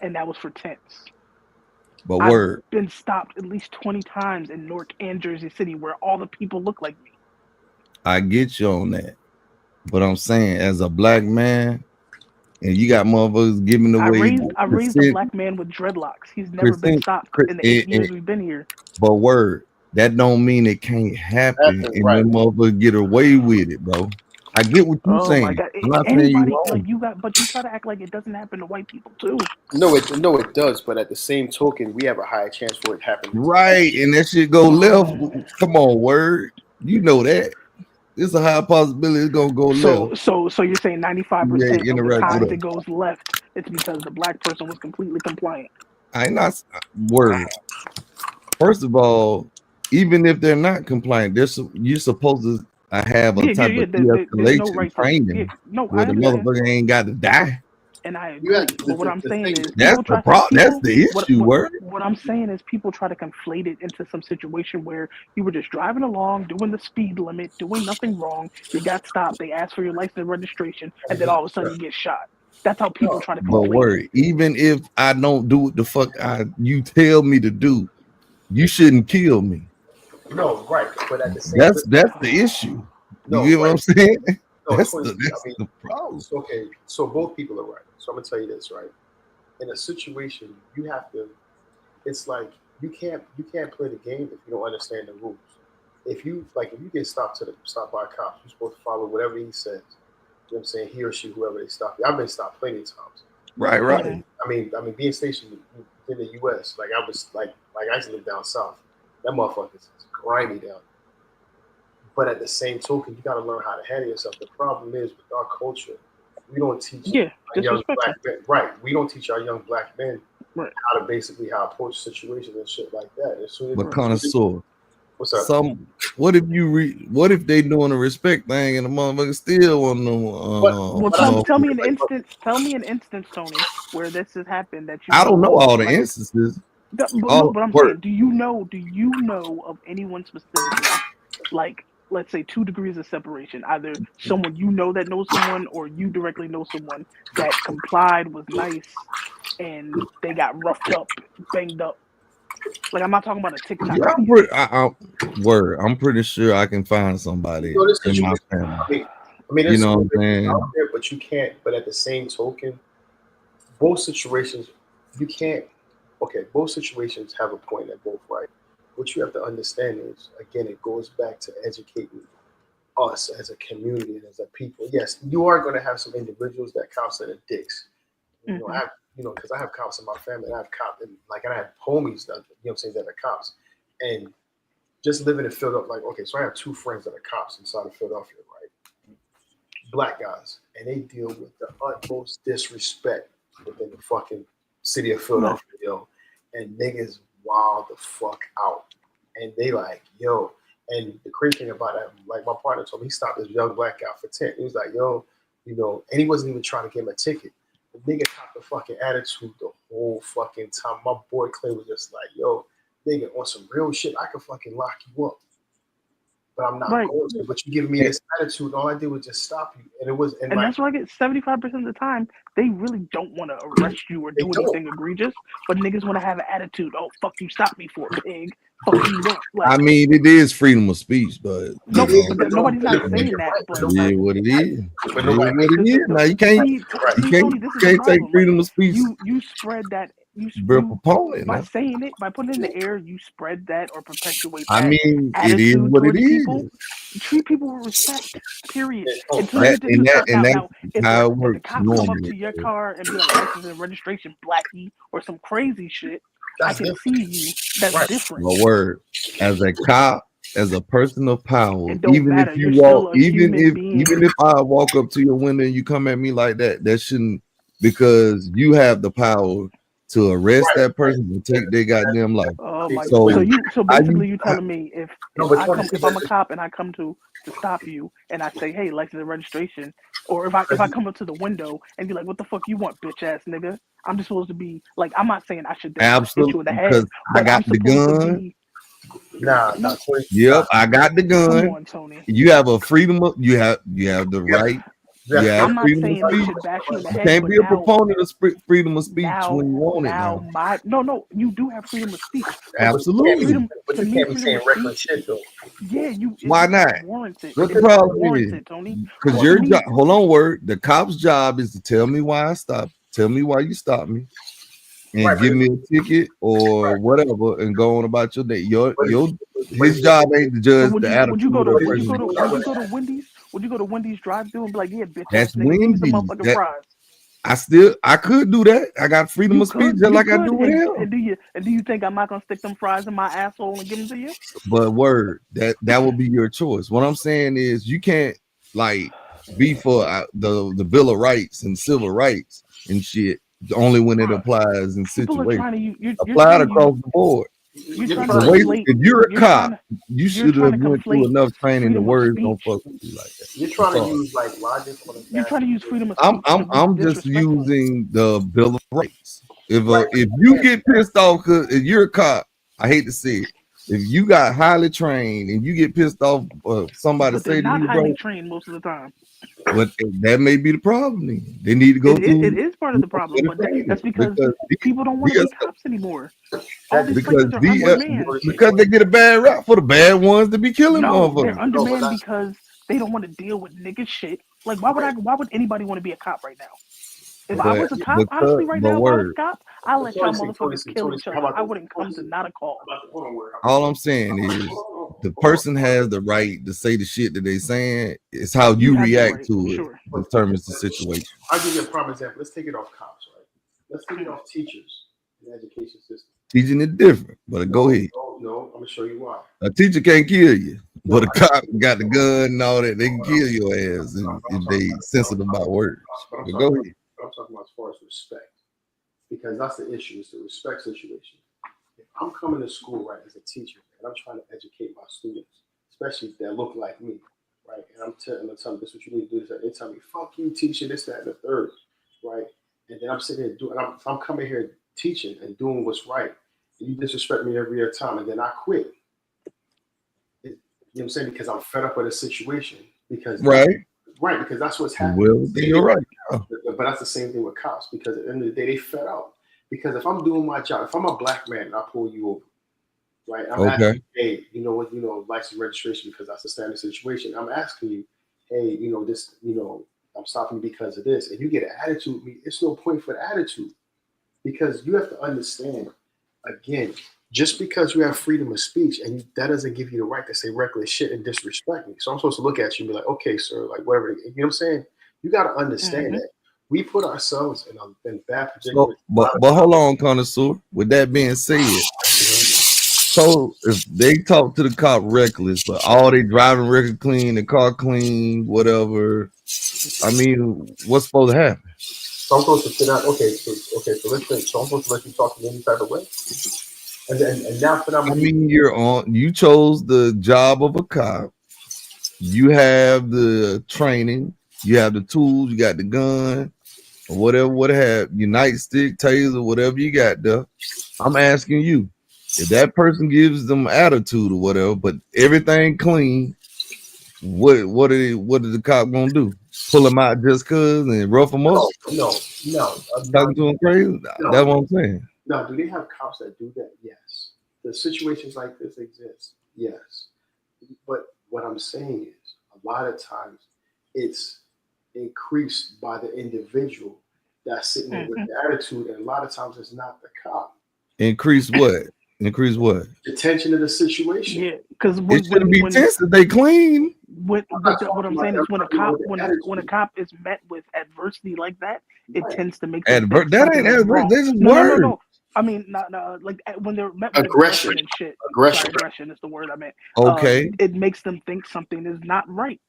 and that was for tents. But I've been stopped at least 20 times in Newark and Jersey City where all the people look like me. I get you on that. But I'm saying, as a black man, and you got motherfuckers giving away. I raised a black man with dreadlocks. He's never been stopped in the 8 years we've been here. But that don't mean it can't happen, and right. Them motherfuckers get away with it, bro. I get what you're saying. My God. I'm not saying you wrong. But you try to act like it doesn't happen to white people too. No, it does. But at the same token, we have a higher chance for it happening. Right, and that shit go left. Come on, word. You know that. It's a high possibility it's gonna go left. So you're saying 95% of the times it goes left, it's because the black person was completely compliant. I ain't not word. First of all, even if they're not compliant, you're supposed to have a type of de-escalation training where the motherfucker ain't got to die. And I agree. But what I'm saying is that's the problem. That's the issue. What I'm saying is people try to conflate it into some situation where you were just driving along, doing the speed limit, doing nothing wrong. You got stopped. They asked for your license and registration, and then all of a sudden you get shot. That's how people try to conflate it. Even if I don't do what the fuck you tell me to do, you shouldn't kill me. No, right. But at the same that's the issue. You get what I'm saying? That's the problem. Okay, so both people are right. So I'm gonna tell you this, right? In a situation, you have to. It's like you can't play the game if you don't understand the rules. If you get stopped by a cop, you're supposed to follow whatever he says. You know what I'm saying? He or she, whoever they stop you. I've been stopped plenty of times. Right. I mean, being stationed in the U.S., like I was like I used to live down south. That motherfucker's grimy down. But at the same token, you got to learn how to handle yourself. The problem is with our culture, we don't teach young black men. Right, we don't teach our young black men how to approach situations and shit like that. But connoisseur, what's up? What if they doing a respect thing and the motherfucker still want to? Tell me an instance, Tony, where this has happened that you. I don't know all the instances. But I'm saying, do you know of anyone specifically, like, let's say 2 degrees of separation, either someone you know that knows someone or you directly know someone that complied, was nice, and they got roughed up, banged up? Like, I'm not talking about a TikTok. Yeah, I'm pretty sure I can find somebody in my family. I mean, you know what I'm saying? Out there, but you can't. But at the same token, both situations, you can't. Okay, both situations have a point at both, right? What you have to understand is, again, it goes back to educating us as a community and as a people. Yes, you are going to have some individuals that cops that are dicks. You know, because I have cops in my family, and I have cops, and I have homies that that are cops, and just living in Philadelphia. Like, okay, so I have 2 friends that are cops inside of Philadelphia, right? Black guys, and they deal with the utmost disrespect within the fucking city of Philadelphia, yo, and niggas wild the fuck out, and they like, yo, and the crazy thing about that, like my partner told me, he stopped this young black guy for 10. He was like, yo, you know, and he wasn't even trying to give him a ticket. The nigga copped the fucking attitude the whole fucking time. My boy Clay was just like, yo, nigga, on some real shit, I could fucking lock you up. But I'm not going to. But you giving me this attitude, all I did was just stop you. And it was and that's why I get 75% of the time, they really don't want to arrest you or do anything egregious, but niggas want to have an attitude. Oh, fuck you, stop me for, pig. Fuck you up. Like, I mean, it is freedom of speech, but nobody's not saying that. But yeah, what it is. It is what it is. Now you can't take freedom of speech. You spread that. By saying it, by putting it in the air, you spread that or perpetuate that. I mean, it is what it is. People. Treat people with respect, period. And that's how it works. If the cop come up to your car and be like, license and registration, blackie, or some crazy shit, I can see you. That's different. My word. As a cop, as a person of power, even if you even if I walk up to your window and you come at me like that, that shouldn't, because you have the power to arrest that person and take their goddamn life. Oh my God. So basically you're telling me if I'm a cop and I come to stop you and I say, hey, license and registration, or if I come up to the window and be like, what the fuck you want, bitch ass nigga? I'm just supposed to be like, I'm not saying I should hit you in the head, because I got the gun. Yep, I got the gun. Come on, Tony. You have a freedom of, you have the right. Yeah, I'm not saying they should bash you in the head. You can't be a proponent of freedom of speech when you want it. No, you do have freedom of speech. Absolutely. But you can't be saying reckless shit though. Yeah, why not? What the problem is? Because your job, hold on, word. The cop's job is to tell me why I stopped. Tell me why you stopped me, and give me a ticket or whatever, and go on about your day. His job ain't to judge the attitude. Would you go to Wendy's? Would you go to Wendy's drive-thru and be like, yeah, bitch, that's Wendy's. I could do that. I got freedom of speech just like I do with him. And do you think I'm not gonna stick them fries in my asshole and give them to you? But word, that would be your choice. What I'm saying is you can't like be for the Bill of Rights and civil rights and shit only when it applies in situations. Applied across the board. If you're a cop, you should have went through enough training. The words don't fuck with you like that. You're trying to use like logic. You're trying to use freedom of speech. I'm just using the Bill of Rights. If you get pissed off because if you're a cop, I hate to say it. If you got highly trained and you get pissed off, somebody say to you, bro, highly trained most of the time. But that may be the problem. Then they need to go through. It is part of the problem, but that's because people don't want to be cops anymore. Because they get a bad rap for the bad ones to be killing motherfuckers. They're undermanned because they don't want to deal with nigga shit. Like why would anybody want to be a cop right now? If I was a cop, honestly, right now, if I was a cop, I'll let y'all motherfuckers kill each other. I wouldn't come to not a call. All I'm saying is the person has the right to say the shit that they saying. It's how you react to it determines the situation. I'll give you a prime example. Let's take it off cops, right? Let's take it off teachers in the education system. Teaching is different, but go ahead. No, I'm gonna show you why. A teacher can't kill you, but a cop got the gun and all that. They can kill your ass if they sensitive about words. But go ahead. I'm talking about as far as respect, because that's the issue. It's the respect situation. If I'm coming to school, right, as a teacher, and I'm trying to educate my students, especially that look like me, right, and I'm telling them, this is what you need to do. They tell me, fuck you, teacher, this, that, and the third, right? And then I'm sitting here doing, I'm coming here teaching and doing what's right. And you disrespect me every other time, and then I quit. You know what I'm saying? Because I'm fed up with a situation. Because because that's what's happening. Well, you're right. But that's the same thing with cops, because at the end of the day, they fed up. Because if I'm doing my job, if I'm a black man and I pull you over, right? I'm asking, hey, you know what, license registration, because that's the standard situation. I'm asking you, hey, this, I'm stopping because of this. And you get an attitude with me, it's no point for the attitude. Because you have to understand, again, just because you have freedom of speech and that doesn't give you the right to say reckless shit and disrespect me. So I'm supposed to look at you and be like, okay, sir, like whatever. You know what I'm saying? You got to understand that we put ourselves in bad predicament. But hold on, connoisseur. With that being said, so if they talk to the cop reckless, but all they driving record clean, the car clean, whatever, I mean, what's supposed to happen? So I'm supposed to sit down. Okay, so let's think. So I'm supposed to let you talk to me any type of way. And now for I mean, you chose the job of a cop. You have the training, you have the tools, you got the gun, or whatever, your nightstick, taser, whatever you got there. I'm asking you, if that person gives them attitude or whatever, but everything clean, what is the cop gonna do? Pull them out just cause and rough them up? No. Talking to them crazy? No. That's what I'm saying. Now, do they have cops that do that? Yes. The situations like this exist. Yes. But what I'm saying is, a lot of times it's increased by the individual that's sitting there with the attitude, and a lot of times it's not the cop. Increase what? Increase what? The tension of the situation. Yeah, because It shouldn't be tense if they clean. What I'm saying is when a cop is met with adversity like that, it tends to make them think that ain't something is adversity. wrong. This is No. word. I mean, not like when they're met with Aggression. and shit. Aggression. Sorry, aggression is the word I meant. Okay. It makes them think something is not right.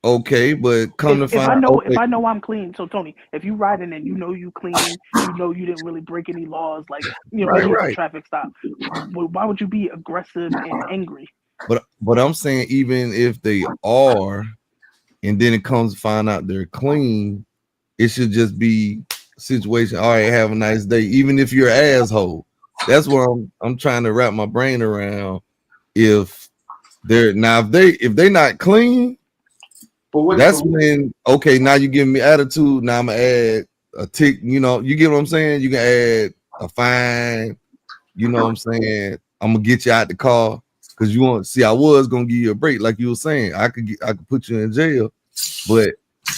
Okay, but come to If find I know okay. if I know I'm clean, so Tony, if you riding and you know you clean, you know you didn't really break any laws, like maybe it's a traffic stop. Why would you be aggressive and angry? But I'm saying even if they are, and then it comes to find out they're clean, it should just be a situation. All right, have a nice day. Even if you're an asshole, that's what I'm trying to wrap my brain around. If they're not clean, that's when okay. Now you give me attitude. Now I'm gonna add a tick. You know, you get what I'm saying. You can add a fine. You know what I'm saying. I'm gonna get you out the car. Because you want to see, I was gonna give you a break, like you were saying. I could put you in jail,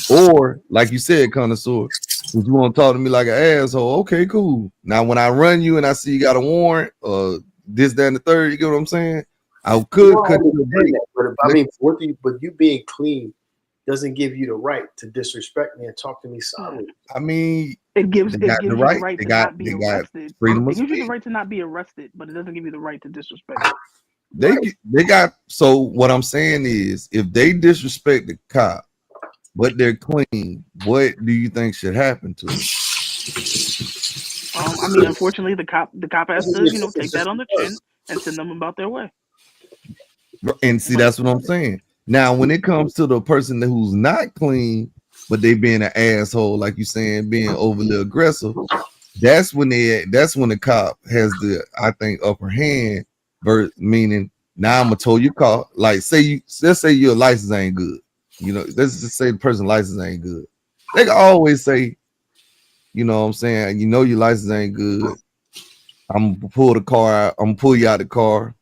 or like you said, connoisseur, if you want to talk to me like an asshole, okay, cool. Now when I run you and I see you got a warrant, this, that, and the third, you get what I'm saying? I could cut you a break. But you being clean doesn't give you the right to disrespect me and talk to me silently. I mean, it gives you the right They to got not be arrested. freedom It of gives you speech. the right to not be arrested, but it doesn't give you the right to disrespect. They got. So what I'm saying is, if they disrespect the cop, but they're clean, what do you think should happen to them? I mean, unfortunately, the cop has to take that on the chin and send them about their way. And see, that's what I'm saying. Now, when it comes to the person who's not clean, but they being an asshole, like you saying, being overly aggressive, that's when the cop has the, I think, upper hand. Meaning, now I'm gonna tow your car. Like, let's say your license ain't good. You know, let's just say the person's license ain't good. They can always say, you know what I'm saying, you know your license ain't good. I'm gonna pull the car out, I'm gonna pull you out the car.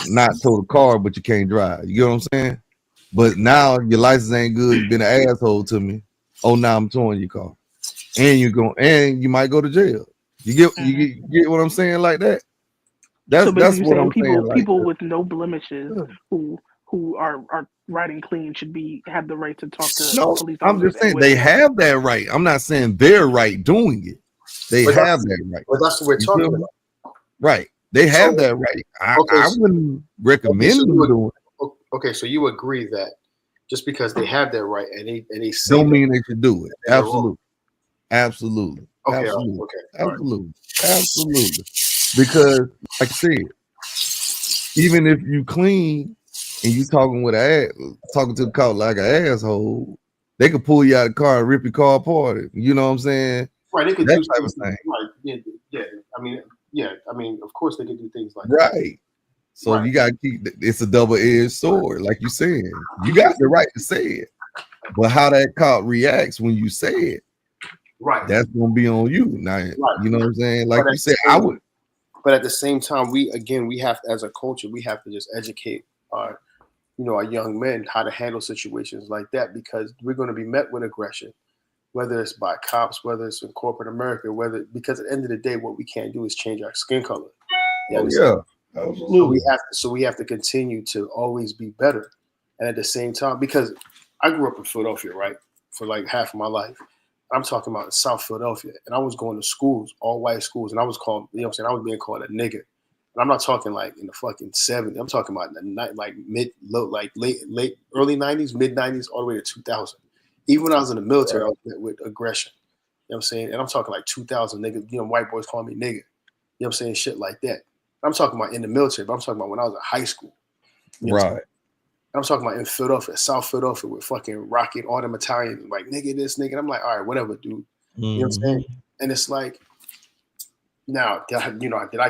Not tow the car, but you can't drive. You get what I'm saying? But now your license ain't good, you've been an asshole to me. Oh, now I'm towing your car. And you might go to jail. You get what I'm saying like that? That's what I'm saying. People with no blemishes who are riding clean should have the right to talk to police officers. I'm just saying they have that right. I'm not saying they're right doing it. They have that right. But that's what we're talking about. Right. They have that right. I wouldn't recommend them doing it. Okay, so you agree that just because they have that right and they say don't mean they should do it. Absolutely. Okay, Absolutely. okay. Absolutely. Absolutely. Because like I said, even if you clean and you talking to the cop like an asshole, they could pull you out of the car and rip your car apart. You know what I'm saying? Right, they could that do type of things thing. Like, I mean, of course they could do things like Right. that. So you gotta it's a double-edged sword, like you said. You got the right to say it, but how that cop reacts when you say it, right, that's gonna be on you. Now, you know what I'm saying? Like you said, I would. But at the same time, we have to, as a culture, we have to just educate our young men how to handle situations like that, because we're going to be met with aggression, whether it's by cops, whether it's in corporate America, because at the end of the day, what we can't do is change our skin color. Absolutely. So we have to continue to always be better, and at the same time, because I grew up in Philadelphia, right, for like half of my life. I'm talking about in South Philadelphia, and I was going to schools, all white schools, and I was called, you know what I'm saying, I was being called a nigger. And I'm not talking like in the fucking 70s. I'm talking about in the early 90s, mid 90s, all the way to 2000. Even when I was in the military, I was met with aggression. You know what I'm saying? And I'm talking like 2,000 niggas, white boys calling me nigga. You know what I'm saying? Shit like that. I'm talking about in the military, but I'm talking about when I was in high school. You know what I'm saying? I'm talking about in Philadelphia, South Philadelphia, with fucking Rocket, all them Italians, like, nigga, this, nigga. And I'm like, all right, whatever, dude. You know what I'm saying? And it's like, now, did I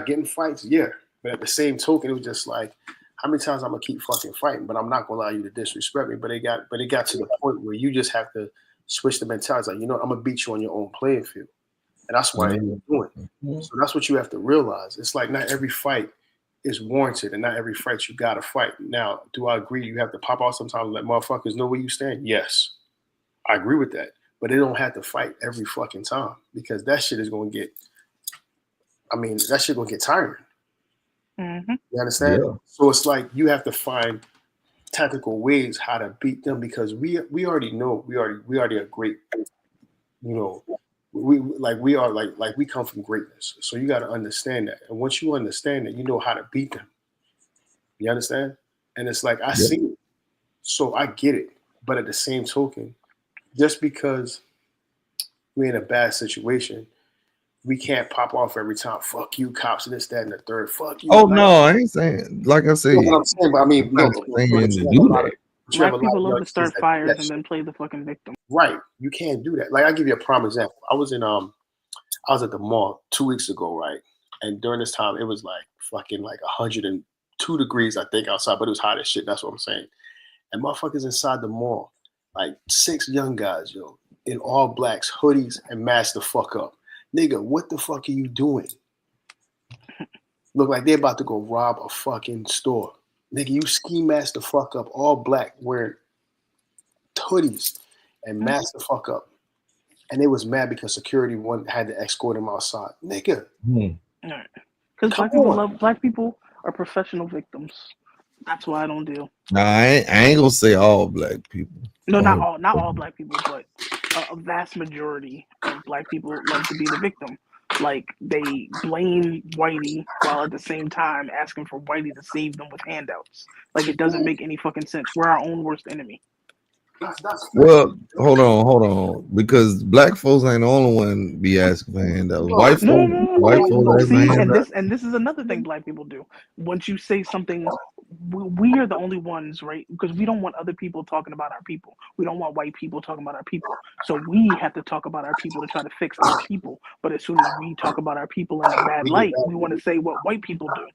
get in fights? Yeah. But at the same token, it was just like, how many times I'm gonna keep fucking fighting? But I'm not gonna allow you to disrespect me. But it got to the point where you just have to switch the mentality. Like, I'm gonna beat you on your own playing field. And that's what I ended up doing. So that's what you have to realize. It's like not every fight is warranted, and not every fight you gotta fight. Now, do I agree you have to pop out sometimes and let motherfuckers know where you stand? Yes. I agree with that. But they don't have to fight every fucking time, because that shit is gonna get tiring. Mm-hmm. You understand? Yeah. So it's like you have to find tactical ways how to beat them, because we already know we already are great. We come from greatness. So you got to understand that. And once you understand that, you know how to beat them. You understand? And it's like I see it, so I get it. But at the same token, just because we're in a bad situation, we can't pop off every time. Fuck you, cops, and this, that, and the third. Fuck you. Oh no, I ain't saying. Like I said, you know what I'm saying, but I mean, I'm not saying to do that. Black people love to start fires and then play the fucking victim. Right. You can't do that. Like, I'll give you a prime example. I was at the mall 2 weeks ago, right? And during this time, it was like fucking like 102 degrees, I think, outside, but it was hot as shit. That's what I'm saying. And motherfuckers inside the mall, like 6 young guys, in all blacks, hoodies, and masked the fuck up. Nigga, what the fuck are you doing? Look like they're about to go rob a fucking store. Nigga, you ski mask the fuck up, all black, wearing hoodies and mask the fuck up. And they was mad because security had to escort them outside. Nigga. Because black people are professional victims. That's why I don't deal. Nah, I ain't gonna say all black people. No, not all black people, but a vast majority of black people love to be the victim. Like, they blame Whitey while at the same time asking for Whitey to save them with handouts. Like, it doesn't make any fucking sense. We're our own worst enemy. Well, hold on, because black folks ain't the only one be asking for handouts. White folks ask for handouts. And this is another thing black people do. Once you say something, we are the only ones, right? Because we don't want other people talking about our people. We don't want white people talking about our people. So we have to talk about our people to try to fix our people. But as soon as we talk about our people in a bad light, we want to say what white people do.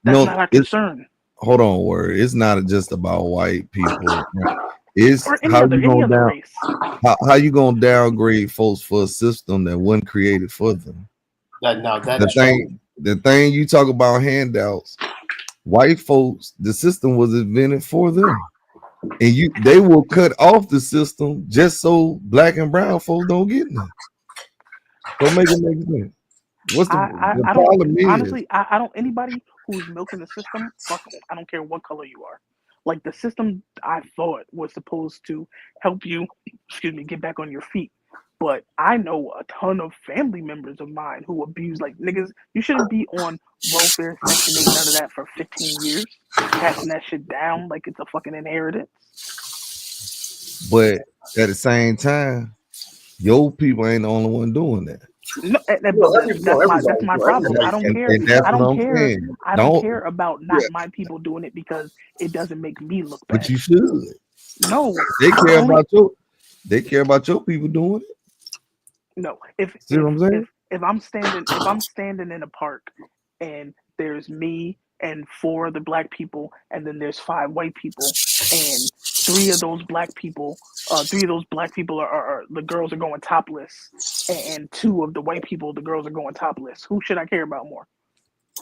That's not our concern. Hold on, word. It's not just about white people. It's how you gonna downgrade folks for a system that wasn't created for them. The thing you talk about handouts, white folks, the system was invented for them, and they will cut off the system just so black and brown folks don't get none. Don't make it make sense. What's the problem? Honestly, I don't. Anybody who's milking the system, fuck them. I don't care what color you are. Like, the system, I thought, was supposed to help you, get back on your feet. But I know a ton of family members of mine who abuse, like, niggas, you shouldn't be on welfare, Section 8, none of that for 15 years, passing that shit down like it's a fucking inheritance. But at the same time, your people ain't the only one doing that. No, that's my problem. I don't care. I don't care about not my people doing it because it doesn't make me look bad. But you should. No, they care about your people doing it. No, see what I'm saying? If I'm standing in a park and there's me and 4 other black people, and then there's 5 white people, and 3 of those black people are the girls are going topless, and 2 of the white people, the girls are going topless. Who should I care about more?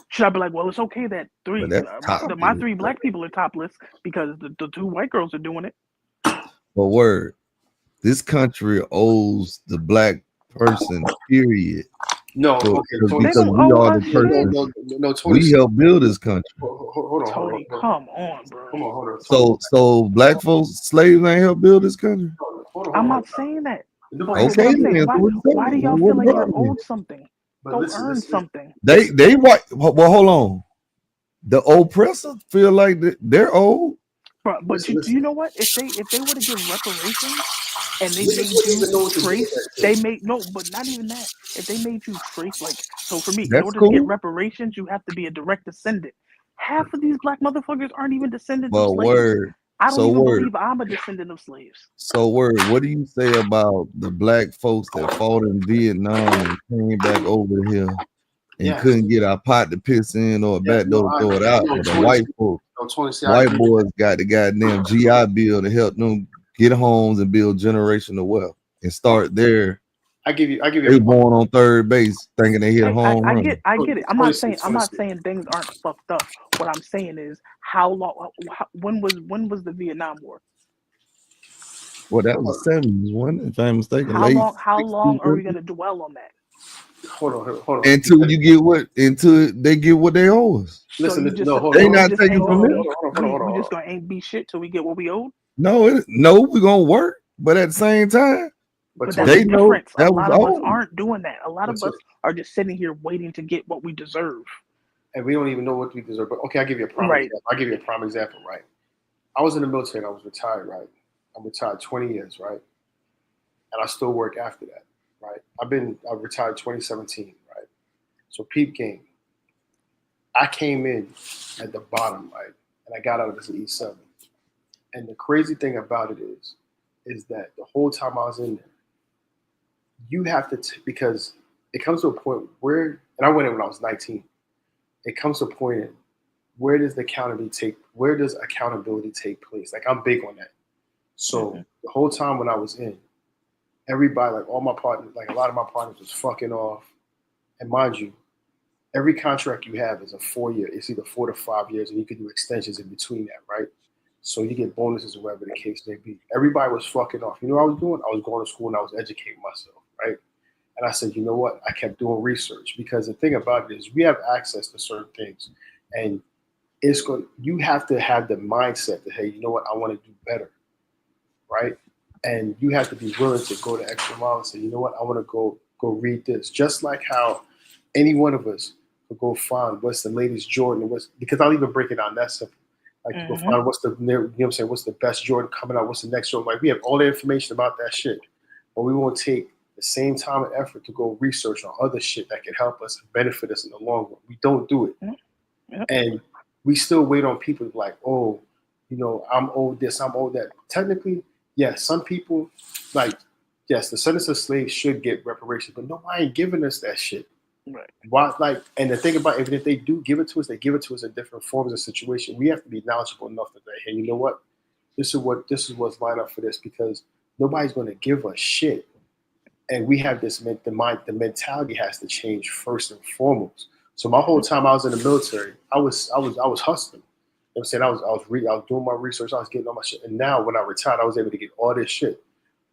Should I be like, well, it's okay that my 3 black people are topless because the 2 white girls are doing it? But word, this country owes the black person, period. No, because we are the person. We help build this country. Hold on, Tony, come on, bro. Come on, hold on. So black folks, slaves ain't help build this country. I'm not saying that. Okay, why do y'all feel like you're owed something? Go earn something. They white. Well, hold on. The oppressors feel like they're old. But you know what? If they were to give reparations and they made you trace, but not even that. If they made you trace, like, so for me, in order to get reparations, you have to be a direct descendant. Half of these black motherfuckers aren't even descendants of slaves. Word. I don't even believe I'm a descendant of slaves. So word, what do you say about the black folks that fought in Vietnam and came back over here and couldn't get our pot to piss in or a back door to throw it out? But the white folks, white boys got the goddamn GI Bill to help them get homes and build generational wealth and start there. I give you. They born on third base thinking they hit a home run. I get it. I'm not saying things aren't fucked up. What I'm saying is when was the Vietnam War? Well, that was the 70s, wasn't it? If I'm mistaken. How long are we gonna dwell on that? Hold on. Until they get what they owe us. Listen, they not taking from me. We just gonna ain't be shit till we get what we owe. No, we're gonna work, but at the same time, but they know that a lot of us aren't doing that. A lot of us are just sitting here waiting to get what we deserve, and we don't even know what we deserve. But okay, I'll give you a prime example. I'll give you a prime example. Right, I was in the military and I was retired. Right, I'm retired 20 years. Right, and I still work after that. Right, I retired 2017. Right, so peep game. I came in at the bottom, right, and I got out of this at E7. And the crazy thing about it is that the whole time I was in there, you have to, because it comes to a point where, and I went in when I was 19, it comes to a point in where does accountability take place? Like, I'm big on that. So the whole time when I was in, everybody, like all my partners, like a lot of my partners was fucking off. And mind you, every contract you have is a 4-year. It's either 4 to 5 years, and you can do extensions in between that, right? So you get bonuses or whatever the case may be. Everybody was fucking off. You know what I was doing? I was going to school and I was educating myself, right? And I said, you know what? I kept doing research, because the thing about it is we have access to certain things, and you have to have the mindset that, hey, you know what? I want to do better, right? And you have to be willing to go the extra mile and say, you know what? I want to go read this. Just like how any one of us could go find what's the latest Jordan, because I'll even break it down that simple. Like, to go find what's the best Jordan coming out, what's the next Jordan. Like, we have all the information about that shit, but we won't take the same time and effort to go research on other shit that can help us and benefit us in the long run. We don't do it. And we still wait on people like, oh, you know, I'm owed this, I'm owed that. Technically, yes, some people, like, yes, the descendants of slaves should get reparations, but nobody ain't giving us that shit. Right. Why? Like, and the thing about even if they do give it to us, they give it to us in different forms and situations. We have to be knowledgeable enough to say, hey, you know what? This is what's lined up for this, because nobody's going to give us shit. And we have this the mentality has to change first and foremost. So my whole time I was in the military, I was hustling. You know what I'm saying? I was doing my research, I was getting all my shit. And now when I retired, I was able to get all this shit.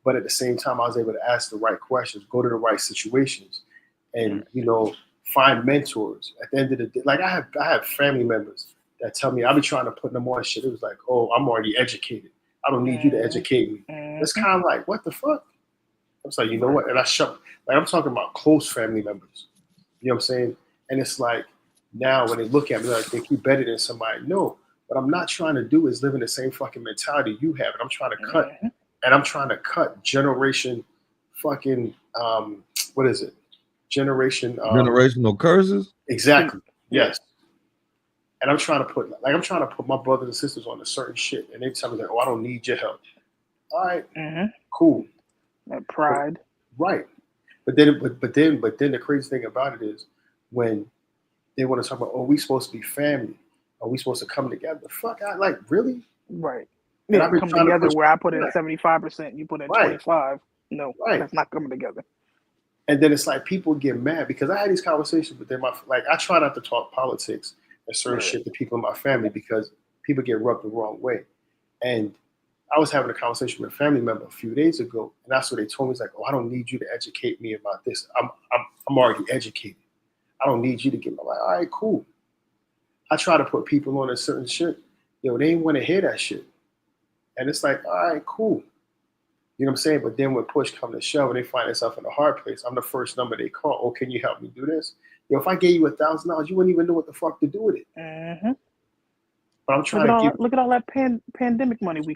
But at the same time, I was able to ask the right questions, go to the right situations, and, you know, find mentors. At the end of the day, like, I have family members that tell me, I'll be trying to put them on shit. It was like, oh, I'm already educated. I don't need you to educate me. It's kind of like, what the fuck? I was like, you know what? And I'm talking about close family members. You know what I'm saying? And it's like, now when they look at me, like, think you better than somebody. No, what I'm not trying to do is live in the same fucking mentality you have. And I'm trying to cut, and I'm trying to cut generation fucking, what is it? Generational curses. Exactly. Yes. And I'm trying to put my brothers and sisters on a certain shit, and they tell me that, oh, I don't need your help. All right, cool. That pride. Right. But then the crazy thing about it is when they want to talk about, oh, we supposed to be family, are we supposed to come together? Fuck, I like, really? Right. Yeah, come together where I put in 75%, you put in 25. No, that's not coming together. And then it's like people get mad because I had these conversations with them. Like, I try not to talk politics and certain shit to people in my family because people get rubbed the wrong way. And I was having a conversation with a family member a few days ago, and that's what they told me. It's like, oh, I don't need you to educate me about this. I'm already educated. I don't need you to get me. I'm like, all right, cool. I try to put people on a certain shit. Yo, they ain't want to hear that shit. And it's like, all right, cool. You know what I'm saying? But then when push comes to shove and they find themselves in a hard place, I'm the first number they call. Oh, can you help me do this? Yo, if I gave you $1,000, you wouldn't even know what the fuck to do with it. But I'm trying to look at all that pandemic money we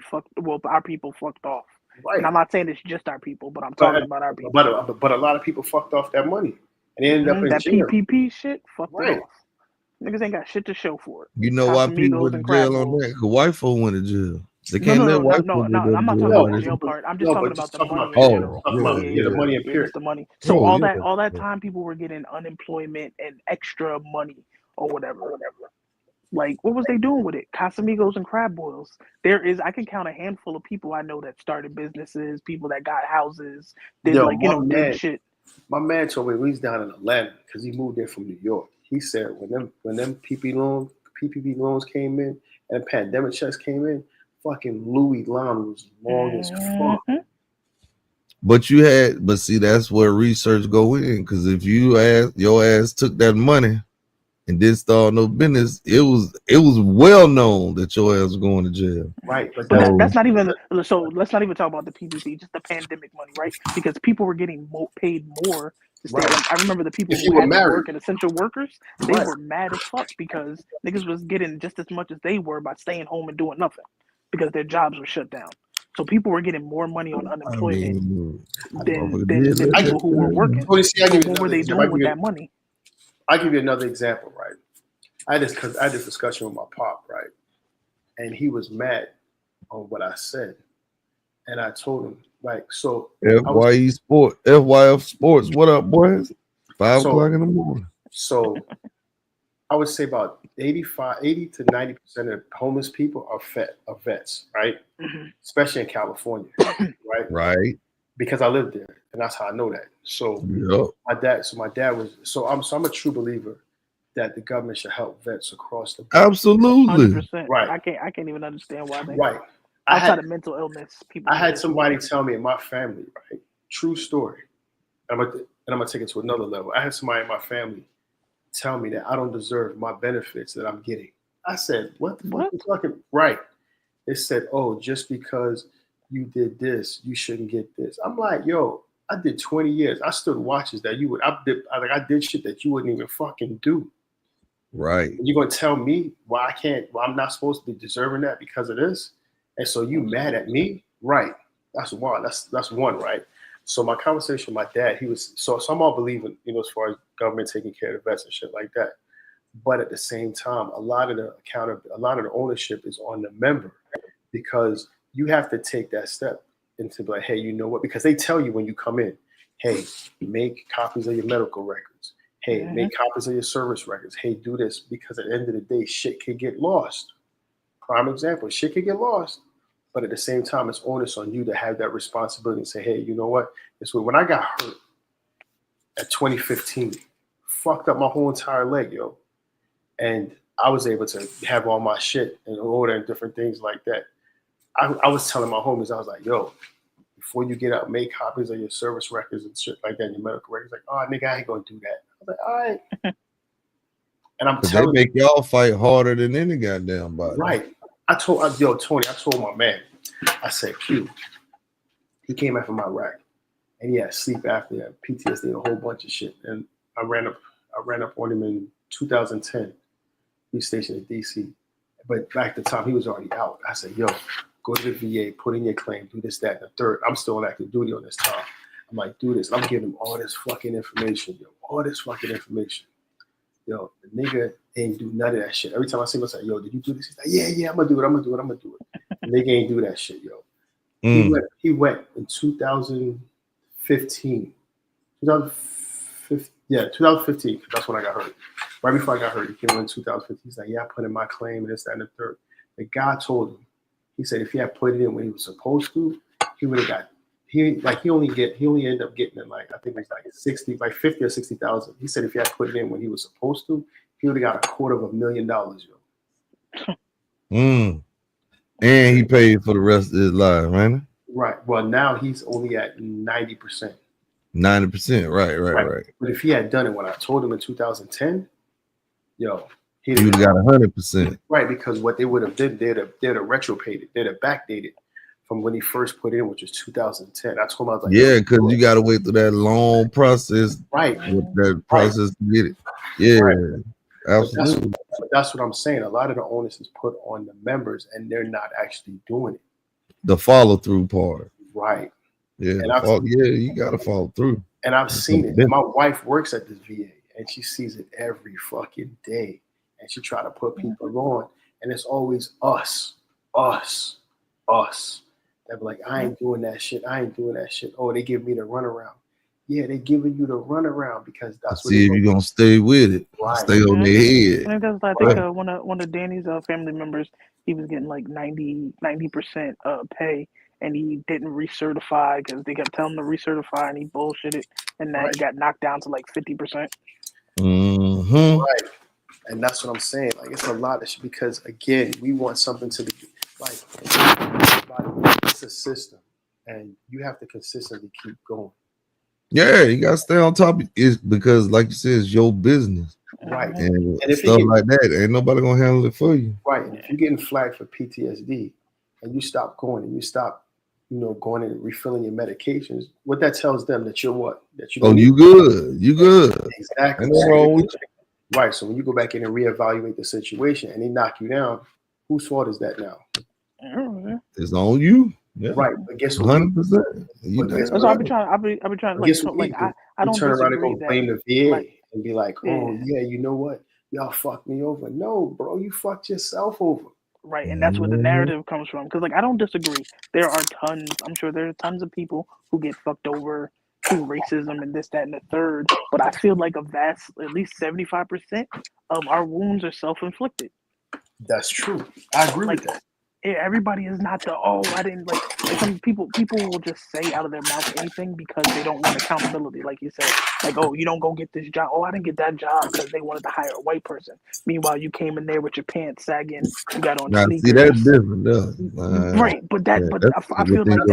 our people fucked off. Right. And I'm not saying it's just our people, but I'm talking about our people. But a lot of people fucked off that money, and they ended up in that jail. PPP shit fucked it off. Niggas ain't got shit to show for it. You know why people went to jail on that? Because white folk went to jail. They can't let white folk no, I'm not talking about the jail part. I'm just talking about the money in general. The money in period. The money. So all that time people were getting unemployment and extra money or whatever. Like, what was they doing with it? Casamigos and crab boils. I can count a handful of people I know that started businesses, people that got houses, did did shit. My man told me when he's down in Atlanta because he moved there from New York. He said when them PPP loans came in and pandemic checks came in, fucking Louis line was long as fuck. But see, that's where research go in. Because if your ass took that money and didn't start no business, it was well known that your ass was going to jail. Right, but that's not even. So let's not even talk about the PPP, just the pandemic money, right? Because people were getting paid more to stay. Like, I remember the people who had to work and essential workers, they were mad as fuck because niggas was getting just as much as they were by staying home and doing nothing because their jobs were shut down. So people were getting more money on unemployment than people who were working. What were they doing with that money? I'll give you another example, right? I had this discussion with my pop, right? And he was mad on what I said. And I told him, like, so FYF Sports, what up, boys? 5 o'clock in the morning. So I would say about 80 to 90% of homeless people are vets, right? Mm-hmm. Especially in California, right? Right. Because I lived there, and that's how I know that. So my dad was. So I'm a true believer that the government should help vets across the board. Absolutely. 100%. Right. I can't even understand why they. Right. Outside of mental illness, people. I had somebody tell me in my family, right? True story. And I'm gonna take it to another level. I had somebody in my family tell me that I don't deserve my benefits that I'm getting. I said, "What the fuck are you talking?" Right. They said, "Oh, just because you did this, you shouldn't get this." I'm like, yo, I did 20 years. I stood watches that you would. I did shit that you wouldn't even fucking do. Right. And you're gonna tell me why I'm not supposed to be deserving that because of this? And so you mad at me? Right. That's one. That's one, right? So my conversation with my dad, he was so I'm all believing, as far as government taking care of the vets and shit like that. But at the same time, a lot of the ownership is on the member because you have to take that step into like, hey, you know what? Because they tell you when you come in, hey, make copies of your medical records. Hey, make copies of your service records. Hey, do this because at the end of the day, shit can get lost. Prime example, shit can get lost. But at the same time, it's onus on you to have that responsibility and say, hey, you know what? It's when I got hurt at 2015, fucked up my whole entire leg, yo. And I was able to have all my shit in order and different things like that. I was telling my homies, I was like, yo, before you get out, make copies of your service records and shit like that, your medical records. Like, oh, nigga, I ain't gonna do that. I was like, all right. And I'm telling they make y'all fight harder than any goddamn body. Right. Tony, I told my man, I said, Q, he came after my rack and he had sleep apnea, PTSD, and a whole bunch of shit. And I ran up on him in 2010. He was stationed in DC. But back at the time, he was already out. I said, yo, go to the VA, put in your claim, do this, that, and the third. I'm still on active duty on this time. I'm like, do this. I'm giving him all this fucking information, yo. All this fucking information. Yo, the nigga ain't do none of that shit. Every time I see him, I say, yo, did you do this? He's like, yeah, I'm gonna do it. The nigga ain't do that shit, yo. He went in 2015. 2015, that's when I got hurt. Right before I got hurt, he came in 2015. He's like, yeah, I put in my claim and this, that, and the third. The guy told him, he said if he had put it in when he was supposed to, he would have got. He only ended up getting it like I think it was like 50 or 60,000. He said if he had put it in when he was supposed to, he would have got $250,000, yo. And he paid for the rest of his life, right? Right. Well, now he's only at 90%. 90%. Right. But if he had done it when I told him in 2010, yo, he would have got 100%. Right, because what they would have did, they'd have retropated, they'd have backdated from when he first put in, which was 2010. I told him, I was like, yeah, because you got to wait through that long process. Right. With that process to get it. Yeah. Right. Absolutely. But that's what I'm saying. A lot of the onus is put on the members, and they're not actually doing it. The follow through part. Right. Yeah. And you got to follow through. And I've seen it. My wife works at this VA, and she sees it every fucking day. And she try to put people on, and it's always us. They're like, I ain't doing that shit. Oh, they give me the runaround. Yeah, they giving you the runaround because that's what. See if you're gonna stay with it. Right. Stay on their head. I think one of Danny's family members, he was getting like 90% pay, and he didn't recertify because they kept telling him to recertify, and he bullshitted, and then he got knocked down to like 50%. Mm-hmm. Right. And that's what I'm saying. Like, it's a lot of shit because, again, we want something to be like, it's a system, and you have to consistently keep going. Yeah, you gotta stay on top of it because, like you said, it's your business. Right. And if stuff like that, ain't nobody gonna handle it for you. Right. And if you're getting flagged for PTSD and you stop going and you stop, going and refilling your medications, what that tells them that you're what? That you you good. You good. Exactly. Ain't nothing wrong with you. Right. So when you go back in and reevaluate the situation and they knock you down, whose fault is that now? It's on you. Yeah. Right, but guess what? 100%. That's what I'll be trying. I'll be trying. I don't turn around and go disagree blame that, the VA like, and be like, "Oh yeah, you know what? Y'all fucked me over." No, bro, you fucked yourself over. Right, and that's where the narrative comes from. Because I don't disagree. There are tons. I'm sure there are tons of people who get fucked over through racism and this, that, and the third. But I feel like at least 75% of our wounds are self-inflicted. That's true. I agree with that. Everybody is not I didn't like some people will just say out of their mouth anything because they don't want accountability, like you said. Like, oh, you don't go get this job. Oh, I didn't get that job because they wanted to hire a white person. Meanwhile, you came in there with your pants sagging, you got on Now, sneakers. see, that's different, Right, but I feel like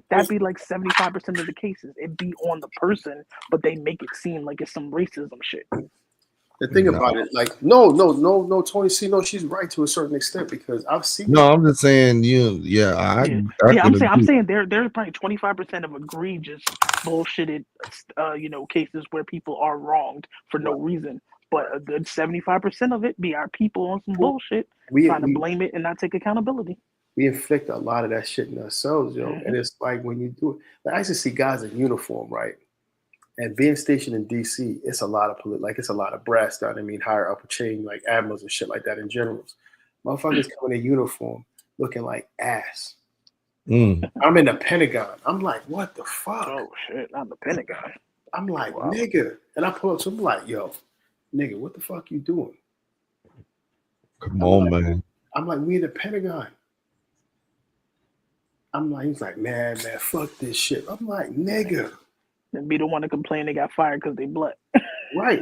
that'd be like 75% of the cases. It'd be on the person, but they make it seem like it's some racism shit. The thing about it, like, no, Tony C, no, she's right to a certain extent because I've seen. No, I'm just saying, I'm saying there's probably 25% of egregious bullshitted, cases where people are wronged for no reason, but a good 75% of it be our people on some bullshit trying to blame it and not take accountability. We inflict a lot of that shit in ourselves, and it's like when you do it. Like, I used to see guys in uniform, right? And being stationed in DC, it's a lot of it's a lot of brass down. I mean, higher upper chain, like admirals and shit like that in generals. Motherfuckers coming in uniform looking like ass. I'm in the Pentagon. I'm like, what the fuck? Oh shit, I'm the Pentagon. I'm like, nigga. And I pull up to him like, yo, nigga, what the fuck you doing? Come on, man. I'm like, we in the Pentagon. I'm like, he's like, man, fuck this shit. I'm like, nigga. And be the one to complain they got fired because they black. Right.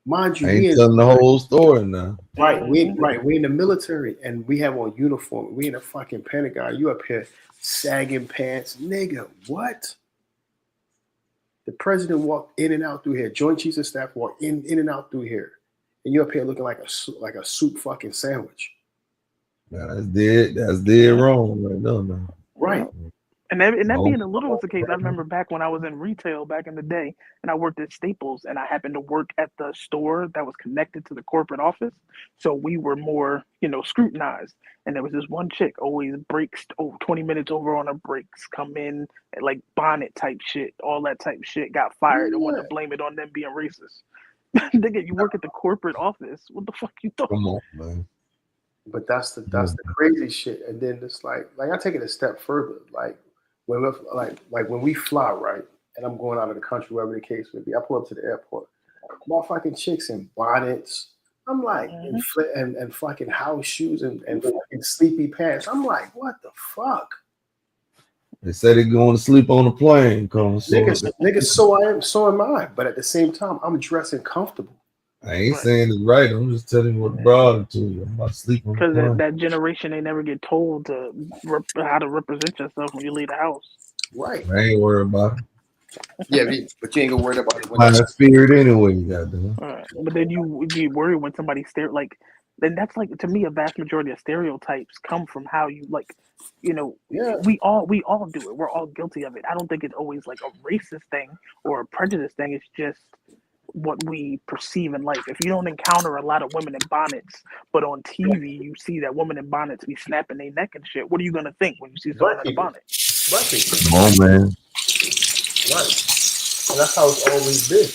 Mind you, I ain't telling the whole story now. Right. We in the military and we have on uniform. We in the fucking Pentagon. You up here sagging pants. Nigga, what? The president walked in and out through here. Joint Chiefs of Staff walked in and out through here. And you up here looking like a soup fucking sandwich. That's dead wrong right now. Man. Right. And that being a little was the case. I remember back when I was in retail back in the day, and I worked at Staples, and I happened to work at the store that was connected to the corporate office. So we were more, scrutinized. And there was this one chick always breaks 20 minutes over on her breaks, come in like bonnet type shit, all that type shit, got fired and wanted to blame it on them being racist. Nigga, you work at the corporate office. What the fuck you thought? Come on, man. But that's the crazy shit. And then it's like I take it a step further. Like when we fly, right, and I'm going out of the country, wherever the case may be, I pull up to the airport, motherfucking chicks in bonnets. I'm like, and fucking house shoes and fucking sleepy pants. I'm like, what the fuck? They say they're going to sleep on a plane. Niggas, so am I. But at the same time, I'm dressing comfortable. I ain't saying it's right. I'm just telling you what brought it to you. I'm about to sleep on the plane. Because that generation, they never get told how to represent yourself when you leave the house. Right. I ain't worried about it. Yeah, but you ain't gonna worry about it. My spirit anyway, goddamn. But then you worry when somebody stare like. Then that's like, to me, a vast majority of stereotypes come from how you we all do it. We're all guilty of it. I don't think it's always like a racist thing or a prejudice thing. It's just what we perceive in life. If you don't encounter a lot of women in bonnets, but on TV you see that women in bonnets be snapping their neck and shit, what are you gonna think when you see someone in a bonnet? Black people. Come on, man. Right. And that's how it's always been.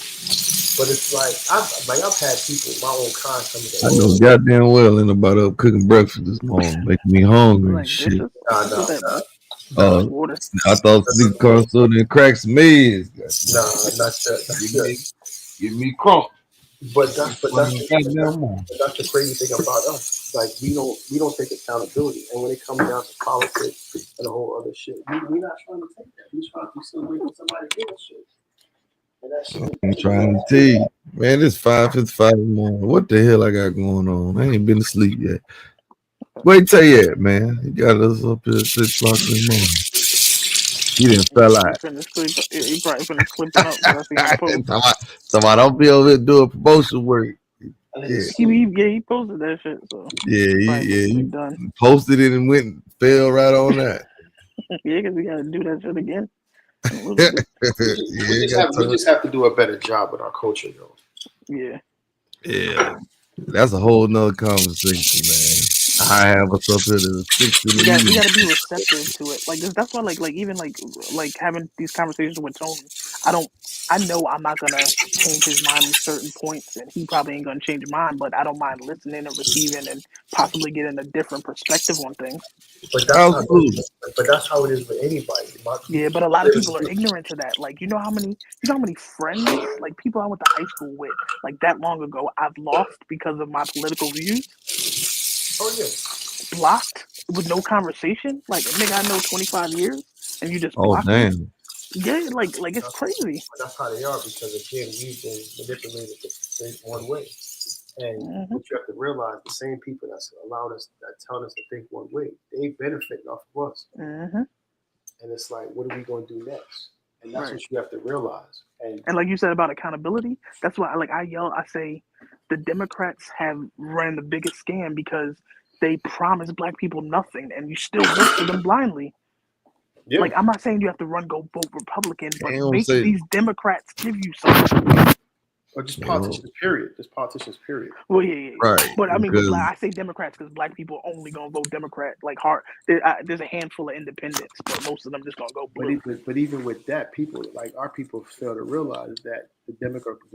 But it's like I've had people, my own kind, come to I know goddamn well ain't about up cooking breakfast this morning, making me hungry and shit. I thought Sneaker Car stood and cracks me. Nah, not that. Give me crump. But that's the crazy thing about us. Like we don't take accountability, and when it comes down to politics and a whole other shit, we're not trying to take that. We're trying to see when somebody give us shit. And that shit. I'm trying to tell you, man. It's 5:55 in the morning. What the hell I got going on? I ain't been to sleep yet. Wait till you at, man. You got us up here at 6 o'clock in the morning. You didn't fell out. He probably finna clip it up. Somebody don't be over here doing promotion work. Yeah. He posted that shit. So He posted it and went and fell right on that. Yeah, because we gotta do that shit again. We just have to do a better job with our culture, though. Yeah. That's a whole nother conversation, man. I have us up here to 6 in the You gotta be receptive to it. Like that's why, like even like having these conversations with Tony. I know I'm not gonna change his mind on certain points, and he probably ain't gonna change mine. But I don't mind listening and receiving, and possibly getting a different perspective on things. But that's how it is with anybody. Yeah, but a lot of people are ignorant to that. Like, you know how many friends, like people I went to high school with, like that long ago, I've lost because of my political views. Oh yeah. Blocked with no conversation. Like a nigga I know 25 years, and you just Oh block damn. me. Yeah, like it's crazy. That's how they are, because again, we've been manipulated to think one way. And what you have to realize, the same people that's allowed us, that tell us to think one way, they benefit off of us. And it's like, what are we going to do next? And that's what you have to realize. And like you said about accountability, that's why I say the Democrats have ran the biggest scam, because they promise black people nothing, and you still vote for them blindly. Yeah. Like, I'm not saying you have to go vote Republican, but make these Democrats give you something. Or just politicians, period. Just politicians, period. Well, yeah. Right. But I mean, I say Democrats because black people only gonna vote Democrat. Like hard, there's a handful of independents, but most of them just gonna go blue. But even with that, people like our people fail to realize that the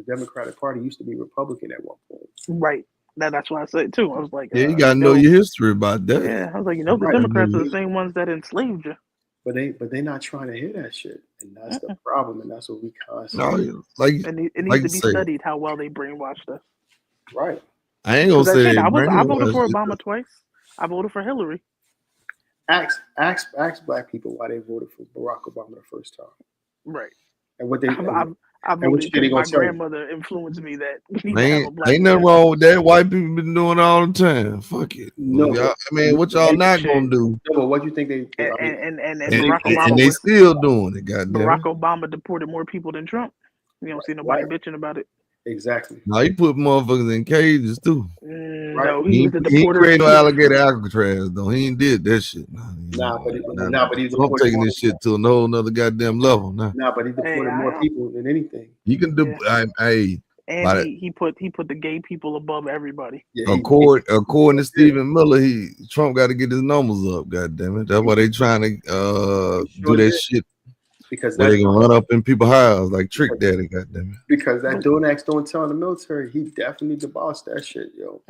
Democratic Party used to be Republican at one point. Right. That's what I said too. I was like, yeah, you gotta know your history about that. Yeah, I was like, the Democrats are the same ones that enslaved you. But they're not trying to hear that shit, and that's the problem, and that's what we constantly. And it needs to be studied how well they brainwashed us. Right. I ain't gonna say. I voted for Obama twice. I voted for Hillary. Ask black people why they voted for Barack Obama the first time. Right. And what they. I voted because my grandmother influenced me that we need to have a black ain't nothing wrong with that. White people been doing all the time. Fuck it. No, what y'all not gonna do? No, but what do you think they? And Barack Obama and they still doing it. Goddamn. Barack Obama deported more people than Trump. You don't see nobody bitching about it. Exactly. No, he put motherfuckers in cages too. No, he was the he deporter. created no alligator Alcatraz though. He ain't did that shit. But he's I'm taking this shit to a whole nother goddamn level now. But he deported more people than anything. You can do. And he put the gay people above everybody. According to Stephen Miller, Trump got to get his numbers up. God damn it! That's why they trying to do that shit. Because they gonna run up in people's houses like Trick Daddy. God damn it! Because that don't tell in the military, he definitely debossed that shit, yo.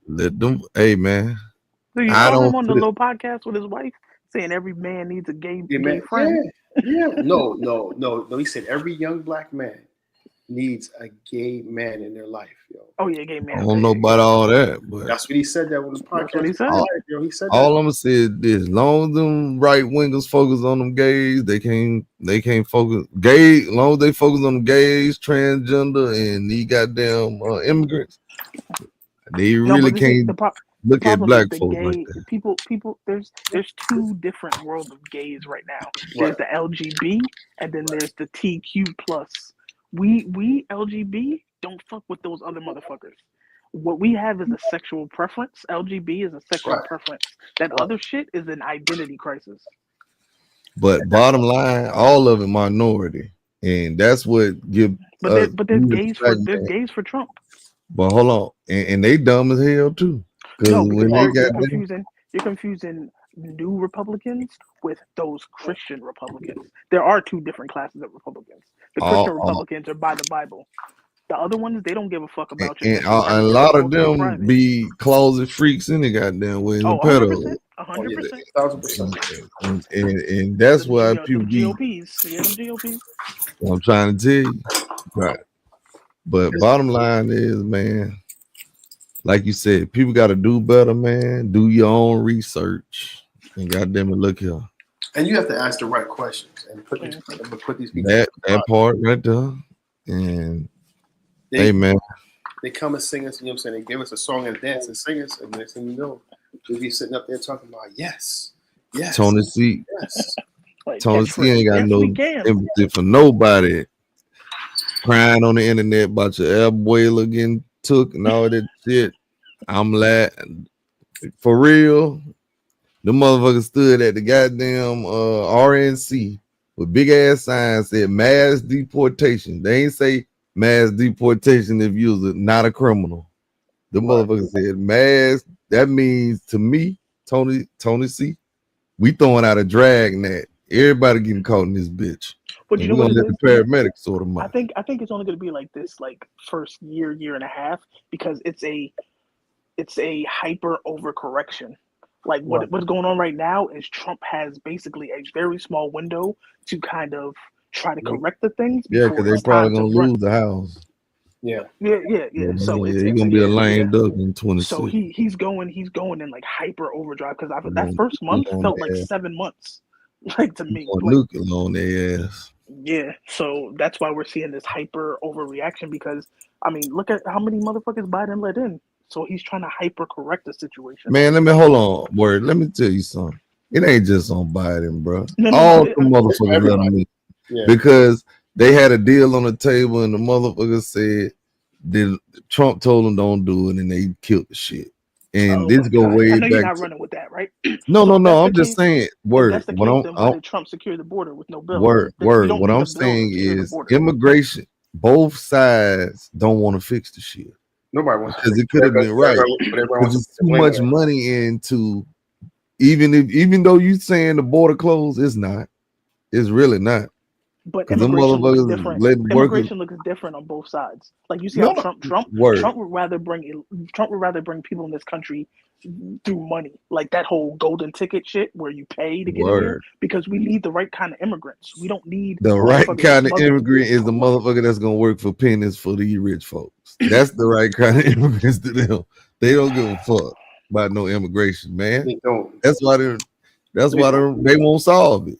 Let them. Hey man, so you saw him on the low podcast with his wife saying every man needs a gay friend. Yeah. No. He said every young black man needs a gay man in their life, yo. Oh yeah, gay man. I don't know about all that, but that's what he said. That on the podcast. That's what he said. He said all I'm gonna say is this: as long as them right wingers focus on them gays, they can't focus gay. As long as they focus on gays, transgender, and these goddamn immigrants, they really can't look at black folks like that. People. There's two different worlds of gays right now. There's the LGB, and then there's the TQ plus. We LGB don't fuck with those other motherfuckers. What we have is a sexual preference. LGB is a sexual preference. That other shit is an identity crisis. But bottom line, all of it minority. and that's what give. But there's gays for Trump. But hold on, and they dumb as hell too. No, Because when because they you're confusing new Republicans with those Christian Republicans. There are two different classes of Republicans. The Christian Republicans are by the Bible. The other ones, they don't give a fuck about you. and a lot of them be closet freaks in the goddamn way. Oh, Pedo. 100%. 1,000%. And that's why people be. GOPs. Yeah, them GOPs. I'm trying to tell you, right? But bottom line is, man, like you said, people got to do better, man. Do your own research, and goddamn it, look here. And you have to ask the right questions and put these people. That part right there, and hey, man, they come and sing us. You know what I'm saying? They give us a song and dance and sing us, and next thing you know, we'll be sitting up there talking about yes. Tony C. Yes. Tony C ain't got no empathy for nobody. Crying on the internet about your abuela getting took and all that shit. I'm like, for real, the motherfucker stood at the goddamn RNC with big ass signs said mass deportation. They ain't say mass deportation if you was not a criminal. The motherfucker said mass. That means to me, Tony C, we throwing out a drag net. Everybody getting caught in this bitch. But you know we're what? gonna let the paramedics sort them out. I think it's only going to be like this, like first year and a half, because it's a hyper overcorrection. Like what's going on right now is Trump has basically a very small window to kind of try to correct the things. Yeah, because they're probably gonna lose the house. Yeah. So he's gonna be a lame duck in 26. So he's going in like hyper overdrive because that first month felt like 7 months, like to me. Nuclear on their ass. Yeah, so that's why we're seeing this hyper overreaction because I mean, look at how many motherfuckers Biden let in. So he's trying to hyper correct the situation. Man, hold on. Word, let me tell you something. It ain't just on Biden, bro. All the motherfuckers let him in because they had a deal on the table and the motherfucker said Trump told them don't do it and they killed the shit. And this go way I know back. You're not running with that, right? No. I'm just saying. Word. That's the case, then why did Trump secure the border with no bill? Word. What I'm saying is immigration. Both sides don't want to fix the shit. Nobody wants because it could have been right. Because there's too much money into even though you saying the border closed, it's not. It's really not. But immigration looks different. Immigration looks different on both sides. Like you see how Trump would rather bring people in this country through money, like that whole golden ticket shit where you pay to get in here, because we need the right kind of immigrants. We don't need the right kind of immigrant is the motherfucker that's gonna work for pennies for the rich folks. That's the right kind of immigrants to them. They don't give a fuck about no immigration, man. That's why they won't solve it.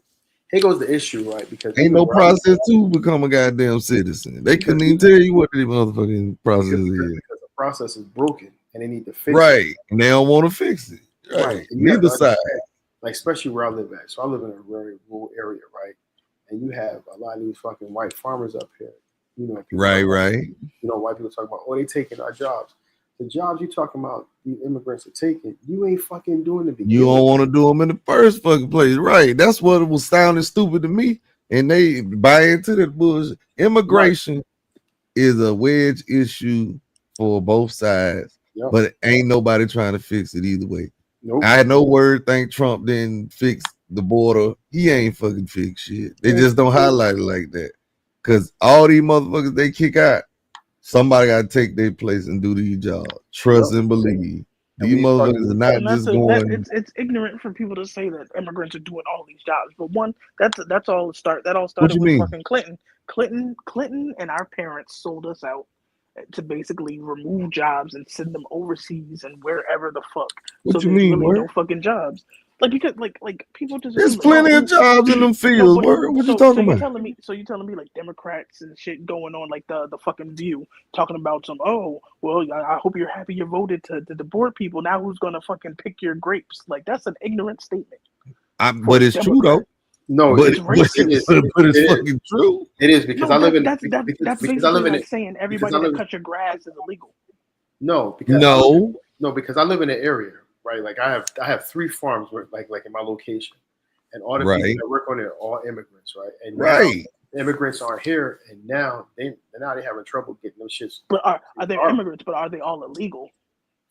Here goes the issue, right? Because ain't no process to become a goddamn citizen. They couldn't even tell you what the motherfucking process is. Because the process is broken and they need to fix it. Right. And they don't want to fix it. Right. Neither side. Like, especially where I live at. So I live in a very rural area, right? And you have a lot of these fucking white farmers up here. You know, right. You know, white people talk about, they taking our jobs. The jobs you talking about, the immigrants are taking, you ain't fucking doing it. You don't want to do them in the first fucking place, right? That's what was sounding stupid to me, and they buy into that bullshit. Immigration is a wedge issue for both sides, but ain't nobody trying to fix it either way. Nope. I had no word. Think Trump didn't fix the border. He ain't fucking fix shit. They just don't highlight it like that, because all these motherfuckers they kick out. Somebody got to take their place and do the job. Trust and believe. These motherfuckers are not just going. It's ignorant for people to say that immigrants are doing all these jobs. But one, that's all start. That all started with fucking Clinton. Clinton and our parents sold us out to basically remove jobs and send them overseas and wherever the fuck. What you mean? Really no fucking jobs. Like because like people just there's plenty of jobs in them fields. What you talking about? You're telling me like Democrats and shit going on like the fucking View talking about some I hope you're happy you voted to deport people. Now who's gonna fucking pick your grapes? Like that's an ignorant statement. But it's true though. No, but it's fucking true. It is because I live in that's basically like saying everybody that cuts your grass is illegal. No, because I live in an area. Right, like I have 3 farms like in my location, and all the people that work on it are all immigrants, right? And Immigrants aren't here, and now they're having trouble getting those shits. But are they immigrants? But are they all illegal?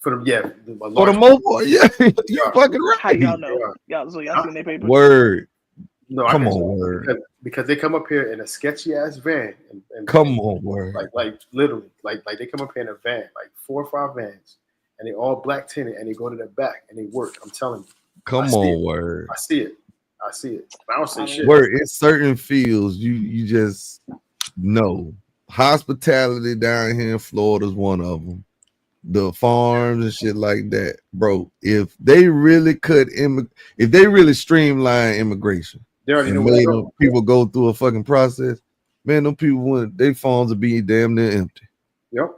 For them, yeah. For the mobile, yeah, you're fucking right. How y'all know? Y'all seen their papers? Word. No, come on, word. Because they come up here in a sketchy ass van. And come on, word. Like literally, like they come up here in a van, like 4 or 5 vans, and they all black tinted, and they go to the back and they work. I'm telling you. Come on, word. I see it. I don't say shit. Word. In certain fields, you just know. Hospitality down here in Florida is one of them. The farms and shit like that, bro. If they really if they really streamline immigration, they already and know made where people go through a fucking process, man, them people their farms would be damn near empty. Yep.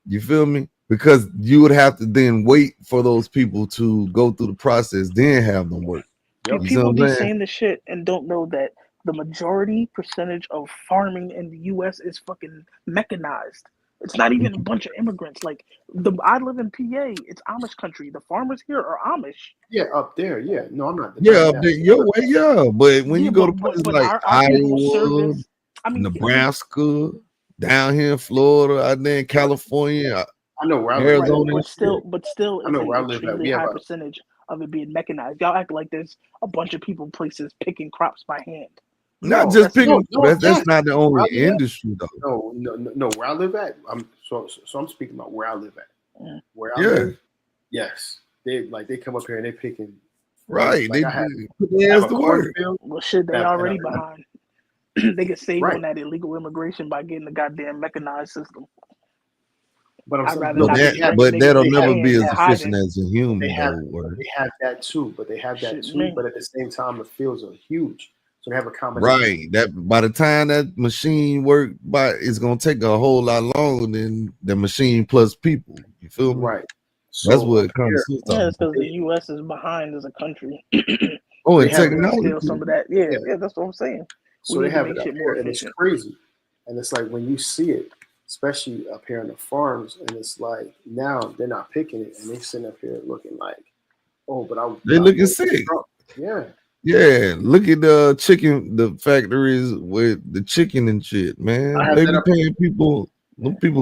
You feel me? Because you would have to then wait for those people to go through the process, then have them work. Yep. People be saying this shit and don't know that the majority percentage of farming in the U.S. is fucking mechanized. It's not even a bunch of immigrants. Like I live in PA. It's Amish country. The farmers here are Amish. Yeah, up there. Yeah, no, I'm not. Yeah, up there, your way. Yeah, but when you go to places like Iowa, Nebraska, down here in Florida, out there in California, I know where I live. Arizona, but still, I know where I live at. We have high percentage of it being mechanized. Y'all act like there's a bunch of people places picking crops by hand. Not just picking. That's not the only industry though. No. Where I live at, I'm speaking about where I live at. Where I live, yes, they come up here and they picking. Right, like they have the word. Well, shit, they already behind. They can save on that illegal immigration by getting the goddamn mechanized system. But that'll never be as efficient as a human. They have that too, but But at the same time, the fields are huge. So they have a combination. Right. That by the time that machine work it's gonna take a whole lot longer than the machine plus people. You feel me? Right. That's what it comes to. Yeah, it's because the US is behind as a country. And technology. Steal some of that. Yeah, that's what I'm saying. So they have it up here, and it's crazy. And it's like when you see it, especially up here in the farms, and it's like now they're not picking it, and they sitting up here looking like, oh, but they're looking sick. Yeah. Yeah, look at the factories with the chicken and shit, man. They be paying people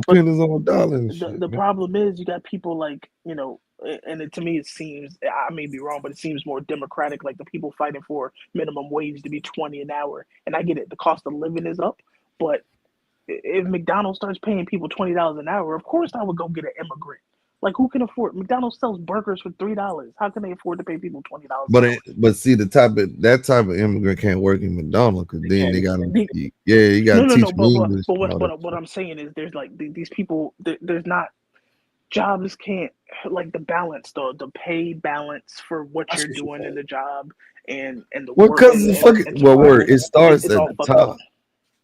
pennies on a dollar and shit. The problem is you got people like, and to me it seems, I may be wrong, but it seems more democratic, like the people fighting for minimum wage to be $20 an hour. And I get it, the cost of living is up, but if McDonald's starts paying people $20 an hour, of course I would go get an immigrant. Like, who can afford? McDonald's sells burgers for $3. How can they afford to pay people $20? But see, that type of immigrant can't work in McDonald's because then they gotta you gotta teach them English. But what I'm saying is, there's like these people. There's not jobs can't like the balance, the pay balance for what you're doing in the job and the work. Because it starts at the top.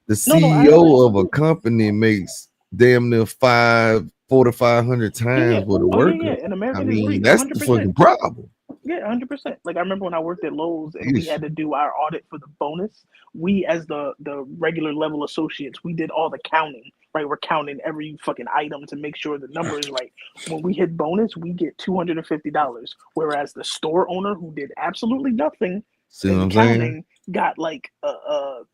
The CEO of a company makes damn near 400 to 500 times what a worker. In America, I mean, that's 100%. The fucking problem. Yeah, 100%. Like I remember when I worked at Lowe's and we had to do our audit for the bonus. We, as the regular level associates, we did all the counting. Right, we're counting every fucking item to make sure the number is right. When we hit bonus, we get $250, whereas the store owner who did absolutely nothing in counting got like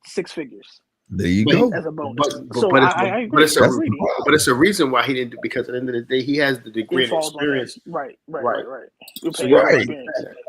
6 figures. There you go. As a bonus. I agree. But it's a reason why he didn't do, because at the end of the day, he has the degree and experience. Right. So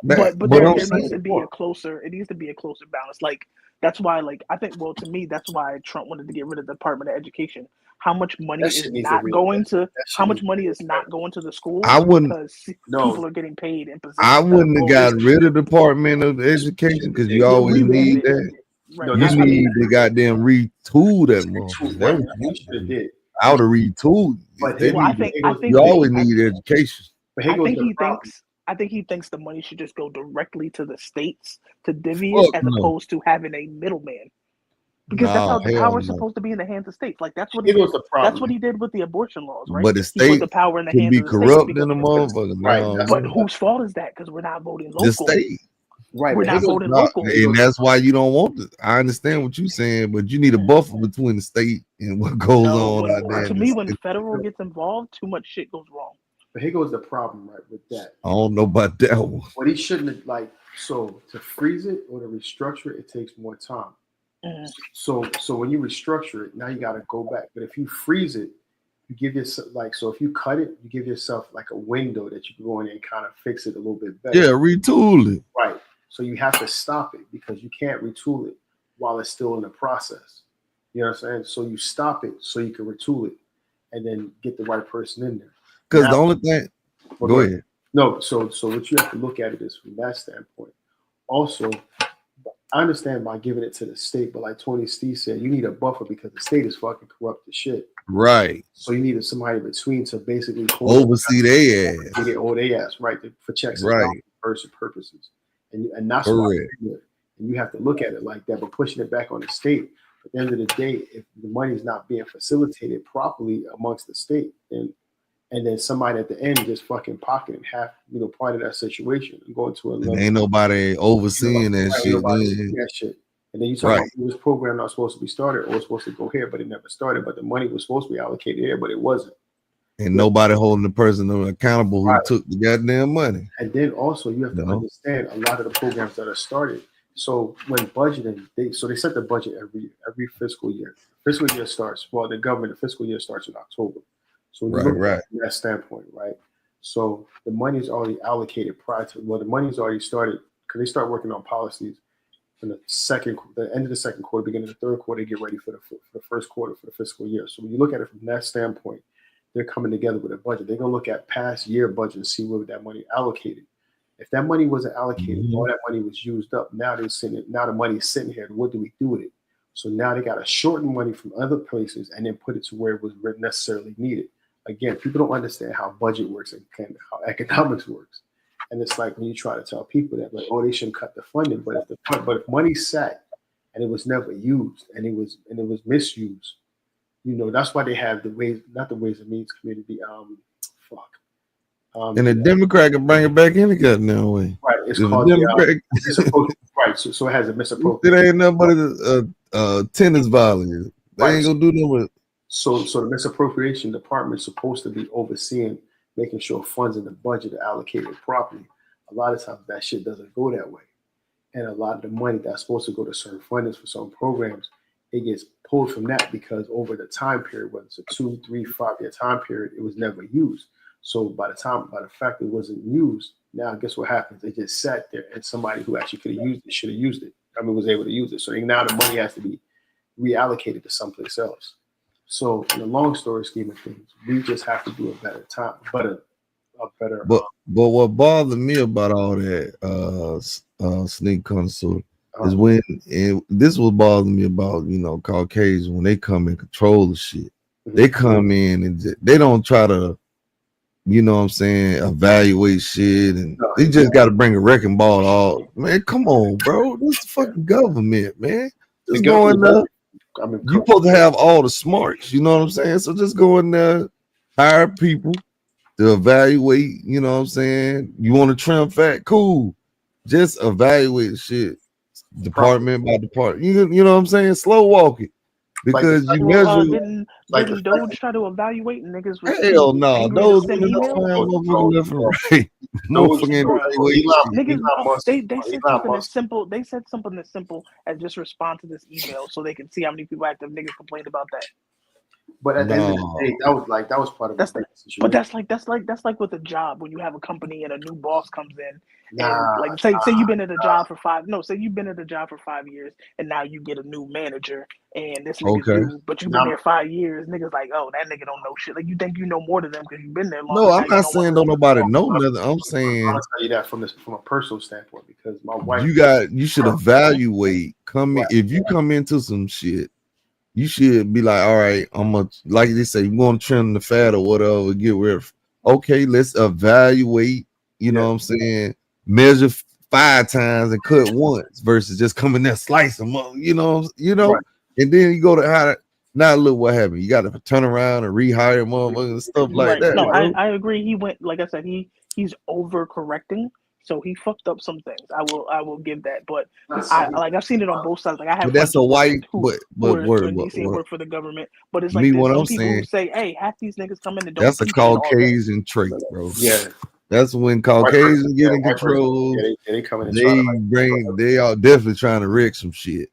but there needs to be a closer. It needs to be a closer balance. Like that's why, I think. Well, to me, that's why Trump wanted to get rid of the Department of Education. How much money is not going to? How much money is not going to the schools? I wouldn't. Because people are getting paid in positions. I wouldn't have got rid of the Department of Education because you always need that. Right. No, you need to goddamn retool that motherfucker. I would have retooled. You always need education. I think he thinks the money should just go directly to the states to divvy it as opposed to having a middleman. Because that's how the power is supposed to be in the hands of states. Like that's what he did. That's what he did with the abortion laws, right? But the state the power in the hands of the corrupt in the motherfucker. Right. But whose fault is that? Because we're not voting local. The state. Right, we're not voting local, and that's why you don't want it. I understand what you're saying, but you need a buffer between the state and what goes on out there. To me, when the federal gets involved, too much shit goes wrong. But here goes the problem, right, with that. I don't know about that one. What he shouldn't have, to freeze it or to restructure it takes more time. So when you restructure it, now you got to go back. But if you freeze it, you give yourself so if you cut it, you give yourself like a window that you can go in and kind of fix it a little bit better. Yeah, retool it. Right. So you have to stop it because you can't retool it while it's still in the process. You know what I'm saying? So you stop it so you can retool it and then get the right person in there. Because the only thing, go ahead. No, so what you have to look at it is from that standpoint. Also, I understand by giving it to the state, but like Tony Steve said, you need a buffer because the state is fucking corrupt as shit. Right. So you need somebody between to basically oversee their ass. They get all their ass, right, for checks and balances purposes. And that's why and you have to look at it like that, but pushing it back on the state. At the end of the day, if the money is not being facilitated properly amongst the state, and then somebody at the end just fucking pocketing half, part of that situation and going to a level. Ain't nobody overseeing that shit. And then you talk about this program not supposed to be started or was supposed to go here, but it never started. But the money was supposed to be allocated here, but it wasn't. And nobody holding the person accountable who took the goddamn money. And then also you have to understand a lot of the programs that are started. So when budgeting, they set the budget every fiscal year. Fiscal year starts, the government, the fiscal year starts in October. So when you look at that standpoint, right? So the money is already allocated prior to, the money's already started because they start working on policies in the end of the second quarter, beginning of the third quarter, get ready for the first quarter for the fiscal year. So when you look at it from that standpoint, they're coming together with a budget. They're gonna look at past year budget and see where that money allocated. If that money wasn't allocated, all that money was used up. Now the money's sitting here. What do we do with it? So now they got to shorten money from other places and then put it to where it was necessarily needed. Again, people don't understand how budget works and how economics works. And it's like when you try to tell people that, like, they shouldn't cut the funding, but if money sat and it was never used and it was misused, that's why they have not the Ways and Means Committee, and the Democrat can bring it back any goddamn way. Right, it's called right. So it has a misappropriation. It ain't nothing but a tennis volley. They ain't gonna do nothing with it. So the misappropriation department is supposed to be overseeing, making sure funds in the budget are allocated properly. A lot of times that shit doesn't go that way. And a lot of the money that's supposed to go to certain fundings for some programs, it gets pulled from that because over the time period, whether it's a 2, 3, 5 year time period, it was never used. So by the fact it wasn't used, now guess what happens? It just sat there and somebody who actually could have used it should have used it. Was able to use it. So now the money has to be reallocated to someplace else. So in the long story scheme of things, we just have to do a better time, but a better. But what bothered me about all that sneak consort is when this was bothering me about Caucasians when they come and control the shit. They come in and they don't try to evaluate shit, and they just got to bring a wrecking ball all. Man, come on, bro. This is the fucking government, man. Just go in there. You supposed to have all the smarts, you know what I'm saying? So just go in there, hire people to evaluate, you know what I'm saying? You want to trim fat? Cool. Just evaluate shit department by department. You know what I'm saying? Slow walk it. Because you measure didn't Doge try to evaluate niggas? Hell no, those They said something as simple as just respond to this email so they can see how many people active niggas complained about that. But at the end of the day, that was part of the situation. But that's like with a job when you have a company and a new boss comes in. And say you've been at a job for 5 years and now you get a new manager and this nigga's new, but you've been there 5 years. Niggas like, oh, that nigga don't know shit. Like you think you know more than them because you've been there longer. No, I'm not saying don't nobody know nothing. I'm saying I'll tell you that from a personal standpoint because my wife. You should evaluate. If you come into some shit, you should be like, all right, like they say, you want to trim the fat or whatever, get rid of. Okay, let's evaluate. You know what I'm saying? Measure 5 times and cut once versus just coming there slice them up. And then you go to how. Now look what happened. You got to turn around and rehire motherfuckers and stuff like that. No, I agree. He went, like I said, he's overcorrecting. So he fucked up some things. I will give that, but I've seen it on both sides. Like I have. But that's a white, but work for the government. But it's like me, what I'm people saying, who say, "Hey, half these niggas come in and don't." That's a Caucasian trait, bro. Yeah, that's when Caucasians get in control. They come in. They are definitely trying to wreck some shit.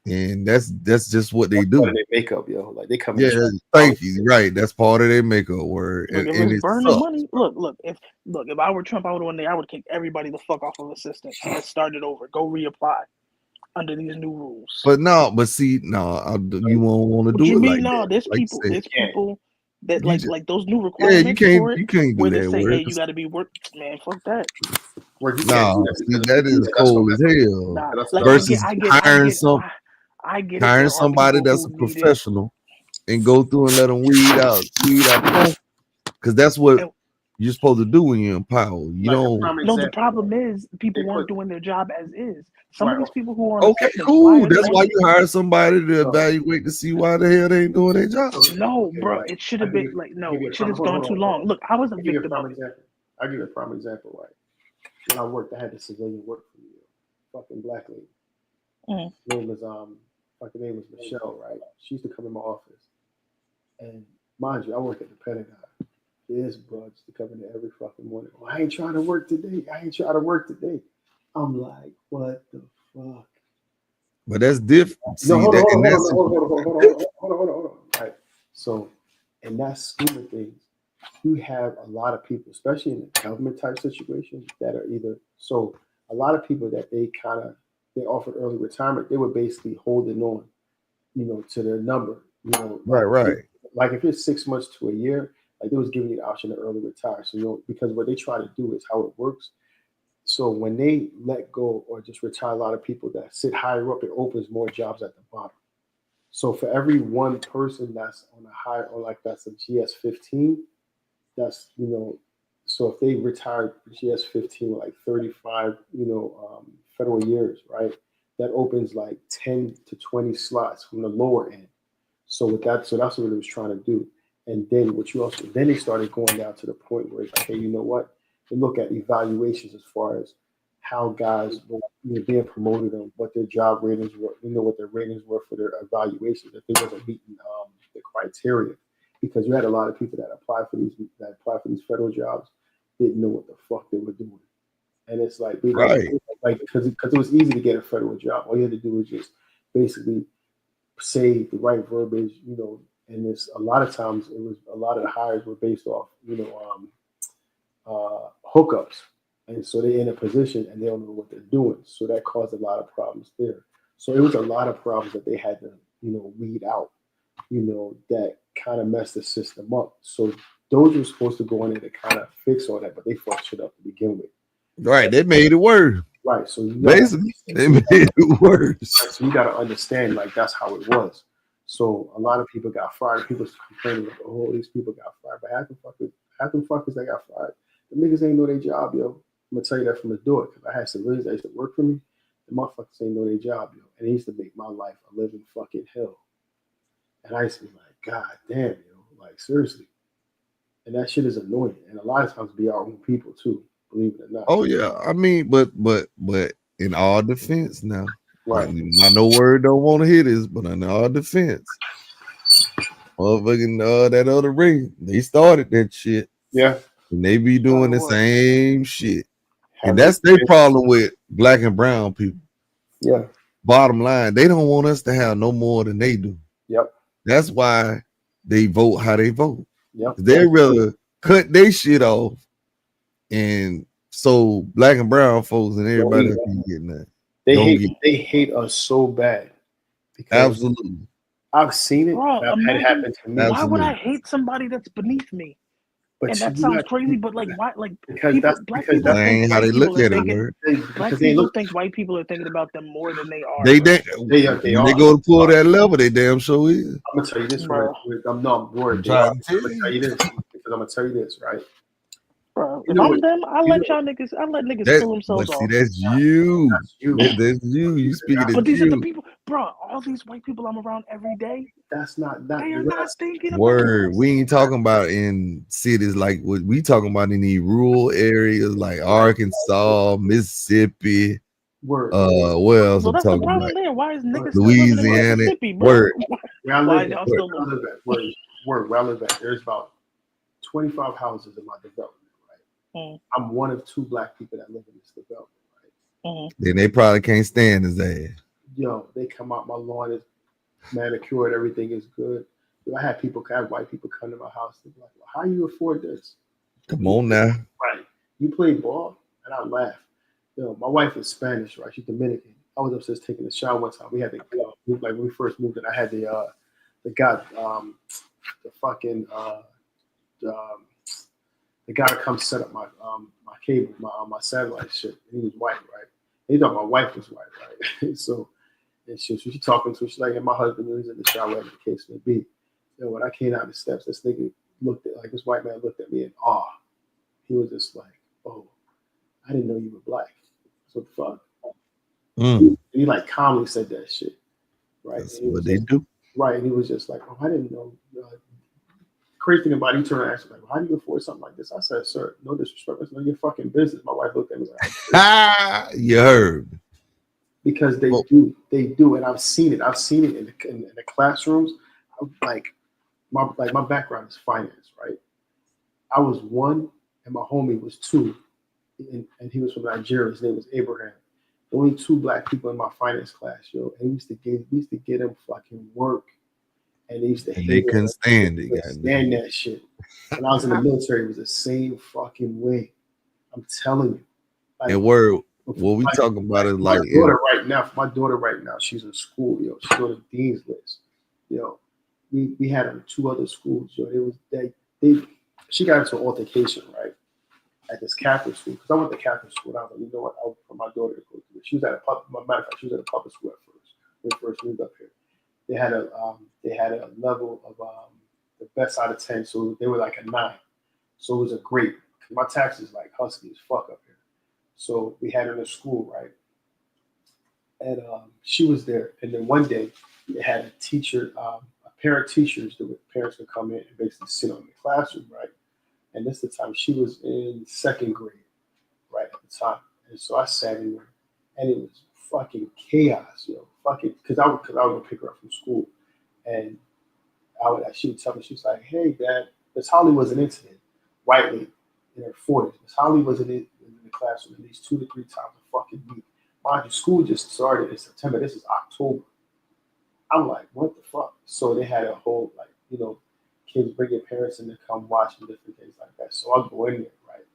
And that's just what they do. Part of their makeup, yo. Like they come. Yeah, thank you. Right, that's part of their makeup word, Look, if and it's it burning sucks. money, if I were Trump, I would have won there. I would kick everybody the fuck off of assistance. Let's start it over. Go reapply under these new rules. But see, you won't want to What do you it mean? like No, that. there's Like you people. said. There's people that You just- like those new Yeah, requirements for it, you can't do where they that say, word. "Hey, you got to be work." Man, fuck that. Where you Nah, see, that is cold as hell. Nah, like Versus I hiring get it. hiring There are somebody people that's a who need it. professional and go through and let them weed out because that's what you're supposed to do when you're in power. You don't. No, the problem is people weren't doing their job as is. Some of these people who are on Okay, assistance, cool. That's why you hire somebody to evaluate to see why the hell they ain't doing their job. No, bro, it should have been like no, it should have gone too long. Look, I was a victim of it. I'll give you a prime example, right? When I worked, I had the civilian work for me. Fucking black lady. Her name was Michelle, right? She used to come in my office. And mind you, I work at the Pentagon. This bro used to come in there every fucking morning. Oh, I ain't trying to work today. I'm like, what the fuck? But that's different. See, Hold on. on. Right. So, in that scheme of things, you have a lot of people, especially in the government type situations, that are either a lot of people that they offered early retirement, they were basically holding on, to their number, Right. Like if it's 6 months to a year, like they was giving you the option to early retire. So because what they try to do is how it works. So when they let go or just retire a lot of people that sit higher up, it opens more jobs at the bottom. So for every one person that's on a high or like that's a GS-15, that's so if they retired GS-15 with like 35 federal years, right, that opens like 10 to 20 slots from the lower end. So that's what it was trying to do. And then then they started going down to the point where it's like, hey, you know what? They look at evaluations as far as how guys were being promoted and what their job ratings were, what their ratings were for their evaluations, if they wasn't meeting the criteria. Because you had a lot of people that apply for these federal jobs didn't know what the fuck they were doing. And it's like, because it was easy to get a federal job. All you had to do was just basically say the right verbiage, and it's a lot of times a lot of the hires were based off, hookups. And so they're in a position and they don't know what they're doing. So that caused a lot of problems there. So it was a lot of problems that they had to, weed out, that kind of messed the system up. So those were supposed to go in there to kind of fix all that, but they fucked shit up to begin with. Right, they made it worse. Right, so basically they made it worse. Right, so you got to understand, like that's how it was. So a lot of people got fired. People complaining, like, oh, these people got fired, but half them fuckers that got fired, the niggas ain't know their job, yo. I'm gonna tell you that from the door, because I had civilians that used to work for me. The motherfuckers ain't know their job, yo, and it used to make my life a living fucking hell. And I used to be like, God damn, yo, like seriously. And that shit is annoying, and a lot of times be our own people too. Believe it or not. Oh yeah, I mean, but in all defense now, right? I know word don't want to hear this, but in all defense, motherfucking that other ring, they started that shit. Yeah, and they be doing the same shit, and that's their problem with black and brown people. Yeah. Bottom line, they don't want us to have no more than they do. Yep. That's why they vote how they vote. Yep. They rather cut their shit off. And so black and brown folks and everybody else be getting that. They hate us so bad. Absolutely. I've seen it. Bro, I've had it happen to me. Why would I hate somebody that's beneath me? But and that sounds crazy, but like why? Like because black people ain't how they look at it. Black people think white people are thinking about them more than they are. They go to pull that lever. They damn sure is. I'm gonna tell you this, right? I'm not worried. I'm gonna tell you this because I'm gonna tell you this, right? Bro, if I'm them, I let niggas pull themselves off. See, that's you. That's you. You speaking But these you. are the people, bro. All these white people I'm around every day. That's not that. They are not thinking Word. about We ain't talking about in cities like what we talking about in these rural areas like Arkansas, Mississippi. Word. Where else So I'm that's the talking problem about? there. Why is niggas still living in Louisiana. Mississippi, bro? Word. Where I live at, Word. where I live at, there's about 25 houses in my development. I'm one of two black people that live in this development, right? Then they probably can't stand his ass. yo, they come out, my lawn is manicured, everything is good. I had white people come to my house and be like, well, how do you afford this? Come on now. Right. You play ball? And I laughed. My wife is Spanish, right? She's Dominican. I was upstairs taking a shower one time. We had like when we first moved in, I had the guy to come set up my cable, my satellite shit. And he was white, right? And he thought my wife was white, right? So she talking to her, she's like, and my husband was in the shower, whatever the case may be. When I came down the steps, this nigga this white man looked at me in awe. He was just like, oh, I didn't know you were black. So what the fuck? And he like calmly said that shit, right? That's what they do. Right, and he was just like, oh, I didn't know. Crazy thing about it, he turned around and asked me, like, well, how do you afford something like this? I said, sir, no disrespect, it's none of your fucking business. My wife looked at me like, you heard. Because they do, and I've seen it. I've seen it in the classrooms. Like my background is finance, right? I was 1, and my homie was 2, and he was from Nigeria. His name was Abraham. Only 2 black people in my finance class, yo. And we used to get them fucking work, and they used to. And they couldn't stand it. Stand that shit. When I was in the military, it was the same fucking way. I'm telling you. Like, and what we talking about is like my daughter right now, she's in school, yo. She's on the dean's list, yo. We had her in 2 other schools, yo. She got into an altercation, right, at this Catholic school, because I went to Catholic school. And I was like, you know what, I want my daughter to go through it. She was at a public school at first. When we first moved up here, they had a level of the best out of 10, so they were like a 9. So it was a great. My taxes like husky as fuck up here. So we had her in school, right? And she was there. And then one day they had a teacher, a pair of teachers that parents could come in and basically sit on the classroom, right? And this is the time she was in 2nd grade, right, at the time. And so I sat in there, and it was fucking chaos, yo. Because I would go pick her up from school. And she would tell me, she was like, hey, Dad, Miss Holly was an incident, white lady in her 40s. Miss Holly was in the classroom at least 2 to 3 times a fucking week. Mind you, school just started in September. This is October. I'm like, what the fuck? So they had a whole, like, kids bring your parents in to come watch and different things like that. So I go in there, right?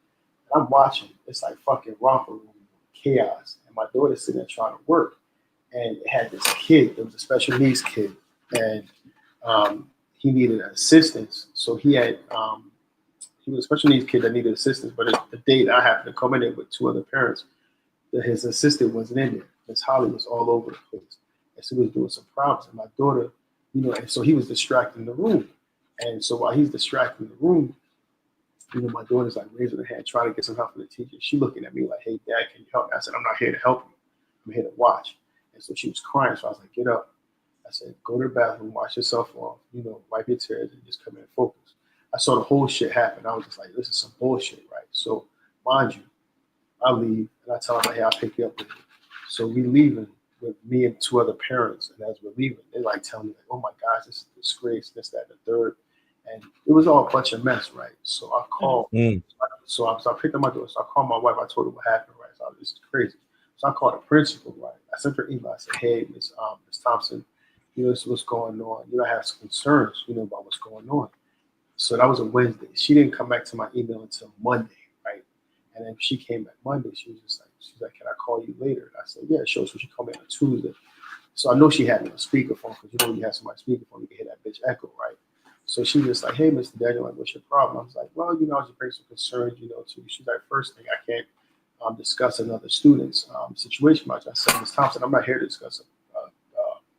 And I'm watching. It's like fucking romper room, chaos. And my daughter's sitting there trying to work. And it had this kid. There was a special needs kid. And he needed assistance. So he was a special needs kid that needed assistance. But the day that I happened to come in there with 2 other parents, his assistant wasn't in there. Miss Holly was all over the place. And so he was doing some problems. And my daughter, and so he was distracting the room. And so while he's distracting the room, my daughter's like raising her hand, trying to get some help from the teacher. She looking at me like, hey, Dad, can you help me? I said, I'm not here to help you. I'm here to watch. And so she was crying. So I was like, get up. I said, go to the bathroom, wash yourself off, wipe your tears, and just come in and focus. I saw the whole shit happen. I was just like, this is some bullshit, right? So mind you, I leave, and I tell them, hey, I'll pick you up with you. So we leaving with me and 2 other parents. And as we're leaving, they like telling me, like, oh my gosh, this is a disgrace, this, that, and the third. And it was all a bunch of mess, right? So I called. So I picked up my daughter. So I called my wife. I told her what happened, right? So this is crazy. So I called the principal, right? I sent her an email. I said, hey, Miss Thompson, this is what's going on. I have some concerns, about what's going on. So that was a Wednesday. She didn't come back to my email until Monday, right? And then she came back Monday. She was just like, can I call you later? And I said, yeah, sure. So she called me on a Tuesday. So I know she had me on speakerphone, because when you have somebody speakerphone, you can hear that bitch echo, right? So she was like, hey, Mr. Daniel, like, what's your problem? I was like, well, I was just bringing some concerns, to you. She's like, first thing, I can't discuss another student's situation much. I said, Ms. Thompson, I'm not here to discuss a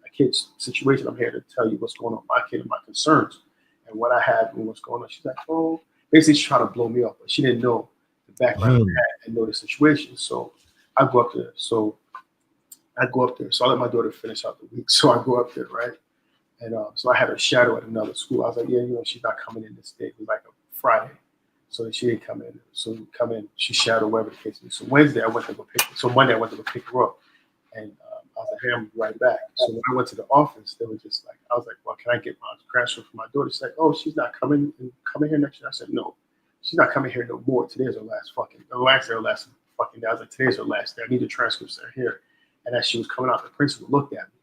kid's situation. I'm here to tell you what's going on with my kid and my concerns and what I have and what's going on. She's like, oh, basically she's trying to blow me up, but she didn't know the background of that and know the situation. So I go up there. So I let my daughter finish out the week. So I go up there, right? And so I had her shadow at another school. I was like, yeah, she's not coming in this day. It was like a Friday. So she didn't come in. So we come in, she shadowed whatever the case is. So Wednesday, I went to go pick her. So Monday, I went to go pick her up. And I was like, hey, I'm right back. So when I went to the office, they were just like, I was like, well, can I get my transfer for my daughter? She's like, oh, she's not coming here next year. I said, no, she's not coming here no more. Today's her last fucking day. I was like, today's her last day. I need the transcripts that are here. And as she was coming out, the principal looked at me.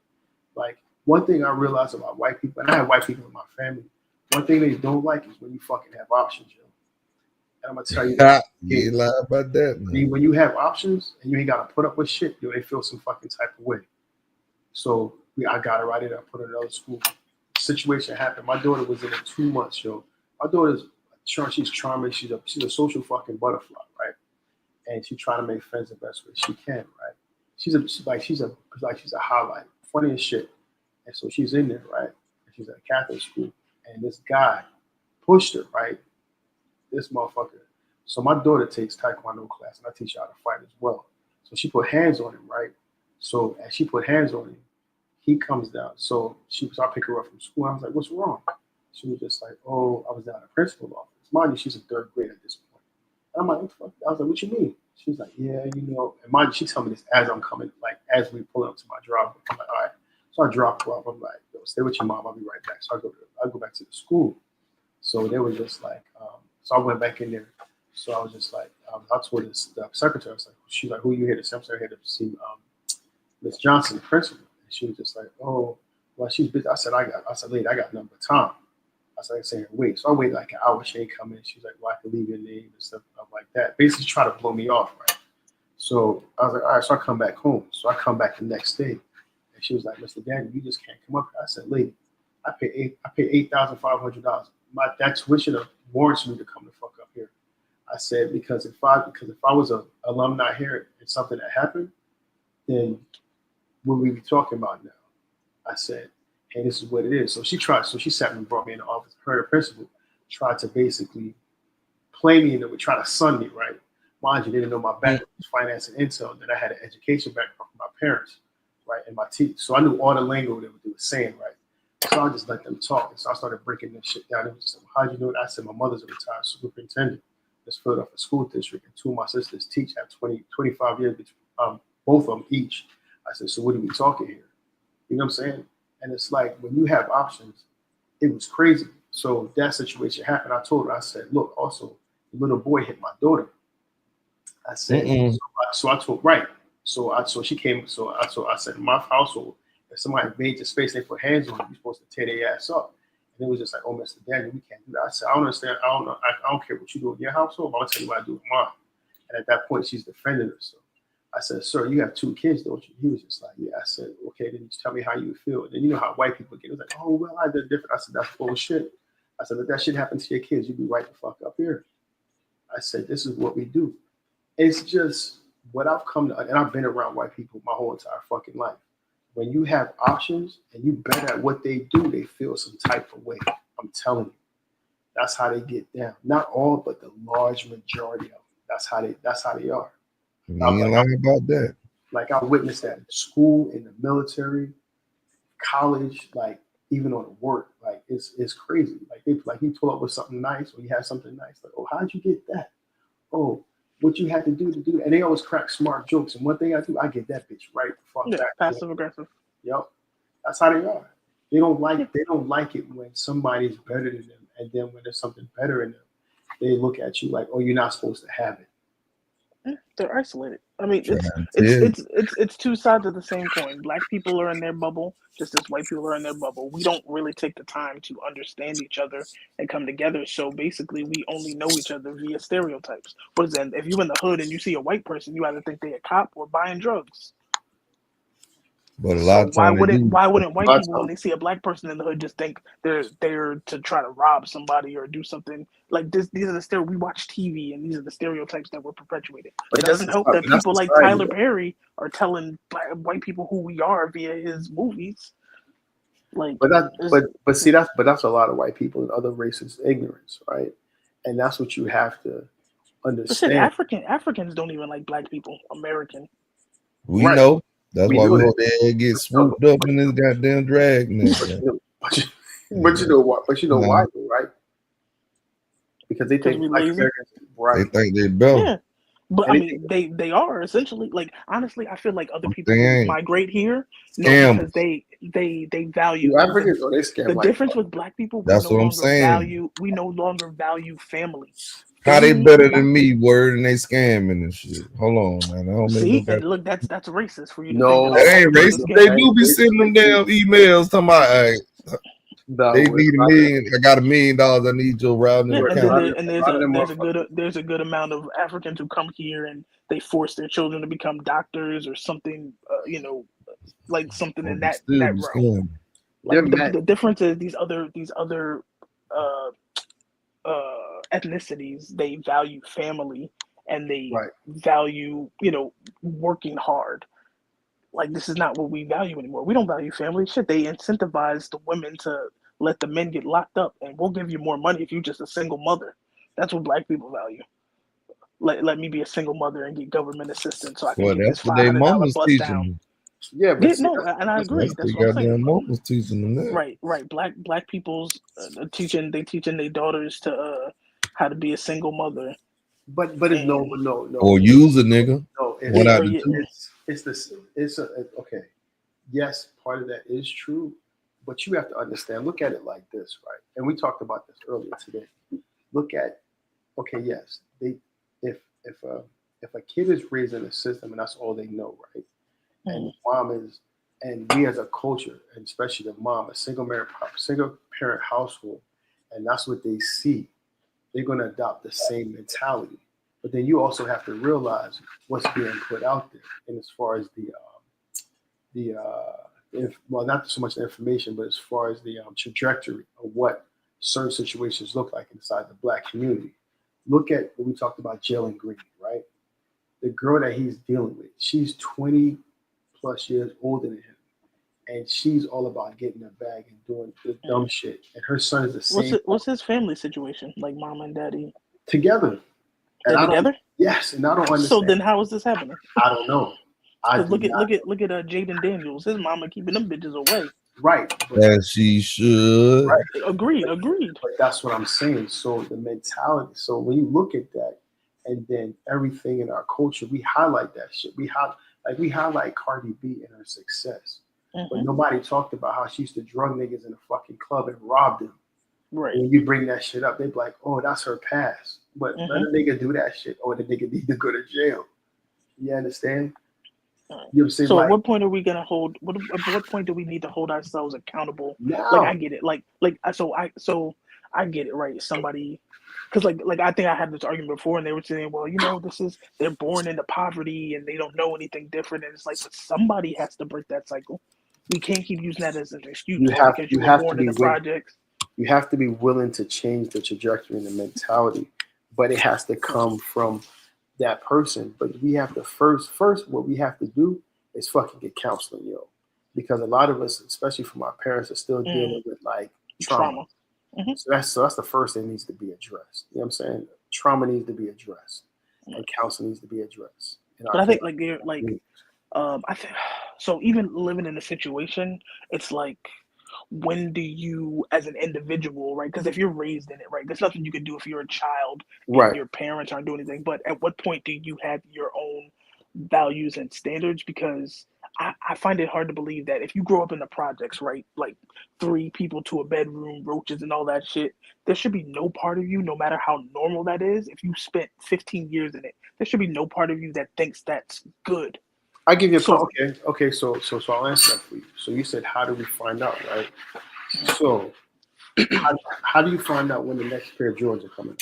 Like, one thing I realized about white people, and I have white people in my family, one thing they don't like is when you fucking have options, yo. And I'm gonna tell you that. You ain't lie about that, man. When you have options and you ain't gotta put up with shit, yo, they feel some fucking type of way. So I got her right in. I put her in another school. Situation happened. My daughter was in it 2 months, yo. My daughter's she's charming. She's a social fucking butterfly, right? And she's trying to make friends the best way she can, right? She's a highlight, funny as shit. And so she's in there, right? And she's at a Catholic school, and this guy pushed her, right? This motherfucker. So my daughter takes Taekwondo class, and I teach her how to fight as well. So she put hands on him, right? So as she put hands on him, he comes down. So I pick her up from school. I was like, "What's wrong?" She was just like, "Oh, I was down at the principal's office." Mind you, she's in 3rd grade at this point. And I'm like, "What the fuck?" I was like, "What you mean?" She's like, "Yeah, you know." And mind you, she told me this as I'm coming, like as we pull up to my driveway. I'm like, "All right." So I drop her off. I'm like, "Yo, stay with your mom. I'll be right back." So I go back to the school. So they were just like, so I went back in there. So I was just like, I told the secretary, I was like, she's like, "Who you here to see?" I'm sorry, here to see Miss Johnson, the principal. And she was just like, "Oh, well, she's busy." I said, "Lady, I got nothing but time." I said, "Saying wait." So I waited like an hour. She ain't come in. She's like, "Well, I can leave your name and stuff like that." Basically, try to blow me off, right? So I was like, "All right." So I come back home. So I come back the next day, and she was like, "Mr. Daniel, you just can't come up here." I said, "Lady, I pay $8,500. That tuition warrants me to come the fuck up here." I said, because if I was an alumni here and something that happened, then what would we be talking about now? I said, "Hey, this is what it is." So she sat me and brought me in the office. Her, the principal, tried to basically play me, and they would try to sun me, right? Mind you, they didn't know my background was finance and intel, that I had an education background from my parents, right, and my teachers. So I knew all the lingo they were saying, right? So I just let them talk. And so I started breaking this shit down. They just said, "How'd you know that?" I said, "My mother's a retired superintendent. That's filled up a school district, and 2 of my sisters teach, have 25 years between both of them each." I said, "So what are we talking here?" You know what I'm saying? And it's like, when you have options, it was crazy. So that situation happened. I told her, I said, "Look, also, the little boy hit my daughter." I said, so I told, right. So she came, I said, in my household, if somebody invades the space, they put hands on you, you're supposed to tear their ass up. And it was just like, "Oh, Mr. Daniel, we can't do that." I said, "I don't understand. I don't know. I don't care what you do in your household, but I'll tell you what I do with mine." And at that point, she's defending herself. I said, "Sir, you have 2 kids, don't you?" He was just like, "Yeah." I said, "Okay, then just tell me how you feel." And then you know how white people get. It was like, "Oh, well, I did different." I said, "That's bullshit." I said, "If that shit happened to your kids, you'd be right the fuck up here." I said, "This is what we do." It's just what I've come to, and I've been around white people my whole entire fucking life. When you have options and you better at what they do, they feel some type of way. I'm telling you. That's how they get down. Not all, but the large majority of them. That's how they are. You ain't lying about that. Like, I witnessed that in school, in the military, college, like even on work. Like, it's crazy. Like you pull up with something nice, or you have something nice. Like, "Oh, how'd you get that? Oh, what you had to do to do that?" And they always crack smart jokes. And one thing I do, I get that bitch right the fuck back. Passive aggressive. Yep. That's how they are. They don't like it when somebody's better than them, and then when there's something better in them, they look at you like, "Oh, you're not supposed to have it." They're isolated. I mean, it's 2 sides of the same coin. Black people are in their bubble, just as white people are in their bubble. We don't really take the time to understand each other and come together. So basically, we only know each other via stereotypes. What is that? If you're in the hood and you see a white person, you either think they're a cop or buying drugs. But a lot of Why times, wouldn't white people, when they see a black person in the hood, just think they're there to try to rob somebody or do something like this? These are the stereotypes. We watch TV, and these are the stereotypes that we're perpetuating. It doesn't help that people like Tyler Perry are telling white people who we are via his movies. Like, but that's a lot of white people and other races' ignorance, right? And that's what you have to understand. Africans don't even like black people. American. We know. That's why we go there and get swooped up in this goddamn drag. But you know what? But you know why, right? Because they think they think they're better. Yeah. But I mean, they are essentially, like, honestly, I feel like other people who migrate here, because they value Africans, or they scam. The difference with black people, we no longer value family. How they better than me? Word, and they scamming and shit. Hold on, man. I don't make See, no and look, that's racist for you to No, think That ain't that. racist. They do be sending them damn emails talking about they need $1 million. I got $1 million. I need your routing Yeah, account. and there's a good amount of Africans who come here and they force their children to become doctors or something, like something in that Still realm. be scamming. Like the difference is these other ethnicities, they value family and they value working hard. Like this is not what we value anymore. We don't value family. Shit, they incentivize the women to let the men get locked up, and we'll give you more money if you're just a single mother. That's what black people value. Let me be a single mother and get government assistance so I can Well, get that's this what they $500 mamas bust teaching down. them. Yeah, but No, and I agree. That's what I'm saying. Goddamn mamas teaching them that. Right. Black people's teaching their daughters to how to be a single mother. But it's no. Or use a nigga. No, One out of two. Okay. Yes, part of that is true, but you have to understand. Look at it like this, right? And we talked about this earlier today. Look at, okay, yes, if a kid is raised in a system and that's all they know, right? And mom is, and we as a culture, and especially the mom, a single parent household, and that's what they see, they're going to adopt the same mentality. But then you also have to realize what's being put out there, and as far as well, not so much the information, but as far as the trajectory of what certain situations look like inside the black community. Look at what we talked about, Jalen Green, right? The girl that he's dealing with, she's 20 plus years older than him. And she's all about getting a bag and doing the dumb shit. And her son is the same. What's his family situation? Like mom and daddy? Together. They're together? Yes, and I don't understand. So then how is this happening? I don't know. Look at Jaden Daniels. His mama keeping them bitches away. Right. As she should. Right. Agreed. But that's what I'm saying. So the mentality. So when you look at that, and then everything in our culture, we highlight that shit. We highlight Cardi B and her success. But nobody talked about how she used to drug niggas in a fucking club and rob them. Right. When you bring that shit up, they be like, oh, that's her past. But let a nigga do that shit, or the nigga need to go to jail. You understand? You know what I'm saying? So at what point are we gonna hold? At what point do we need to hold ourselves accountable? Now. Like I get it. So I get it. Right? Somebody, because like I think I had this argument before, and they were saying, well, they're born into poverty and they don't know anything different, and it's like, but somebody has to break that cycle. We can't keep using that as an excuse. You have to be projects. You have to be willing to change the trajectory and the mentality, but it has to come from that person. But we have to first what we have to do is fucking get counseling, because a lot of us, especially from our parents, are still dealing with like trauma. So that's the first thing that needs to be addressed. You know what I'm saying? Trauma needs to be addressed, and counseling needs to be addressed. But I think I think so. Even living in a situation, it's like, when do you, as an individual, right? Because if you're raised in it, right, there's nothing you can do if you're a child, and your parents aren't doing anything. But at what point do you have your own values and standards? Because I find it hard to believe that if you grow up in the projects, right, like 3 people to a bedroom, roaches and all that shit, there should be no part of you, no matter how normal that is. If you spent 15 years in it, there should be no part of you that thinks that's good. I give you okay. So I'll answer that for you. So you said, how do we find out, right? So how do you find out when the next pair of Jordans are coming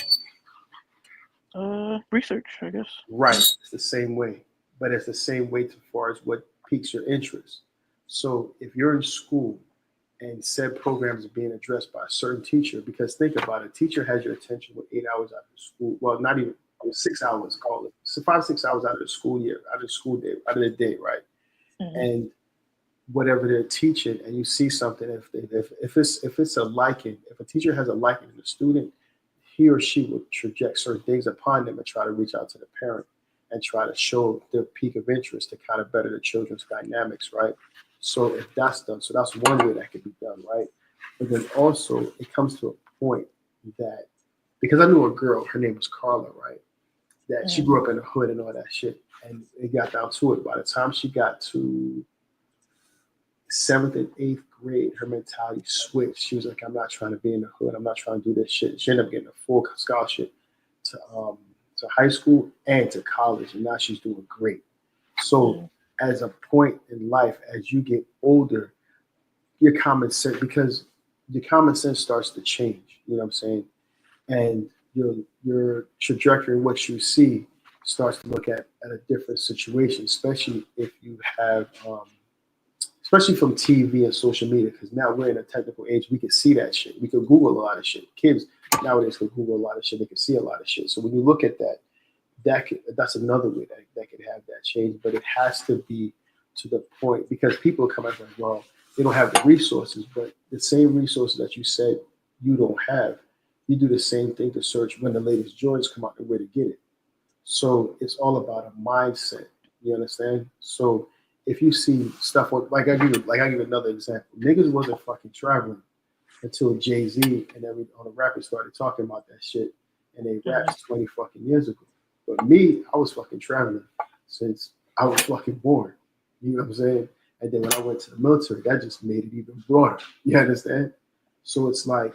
out? Research, I guess. Right. It's the same way, but it's the same way as far as what piques your interest. So if you're in school and said programs are being addressed by a certain teacher, because think about it, teacher has your attention with 8 hours out of school. Well, not even 6 hours, call it. So 5-6 hours out of the school year, out of the day, right? And whatever they're teaching, and you see something, if it's a liking, if a teacher has a liking in the student, he or she will project certain things upon them and try to reach out to the parent and try to show their peak of interest to kind of better the children's dynamics, right? So if that's done, so that's one way that could be done, right? But then also it comes to a point that, because I knew a girl, her name was Carla, right? That she grew up in the hood and all that shit. And it got down to it. By the time she got to 7th and 8th grade, her mentality switched. She was like, I'm not trying to be in the hood. I'm not trying to do this shit. She ended up getting a full scholarship to high school and to college, and now she's doing great. So as a point in life, as you get older, your common sense starts to change. You know what I'm saying? And your trajectory, what you see, starts to look at a different situation, especially if you have, especially from TV and social media, because now we're in a technical age, we can see that shit. We can Google a lot of shit. Kids nowadays can Google a lot of shit. They can see a lot of shit. So when you look at that, that's another way that could have that change, but it has to be to the point, because people come out like, well, they don't have the resources, but the same resources that you said you don't have, you do the same thing to search when the latest Jordans come out and where to get it. So it's all about a mindset. You understand? So if you see stuff like I give another example. Niggas wasn't fucking traveling until Jay-Z and all the rappers started talking about that shit, and they rapped 20 fucking years ago. But me, I was fucking traveling since I was fucking born. You know what I'm saying? And then when I went to the military, that just made it even broader. You understand? So it's like,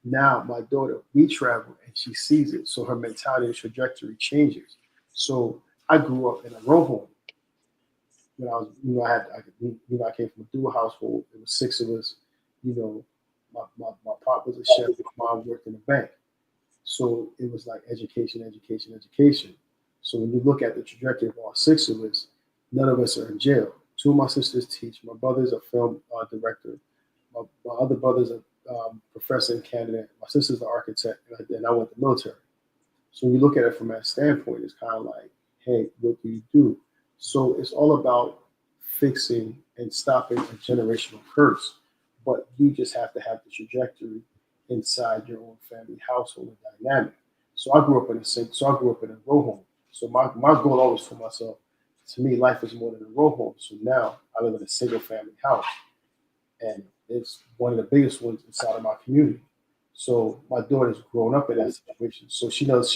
now my daughter, we travel and she sees it. So her mentality and trajectory changes. So I grew up in a row home. When I was, I came from a dual household. There was 6 of us. You know, my pop was a chef. My mom worked in a bank. So it was like education, education, education. So when you look at the trajectory of all 6 of us, none of us are in jail. 2 of my sisters teach. My brother's a film director. My other brother's a professor in Canada. My sister's an architect, and I went to the military. So when you look at it from that standpoint, it's kind of like, hey, what do you do? So it's all about fixing and stopping a generational curse. But you just have to have the trajectory inside your own family household and dynamic. So I grew up in a row home. So my goal always told myself, to me, life is more than a row home. So now I live in a single family house, and it's one of the biggest ones inside of my community. So my daughter's grown up in that situation. So she knows.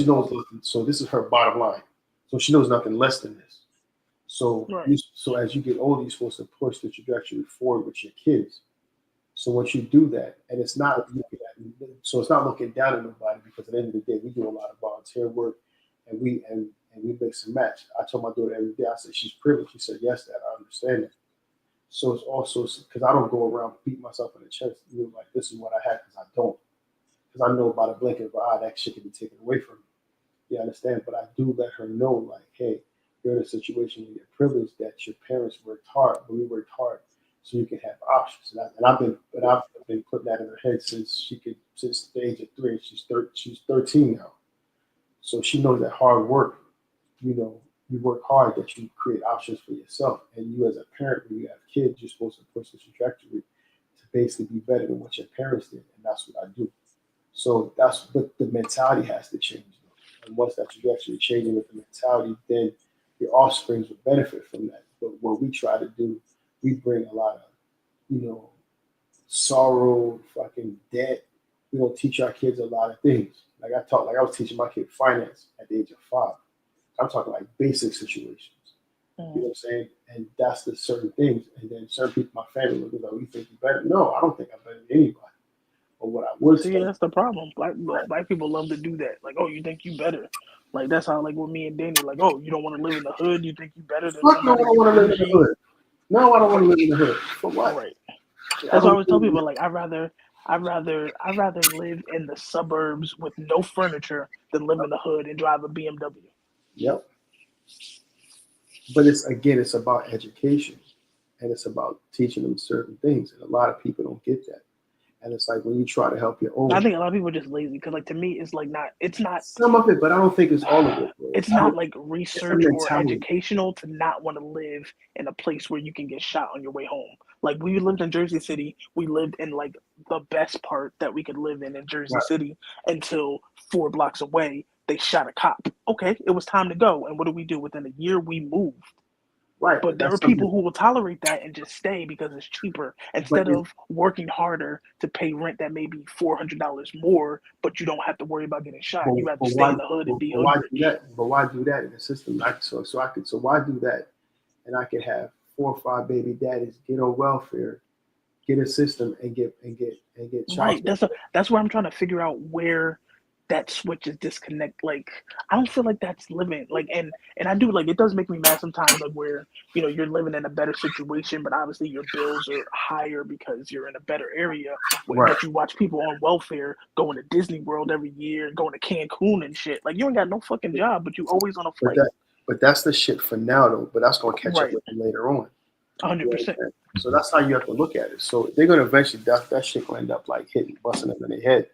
So this is her bottom line. So she knows nothing less than this. So so as you get older, you're supposed to push the trajectory forward with your kids. So once you do that, and it's not looking down at nobody, because at the end of the day, we do a lot of volunteer work, and we mix and match. I told my daughter every day, I said, she's privileged. She said, yes, Dad, I understand it. So it's also, because I don't go around beating myself in the chest, like this is what I had, because I don't. Because I know by the blink of an eye, that shit can be taken away from me. You understand? But I do let her know, like, hey, you're in a situation where you're privileged, that your parents worked hard, but we worked hard so you can have options. And I've been putting that in her head since the age of 3. She's 13 now. So she knows that hard work, you work hard, that you create options for yourself. And you as a parent, when you have kids, you're supposed to push the trajectory to basically be better than what your parents did. And that's what I do. So but the mentality has to change. And once that trajectory changes with the mentality, then your offspring will benefit from that. But what we try to do, we bring a lot of, sorrow, fucking debt. We don't teach our kids a lot of things. Like I was teaching my kid finance at the age of 5. I'm talking like basic situations. You know what I'm saying? And that's the certain things. And then certain people, my family, look like, you think you're better? No, I don't think I'm better than anybody. But what I would say, that's the problem. Black people love to do that. Like, oh, you think you better? Like that's how, like, with me and Danny, like, oh, you don't want to live in the hood? You think you better than somebody? No, I don't want to live in the hood. No, I don't want to live in the hood. For what? Right. That's what I always tell people. Like, I'd rather live in the suburbs with no furniture than live in the hood and drive a BMW. Yep. But it's about education, and it's about teaching them certain things, and a lot of people don't get that. And it's like when you try to help your own. I think a lot of people are just lazy because, like, to me, it's like it's not some of it, but I don't think it's all of it. Bro. It's not like research or educational to not want to live in a place where you can get shot on your way home. Like, we lived in Jersey City, we lived in like the best part that we could live in Jersey City until 4 blocks away they shot a cop. Okay, it was time to go, and what do we do? Within a year, we moved. Right, but there are people who will tolerate that and just stay because it's cheaper instead of working harder to pay rent that may be $400 more, but you don't have to worry about getting shot. You have to stay in the hood and be why do that? But why do that in the system? So why do that? And I could have 4 or 5 baby daddies get on welfare, get a system, and get shot. Right. That's where I'm trying to figure out where that switch is disconnect. Like I don't feel like that's living. Like and I do like it does make me mad sometimes. Like where you're living in a better situation, but obviously your bills are higher because you're in a better area. But you watch people on welfare going to Disney World every year, going to Cancun and shit. Like you ain't got no fucking job, but you always on a flight. But that's the shit for now though. But that's gonna catch up with them later on. 100%. So that's how you have to look at it. So they're gonna eventually that shit gonna end up like busting them in their head.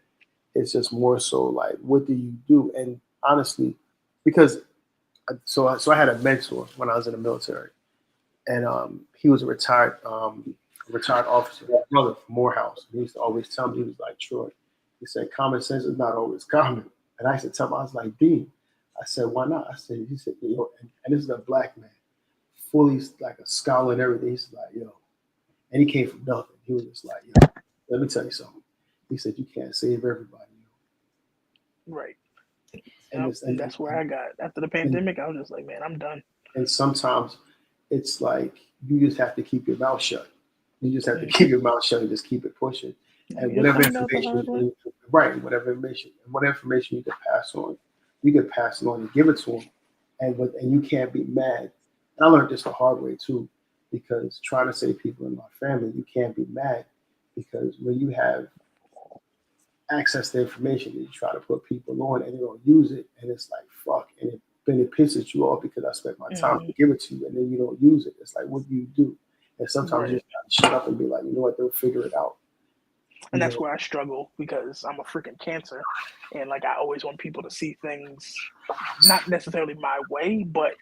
It's just more so like, what do you do? And honestly, because so I had a mentor when I was in the military, and he was a retired officer, brother from Morehouse. He used to always tell me, he was like, Troy, he said, common sense is not always common. And I used to tell him, I was like, Dean, I said, why not? I said, he said, and this is a black man, fully like a scholar and everything. He's like, and he came from nothing. He was just like, let me tell you something. He said, you can't save everybody. Right. And that's where I got. After the pandemic, I was just like, man, I'm done. And sometimes it's like, you just have to keep your mouth shut. You just have to keep your mouth shut and just keep it pushing. And whatever information, whatever information you can pass on, you can pass it on and give it to them. And you can't be mad. And I learned this the hard way too, because trying to save people in my family, you can't be mad, because when you have access to information, you try to put people on and they don't use it, and it's like fuck, and it pisses you off because I spent my time to give it to you and then you don't use it. It's like, what do you do? And sometimes you just gotta shut up and be like, you know what, they'll figure it out. And that's where I struggle, because I'm a freaking Cancer, and like I always want people to see things not necessarily my way, but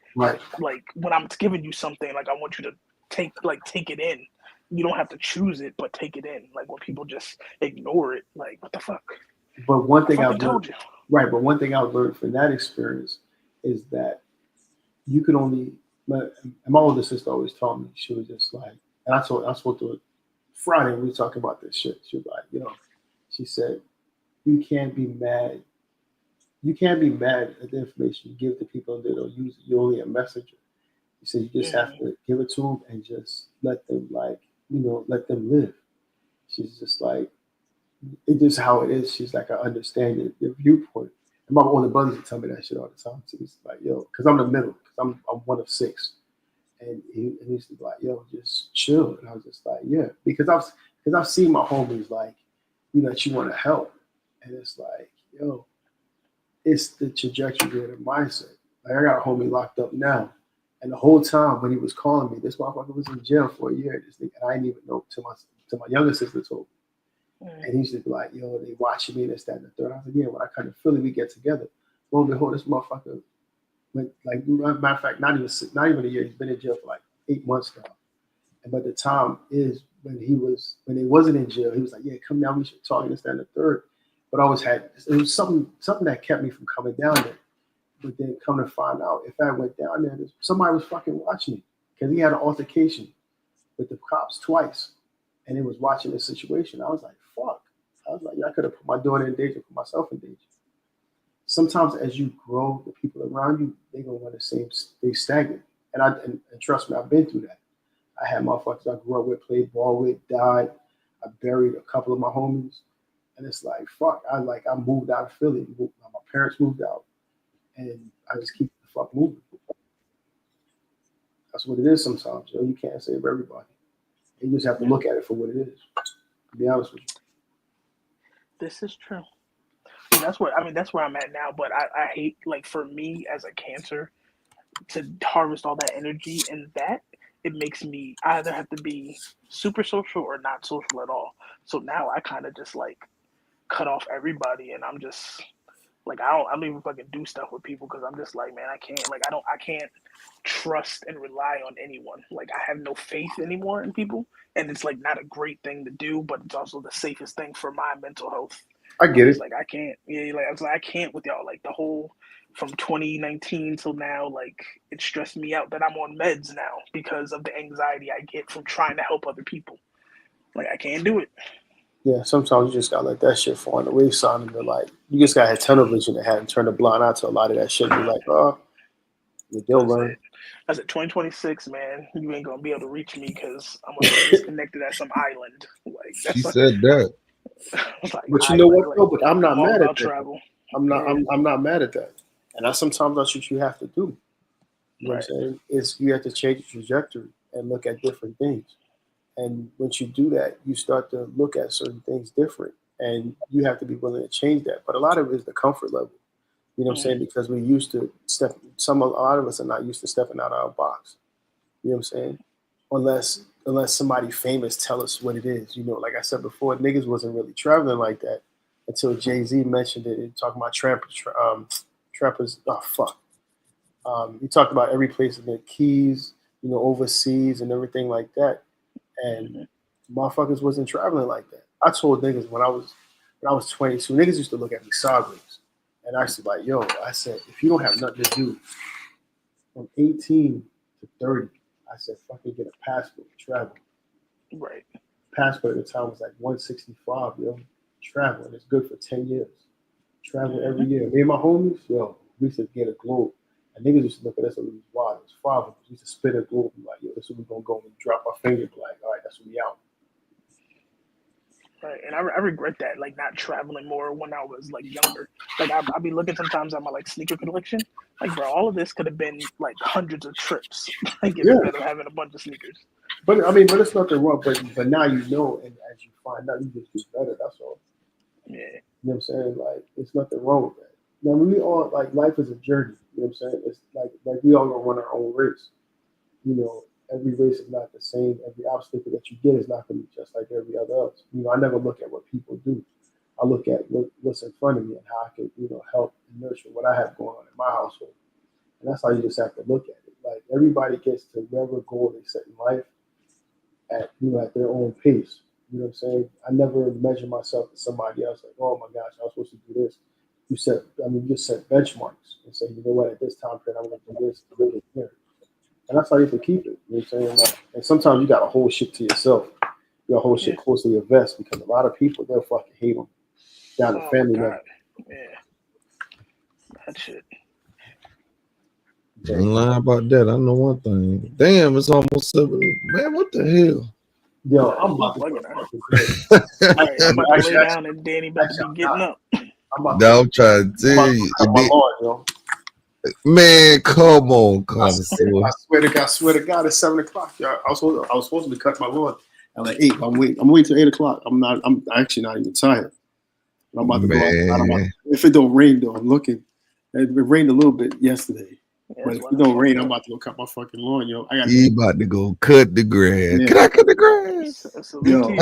like when I'm giving you something, like I want you to take it in. You don't have to choose it, but take it in. Like when people just ignore it, like what the fuck? But one thing I've told you. Right, but one thing I learned from that experience is that you could only. My older sister always taught me. She was just like, and I spoke to her Friday, and we were talking about this shit. She was like, she said, you can't be mad. You can't be mad at the information you give to people and they don't use it. You're only a messenger. She said, you just have to give it to them and just let them let them live. She's just like, it's just how it is. She's like, I understand your viewpoint. And my older brothers would tell me that shit all the time. So he's like, because I'm the middle, because I'm one of 6. And he used to be like, just chill. And I was just like, yeah, because I've seen my homies like, that you want to help. And it's like, it's the trajectory of the mindset. Like I got a homie locked up now. And the whole time when he was calling me, this motherfucker was in jail for a year. And I didn't even know till my younger sister told me. And he used to be like, they watching me, this, that, and the third. I was like, yeah, when I come to Philly, we get together. Lo and behold, this motherfucker went, like, matter of fact, not even a year. He's been in jail for like 8 months now. But the time is when they wasn't in jail, he was like, yeah, come down, we should talk, this, that, and the third. But I always it was something that kept me from coming down there. But then come to find out, if I went down there, somebody was fucking watching me, because he had an altercation with the cops twice, and he was watching the situation. I was like, fuck. I was like, I could have put my daughter in danger, put myself in danger. Sometimes as you grow, the people around you, they gonna want the same, they stagnant. And trust me, I've been through that. I had motherfuckers I grew up with, played ball with, died. I buried a couple of my homies. And it's like, fuck, I moved out of Philly. My parents moved out. And I just keep the fuck moving. That's what it is sometimes. You can't save everybody. You just have to look at it for what it is. To be honest with you. This is true. That's where I'm at now. But I hate, like, for me as a Cancer, to harvest all that energy, and that it makes me either have to be super social or not social at all. So now I kind of just like cut off everybody, and I'm just like, I don't even fucking do stuff with people, because I'm just like, man, I can't trust and rely on anyone. Like, I have no faith anymore in people, and it's like not a great thing to do, but it's also the safest thing for my mental health. I get it. Like, I can't. Yeah, like I was like, I can't with y'all. Like the whole from 2019 till now, like it stressed me out that I'm on meds now because of the anxiety I get from trying to help other people. Like, I can't do it. Yeah, sometimes you just gotta let that shit fall on the wayside and be like, you just gotta have tunnel vision and turn a blind eye to a lot of that shit. Be like, they'll learn. I said 2026, man, you ain't gonna be able to reach me because I'm gonna be disconnected at some island. Like, she said that. Like, but you know what, though? But I'm not mad at that. Travel. I'm not mad at that. And sometimes that's what you have to do. You know what I'm saying? Is you have to change the trajectory and look at different things. And once you do that, you start to look at certain things different. And you have to be willing to change that. But a lot of it is the comfort level. You know what I'm saying? Because we used to a lot of us are not used to stepping out of our box. You know what I'm saying? Unless somebody famous tell us what it is. You know, like I said before, niggas wasn't really traveling like that until Jay-Z mentioned it and talking about trappers. Oh, fuck. He talked about every place in the Keys, you know, overseas and everything like that. And motherfuckers wasn't traveling like that. I told niggas when I was 22, niggas used to look at me sideways. And I was like, yo, I said, if you don't have nothing to do from 18 to 30, I said, fucking get a passport to travel. Right. Passport at the time was like $165, yo. Travel, and it's good for 10 years. Travel every year. Me and my homies, yo, we used to get a globe. And niggas used to look at us and we was wild. It was 5 of us. We used to spin a globe and be like, yo, this is where we're going to go and drop our finger. Be like, all right, that's when we out. Right, and I regret that, like not traveling more when I was like younger. Like I'll be looking sometimes at my like sneaker collection. Like, bro, all of this could have been like hundreds of trips. Like instead of having a bunch of sneakers. But it's nothing wrong. But now you know, and as you find out, you just get better. That's all. Yeah. You know what I'm saying? Like, it's nothing wrong with that. Now we all like life is a journey. You know what I'm saying? It's like we all gonna run our own race. You know. Every race is not the same. Every obstacle that you get is not going to be just like every other else. You know, I never look at what people do. I look at what's in front of me and how I can, you know, help and nurture what I have going on in my household. And that's how you just have to look at it. Like everybody gets to whatever goal they set in life at, you know, at their own pace. You know what I'm saying? I never measure myself to somebody else like, oh my gosh, I was supposed to do this. You just set benchmarks and say, you know what, at this time period, I'm going to do this, really here. And that's how you can keep it. You know what I'm saying? Like, and sometimes you got to hold shit to yourself. You got to hold shit close to your vest because a lot of people, they'll fucking hate them down to family level. Yeah. That shit. Ain't lying about that. I know one thing. Damn, it's almost 7. Man, what the hell? Yo, I'm about to lay down and Danny about to be getting up. I'm trying to tell you. Man, come on, connoisseur. I swear to God, it's 7 o'clock. Y'all. I was supposed to be cutting my lawn at like 8. I'm waiting till 8 o'clock. I'm actually not even tired. I'm about to go out. If it don't rain though, I'm looking. It rained a little bit yesterday. But if it don't rain, I'm about to go cut my fucking lawn, yo. You about to go cut the grass. Yeah. Can I cut the grass?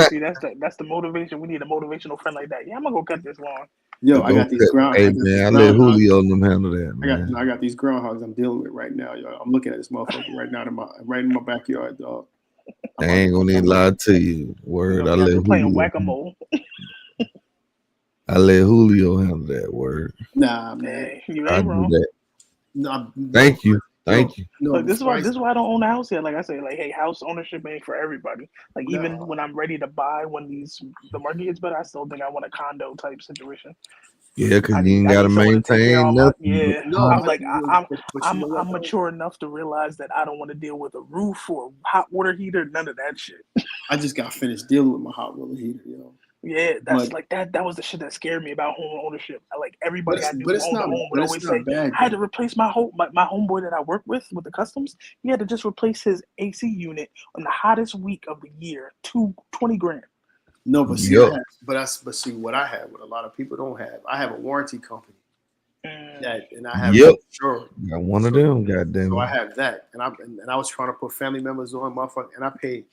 See, that's the motivation. We need a motivational friend like that. Yeah, I'm gonna go cut this lawn. Yo, I got these groundhogs. Hey man, I let Julio them handle that. Man. I got these groundhogs I'm dealing with right now, yo. I'm looking at this motherfucker right now right in my backyard, dog. I ain't gonna even lie to you. Word, I let playing whack-a-mole. I let Julio handle that. Word. Nah, man, you I ain't do wrong. that. Thank you. Look, this is why I don't own a house yet. Like I say, like, hey, house ownership ain't for everybody. Like even when I'm ready to buy, when the market gets better, I still think I want a condo type situation. Yeah, because you ain't gotta maintain nothing. I was like, I'm mature enough to realize that I don't want to deal with a roof or hot water heater, none of that shit. I just got finished dealing with my hot water heater, yo. Yeah, that was the shit that scared me about home ownership. Like everybody I knew owned a home would always say, I had to replace my homeboy that I work with the customs. He had to just replace his AC unit on the hottest week of the year, $20,000. No, but see, what I have, what a lot of people don't have. I have a warranty company. And I have sure. Got one of them, goddamn. So I have that, and I was trying to put family members on, motherfucker, and I paid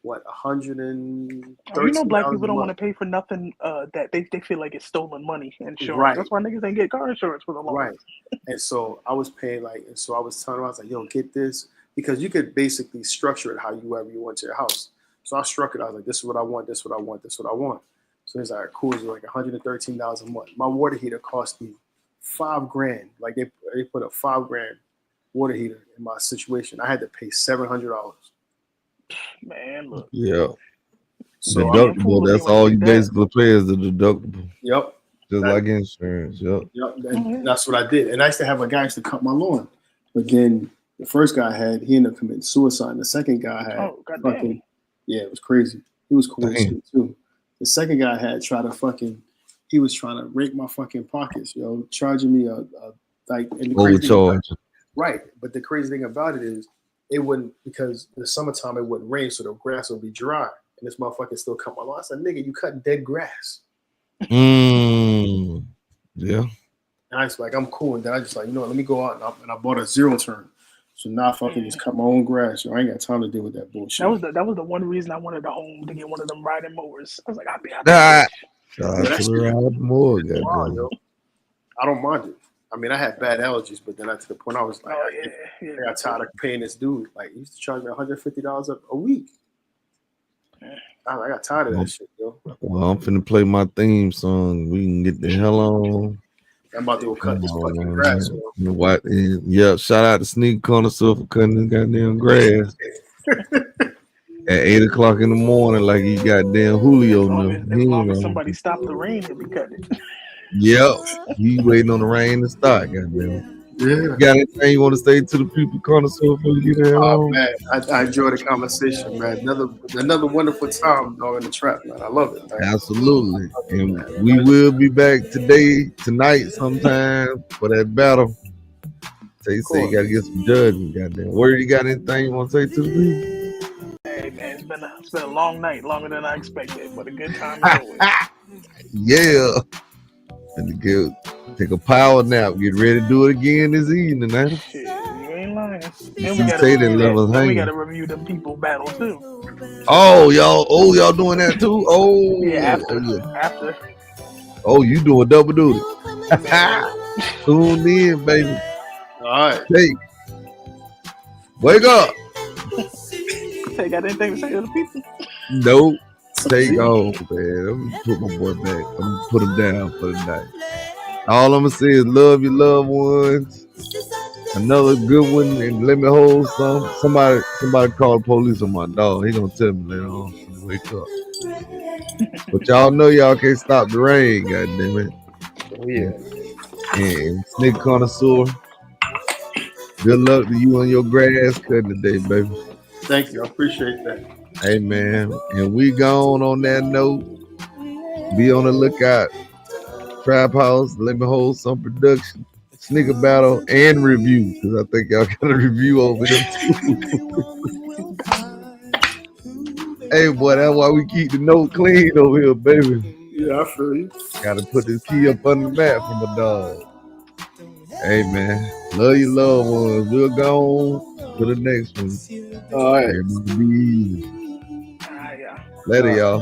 what $130. You know, black people don't want to pay for nothing that they feel like it's stolen money. Insurance. Right. That's why niggas ain't get car insurance for the long. Right. And so I was paying I was telling them, I was like, yo, get this, because you could basically structure it however you want to your house. So I struck it. I was like, this is what I want. This is what I want. This is what I want. So he's like, cool. It's like $113 a month. My water heater cost me $5,000. Like they put a $5,000 water heater in my situation. I had to pay $700. Man, look. Yeah. So deductible. That's all you basically pay is the deductible. Yep. Just like insurance. Yep. And that's what I did. And I used to have a guy to cut my lawn. But then the first guy he ended up committing suicide. And the second guy had it was crazy. He was cool as shit too. The second guy had tried to fucking he was trying to rake my fucking pockets, charging me like overcharge. Right, but the crazy thing about it is, it wouldn't, because in the summertime it wouldn't rain, so the grass would be dry, and this motherfucker still cut my lawn. I said, "Nigga, you cutting dead grass." Yeah. And I was like, I'm cool, and then I just like, let me go out and I bought a zero turn. So now I fucking just cut my own grass. I ain't got time to deal with that bullshit. That was the one reason I wanted a home, to get one of them riding mowers. I was like, I'll be out I don't mind it. I mean, I had bad allergies, but then to the point I was like, I got tired of paying this dude. Like, he used to charge me $150 a week. I got tired of that shit, yo. Well, I'm finna play my theme song. We can get the hell on. I'm about to go cut this fucking grass. What? Yeah, shout out to Sneaker Connoisseur for cutting this goddamn grass at 8 o'clock in the morning, like he goddamn Julio. As long as somebody stop the rain, he'll be cutting it. Yep, he waiting on the rain to start. Goddamn. Yeah. You got anything you want to say to the people, Connoisseur, before you get there? Oh man, I enjoyed the conversation, man. Another wonderful time, dog, in the trap, man. I love it, man. Absolutely, and we will be back tonight, sometime for that battle. Say you gotta get some judging, goddamn. Word, you got anything you want to say to the people? Hey man, it's been a long night, longer than I expected, but a good time as always. Yeah. And take a power nap. Get ready to do it again this evening, man. Shit, you ain't lying. We gotta review them people battle too. Oh, y'all doing that too? Oh, yeah, after. Oh, you doing double duty? Tune in, baby. All right. Hey, wake up. Hey, got anything to say to the people? Nope. Take off, man. Let me put my boy back. I'm gonna put him down for the night. All I'm gonna say is love your loved ones. Another good one, and let me hold some. Somebody call the police on my dog. He gonna tell me later on when I wake up. But y'all know y'all can't stop the rain, goddamn it. Oh yeah. And Sneaker Connoisseur, good luck to you on your grass cutting today, baby. Thank you. I appreciate that. Hey man, and we gone on that note. Be on the lookout. Trap House, Let Me Hold Some production, Sneaker Battle, and review, because I think y'all got a review over them too. Hey boy, that's why we keep the note clean over here, baby. Yeah, I feel you. Gotta put this key up under the mat for my dog. Hey man, love your loved ones. We'll go on to the next one. All right. Everybody be easy. Later, y'all.